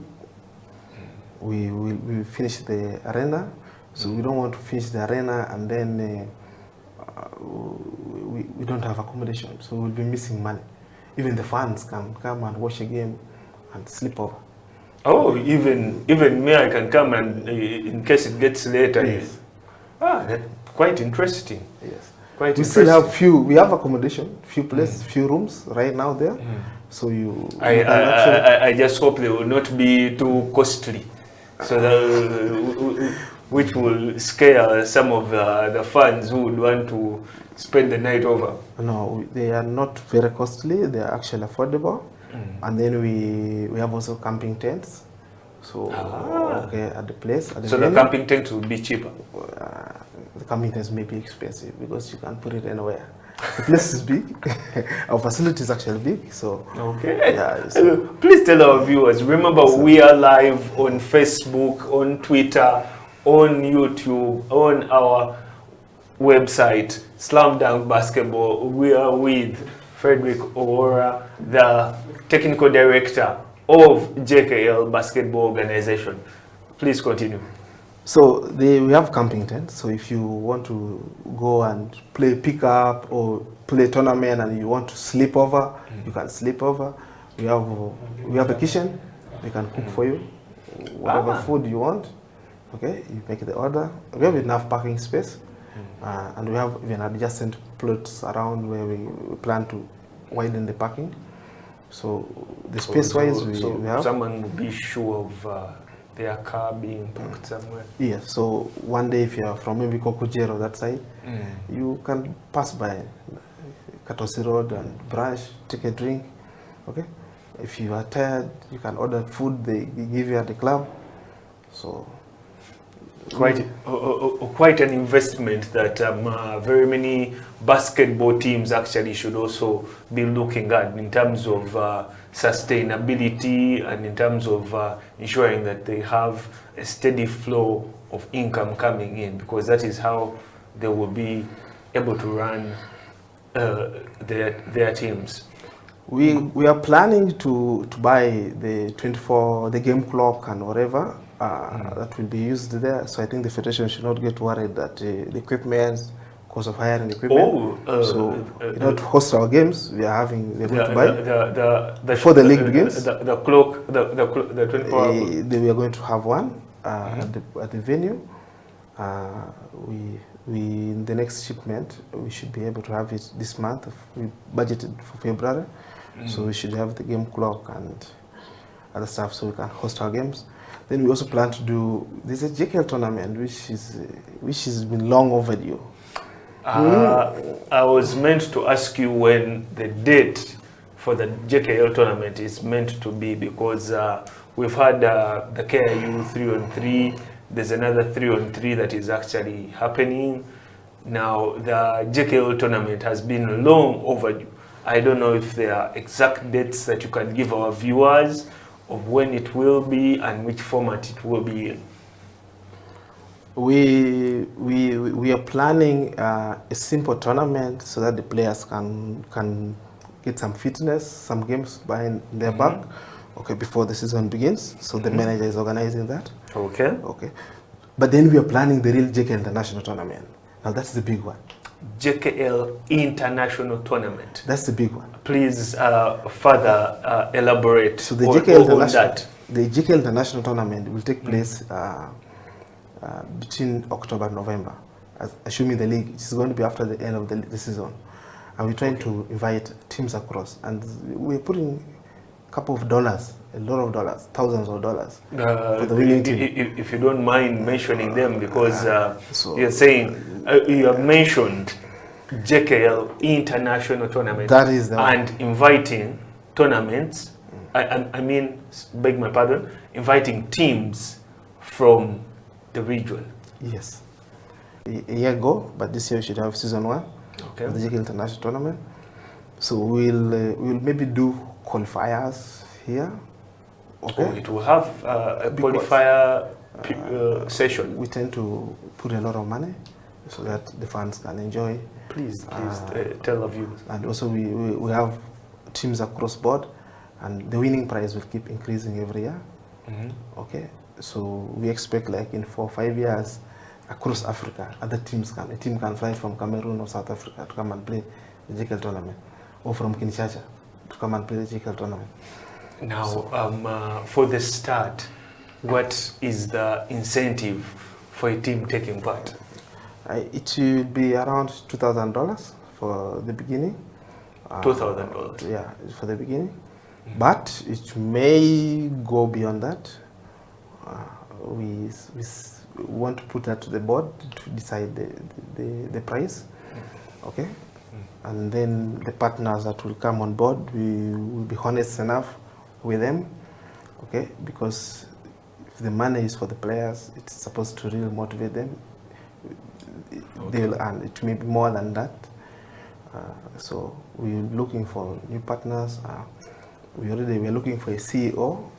we will finish the arena. So we don't want to finish the arena and then we don't have accommodation. So we'll be missing money. Even the fans can come and watch a game and sleep over. Oh, even me, I can come, and in case it gets later. Yes. That's quite interesting. Yes. Quite we still have we have accommodation, few places, few rooms right now there. So I just hope they will not be too costly, so that which will scare some of the fans who would want to spend the night over. No, they are not very costly. They are actually affordable. And then we have also camping tents. So okay, at the place. So the camping tents will be cheaper. The camping tents may be expensive because you can't put it anywhere. The place is big. Our facility is actually big, so okay. Yeah, so Please tell our viewers. Remember, we are live on Facebook, on Twitter, on YouTube, on our website, Slam Dunk Basketball. We are with Frederick Owora, the technical director of JKL Basketball Organization. Please continue. So we have camping tents. So if you want to go and play pickup or play tournament and you want to sleep over, you can sleep over. We have a kitchen. We can cook for you whatever food you want. Okay, you make the order. We have enough parking space, and we have even adjacent plots around where we plan to widen the parking. So the space-wise, we have. Someone will be sure of their car being parked somewhere. Yeah, so one day if you are from maybe Kokujero, that side, you can pass by Katosi Road and brush, take a drink, okay? If you are tired, you can order food they give you at the club. So quite an investment that very many basketball teams actually should also be looking at in terms of sustainability and in terms of ensuring that they have a steady flow of income coming in, because that is how they will be able to run their teams. We are planning to buy the game clock and whatever that will be used there. So I think the federation should not get worried that the equipment, cost of hiring equipment. To host our games, we are going to buy before the league begins. The clock, the 24 hour. We are going to have one at the venue. We in the next shipment we should be able to have it this month. We budgeted for February, so we should have the game clock and other stuff so we can host our games. Then we also plan to do there's a JKL tournament which has been long overdue. I was meant to ask you when the date for the JKL tournament is meant to be, because we've had the KIU 3-on-3. There's another 3-on-3 that is actually happening. Now, the JKL tournament has been long overdue. I don't know if there are exact dates that you can give our viewers of when it will be and which format it will be in. We are planning a simple tournament so that the players can get some fitness, some games behind their back, okay, before the season begins. So the manager is organizing that. Okay. But then we are planning the real JKL International Tournament. Now that's the big one. JKL International Tournament. That's the big one. Please further elaborate so the on that. The JKL International Tournament will take place between October and November. Assuming the league is going to be after the end of the season. And we're trying to invite teams across. And we're putting a couple of dollars, a lot of dollars, thousands of dollars for the winning team. If you don't mind mentioning them, because you're saying, you have mentioned JKL International Tournament. That is the one. And inviting tournaments, I mean, beg my pardon, inviting teams from the region. Yes. A year ago, but this year we should have season 1 of the JKL International Tournament. So we'll maybe do qualifiers here. Okay. It will have a qualifier session. We tend to put a lot of money so that the fans can enjoy. Please tell the viewers. And also we have teams across board, and the winning prize will keep increasing every year. Okay. So we expect like in 4 or 5 years across Africa, a team can fly from Cameroon or South Africa to come and play the JKL tournament, or from Kinshasa to come and play the JKL tournament. Now, for the start, what is the incentive for a team taking part? It will be around $2,000 for the beginning. $2,000? Yeah, for the beginning. But it may go beyond that. We want to put that to the board to decide the price. Okay? And then the partners that will come on board, we will be honest enough with them, okay? Because if the money is for the players, it's supposed to really motivate them. They'll earn. It may be more than that. So we're looking for new partners. We're looking for a CEO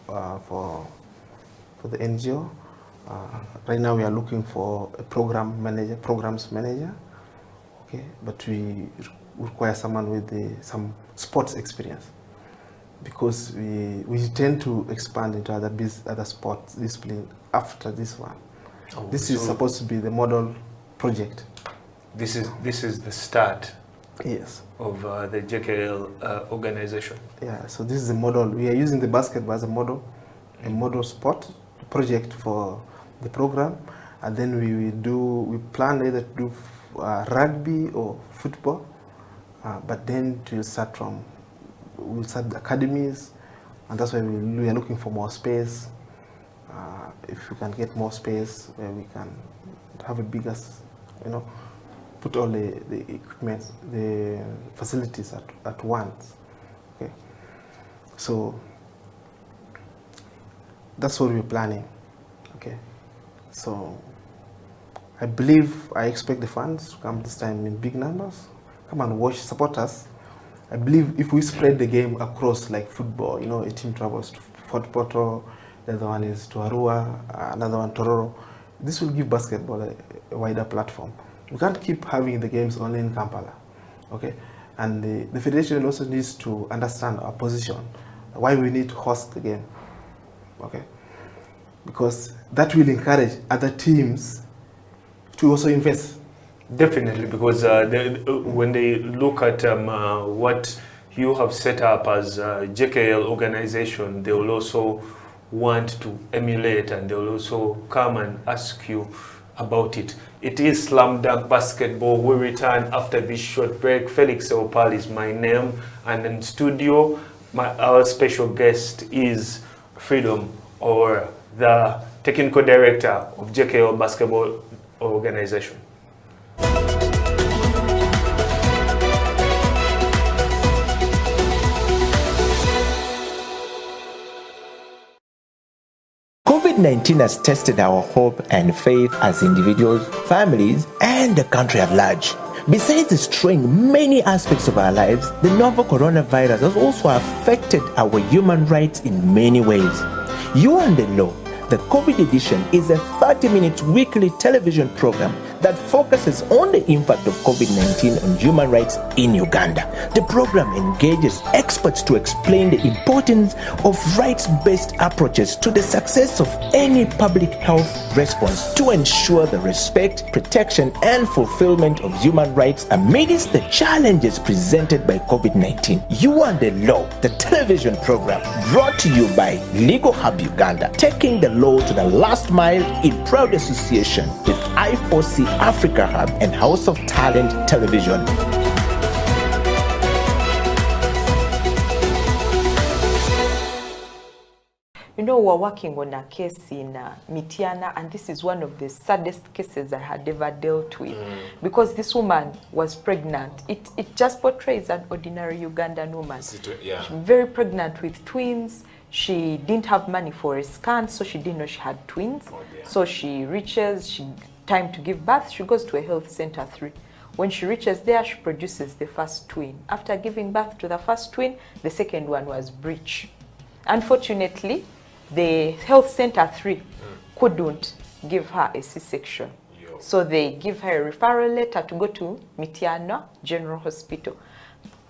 for the NGO. Right now we are looking for a programs manager. Okay, but we require someone with some sports experience, because we tend to expand into other sports discipline after this one. Oh, this is supposed to be the model project. This is the start. Yes. Of the JKL organization. Yeah. So this is the model. We are using the basketball as a model sport project for the program, and then we plan either to do rugby or football, but then we'll start the academies, and that's why we are looking for more space. If we can get more space where we can have a bigger, put all the equipment, the facilities at once. Okay. So that's what we're planning. Okay. So I expect the fans to come this time in big numbers. Come and watch, support us. I believe if we spread the game across, like football, a team travels to Fort Portal, the other one is to Arua, another one Tororo. This will give basketball a wider platform. We can't keep having the games only in Kampala. Okay? And the federation also needs to understand our position, why we need to host the game. Okay? Because that will encourage other teams to also invest. Definitely, because when they look at what you have set up as a JKL organization, they will also want to emulate, and they will also come and ask you about it. It is Slam Dunk Basketball. We return after this short break. Felix Opal is my name, and in studio, our special guest is Freedom, or the technical director of JKL Basketball Organization. COVID-19 has tested our hope and faith as individuals, families, and the country at large. Besides destroying many aspects of our lives, the novel coronavirus has also affected our human rights in many ways. You and the Law, the COVID edition, is a 30-minute weekly television program that focuses on the impact of COVID-19 on human rights in Uganda. The program engages experts to explain the importance of rights-based approaches to the success of any public health response to ensure the respect, protection, and fulfillment of human rights amidst the challenges presented by COVID-19. You and the Law, the television program, brought to you by Legal Hub Uganda, taking the law to the last mile in proud association with I4C Africa Hub and House of Talent Television. We're working on a case in Mitiana, and this is one of the saddest cases I had ever dealt with, because this woman was pregnant. It just portrays an ordinary Ugandan woman. Very pregnant with twins. She didn't have money for a scan, so she didn't know she had twins. So she time to give birth, she goes to a health center 3. When she reaches there, she produces the first twin. After giving birth to the first twin, the second one was breech. Unfortunately, the health center 3 couldn't give her a C-section. So they give her a referral letter to go to Mitiana General Hospital.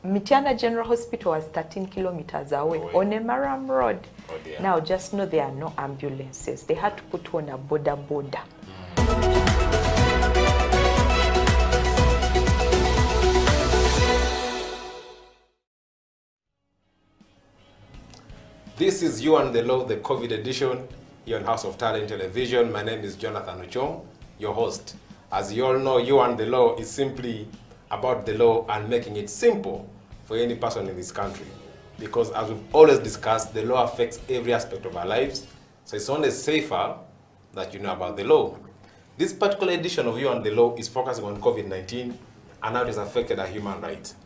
Mitiana General Hospital was 13 kilometers away on a Maram Road. Now just know there are no ambulances. They had to put on a border. This is You and the Law, the COVID edition, here on House of Talent Television. My name is Jonathan Ochom, your host. As you all know, You and the Law is simply about the law and making it simple for any person in this country. Because as we've always discussed, the law affects every aspect of our lives, so it's only safer that you know about the law. This particular edition of You and the Law is focusing on COVID-19 and how it has affected our human rights.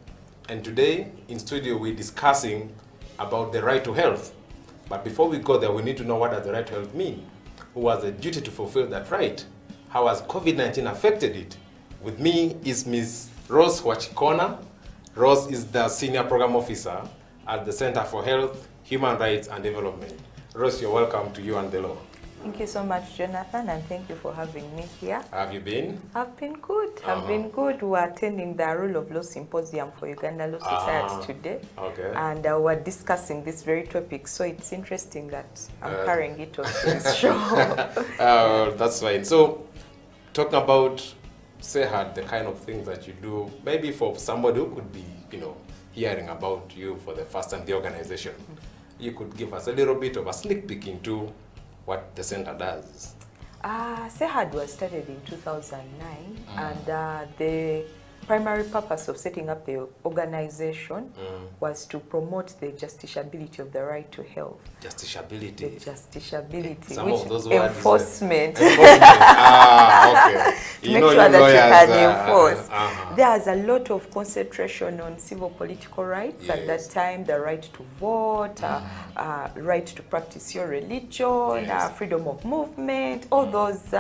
And today, in studio, we're discussing about the right to health. But before we go there, we need to know, what does the right to health mean? Who has a duty to fulfill that right? How has COVID-19 affected it? With me is Ms. Rose Wachikona, Rose is the Senior Program Officer at the Center for Health, Human Rights and Development. Rose, you're welcome to You and the Law. Thank you so much, Jonathan, and thank you for having me here. How have you been? I've been good. I've been good. We're attending the Rule of Law Symposium for Uganda Law Society today. Okay. And we're discussing this very topic, so it's interesting that I'm carrying it on this show. That's fine. So, talking about SEHAD, the kind of things that you do, maybe for somebody who could be, hearing about you for the first time, the organization, you could give us a little bit of a sneak peek into what the center does. SEHAD was started in 2009, and the primary purpose of setting up the organization was to promote the justiciability of the right to health. Justiciability? The justiciability, Some which of those words enforcement. Okay. To make sure that you can enforce. There's a lot of concentration on civil political rights at that time, the right to vote, right to practice your religion, freedom of movement, all those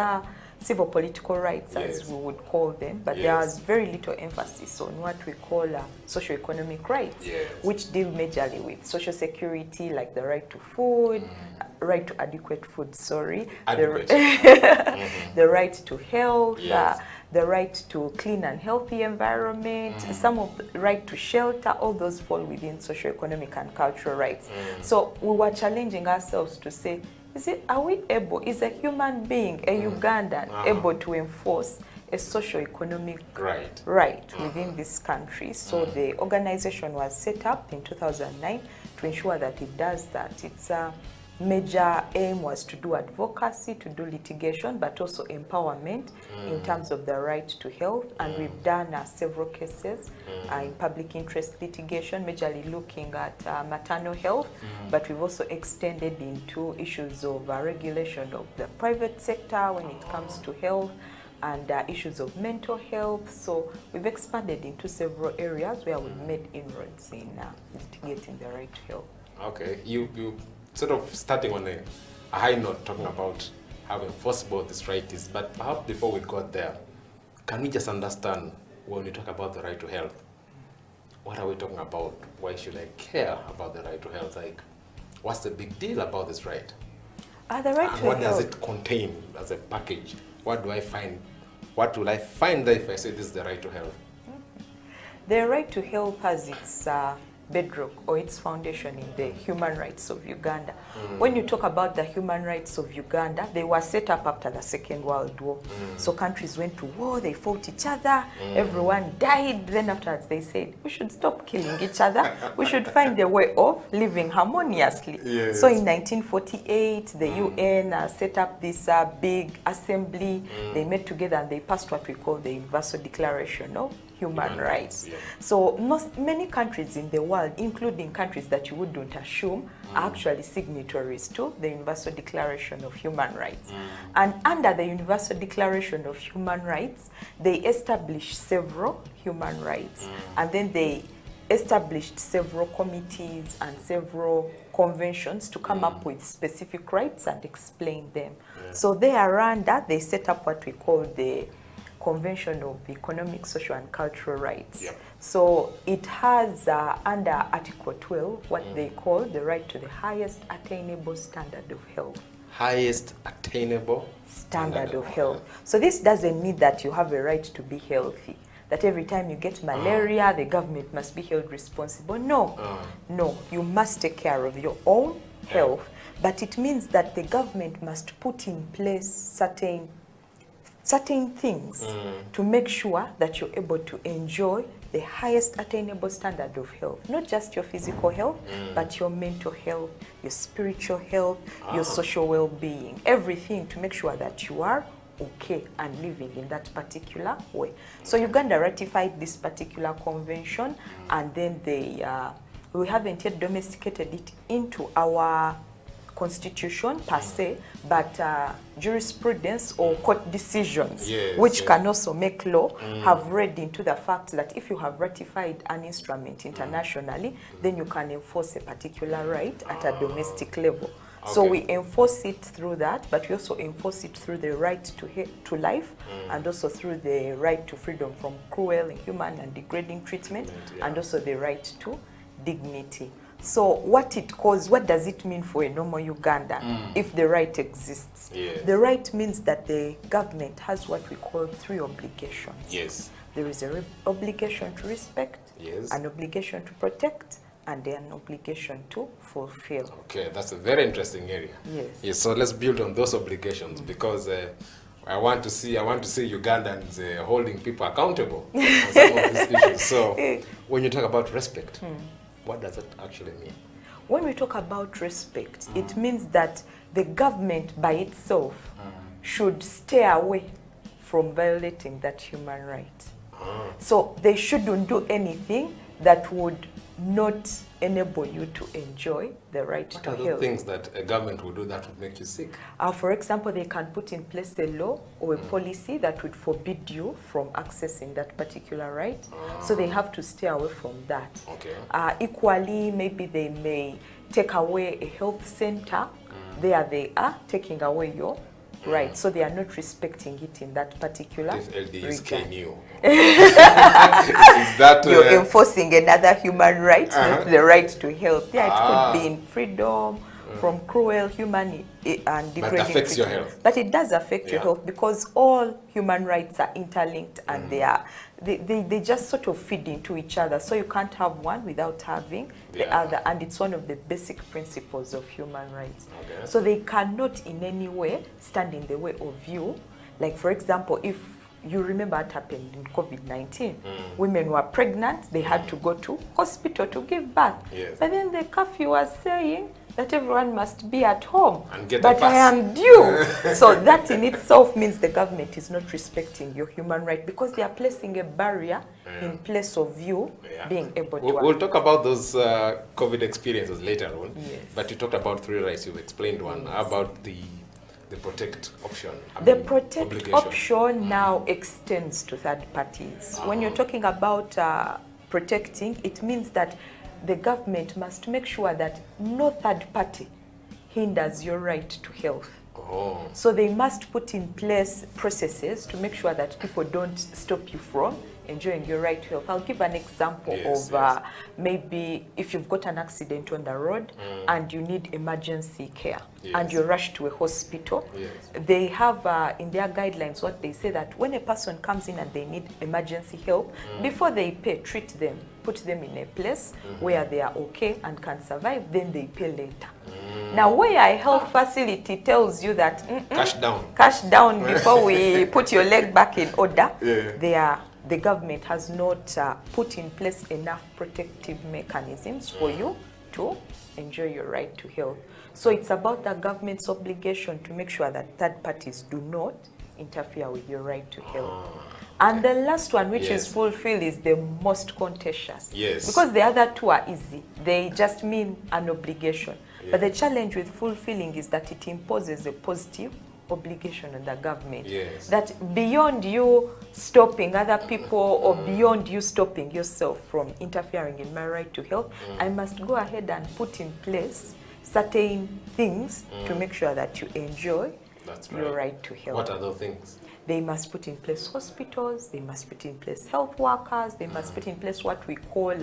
civil political rights, as we would call them, but there was very little emphasis on what we call socio-economic rights, which deal majorly with social security, like the right to food, right to adequate food, the right to health, the right to clean and healthy environment, some of the right to shelter, all those fall within socio-economic and cultural rights. So we were challenging ourselves to say, are we able, is a human being, a Ugandan, able to enforce a socio-economic right within this country? So the organization was set up in 2009 to ensure that it does that. Its major aim was to do advocacy, to do litigation, but also empowerment in terms of the right to health. And we've done several cases in public interest litigation, majorly looking at maternal health, but we've also extended into issues of regulation of the private sector when it comes to health, and issues of mental health. So we've expanded into several areas where we've made inroads in litigating the right to health. Okay, you sort of starting on a high note, talking about how enforceable this right is, but perhaps before we got there, can we just understand, when we talk about the right to health, what are we talking about? Why should I care about the right to health? Like, what's the big deal about this right? The right to health. What does it contain as a package? What do I find? What will I find there if I say this is the right to health? The right to health has its bedrock or its foundation in the human rights of Uganda. When you talk about the human rights of Uganda, they were set up after the Second World War. So countries went to war, they fought each other, everyone died. Then afterwards they said, we should stop killing each other. We should find a way of living harmoniously. So in 1948, the UN set up this big assembly. They met together and they passed what we call the Universal Declaration of Human Rights. So many countries in the world, including countries that you wouldn't assume, are actually signatories to the Universal Declaration of Human Rights. And under the Universal Declaration of Human Rights, they established several human rights. And then they established several committees and several conventions to come up with specific rights and explain them. So thereafter, they set up what we call the Convention of Economic, Social and Cultural Rights. So it has under Article 12 what they call the right to the highest attainable standard of health. Highest attainable standard of health. So this doesn't mean that you have a right to be healthy, that every time you get malaria, the government must be held responsible. No, no, you must take care of your own health, but it means that the government must put in place certain things to make sure that you're able to enjoy the highest attainable standard of health. Not just your physical health, but your mental health, your spiritual health, your social well-being, everything to make sure that you are okay and living in that particular way. So Uganda ratified this particular convention, and then we haven't yet domesticated it into our constitution per se, but jurisprudence or court decisions, which can also make law, have read into the fact that if you have ratified an instrument internationally, then you can enforce a particular right at a domestic level. So we enforce it through that, but we also enforce it through the right to life, and also through the right to freedom from cruel, inhuman, and degrading treatment, and also the right to dignity. So what does it mean for a normal Ugandan if the right exists? Yes. The right means that the government has what we call 3 obligations. Yes. There is an obligation to respect, yes, an obligation to protect, and an obligation to fulfill. Okay, that's a very interesting area. Yes. Yes, so let's build on those obligations because I want to see Ugandans holding people accountable on some of these issues. So when you talk about respect, what does it actually mean? When we talk about respect, it means that the government by itself should stay away from violating that human right. So they shouldn't do anything that would not enable you to enjoy the right to health. What are the things that a government would do that would make you sick? For example, they can put in place a law or a policy that would forbid you from accessing that particular right. So they have to stay away from that. Okay. Equally, maybe they may take away a health center. There they are taking away your right, so they are not respecting it in that particular If LD is regard. You're enforcing another human right, not the right to health. Yeah, it could be in freedom from cruel, human, and degrading But affects your treatment. health. But it does affect your health because all human rights are interlinked and they just sort of feed into each other. So you can't have one without having the other, and it's one of the basic principles of human rights. Okay. So they cannot in any way stand in the way of you. Like, for example, if you remember what happened in COVID-19, women were pregnant, they had to go to hospital to give birth. Yes. But then the curfew was saying that everyone must be at home. And get a but I pass. am due. So that in itself means the government is not respecting your human right because they are placing a barrier in place of you being able to We'll talk about those COVID experiences later on. Yes. But you talked about 3 rights, you've explained one. How about the protect option? The protect option now extends to third parties. When you're talking about protecting, it means that the government must make sure that no third party hinders your right to health. So they must put in place processes to make sure that people don't stop you from enjoying your right to health. I'll give an example of maybe if you've got an accident on the road and you need emergency care and you're rushed to a hospital, they have in their guidelines what they say that when a person comes in and they need emergency help, before they pay, treat them, put them in a place where they are okay and can survive, then they pay later. Now, where a health facility tells you that cash down before we put your leg back in order, the government has not put in place enough protective mechanisms for you to enjoy your right to health. So it's about the government's obligation to make sure that third parties do not interfere with your right to health. And the last one, which is fulfill, is the most contentious. Because the other 2 are easy. They just mean an obligation. But the challenge with fulfilling is that it imposes a positive obligation on the government. That beyond you stopping other people or beyond you stopping yourself from interfering in my right to health, I must go ahead and put in place certain things to make sure that you enjoy your right to health. What are those things? They must put in place hospitals, they must put in place health workers, they must put in place what we call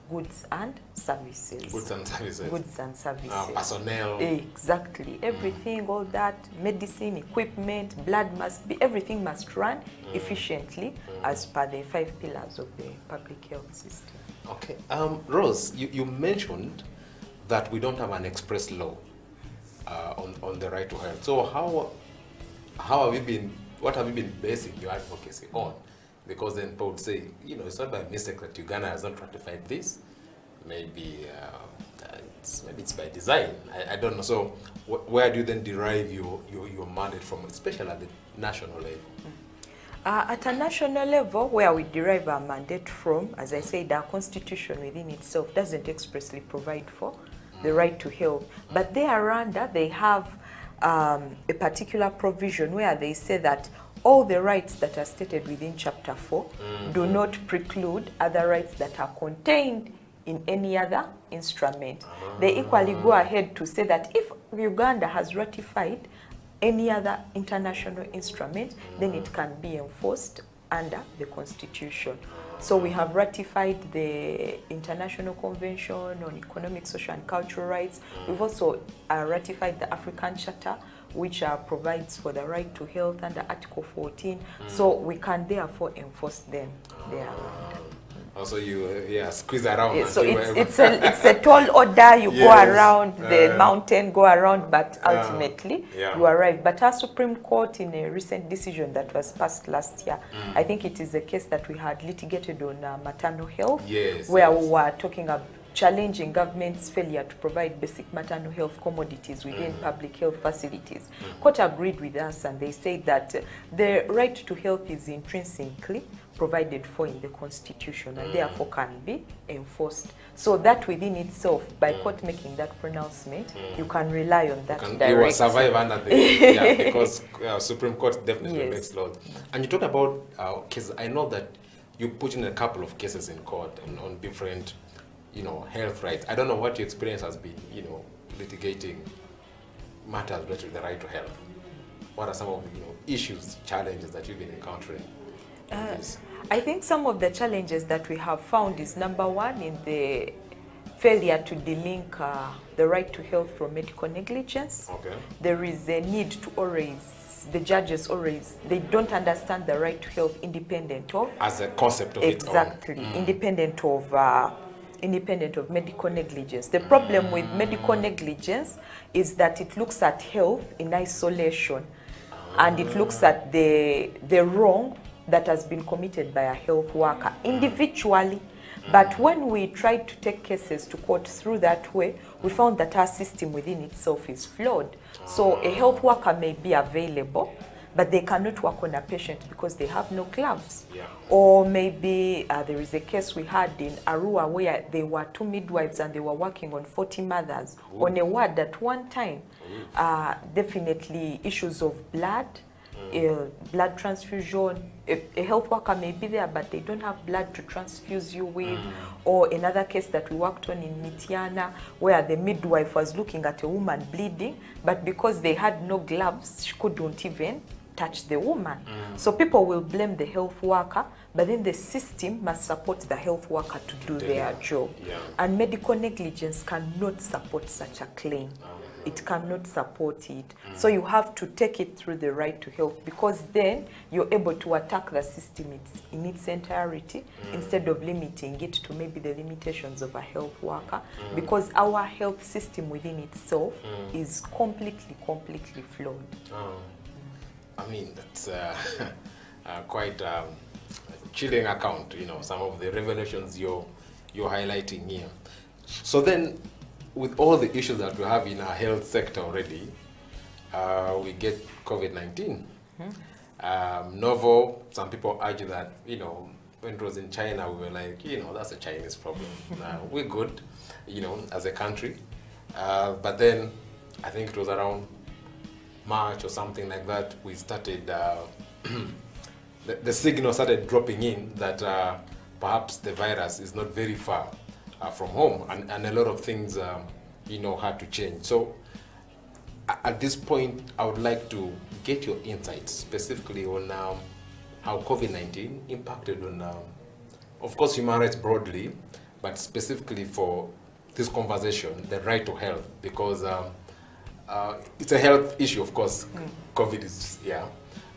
goods and services. Goods and services. Goods and services. Personnel. Exactly. Everything, all that, medicine, equipment, blood everything must run efficiently as per the 5 pillars of the public health system. Okay. Rose, you mentioned that we don't have an express law on the right to health. So what have you been basing your advocacy on? Because then people would say, it's not by mistake that Uganda has not ratified this. Maybe it's by design. I don't know. So where do you then derive your mandate from, especially at the national level? At a national level, where we derive our mandate from, as I said, our constitution within itself doesn't expressly provide for the right to health. But thereafter, they have a particular provision where they say that all the rights that are stated within Chapter 4 do not preclude other rights that are contained in any other instrument. They equally go ahead to say that if Uganda has ratified any other international instrument, then it can be enforced under the Constitution. So we have ratified the International Convention on Economic, Social and Cultural Rights. We've also ratified the African Charter, which provides for the right to health under Article 14. So we can therefore enforce them there. Also, you squeeze around. So it's a tall order. You go around the mountain, go around, but ultimately you arrive. But our Supreme Court, in a recent decision that was passed last year, I think it is a case that we had litigated on maternal health, where we were talking about challenging government's failure to provide basic maternal health commodities within public health facilities. Court agreed with us, and they said that the right to health is intrinsically provided for in the Constitution and therefore can be enforced. So that within itself, by court making that pronouncement, you can rely on that directly. You will survive under the, because Supreme Court definitely makes laws. And you talk about cases. I know that you put in a couple of cases in court on different, health rights. I don't know what your experience has been, litigating matters related to the right to health. What are some of the, issues, challenges that you've been encountering? I think some of the challenges that we have found is, number one, in the failure to delink the right to health from medical negligence. There is a need to always, the judges always, they don't understand the right to health independent of. As a concept of exactly, independent of medical negligence. The problem with medical negligence is that it looks at health in isolation, and it looks at the wrong that has been committed by a health worker individually. But when we tried to take cases to court through that way, we found that our system within itself is flawed. So a health worker may be available, but they cannot work on a patient because they have no gloves. Or maybe there is a case we had in Arua where there were 2 midwives and they were working on 40 mothers on a ward at one time. Definitely issues of blood, blood transfusion. A health worker may be there, but they don't have blood to transfuse you with. Or another case that we worked on in Mitiana, where the midwife was looking at a woman bleeding, but because they had no gloves, she couldn't even touch the woman. So people will blame the health worker, but then the system must support the health worker to do their job. And medical negligence cannot support such a claim. It cannot support it. So you have to take it through the right to health, because then you're able to attack the system in its entirety instead of limiting it to maybe the limitations of a health worker, because our health system within itself is completely flawed. I mean, that's quite a chilling account, some of the revelations you're highlighting here. So then, with all the issues that we have in our health sector already, we get COVID-19. Novel, some people argue that, when it was in China, we were like, that's a Chinese problem. We're good, as a country. But then, I think it was around March or something like that, we started, the signal started dropping in that perhaps the virus is not very far from home, and a lot of things, had to change. So at this point, I would like to get your insights specifically on how COVID-19 impacted on, of course, human rights broadly, but specifically for this conversation, the right to health, because it's a health issue, of course. COVID is,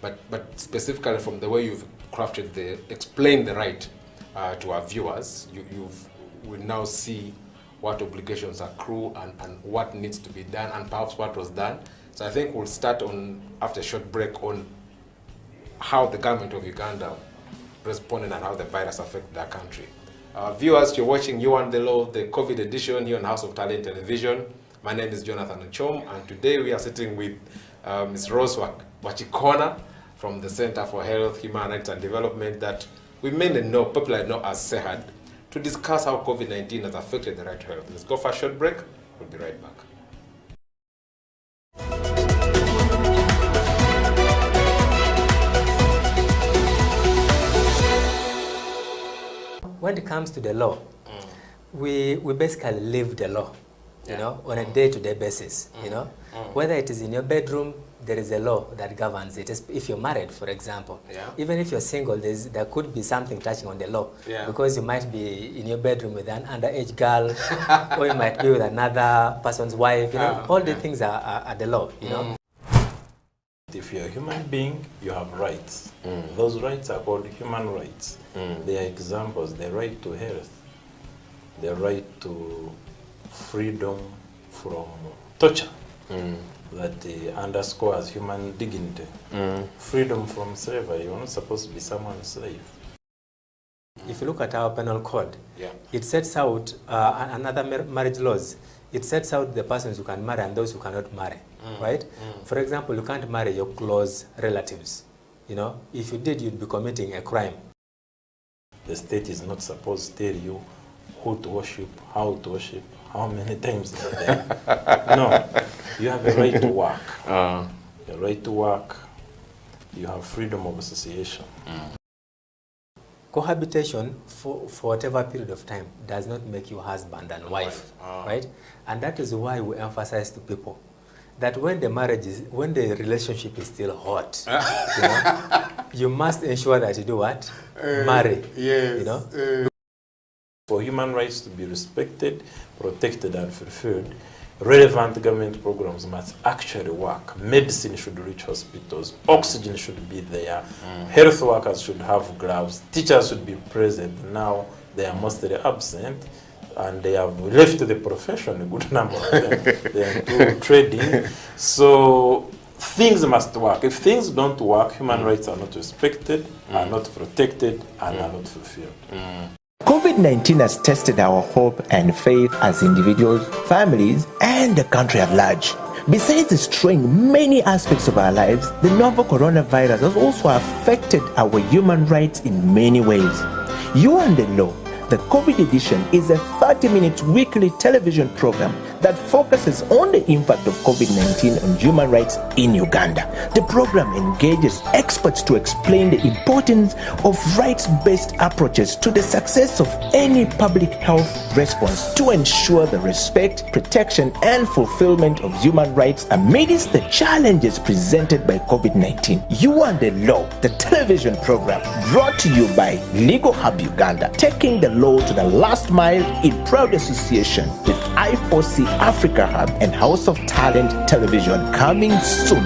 but specifically from the way you've crafted explain the right to our viewers, we now see what obligations accrue and what needs to be done, and perhaps what was done. So I think we'll start after a short break on how the government of Uganda responded and how the virus affected our country. Viewers, you're watching You and the Law, the COVID edition here on House of Talent Television. My name is Jonathan Ochom, and today we are sitting with Ms. Rose Wachikona from the Center for Health, Human Rights and Development, that we mainly popularly know as CEHAD, to discuss how COVID-19 has affected the right to health. Let's go for a short break. We'll be right back. When it comes to the law, we basically live the law, you know, on a day-to-day basis, you know. Whether it is in your bedroom, there is a law that governs it. If you're married, for example, even if you're single, there could be something touching on the law, because you might be in your bedroom with an underage girl, or you might be with another person's wife, you know. All the things are the law, you know. If you're a human being, you have rights. Those rights are called human rights. They are examples: the right to health, the right to freedom from torture, that underscores human dignity. Freedom from slavery. You're not supposed to be someone's slave. If you look at our penal code, it sets out another marriage laws. It sets out the persons who can marry and those who cannot marry, right? For example, you can't marry your close relatives. You know, if you did, you'd be committing a crime. The state is not supposed to tell you who to worship, how to worship, how many times in a day. No, you have a right to work. A right to work. You have freedom of association. Cohabitation for whatever period of time does not make you husband and wife, right? And that is why we emphasize to people that when the relationship is still hot, you know, you must ensure that you do what? Marry. Yes. You know? For human rights to be respected, protected, and fulfilled, relevant government programs must actually work. Medicine should reach hospitals. Oxygen should be there. Health workers should have gloves. Teachers should be present. Now they are mostly absent, and they have left the profession, a good number of them. They are into trading. So things must work. If things don't work, human rights are not respected, are not protected, and are not fulfilled. COVID-19 has tested our hope and faith as individuals, families, and the country at large. Besides destroying many aspects of our lives, the novel coronavirus has also affected our human rights in many ways. You and the Law, the COVID edition, is a 30-minute weekly television program that focuses on the impact of COVID-19 on human rights in Uganda. The program engages experts to explain the importance of rights-based approaches to the success of any public health response to ensure the respect, protection, and fulfillment of human rights amidst the challenges presented by COVID-19. You and the Law, the television program, brought to you by Legal Hub Uganda, taking the law to the last mile in proud association with I4C Africa Hub and House of Talent Television, coming soon.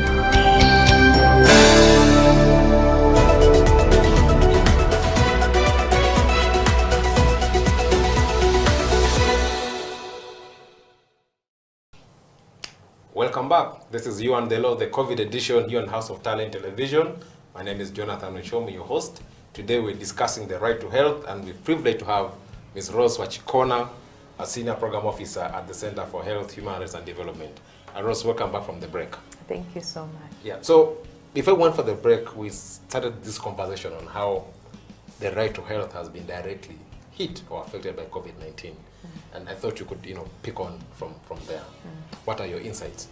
Welcome back. This is You and the Law, the COVID edition here on House of Talent Television. My name is Jonathan Ochomo, your host. Today we're discussing the right to health, and we're privileged to have Ms. Rose Wachikona, a Senior Program Officer at the Center for Health, Human Rights and Development. Rose, welcome back from the break. Thank you so much. Yeah, so before we went for the break, we started this conversation on how the right to health has been directly hit or affected by COVID-19. And I thought you could, pick on from there. What are your insights?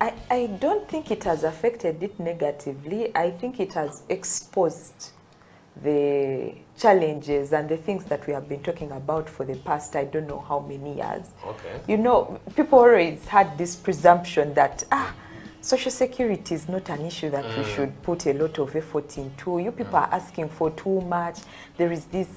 I don't think it has affected it negatively. I think it has exposed the challenges and the things that we have been talking about for the past, I don't know how many years. Okay. People always had this presumption that, social security is not an issue that we should put a lot of effort into. You people are asking for too much. There is this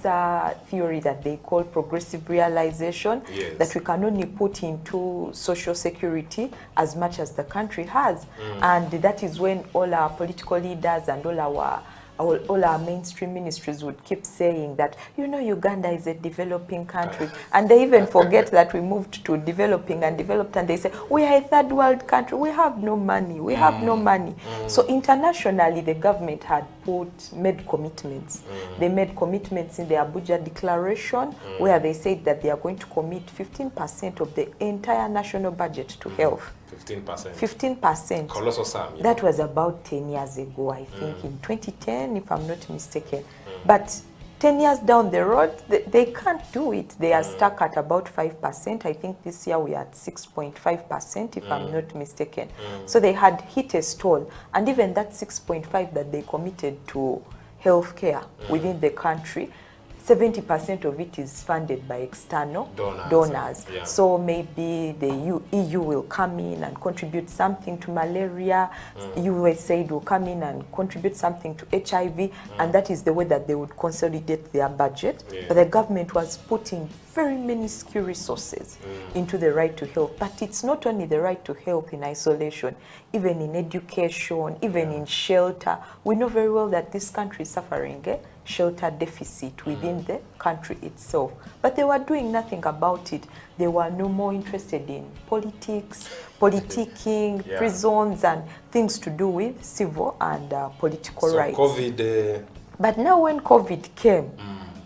theory that they call progressive realization, that we can only put into social security as much as the country has. And that is when all our political leaders and all our mainstream ministries would keep saying that, Uganda is a developing country. And they even forget that we moved to developing and developed, and they say, we are a third world country. We have no money. We have no money. So internationally, the government had made commitments. They made commitments in the Abuja Declaration, where they said that they are going to commit 15% of the entire national budget to health. 15%. 15%. Colossal sum. That was about 10 years ago, I think, in 2010, if I'm not mistaken. But 10 years down the road, they can't do it. They are stuck at about 5%. I think this year we are at 6.5%, if I'm not mistaken. So they had hit a stall. And even that 6.5 that they committed to healthcare within the country, 70% of it is funded by external donors. Yeah. So maybe the EU will come in and contribute something to malaria, USAID will come in and contribute something to HIV, and that is the way that they would consolidate their budget. Yeah. But the government was putting very many skew resources into the right to health. But it's not only the right to health in isolation, even in education, even in shelter. We know very well that this country is suffering a shelter deficit within the country itself. But they were doing nothing about it. They were no more interested in politics, politicking, prisons, and things to do with civil and political rights. COVID. But now when COVID came,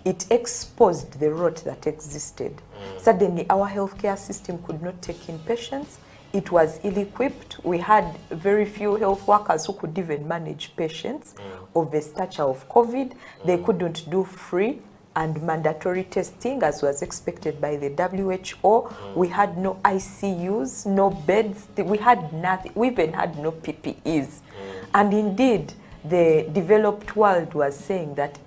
it exposed the rot that existed. Suddenly our healthcare system could not take in patients. It was ill-equipped. We had very few health workers who could even manage patients of the stature of COVID. They couldn't do free and mandatory testing as was expected by the WHO. We had no ICUs, no beds. We had nothing. We even had no PPEs. And indeed, the developed world was saying that,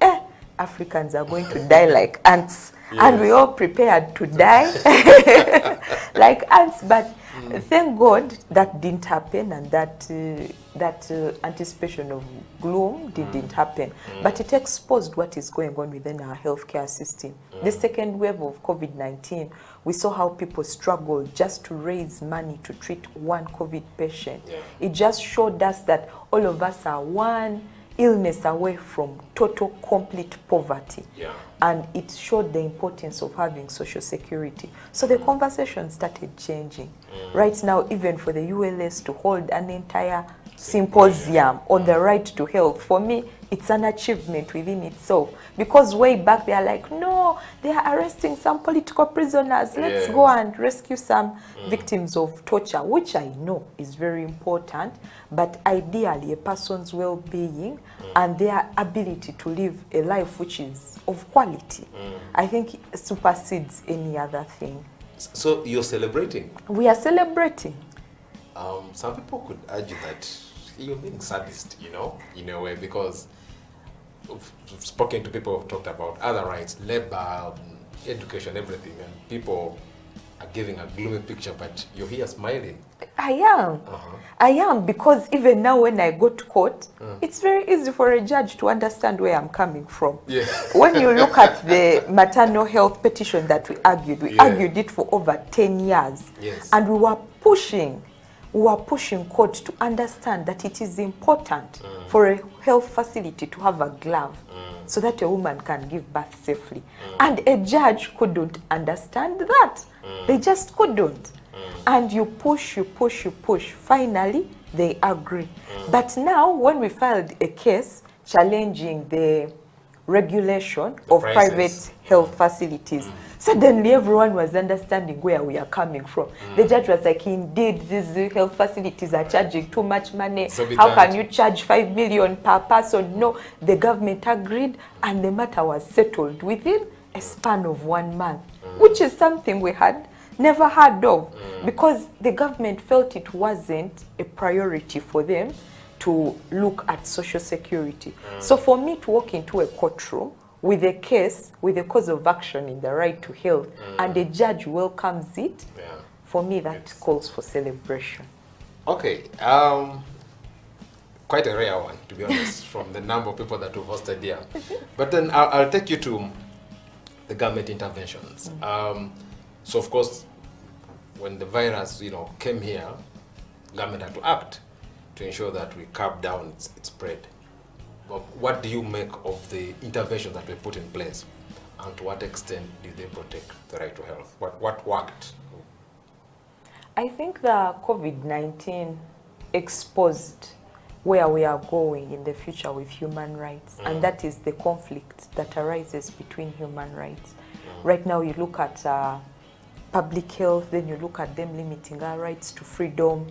Africans are going to die like ants. Yes. And we all prepared to die like ants. But thank God that didn't happen, and that anticipation of gloom didn't happen. But it exposed what is going on within our healthcare system. The second wave of COVID-19, we saw how people struggled just to raise money to treat one COVID patient. It just showed us that all of us are one illness away from total, complete poverty. And it showed the importance of having social security. So the conversation started changing. Right now, even for the ULS to hold an entire symposium on the right to health, for me, it's an achievement within itself. Because way back, they are like, no, they are arresting some political prisoners. Let's go and rescue some victims of torture, which I know is very important. But ideally, a person's well-being and their ability to live a life which is of quality, I think it supersedes any other thing. So you're celebrating? We are celebrating. Some people could argue that you're being sadist, you know, in a way, because I've spoken to people who've talked about other rights, labor, education, everything, and people are giving a gloomy picture, but you're here smiling. I am. I am, because even now when I go to court, it's very easy for a judge to understand where I'm coming from. When you look at the maternal health petition that we argued it for over 10 years. And we were pushing court to understand that it is important for a health facility to have a glove so that a woman can give birth safely. And a judge couldn't understand that. They just couldn't. And you push. Finally, they agree. But now, when we filed a case challenging the regulation of private health facilities, suddenly everyone was understanding where we are coming from. The judge was like, indeed, these health facilities are charging too much money. How can you charge 5 million per person? No, the government agreed, and the matter was settled within a span of 1 month, which is something we had never heard of, because the government felt it wasn't a priority for them to look at social security. So for me to walk into a courtroom with a case, with a cause of action in the right to health, and a judge welcomes it, for me that calls for celebration. Okay, quite a rare one, to be honest, from the number of people that we've hosted here. But then I'll take you to the government interventions. So of course, when the virus, came here, government had to act to ensure that we curb down its spread. But what do you make of the interventions that were put in place, and to what extent did they protect the right to health? What worked? I think the COVID-19 exposed where we are going in the future with human rights, and that is the conflict that arises between human rights. Right now, you look at public health, then you look at them limiting our rights to freedom,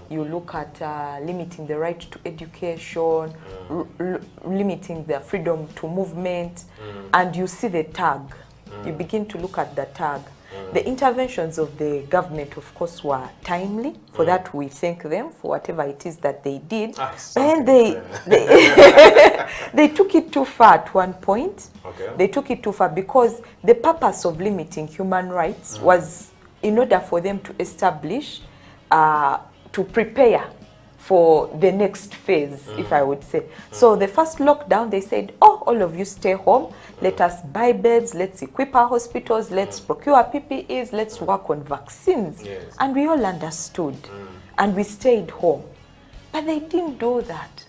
you look at limiting the right to education, limiting the freedom to movement, and you see the tag. You begin to look at the tag. The interventions of the government, of course, were timely. For that, we thank them for whatever it is that they did. And they took it too far at one point. They took it too far because the purpose of limiting human rights was in order for them to establish, to prepare for the next phase, if I would say. So the first lockdown, they said, oh, all of you stay home. Let us buy beds. Let's equip our hospitals. Let's procure PPEs. Let's work on vaccines. And we all understood. And we stayed home. But they didn't do that.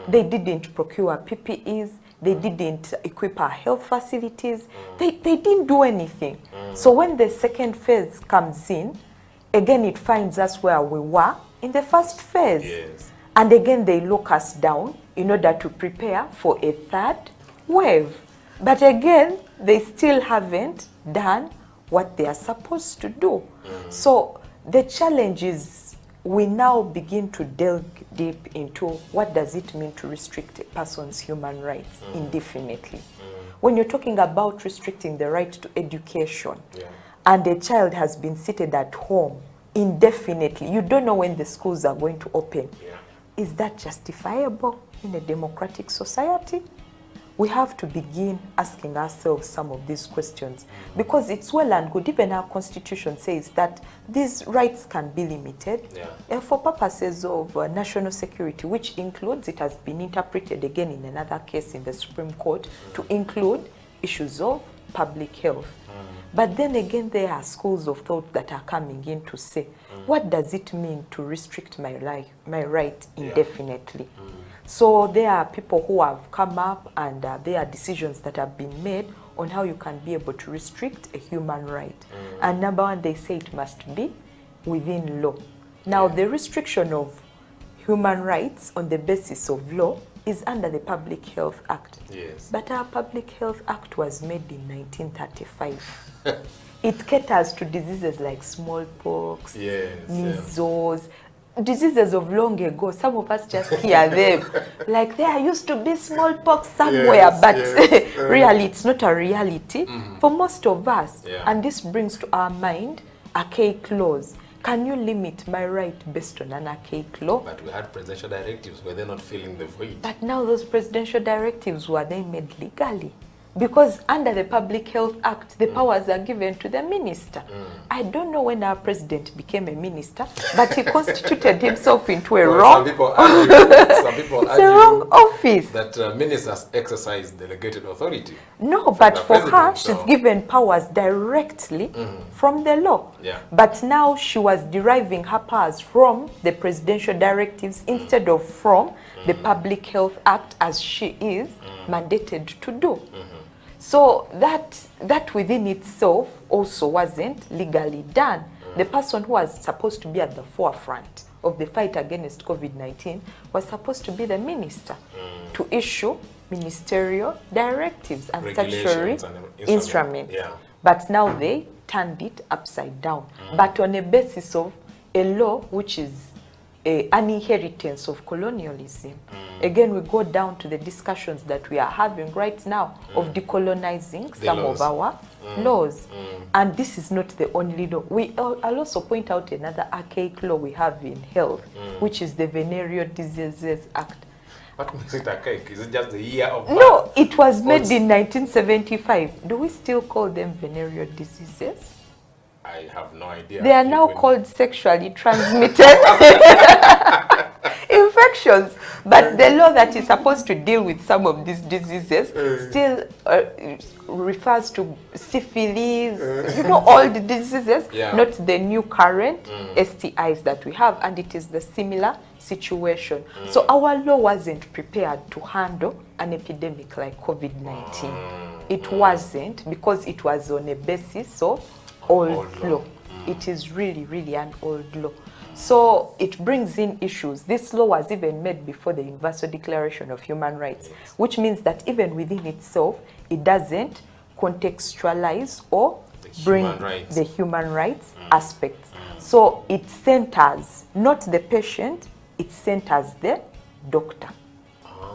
They didn't procure PPEs. They didn't equip our health facilities. They didn't do anything. So when the second phase comes in, again, it finds us where we were in the first phase. And again, they lock us down in order to prepare for a third wave. But again, they still haven't done what they are supposed to do. So the challenge is we now begin to delve deep into what does it mean to restrict a person's human rights indefinitely. When you're talking about restricting the right to education, and a child has been seated at home indefinitely, you don't know when the schools are going to open. Is that justifiable in a democratic society? We have to begin asking ourselves some of these questions, because it's well and good, even our constitution says that these rights can be limited for purposes of national security, which includes, it has been interpreted again in another case in the Supreme Court, to include issues of public health. But then again, there are schools of thought that are coming in to say, what does it mean to restrict my right indefinitely? So there are people who have come up, and there are decisions that have been made on how you can be able to restrict a human right. And number one, they say it must be within law. Now, the restriction of human rights on the basis of law is under the Public Health Act. But our Public Health Act was made in 1935. It caters to diseases like smallpox, measles, diseases of long ago. Some of us just hear them like there used to be smallpox somewhere, but really it's not a reality for most of us. And this brings to our mind archaic laws. Can you limit my right based on an archaic law? But we had presidential directives. Were they not filling the void? But now those presidential directives, were they made legally? Because under the Public Health Act, the powers are given to the minister. I don't know when our president became a minister, but he constituted himself into a wrong. Some people argue it's a wrong office. That ministers exercise delegated authority. No, but for her, she's given powers directly from the law. But now she was deriving her powers from the presidential directives instead of from the Public Health Act, as she is mandated to do. So that within itself also wasn't legally done. The person who was supposed to be at the forefront of the fight against COVID-19 was supposed to be the minister to issue ministerial directives and statutory instruments. But now they turned it upside down. But on a basis of a law which is an inheritance of colonialism. Again, we go down to the discussions that we are having right now of decolonizing some of our laws. And this is not the only law. I'll also point out another archaic law we have in health, which is the Venereal Diseases Act. What makes it archaic? Is it just the year of birth? No, it was made in 1975. Do we still call them venereal diseases? I have no idea. They are now called sexually transmitted infections. But the law that is supposed to deal with some of these diseases still refers to syphilis, you know, all the diseases, not the new current STIs that we have. And it is the similar situation. So our law wasn't prepared to handle an epidemic like COVID-19. It wasn't, because it was on a basis of old law. It is really an old law. So it brings in issues. This law was even made before the Universal Declaration of Human Rights, which means that even within itself, it doesn't contextualize or bring the human rights aspects. So it centers not the patient, it centers the doctor.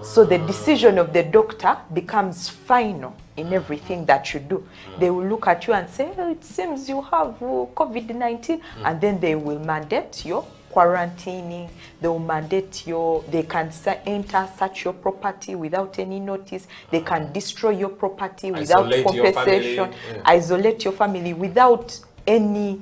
So the decision of the doctor becomes final in everything that you do. They will look at you and say, oh, it seems you have COVID-19, and then they will mandate your quarantining, they will mandate they can enter, search your property without any notice, they can destroy your property without compensation, isolate your family without any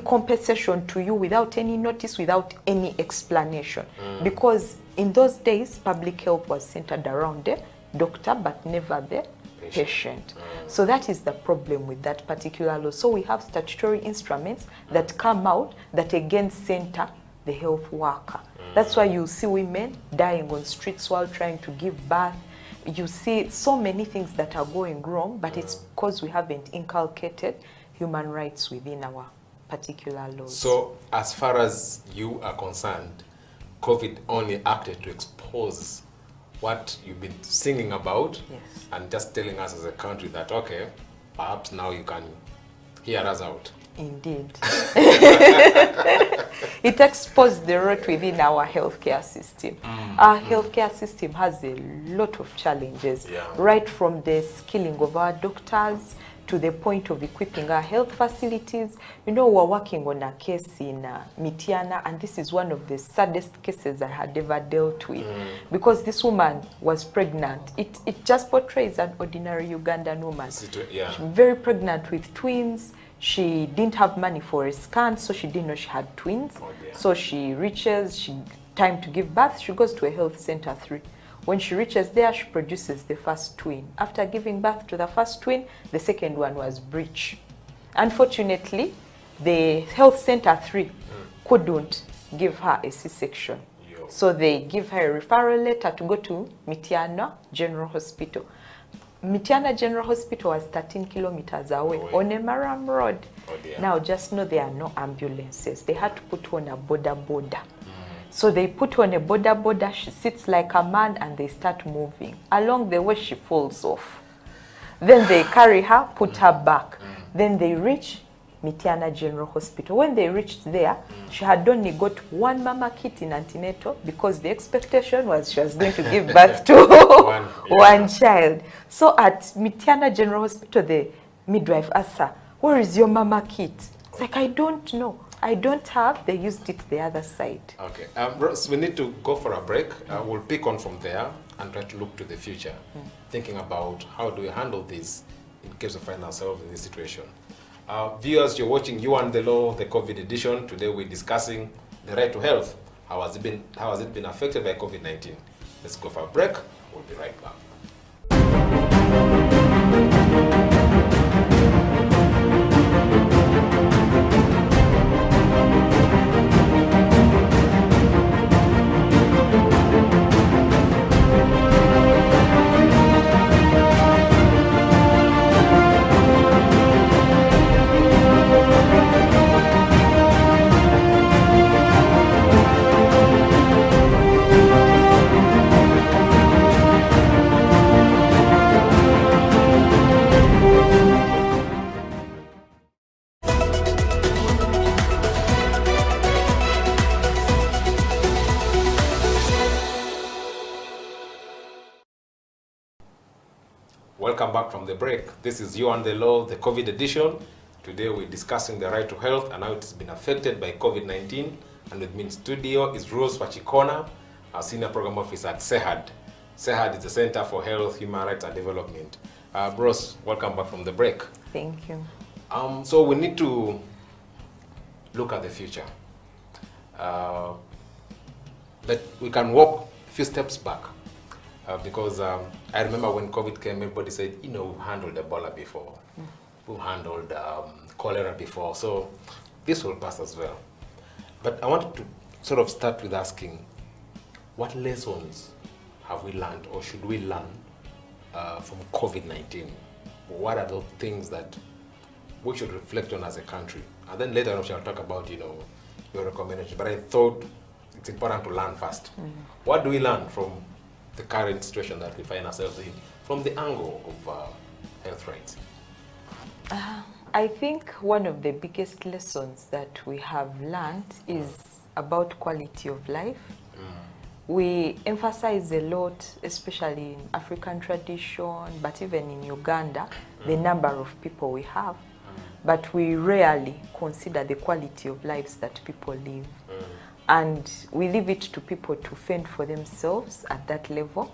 compensation to you, without any notice, without any explanation. Because in those days, public health was centered around the doctor, but never the patient. So that is the problem with that particular law. So we have statutory instruments that come out that again center the health worker. That's why you see women dying on streets while trying to give birth. You see so many things that are going wrong, but it's because we haven't inculcated human rights within our particular laws. So as far as you are concerned, COVID only acted to expose what you've been singing about, and just telling us as a country that, okay, perhaps now you can hear us out. Indeed. It exposed the rot within our healthcare system. Our healthcare system has a lot of challenges, right from the skilling of our doctors to the point of equipping our health facilities. You know, we're working on a case in Mityana, and this is one of the saddest cases I had ever dealt with, because this woman was pregnant. It just portrays an ordinary Ugandan woman. Very pregnant with twins. She didn't have money for a scan, so she didn't know she had twins. So she reaches, time to give birth, she goes to a health center 3. When she reaches there, she produces the first twin. After giving birth to the first twin, the second one was breech. Unfortunately, the health center 3 couldn't give her a C-section. So they give her a referral letter to go to Mityana General Hospital. Mityana General Hospital was 13 kilometers away on a Maram Road. Now just know there are no ambulances. They had to put on a border. So they put on a border, she sits like a man and they start moving. Along the way she falls off. Then they carry her, put her back. Then they reach Mityana General Hospital. When they reached there, she had only got one mama kit in antenatal because the expectation was she was going to give birth to one child. So at Mityana General Hospital, the midwife asked her, where is your mama kit? It's like, I don't know. I don't have. They used it the other side. Okay. Rose, we need to go for a break. We'll pick on from there and try to look to the future, thinking about how do we handle this in case we find ourselves in this situation. Viewers, you're watching You and the Law, the COVID edition. Today we're discussing the right to health. How has it been affected by COVID-19? Let's go for a break. We'll be right back. Welcome back from the break. This is You and the Law, the COVID edition. Today we're discussing the right to health and how it's been affected by COVID-19. And with me in studio is Rose Wachikona, our Senior Program Officer at CEHAD. CEHAD is the Center for Health, Human Rights and Development. Rose, welcome back from the break. Thank you. So we need to look at the future. We can walk a few steps back. Because I remember when COVID came, everybody said, you know, we've handled Ebola before. We've handled cholera before. So this will pass as well. But I wanted to sort of start with asking, what lessons have we learned or should we learn from COVID-19? What are the things that we should reflect on as a country? And then later on, I'll talk about, you know, your recommendation. But I thought it's important to learn first. What do we learn from the current situation that we find ourselves in from the angle of health rights? I think one of the biggest lessons that we have learned is about quality of life. we emphasize a lot, especially in African tradition, but even in Uganda, the number of people we have. But we rarely consider the quality of lives that people live. And we leave it to people to fend for themselves at that level.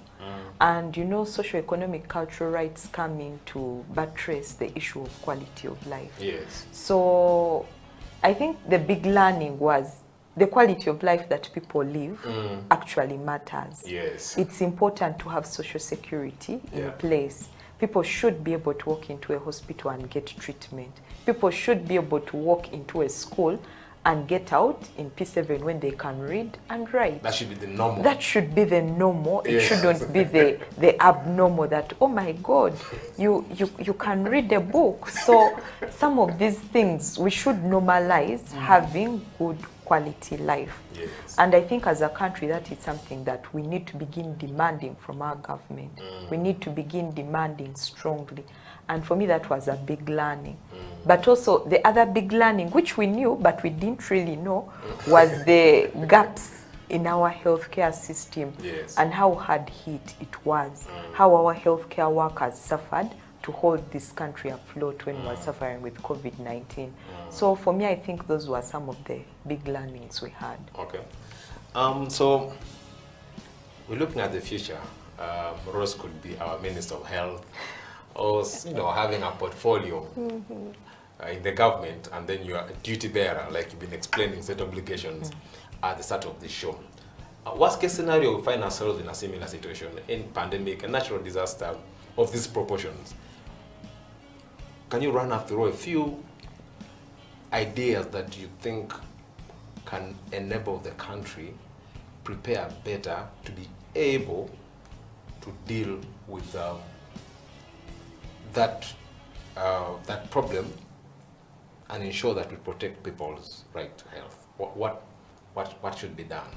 And you know, socioeconomic cultural rights come in to buttress the issue of quality of life. Yes. So I think the big learning was the quality of life that people live actually matters. Yes. It's important to have social security in place. People should be able to walk into a hospital and get treatment. People should be able to walk into a school and get out in P7 when they can read and write. That should be the normal. That should be the normal. It Yes. shouldn't be the abnormal that, oh my God, you can read a book. So some of these things we should normalize having good quality life. Yes. And I think as a country that is something that we need to begin demanding from our government. We need to begin demanding strongly. And for me that was a big learning. But also the other big learning, which we knew but we didn't really know, was the gaps in our healthcare system. Yes. And how hard hit it was. How our healthcare workers suffered to hold this country afloat when we were suffering with COVID-19. So for me, I think those were some of the big learnings we had. Okay. So we're looking at the future. Rose could be our Minister of Health, or having a portfolio in the government, and then you are a duty bearer, like you've been explaining set obligations at the start of the show. Worst case scenario, we find ourselves in a similar situation in pandemic, a natural disaster of these proportions. Can you run us through a few ideas that you think can enable the country prepare better to be able to deal with that problem and ensure that we protect people's right to health? What should be done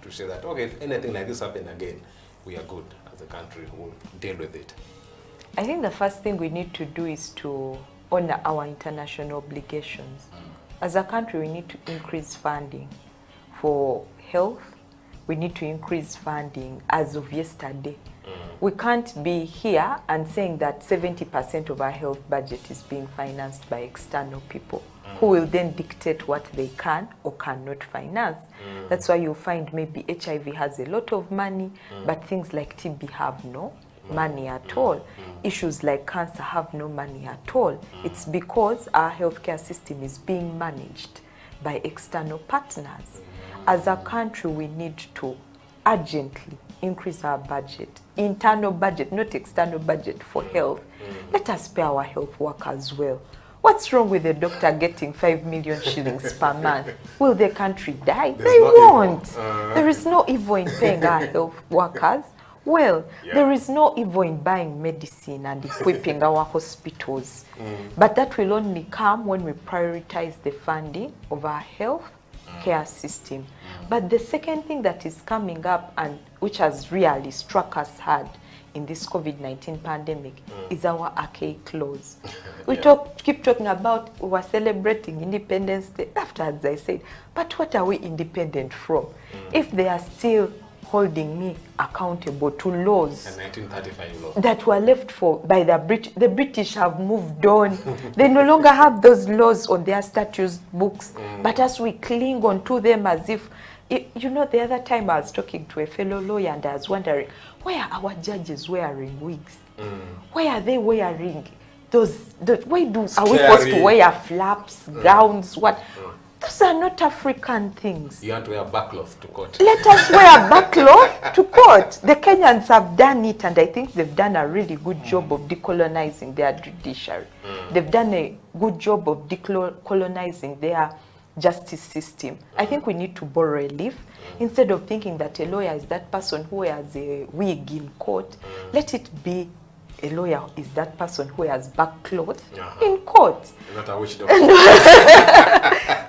to say that, okay, if anything like this happens again, we are good as a country who will deal with it? I think the first thing we need to do is to honor our international obligations. As a country, we need to increase funding for health. We need to increase funding as of yesterday. We can't be here and saying that 70% of our health budget is being financed by external people who will then dictate what they can or cannot finance. That's why you'll find maybe HIV has a lot of money, but things like TB have no money at all. Issues like cancer have no money at all. It's because our healthcare system is being managed by external partners. As a country, we need to urgently increase our budget, internal budget, not external budget for health. Let us pay our health workers well. What's wrong with the doctor getting 5 million shillings per month? Will the country die? They won't. There is no evil in paying our health workers well. There is no evil in buying medicine and equipping our hospitals. But that will only come when we prioritize the funding of our health care system. But the second thing that is coming up, and which has really struck us hard in this COVID-19 pandemic, is our archaic laws. We keep talking about, we were celebrating Independence Day. Afterwards I said, but what are we independent from? If they are still holding me accountable to laws, The 1935 law. that were left for by the British. The British have moved on. They no longer have those laws on their statute books. But as we cling on to them as if, you know, the other time I was talking to a fellow lawyer and I was wondering, why are our judges wearing wigs? Why are they wearing those why are we forced to wear flaps, gowns, what? Those are not African things. You want to wear backcloth to court. Let us wear backcloth to court. The Kenyans have done it, and I think they've done a really good job of decolonizing their judiciary. They've done a good job of decolonizing their justice system. I think we need to borrow a leaf. Instead of thinking that a lawyer is that person who wears a wig in court, let it be a lawyer is that person who wears backcloth in court. Not a witch doctor.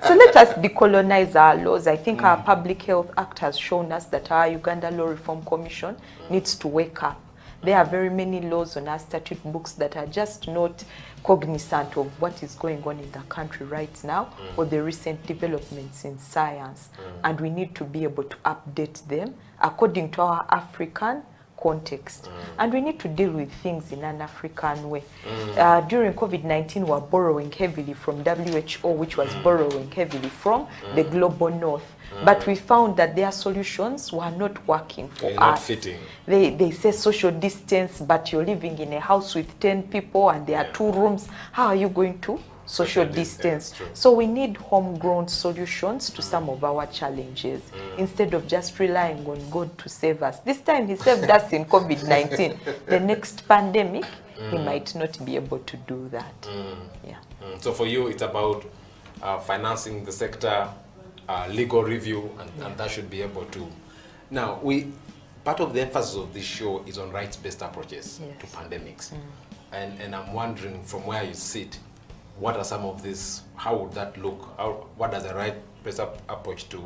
So let us decolonize our laws. I think our Public Health Act has shown us that our Uganda Law Reform Commission needs to wake up. There are very many laws on our statute books that are just not cognizant of what is going on in the country right now or the recent developments in science. And we need to be able to update them according to our African context. And we need to deal with things in an African way. During COVID-19, we were borrowing heavily from WHO, which was borrowing heavily from the global north. But we found that their solutions were not working for us. Not fitting. They say social distance, but you're living in a house with 10 people and there are 2 rooms. How are you going to social distance? So we need homegrown solutions to some of our challenges instead of just relying on God to save us. This time he saved us in COVID-19. The next pandemic, he might not be able to do that. Yeah. So for you, it's about financing the sector, legal review, and that should be able to. Now, part of the emphasis of this show is on rights-based approaches to pandemics. And I'm wondering, from where you sit, what are some of these, how would that look? What does a right-based approach to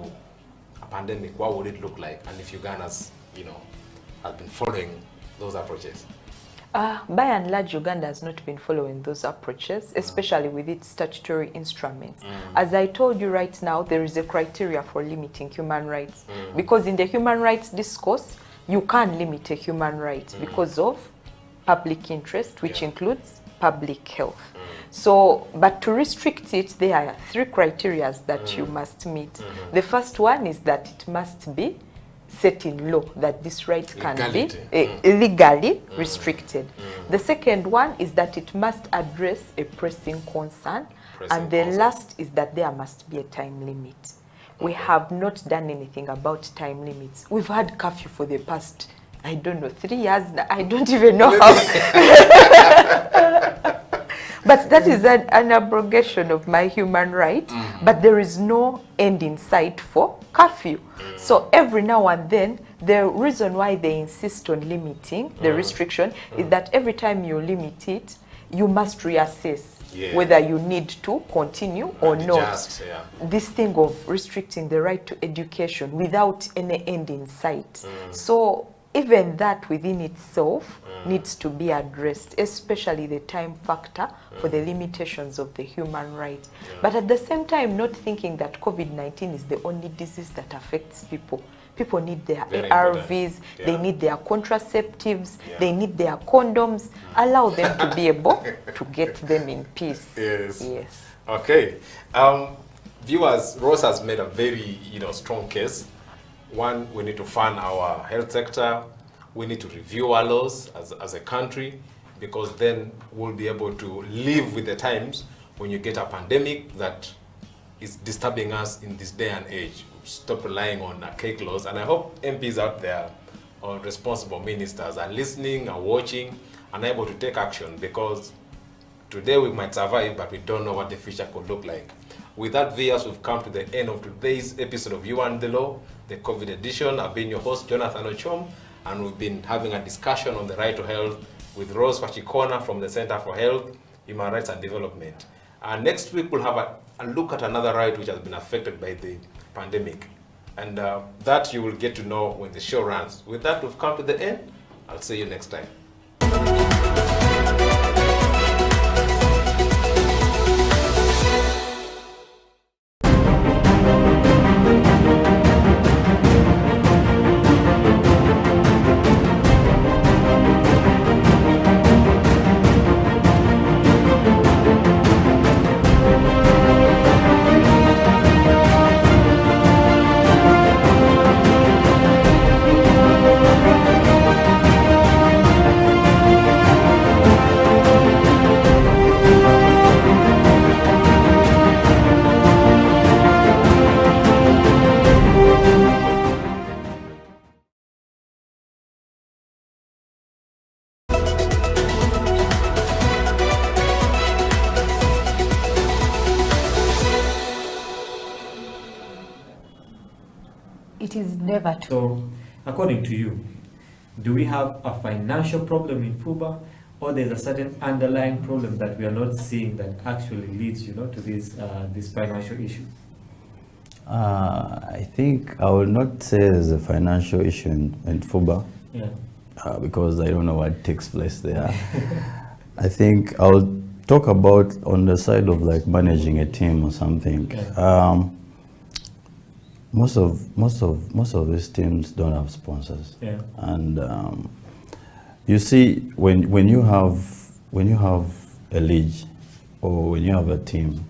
a pandemic, what would it look like? And if Uganda has been following those approaches? By and large, Uganda has not been following those approaches, especially with its statutory instruments. As I told you right now, there is a criteria for limiting human rights. Because in the human rights discourse, you can't limit a human right because of public interest, which includes public health. So, but to restrict it, there are 3 criteria that you must meet. The first one is that it must be set in law, that this right can be legally restricted. The second one is that it must address a pressing concern. And the last is that there must be a time limit. We have not done anything about time limits. We've had curfew for the past, I don't know, 3 years. I don't even know how. But that is an abrogation of my human right. But there is no end in sight for curfew. So every now and then, the reason why they insist on limiting the restriction is that every time you limit it, you must reassess whether you need to continue or not. This thing of restricting the right to education without any end in sight. So even that within itself needs to be addressed, especially the time factor for the limitations of the human right. But at the same time, not thinking that COVID-19 is the only disease that affects people. People need their ARVs, they need their contraceptives, they need their condoms. Allow them to be able to get them in peace. Yes. Okay. Viewers, Rose has made a very strong case. One, we need to fund our health sector. We need to review our laws as a country, because then we'll be able to live with the times when you get a pandemic that is disturbing us in this day and age. Stop relying on archaic laws. And I hope MPs out there or responsible ministers are listening, are watching, and able to take action, because today we might survive, but we don't know what the future could look like. With that, viewers, we've come to the end of today's episode of You and the Law, the COVID edition. I've been your host, Jonathan Ochom, and we've been having a discussion on the right to health with Rose Wachikona from the Center for Health, Human Rights and Development. And next week, we'll have a look at another right which has been affected by the pandemic. And that you will get to know when the show runs. With that, we've come to the end. I'll see you next time. It is never true. So, according to you, do we have a financial problem in FUBA, or there's a certain underlying problem that we are not seeing that actually leads, to this financial issue? I think I will not say there's a financial issue in FUBA. Yeah. because I don't know what takes place there. I think I'll talk about on the side of like managing a team or something. Most of these teams don't have sponsors, and you see when you have a league or when you have a team,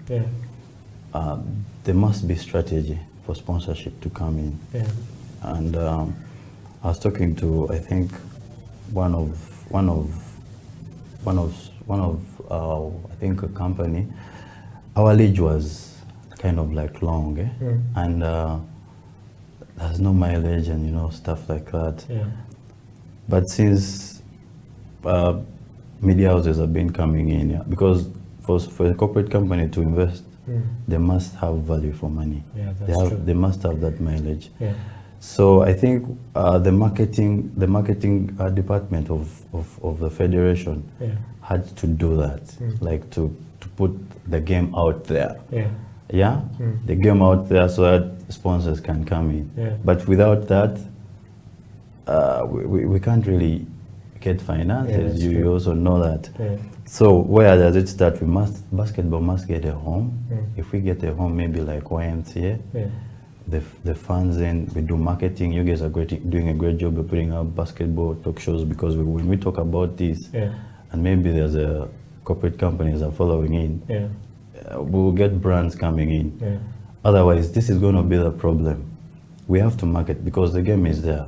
there must be strategy for sponsorship to come in. And I was talking to, I think, one of I think a company. Our league was kind of like long, and there's no mileage and stuff like that. But since media houses have been coming in, because for a corporate company to invest, they must have value for money. They must have that mileage. So I think the marketing department of the federation had to do that, like to put the game out there. The game out there so that sponsors can come in. But without that, we can't really get finances. You also know that. So where does it start? Basketball must get a home. If we get a home, maybe like YMCA, the fans, then we do marketing. You guys are doing a great job of putting out basketball talk shows, because when we talk about this, and maybe there's a corporate companies are following in, we'll get brands coming in. Otherwise, this is going to be the problem. We have to market because the game is there.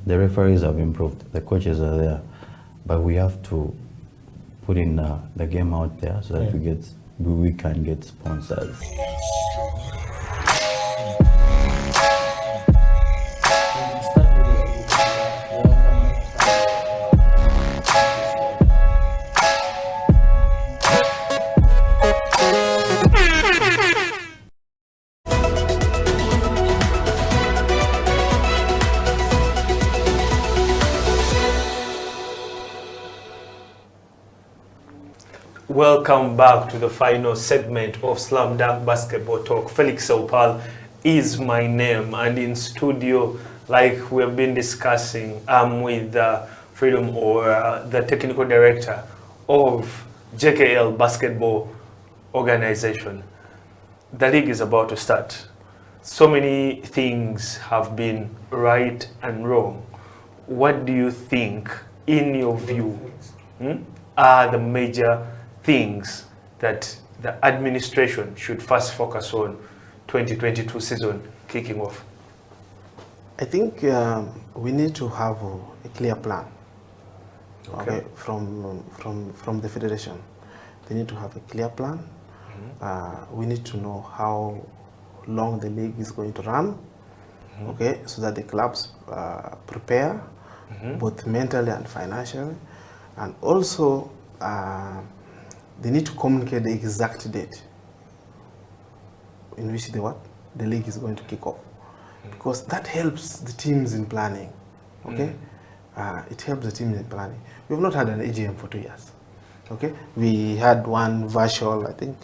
The referees have improved. The coaches are there. But we have to put in the game out there so that we can get sponsors. Welcome back to the final segment of Slam Dunk Basketball Talk. Felix Opal is my name, and in studio, like we have been discussing, I'm with Freedom, or the technical director of JKL Basketball Organization. The league is about to start. So many things have been right and wrong. What do you think, in your view, are the major things that the administration should first focus on 2022 season kicking off? I think we need to have a clear plan. Okay, from the federation, they need to have a clear plan. We need to know how long the league is going to run. Okay, so that the clubs prepare both mentally and financially, and also they need to communicate the exact date in which the league is going to kick off, because that helps the teams in planning. Okay, it helps the teams in planning. We have not had an AGM for 2 years. Okay, we had one virtual, I think,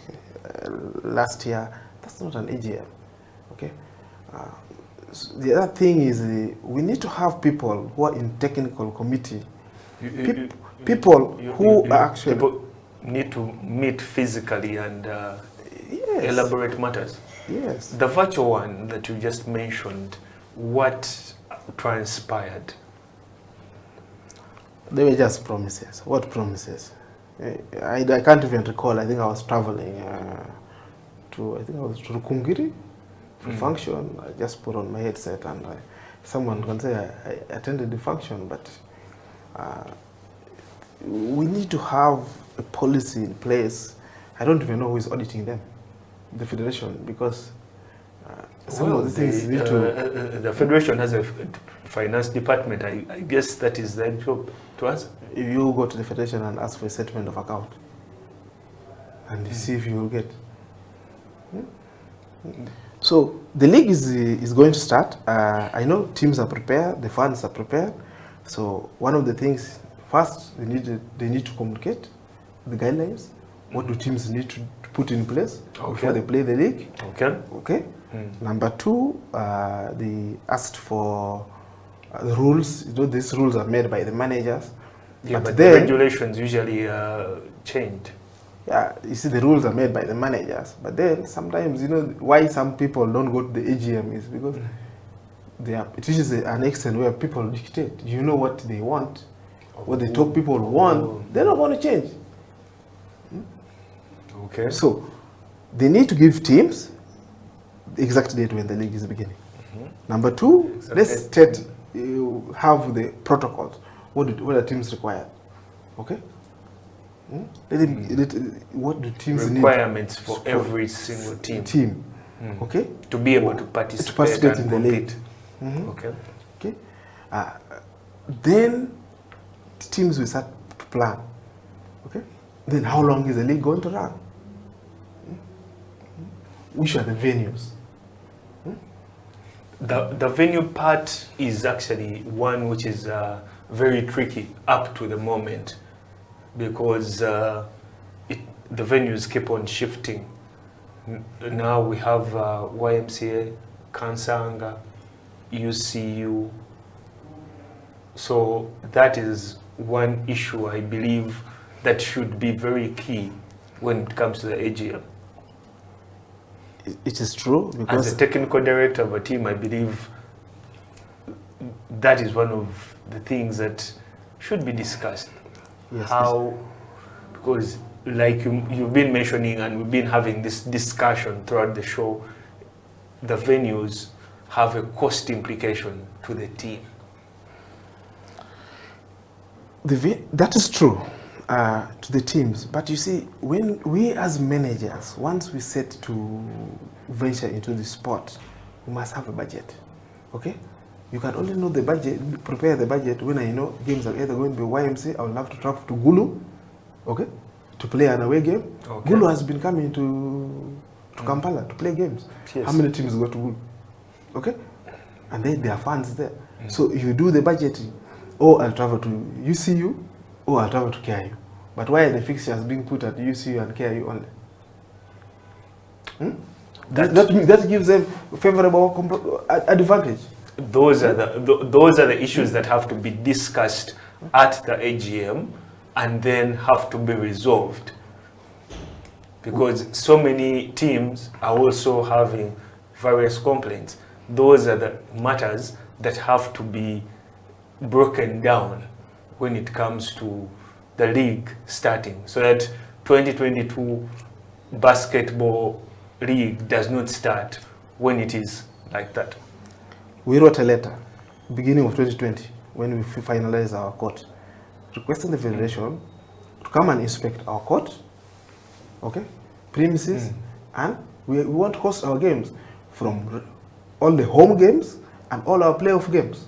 last year. That's not an AGM. Okay, so the other thing is we need to have people who are in technical committee. People who are actually need to meet physically and elaborate matters. Yes. The virtual one that you just mentioned, what transpired? They were just promises. What promises? I can't even recall. I think I was traveling to Rukungiri for function. I just put on my headset, and someone can say I attended the function, but we need to have a policy in place. I don't even know who is auditing them, the federation, because some of the things need to... the federation has a finance department. I guess that is their job to answer. If you go to the federation and ask for a statement of account, and you see if you will get. So the league is going to start. I know teams are prepared, the fans are prepared. So one of the things, first, they need to communicate the guidelines. What do teams need to put in place before they play the league? Okay. Number two, they asked for The rules, these rules are made by the managers. Yeah, but the regulations usually change. Yeah, you see, the rules are made by the managers. But then sometimes, why some people don't go to the AGM is because it reaches an extent where people dictate. You know what they want, what the top people want. They're not going to change. Okay. So they need to give teams the exact date when the league is beginning. Number two, let's have the protocols. What the teams require. Okay? What do teams need? Requirements for every single team. Okay? To be able to participate in the league. Okay. Okay. Then teams will start to plan. Okay. Then how long is the league going to run? Which are the venues? The venue part is actually one which is very tricky up to the moment, because the venues keep on shifting. Now we have YMCA, Kansanga, UCU. So that is one issue I believe that should be very key when it comes to the AGM. It is true, because as a technical director of a team, I believe that is one of the things that should be discussed. Yes, how, because like you've been mentioning, and we've been having this discussion throughout the show, the venues have a cost implication to the team. That is true to the teams, but you see, when we as managers, once we set to venture into the sport, we must have a budget. Okay? You can only know the budget, prepare the budget when I know games are either going to be YMCA. I would love to travel to Gulu, okay, to play an away game. Okay. Gulu has been coming to Kampala to play games. Yes. How many teams go to Gulu? Okay? And then there are fans there. So you do the budgeting. Oh, I'll travel to UCU, or I'll travel to KIU. But why are the fixtures being put at UCU and KIU only? That gives them favorable advantage. Those are the issues that have to be discussed at the AGM and then have to be resolved, because so many teams are also having various complaints. Those are the matters that have to be broken down when it comes to the league starting, so that 2022 basketball league does not start when it is like that. We wrote a letter beginning of 2020 when we finalized our court, requesting the federation to come and inspect our court, okay, premises, and we want to host our games from all the home games and all our playoff games.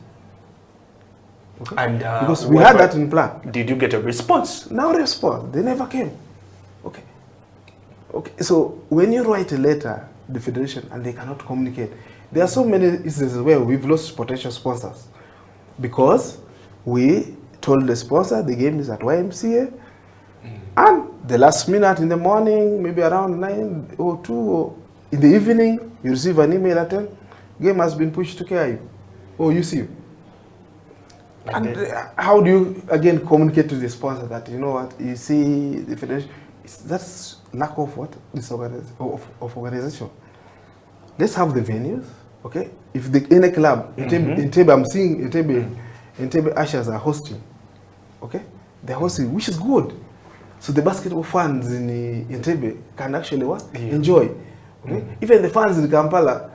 Okay? And because we had that in plan. Did you get a response? No response. They never came. Okay. Okay. So when you write a letter to the federation and they cannot communicate, there are so many instances where we've lost potential sponsors because we told the sponsor the game is at YMCA, and the last minute in the morning, maybe around 9 or 2 or in the evening, you receive an email at 10, game has been pushed to KIU or UCU. And how do you again communicate to the sponsor that, you know what, you see the federation, that's lack of what? Of organization. Let's have the venues, okay? If in a club, in Tebe, I'm seeing in Tebe Ushers are hosting, okay? They're hosting, which is good. So the basketball fans in Tebe can actually enjoy. Okay? Even the fans in Kampala,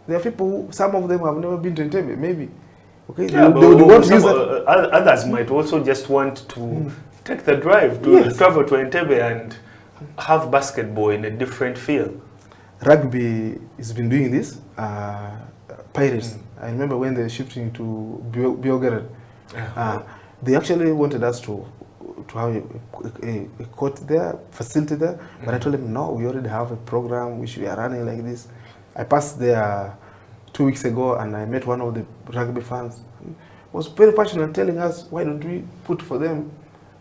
there are people who, some of them have never been to Entebbe, maybe. Okay, yeah, they want to use that. Others might also just want to take the drive to travel to Entebbe and have basketball in a different field. Rugby has been doing this. Pirates. I remember when they're shifting to Biogeren. They actually wanted us to have a court there, facility there, but I told them, no, we already have a program which we are running like this. I passed there 2 weeks ago and I met one of the rugby fans. He was very passionate, telling us, why don't we put for them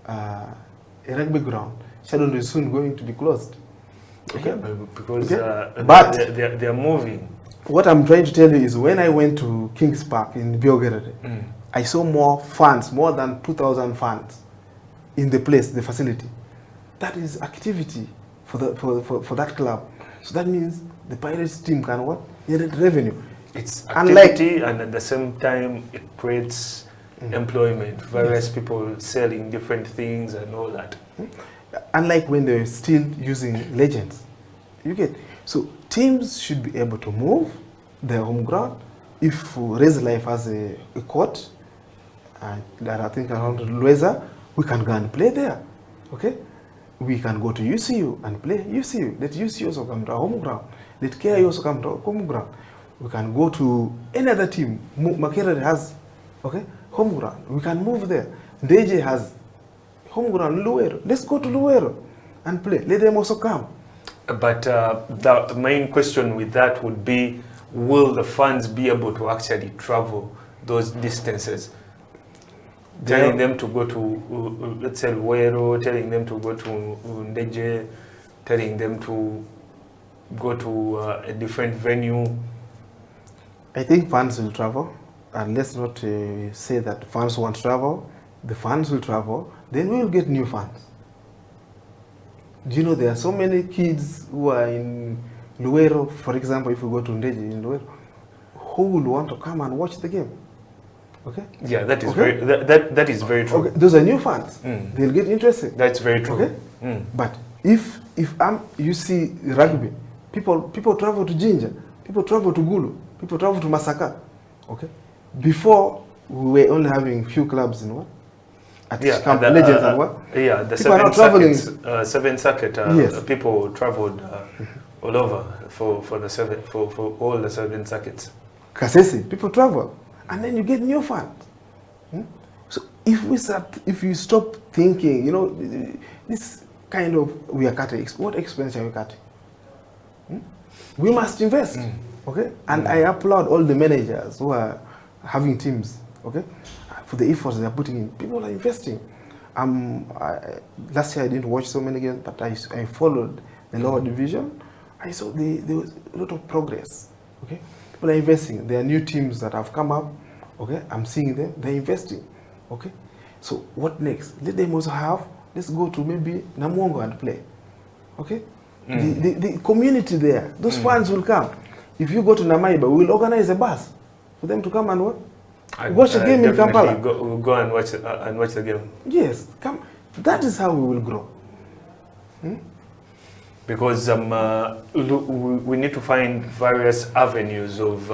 a rugby ground? Shadon is soon going to be closed. Okay? Yeah, because but they are moving. what I'm trying to tell you is when I went to Kings Park in Biogerere, I saw more fans, more than 2,000 fans in the place, the facility. That is activity for that club. So that means the Pirates team can what? Generate revenue. It's activity, and at the same time it creates employment. Various people selling different things and all that. Unlike when they're still using legends. You get? So teams should be able to move their home ground. If Raise Life has a court, that I think around Lueza, we can go and play there. Okay? We can go to UCU and play UCU. Let UCU also come to our home ground. Let KIU also come to our home ground. We can go to any other team. Makerere has, okay, home ground. We can move there. Ndeje has home ground, Luero. Let's go to Luero and play. Let them also come. But the main question with that would be, will the fans be able to actually travel those distances? Telling them to go to, let's say, Luero, telling them to go to Ndeje, telling them to go to a different venue. I think fans will travel, and let's not say that fans won't travel. The fans will travel, then we will get new fans. Do you know there are so many kids who are in Luero, for example, if we go to Ndeje in Luero, who will want to come and watch the game? Okay? Yeah, that is very that is very true. Okay. Those are new fans. They'll get interested. That's very true. Okay? But if you see rugby, people travel to Jinja, people travel to Gulu, people travel to Masaka. Okay? Before we were only having few clubs in what? At Camp Legends and what? Yeah, the seven circuit. Yes. People traveled all over for all the 7 circuits. Kasese, people travel, and then you get new fans. So if you stop thinking, you know, this kind of, we are cutting, what expense are we cutting? We must invest, okay? And I applaud all the managers who are having teams, okay? For the efforts they are putting in. People are investing. Last year I didn't watch so many games, but I followed the lower division. I saw there was a lot of progress, okay? People are investing. There are new teams that have come up, okay? I'm seeing them, they're investing, okay? So what next? Let them also have, let's go to maybe Namongo and play, okay? The community there, those fans will come. If you go to Namaiba, we will organize a bus for them to come and what? Watch a game in Kampala. We'll go and watch the game. Yes, come. That is how we will grow. Because we need to find various avenues of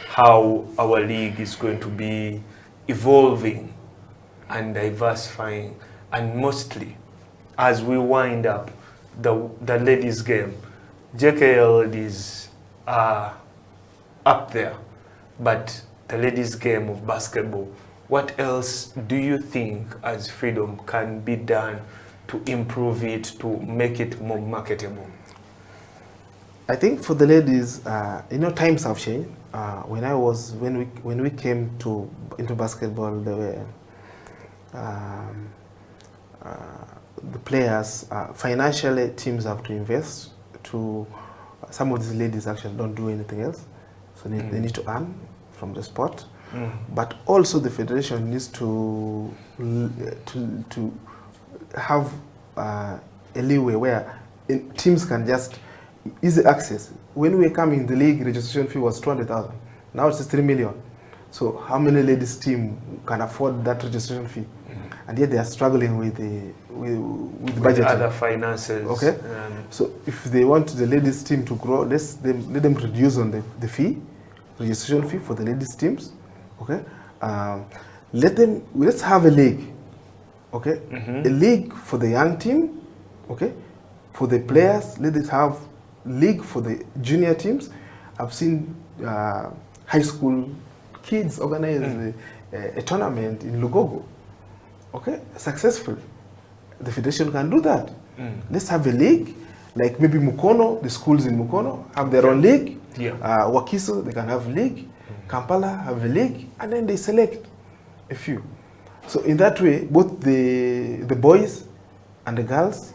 how our league is going to be evolving and diversifying, and mostly as we wind up the ladies game, JKL ladies are up there, but the ladies game of basketball, what else do you think as Freedom can be done to improve it, to make it more marketable? I think for the ladies, you know, times have changed. When we came into basketball, there were the players, financially teams have to invest. Some of these ladies actually don't do anything else, so they need to earn from the sport. But also the federation needs to have a leeway where teams can just easy access. When we were coming, the league registration fee was 200,000. Now it's 3 million. So how many ladies team can afford that registration fee? And yet they are struggling with budgeting. Other finances. Okay. So if they want the ladies team to grow, let them reduce on the fee, registration fee for the ladies teams. Okay. Let's have a league. Okay. A league for the young team. Okay. For the players, let us have league for the junior teams. I've seen high school kids organize a tournament in Lugogo. Okay, successfully. The federation can do that. Let's have a league, like maybe Mukono, the schools in Mukono have their own league. Wakiso, they can have a league. Kampala have a league, and then they select a few. So in that way, both the boys and the girls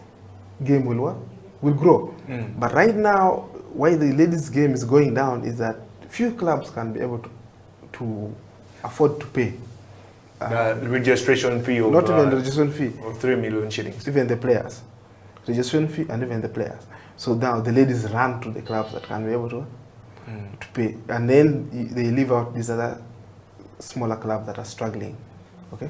game will grow. But right now, why the ladies game is going down is that few clubs can be able to afford to pay. Registration fee of... Not even registration fee. Of 3 million shillings. Even the players. Registration fee and even the players. So now the ladies run to the clubs that can be able to pay. And then they leave out these other smaller clubs that are struggling. Okay?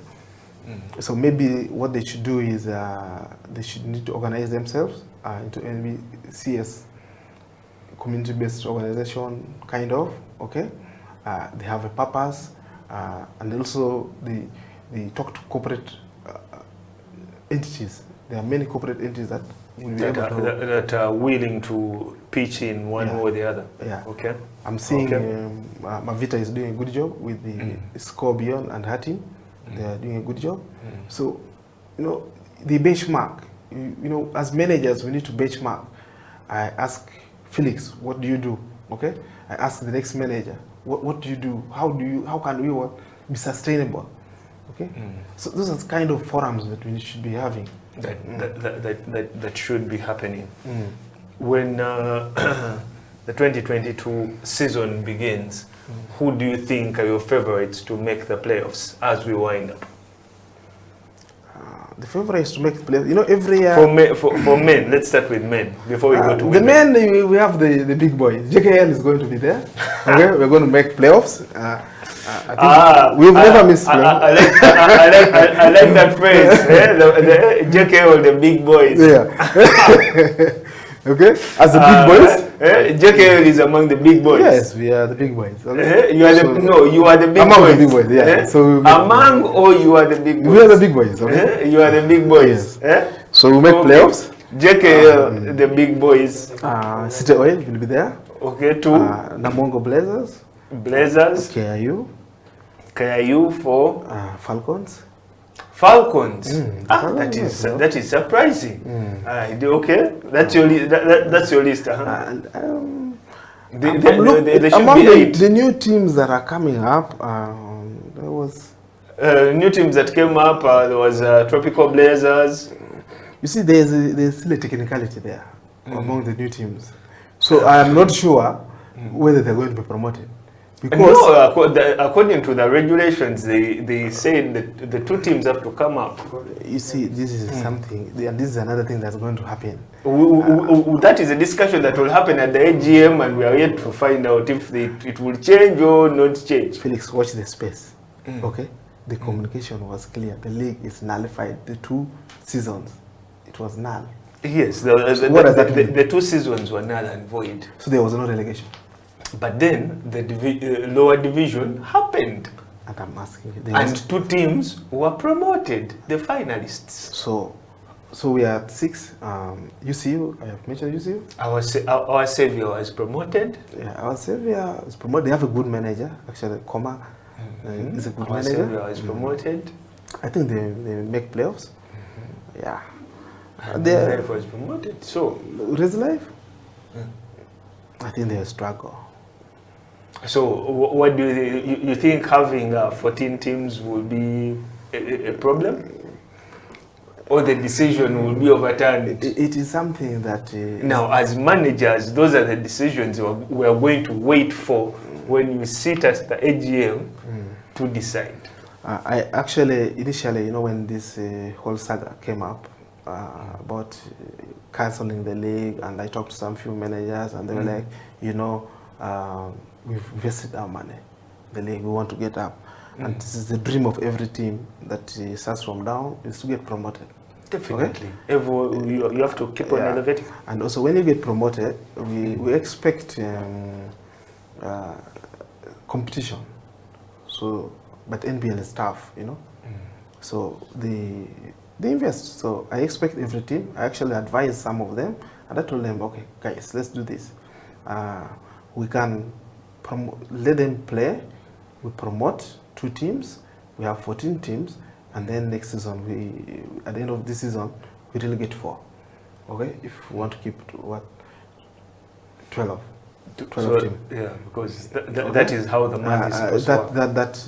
So maybe what they should do is they should need to organize themselves into NBCS, community-based organization, kind of, okay? They have a purpose, and also they talk to corporate entities. There are many corporate entities that will be able to... that are willing to pitch in one way or the other. Yeah. Okay. I'm seeing Mavita is doing a good job with the Score Beyond and her team. They are doing a good job. So, you know, the benchmark, you know, as managers, we need to benchmark. I ask Felix, what do you do? Okay? I ask the next manager, what do you do? How can we be sustainable? Okay? So those are the kind of forums that we should be having. That should be happening. When the 2022 season begins, who do you think are your favorites to make the playoffs as we wind up? The favorites to make the playoffs, you know, every year... For men, let's start with men before we go to women. The men, we have the big boys. JKL is going to be there. Okay, we're going to make playoffs. I think we've never missed playoffs. I like that phrase. The JKL, the big boys. Yeah. Okay, as the big boys. JKL is among the big boys. Yes, we are the big boys. Okay? You are you are the big among boys. The big boys, yeah. So among or you are the big boys. We are the big boys. Okay? You are the big boys. Yes. So we make playoffs. JKL, the big boys. City Oil will be there. Okay, two. Namongo Blazers. KIU. KIU for Falcons. Falcons. That is surprising. Okay, that's your that's your list. And among the new teams that are coming up, there was new teams that came up. There was Tropical Blazers. You see, there's still a technicality there among the new teams. So I am not sure whether they're going to be promoted. Because no, according to the regulations, they say that the two teams have to come up. You see, this is something, and this is another thing that's going to happen. That is a discussion that will happen at the AGM, and we are yet to find out if it will change or not change. Felix, watch the space. Okay, the communication was clear. The league is nullified. The 2 seasons, it was null. Yes, the 2 seasons were null and void. So there was no relegation. But then the lower division happened. And I'm asking you. And 2 teams were promoted, the finalists. So we are at 6. UCU, I have mentioned UCU. Our Savior was promoted. Yeah, our Savior is promoted. They have a good manager, actually, Koma is a good manager. Our Savior is promoted. I think they make playoffs. Yeah. They was promoted. So, Res Life? I think they struggle. So, what do you think having 14 teams will be a problem? Or the decision will be overturned? It is something that... now, as managers, those are the decisions we are going to wait for when you sit at the AGM to decide. I actually, initially, you know, when this whole saga came up about cancelling the league, and I talked to some few managers, and they were like, you know, we've invested our money, the league, we want to get up. And this is the dream of every team that starts from down, is to get promoted. Definitely. Okay? You have to keep on elevating. And also when you get promoted, we expect competition. So, but NBL is tough, you know. So they invest. So I expect every team. I actually advised some of them, and I told them, okay, guys, let's do this. We can let them play. We promote 2 teams. We have 14 teams, and then next season, at the end of this season, we relegate 4. Okay, if we want to keep 12 teams. Yeah, because that is how the money is supposed to work.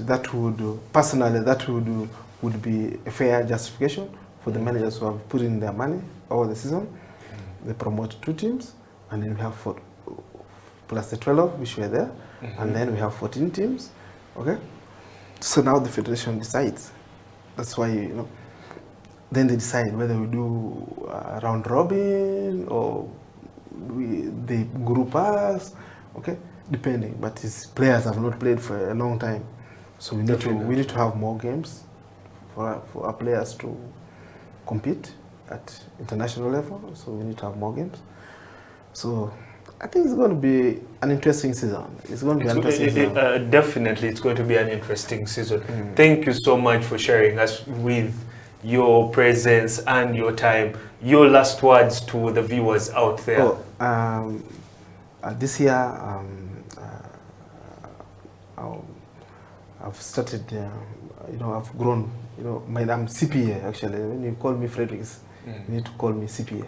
That would personally would be a fair justification for the managers who have put in their money over the season. They promote 2 teams, and then we have plus the 12 which were there, and then we have 14 teams. Okay, so now the federation decides. That's why, you know, then they decide whether we do round robin or they group us. Okay, depending. But these players have not played for a long time, so we need to have more games for our players to compete at international level. So we need to have more games. So I think it's going to be an interesting season. It's going to be an interesting season. Definitely, it's going to be an interesting season. Thank you so much for sharing us with your presence and your time. Your last words to the viewers out there. This year, I've started, you know, I've grown. You know, I'm CPA actually. When you call me Fredericks, you need to call me CPA.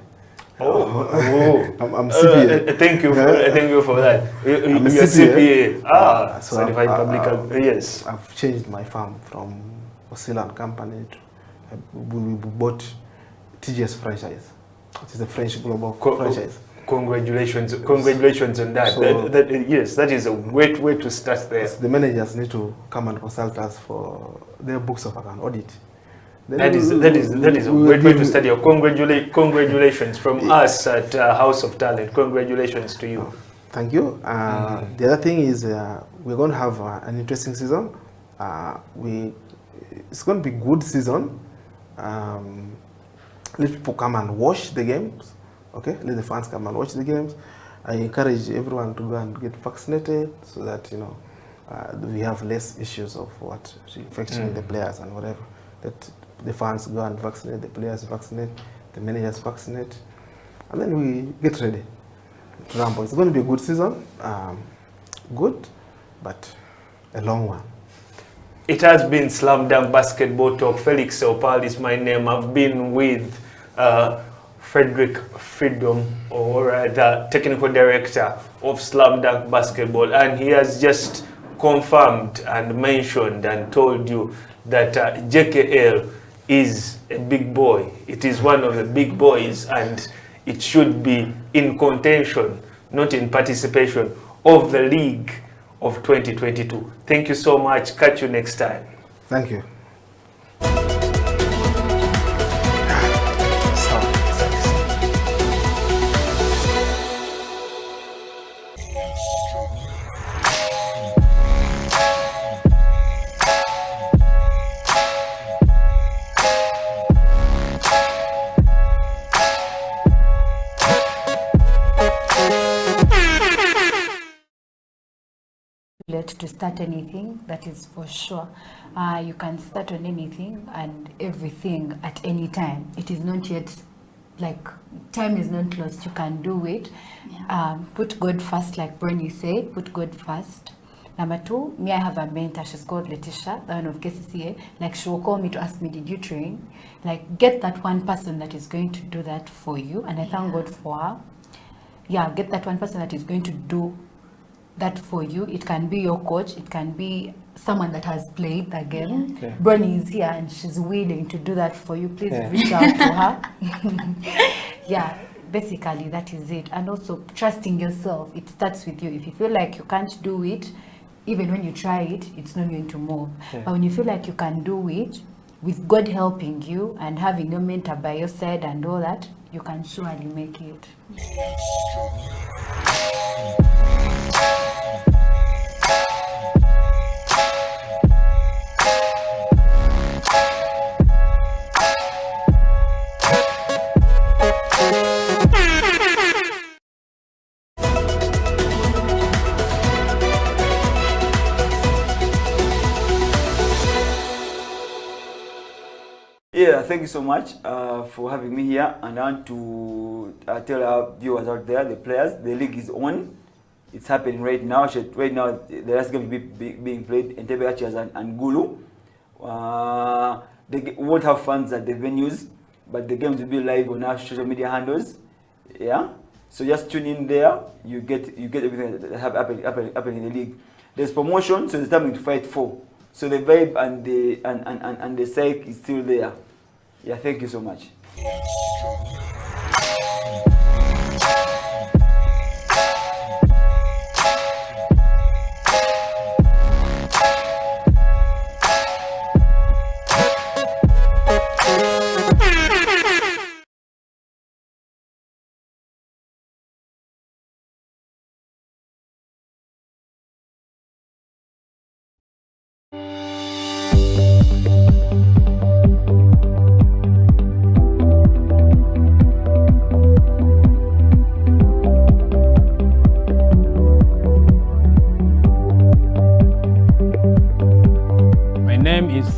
I'm CPA. Thank you for that. I'm a CPA. So certified public. Yes. I've changed my firm from Oscilla and Company to we bought TGS franchise. It is a French global franchise. Congratulations on that. So, yes, that is a great way to start there. The managers need to come and consult us for their books of account audit. That is a great way to start. Congratulations from us at House of Talent. Congratulations to you. Thank you. The other thing is we're going to have an interesting season. It's going to be good season. Let people come and watch the games. Okay, let the fans come and watch the games. I encourage everyone to go and get vaccinated so that, you know, we have less issues of infection the players and whatever. That the fans go and vaccinate, the players vaccinate, the managers vaccinate, and then we get ready to rumble. It's going to be a good season, good, but a long one. It has been Slam Dunk Basketball Talk. Felix Opal is my name. I've been with Frederick Freedom, or the technical director of Slam Dunk Basketball, and he has just confirmed and mentioned and told you that JKL is a big boy. It is one of the big boys, and it should be in contention, not in participation, of the league of 2022. Thank you so much. Catch you next time. Thank you. To start anything, that is for sure. You can start on anything and everything at any time. It is not yet, like, time is not lost. You can do it. Put God first, like Bernie said, put God first. Number two, me, I have a mentor. She's called Letitia, the one of KCCA. Like, she will call me to ask me, did you train? Like, get that one person that is going to do that for you. And I thank God for her. Yeah, get that one person that is going to do that for you. It can be your coach, it can be someone that has played the game. Okay. Bernie is here and she's willing to do that for you. Please reach out to her. Yeah, basically that is it. And also trusting yourself. It starts with you. If you feel like you can't do it, even when you try it, it's not going to move. But when you feel like you can do it, with God helping you and having your mentor by your side and all that, you can surely make it. Yeah, thank you so much for having me here. And I want to tell our viewers out there, the players, the league is on. It's happening right now. Right now, the last game is being played in Entebbe and Gulu. They won't have fans at the venues, but the games will be live on our social media handles. Yeah, so just tune in there. You get everything that happen in the league. There's promotion, so there's something to fight for. So the vibe and the psyche is still there. Yeah, thank you so much.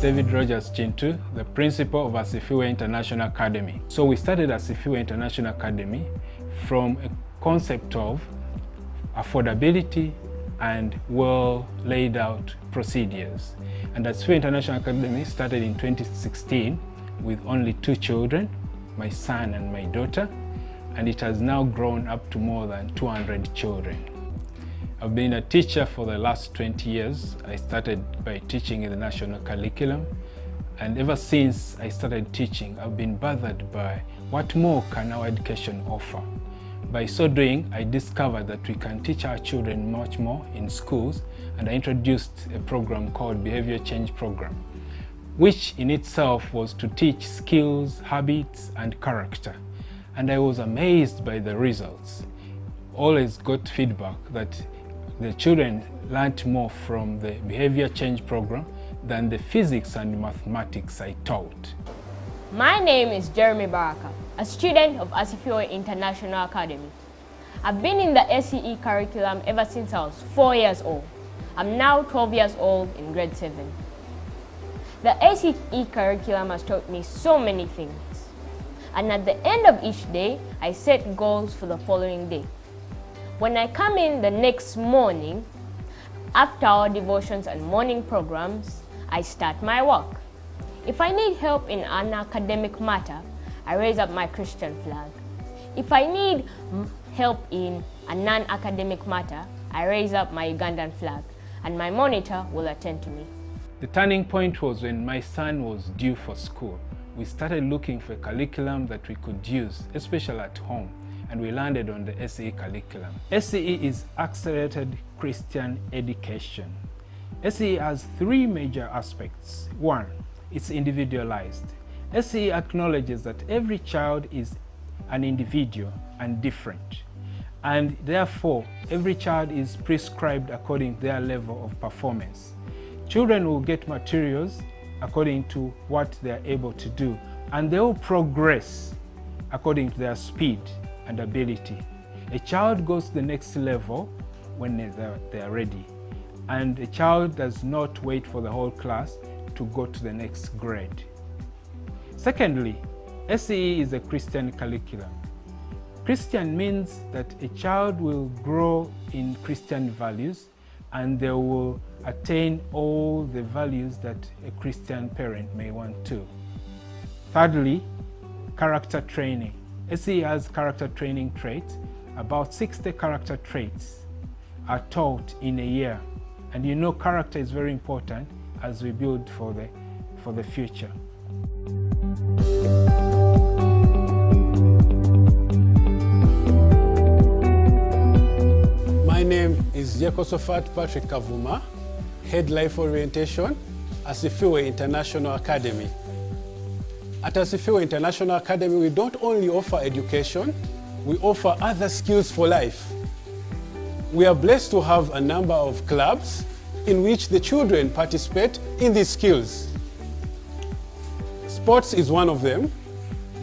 David Rogers Chintu, the principal of Asifiwe International Academy. So we started Asifiwe International Academy from a concept of affordability and well laid out procedures. And Asifiwe International Academy started in 2016 with only 2 children, my son and my daughter, and it has now grown up to more than 200 children. I've been a teacher for the last 20 years. I started by teaching in the national curriculum, and ever since I started teaching, I've been bothered by what more can our education offer. By so doing, I discovered that we can teach our children much more in schools, and I introduced a program called Behavior Change Program, which in itself was to teach skills, habits, and character. And I was amazed by the results. Always got feedback that the children learned more from the behavior change program than the physics and mathematics I taught. My name is Jeremy Baraka, a student of Asifiwe International Academy. I've been in the SEE curriculum ever since I was 4 years old. I'm now 12 years old in grade 7. The SEE curriculum has taught me so many things. And at the end of each day, I set goals for the following day. When I come in the next morning, after our devotions and morning programs, I start my work. If I need help in an academic matter, I raise up my Christian flag. If I need help in a non-academic matter, I raise up my Ugandan flag, and my monitor will attend to me. The turning point was when my son was due for school. We started looking for a curriculum that we could use, especially at home, and we landed on the SEE curriculum. SEE is Accelerated Christian Education. SEE has 3 major aspects. 1, it's individualized. SEE acknowledges that every child is an individual and different, and therefore every child is prescribed according to their level of performance. Children will get materials according to what they are able to do, and they will progress according to their speed and ability. A child goes to the next level when they are ready, and a child does not wait for the whole class to go to the next grade. Secondly, SEE is a Christian curriculum. Christian means that a child will grow in Christian values, and they will attain all the values that a Christian parent may want to. Thirdly, character training. SEE has character training traits. About 60 character traits are taught in a year. And you know character is very important as we build for the future. My name is Yekosofat Patrick Kavuma, Head Life Orientation, Asifiwe International Academy. At Asifiwe International Academy, we don't only offer education, we offer other skills for life. We are blessed to have a number of clubs in which the children participate in these skills. Sports is one of them,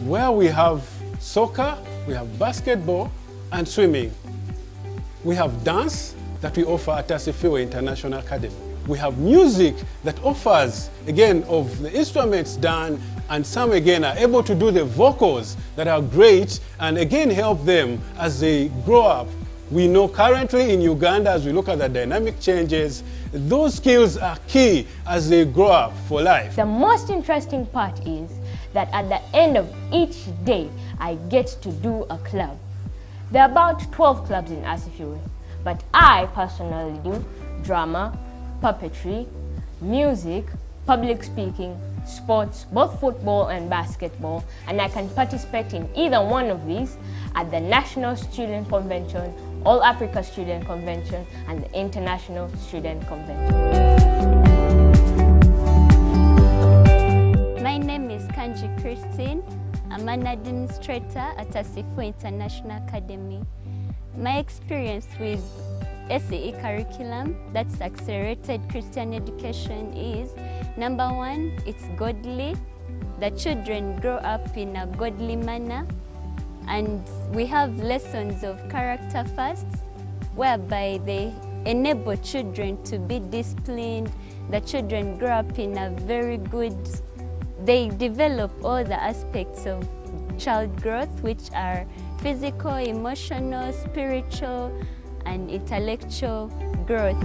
where we have soccer, we have basketball, and swimming. We have dance that we offer at Asifiwe International Academy. We have music that offers, again, of the instruments done, and some again are able to do the vocals that are great and again help them as they grow up. We know currently in Uganda, as we look at the dynamic changes, those skills are key as they grow up for life. The most interesting part is that at the end of each day, I get to do a club. There are about 12 clubs in Asifiwe, but I personally do drama, puppetry, music, public speaking, sports, both football and basketball, and I can participate in either one of these at the National Student Convention, All Africa Student Convention, and the International Student Convention. My name is Kanji Christine. I'm an administrator at Asifiwe International Academy. My experience with SCE curriculum, that's accelerated Christian education, is number one, it's godly. The children grow up in a godly manner, and we have lessons of character first, whereby they enable children to be disciplined. The children grow up in a very good, they develop all the aspects of child growth, which are physical, emotional, spiritual, and intellectual growth.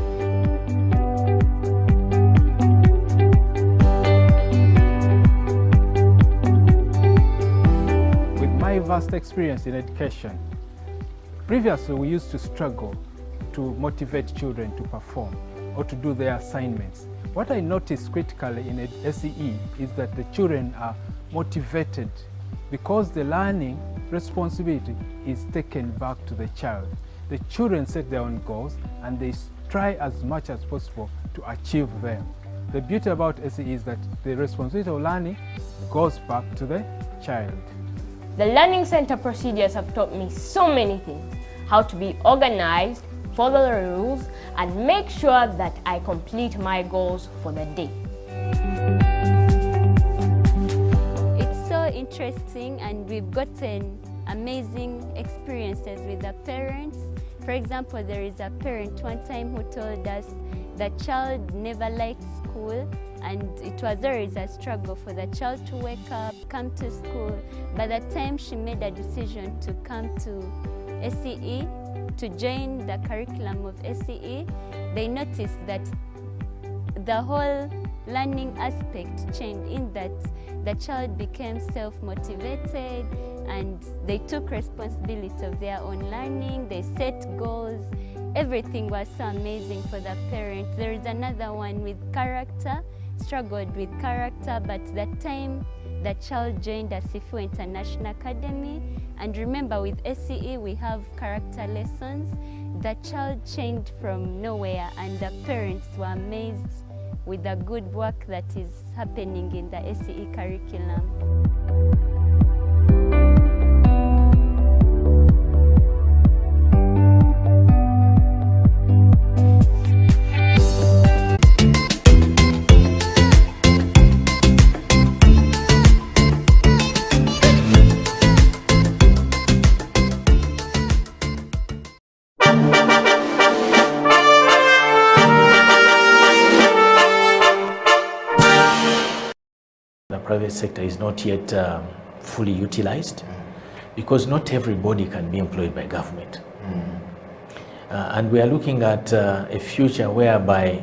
With my vast experience in education, previously we used to struggle to motivate children to perform or to do their assignments. What I noticed critically in SCE is that the children are motivated because the learning responsibility is taken back to the child. The children set their own goals and they try as much as possible to achieve them. The beauty about SCE is that the responsibility of learning goes back to the child. The Learning Center procedures have taught me so many things. How to be organized, follow the rules, and make sure that I complete my goals for the day. It's so interesting, and we've gotten amazing experiences with the parents. For example, there is a parent one time who told us the child never liked school, and it was always a struggle for the child to wake up, come to school. By the time she made a decision to come to SCE, to join the curriculum of SCE, they noticed that the whole learning aspect changed, in that the child became self-motivated and they took responsibility of their own learning, they set goals. Everything was so amazing for the parents. There is another one with character, struggled with character, but that time the child joined Asifiwe International Academy. And remember, with SCE we have character lessons. The child changed from nowhere, and the parents were amazed with the good work that is happening in the SCE curriculum. The private sector is not yet fully utilized because not everybody can be employed by government. And we are looking at a future whereby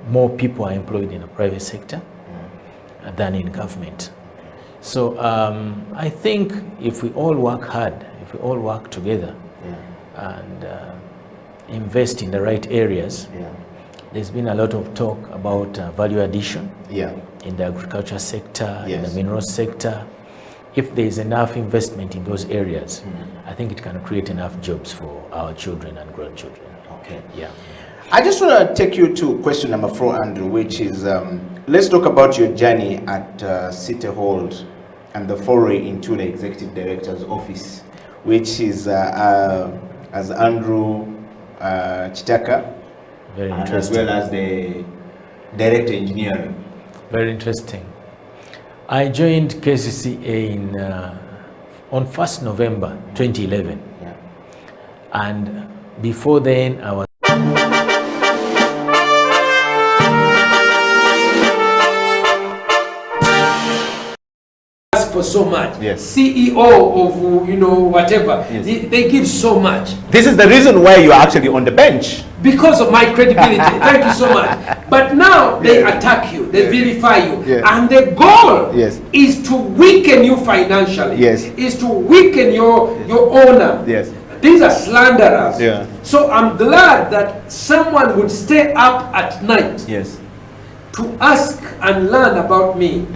more people are employed in the private sector than in government. So I think if we all work hard, if we all work together and invest in the right areas, there's been a lot of talk about value addition in the agriculture sector, in the mineral sector. If there's enough investment in those areas, I think it can create enough jobs for our children and grandchildren. Okay. Yeah. I just want to take you to question number 4, Andrew, which is, let's talk about your journey at City Hall and the foray into the Executive Director's office, which is as Andrew Chitaka, Very and interesting. as well as the Director Engineering. Very interesting. I joined KCCA on 1st November 2011. And before then, I was for so much. CEO of whatever, they give so much. This is the reason why you are actually on the bench. Because of my credibility. Thank you so much. But now they attack you, they vilify you, and the goal is to weaken you financially. Is to weaken your honor. These are slanderers. So I'm glad that someone would stay up at night to ask and learn about me.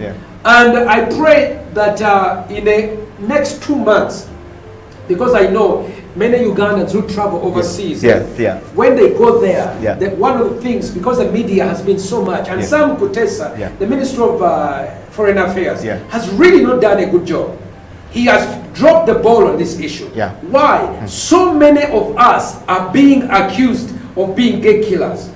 And I pray that in the next 2 months, because I know many Ugandans who travel overseas, when they go there, one of the things, because the media has been so much, and Sam Kutesa, the Minister of Foreign Affairs, has really not done a good job. He has drop the ball on this issue. Yeah. Why? So many of us are being accused of being gay killers,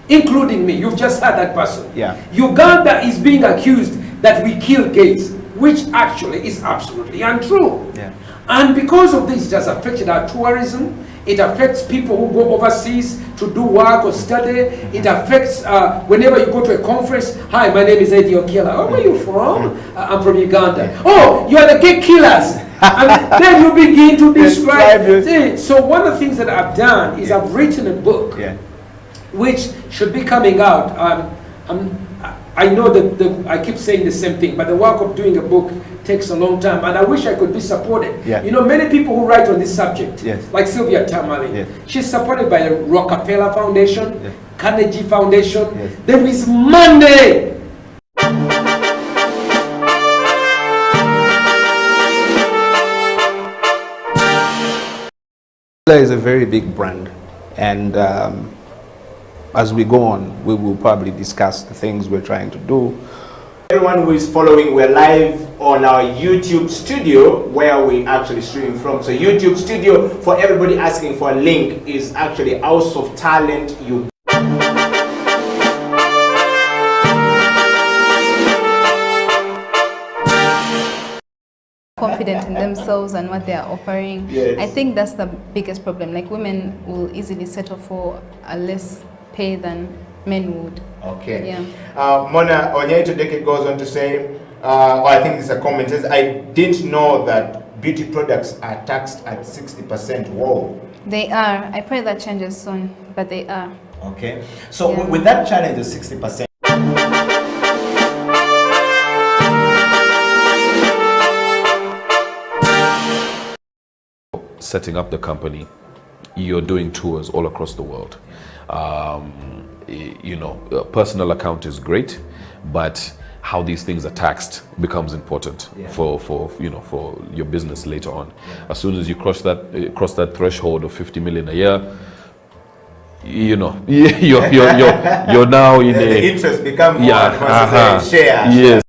including me. You've just heard that person. Yeah. Uganda is being accused that we kill gays, which actually is absolutely untrue. Yeah. And because of this, it has affected our tourism. It affects people who go overseas to do work or study. It affects whenever you go to a conference. Hi, my name is Eddie Okello. Oh, where are you from? I'm from Uganda. Oh, you are the gay killers. And then you begin to describe. So one of the things that I've done is I've written a book, which should be coming out. I know that I keep saying the same thing, but the work of doing a book takes a long time, and I wish I could be supported. Yeah. You know, many people who write on this subject, Yes. like Sylvia Tamale, Yes. she's supported by the Rockefeller Foundation, Yes. Carnegie Foundation. Yes. There is money. Is a very big brand, and as we go on, we will probably discuss the things we're trying to do. Everyone who is following, we're live on our YouTube studio where we actually stream from. So YouTube studio, for everybody asking for a link, is actually House of Talent Uganda. Confident in themselves and what they are offering. Yes. I think that's the biggest problem. Like, women will easily settle for a less pay than men would. Okay. Yeah. Mona Onyeto Deke goes on to say, or I think this is a comment, says, I didn't know that beauty products are taxed at 60%. Whoa. They are. I pray that changes soon, but they are. Okay. So with that challenge of 60%, setting up the company, you're doing tours all across the world. You know, a personal account is great, but how these things are taxed becomes important for you know, for your business later on. As soon as you cross that threshold of 50 million a year, you know, you're now in the interest becomes more shares. Yes.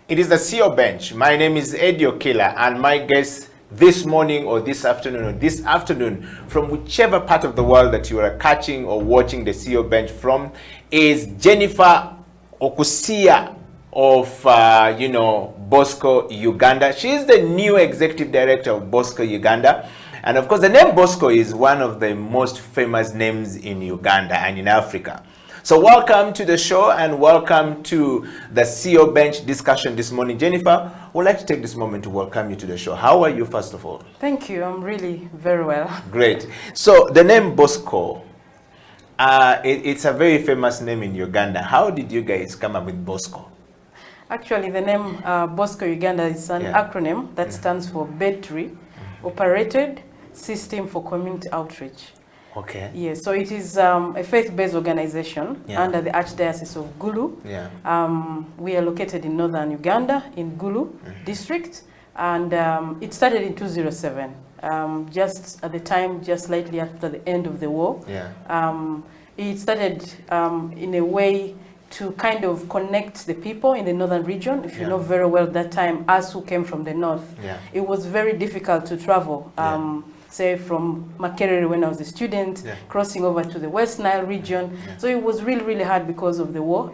It is the CEO Bench. My name is Eddie Okello, and my guest this morning or this afternoon from whichever part of the world that you are catching or watching the CEO Bench from is Jennifer Okusia of you know, Bosco Uganda. She is the new executive director of Bosco Uganda, and of course the name Bosco is one of the most famous names in Uganda and in Africa. So welcome to the show and welcome to the CEO Bench discussion this morning. Jennifer, I would like to take this moment to welcome you to the show. How are you, first of all? Thank you. I'm really very well. Great. So the name Bosco, it's a very famous name in Uganda. How did you guys come up with Bosco? Actually, the name Bosco Uganda is an acronym that stands for Battery Operated System for Community Outreach. Okay. Yes, so it is a faith-based organization under the Archdiocese of Gulu. Yeah. We are located in northern Uganda, in Gulu district, and it started in 2007, just at the time, just slightly after the end of the war. Yeah. It started in a way to kind of connect the people in the northern region. If you know very well, that time, us who came from the north, it was very difficult to travel. Say from Makerere when I was a student, crossing over to the West Nile region. So it was really, really hard because of the war.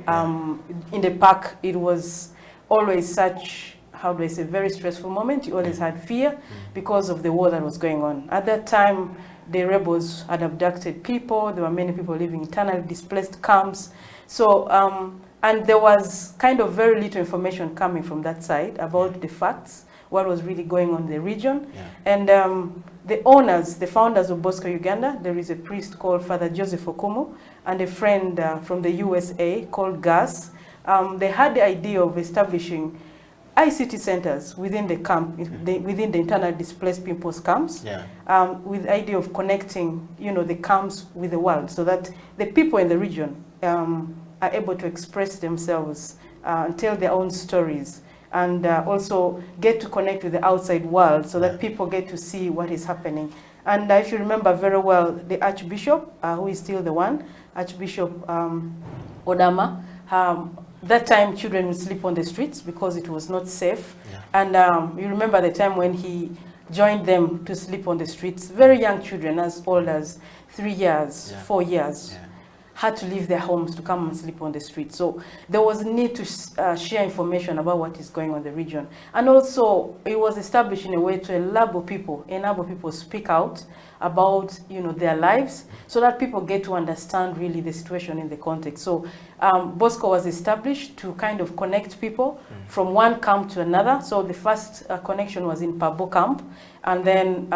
In the park, it was always such, how do I say, very stressful moment. You always had fear because of the war that was going on. At that time, the rebels had abducted people. There were many people living in internally displaced camps. So And there was kind of very little information coming from that side about the facts, what was really going on in the region. And the owners, the founders of Bosco Uganda, there is a priest called Father Joseph Okumu and a friend from the USA called Gus. They had the idea of establishing ICT centers within the camp, within the internal displaced people's camps, with the idea of connecting, the camps with the world, so that the people in the region are able to express themselves and tell their own stories, and also get to connect with the outside world, so that people get to see what is happening. And if you remember very well, the Archbishop, who is still the one, Archbishop Odama, that time children would sleep on the streets because it was not safe. And you remember the time when he joined them to sleep on the streets. Very young children, as old as 3 years, 4 years, had to leave their homes to come and sleep on the street. So there was a need to share information about what is going on in the region. And also it was established in a way to enable people speak out about their lives, so that people get to understand really the situation in the context. So Bosco was established to kind of connect people from one camp to another. So the first connection was in Pabo camp, and then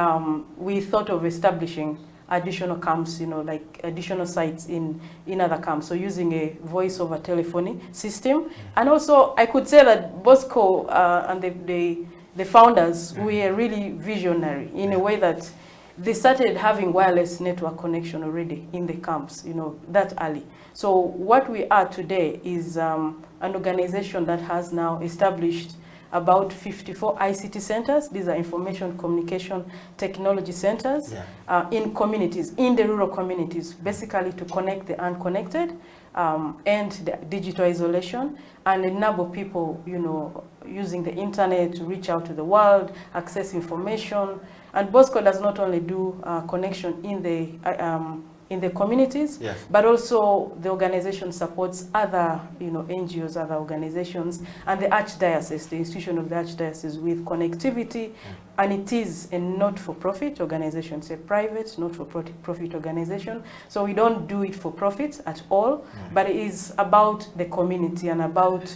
we thought of establishing additional camps, like additional sites in other camps. So using a voice over telephony system. And also I could say that Bosco and the founders were really visionary in a way that they started having wireless network connection already in the camps, that early. So what we are today is an organization that has now established about 54 ICT centers. These are information communication technology centers in communities, in the rural communities, basically to connect the unconnected, end the digital isolation, and enable people, using the internet to reach out to the world, access information. And Bosco does not only do connection in the communities, but also the organization supports other, NGOs, other organizations, and the Archdiocese, the institution of the Archdiocese, with connectivity. And it is a not-for-profit organization. It's a private, not-for-profit organization. So we don't do it for profit at all, but it is about the community and about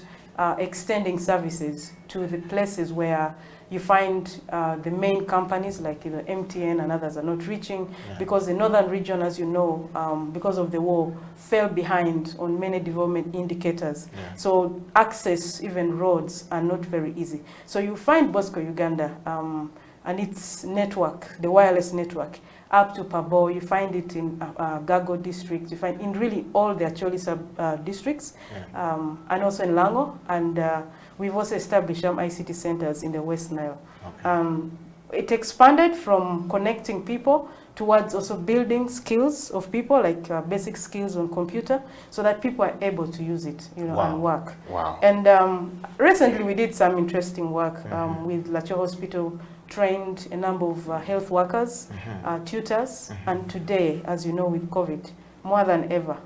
extending services to the places where you find the main companies like MTN and others are not reaching, because the northern region, as you know, because of the war, fell behind on many development indicators. So access, even roads, are not very easy. So you find Bosco Uganda and its network, the wireless network, up to Pabo. You find it in Gago district. You find in really all the Acholi sub districts, and also in Lango. And we've also established some ICT centers in the West Nile. It expanded from connecting people towards also building skills of people, like basic skills on computer, so that people are able to use it, and work. And recently we did some interesting work with Lacho Hospital, trained a number of health workers, tutors, and today, as you know, with COVID, more than ever,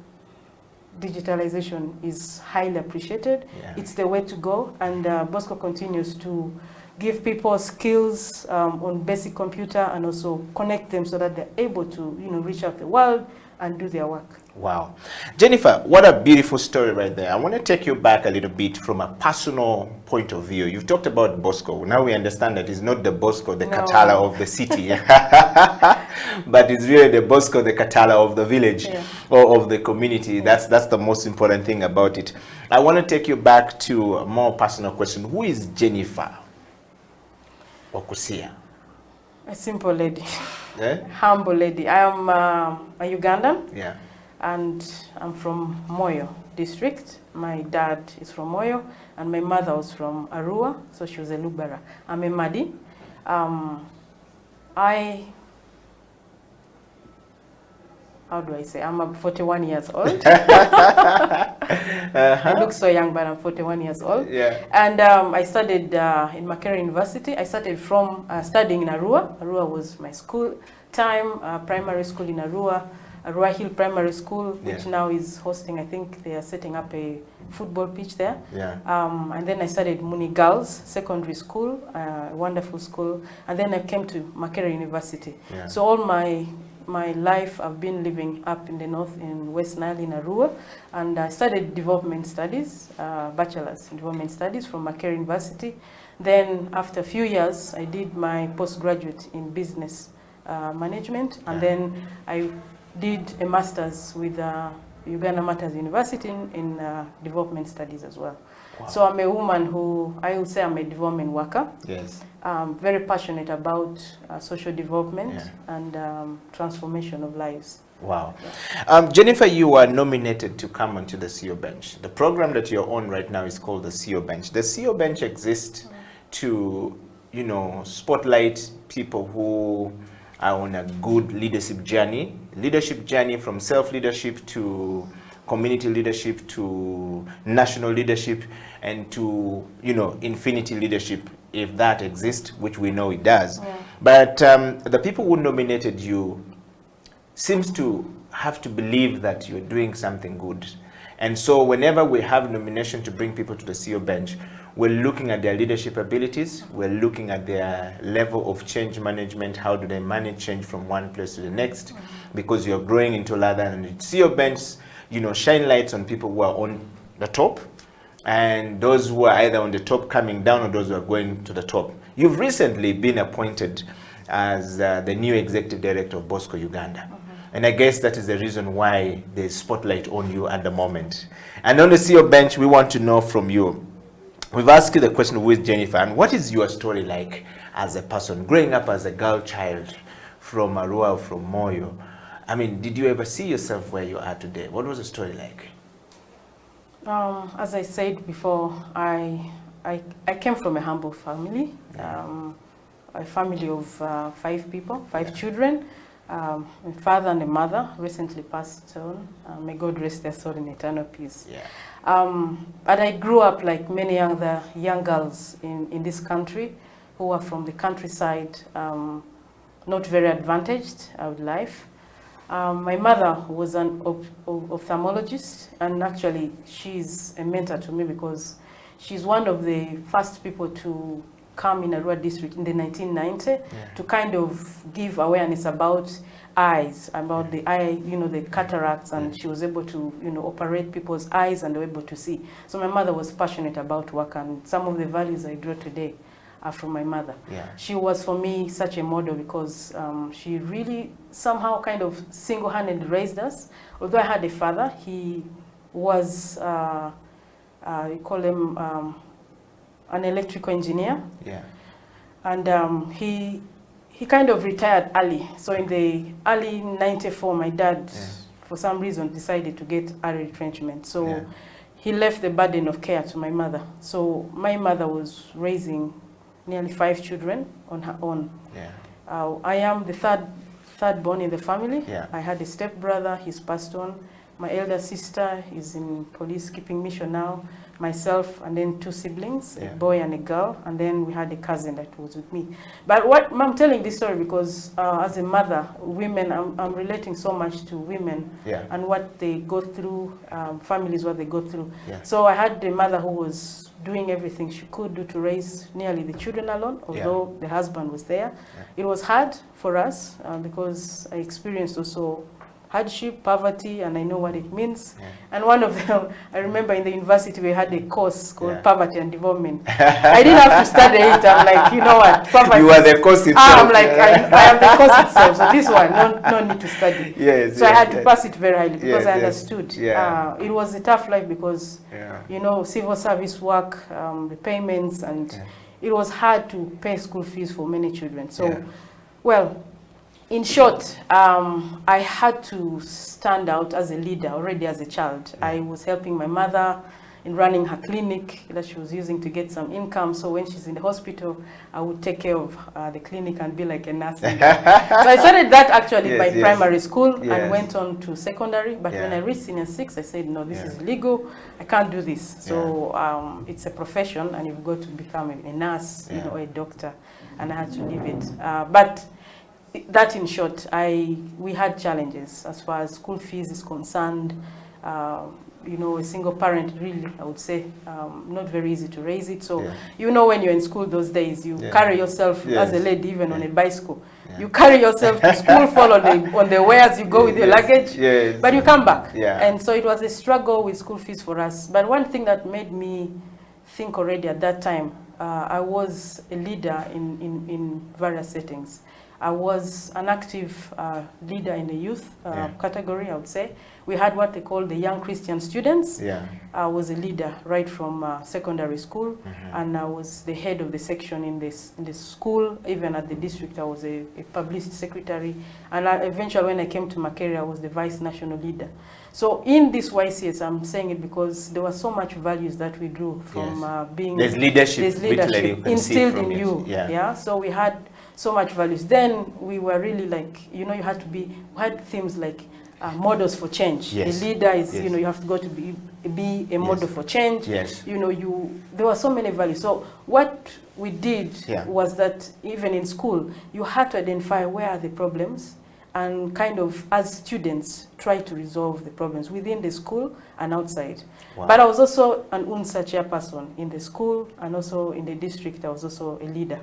digitalization is highly appreciated. It's the way to go, and Bosco continues to give people skills on basic computer and also connect them so that they're able to reach out the world and do their work. Wow. Jennifer, what a beautiful story right there. I want to take you back a little bit from a personal point of view. You've talked about Bosco. Now we understand that it's not the Bosco, the Katala of the city, but it's really the Bosco, the Katala of the village or of the community. That's the most important thing about it. I want to take you back to a more personal question. Who is Jennifer Okusia? A simple lady, humble lady. I am a Ugandan, and I'm from Moyo district. My dad is from Moyo, and my mother was from Arua, so she was a Lubera. I'm a Madi. How do I say? I'm 41 years old. I look so young, but I'm 41 years old. And I studied in Makerere University. I started from studying in Arua. Arua was my school time, primary school in Arua. Arua Hill Primary School, which now is hosting, I think they are setting up a football pitch there. And then I studied Muni Girls Secondary School, a wonderful school. And then I came to Makerere University. So all my my life, I've been living up in the north in West Nile in Arua, and I studied development studies, bachelor's in development studies from Makerere University. Then after a few years, I did my postgraduate in business management, and then I did a master's with Uganda Matters University in development studies as well. Wow. So I'm a woman who, I would say I'm a development worker. Yes. Very passionate about social development and transformation of lives. Wow. Jennifer, you were nominated to come onto the CEO Bench. The program that you're on right now is called the CEO Bench. The CEO Bench exists to, you know, spotlight people who are on a good leadership journey from self-leadership to community leadership to national leadership and to, you know, infinity leadership, if that exists, which we know it does. Yeah. But the people who nominated you seems to have to believe that you're doing something good. And so whenever we have nomination to bring people to the CEO Bench, we're looking at their leadership abilities, we're looking at their level of change management, how do they manage change from one place to the next, because you're growing into ladder, and CEO Bench, you know, shine lights on people who are on the top, and those who are either on the top coming down or those who are going to the top. You've recently been appointed as the new executive director of Bosco Uganda. And I guess that is the reason why there's spotlight on you at the moment. And on the CEO Bench, we want to know from you. We've asked you the question, who is Jennifer, and what is your story like as a person, growing up as a girl child from Arua, from Moyo? I mean, did you ever see yourself where you are today? What was the story like? As I said before, I came from a humble family, a family of 5 people, 5 children. My father and a mother recently passed on. May God rest their soul in eternal peace. Yeah. But I grew up like many other young girls in this country who are from the countryside, not very advantaged with life. My mother was an ophthalmologist, and actually she's a mentor to me because she's one of the first people to come in Arua district in the 1990 to kind of give awareness about eyes, about the eye, you know, the cataracts, and she was able to, you know, operate people's eyes and they were able to see. So my mother was passionate about work, and some of the values I draw today are from my mother. Yeah. She was for me such a model because she really somehow kind of single-handedly raised us. Although I had a father, he was, you call him an electrical engineer. Yeah. And he kind of retired early. So in the early 94, my dad, for some reason, decided to get early retrenchment. So he left the burden of care to my mother. So my mother was raising nearly 5 children on her own. Yeah. I am the third born in the family. Yeah. I had a stepbrother, he's passed on. My elder sister is in police keeping mission now. Myself, and then 2 siblings, a boy and a girl, and then we had a cousin that was with me. But what I'm telling this story because as a mother, women, I'm relating so much to women and what they go through, families, what they go through. Yeah. So I had a mother who was doing everything she could do to raise nearly the children alone, although the husband was there. It was hard for us because I experienced also hardship, poverty, and I know what it means. And one of them, I remember in the university we had a course called Poverty and Development. I didn't have to study it. I'm like, you know what, poverty. You are the course itself. I'm like, I am the course itself. So this one, no need to study. So I had to pass it very highly because I understood. It was a tough life because, you know, civil service work, the payments, and it was hard to pay school fees for many children. So, well, in short, I had to stand out as a leader already as a child. I was helping my mother in running her clinic that she was using to get some income. So when she's in the hospital, I would take care of the clinic and be like a nurse. So I started that actually by primary school and went on to secondary. But when I reached senior 6, I said, no, this is illegal. I can't do this. So it's a profession and you've got to become a nurse, you know, or a doctor. And I had to leave it. But that in short, we had challenges as far as school fees is concerned. You know, a single parent really, I would say, not very easy to raise it. So, you know, when you're in school those days, you carry yourself as a lady, even on a bicycle. You carry yourself to school, fall on the way as you go with your luggage, but you come back. And so it was a struggle with school fees for us. But one thing that made me think already at that time, I was a leader in various settings. I was an active leader in the youth category, I would say. We had what they call the young Christian students. I was a leader right from secondary school, and I was the head of the section in the school. Even at the district, I was a publicity secretary. And eventually, when I came to Makerere, I was the vice national leader. So in this YCS, I'm saying it because there was so much values that we drew from being... There's leadership instilled in you. So we had so much values. Then we were really like, you know, you had to be, we had themes like models for change. A leader is, you know, you have to go to be a model for change. You know, there were so many values. So what we did was that even in school, you had to identify where are the problems and kind of, as students, try to resolve the problems within the school and outside. But I was also an UNSA chairperson in the school, and also in the district, I was also a leader.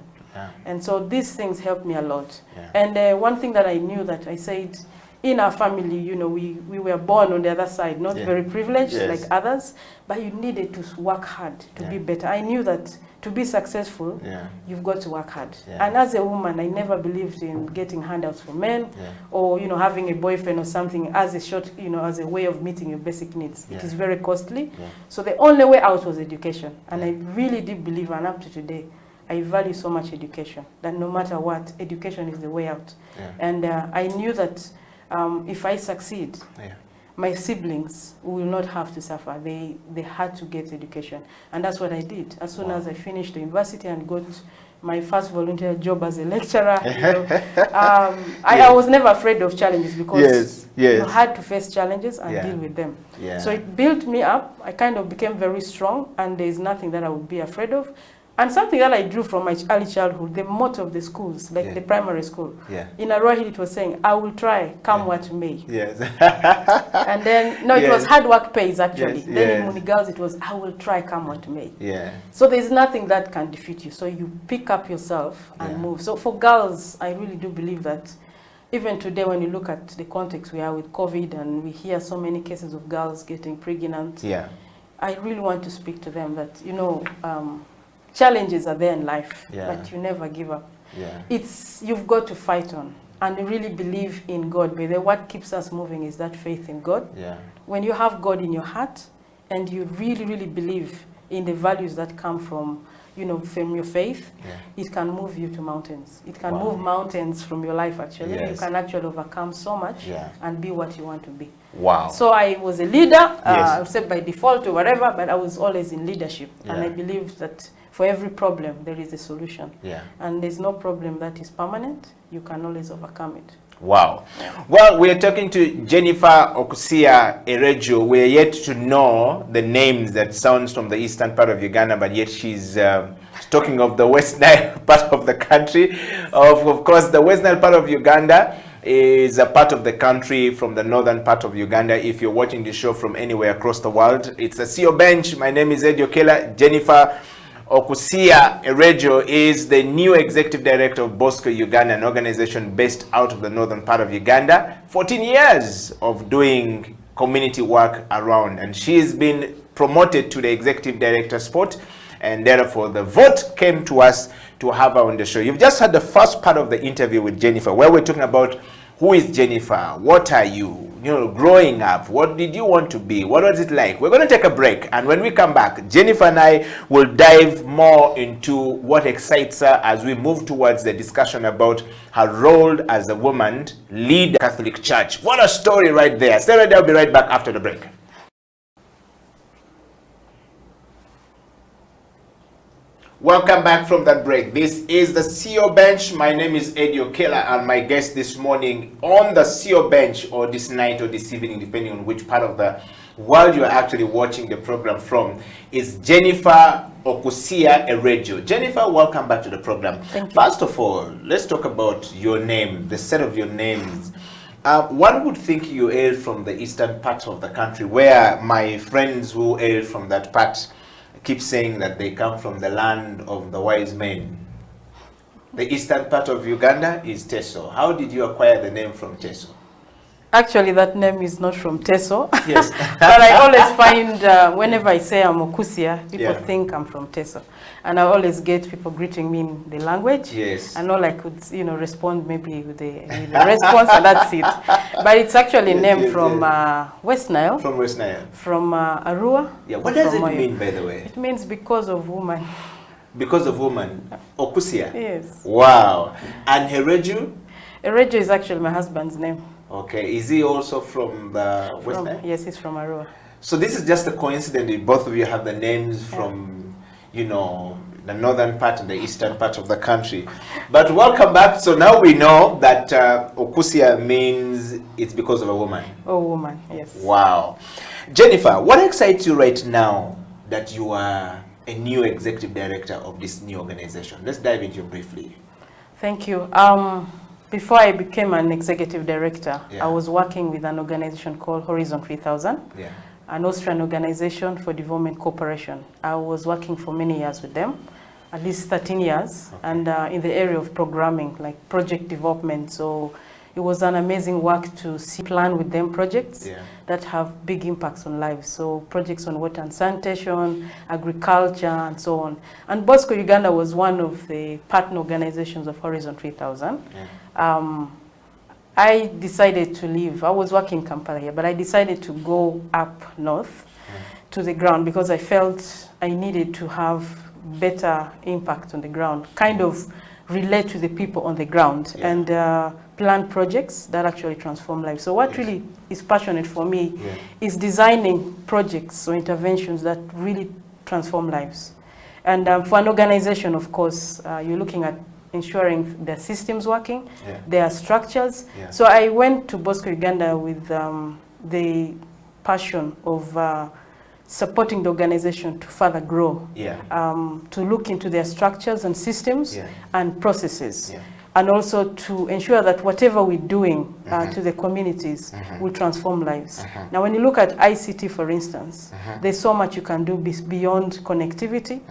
And so these things helped me a lot. And one thing that I knew that I said, in our family, you know, we were born on the other side, not very privileged like others, but you needed to work hard to be better. I knew that to be successful, you've got to work hard. And as a woman, I never believed in getting handouts for men or, you know, having a boyfriend or something as a short, you know, as a way of meeting your basic needs. It is very costly. So the only way out was education. And I really did believe, and up to today, I value so much education, that no matter what, education is the way out. And I knew that if I succeed, my siblings will not have to suffer. They had to get education. And that's what I did. As soon as I finished the university and got my first volunteer job as a lecturer, you know, I was never afraid of challenges because you had to face challenges and deal with them. So it built me up. I kind of became very strong, and there's nothing that I would be afraid of. And something that I drew from my early childhood, the motto of the schools, like the primary school. In Arohi, it was saying, I will try, come what may. And then, no, it was hard work pays, actually. Then in Munigals, it was, I will try, come what may. So there's nothing that can defeat you. So you pick up yourself and move. So for girls, I really do believe that even today, when you look at the context we are with COVID, and we hear so many cases of girls getting pregnant, I really want to speak to them that, you know, challenges are there in life, but you never give up. It's, you've got to fight on and really believe in God. But what keeps us moving is that faith in God. When you have God in your heart and you really, really believe in the values that come from, you know, from your faith, it can move you to mountains. It can move mountains from your life, actually. You can actually overcome so much and be what you want to be. So I was a leader, I would say by default or whatever, but I was always in leadership. And I believe that for every problem, there is a solution. And there's no problem that is permanent. You can always overcome it. Well, we're talking to Jennifer Okusia Erejo. We're yet to know the names that sounds from the eastern part of Uganda, but yet she's talking of the West Nile part of the country. Of course, the West Nile part of Uganda is a part of the country from the northern part of Uganda. If you're watching the show from anywhere across the world, it's a CEO Bench. My name is Eddie Okela. Jennifer Okusia Erejo is the new executive director of Bosco Uganda, an organization based out of the northern part of Uganda. 14 years of doing community work around, and she's been promoted to the executive director spot, and therefore the vote came to us to have her on the show. You've just had the first part of the interview with Jennifer, where we're talking about who is Jennifer, what are you, you know, growing up, what did you want to be, what was it like? We're going to take a break, and when we come back, Jennifer and I will dive more into what excites her as we move towards the discussion about her role as a woman leader Catholic Church. What a story right there. Stay right there, I'll be right back after the break. Welcome back from that break. This is the CEO Bench. My name is Eddie Okela, and my guest this morning on the CEO Bench, or this night or this evening, depending on which part of the world you're actually watching the program from, is Jennifer Okusia Erejo. Jennifer, welcome back to the program. Thank you. First of all, let's talk about your name, the set of your names. One would think you hail from the eastern part of the country, where my friends who hail from that part keep saying that they come from the land of the wise men. The eastern part of Uganda is Teso. How did you acquire the name from Teso? Actually, that name is not from Teso. Yes. But I always find, whenever I say I'm Okusia, people think I'm from Teso. And I always get people greeting me in the language. Yes. And all I could, respond maybe with the response, and that's it. But it's actually named from West Nile. From West Nile. From Arua. Yeah. What does it mean, by the way? It means because of woman. Because of woman. Okusia? Yes. Wow. And Hereju? Hereju is actually my husband's name. Okay. Is he also from the West Nile? Yes, he's from Arua. So this is just a coincidence that both of you have the names from, the northern part and the eastern part of the country. But welcome back. So now we know that Okusia means it's because of a woman. Oh, woman, yes. Wow. Jennifer, what excites you right now that you are a new executive director of this new organization? Let's dive into it briefly. Thank you. Before I became an executive director, I was working with an organization called Horizon 3000, an Austrian organization for development cooperation. I was working for many years with them, at least 13 years, and in the area of programming, like project development. So it was an amazing work to plan with them projects that have big impacts on lives. So projects on water and sanitation, agriculture, and so on. And Bosco Uganda was one of the partner organizations of Horizon 3000. I decided to leave. I was working in Kampala here, but I decided to go up north to the ground because I felt I needed to have better impact on the ground, kind of relate to the people on the ground and plan projects that actually transform lives. So what really is passionate for me is designing projects or interventions that really transform lives. And for an organization, of course, you're looking at ensuring their systems working, their structures. So I went to Bosco Uganda with the passion of supporting the organization to further grow, to look into their structures and systems and processes, and also to ensure that whatever we're doing to the communities will transform lives. Now, when you look at ICT, for instance, there's so much you can do beyond connectivity.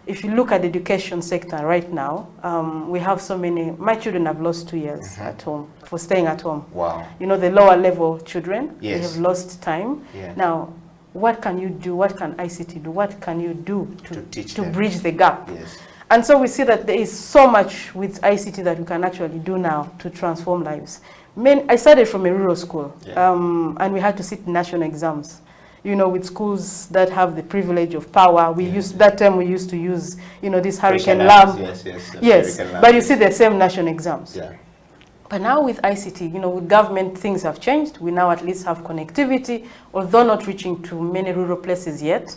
If you look at the education sector right now, we have so many, my children have lost 2 years at home for staying at home. Wow. The lower level children, they Yes. have lost time. Now, what can you do? What can ICT do? What can you do to bridge the gap? And so we see that there is so much with ICT that we can actually do now to transform lives. I started from a rural school, and we had to sit national exams. With schools that have the privilege of power. We used that term. We used to use, this hurricane lamp. Yes. But you see the same national exams. But now with ICT, with government, things have changed. We now at least have connectivity, although not reaching to many rural places yet.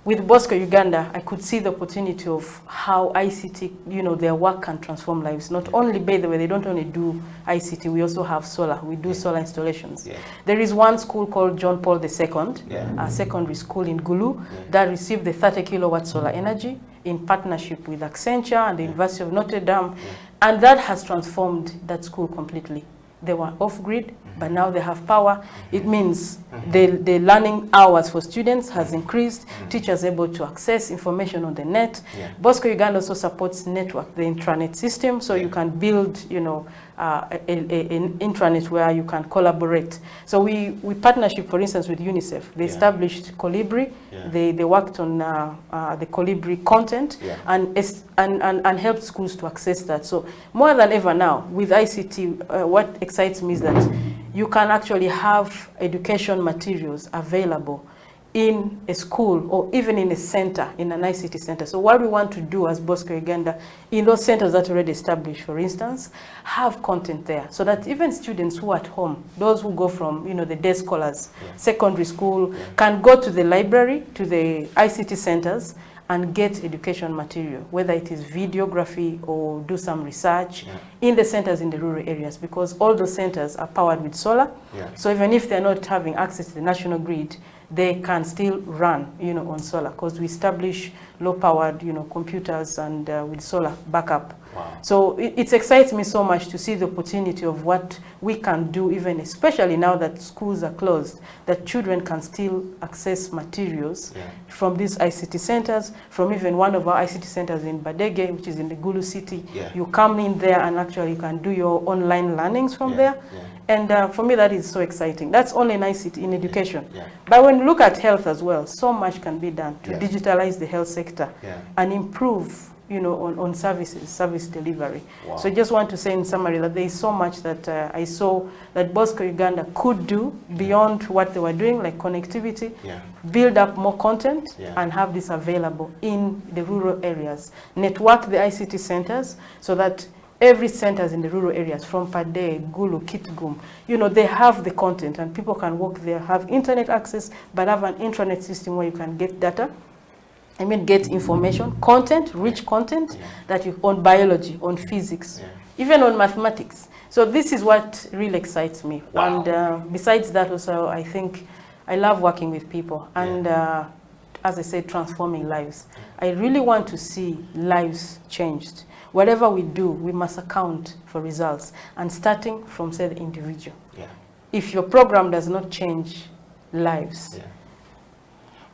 With Bosco Uganda, I could see the opportunity of how ICT, their work can transform lives. Not only, by the way, they don't only do ICT, we also have solar. We do solar installations. There is one school called John Paul II, a secondary school in Gulu, that received the 30 kilowatt solar energy in partnership with Accenture and the University of Notre Dame. And that has transformed that school completely. They were off-grid, but now they have power. It means the learning hours for students has increased, teachers able to access information on the net. Bosco Uganda also supports network, the intranet system, so you can build, an intranet where you can collaborate. So we partnership, for instance, with UNICEF. They established Colibri. They worked on the Colibri content and helped schools to access that. So more than ever now, with ICT, what excites me is that you can actually have education materials available in a school or even in a center, in an ICT center. So what we want to do as Bosco Uganda, in those centers that are already established, for instance, have content there so that even students who are at home, those who go from, the day scholars, secondary school, can go to the library, to the ICT centers, and get education material, whether it is videography or do some research in the centers in the rural areas, because all those centers are powered with solar. So even if they're not having access to the national grid, they can still run, on solar, because we establish low-powered, computers and with solar backup. Wow. So it excites me so much to see the opportunity of what we can do, even especially now that schools are closed, that children can still access materials from these ICT centers, from even one of our ICT centers in Badege, which is in the Gulu city. You come in there and actually you can do your online learnings from there. And for me, that is so exciting. That's only in ICT, in education. But when you look at health as well, so much can be done to digitalize the health sector and improve on service delivery. Wow. So I just want to say in summary that there is so much that I saw that Bosco Uganda could do beyond what they were doing, like connectivity, build up more content, and have this available in the rural areas. Network the ICT centers so that every centers in the rural areas, from Pade, Gulu, Kitgum, they have the content and people can work there, have internet access, but have an intranet system where you can get data. Get information, content, rich content that you on biology, on physics, even on mathematics. So this is what really excites me. Wow. And besides that also, I think I love working with people and as I said, transforming lives. I really want to see lives changed. Whatever we do, we must account for results, and starting from, say, the individual. If your program does not change lives,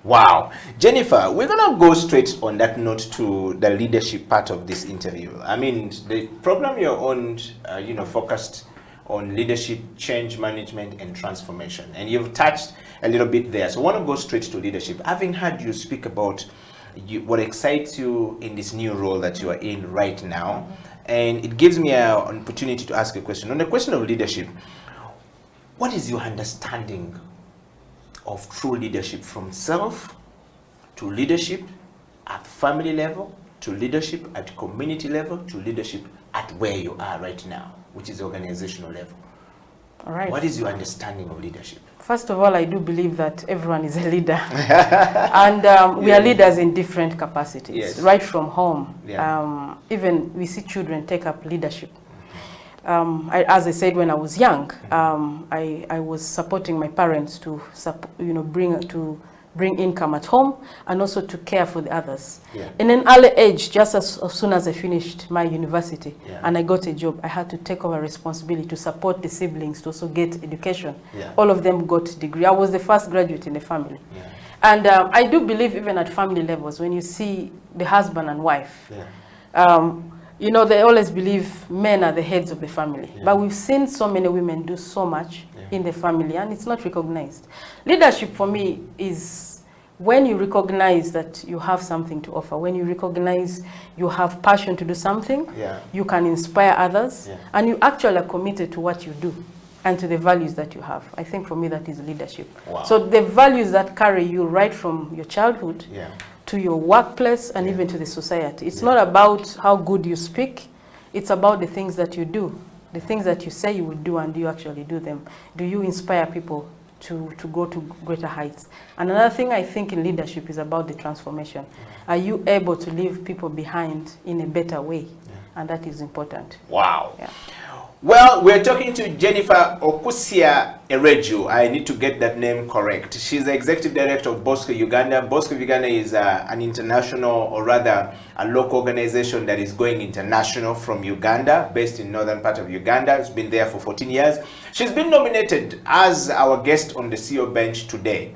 Wow. Jennifer, we're going to go straight on that note to the leadership part of this interview. I mean, the program you're on, focused on leadership, change management, and transformation. And you've touched a little bit there. So I want to go straight to leadership. Having heard you speak about what excites you in this new role that you are in right now, and it gives me an opportunity to ask a question. On the question of leadership, what is your understanding of true leadership, from self to leadership at family level, to leadership at community level, to leadership at where you are right now, which is organizational level? All right. What is your understanding of leadership? First of all, I do believe that everyone is a leader. And we are leaders in different capacities, right from home. Even we see children take up leadership. As I said, when I was young, I was supporting my parents to bring income at home and also to care for the others. In an early age, just as soon as I finished my university and I got a job, I had to take over responsibility to support the siblings to also get education. All of them got a degree. I was the first graduate in the family. And I do believe even at family levels, when you see the husband and wife, they always believe men are the heads of the family. But we've seen so many women do so much in the family, and it's not recognized. Leadership for me is when you recognize that you have something to offer, when you recognize you have passion to do something, you can inspire others, and you actually are committed to what you do and to the values that you have. I think for me that is leadership. Wow. So the values that carry you right from your childhood to your workplace and even to the society. It's not about how good you speak, it's about the things that you do. The things that you say you will do, and do you actually do them? Do you inspire people to go to greater heights? And another thing I think in leadership is about the transformation. Are you able to leave people behind in a better way? And that is important. Wow. Well, we're talking to Jennifer Okusia Ereju. I need to get that name correct. She's the executive director of Bosco Uganda. Bosco Uganda is an international, or rather a local organization that is going international from Uganda, based in northern part of Uganda. It's been there for 14 years. She's been nominated as our guest on the CEO bench today.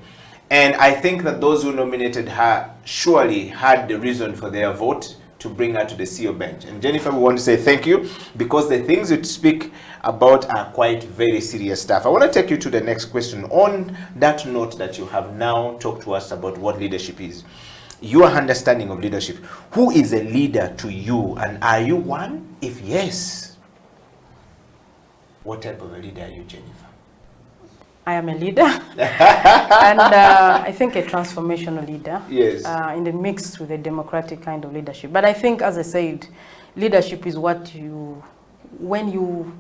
And I think that those who nominated her surely had the reason for their vote to bring her to the CEO bench. And Jennifer, we want to say thank you, because the things you speak about are quite very serious stuff. I want to take you to the next question. On that note that you have now talked to us about what leadership is, your understanding of leadership, who is a leader to you, and are you one? If yes, what type of a leader are you, Jennifer? I am a leader, and I think a transformational leader, in the mix with a democratic kind of leadership. But I think, as I said, leadership is what you, when you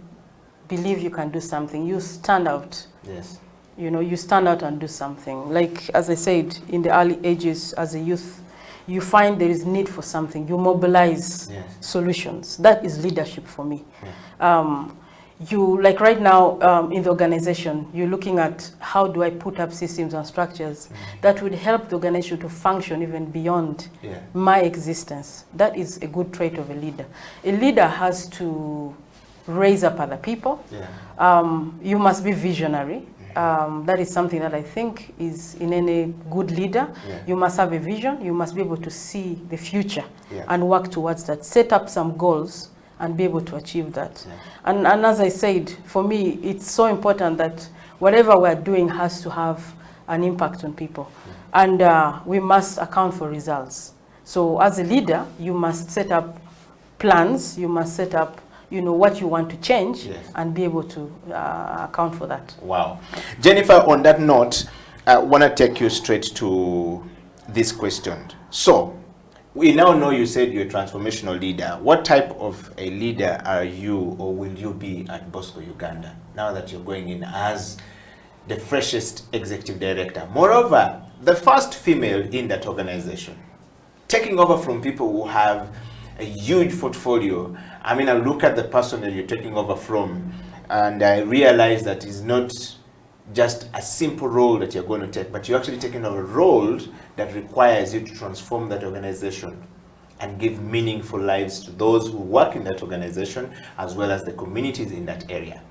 believe you can do something, you stand out. You stand out and do something. Like, as I said, in the early ages as a youth, you find there is need for something, you mobilize solutions. That is leadership for me. you, like right now in the organization, you're looking at how do I put up systems and structures that would help the organization to function even beyond my existence. That is a good trait of a leader. A leader has to raise up other people. You must be visionary. That is something that I think is in any good leader. You must have a vision. You must be able to see the future and work towards that. Set up some goals and be able to achieve that. And as I said, for me, it's so important that whatever we're doing has to have an impact on people. And we must account for results. So as a leader, you must set up plans. You must set up, you know, what you want to change and be able to account for that. Wow. Jennifer, on that note, I want to take you straight to this question. So, we now know you said you're a transformational leader. What type of a leader are you or will you be at Bosco Uganda now that you're going in as the freshest executive director? Moreover, the first female in that organization, taking over from people who have a huge portfolio. I mean, I look at the person that you're taking over from and I realize that it's not just a simple role that you're going to take, but you're actually taking over a role that requires you to transform that organization and give meaningful lives to those who work in that organization as well as the communities in that area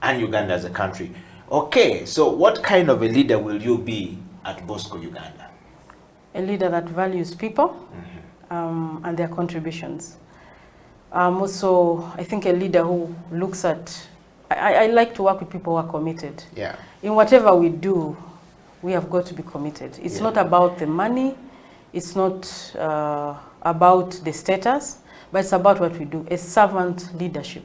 and Uganda as a country. Okay, so what kind of a leader will you be at Bosco Uganda? A leader that values people and their contributions. Also, I think a leader who looks at, I like to work with people who are committed. In whatever we do, we have got to be committed. It's not about the money, it's not about the status, but it's about what we do, a servant leadership.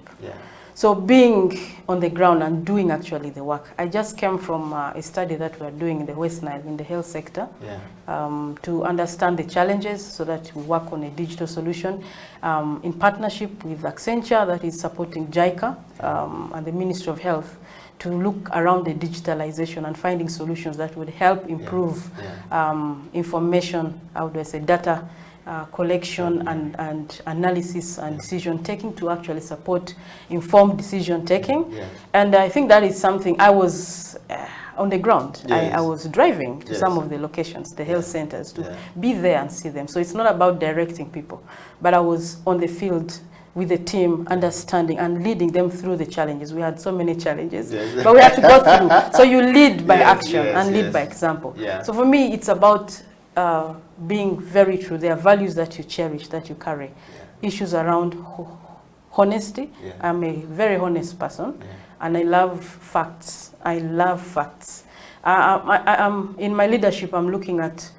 So being on the ground and doing actually the work. I just came from a study that we're doing in the West Nile in the health sector to understand the challenges so that we work on a digital solution in partnership with Accenture that is supporting JICA and the Ministry of Health to look around the digitalization and finding solutions that would help improve information, how do I say, data collection and analysis and decision taking to actually support informed decision taking. And I think that is something I was on the ground. I was driving to some of the locations, the health centers, to be there and see them. So it's not about directing people, but I was on the field with the team, understanding and leading them through the challenges. We had so many challenges, but we had to go through. So you lead by action and lead by example. So for me, it's about being very true. There are values that you cherish, that you carry. Issues around honesty. I'm a very honest person, and I love facts. I love facts. I'm in my leadership, I'm looking at,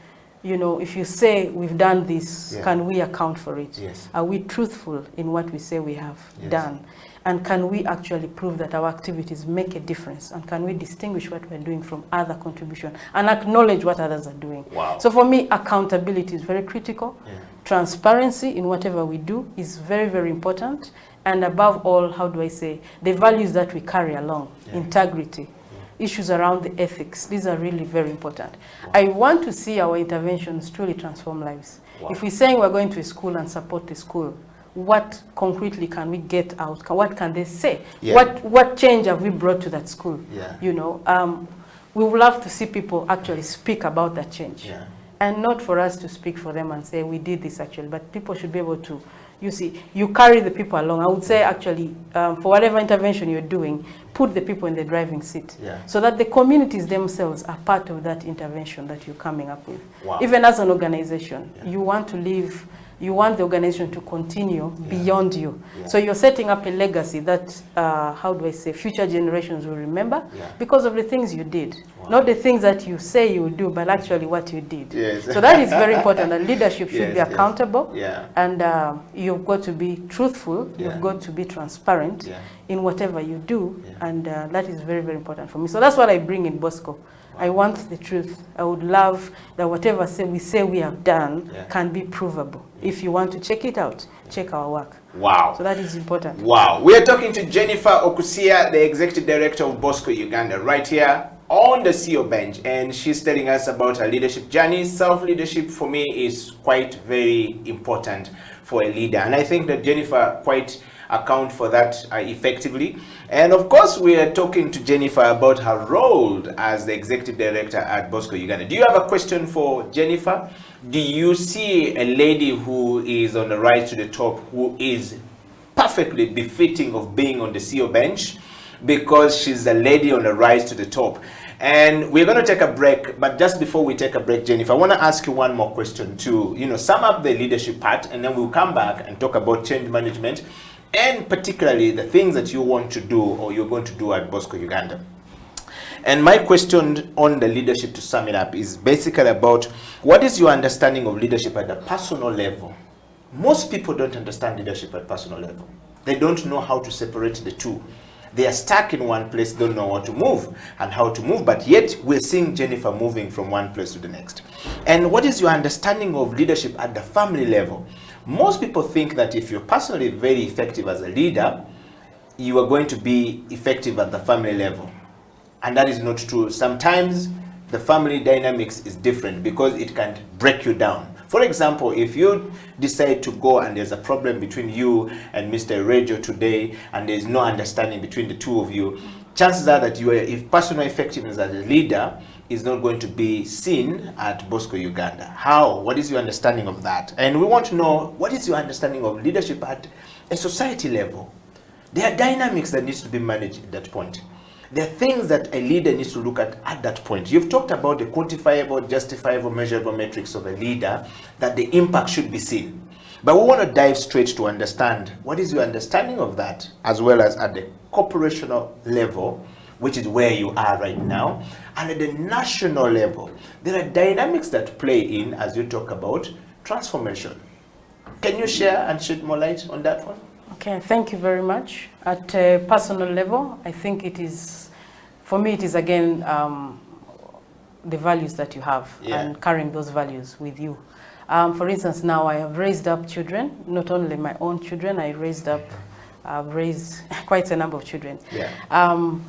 you know, if you say we've done this, can we account for it? Are we truthful in what we say we have done? And can we actually prove that our activities make a difference? And can we distinguish what we're doing from other contribution and acknowledge what others are doing? So for me, accountability is very critical. Transparency in whatever we do is very, very important. And above all, how do I say, the values that we carry along, integrity, issues around the ethics, these are really very important. I want to see our interventions truly transform lives. If we're saying we're going to a school and support the school, what concretely can we get out? What can they say? What change have we brought to that school? You know, we would love to see people actually speak about that change. And not for us to speak for them and say, we did this actually, but people should be able to, you see, you carry the people along. I would say actually, for whatever intervention you're doing, put the people in the driving seat so that the communities themselves are part of that intervention that you're coming up with. Even as an organization, you want to live, you want the organization to continue beyond you. So you're setting up a legacy that, how do I say, future generations will remember because of the things you did. Not the things that you say you will do, but actually what you did. So that is very important. And leadership should be accountable. And you've got to be truthful. You've got to be transparent in whatever you do. And that is very, very important for me. So that's what I bring in Bosco. I want the truth. I would love that whatever we say we have done can be provable. If you want to check it out, check our work. So that is important. We are talking to Jennifer Okusia, the Executive Director of Bosco Uganda, right here on the CEO bench, and she's telling us about her leadership journey. Self-leadership for me is quite very important for a leader, and I think that Jennifer quite account for that effectively. And of course, we are talking to Jennifer about her role as the executive director at Bosco Uganda. Do you have a question for Jennifer? Do you see a lady who is on the rise to the top who is perfectly befitting of being on the CEO bench because she's a lady on the rise to the top? And we're going to take a break, but just before we take a break, Jennifer, I want to ask you one more question to, sum up the leadership part, and then we'll come back and talk about change management, and particularly the things that you want to do or you're going to do at Bosco Uganda. And my question on the leadership, to sum it up, is basically about what is your understanding of leadership at the personal level? Most people don't understand leadership at personal level. They don't know how to separate the two. They are stuck in one place, don't know what to move and how to move, but yet we're seeing Jennifer moving from one place to the next. And what is your understanding of leadership at the family level? Most people think that if you're personally very effective as a leader, you are going to be effective at the family level. And that is not true. Sometimes the family dynamics is different because it can break you down. For example, if you decide to go and there's a problem between you and Mr. Reggio today and there's no understanding between the two of you, chances are that if personal effectiveness as a leader is not going to be seen at Bosco Uganda. How? What is your understanding of that? And we want to know, what is your understanding of leadership at a society level? There are dynamics that needs to be managed at that point. There are things that a leader needs to look at that point. You've talked about the quantifiable, justifiable, measurable metrics of a leader, that the impact should be seen. But we want to dive straight to understand, what is your understanding of that, as well as at the corporational level, which is where you are right now, and at the national level. There are dynamics that play in as you talk about transformation. Can you share and shed more light on that one? Okay, thank you very much. At a personal level, I think it is, for me, it is again the values that you have and carrying those values with you. For instance, now I have raised up children, not only my own children, I've raised quite a number of children. I'm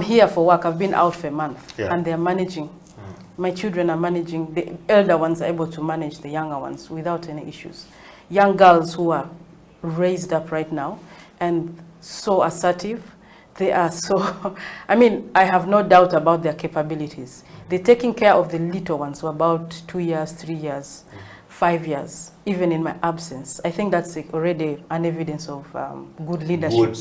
here for work, I've been out for a month, and they're managing. My children are managing, the elder ones are able to manage the younger ones without any issues. Young girls who are raised up right now and so assertive, they are so, I mean, I have no doubt about their capabilities. They're taking care of the little ones who are about 2 years, 3 years, 5 years, even in my absence. I think that's already an evidence of good leadership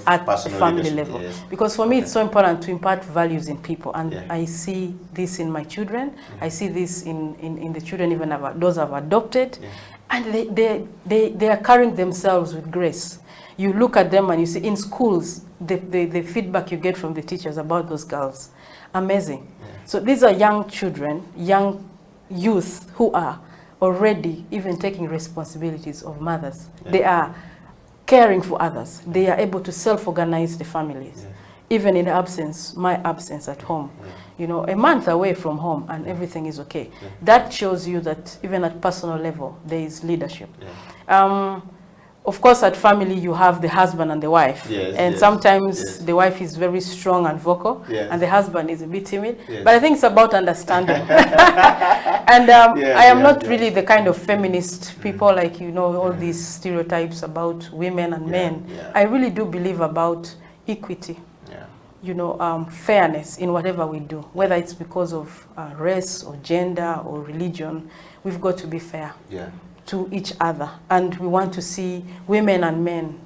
at the family level. Yes. Because for me, it's so important to impart values in people. And I see this in my children. I see this in the children, even those I've adopted. And they are carrying themselves with grace. You look at them and you see in schools, the feedback you get from the teachers about those girls, amazing. So these are young children, young youth who are already even taking responsibilities of mothers. They are caring for others. They are able to self-organize the families. Even in absence, my absence at home, you know, a month away from home and everything is okay. That shows you that even at personal level, there is leadership. Of course, at family, you have the husband and the wife. And sometimes the wife is very strong and vocal, and the husband is a bit timid. But I think it's about understanding. And I am not really the kind of feminist people, like, you know, all these stereotypes about women and men. I really do believe about equity. You know, fairness in whatever we do, whether it's because of race or gender or religion, we've got to be fair to each other. And we want to see women and men,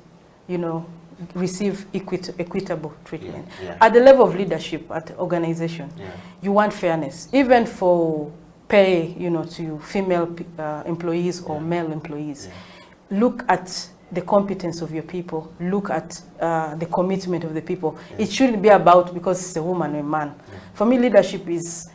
you know, receive equitable treatment. At the level of leadership at the organization, you want fairness, even for pay, you know, to female employees or male employees. Look at the competence of your people, look at the commitment of the people. It shouldn't be about because it's a woman or a man. For me, leadership is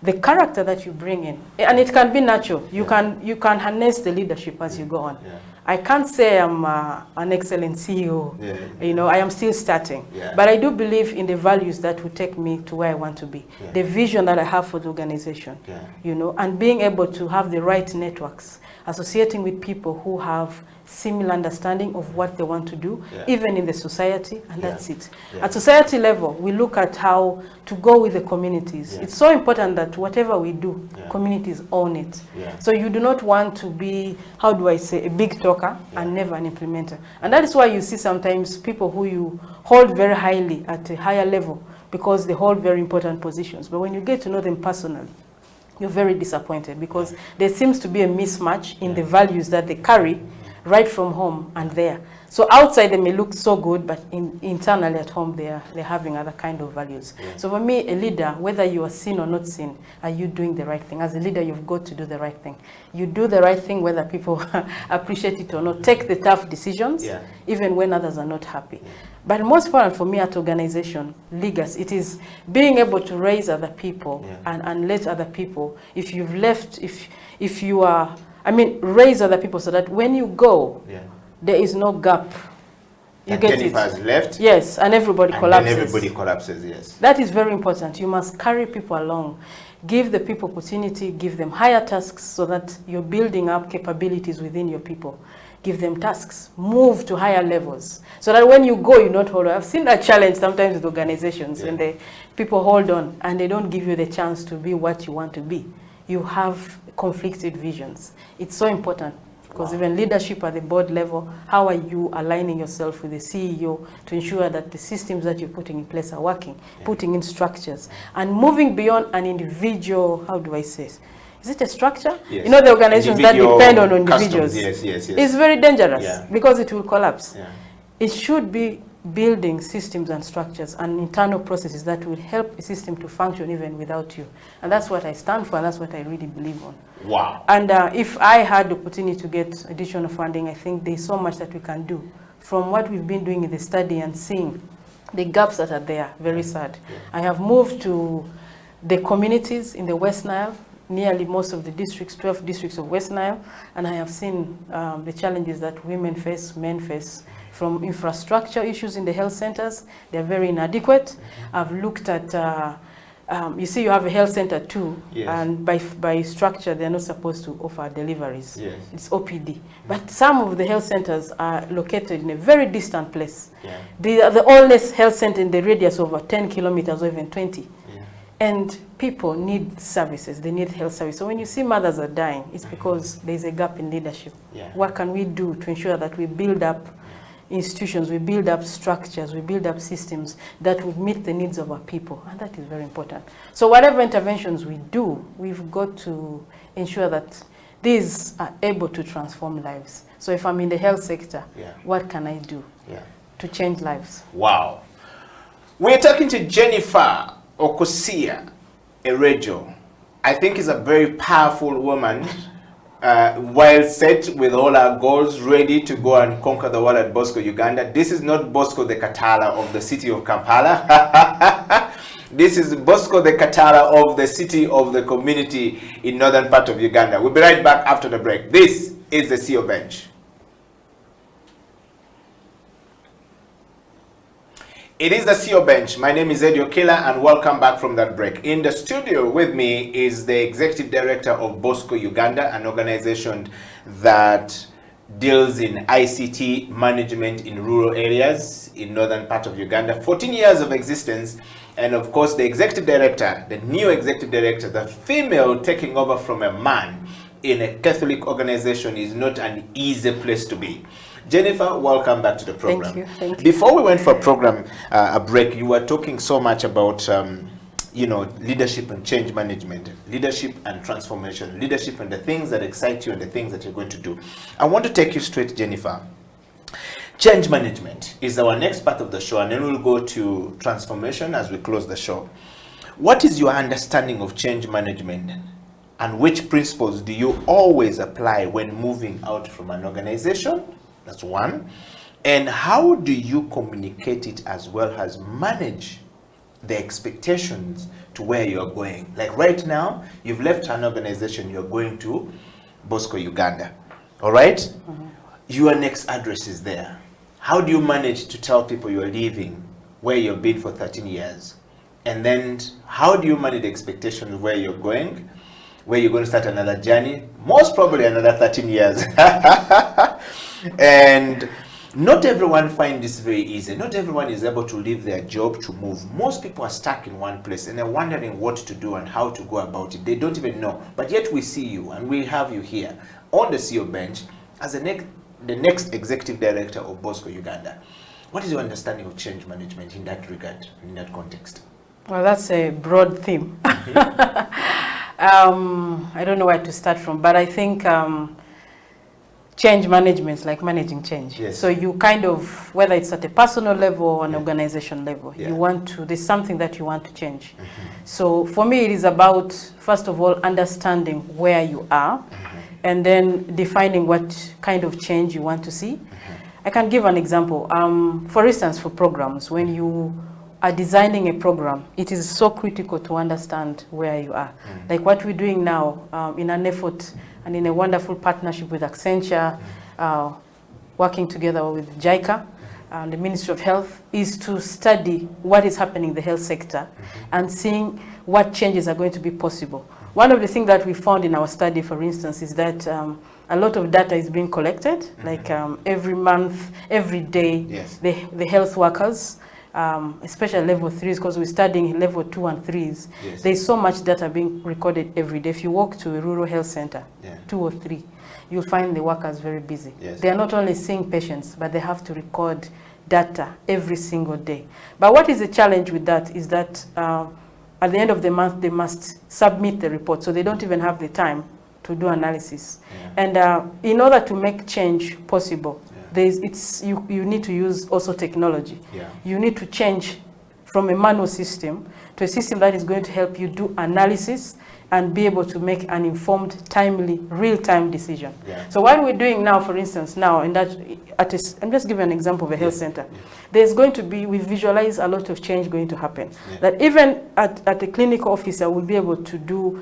the character that you bring in, and it can be natural. You can harness the leadership as you go on. I can't say I'm an excellent CEO. You know, I am still starting. But I do believe in the values that will take me to where I want to be. The vision that I have for the organization, you know, and being able to have the right networks, associating with people who have similar understanding of what they want to do, even in the society, and that's it. At society level, we look at how to go with the communities. It's so important that whatever we do, communities own it. So you do not want to be, how do I say, a big talker talker and never an implementer. And that is why you see sometimes people who you hold very highly at a higher level because they hold very important positions. But when you get to know them personally, you're very disappointed because there seems to be a mismatch in the values that they carry right from home and there. So outside they may look so good, but internally at home they're having other kind of values. Yeah. So for me, a leader, whether you are seen or not seen, are you doing the right thing? As a leader, you've got to do the right thing. You do the right thing whether people appreciate it or not. Take the tough decisions, even when others are not happy. But most important for me at organization, leaders, it is being able to raise other people and let other people, if you've left, if you are, raise other people so that when you go, there is no gap. You get Jennifer has left. Yes, and everybody collapses. Then everybody collapses, yes. That is very important. You must carry people along. Give the people opportunity, give them higher tasks so that you're building up capabilities within your people. Give them tasks. Move to higher levels. So that when you go, you not hold on. I've seen that challenge sometimes with organizations and the people hold on and they don't give you the chance to be what you want to be. You have conflicted visions. It's so important. Because even leadership at the board level, how are you aligning yourself with the CEO to ensure that the systems that you're putting in place are working, putting in structures, and moving beyond an individual, how do I say it? Is it a structure? Yes. You know, the organizations that depend on individuals. Yes. It's very dangerous because it will collapse. It should be building systems and structures and internal processes that will help a system to function even without you. And that's what I stand for, and that's what I really believe on. Wow. And if I had the opportunity to get additional funding, I think there's so much that we can do. From what we've been doing in the study and seeing the gaps that are there, very sad. I have moved to the communities in the West Nile, nearly most of the districts, 12 districts of West Nile, and I have seen the challenges that women face, men face, from infrastructure issues in the health centers. They're very inadequate. I've looked at, you see you have a health center too, and by structure they're not supposed to offer deliveries. It's OPD. But some of the health centers are located in a very distant place. They are the oldest health center in the radius of 10 kilometers or even 20. And people need services, they need health service. So when you see mothers are dying, it's because there's a gap in leadership. What can we do to ensure that we build up institutions, we build up structures, we build up systems that will meet the needs of our people, and that is very important. So whatever interventions we do, we've got to ensure that these are able to transform lives. So if I'm in the health sector, what can I do to change lives? Wow. We're talking to Jennifer Okosia Erejo. I think is a very powerful woman. Well set with all our goals, ready to go and conquer the world at Bosco, Uganda. This is not Bosco the Katala of the city of Kampala. This is Bosco the Katala of the city of the community in northern part of Uganda. We'll be right back after the break. This is the CEO Bench. It is the CEO Bench. My name is Eddie Okila and welcome back from that break. In the studio with me is the Executive Director of Bosco Uganda, an organization that deals in ICT management in rural areas in northern part of Uganda. 14 years of existence, and of course the Executive Director, the new Executive Director, the female taking over from a man in a Catholic organization is not an easy place to be. Jennifer, welcome back to the program. Thank you. Before we went for a break, you were talking so much about leadership and change management, leadership and transformation, leadership and the things that excite you and the things that you're going to do. I want to take you straight, Jennifer. Change management is our next part of the show, and then we'll go to transformation as we close the show. What is your understanding of change management, and which principles do you always apply when moving out from an organization? That's one. And how do you communicate it as well as manage the expectations to where you're going? Like right now, you've left an organization, you're going to Bosco, Uganda. All right? Your next address is there. How do you manage to tell people you're leaving where you've been for 13 years? And then how do you manage the expectations of where you're going, where you're going to start another journey, most probably another 13 years. And not everyone finds this very easy. Not everyone is able to leave their job to move. Most people are stuck in one place and they're wondering what to do and how to go about it. They don't even know. But yet we see you and we have you here on the CEO Bench as the the next executive director of Bosco Uganda. What is your understanding of change management in that regard, in that context? Well, that's a broad theme. I don't know where to start from, but I think change management is like managing change. Yes. So you kind of, whether it's at a personal level or an organization level, you want to, there's something that you want to change. So for me, it is about, first of all, understanding where you are, and then defining what kind of change you want to see. I can give an example. For instance, for programs, when you are designing a program, it is so critical to understand where you are. Like what we're doing now in an effort and in a wonderful partnership with Accenture, working together with JICA, the Ministry of Health, is to study what is happening in the health sector and seeing what changes are going to be possible. One of the things that we found in our study, for instance, is that a lot of data is being collected, like every month, every day, the health workers, especially level 3s, because we're studying level 2 and 3s. There's so much data being recorded every day. If you walk to a rural health center, 2 or 3, you'll find the workers very busy. They are not only seeing patients, but they have to record data every single day. But what is the challenge with that is that at the end of the month, they must submit the report, so they don't even have the time to do analysis. And in order to make change possible, you need to use also technology. You need to change from a manual system to a system that is going to help you do analysis and be able to make an informed, timely, real-time decision. So what we're doing now, for instance, now, in that, I'm just giving an example of a health center. There's going to be, we visualize a lot of change going to happen. That even at the clinical officer will be able to do,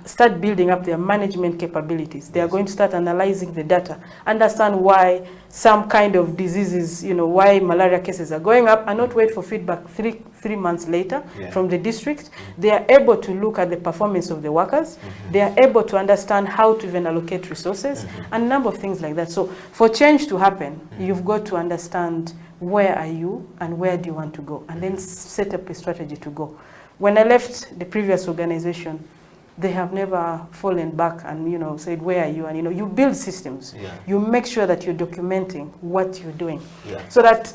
start building up their management capabilities. They are going to start analyzing the data, understand why some kind of diseases, why malaria cases are going up, and not wait for feedback three months later from the district. They are able to look at the performance of the workers. They are able to understand how to even allocate resources, and a number of things like that. So for change to happen, you've got to understand where are you and where do you want to go, and then set up a strategy to go. When I left the previous organization, they have never fallen back and said, where are you? And you build systems. You make sure that you're documenting what you're doing, so that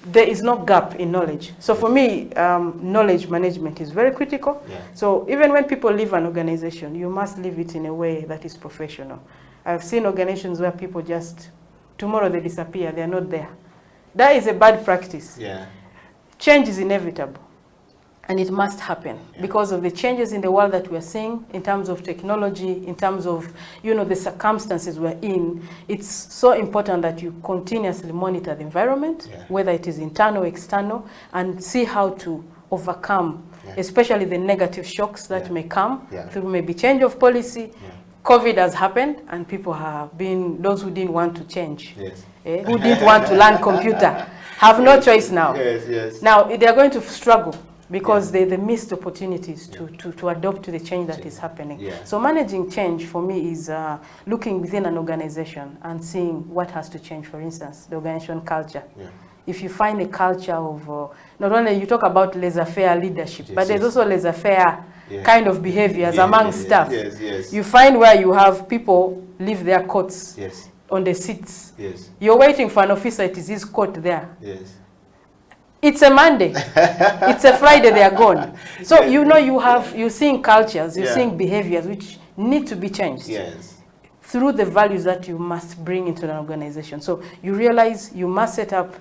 there is no gap in knowledge. So for me, knowledge management is very critical. So even when people leave an organization, you must leave it in a way that is professional. I've seen organizations where people just, tomorrow they disappear, they're not there. That is a bad practice. Change is inevitable. And it must happen because of the changes in the world that we're seeing in terms of technology, in terms of, the circumstances we're in. It's so important that you continuously monitor the environment, whether it is internal or external, and see how to overcome, especially the negative shocks that may come through maybe change of policy. COVID has happened, and people have been, those who didn't want to change, who didn't want to learn computer, have no choice now. Now, they are going to struggle, because they missed opportunities to adopt to the change that is happening. So managing change for me is looking within an organization and seeing what has to change. For instance, the organization culture. If you find a culture of, not only you talk about laissez-faire leadership, but there's also laissez-faire kind of behaviors among staff. You find where you have people leave their coats on the seats. You're waiting for an officer, it is his coat there. It's a Monday. It's a Friday, they are gone. So you're seeing cultures, you're seeing behaviors which need to be changed through the values that you must bring into an organization. So you realize you must set up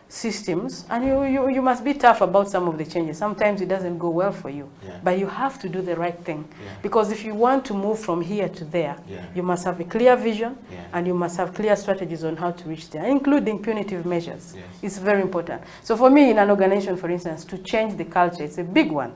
systems, and you must be tough about some of the changes. Sometimes it doesn't go well for you, but you have to do the right thing. Because if you want to move from here to there, you must have a clear vision, and you must have clear strategies on how to reach there, including punitive measures. It's very important. So for me, in an organization, for instance, to change the culture, it's a big one.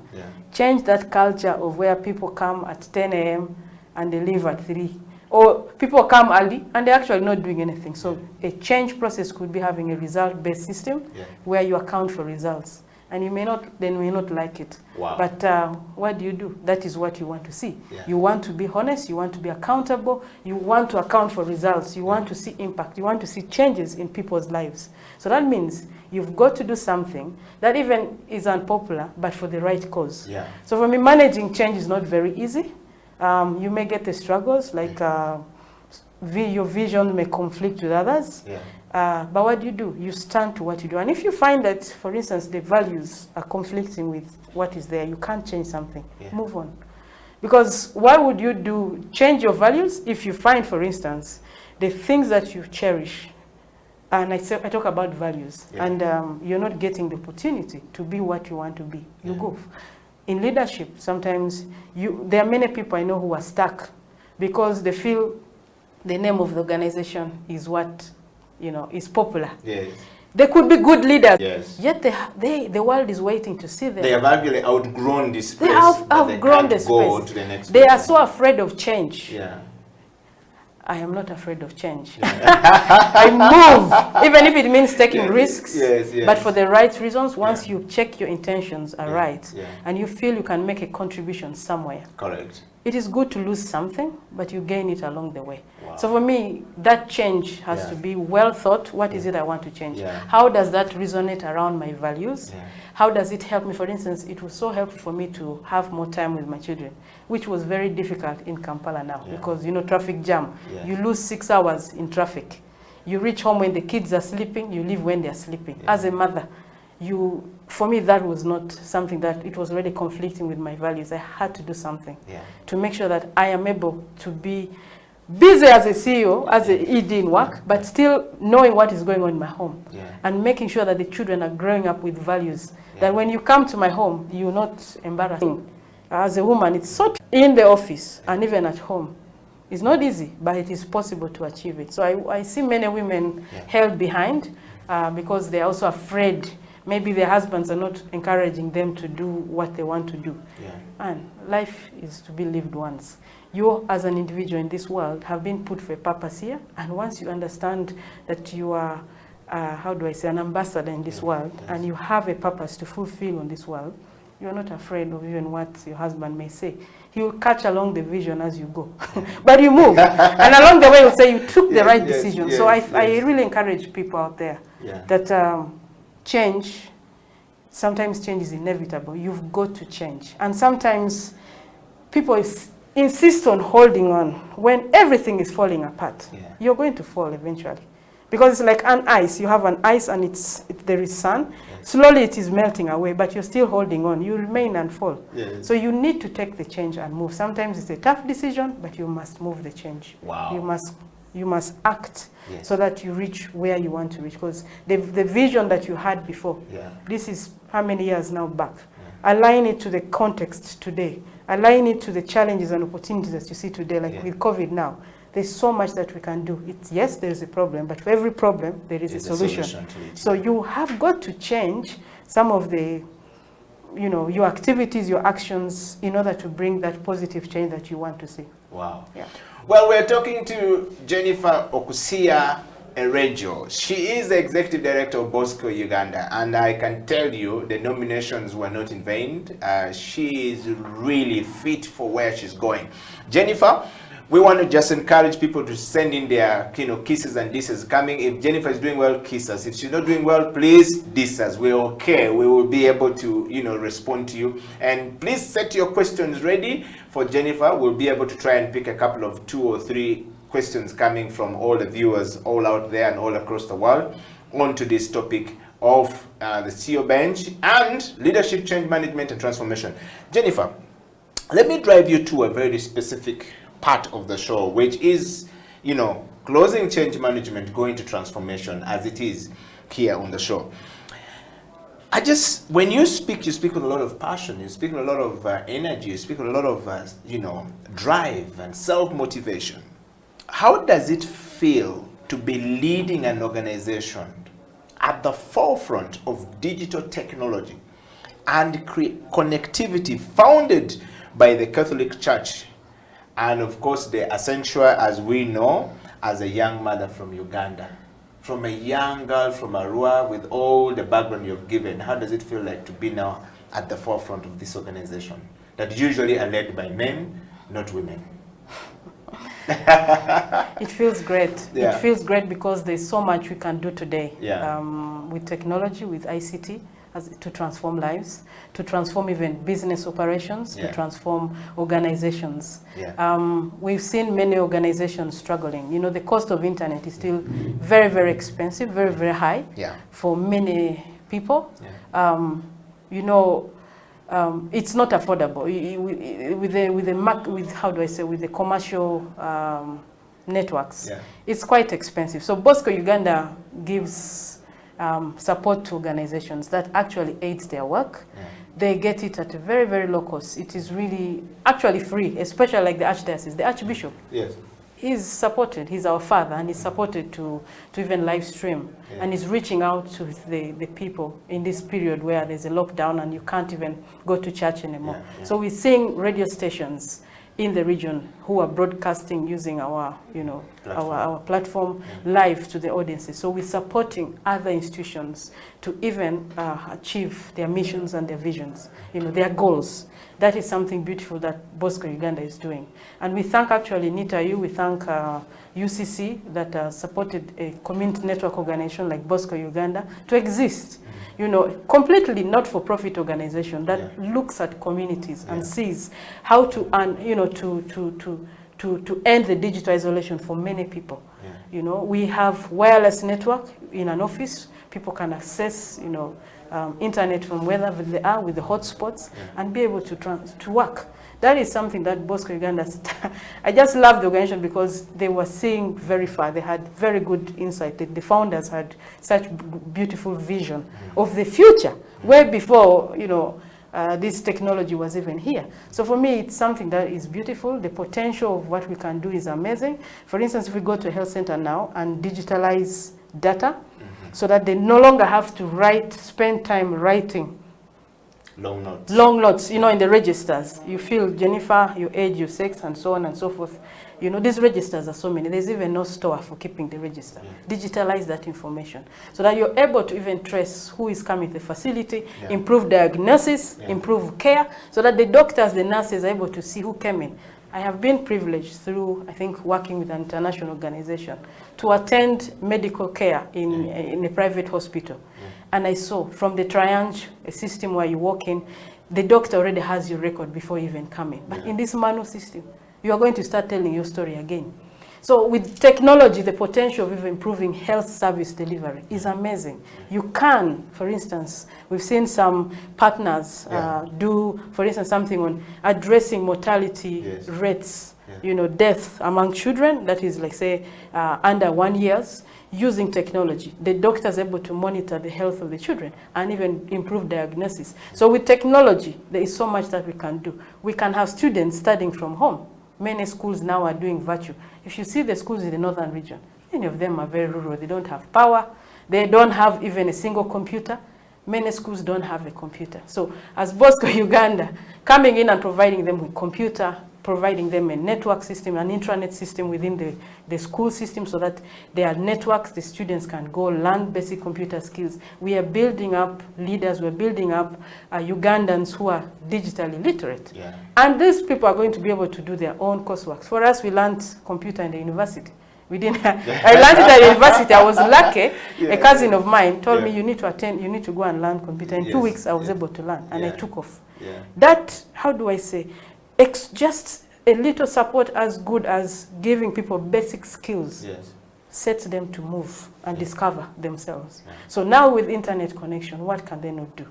Change that culture of where people come at 10 a.m. and they leave at 3. Or people come early and they're actually not doing anything. So a change process could be having a result-based system where you account for results. And you may not like it. But what do? That is what you want to see. You want to be honest, you want to be accountable, you want to account for results, you want to see impact, you want to see changes in people's lives. So that means you've got to do something that even is unpopular, but for the right cause. So for me, managing change is not very easy. You may get the struggles, like your vision may conflict with others. But what do? You stand to what you do. And if you find that, for instance, the values are conflicting with what is there, you can't change something. Move on. Because why would you change your values if you find, for instance, the things that you cherish, and I talk about values, and you're not getting the opportunity to be what you want to be. You go. In leadership, sometimes there are many people I know who are stuck because they feel the name of the organization is what, is popular. They could be good leaders, yet the world is waiting to see them. They have actually outgrown this space. They have outgrown the space. They are so afraid of change. I am not afraid of change. I move, even if it means taking risks, but for the right reasons. Once you check your intentions are right, and you feel you can make a contribution somewhere. Correct. It is good to lose something, but you gain it along the way. So for me, that change has to be well thought. What is it I want to change? How does that resonate around my values? How does it help me? For instance, it was so helpful for me to have more time with my children, which was very difficult in Kampala now because, traffic jam. You lose 6 hours in traffic. You reach home when the kids are sleeping, you leave when they're sleeping. As a mother, for me, that was not something that it was really conflicting with my values. I had to do something to make sure that I am able to be busy as a CEO, as an ED in work, but still knowing what is going on in my home and making sure that the children are growing up with values. That when you come to my home, you're not embarrassing. As a woman, it's so in the office and even at home. It's not easy, but it is possible to achieve it. So I see many women held behind because they're also afraid. Maybe their husbands are not encouraging them to do what they want to do. And life is to be lived once. You, as an individual in this world, have been put for a purpose here. And once you understand that you are, an ambassador in this world, and you have a purpose to fulfill on this world, you're not afraid of even what your husband may say. He will catch along the vision as you go. But you move. And along the way, he'll say you took the right decision. So I really encourage people out there that change, sometimes change is inevitable. You've got to change. And sometimes people insist on holding on when everything is falling apart. You're going to fall eventually. Because it's like an ice. You have an ice and there is sun. Slowly it is melting away, but you're still holding on. You remain and fall. So you need to take the change and move. Sometimes it's a tough decision, but you must move the change. You must act so that you reach where you want to reach. Because the vision that you had before, this is how many years now back. Align it to the context today. Align it to the challenges and opportunities that you see today, like with COVID now. There's so much that we can do. Yes, there's a problem, but for every problem, there is a solution. So you have got to change some of the, your activities, your actions, in order to bring that positive change that you want to see. Wow. Well, we're talking to Jennifer Okusia Erejo. She is the Executive Director of Bosco Uganda, and I can tell you the nominations were not in vain. She is really fit for where she's going. Jennifer, we want to just encourage people to send in their kisses and disses coming. If Jennifer is doing well, kiss us. If she's not doing well, please diss us. We're okay. We will be able to respond to you. And please set your questions ready for Jennifer. We'll be able to try and pick a couple of 2 or 3 questions coming from all the viewers all out there and all across the world onto this topic of the CEO bench and leadership change management and transformation. Jennifer, let me drive you to a very specific part of the show, which is, closing change management, going to transformation, as it is here on the show. When you speak with a lot of passion, you speak with a lot of energy, you speak with a lot of, drive and self-motivation. How does it feel to be leading an organization at the forefront of digital technology and connectivity founded by the Catholic Church? And of course, the essential, as we know, as a young mother from Uganda, from a young girl from Arua, with all the background you've given, how does it feel like to be now at the forefront of this organization that usually are led by men, not women? It feels great. It feels great because there's so much we can do today with technology, with ICT. to transform lives, to transform even business operations, to transform organizations. We've seen many organizations struggling. You know, the cost of internet is still very, very expensive, very, very high for many people. You know, it's not affordable with the commercial networks. It's quite expensive. So Bosco Uganda gives support to organizations that actually aids their work. They get it at a very, very low cost. It is really actually free, especially like the Archdiocese, the Archbishop. He's supported, he's our father, and he's supported to even live stream. And he's reaching out to the people in this period where there's a lockdown and you can't even go to church anymore. So we're seeing radio stations in the region who are broadcasting using our, you know, our platform live to the audiences. So we're supporting other institutions to even achieve their missions and their visions, you know, their goals. That is something beautiful that Bosco Uganda is doing. And we thank actually NITAU, we thank UCC that supported a community network organization like Bosco Uganda to exist. You know, completely not-for-profit organization that looks at communities and sees how to, you know, to end the digital isolation for many people. You know, we have wireless network in an office. People can access, you know, internet from wherever they are with the hotspots and be able to work. That is something that Bosco Uganda, I just love the organization because they were seeing very far. They had very good insight. The founders had such beautiful vision of the future, way before, you know, this technology was even here. So for me, it's something that is beautiful. The potential of what we can do is amazing. For instance, if we go to a health center now and digitalize data so that they no longer have to spend time writing long notes, you know, in the registers. You feel Jennifer, your age, your sex, and so on and so forth. You know, these registers are so many. There's even no store for keeping the register. Digitalize that information so that you're able to even trace who is coming to the facility, improve diagnosis, improve care, so that the doctors, the nurses are able to see who came in. I have been privileged through, I think, working with an international organization to attend medical care in a private hospital. And I saw from the triage, a system where you walk in, the doctor already has your record before you even come in. But in this manual system, you are going to start telling your story again. So with technology, the potential of even improving health service delivery is amazing. You can, for instance, we've seen some partners do, for instance, something on addressing mortality rates, you know, death among children, that is like say under 1 year, using technology. The doctor is able to monitor the health of the children and even improve diagnosis. So with technology, there is so much that we can do. We can have students studying from home. Many schools now are doing virtual. If you see the schools in the northern region, many of them are very rural. They don't have power. They don't have even a single computer. Many schools don't have a computer. So as Bosco Uganda, coming in and providing them with computer, providing them a network system, an intranet system within the school system so that there are networks, the students can go learn basic computer skills. We are building up leaders, we're building up Ugandans who are digitally literate. And these people are going to be able to do their own coursework. For us, we learned computer in the university. We didn't. I learned it at university. I was lucky. A cousin of mine told me, you need to attend, you need to go and learn computer. In 2 weeks, I was able to learn, and I took off. That, how do I say, just a little support as good as giving people basic skills sets them to move and discover themselves. So now with internet connection, what can they not do?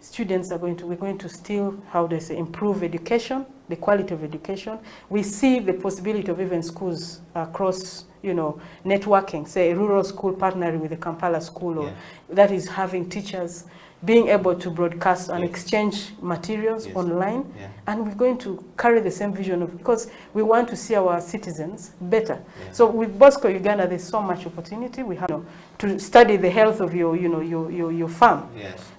Students are we're going to still, how do I say, improve education, the quality of education. We see the possibility of even schools across, you know, networking, say a rural school partnering with a Kampala school, or that is having teachers being able to broadcast and exchange materials online. And we're going to carry the same vision of, because we want to see our citizens better. So with Bosco Uganda, there's so much opportunity. We have, you know, to study the health of your, you know, your farm.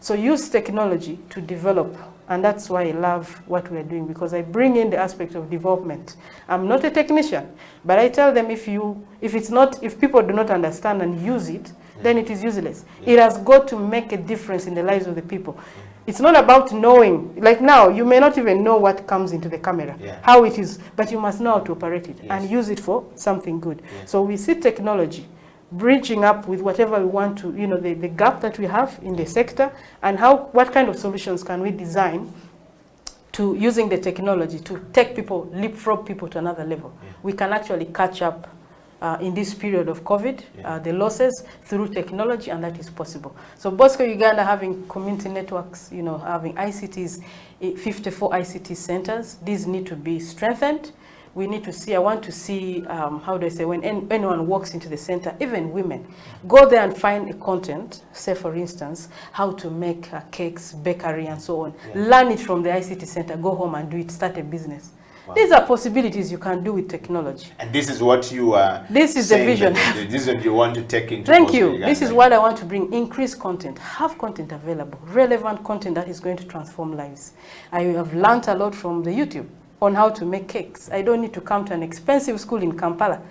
So use technology to develop. And that's why I love what we're doing, because I bring in the aspect of development. I'm not a technician, but I tell them if people do not understand and use it, then it is useless. It has got to make a difference in the lives of the people. It's not about knowing, like now, you may not even know what comes into the camera, how it is, but you must know how to operate it and use it for something good. So we see technology bridging up with whatever we want to, you know, the gap that we have in the sector, and what kind of solutions can we design to using the technology to take people, leapfrog people to another level. We can actually catch up in this period of COVID, the losses through technology, and that is possible. So Bosco Uganda having community networks, you know, having ICTs, 54 ICT centers, these need to be strengthened. We need to see, I want to see, how do I say, when anyone walks into the center, even women, go there and find a content, say for instance, how to make cakes, bakery and so on. Learn it from the ICT center, go home and do it, start a business. Wow. These are possibilities you can do with technology. And this is what you are This is the vision. The vision you want to take into Thank you. This is what I want to bring, increased content, have content available, relevant content that is going to transform lives. I have learned a lot from the YouTube on how to make cakes. I don't need to come to an expensive school in Kampala.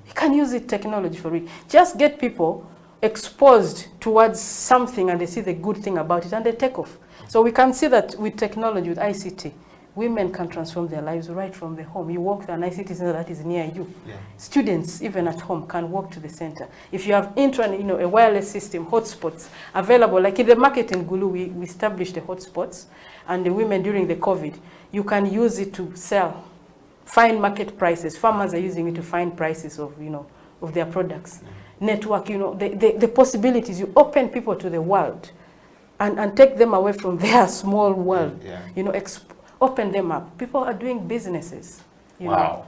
You can use it, technology for it. Just get people exposed towards something and they see the good thing about it and they take off. So we can see that with technology, with ICT, women can transform their lives right from the home. You walk to an ICT center that is near you. Students, even at home, can walk to the center. If you have internet, you know, a wireless system, hotspots available, like in the market in Gulu, we established the hotspots, and the women during the COVID, you can use it to sell, find market prices. Farmers are using it to find prices of, you know, of their products. Network, you know, the possibilities. You open people to the world and take them away from their small world. You know, open them up. People are doing businesses, you know,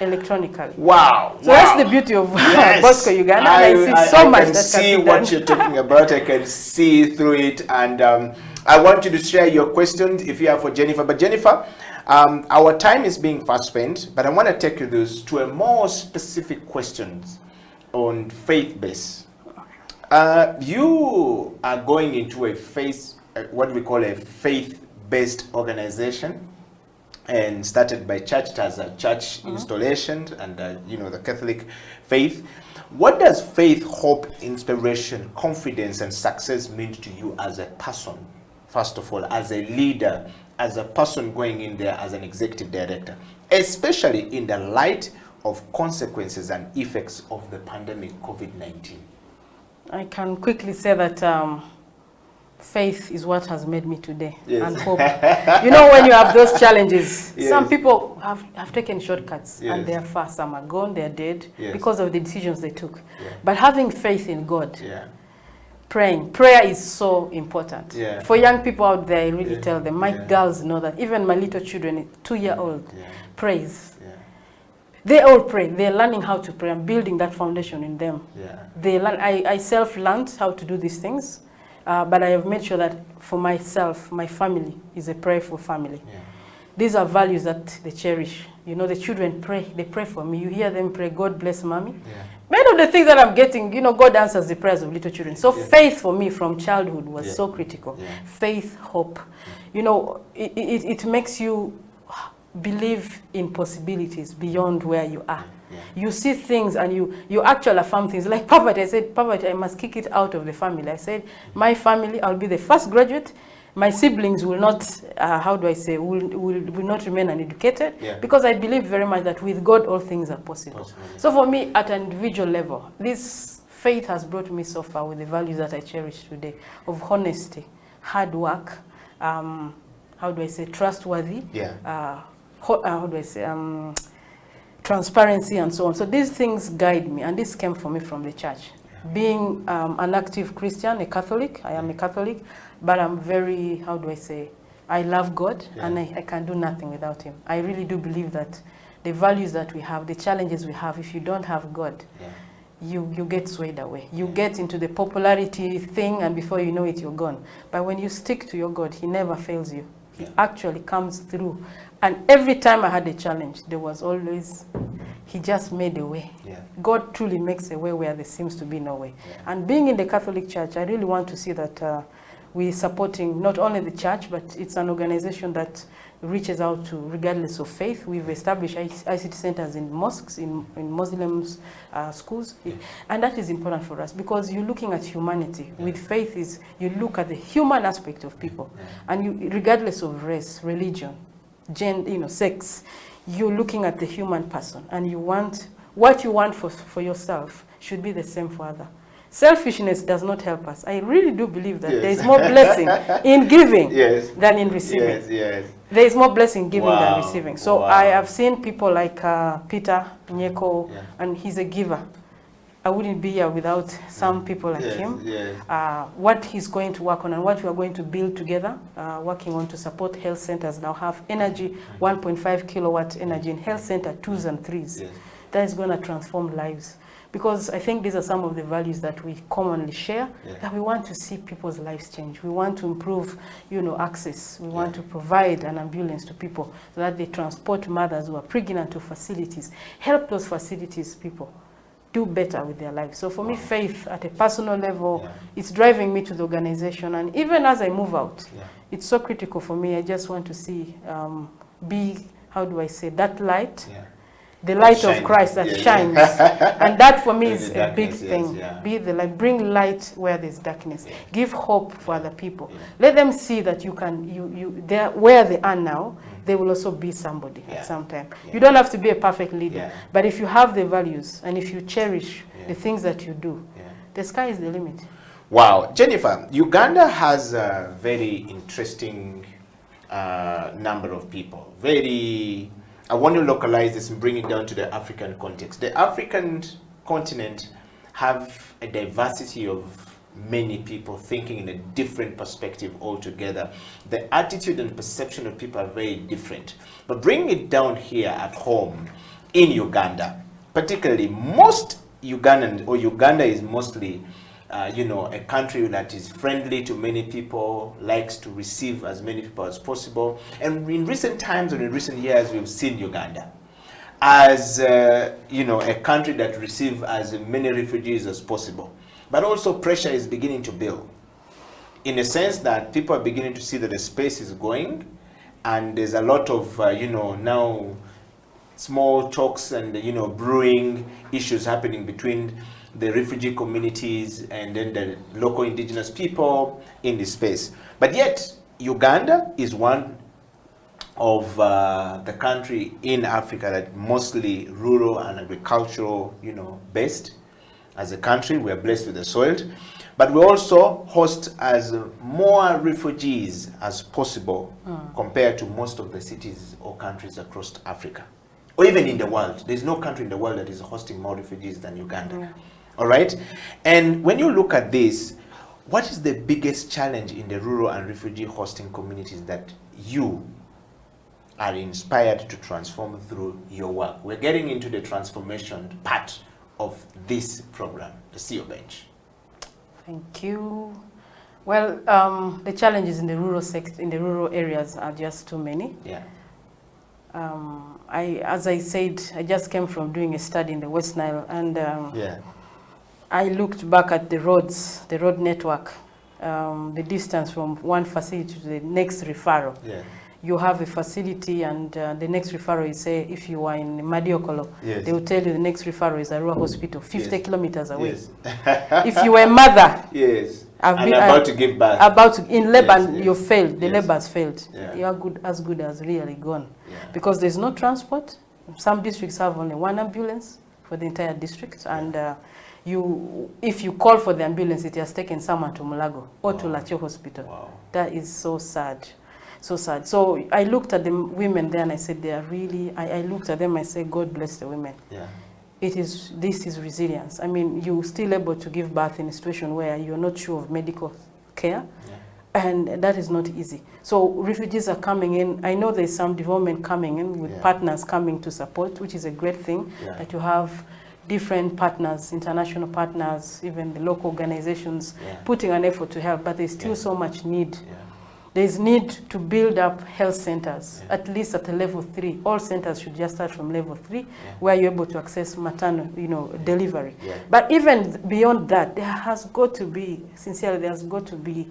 electronically. Wow. So that's the beauty of Bosco Uganda. I see so much that can be done. I can see what you're talking about. I can see through it. And I want you to share your questions if you have for Jennifer. But Jennifer, our time is being fast spent, but I want to take you to a more specific questions on faith-based. You are going into a what we call a faith-based organization, and started by church. It has a church installation and you know, the Catholic faith. What does faith, hope, inspiration, confidence and success mean to you as a person? First of all, as a leader, as a person going in there as an executive director, especially in the light of consequences and effects of the pandemic COVID-19? I can quickly say that faith is what has made me today, and hope. You know, when you have those challenges, some people have taken shortcuts and they are far. Some are gone, they are dead because of the decisions they took. But having faith in God, prayer is so important. For young people out there, I really tell them, my girls know that, even my little children, 2-year-old, prays. They all pray. They're learning how to pray. I'm building that foundation in them. They learn. I self-learned how to do these things, but I have made sure that for myself, my family is a prayerful family. These are values that they cherish. You know, the children pray. They pray for me. You hear them pray, God bless mommy. Many of the things that I'm getting, you know, God answers the prayers of little children. So faith for me from childhood was so critical. Faith, hope. You know, it makes you believe in possibilities beyond where you are. You see things and you actually affirm things. Like poverty, I said, poverty, I must kick it out of the family. I said, my family, I'll be the first graduate. My siblings will not, how do I say, will not remain uneducated, because I believe very much that with God all things are possible. So for me, at an individual level, this faith has brought me so far with the values that I cherish today, of honesty, hard work, how do I say, trustworthy, how do I say, transparency and so on. So these things guide me, and this came for me from the church. Being an active Christian, a Catholic, I am a Catholic, but I'm very, how do I say, I love God, and I can do nothing without him. I really do believe that the values that we have, the challenges we have, if you don't have God, you get swayed away. You get into the popularity thing, and before you know it, you're gone. But when you stick to your God, he never fails you. He actually comes through. And every time I had a challenge, there was always, he just made a way. God truly makes a way where there seems to be no way. And being in the Catholic Church, I really want to see that we're supporting not only the church, but it's an organization that reaches out to regardless of faith. We've established ICT centers in mosques, in Muslims schools. And that is important for us, because you're looking at humanity. With faith is, you look at the human aspect of people. And you, regardless of race, religion, gender, you know, sex, you're looking at the human person, and you want what you want for yourself should be the same for others. Selfishness does not help us. I really do believe that there is more blessing in giving than in receiving. There is more blessing in giving than receiving. So I have seen people like Peter Nyeko, and he's a giver. I wouldn't be here without some people like him. What he's going to work on and what we are going to build together, working on to support health centers now have energy, 1.5 kilowatt energy in health center 2s and 3s. That is going to transform lives. Because I think these are some of the values that we commonly share, that we want to see people's lives change. We want to improve, access. We want to provide an ambulance to people so that they transport mothers who are pregnant to facilities, help those facilities people do better with their lives. So for me, faith at a personal level, it's driving me to the organization. And even as I move out, it's so critical for me. I just want to see, how do I say, that light, the light of Christ that shines. And that for me is a big thing. Be the light, bring light where there's darkness. Give hope for other people. Let them see that you can, they're where they are now, they will also be somebody at some time. You don't have to be a perfect leader, but if you have the values and if you cherish the things that you do, the sky is the limit. Wow. Jennifer, Uganda has a very interesting number of people. I want to localize this and bring it down to the African context. The African continent have a diversity of many people thinking in a different perspective altogether. The attitude and perception of people are very different. But bringing it down here at home in Uganda, particularly most Ugandans, or Uganda is mostly a country that is friendly to many people, likes to receive as many people as possible. And in recent times and in recent years, we've seen Uganda as a country that receives as many refugees as possible. But also pressure is beginning to build, in a sense that people are beginning to see that the space is going, and there's a lot of now small talks and brewing issues happening between the refugee communities and then the local indigenous people in this space. But yet, Uganda is one of the country in Africa that mostly rural and agricultural, based. As a country, we are blessed with the soil, but we also host as more refugees as possible compared to most of the cities or countries across Africa, or even in the world. There's no country in the world that is hosting more refugees than Uganda. All right? And when you look at this, what is the biggest challenge in the rural and refugee hosting communities that you are inspired to transform through your work? We're getting into the transformation part of this program, the CEO Bench. Thank you. Well, the challenges in the rural areas are just too many. As I said, I just came from doing a study in the West Nile, and I looked back at the roads, the road network, the distance from one facility to the next referral. You have a facility, and the next referral is, say, if you are in Madiokolo, they will tell you the next referral is a rural hospital, 50 kilometers away. If you were a mother, about to give birth, in Lebanon, you failed. The labor has failed. You are as good as really gone, because there's no transport. Some districts have only one ambulance for the entire district, and if you call for the ambulance, it has taken someone to Mulago or to Lacho Hospital. That is so sad. So sad. So I looked at the women there and I said, they are really, I looked at them and I said, God bless the women. This is resilience. I mean, you're still able to give birth in a situation where you're not sure of medical care, and that is not easy. So refugees are coming in. I know there's some development coming in with partners coming to support, which is a great thing, that you have different partners, international partners, even the local organizations putting an effort to help, but there's still so much need. There's need to build up health centers, at least at a level 3. All centers should just start from level 3, where you're able to access maternal, delivery. But even beyond that, there has got to be, sincerely, there's got to be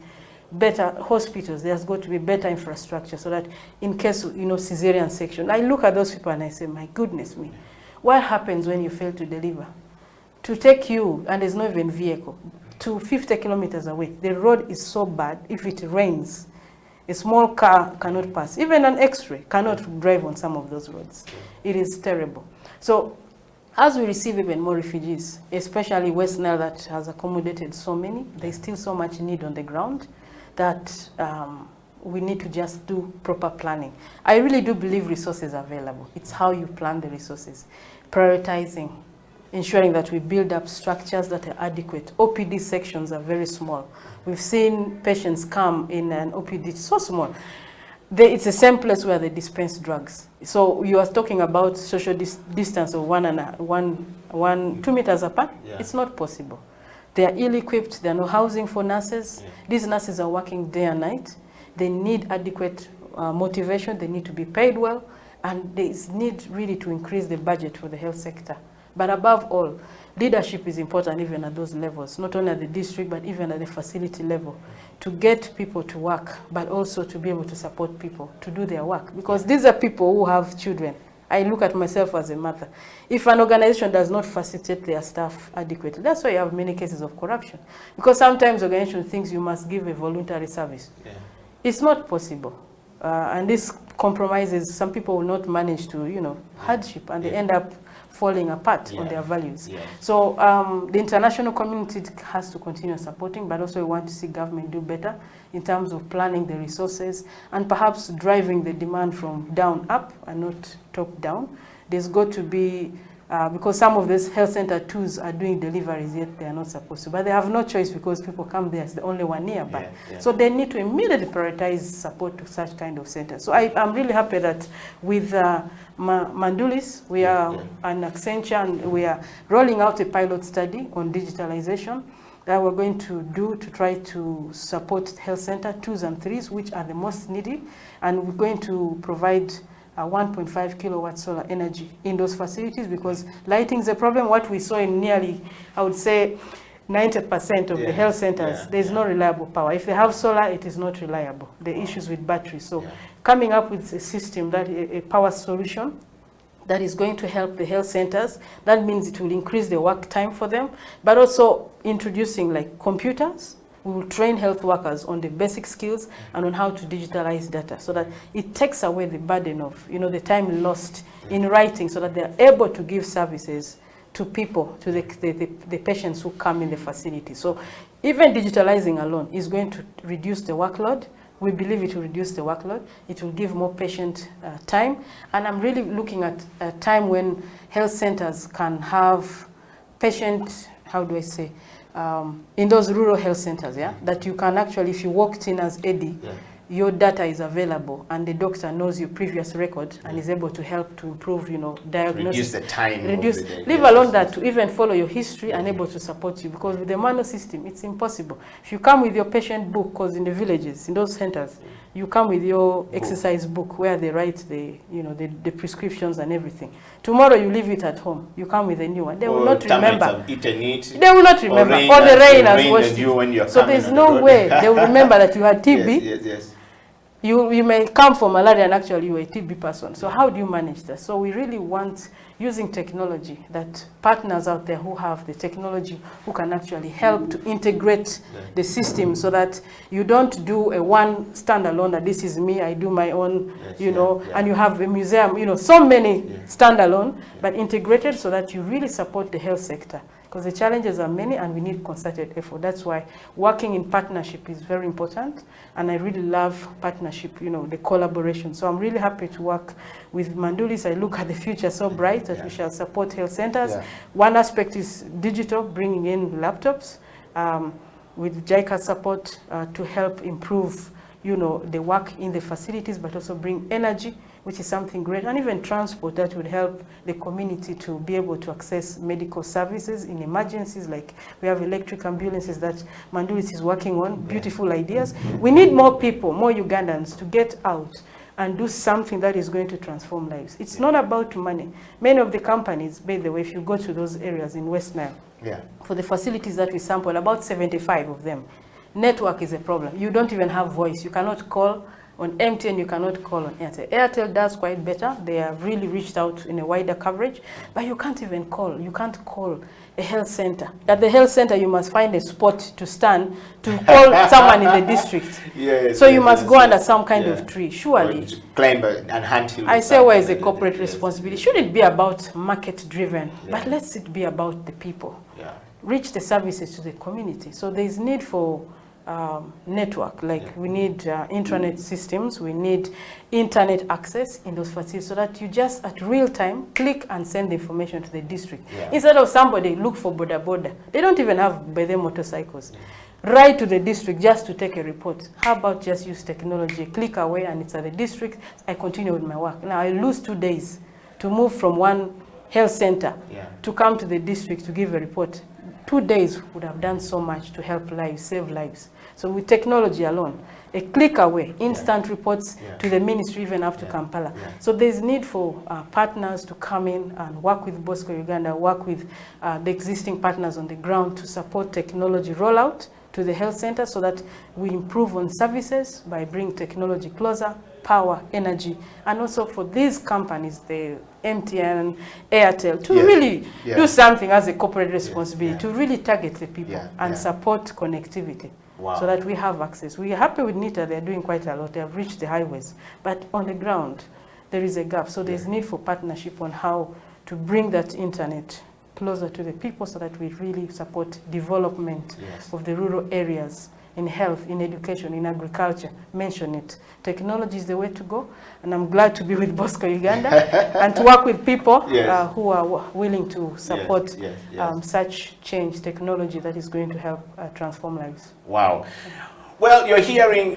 better hospitals. There's got to be better infrastructure, so that in case of, cesarean section, I look at those people and I say, my goodness me, what happens when you fail to deliver? To take you, and there's no even vehicle, to 50 kilometers away. The road is so bad, if it rains, a small car cannot pass. Even an X-ray cannot drive on some of those roads. It is terrible. So as we receive even more refugees, especially West Nile that has accommodated so many, there's still so much need on the ground that we need to just do proper planning. I really do believe resources are available. It's how you plan the resources, prioritizing, ensuring that we build up structures that are adequate. OPD sections are very small. We've seen patients come in an OPD so small. It's the same place where they dispense drugs. So you are talking about social distance of 2 meters apart. Yeah. It's not possible. They are ill-equipped. There are no housing for nurses. Yeah. These nurses are working day and night. They need adequate motivation. They need to be paid well. And there is need really to increase the budget for the health sector. But above all, leadership is important even at those levels, not only at the district, but even at the facility level, to get people to work, but also to be able to support people to do their work. Because these are people who have children. I look at myself as a mother. If an organization does not facilitate their staff adequately, that's why you have many cases of corruption. Because sometimes organization thinks you must give a voluntary service. Yeah. It's not possible. And this compromises, some people will not manage to, hardship, and they end up falling apart on their values. Yeah. So the international community has to continue supporting, but also we want to see government do better in terms of planning the resources and perhaps driving the demand from down up and not top down. There's got to be, because some of these health center twos are doing deliveries, yet they are not supposed to. But they have no choice because people come there, it's the only one nearby. Yeah, yeah. So they need to immediately prioritize support to such kind of centers. So I'm really happy that with Mandulis, we are an Accenture, and we are rolling out a pilot study on digitalization that we're going to do to try to support health center twos and threes, which are the most needy. And we're going to provide 1.5 kilowatt solar energy in those facilities because lighting is a problem. What we saw in nearly, I would say, 90% of the health centers, there's no reliable power. If they have solar, it is not reliable. The issues with batteries. So coming up with a system, that a power solution that is going to help the health centers, that means it will increase the work time for them, but also introducing like computers. We will train health workers on the basic skills and on how to digitalize data so that it takes away the burden of, the time lost in writing so that they're able to give services to people, to the patients who come in the facility. So even digitalizing alone is going to reduce the workload. We believe it will reduce the workload. It will give more patient time. And I'm really looking at a time when health centers can have patient, how do I say, in those rural health centers, that you can actually, if you walked in as AD, your data is available and the doctor knows your previous record and is able to help to improve, diagnosis. Reduce the time. Leave alone that to even follow your history and able to support you, because with the manual system, it's impossible. If you come with your patient book, because in the villages, in those centers, you come with your exercise book where they write the prescriptions and everything. Tomorrow you leave it at home. You come with a new one. They will not remember. They will not remember. Or the rain has washed you. So there's no way they will remember that you had TB. Yes. You may come for malaria and actually you're a TB person. So how do you manage that? So we really want using technology, that partners out there who have the technology who can actually help to integrate the system so that you don't do a one standalone, that this is me, I do my own, and you have a museum, so many standalone, but integrated so that you really support the health sector. Because the challenges are many and we need concerted effort. That's why working in partnership is very important. And I really love partnership, the collaboration. So I'm really happy to work with Mandulis. I look at the future so bright that we shall support health centers. One aspect is digital, bringing in laptops with JICA support to help improve, the work in the facilities, but also bring energy, which is something great, and even transport that would help the community to be able to access medical services in emergencies. Like we have electric ambulances that Mandulis is working on, beautiful ideas. We need more people, more Ugandans to get out and do something that is going to transform lives. It's not about money. Many of the companies, by the way, if you go to those areas in West Nile, for the facilities that we sample, about 75 of them, network is a problem. You don't even have voice. You cannot call On MTN, you cannot call on Airtel. Airtel does quite better. They have really reached out in a wider coverage, but you can't even call. You can't call a health center. At the health center, you must find a spot to stand to call someone in the district. Yes, so you must go under some kind of tree, surely. Climb and hunt him. I say, where is the corporate responsibility? Should it be about market-driven? But let's it be about the people. Reach the services to the community. So there is need for network, like we need intranet systems, we need internet access in those facilities so that you just at real time click and send the information to the district. Instead of somebody look for border. They don't even have by their motorcycles. Ride to the district just to take a report. How about just use technology, click away and it's at the district, I continue with my work. Now I lose 2 days to move from one health center to come to the district to give a report. 2 days would have done so much to help lives, save lives. So with technology alone, a click away, instant reports to the ministry, even up to Kampala. So there's need for partners to come in and work with Bosco Uganda, work with the existing partners on the ground to support technology rollout to the health center so that we improve on services by bringing technology closer, power, energy, and also for these companies, the MTN, Airtel, to really do something as a corporate responsibility, to really target the people and support connectivity. So that we have access. We are happy with NITA, they're doing quite a lot, they have reached the highways, but on the ground, there is a gap. So there's need for partnership on how to bring that internet closer to the people so that we really support development of the rural areas in health, in education, in agriculture. Mention it. Technology is the way to go, and I'm glad to be with Bosco Uganda and to work with people who are willing to support such change, technology that is going to help transform lives. Wow. Well, you're hearing,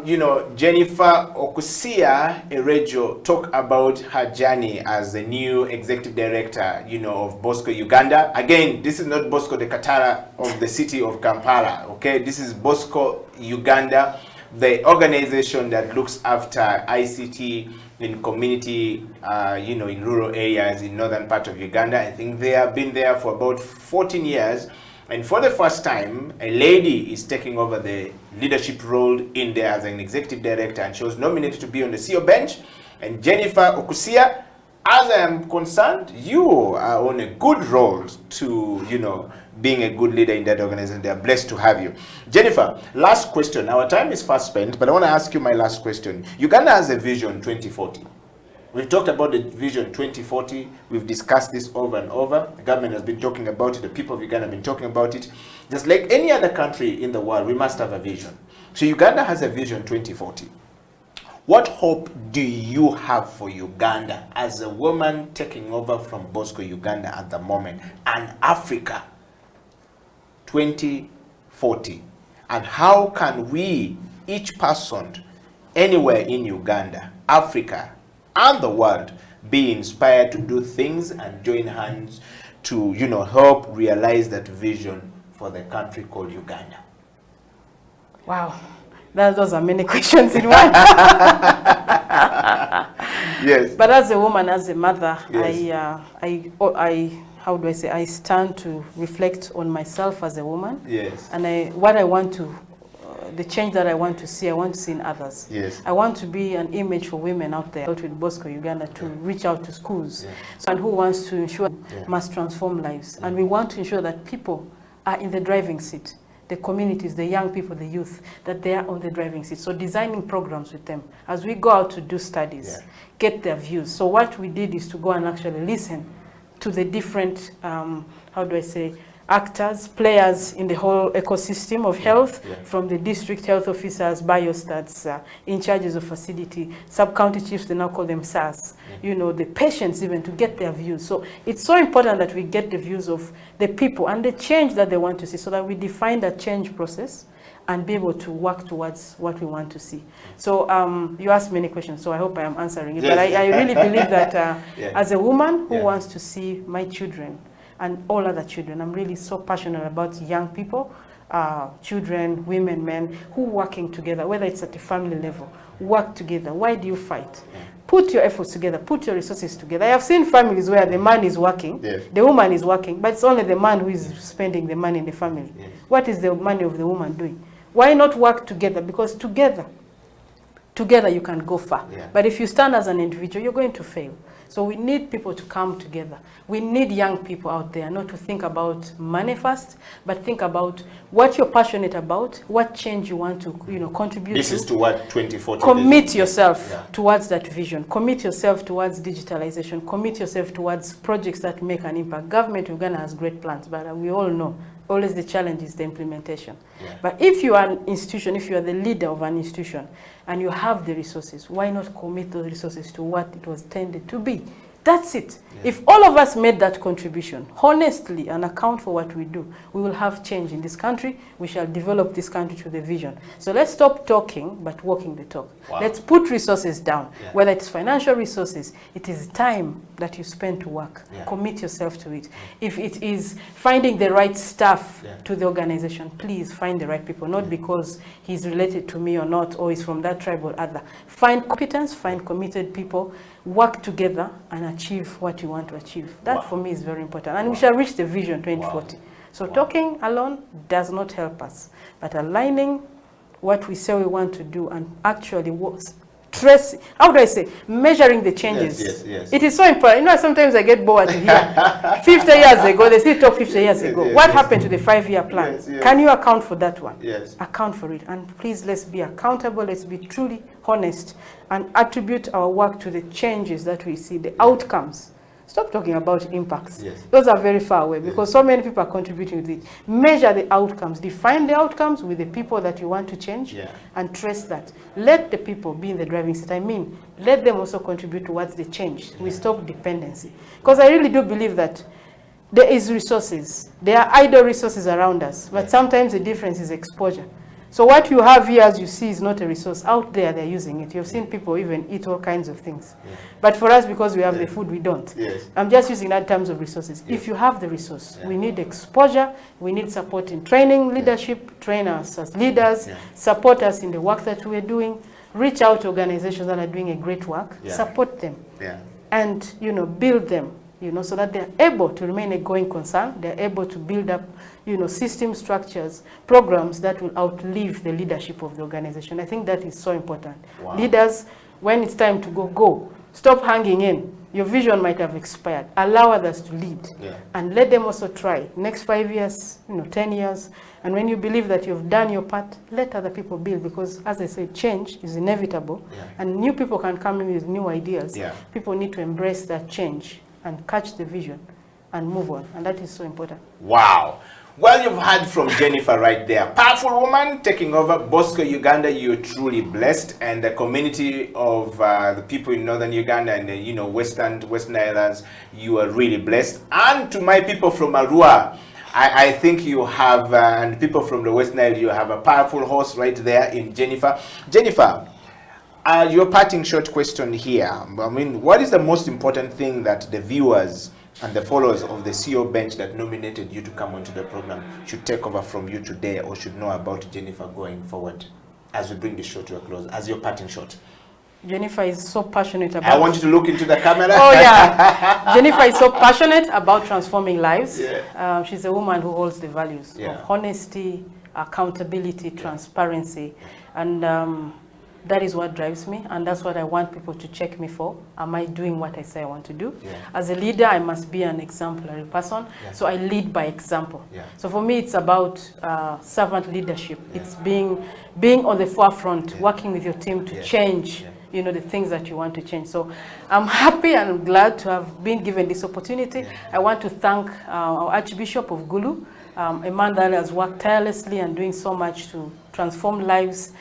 you know, Jennifer Okusia Erejo talk about her journey as the new executive director, you know, of Bosco Uganda. Again, this is not Bosco the Katara of the city of Kampala, okay? This is Bosco Uganda, the organization that looks after ICT in community, you know, in rural areas in northern part of Uganda. I think they have been there for about 14 years. And for the first time, a lady is taking over the leadership role in there as an executive director, and she was nominated to be on the CEO bench. And Jennifer Okusia, as I am concerned, you are on a good role to, you know, being a good leader in that organization. They are blessed to have you. Jennifer, last question. Our time is fast spent, but I want to ask you my last question. Uganda has a vision 2040. We've talked about the vision 2040. We've discussed this over and over. The government has been talking about it. The people of Uganda have been talking about it. Just like any other country in the world, we must have a vision. So Uganda has a vision 2040. What hope do you have for Uganda as a woman taking over from Bosco Uganda at the moment, and Africa 2040? And how can we, each person, anywhere in Uganda, Africa, and the world, be inspired to do things and join hands to, you know, help realize that vision for the country called Uganda? Wow, those are many questions in one. Yes. But as a woman, as a mother, yes. How do I say? I stand to reflect on myself as a woman. Yes. And what I want to. The change that I want to see in others. Yes. I want to be an image for women out there with Bosco Uganda to reach out to schools. So, and who wants to ensure must transform lives. And we want to ensure that people are in the driving seat. The communities, the young people, the youth, that they are on the driving seat. So designing programs with them. As we go out to do studies, get their views. So what we did is to go and actually listen to the different, how do I say, actors, players in the whole ecosystem of health, from the district health officers, biostats, in charges of facility, sub-county chiefs, they now call them SAS, you know, the patients even, to get their views. So it's so important that we get the views of the people and the change that they want to see, so that we define that change process and be able to work towards what we want to see. So you asked many questions, so I hope I am answering it. But I really believe that as a woman who wants to see my children and all other children, I'm really so passionate about young people, children, women, men, who working together, whether it's at the family level, work together. Why do you fight? Put your efforts together, put your resources together. I have seen families where the man is working, the woman is working, but it's only the man who is spending the money in the family. What is the money of the woman doing? Why not work together? Because together together you can go far. Yeah. But if you stand as an individual, you're going to fail. So we need people to come together. We need young people out there not to think about money first, but think about what you're passionate about, what change you want to contribute to. This is to what 2040. Commit yourself towards that vision. Commit yourself towards digitalization. Commit yourself towards projects that make an impact. Government Uganda has great plans, but we all know always the challenge is the implementation. Yeah. But if you are an institution, if you are the leader of an institution and you have the resources, why not commit those resources to what it was intended to be? That's it. Yeah. If all of us made that contribution honestly and account for what we do, we will have change in this country. We shall develop this country to the vision. So let's stop talking, but walking the talk. Wow. Let's put resources down. Yeah. Whether it's financial resources, it is time that you spend to work. Yeah. Commit yourself to it. If it is finding the right staff Yeah. to the organization, please find the right people, not because he's related to me or not, or he's from that tribe or other. Find competence, find committed people, work together and achieve what you want to achieve. That for me is very important. And we shall reach the vision 2040. So talking alone does not help us, but aligning what we say we want to do and actually trace, how do I say, measuring the changes. Yes, yes, yes. It is so important. Sometimes I get bored to hear 50 years ago, they still talk 50 years ago. Yes, what yes. happened to the 5-year plan? Yes, yes. Can you account for that one? Yes. Account for it. And please, let's be accountable, let's be truly honest and attribute our work to the changes that we see, the outcomes. Stop talking about impacts. Yes. Those are very far away because so many people are contributing to it. Measure the outcomes. Define the outcomes with the people that you want to change and trace that. Let the people be in the driving seat. I mean, let them also contribute towards the change. We stop dependency. Because I really do believe that there is resources. There are idle resources around us. But sometimes the difference is exposure. So what you have here, as you see, is not a resource. Out there, they're using it. You've seen people even eat all kinds of things. But for us, because we have the food, we don't. Yes. I'm just using that in terms of resources. If you have the resource, we need exposure, we need support in training, leadership, train us as leaders, support us in the work that we're doing, reach out to organizations that are doing a great work, support them, and build them, so that they're able to remain a going concern, they're able to build up system structures, programs that will outlive the leadership of the organization. I think that is so important. Wow. Leaders, when it's time to go, go. Stop hanging in. Your vision might have expired. Allow others to lead. And let them also try. Next 5 years, 10 years. And when you believe that you've done your part, let other people build. Because as I said, change is inevitable. And new people can come in with new ideas. People need to embrace that change and catch the vision and move on. And that is so important. Wow. Well, you've heard from Jennifer right there. Powerful woman taking over Bosco, Uganda. You're truly blessed. And the community of the people in northern Uganda and the Western Islands, you are really blessed. And to my people from Arua, I think you have, and people from the West Nile, you have a powerful host right there in Jennifer. Jennifer, your parting short question here. I mean, what is the most important thing that the viewers and the followers of the CEO bench that nominated you to come onto the program should take over from you today or should know about Jennifer going forward as we bring this show to a close, as your parting shot? Jennifer is so passionate about... I want you to look into the camera. Oh, yeah. Jennifer is so passionate about transforming lives. She's a woman who holds the values of honesty, accountability, transparency. And that is what drives me, and that's what I want people to check me for. Am I doing what I say I want to do? As a leader, I must be an exemplary person, so I lead by example. So for me, it's about servant leadership. It's being on the forefront, working with your team to change the things that you want to change. So I'm happy and glad to have been given this opportunity. I want to thank our Archbishop of Gulu, a man that has worked tirelessly and doing so much to transform lives,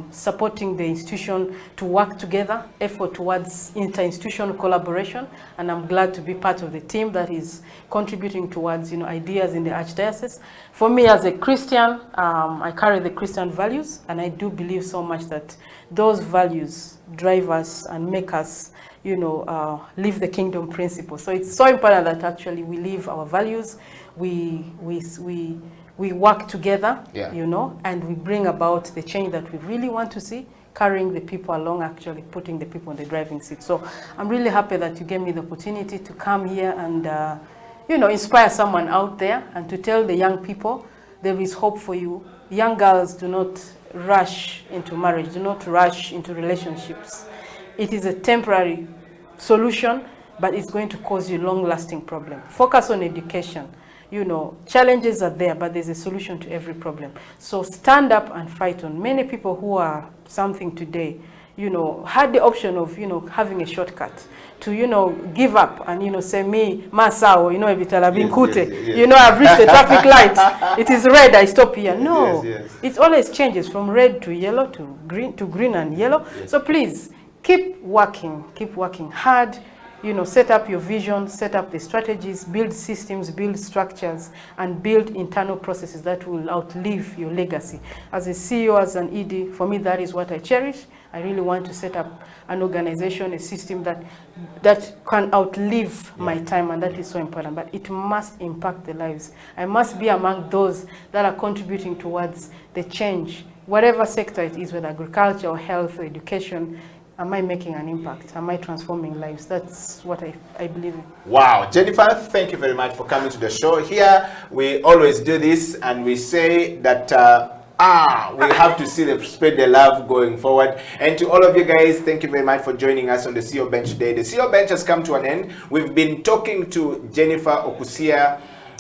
supporting the institution to work together, effort towards inter-institutional collaboration, and I'm glad to be part of the team that is contributing towards ideas in the Archdiocese. For me as a Christian, I carry the Christian values, and I do believe so much that those values drive us and make us live the kingdom principles. So it's so important that actually we live our values, we work together, and we bring about the change that we really want to see, carrying the people along, actually putting the people in the driving seat. So I'm really happy that you gave me the opportunity to come here and, inspire someone out there and to tell the young people there is hope for you. Young girls do not rush into marriage. Do not rush into relationships. It is a temporary solution, but it's going to cause you long-lasting problem. Focus on education. You know, challenges are there, but there's a solution to every problem. So stand up and fight on. Many people who are something today, you know, had the option of, you know, having a shortcut to, you know, give up and, you know, say me, Masao, you know, you know, I've reached the traffic light. It is red, I stop here. No, it always changes from red to yellow to green and yellow. So please keep working hard. You know, set up your vision, set up the strategies, build systems, build structures, and build internal processes that will outlive your legacy. As a CEO, as an ED, for me, that is what I cherish. I really want to set up an organization, a system that can outlive my time, and that is so important. But it must impact the lives. I must be among those that are contributing towards the change, whatever sector it is, whether agriculture or health or education. Am I making an impact? Am I transforming lives? That's what I believe in. Wow. Jennifer, thank you very much for coming to the show. Here, we always do this and we say that we have to spread the love going forward. And to all of you guys, thank you very much for joining us on the CEO Bench today. The CEO Bench has come to an end. We've been talking to Jennifer Okusia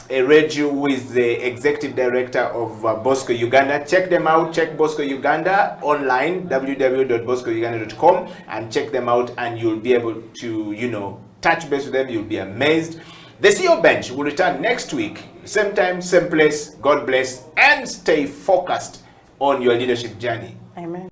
Ereju, who is the executive director of Bosco Uganda. Check them out. Check Bosco Uganda online, www.boscouganda.com, and check them out, and you'll be able to, you know, touch base with them. You'll be amazed. The CEO Bench will return next week, same time, same place. God bless, and stay focused on your leadership journey. Amen.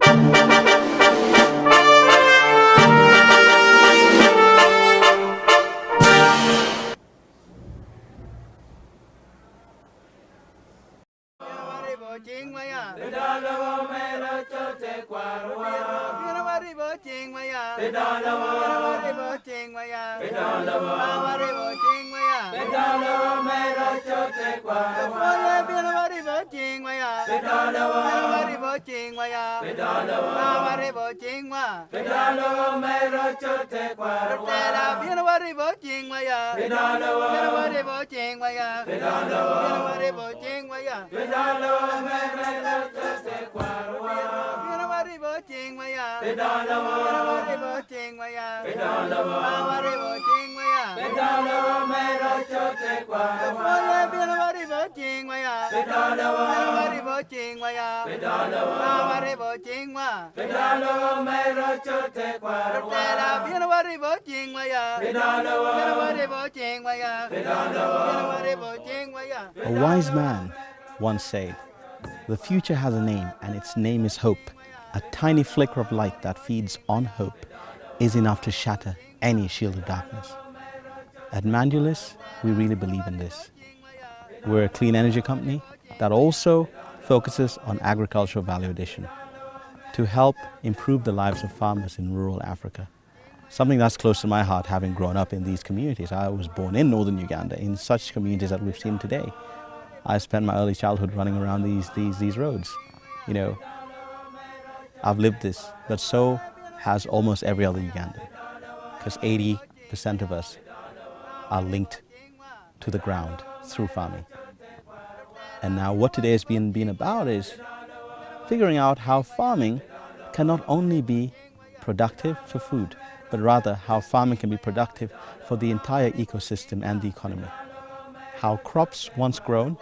A wise man once said, "The future has a name, and its name is hope. A tiny flicker of light that feeds on hope is enough to shatter any shield of darkness." At Mandulis, we really believe in this. We're a clean energy company that also focuses on agricultural value addition to help improve the lives of farmers in rural Africa. Something that's close to my heart, having grown up in these communities. I was born in northern Uganda, in such communities that we've seen today. I spent my early childhood running around these roads. You know, I've lived this, but so has almost every other Ugandan, because 80% of us are linked to the ground through farming. And now what today has been about is figuring out how farming can not only be productive for food, but rather how farming can be productive for the entire ecosystem and the economy. How crops once grown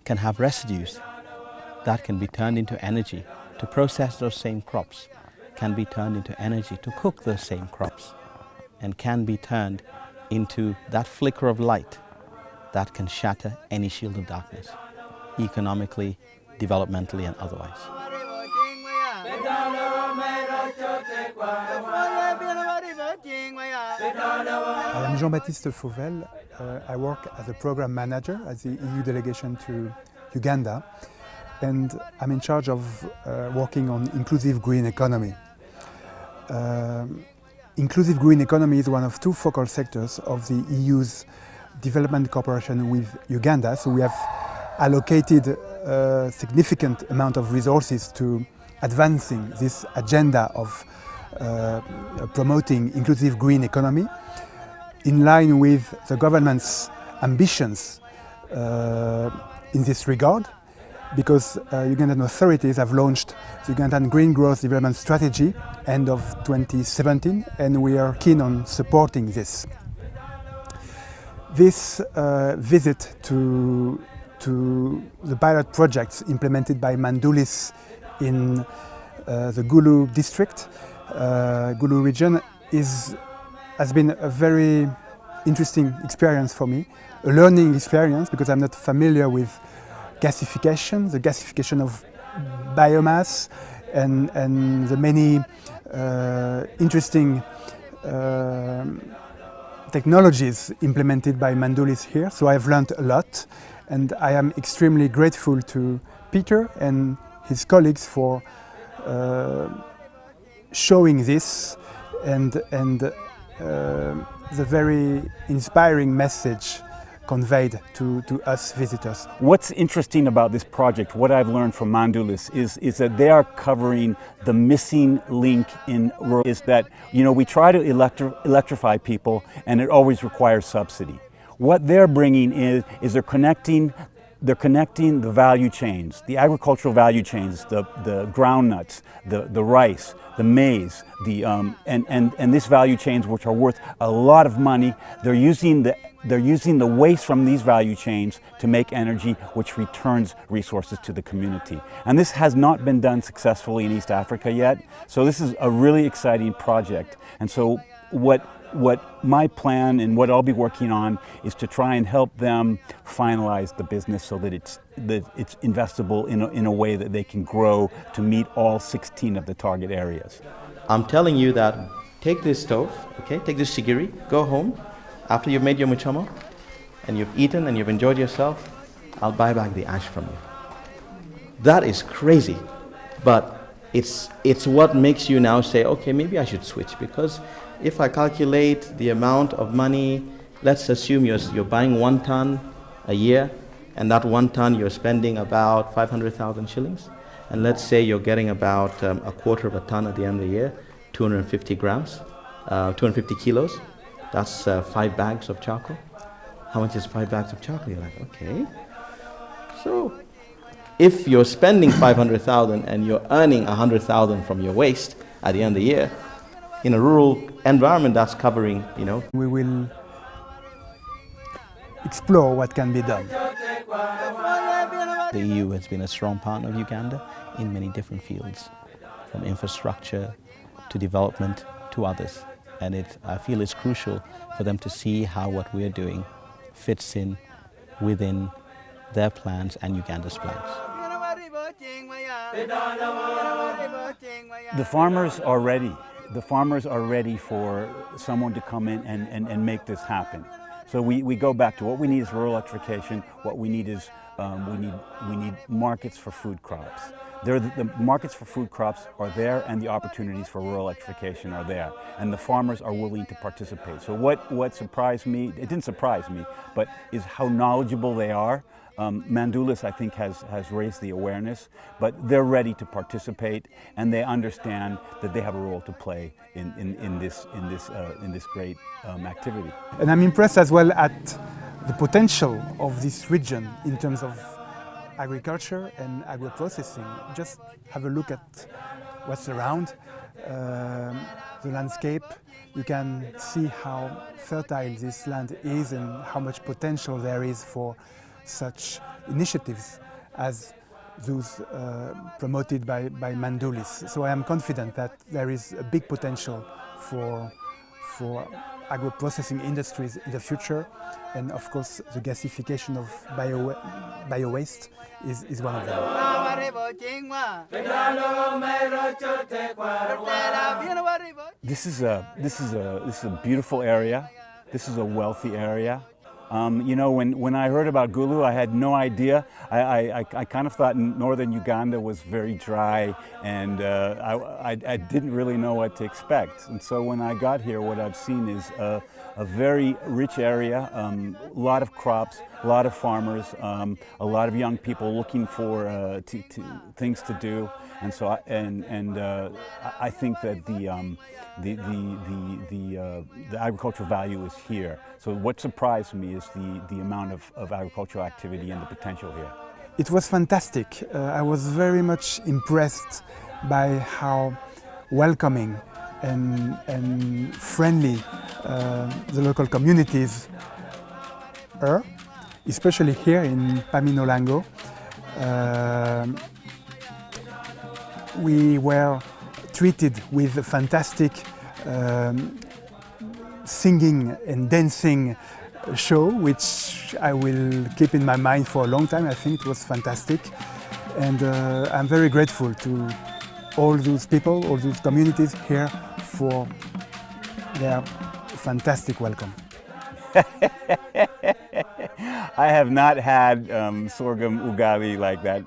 can have residues that can be turned into energy to process those same crops, can be turned into energy to cook those same crops, and can be turned into that flicker of light that can shatter any shield of darkness, economically, developmentally, and otherwise. I am Jean-Baptiste Fauvel. I work as a program manager at the EU delegation to Uganda, and I'm in charge of working on inclusive green economy. Inclusive green economy is one of two focal sectors of the EU's development cooperation with Uganda, so we have allocated a significant amount of resources to advancing this agenda of promoting inclusive green economy in line with the government's ambitions in this regard. because Ugandan authorities have launched the Ugandan Green Growth Development Strategy end of 2017, and we are keen on supporting this. This visit to the pilot projects implemented by Mandulis in the Gulu district, Gulu region, has been a very interesting experience for me, a learning experience, because I'm not familiar with gasification, the gasification of biomass, and the many interesting technologies implemented by Mandulis here. So I've learned a lot, and I am extremely grateful to Peter and his colleagues for showing this and the very inspiring message conveyed to us visitors. What's interesting about this project, what I've learned from Mandulis, is that they are covering the missing link in rural, is that, you know, we try to electrify people and it always requires subsidy. What they're bringing is they're connecting the value chains, the agricultural value chains, the groundnuts, the rice, the maize, and this value chains, which are worth a lot of money. They're using the waste from these value chains to make energy, which returns resources to the community. And this has not been done successfully in East Africa yet. So this is a really exciting project. And so what my plan and what I'll be working on is to try and help them finalize the business so that it's investable in a way that they can grow to meet all 16 of the target areas. I'm telling you that take this stove, okay, take this sigiri, go home, after you've made your muchama and you've eaten and you've enjoyed yourself, I'll buy back the ash from you. That is crazy, but it's what makes you now say, okay, maybe I should switch, because if I calculate the amount of money, let's assume you're buying 1 ton a year, and that 1 ton you're spending about 500,000 shillings, and let's say you're getting about a quarter of a ton at the end of the year, 250 grams, 250 kilos, that's 5 bags of charcoal. How much is 5 bags of charcoal? You're like, okay. So if you're spending 500,000 and you're earning 100,000 from your waste at the end of the year, in a rural environment, that's covering, you know. We will explore what can be done. The EU has been a strong partner of Uganda in many different fields, from infrastructure to development to others. And I feel it's crucial for them to see how what we're doing fits in within their plans and Uganda's plans. The farmers are ready. The farmers are ready for someone to come in and make this happen. So we go back to what we need is rural electrification. What we need is we need markets for food crops. The markets for food crops are there, and the opportunities for rural electrification are there, and the farmers are willing to participate. So what surprised me, it didn't surprise me, but is how knowledgeable they are. Mandulis, I think, has raised the awareness, but they're ready to participate, and they understand that they have a role to play in this great activity. And I'm impressed as well at the potential of this region in terms of agriculture and agro-processing. Just have a look at what's around the landscape. You can see how fertile this land is and how much potential there is for such initiatives as those promoted by Mandulis. So I am confident that there is a big potential for agro-processing industries in the future, and of course the gasification of bio-waste is one of them. This is a beautiful area. This is a wealthy area. You know, when I heard about Gulu, I had no idea. I kind of thought northern Uganda was very dry, and I didn't really know what to expect. And so when I got here, what I've seen is a very rich area, a lot of crops, a lot of farmers, a lot of young people looking for things to do. And so I think that the agricultural value is here. So what surprised me is the amount of agricultural activity and the potential here. It was fantastic. I was very much impressed by how welcoming and friendly the local communities are, especially here in Paminolango. We were treated with a fantastic singing and dancing show, which I will keep in my mind for a long time. I think it was fantastic, and I'm very grateful to all those people, all those communities here for their fantastic welcome. I have not had sorghum ugali like that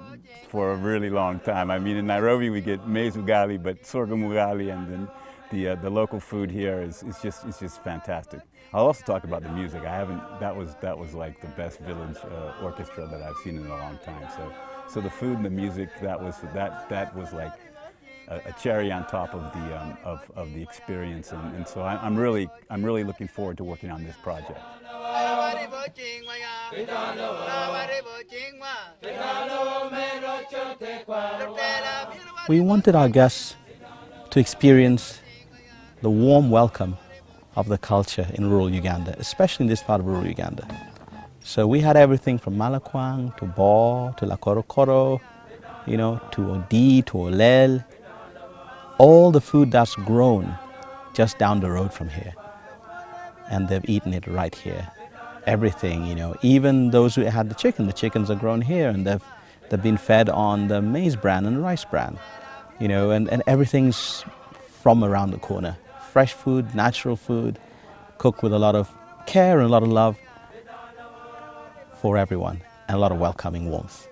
for a really long time. I mean, in Nairobi we get maize ugali, but sorghum ugali, and then the local food here is just fantastic. I'll also talk about the music. That was like the best village orchestra that I've seen in a long time. So the food and the music, that was like a cherry on top of the experience, and so I'm really looking forward to working on this project. We wanted our guests to experience the warm welcome of the culture in rural Uganda, especially in this part of rural Uganda. So we had everything from Malakwang to Bo to Lakorokoro, to Odi to Olel, all the food that's grown just down the road from here. And they've eaten it right here. Everything, even those who had the chickens are grown here, and they've been fed on the maize bran and rice bran, and everything's from around the corner. Fresh food, natural food, cooked with a lot of care and a lot of love for everyone, and a lot of welcoming warmth.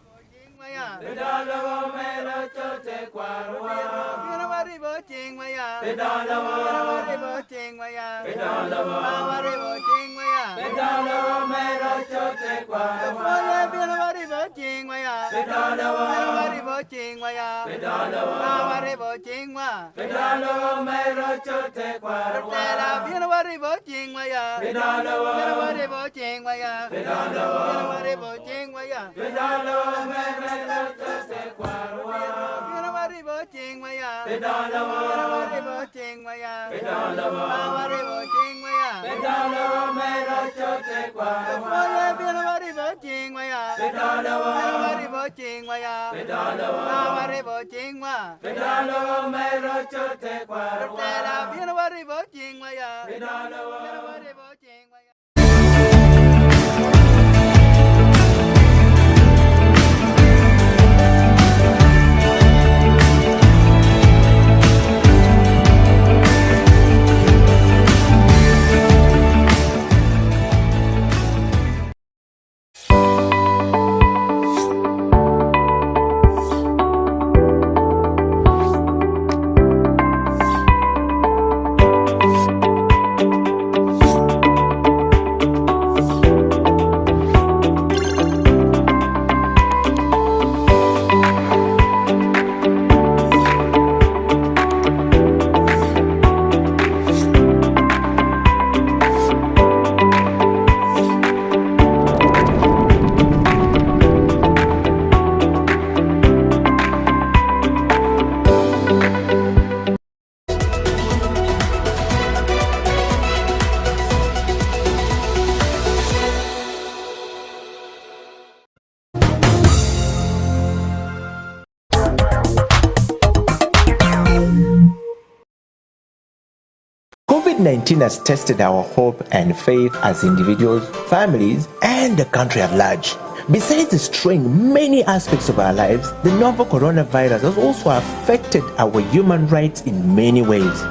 COVID-19 has tested our hope and faith as individuals, families, and the country at large. Besides destroying many aspects of our lives, the novel coronavirus has also affected our human rights in many ways.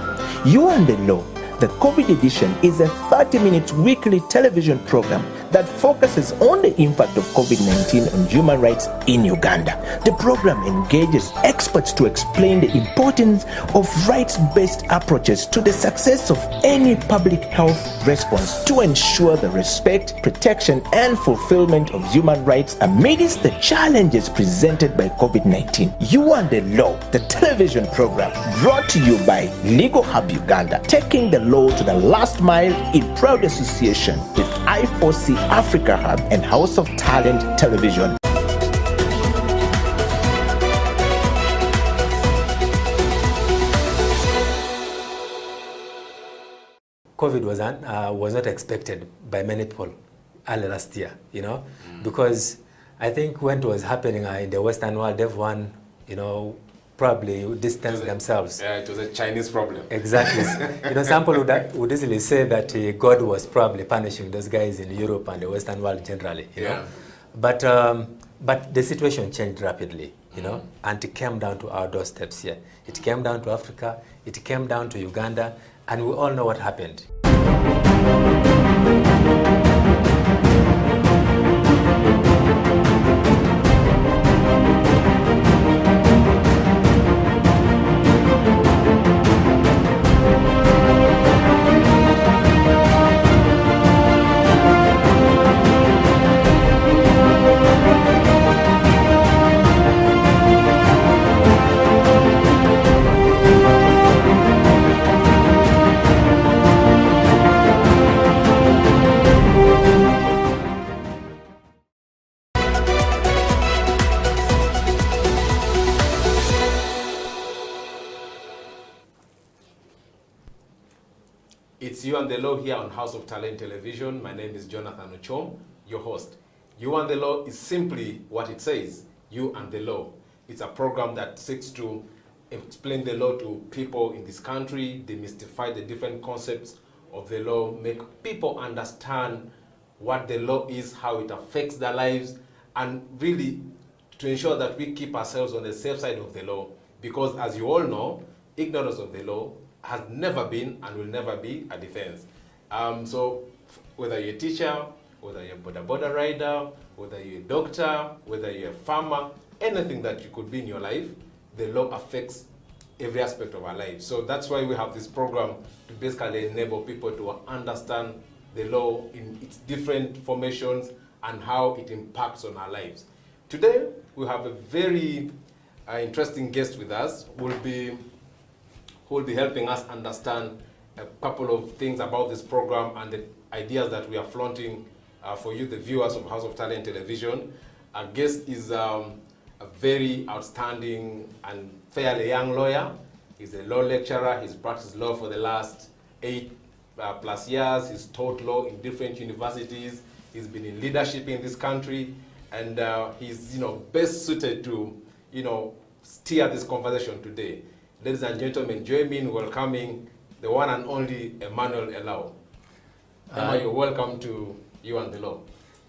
You and the Law, the COVID edition, is a 30-minute weekly television program that focuses on the impact of COVID-19 on human rights in Uganda. The program engages experts to explain the importance of rights-based approaches to the success of any public health response to ensure the respect, protection, and fulfillment of human rights amidst the challenges presented by COVID-19. You and the Law, the television program, brought to you by Legal Hub Uganda, taking the law to the last mile in proud association with I4C Africa Hub and House of Talent Television. COVID was not expected by many people early last year, you know, because I think when it was happening in the Western world, everyone, you know, probably distanced themselves. Yeah, it was a Chinese problem. Exactly. You know, some people would easily say that God was probably punishing those guys in Europe and the Western world generally, you know. But the situation changed rapidly, you know, and it came down to our doorsteps here. It came down to Africa, it came down to Uganda, and we all know what happened. It's You and the Law here on House of Talent Television. My name is Jonathan Ochom, your host. You and the Law is simply what it says, You and the Law. It's a program that seeks to explain the law to people in this country, demystify the different concepts of the law, make people understand what the law is, how it affects their lives, and really to ensure that we keep ourselves on the safe side of the law. Because as you all know, ignorance of the law has never been and will never be a defense. So whether you're a teacher, whether you're a border rider, whether you're a doctor, whether you're a farmer, anything that you could be in your life, the law affects every aspect of our lives. So that's why we have this program to basically enable people to understand the law in its different formations and how it impacts on our lives. Today, we have a very interesting guest with us who will be helping us understand a couple of things about this program and the ideas that we are flaunting for you, the viewers of House of Talent Television. Our guest is a very outstanding and fairly young lawyer. He's a law lecturer. He's practiced law for the last 8+ years. He's taught law in different universities. He's been in leadership in this country, and he's best suited to steer this conversation today. Ladies and gentlemen, join me in welcoming the one and only Emmanuel Elao. Emma, you're welcome to You and the Law.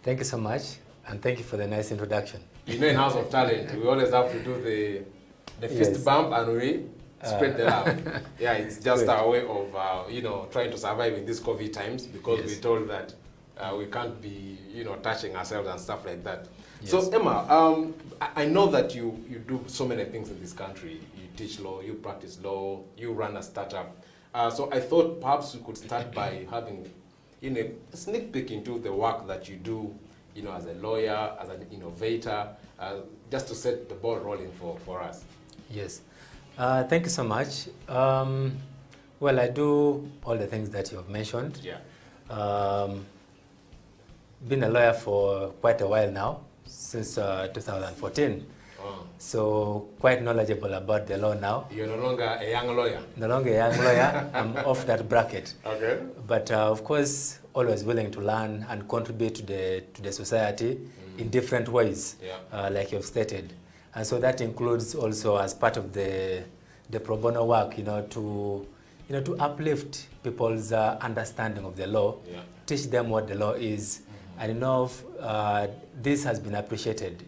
Thank you so much, and thank you for the nice introduction. You know, in House of Talent, we always have to do the fist bump and we spread the love. Yeah, it's just our way of trying to survive in these COVID times, because we're told that we can't be touching ourselves and stuff like that. Yes. So Emma, I know that you do so many things in this country. You teach law, you practice law, you run a startup. So I thought perhaps we could start by having a sneak peek into the work that you do, as a lawyer, as an innovator, just to set the ball rolling for us. Yes. Thank you so much. Well, I do all the things that you have mentioned. Yeah. Been a lawyer for quite a while now, since 2014. Oh. So quite knowledgeable about the law now. You're no longer a young lawyer? No longer a young lawyer. I'm off that bracket. Okay. But of course, always willing to learn and contribute to the society in different ways, like you've stated. And so that includes also, as part of the pro bono work, to uplift people's understanding of the law, teach them what the law is. And this has been appreciated,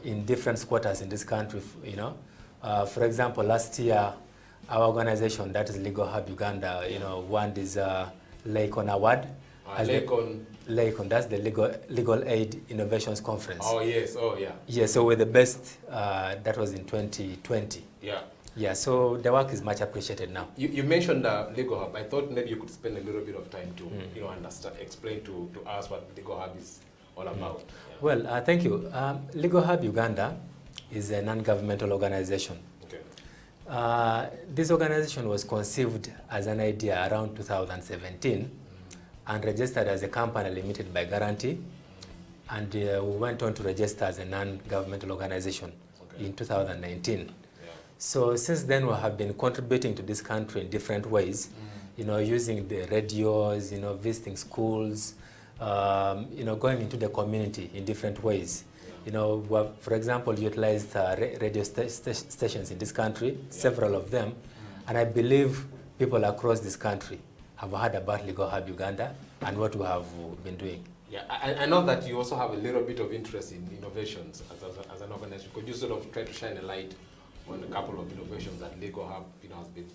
in different quarters in this country, For example, last year, our organization, that is Legal Hub Uganda, won this LACON award. LACON, that's the Legal Aid Innovations Conference. Oh, yes, Yeah, so we're the best, that was in 2020. Yeah. Yeah, so the work is much appreciated now. You mentioned Legal Hub. I thought maybe you could spend a little bit of time to, explain to us what Legal Hub is all about. Yeah. Well, thank you. Legal Hub Uganda is a non-governmental organization. Okay. This organization was conceived as an idea around 2017 and registered as a company limited by guarantee. And we went on to register as a non-governmental organization in 2019. So since then, we have been contributing to this country in different ways, using the radios, visiting schools, going into the community in different ways. We have, for example, utilized radio stations in this country, several of them, and I believe people across this country have heard about Legal Hub Uganda and what we have been doing. Yeah, I know that you also have a little bit of interest in innovations as an organization. Could you sort of try to shine a light on a couple of innovations that Legal Hub has been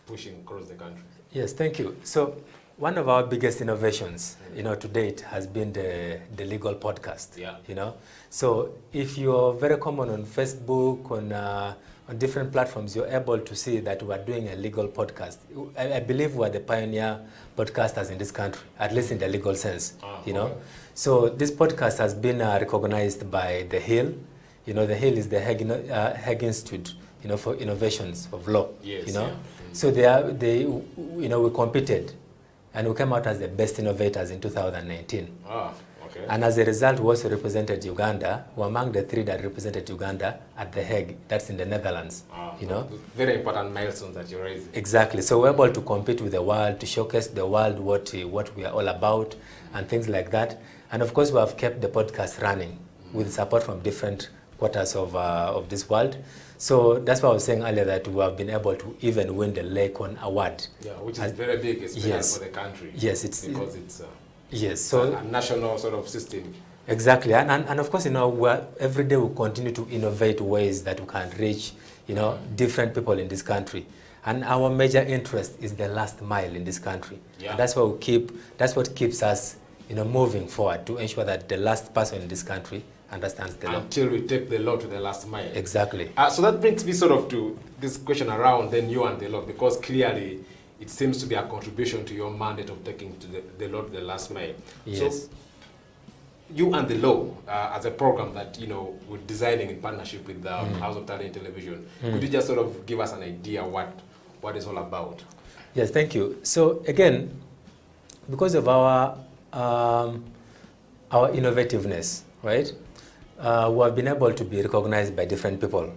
pushing across the country? Yes, thank you. So one of our biggest innovations, to date has been the legal podcast. Yeah. So if you're very common on Facebook, on different platforms, you're able to see that we're doing a legal podcast. I believe we're the pioneer podcasters in this country, at least in the legal sense. Okay. So this podcast has been recognized by The Hill. The Hill is the Hague Institute, for innovations of law. Yes, So we competed, and we came out as the best innovators in 2019. Okay. And as a result, we also represented Uganda. We're among the 3 that represented Uganda at The Hague. That's in the Netherlands. Very important milestones that you're raising. Exactly. So we're able to compete with the world, to showcase the world what we are all about, and things like that. And of course, we have kept the podcast running with support from different quarters of this world. So that's why I was saying earlier that we have been able to even win the LACON award. Yeah, which is very big, especially for the country. Yes, because it's so a national sort of system. Exactly, and of course, every day we continue to innovate ways that we can reach, different people in this country. And our major interest is the last mile in this country. Yeah. And that's what keeps us, moving forward to ensure that the last person in this country understands the law. Until we take the law to the last mile. Exactly. So that brings me sort of to this question around then you and the law, because clearly it seems to be a contribution to your mandate of taking to the law to the last mile. Yes. So you and the law, as a program that we're designing in partnership with the House of Talent Television, could you just sort of give us an idea what it's all about? Yes, thank you. So again, because of our innovativeness, right? We have been able to be recognized by different people.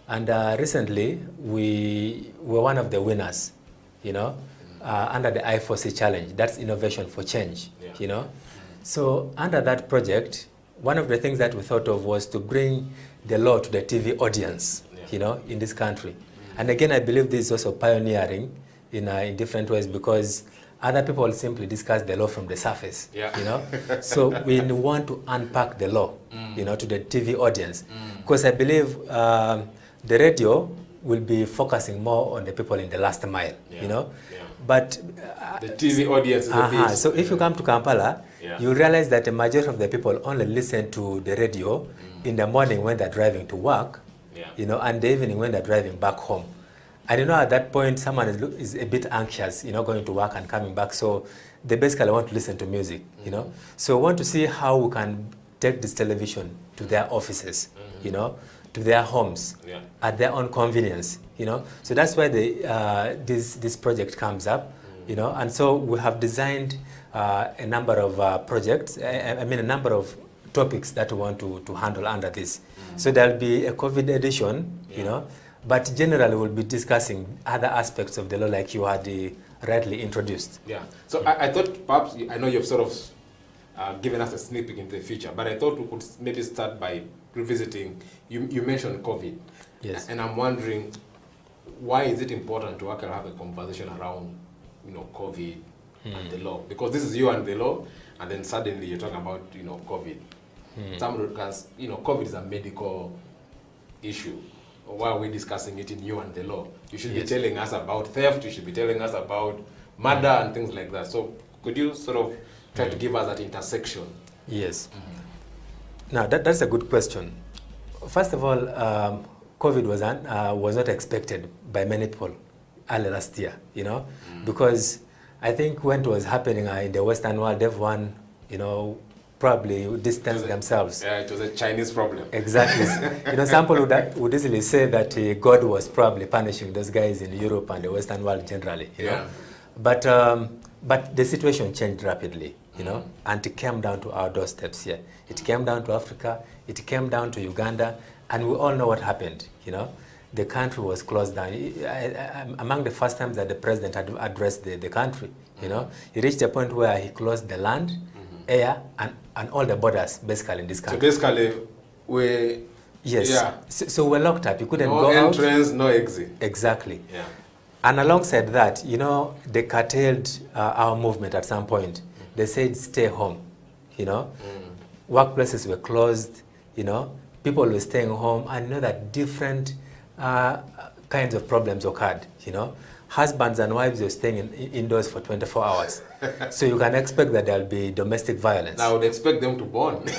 And recently, we were one of the winners, under the I4C challenge. That's Innovation for Change, So under that project, one of the things that we thought of was to bring the law to the TV audience, in this country. And again, I believe this is also pioneering in different ways, because other people simply discuss the law from the surface, So we want to unpack the law, to the TV audience. Because I believe the radio will be focusing more on the people in the last mile, But the TV audience is the base. So if you come to Kampala, you realize that the majority of the people only listen to the radio in the morning when they're driving to work, and the evening when they're driving back home. And at that point, someone is a bit anxious, going to work and coming back. So they basically want to listen to music, So we want to see how we can take this television to their offices, to their homes, at their own convenience, So that's why this project comes up, And so we have designed a number of projects, a number of topics that we want to handle under this. So there'll be a COVID edition, but generally we'll be discussing other aspects of the law like you had rightly introduced. Yeah. So I thought perhaps, I know you've sort of given us a sneak peek into the future, but I thought we could maybe start by revisiting, you mentioned COVID. Yes. And I'm wondering, why is it important to actually have a conversation around, COVID and the law? Because this is you and the law, and then suddenly you're talking about, COVID. Somebody can, COVID is a medical issue. Why are we discussing it in you and the law? You should be telling us about theft, you should be telling us about murder and things like that. So could you sort of try to give us that intersection? Yes. Now, that's a good question. First of all, COVID was not expected by many people early last year, because I think when it was happening in the Western world, everyone, probably distanced themselves. Yeah, it was a Chinese problem. Exactly. Some people would easily say that God was probably punishing those guys in Europe and the Western world generally. But the situation changed rapidly, and it came down to our doorsteps here. It came down to Africa. It came down to Uganda, and we all know what happened. the country was closed down. Among the first times that the president had addressed the country, you know, he reached a point where he closed the land, air, and all the borders basically in this country. So basically, yes. Yeah. So we're locked up. You couldn't no go out. No entrance, no exit. Exactly. Yeah. And alongside that, you know, they curtailed our movement at some point. They said stay home, you know. Workplaces were closed, you know. People were staying home, and you know that different kinds of problems occurred, you know. Husbands and wives were staying indoors for 24 hours. So you can expect that there'll be domestic violence. I would expect them to bond.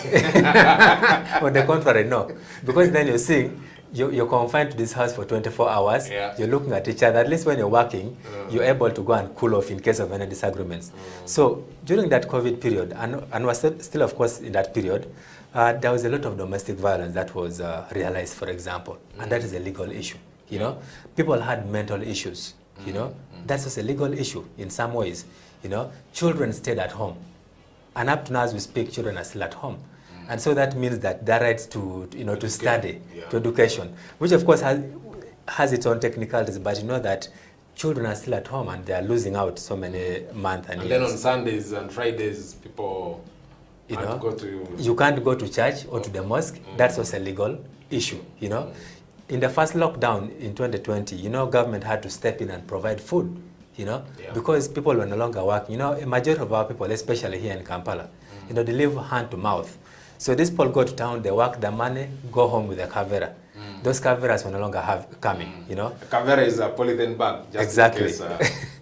On the contrary, no. Because then you're seeing, you're confined to this house for 24 hours. Yeah. You're looking at each other. At least when you're working, you're able to go and cool off in case of any disagreements. So during that COVID period, and we're still of course in that period, there was a lot of domestic violence that was realized, for example. And that is a legal issue, you know. People had mental issues, you know. That's just a legal issue in some ways, you know. Children stayed at home. And up to now as we speak, children are still at home. And so that means that their rights to, you know, to study, to education, which of course has its own technicalities, but you know that children are still at home and they are losing out so many months and years. Then on Sundays and Fridays, people can't go to... You can't go to church or to the mosque. That's also a legal issue, you know. In the first lockdown in 2020, you know, government had to step in and provide food, you know, because people were no longer working. You know, a majority of our people, especially here in Kampala, you know, they live hand to mouth. So these people go to town, they work the money, go home with a kavera. Those kaveras will no longer coming, you know. A kavera is a polythene bag, just exactly. in case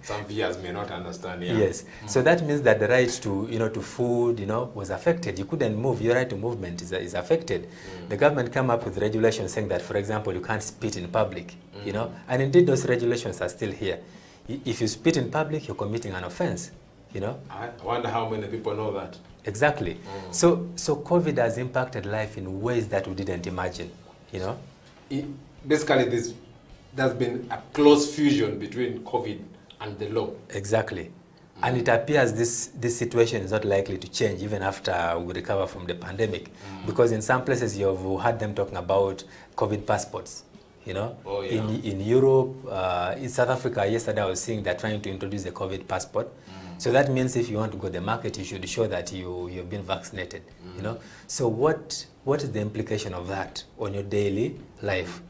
some viewers may not understand. Yeah. Yes. So that means that the right to, you know, to food, you know, was affected. You couldn't move. Your right to movement is affected. The government came up with regulations saying that, for example, you can't spit in public, you know. And indeed, those regulations are still here. If you spit in public, you're committing an offense, you know. I wonder how many people know that. Exactly. So COVID has impacted life in ways that we didn't imagine, you know. Basically, there's been a close fusion between COVID and the law. Exactly. And it appears this situation is not likely to change even after we recover from the pandemic. Because in some places you've heard them talking about COVID passports, you know. Oh, yeah. In Europe, in South Africa, yesterday I was seeing they're trying to introduce a COVID passport. So that means if you want to go to the market, you should show that you've been vaccinated, you know. So what is the implication of that on your daily life?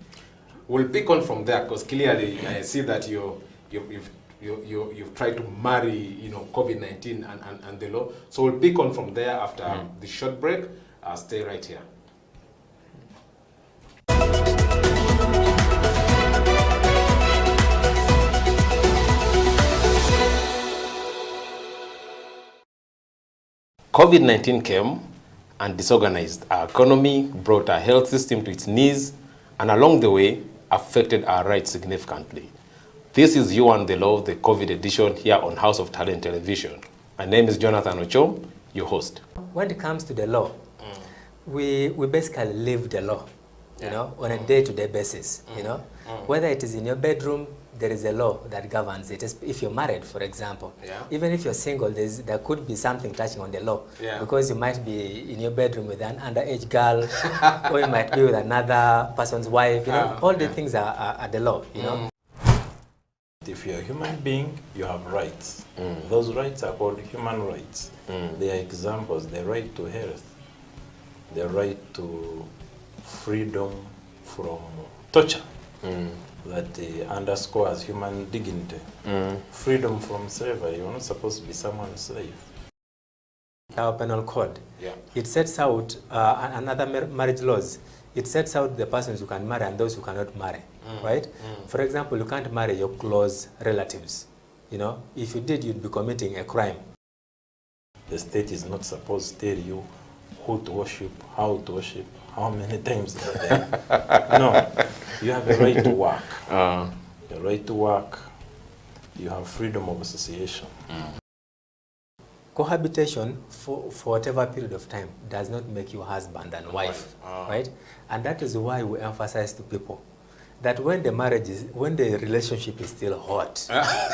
We'll pick on from there because clearly I see that you've tried to marry, you know, COVID-19 and the law. So we'll pick on from there after the short break. Stay right here. COVID-19 came and disorganized our economy, brought our health system to its knees, and along the way, affected our rights significantly. This is You and the Law, the COVID edition here on House of Talent Television. My name is Jonathan Ocho, your host. When it comes to the law, we basically live the law, you know, on a day-to-day basis, you know. Whether it is in your bedroom, there is a law that governs it. If you're married, for example, even if you're single, there could be something touching on the law, because you might be in your bedroom with an underage girl, or you might be with another person's wife. You know, all the things are the law. You know. If you're a human being, you have rights. Those rights are called human rights. They are examples: the right to health, the right to freedom from torture. That underscores human dignity. Freedom from slavery. You're not supposed to be someone's slave. Our penal code, it sets out another marriage laws. It sets out the persons who can marry and those who cannot marry, right? For example, you can't marry your close relatives. You know, if you did, you'd be committing a crime. The state is not supposed to tell you who to worship, how to worship, how many times a day. No. You have a right to work. The right to work. You have freedom of association. Cohabitation for whatever period of time does not make you husband and wife, right? And that is why we emphasize to people that when the relationship is still hot,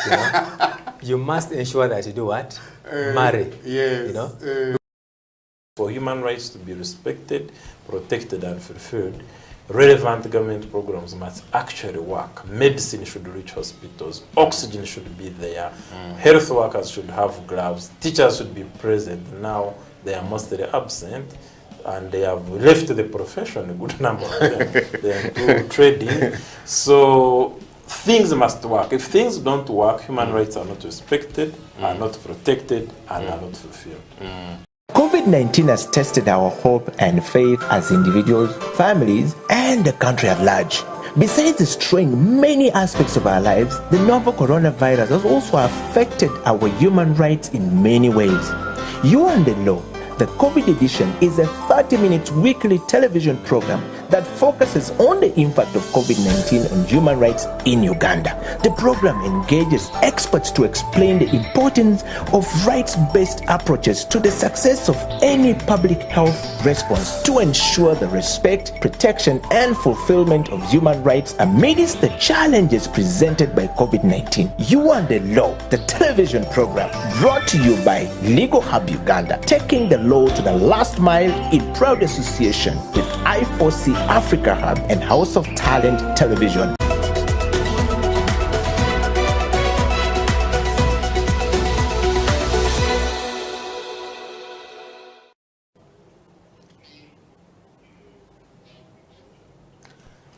you know, you must ensure that you do what? Marry. Yes. You know. For human rights to be respected, protected, and fulfilled, relevant government programs must actually work. Medicine should reach hospitals, oxygen should be there, health workers should have gloves, teachers should be present. Now they are mostly absent, and they have left the profession, a good number of them. They are into trading. So things must work. If things don't work, human rights are not respected, are not protected, and are not fulfilled. COVID-19 has tested our hope and faith as individuals, families, and the country at large. Besides destroying many aspects of our lives, the novel coronavirus has also affected our human rights in many ways. You and the Law, the COVID edition, is a 30-minute weekly television program that focuses on the impact of COVID-19 on human rights in Uganda. The program engages experts to explain the importance of rights-based approaches to the success of any public health response to ensure the respect, protection, and fulfillment of human rights amidst the challenges presented by COVID-19. You and the Law, the television program, brought to you by Legal Hub Uganda, taking the law to the last mile in proud association with I4C Africa Hub and House of Talent Television.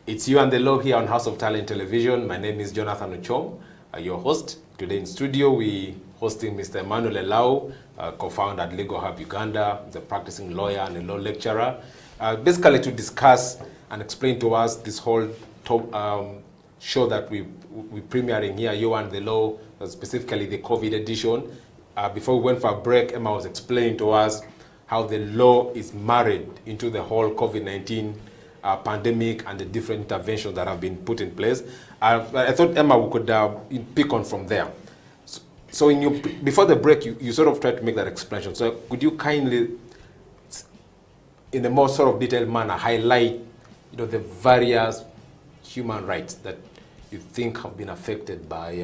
It's You and the Law here on House of Talent Television. My name is Jonathan Ochom, your host. Today in studio, we hosting Mr. Emmanuel Elau, co-founder at Legal Hub Uganda, the practicing lawyer and a law lecturer. Basically to discuss and explain to us this whole show that we're premiering here, You and the Law, specifically the COVID edition. Before we went for a break, Emma was explaining to us how the law is married into the whole COVID-19 pandemic and the different interventions that have been put in place. I thought, Emma, we could pick on from there. So before the break, you sort of tried to make that explanation. So could you kindly, in a more sort of detailed manner, highlight the various human rights that you think have been affected by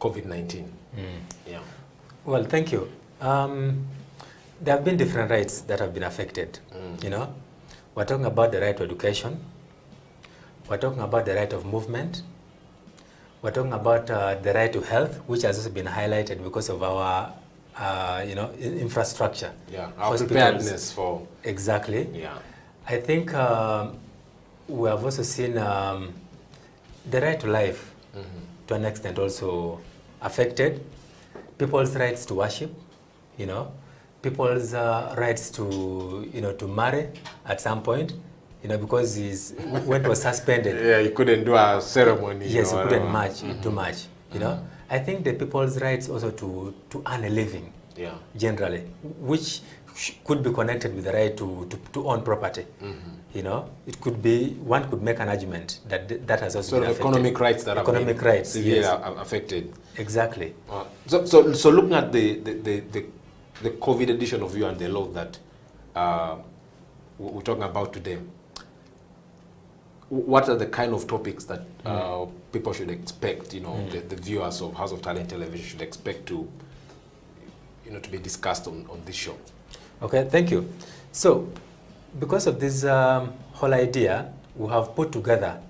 COVID-19? Yeah. Well, thank you. There have been different rights that have been affected. We're talking about the right to education. We're talking about the right of movement. We're talking about the right to health, which has also been highlighted because of our, infrastructure. Yeah, our preparedness for... Exactly. Yeah. I think we have also seen the right to life, to an extent, also affected. People's rights to worship, people's rights to, to marry at some point, because when it was suspended. Yeah, you couldn't do a ceremony. Yes, you couldn't do much, I think the people's rights also to earn a living, generally, which could be connected with the right to own property. It could be, one could make an argument that has also been affected. Economic rights that have been severely affected. Exactly. So looking at the COVID edition of You and the Law that we're talking about today, what are the kind of topics that people should expect, the viewers of House of Talent Television should expect to be discussed on this show? Okay, thank you. So, because of this whole idea, we have put together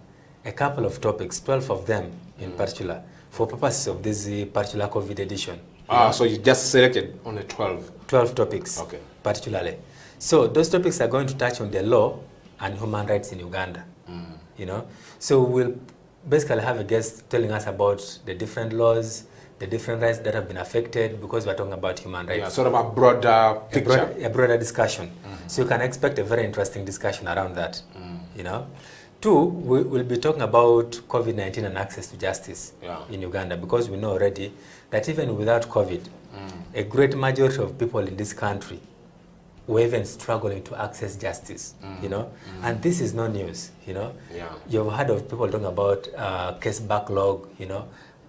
a couple of topics, 12 of them in particular, for purposes of this particular COVID edition. So you just selected only 12? 12 topics, okay, particularly. So those topics are going to touch on the law and human rights in Uganda. So we'll basically have a guest telling us about the different laws, the different rights that have been affected, because we're talking about human rights. Yeah, sort of a broader picture. A broader discussion. So you can expect a very interesting discussion around that. Two, we'll be talking about COVID-19 and access to justice in Uganda, because we know already that even without COVID, a great majority of people in this country were even struggling to access justice, and this is no news, You've heard of people talking about case backlog,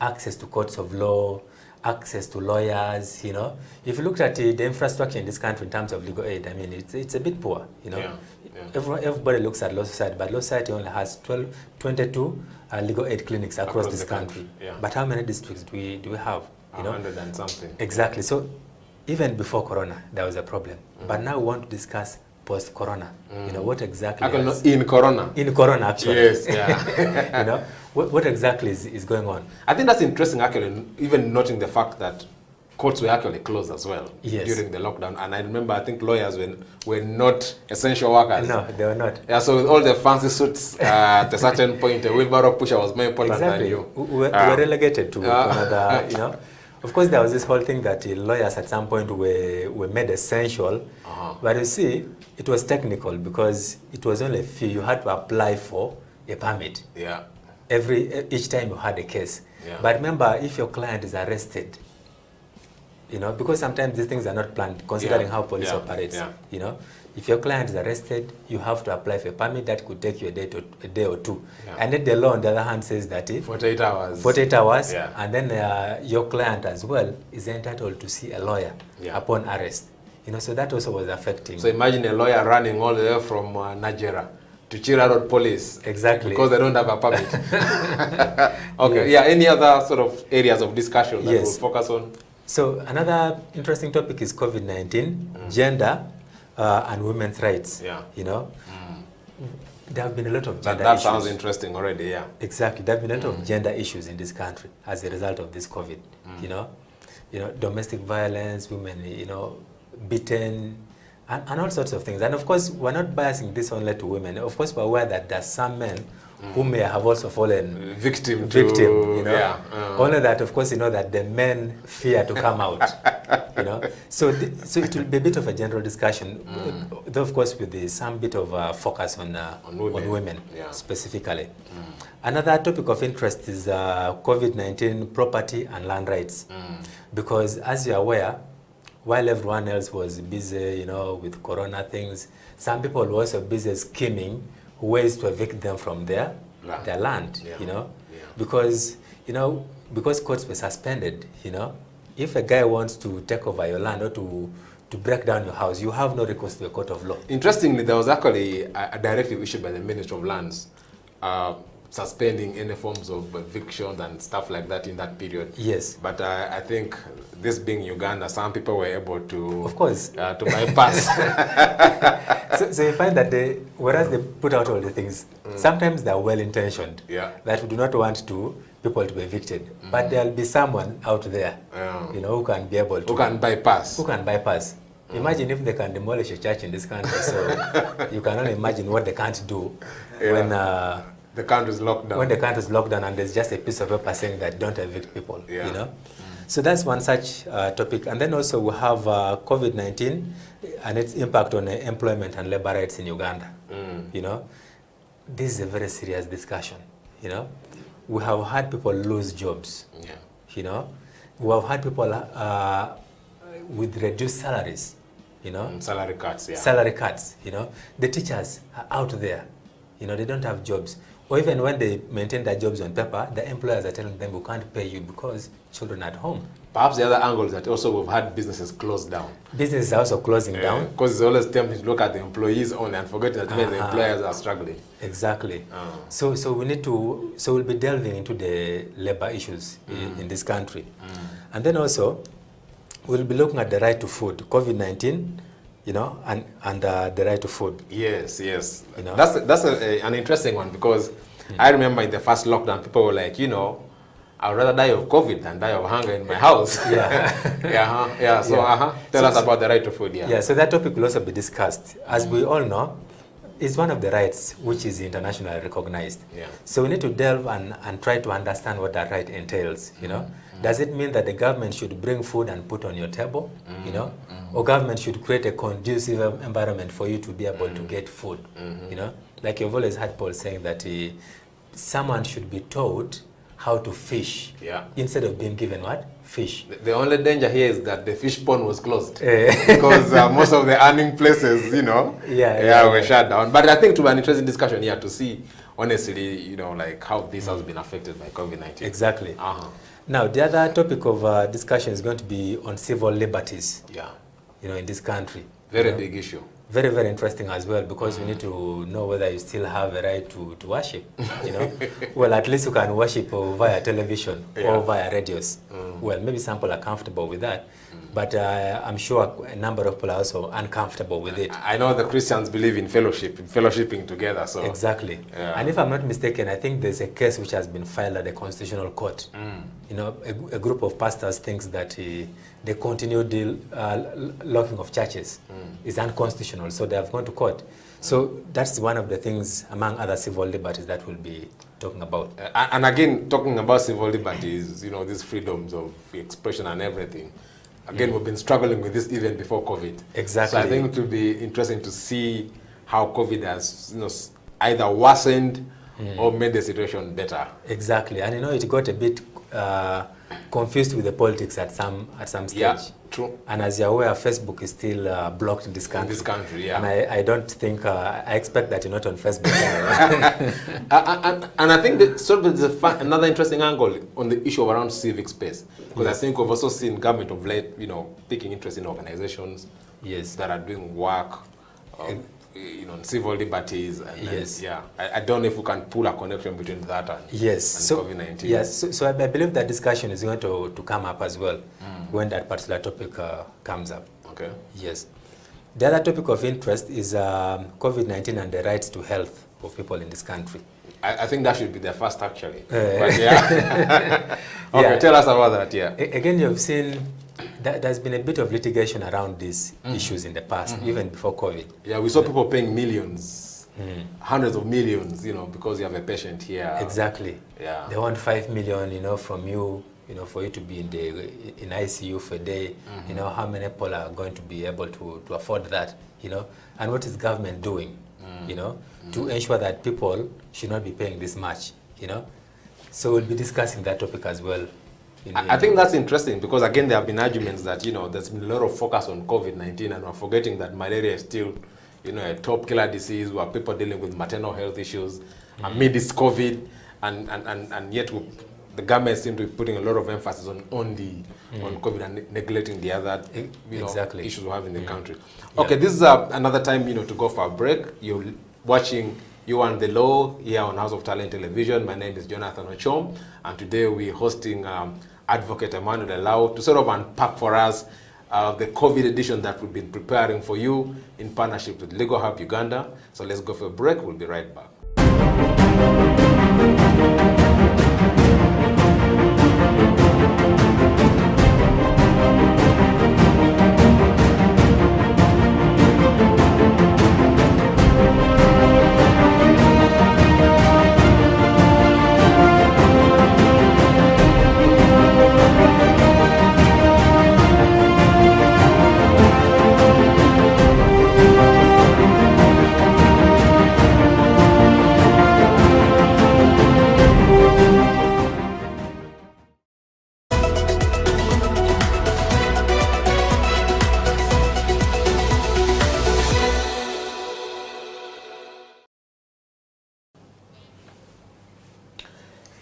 access to courts of law, access to lawyers, If you look at the infrastructure in this country in terms of legal aid, I mean, it's a bit poor, Everybody looks at Law Society, but Law Society only has 22 legal aid clinics across this country. But how many districts do we have? 100 and something. Exactly. So even before Corona, there was a problem. But now we want to discuss post-corona. You know, what exactly Actually, not in corona. In corona, actually. Yes, yeah. You know, what exactly is going on? I think that's interesting, actually, even noting the fact that courts were actually closed as well during the lockdown. And I remember, I think lawyers were not essential workers. No, they were not. Yeah, so with all the fancy suits, at a certain point, a wheelbarrow pusher was more important than you. We were relegated to another, you know. Of course, there was this whole thing that lawyers at some point were made essential. But you see, it was technical because it was only a few. You had to apply for a permit. Yeah. Each time you had a case. Yeah. But remember, if your client is arrested, you know, because sometimes these things are not planned, considering how police operates. You know, if your client is arrested, you have to apply for a permit that could take you a day or two. And then the law, on the other hand, says that 48 hours. 48 hours, and then your client as well is entitled to see a lawyer upon arrest. You know, so that also was affecting. So imagine a lawyer running all the way from Nigeria to Chira Road Police. Exactly. Because they don't have a permit. Okay, any other sort of areas of discussion that we'll focus on? So another interesting topic is COVID-19, gender and women's rights. You know, there have been a lot of gender issues. That sounds interesting already, yeah. Exactly, there have been a lot of gender issues in this country as a result of this COVID. You know, domestic violence, women, you know, beaten, and all sorts of things. And of course, we're not biasing this only to women. Of course, we're aware that there are some men who may have also fallen victim, you know. Only that, of course, you know that the men fear to come out, you know. So it will be a bit of a general discussion, though of course with some bit of focus on women specifically. Another topic of interest is COVID-19 property and land rights, because as you're aware, while everyone else was busy, you know, with corona things, some people were also busy scheming ways to evict them from their land, you know, because courts were suspended, you know. If a guy wants to take over your land or to break down your house, you have no recourse to a court of law. Interestingly, there was actually a directive issued by the Ministry of Lands suspending any forms of evictions and stuff like that in that period. Yes. But I think this being Uganda, some people were able to, of course, to bypass. So you find that whereas they put out all the things, sometimes they're well-intentioned, that we do not want people to be evicted. But there'll be someone out there, you know, who can be able to... Who can bypass. Who can bypass. Imagine if they can demolish a church in this country. So you can only imagine what they can't do when... the country is locked down. When the country is locked down and there's just a piece of paper saying that don't evict people, you know. So that's one such topic. And then also we have COVID-19 and its impact on employment and labor rights in Uganda. You know, this is a very serious discussion, you know. We have had people lose jobs, you know. We have had people with reduced salaries, you know. Salary cuts, Salary cuts, you know. The teachers are out there, you know, they don't have jobs. Or even when they maintain their jobs on paper, the employers are telling them we can't pay you because children are at home. Perhaps the other angle is that also we've had businesses closed down. Businesses are also closing down. Because it's always tempting to look at the employees only and forget that the employers are struggling. Exactly. So we'll be delving into the labor issues in this country. And then also, we'll be looking at the right to food, COVID-19, you know, and the right to food. Yes. You know? That's an interesting one because I remember in the first lockdown, people were like, you know, I'd rather die of COVID than die of hunger in my house. So tell us about the right to food. So that topic will also be discussed. As we all know, it's one of the rights which is internationally recognized. So we need to delve and try to understand what that right entails, you know. Does it mean that the government should bring food and put on your table, you know? Or government should create a conducive environment for you to be able to get food, you know? Like you've always had Paul saying that someone should be taught how to fish instead of being given what? Fish. The only danger here is that the fish pond was closed because most of the earning places, you know, were shut down. But I think to be an interesting discussion here to see, honestly, you know, like how this has been affected by COVID-19. Exactly. Now, the other topic of discussion is going to be on civil liberties. You know, in this country. Very big issue. Very, very interesting as well because we need to know whether you still have a right to worship, you know. Well, at least you can worship via television or via radios. Well, maybe some people are comfortable with that. but I'm sure a number of people are also uncomfortable with it. I know the Christians believe in fellowship, in fellowshipping together. So exactly. Yeah. And if I'm not mistaken, I think there's a case which has been filed at the Constitutional Court. You know, a group of pastors thinks that the continued locking of churches is unconstitutional, so they have gone to court. So that's one of the things, among other civil liberties, that we'll be talking about. And again, talking about civil liberties, you know, these freedoms of expression and everything. Again, we've been struggling with this even before COVID. Exactly. So I think it will be interesting to see how COVID has, you know, either worsened or made the situation better. Exactly. And you know, it got a bit confused with the politics at some stage. Yeah, true. And as you're aware, Facebook is still blocked in this country. In this country, yeah. And I don't think, I expect that you're not on Facebook. and I think that sort of there's another interesting angle on the issue around civic space. Because I think we've also seen government of late, you know, taking interest in organizations that are doing work, you know, civil liberties. And then, I don't know if we can pull a connection between that and, and COVID-19. Yes, so I believe that discussion is going to come up as well when that particular topic comes up. Okay. Yes. The other topic of interest is COVID-19 and the rights to health of people in this country. I think that should be the first, actually. But okay, tell us about that, Again, you've seen that there's been a bit of litigation around these issues in the past, even before COVID. Yeah, we saw people paying millions, hundreds of millions, you know, because you have a patient here. Exactly. Yeah. They want 5 million, you know, from you, you know, for you to be in ICU for a day. You know, how many people are going to be able to afford that, you know? And what is government doing, you know, to ensure that people should not be paying this much, you know? So we'll be discussing that topic as well. I think that's interesting because, again, there have been arguments that, you know, there's been a lot of focus on COVID-19 and we're forgetting that malaria is still, you know, a top killer disease where people dealing with maternal health issues amid this COVID, and yet the government seems to be putting a lot of emphasis on COVID and neglecting the other issues we have in the country. Okay, this is another time, you know, to go for a break. You're watching You and the Law here on House of Talent Television. My name is Jonathan Ochom, and today we're hosting Advocate Emmanuel Lau to sort of unpack for us the COVID edition that we've been preparing for you in partnership with Legal Hub Uganda. So let's go for a break. We'll be right back.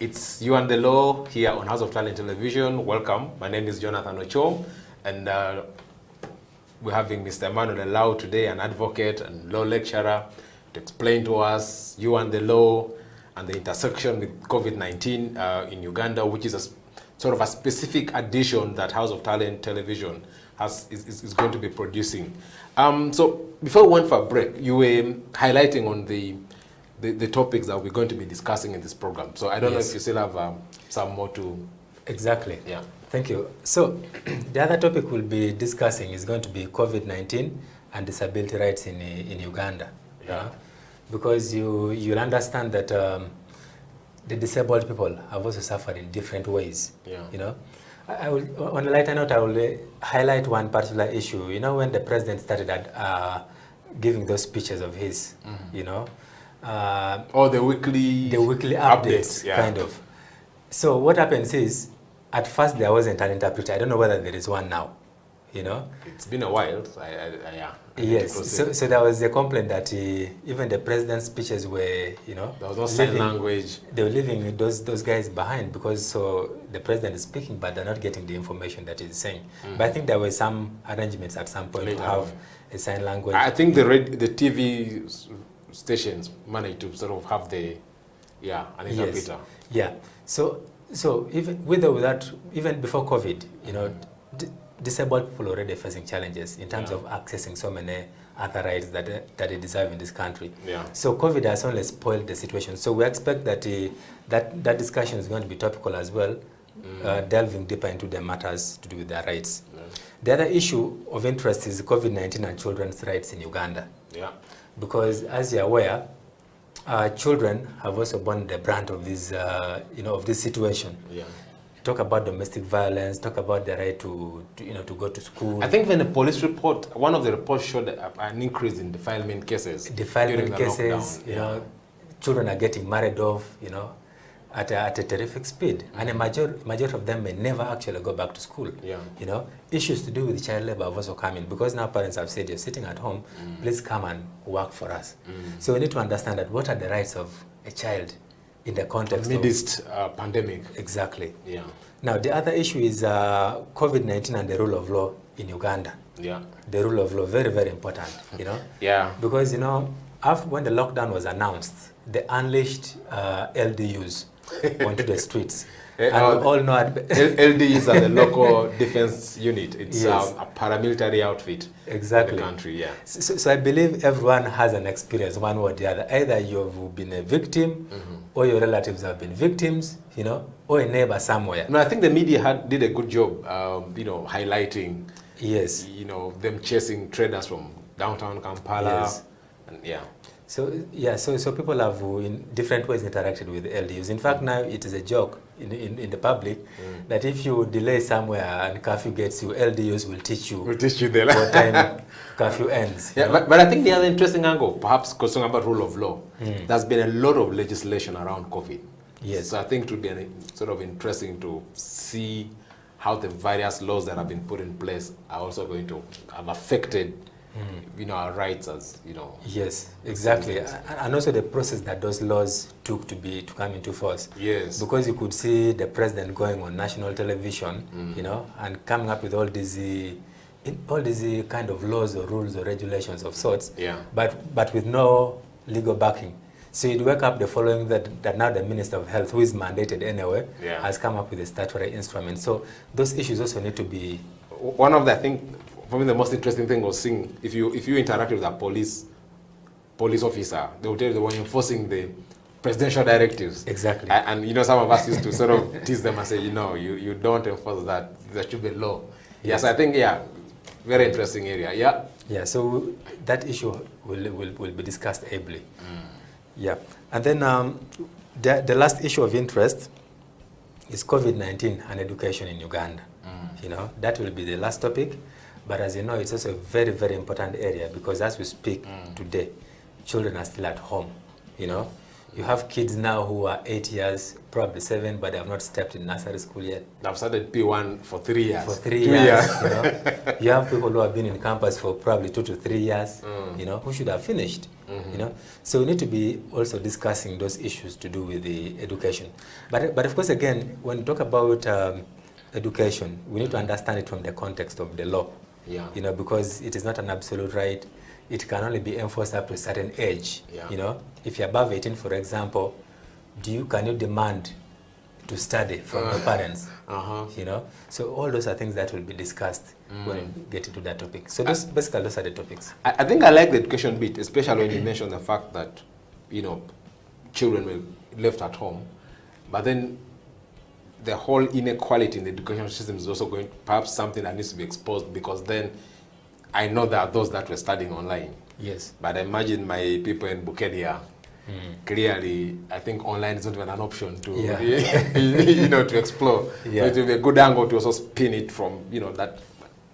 It's You and the Law here on House of Talent Television. Welcome. My name is Jonathan Ochom, and we're having Mr. Emmanuel Lau today, an advocate and law lecturer, to explain to us You and the Law and the intersection with COVID-19 in Uganda, which is a sort of a specific edition that House of Talent Television is going to be producing. So before we went for a break, you were highlighting on the topics that we're going to be discussing in this program. So I don't know if you still have some more to... Exactly. Yeah. Thank you. So the other topic we'll be discussing is going to be COVID-19 and disability rights in Uganda. Yeah. Because you'll understand that the disabled people have also suffered in different ways. Yeah. You know, I will, on a lighter note, I will highlight one particular issue. You know, when the president started giving those speeches of his, you know, the weekly updates, kind of. So what happens is, at first there wasn't an interpreter. I don't know whether there is one now, you know. It's been a while. Yes. So there was a complaint that even the president's speeches were, you know, there was no sign language. They were leaving those guys behind because so the president is speaking, but they're not getting the information that he's saying. But I think there were some arrangements at some point to have a sign language. I think the TV stations managed to sort of have an interpreter. Yeah. So even with or without, even before COVID, you know, disabled people are already facing challenges in terms of accessing so many other rights that they deserve in this country. Yeah. So COVID has only spoiled the situation. So we expect that that discussion is going to be topical as well, delving deeper into the matters to do with their rights. Yeah. The other issue of interest is COVID-19 and children's rights in Uganda. Yeah. Because as you're aware, children have also borne the brunt of this, of this situation. Yeah. Talk about domestic violence, talk about the right to go to school. I think when the police report, one of the reports showed an increase in defilement cases. Defilement cases, children are getting married off, at a terrific speed. And a majority of them may never actually go back to school. Yeah. Issues to do with child labor have also come in because now parents have said, you're sitting at home, please come and work for us. So we need to understand that what are the rights of a child in the context amidst pandemic. Exactly. Yeah. Now, the other issue is COVID-19 and the rule of law in Uganda. Yeah. The rule of law, very, very important, Yeah. Because, after when the lockdown was announced, they unleashed LDUs onto the streets. And we all know LDUs are the local defense unit. It's Yes. a paramilitary outfit Exactly. in the country. Yeah. So I believe everyone has an experience, one or the other. Either you've been a victim, or your relatives have been victims, or a neighbor somewhere. No, I think the media did a good job, highlighting. Yes. Them chasing traders from downtown Kampala. Yes. And yeah. So people have in different ways interacted with LDUs. In fact, now it is a joke in the public that if you delay somewhere and curfew gets you, LDUs will teach you the what time curfew ends. Yeah, but I think the other interesting angle, perhaps talking about rule of law, there's been a lot of legislation around COVID. Yes. So I think it would be sort of interesting to see how the various laws that have been put in place are also going to have affected our rights as, Yes, exactly. And also the process that those laws took to come into force. Yes. Because you could see the president going on national television, and coming up with all these kind of laws or rules or regulations of sorts, but with no legal backing. So you'd wake up the following that now the Minister of Health, who is mandated anyway, has come up with a statutory instrument. So those issues also need to be... One of the, I think, for me, the most interesting thing was seeing if you interact with a police officer, they will tell you they were enforcing the presidential directives. Exactly. And some of us used to sort of tease them and say, you don't enforce that. There should be law. Yes, I think very interesting area. Yeah. Yeah. So that issue will be discussed ably. Yeah. And then the last issue of interest is COVID-19 and education in Uganda. That will be the last topic. But as you know, it's also a very, very important area because as we speak today, children are still at home. You have kids now who are 8 years, probably 7, but they have not stepped in nursery school yet. They've started P1 for 3 years. For 3 years. You have people who have been in campus for probably 2 to 3 years, who should have finished. So we need to be also discussing those issues to do with the education. But of course, again, when we talk about education, we need to understand it from the context of the law. Yeah. Because it is not an absolute right. It can only be enforced up to a certain age. Yeah. If you're above 18, for example, can you demand to study from your parents? So all those are things that will be discussed when we get into that topic. So basically those are the topics. I think I like the education bit, especially when you mention the fact that, children were left at home, but then the whole inequality in the education system is also perhaps something that needs to be exposed because then I know there are those that were studying online. Yes. But I imagine my people in Bukedia, clearly, I think online is not even an option to, to explore. Yeah. It will be a good angle to also spin it from,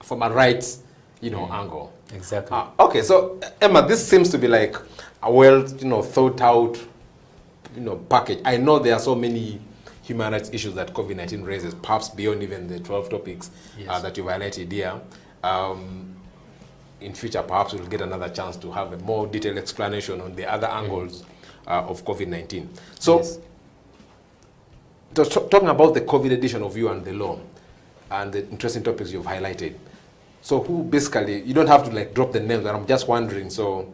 from a rights, angle. Exactly. Okay, so Emma, this seems to be like a well, thought out, package. I know there are so many human rights issues that COVID-19 raises, perhaps beyond even the 12 topics that you've highlighted here. In future, perhaps we'll get another chance to have a more detailed explanation on the other angles of COVID-19. So, talking about the COVID edition of You and the Law and the interesting topics you've highlighted. So, who basically, you don't have to drop the names, but I'm just wondering, so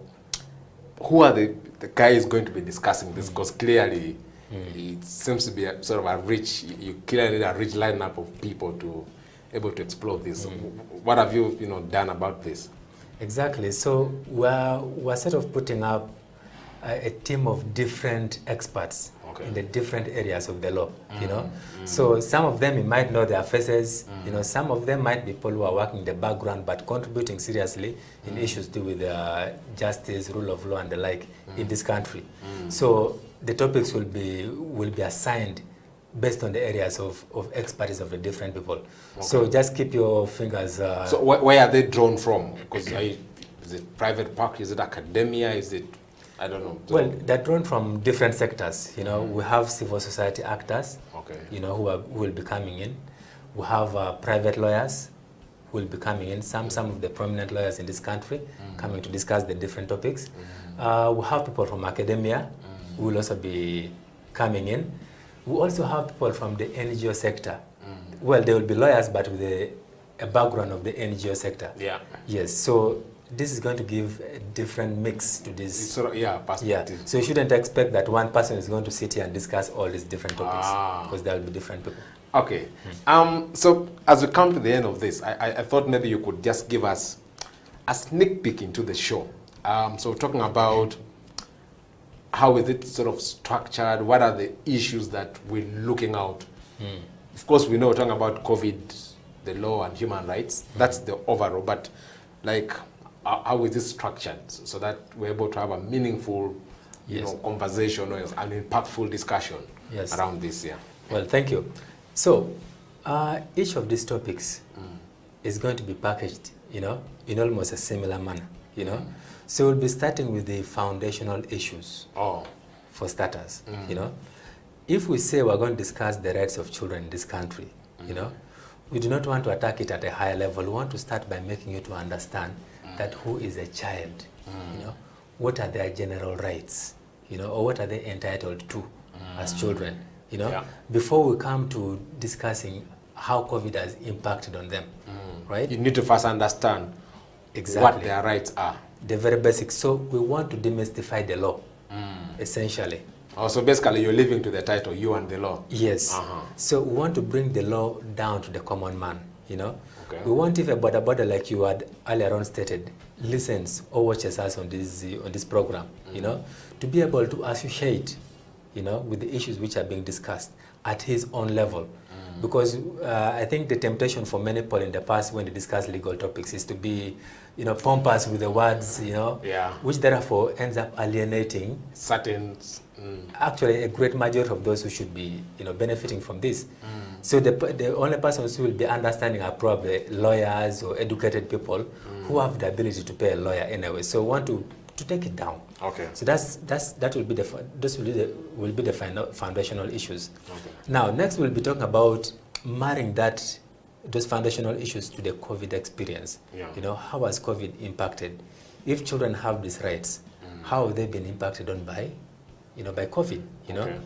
who are the guys going to be discussing this? Because clearly, it seems to be you clearly need a rich lineup of people to able to explore this. What have you, done about this? Exactly. So we're sort of putting up a team of different experts in the different areas of the law, So some of them, you might know their faces, some of them might be people who are working in the background but contributing seriously in issues to do with justice, rule of law and the like in this country. So the topics will be assigned based on the areas of expertise of the different people. So just keep your fingers... so where are they drawn from? Because is it private park, is it academia, is it... I don't know. Well, they're drawn from different sectors. We have civil society actors, who will be coming in. We have private lawyers who will be coming in. Some of the prominent lawyers in this country coming to discuss the different topics. We have people from academia who will also be coming in. We also have people from the NGO sector. Well, they will be lawyers, but with a background of the NGO sector. Yeah. Yes. So this is going to give a different mix to this. Perspective. Yeah. So you shouldn't expect that one person is going to sit here and discuss all these different topics, because there will be different people. Okay. So as we come to the end of this, I thought maybe you could just give us a sneak peek into the show. So talking about how is it sort of structured, what are the issues that we're looking out? Of course, we know we're talking about COVID, the law and human rights. That's the overall, but like, how is this structured so that we're able to have a meaningful, conversation or an impactful discussion around this? Yeah. Well, thank you. So, each of these topics is going to be packaged, in almost a similar manner, So we'll be starting with the foundational issues. For starters, If we say we're going to discuss the rights of children in this country, we do not want to attack it at a higher level. We want to start by making you to understand that who is a child, what are their general rights, or what are they entitled to as children, before we come to discussing how COVID has impacted on them, right? You need to first understand what their rights are. The very basic. So we want to demystify the law, essentially. So basically you're living to the title, you and the law. Yes. So we want to bring the law down to the common man, We want, if a border, like you had earlier on stated, listens or watches us on this program, to be able to associate, with the issues which are being discussed at his own level. Because I think the temptation for many people in the past when they discuss legal topics is to be, pompous with the words, which therefore ends up alienating certain, actually a great majority of those who should be, benefiting from this. So the only persons who will be understanding are probably lawyers or educated people who have the ability to pay a lawyer anyway. So we want to take it down. Okay. So that will be the foundational issues. Okay. Now next we'll be talking about marrying those foundational issues to the COVID experience. How has COVID impacted? If children have these rights, how have they been impacted on by COVID? Okay.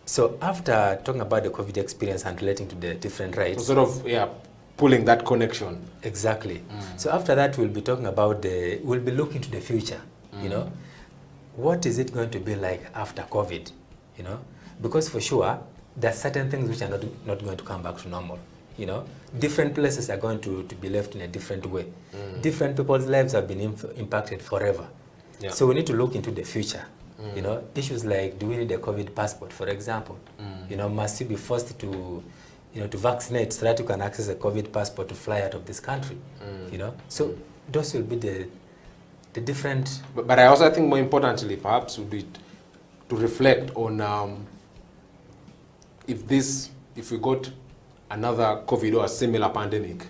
So after talking about the COVID experience and relating to the different rights, so sort of pulling that connection. Exactly. So after that, we'll be talking about we'll be looking to the future. What is it going to be like after COVID? Because for sure there are certain things which are not going to come back to normal. Different places are going to be left in a different way. Different people's lives have been impacted forever. Yeah. So we need to look into the future. Issues like, do we need a COVID passport, for example? Must you be forced to, to vaccinate so that you can access a COVID passport to fly out of this country? So those will be the different. But I also think more importantly, perhaps, would be to reflect on if we got another COVID or a similar pandemic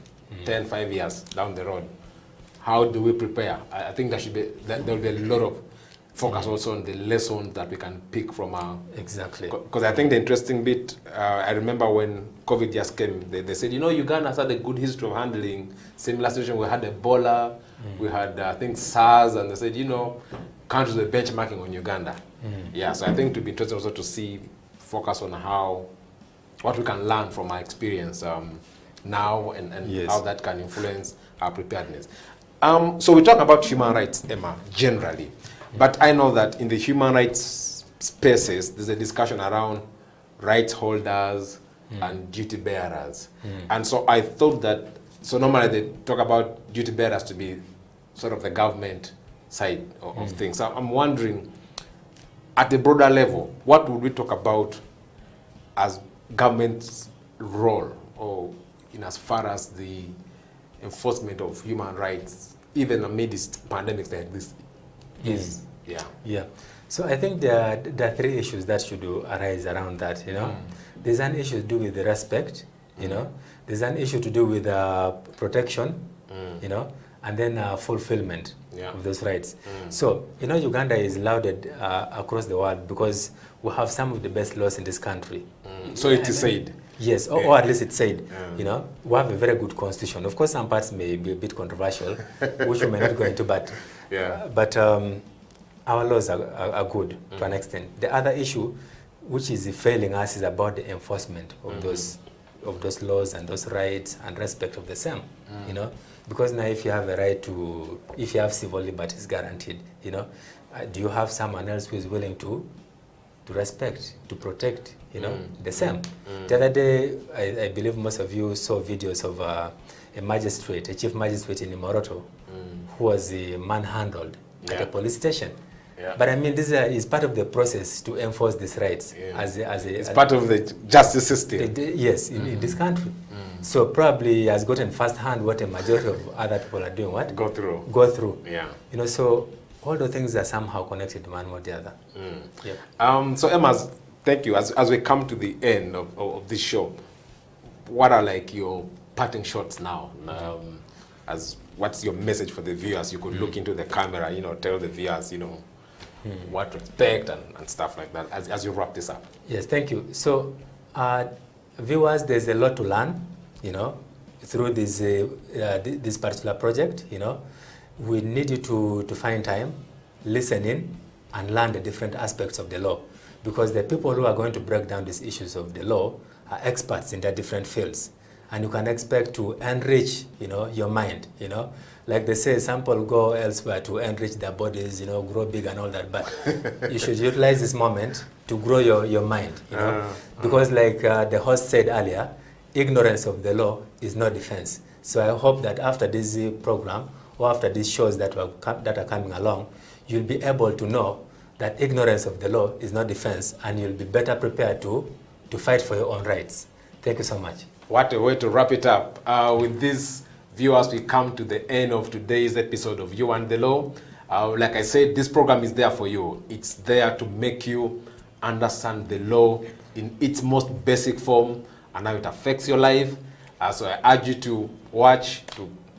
5 years down the road, how do we prepare? I think there will be a lot of focus also on the lessons that we can pick from exactly. Because I think the interesting bit, I remember when COVID just came, they said, Uganda has had a good history of handling similar situation. We had Ebola, we had, I think, SARS, and they said, countries were benchmarking on Uganda. Yeah, so I think it would be interesting also to focus on what we can learn from our experience now and yes, how that can influence our preparedness. So we talk about human rights, Emma, generally. But I know that in the human rights spaces, there's a discussion around rights holders, and duty bearers. And so I thought that, so normally they talk about duty bearers to be sort of the government side of things. So I'm wondering, at a broader level, what would we talk about as government's role, or in as far as the enforcement of human rights, even amidst pandemics like this is? Yeah. So I think there are three issues that should arise around that, you know. There's an issue to do with the respect, you know. There's an issue to do with protection, you know, and then fulfillment of those rights. So, you know, Uganda is lauded across the world because we have some of the best laws in this country. So it is said. Yes, or at least it's said. You know, we have a very good constitution. Of course, some parts may be a bit controversial, which we may not go into, but our laws are good to an extent. The other issue, which is failing us, is about the enforcement of those laws and those rights and respect of the same. You know, because now if you have a right to, if you have civil liberties guaranteed, you know, do you have someone else who is willing to respect, to protect, you know, the same? The other day, I believe most of you saw videos of a magistrate, a chief magistrate in Imoroto, who was manhandled at a police station. But I mean, this is part of the process to enforce these rights. It's part of the justice system. Yes, in this country. So probably he has gotten firsthand what a majority of other people are doing. What? Go through. Go through. Yeah. You know, so all the things are somehow connected one or the other. So Emma, thank you. As we come to the end of this show, what are like your parting shots now? What's your message for the viewers? You could look into the camera, you know, tell the viewers, you know, what to expect and stuff like that as you wrap this up. Yes, thank you. So viewers, there's a lot to learn, you know, through this particular project. You know, we need you to find time, listen in, and learn the different aspects of the law, because the people who are going to break down these issues of the law are experts in their different fields, and you can expect to enrich, you know, your mind. You know, like they say, some people go elsewhere to enrich their bodies, you know, grow big and all that, but you should utilize this moment to grow your mind, you know, because like the host said earlier, ignorance of the law is no defense. So I hope that after this program, or after these shows that are coming along, you'll be able to know that ignorance of the law is not defense, and you'll be better prepared to fight for your own rights. Thank you so much. What a way to wrap it up. With this, viewers, we come to the end of today's episode of You and the Law. Like I said, this program is there for you. It's there to make you understand the law in its most basic form and how it affects your life. So I urge you to watch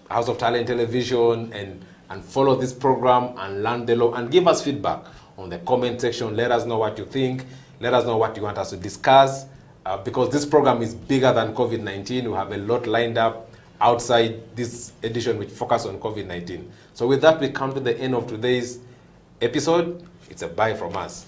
House of Talent Television and follow this program and learn the law, and give us feedback on the comment section. Let us know what you think. Let us know what you want us to discuss. Because this program is bigger than COVID-19. We have a lot lined up outside this edition which focus on COVID-19. So with that, we come to the end of today's episode. It's a bye from us.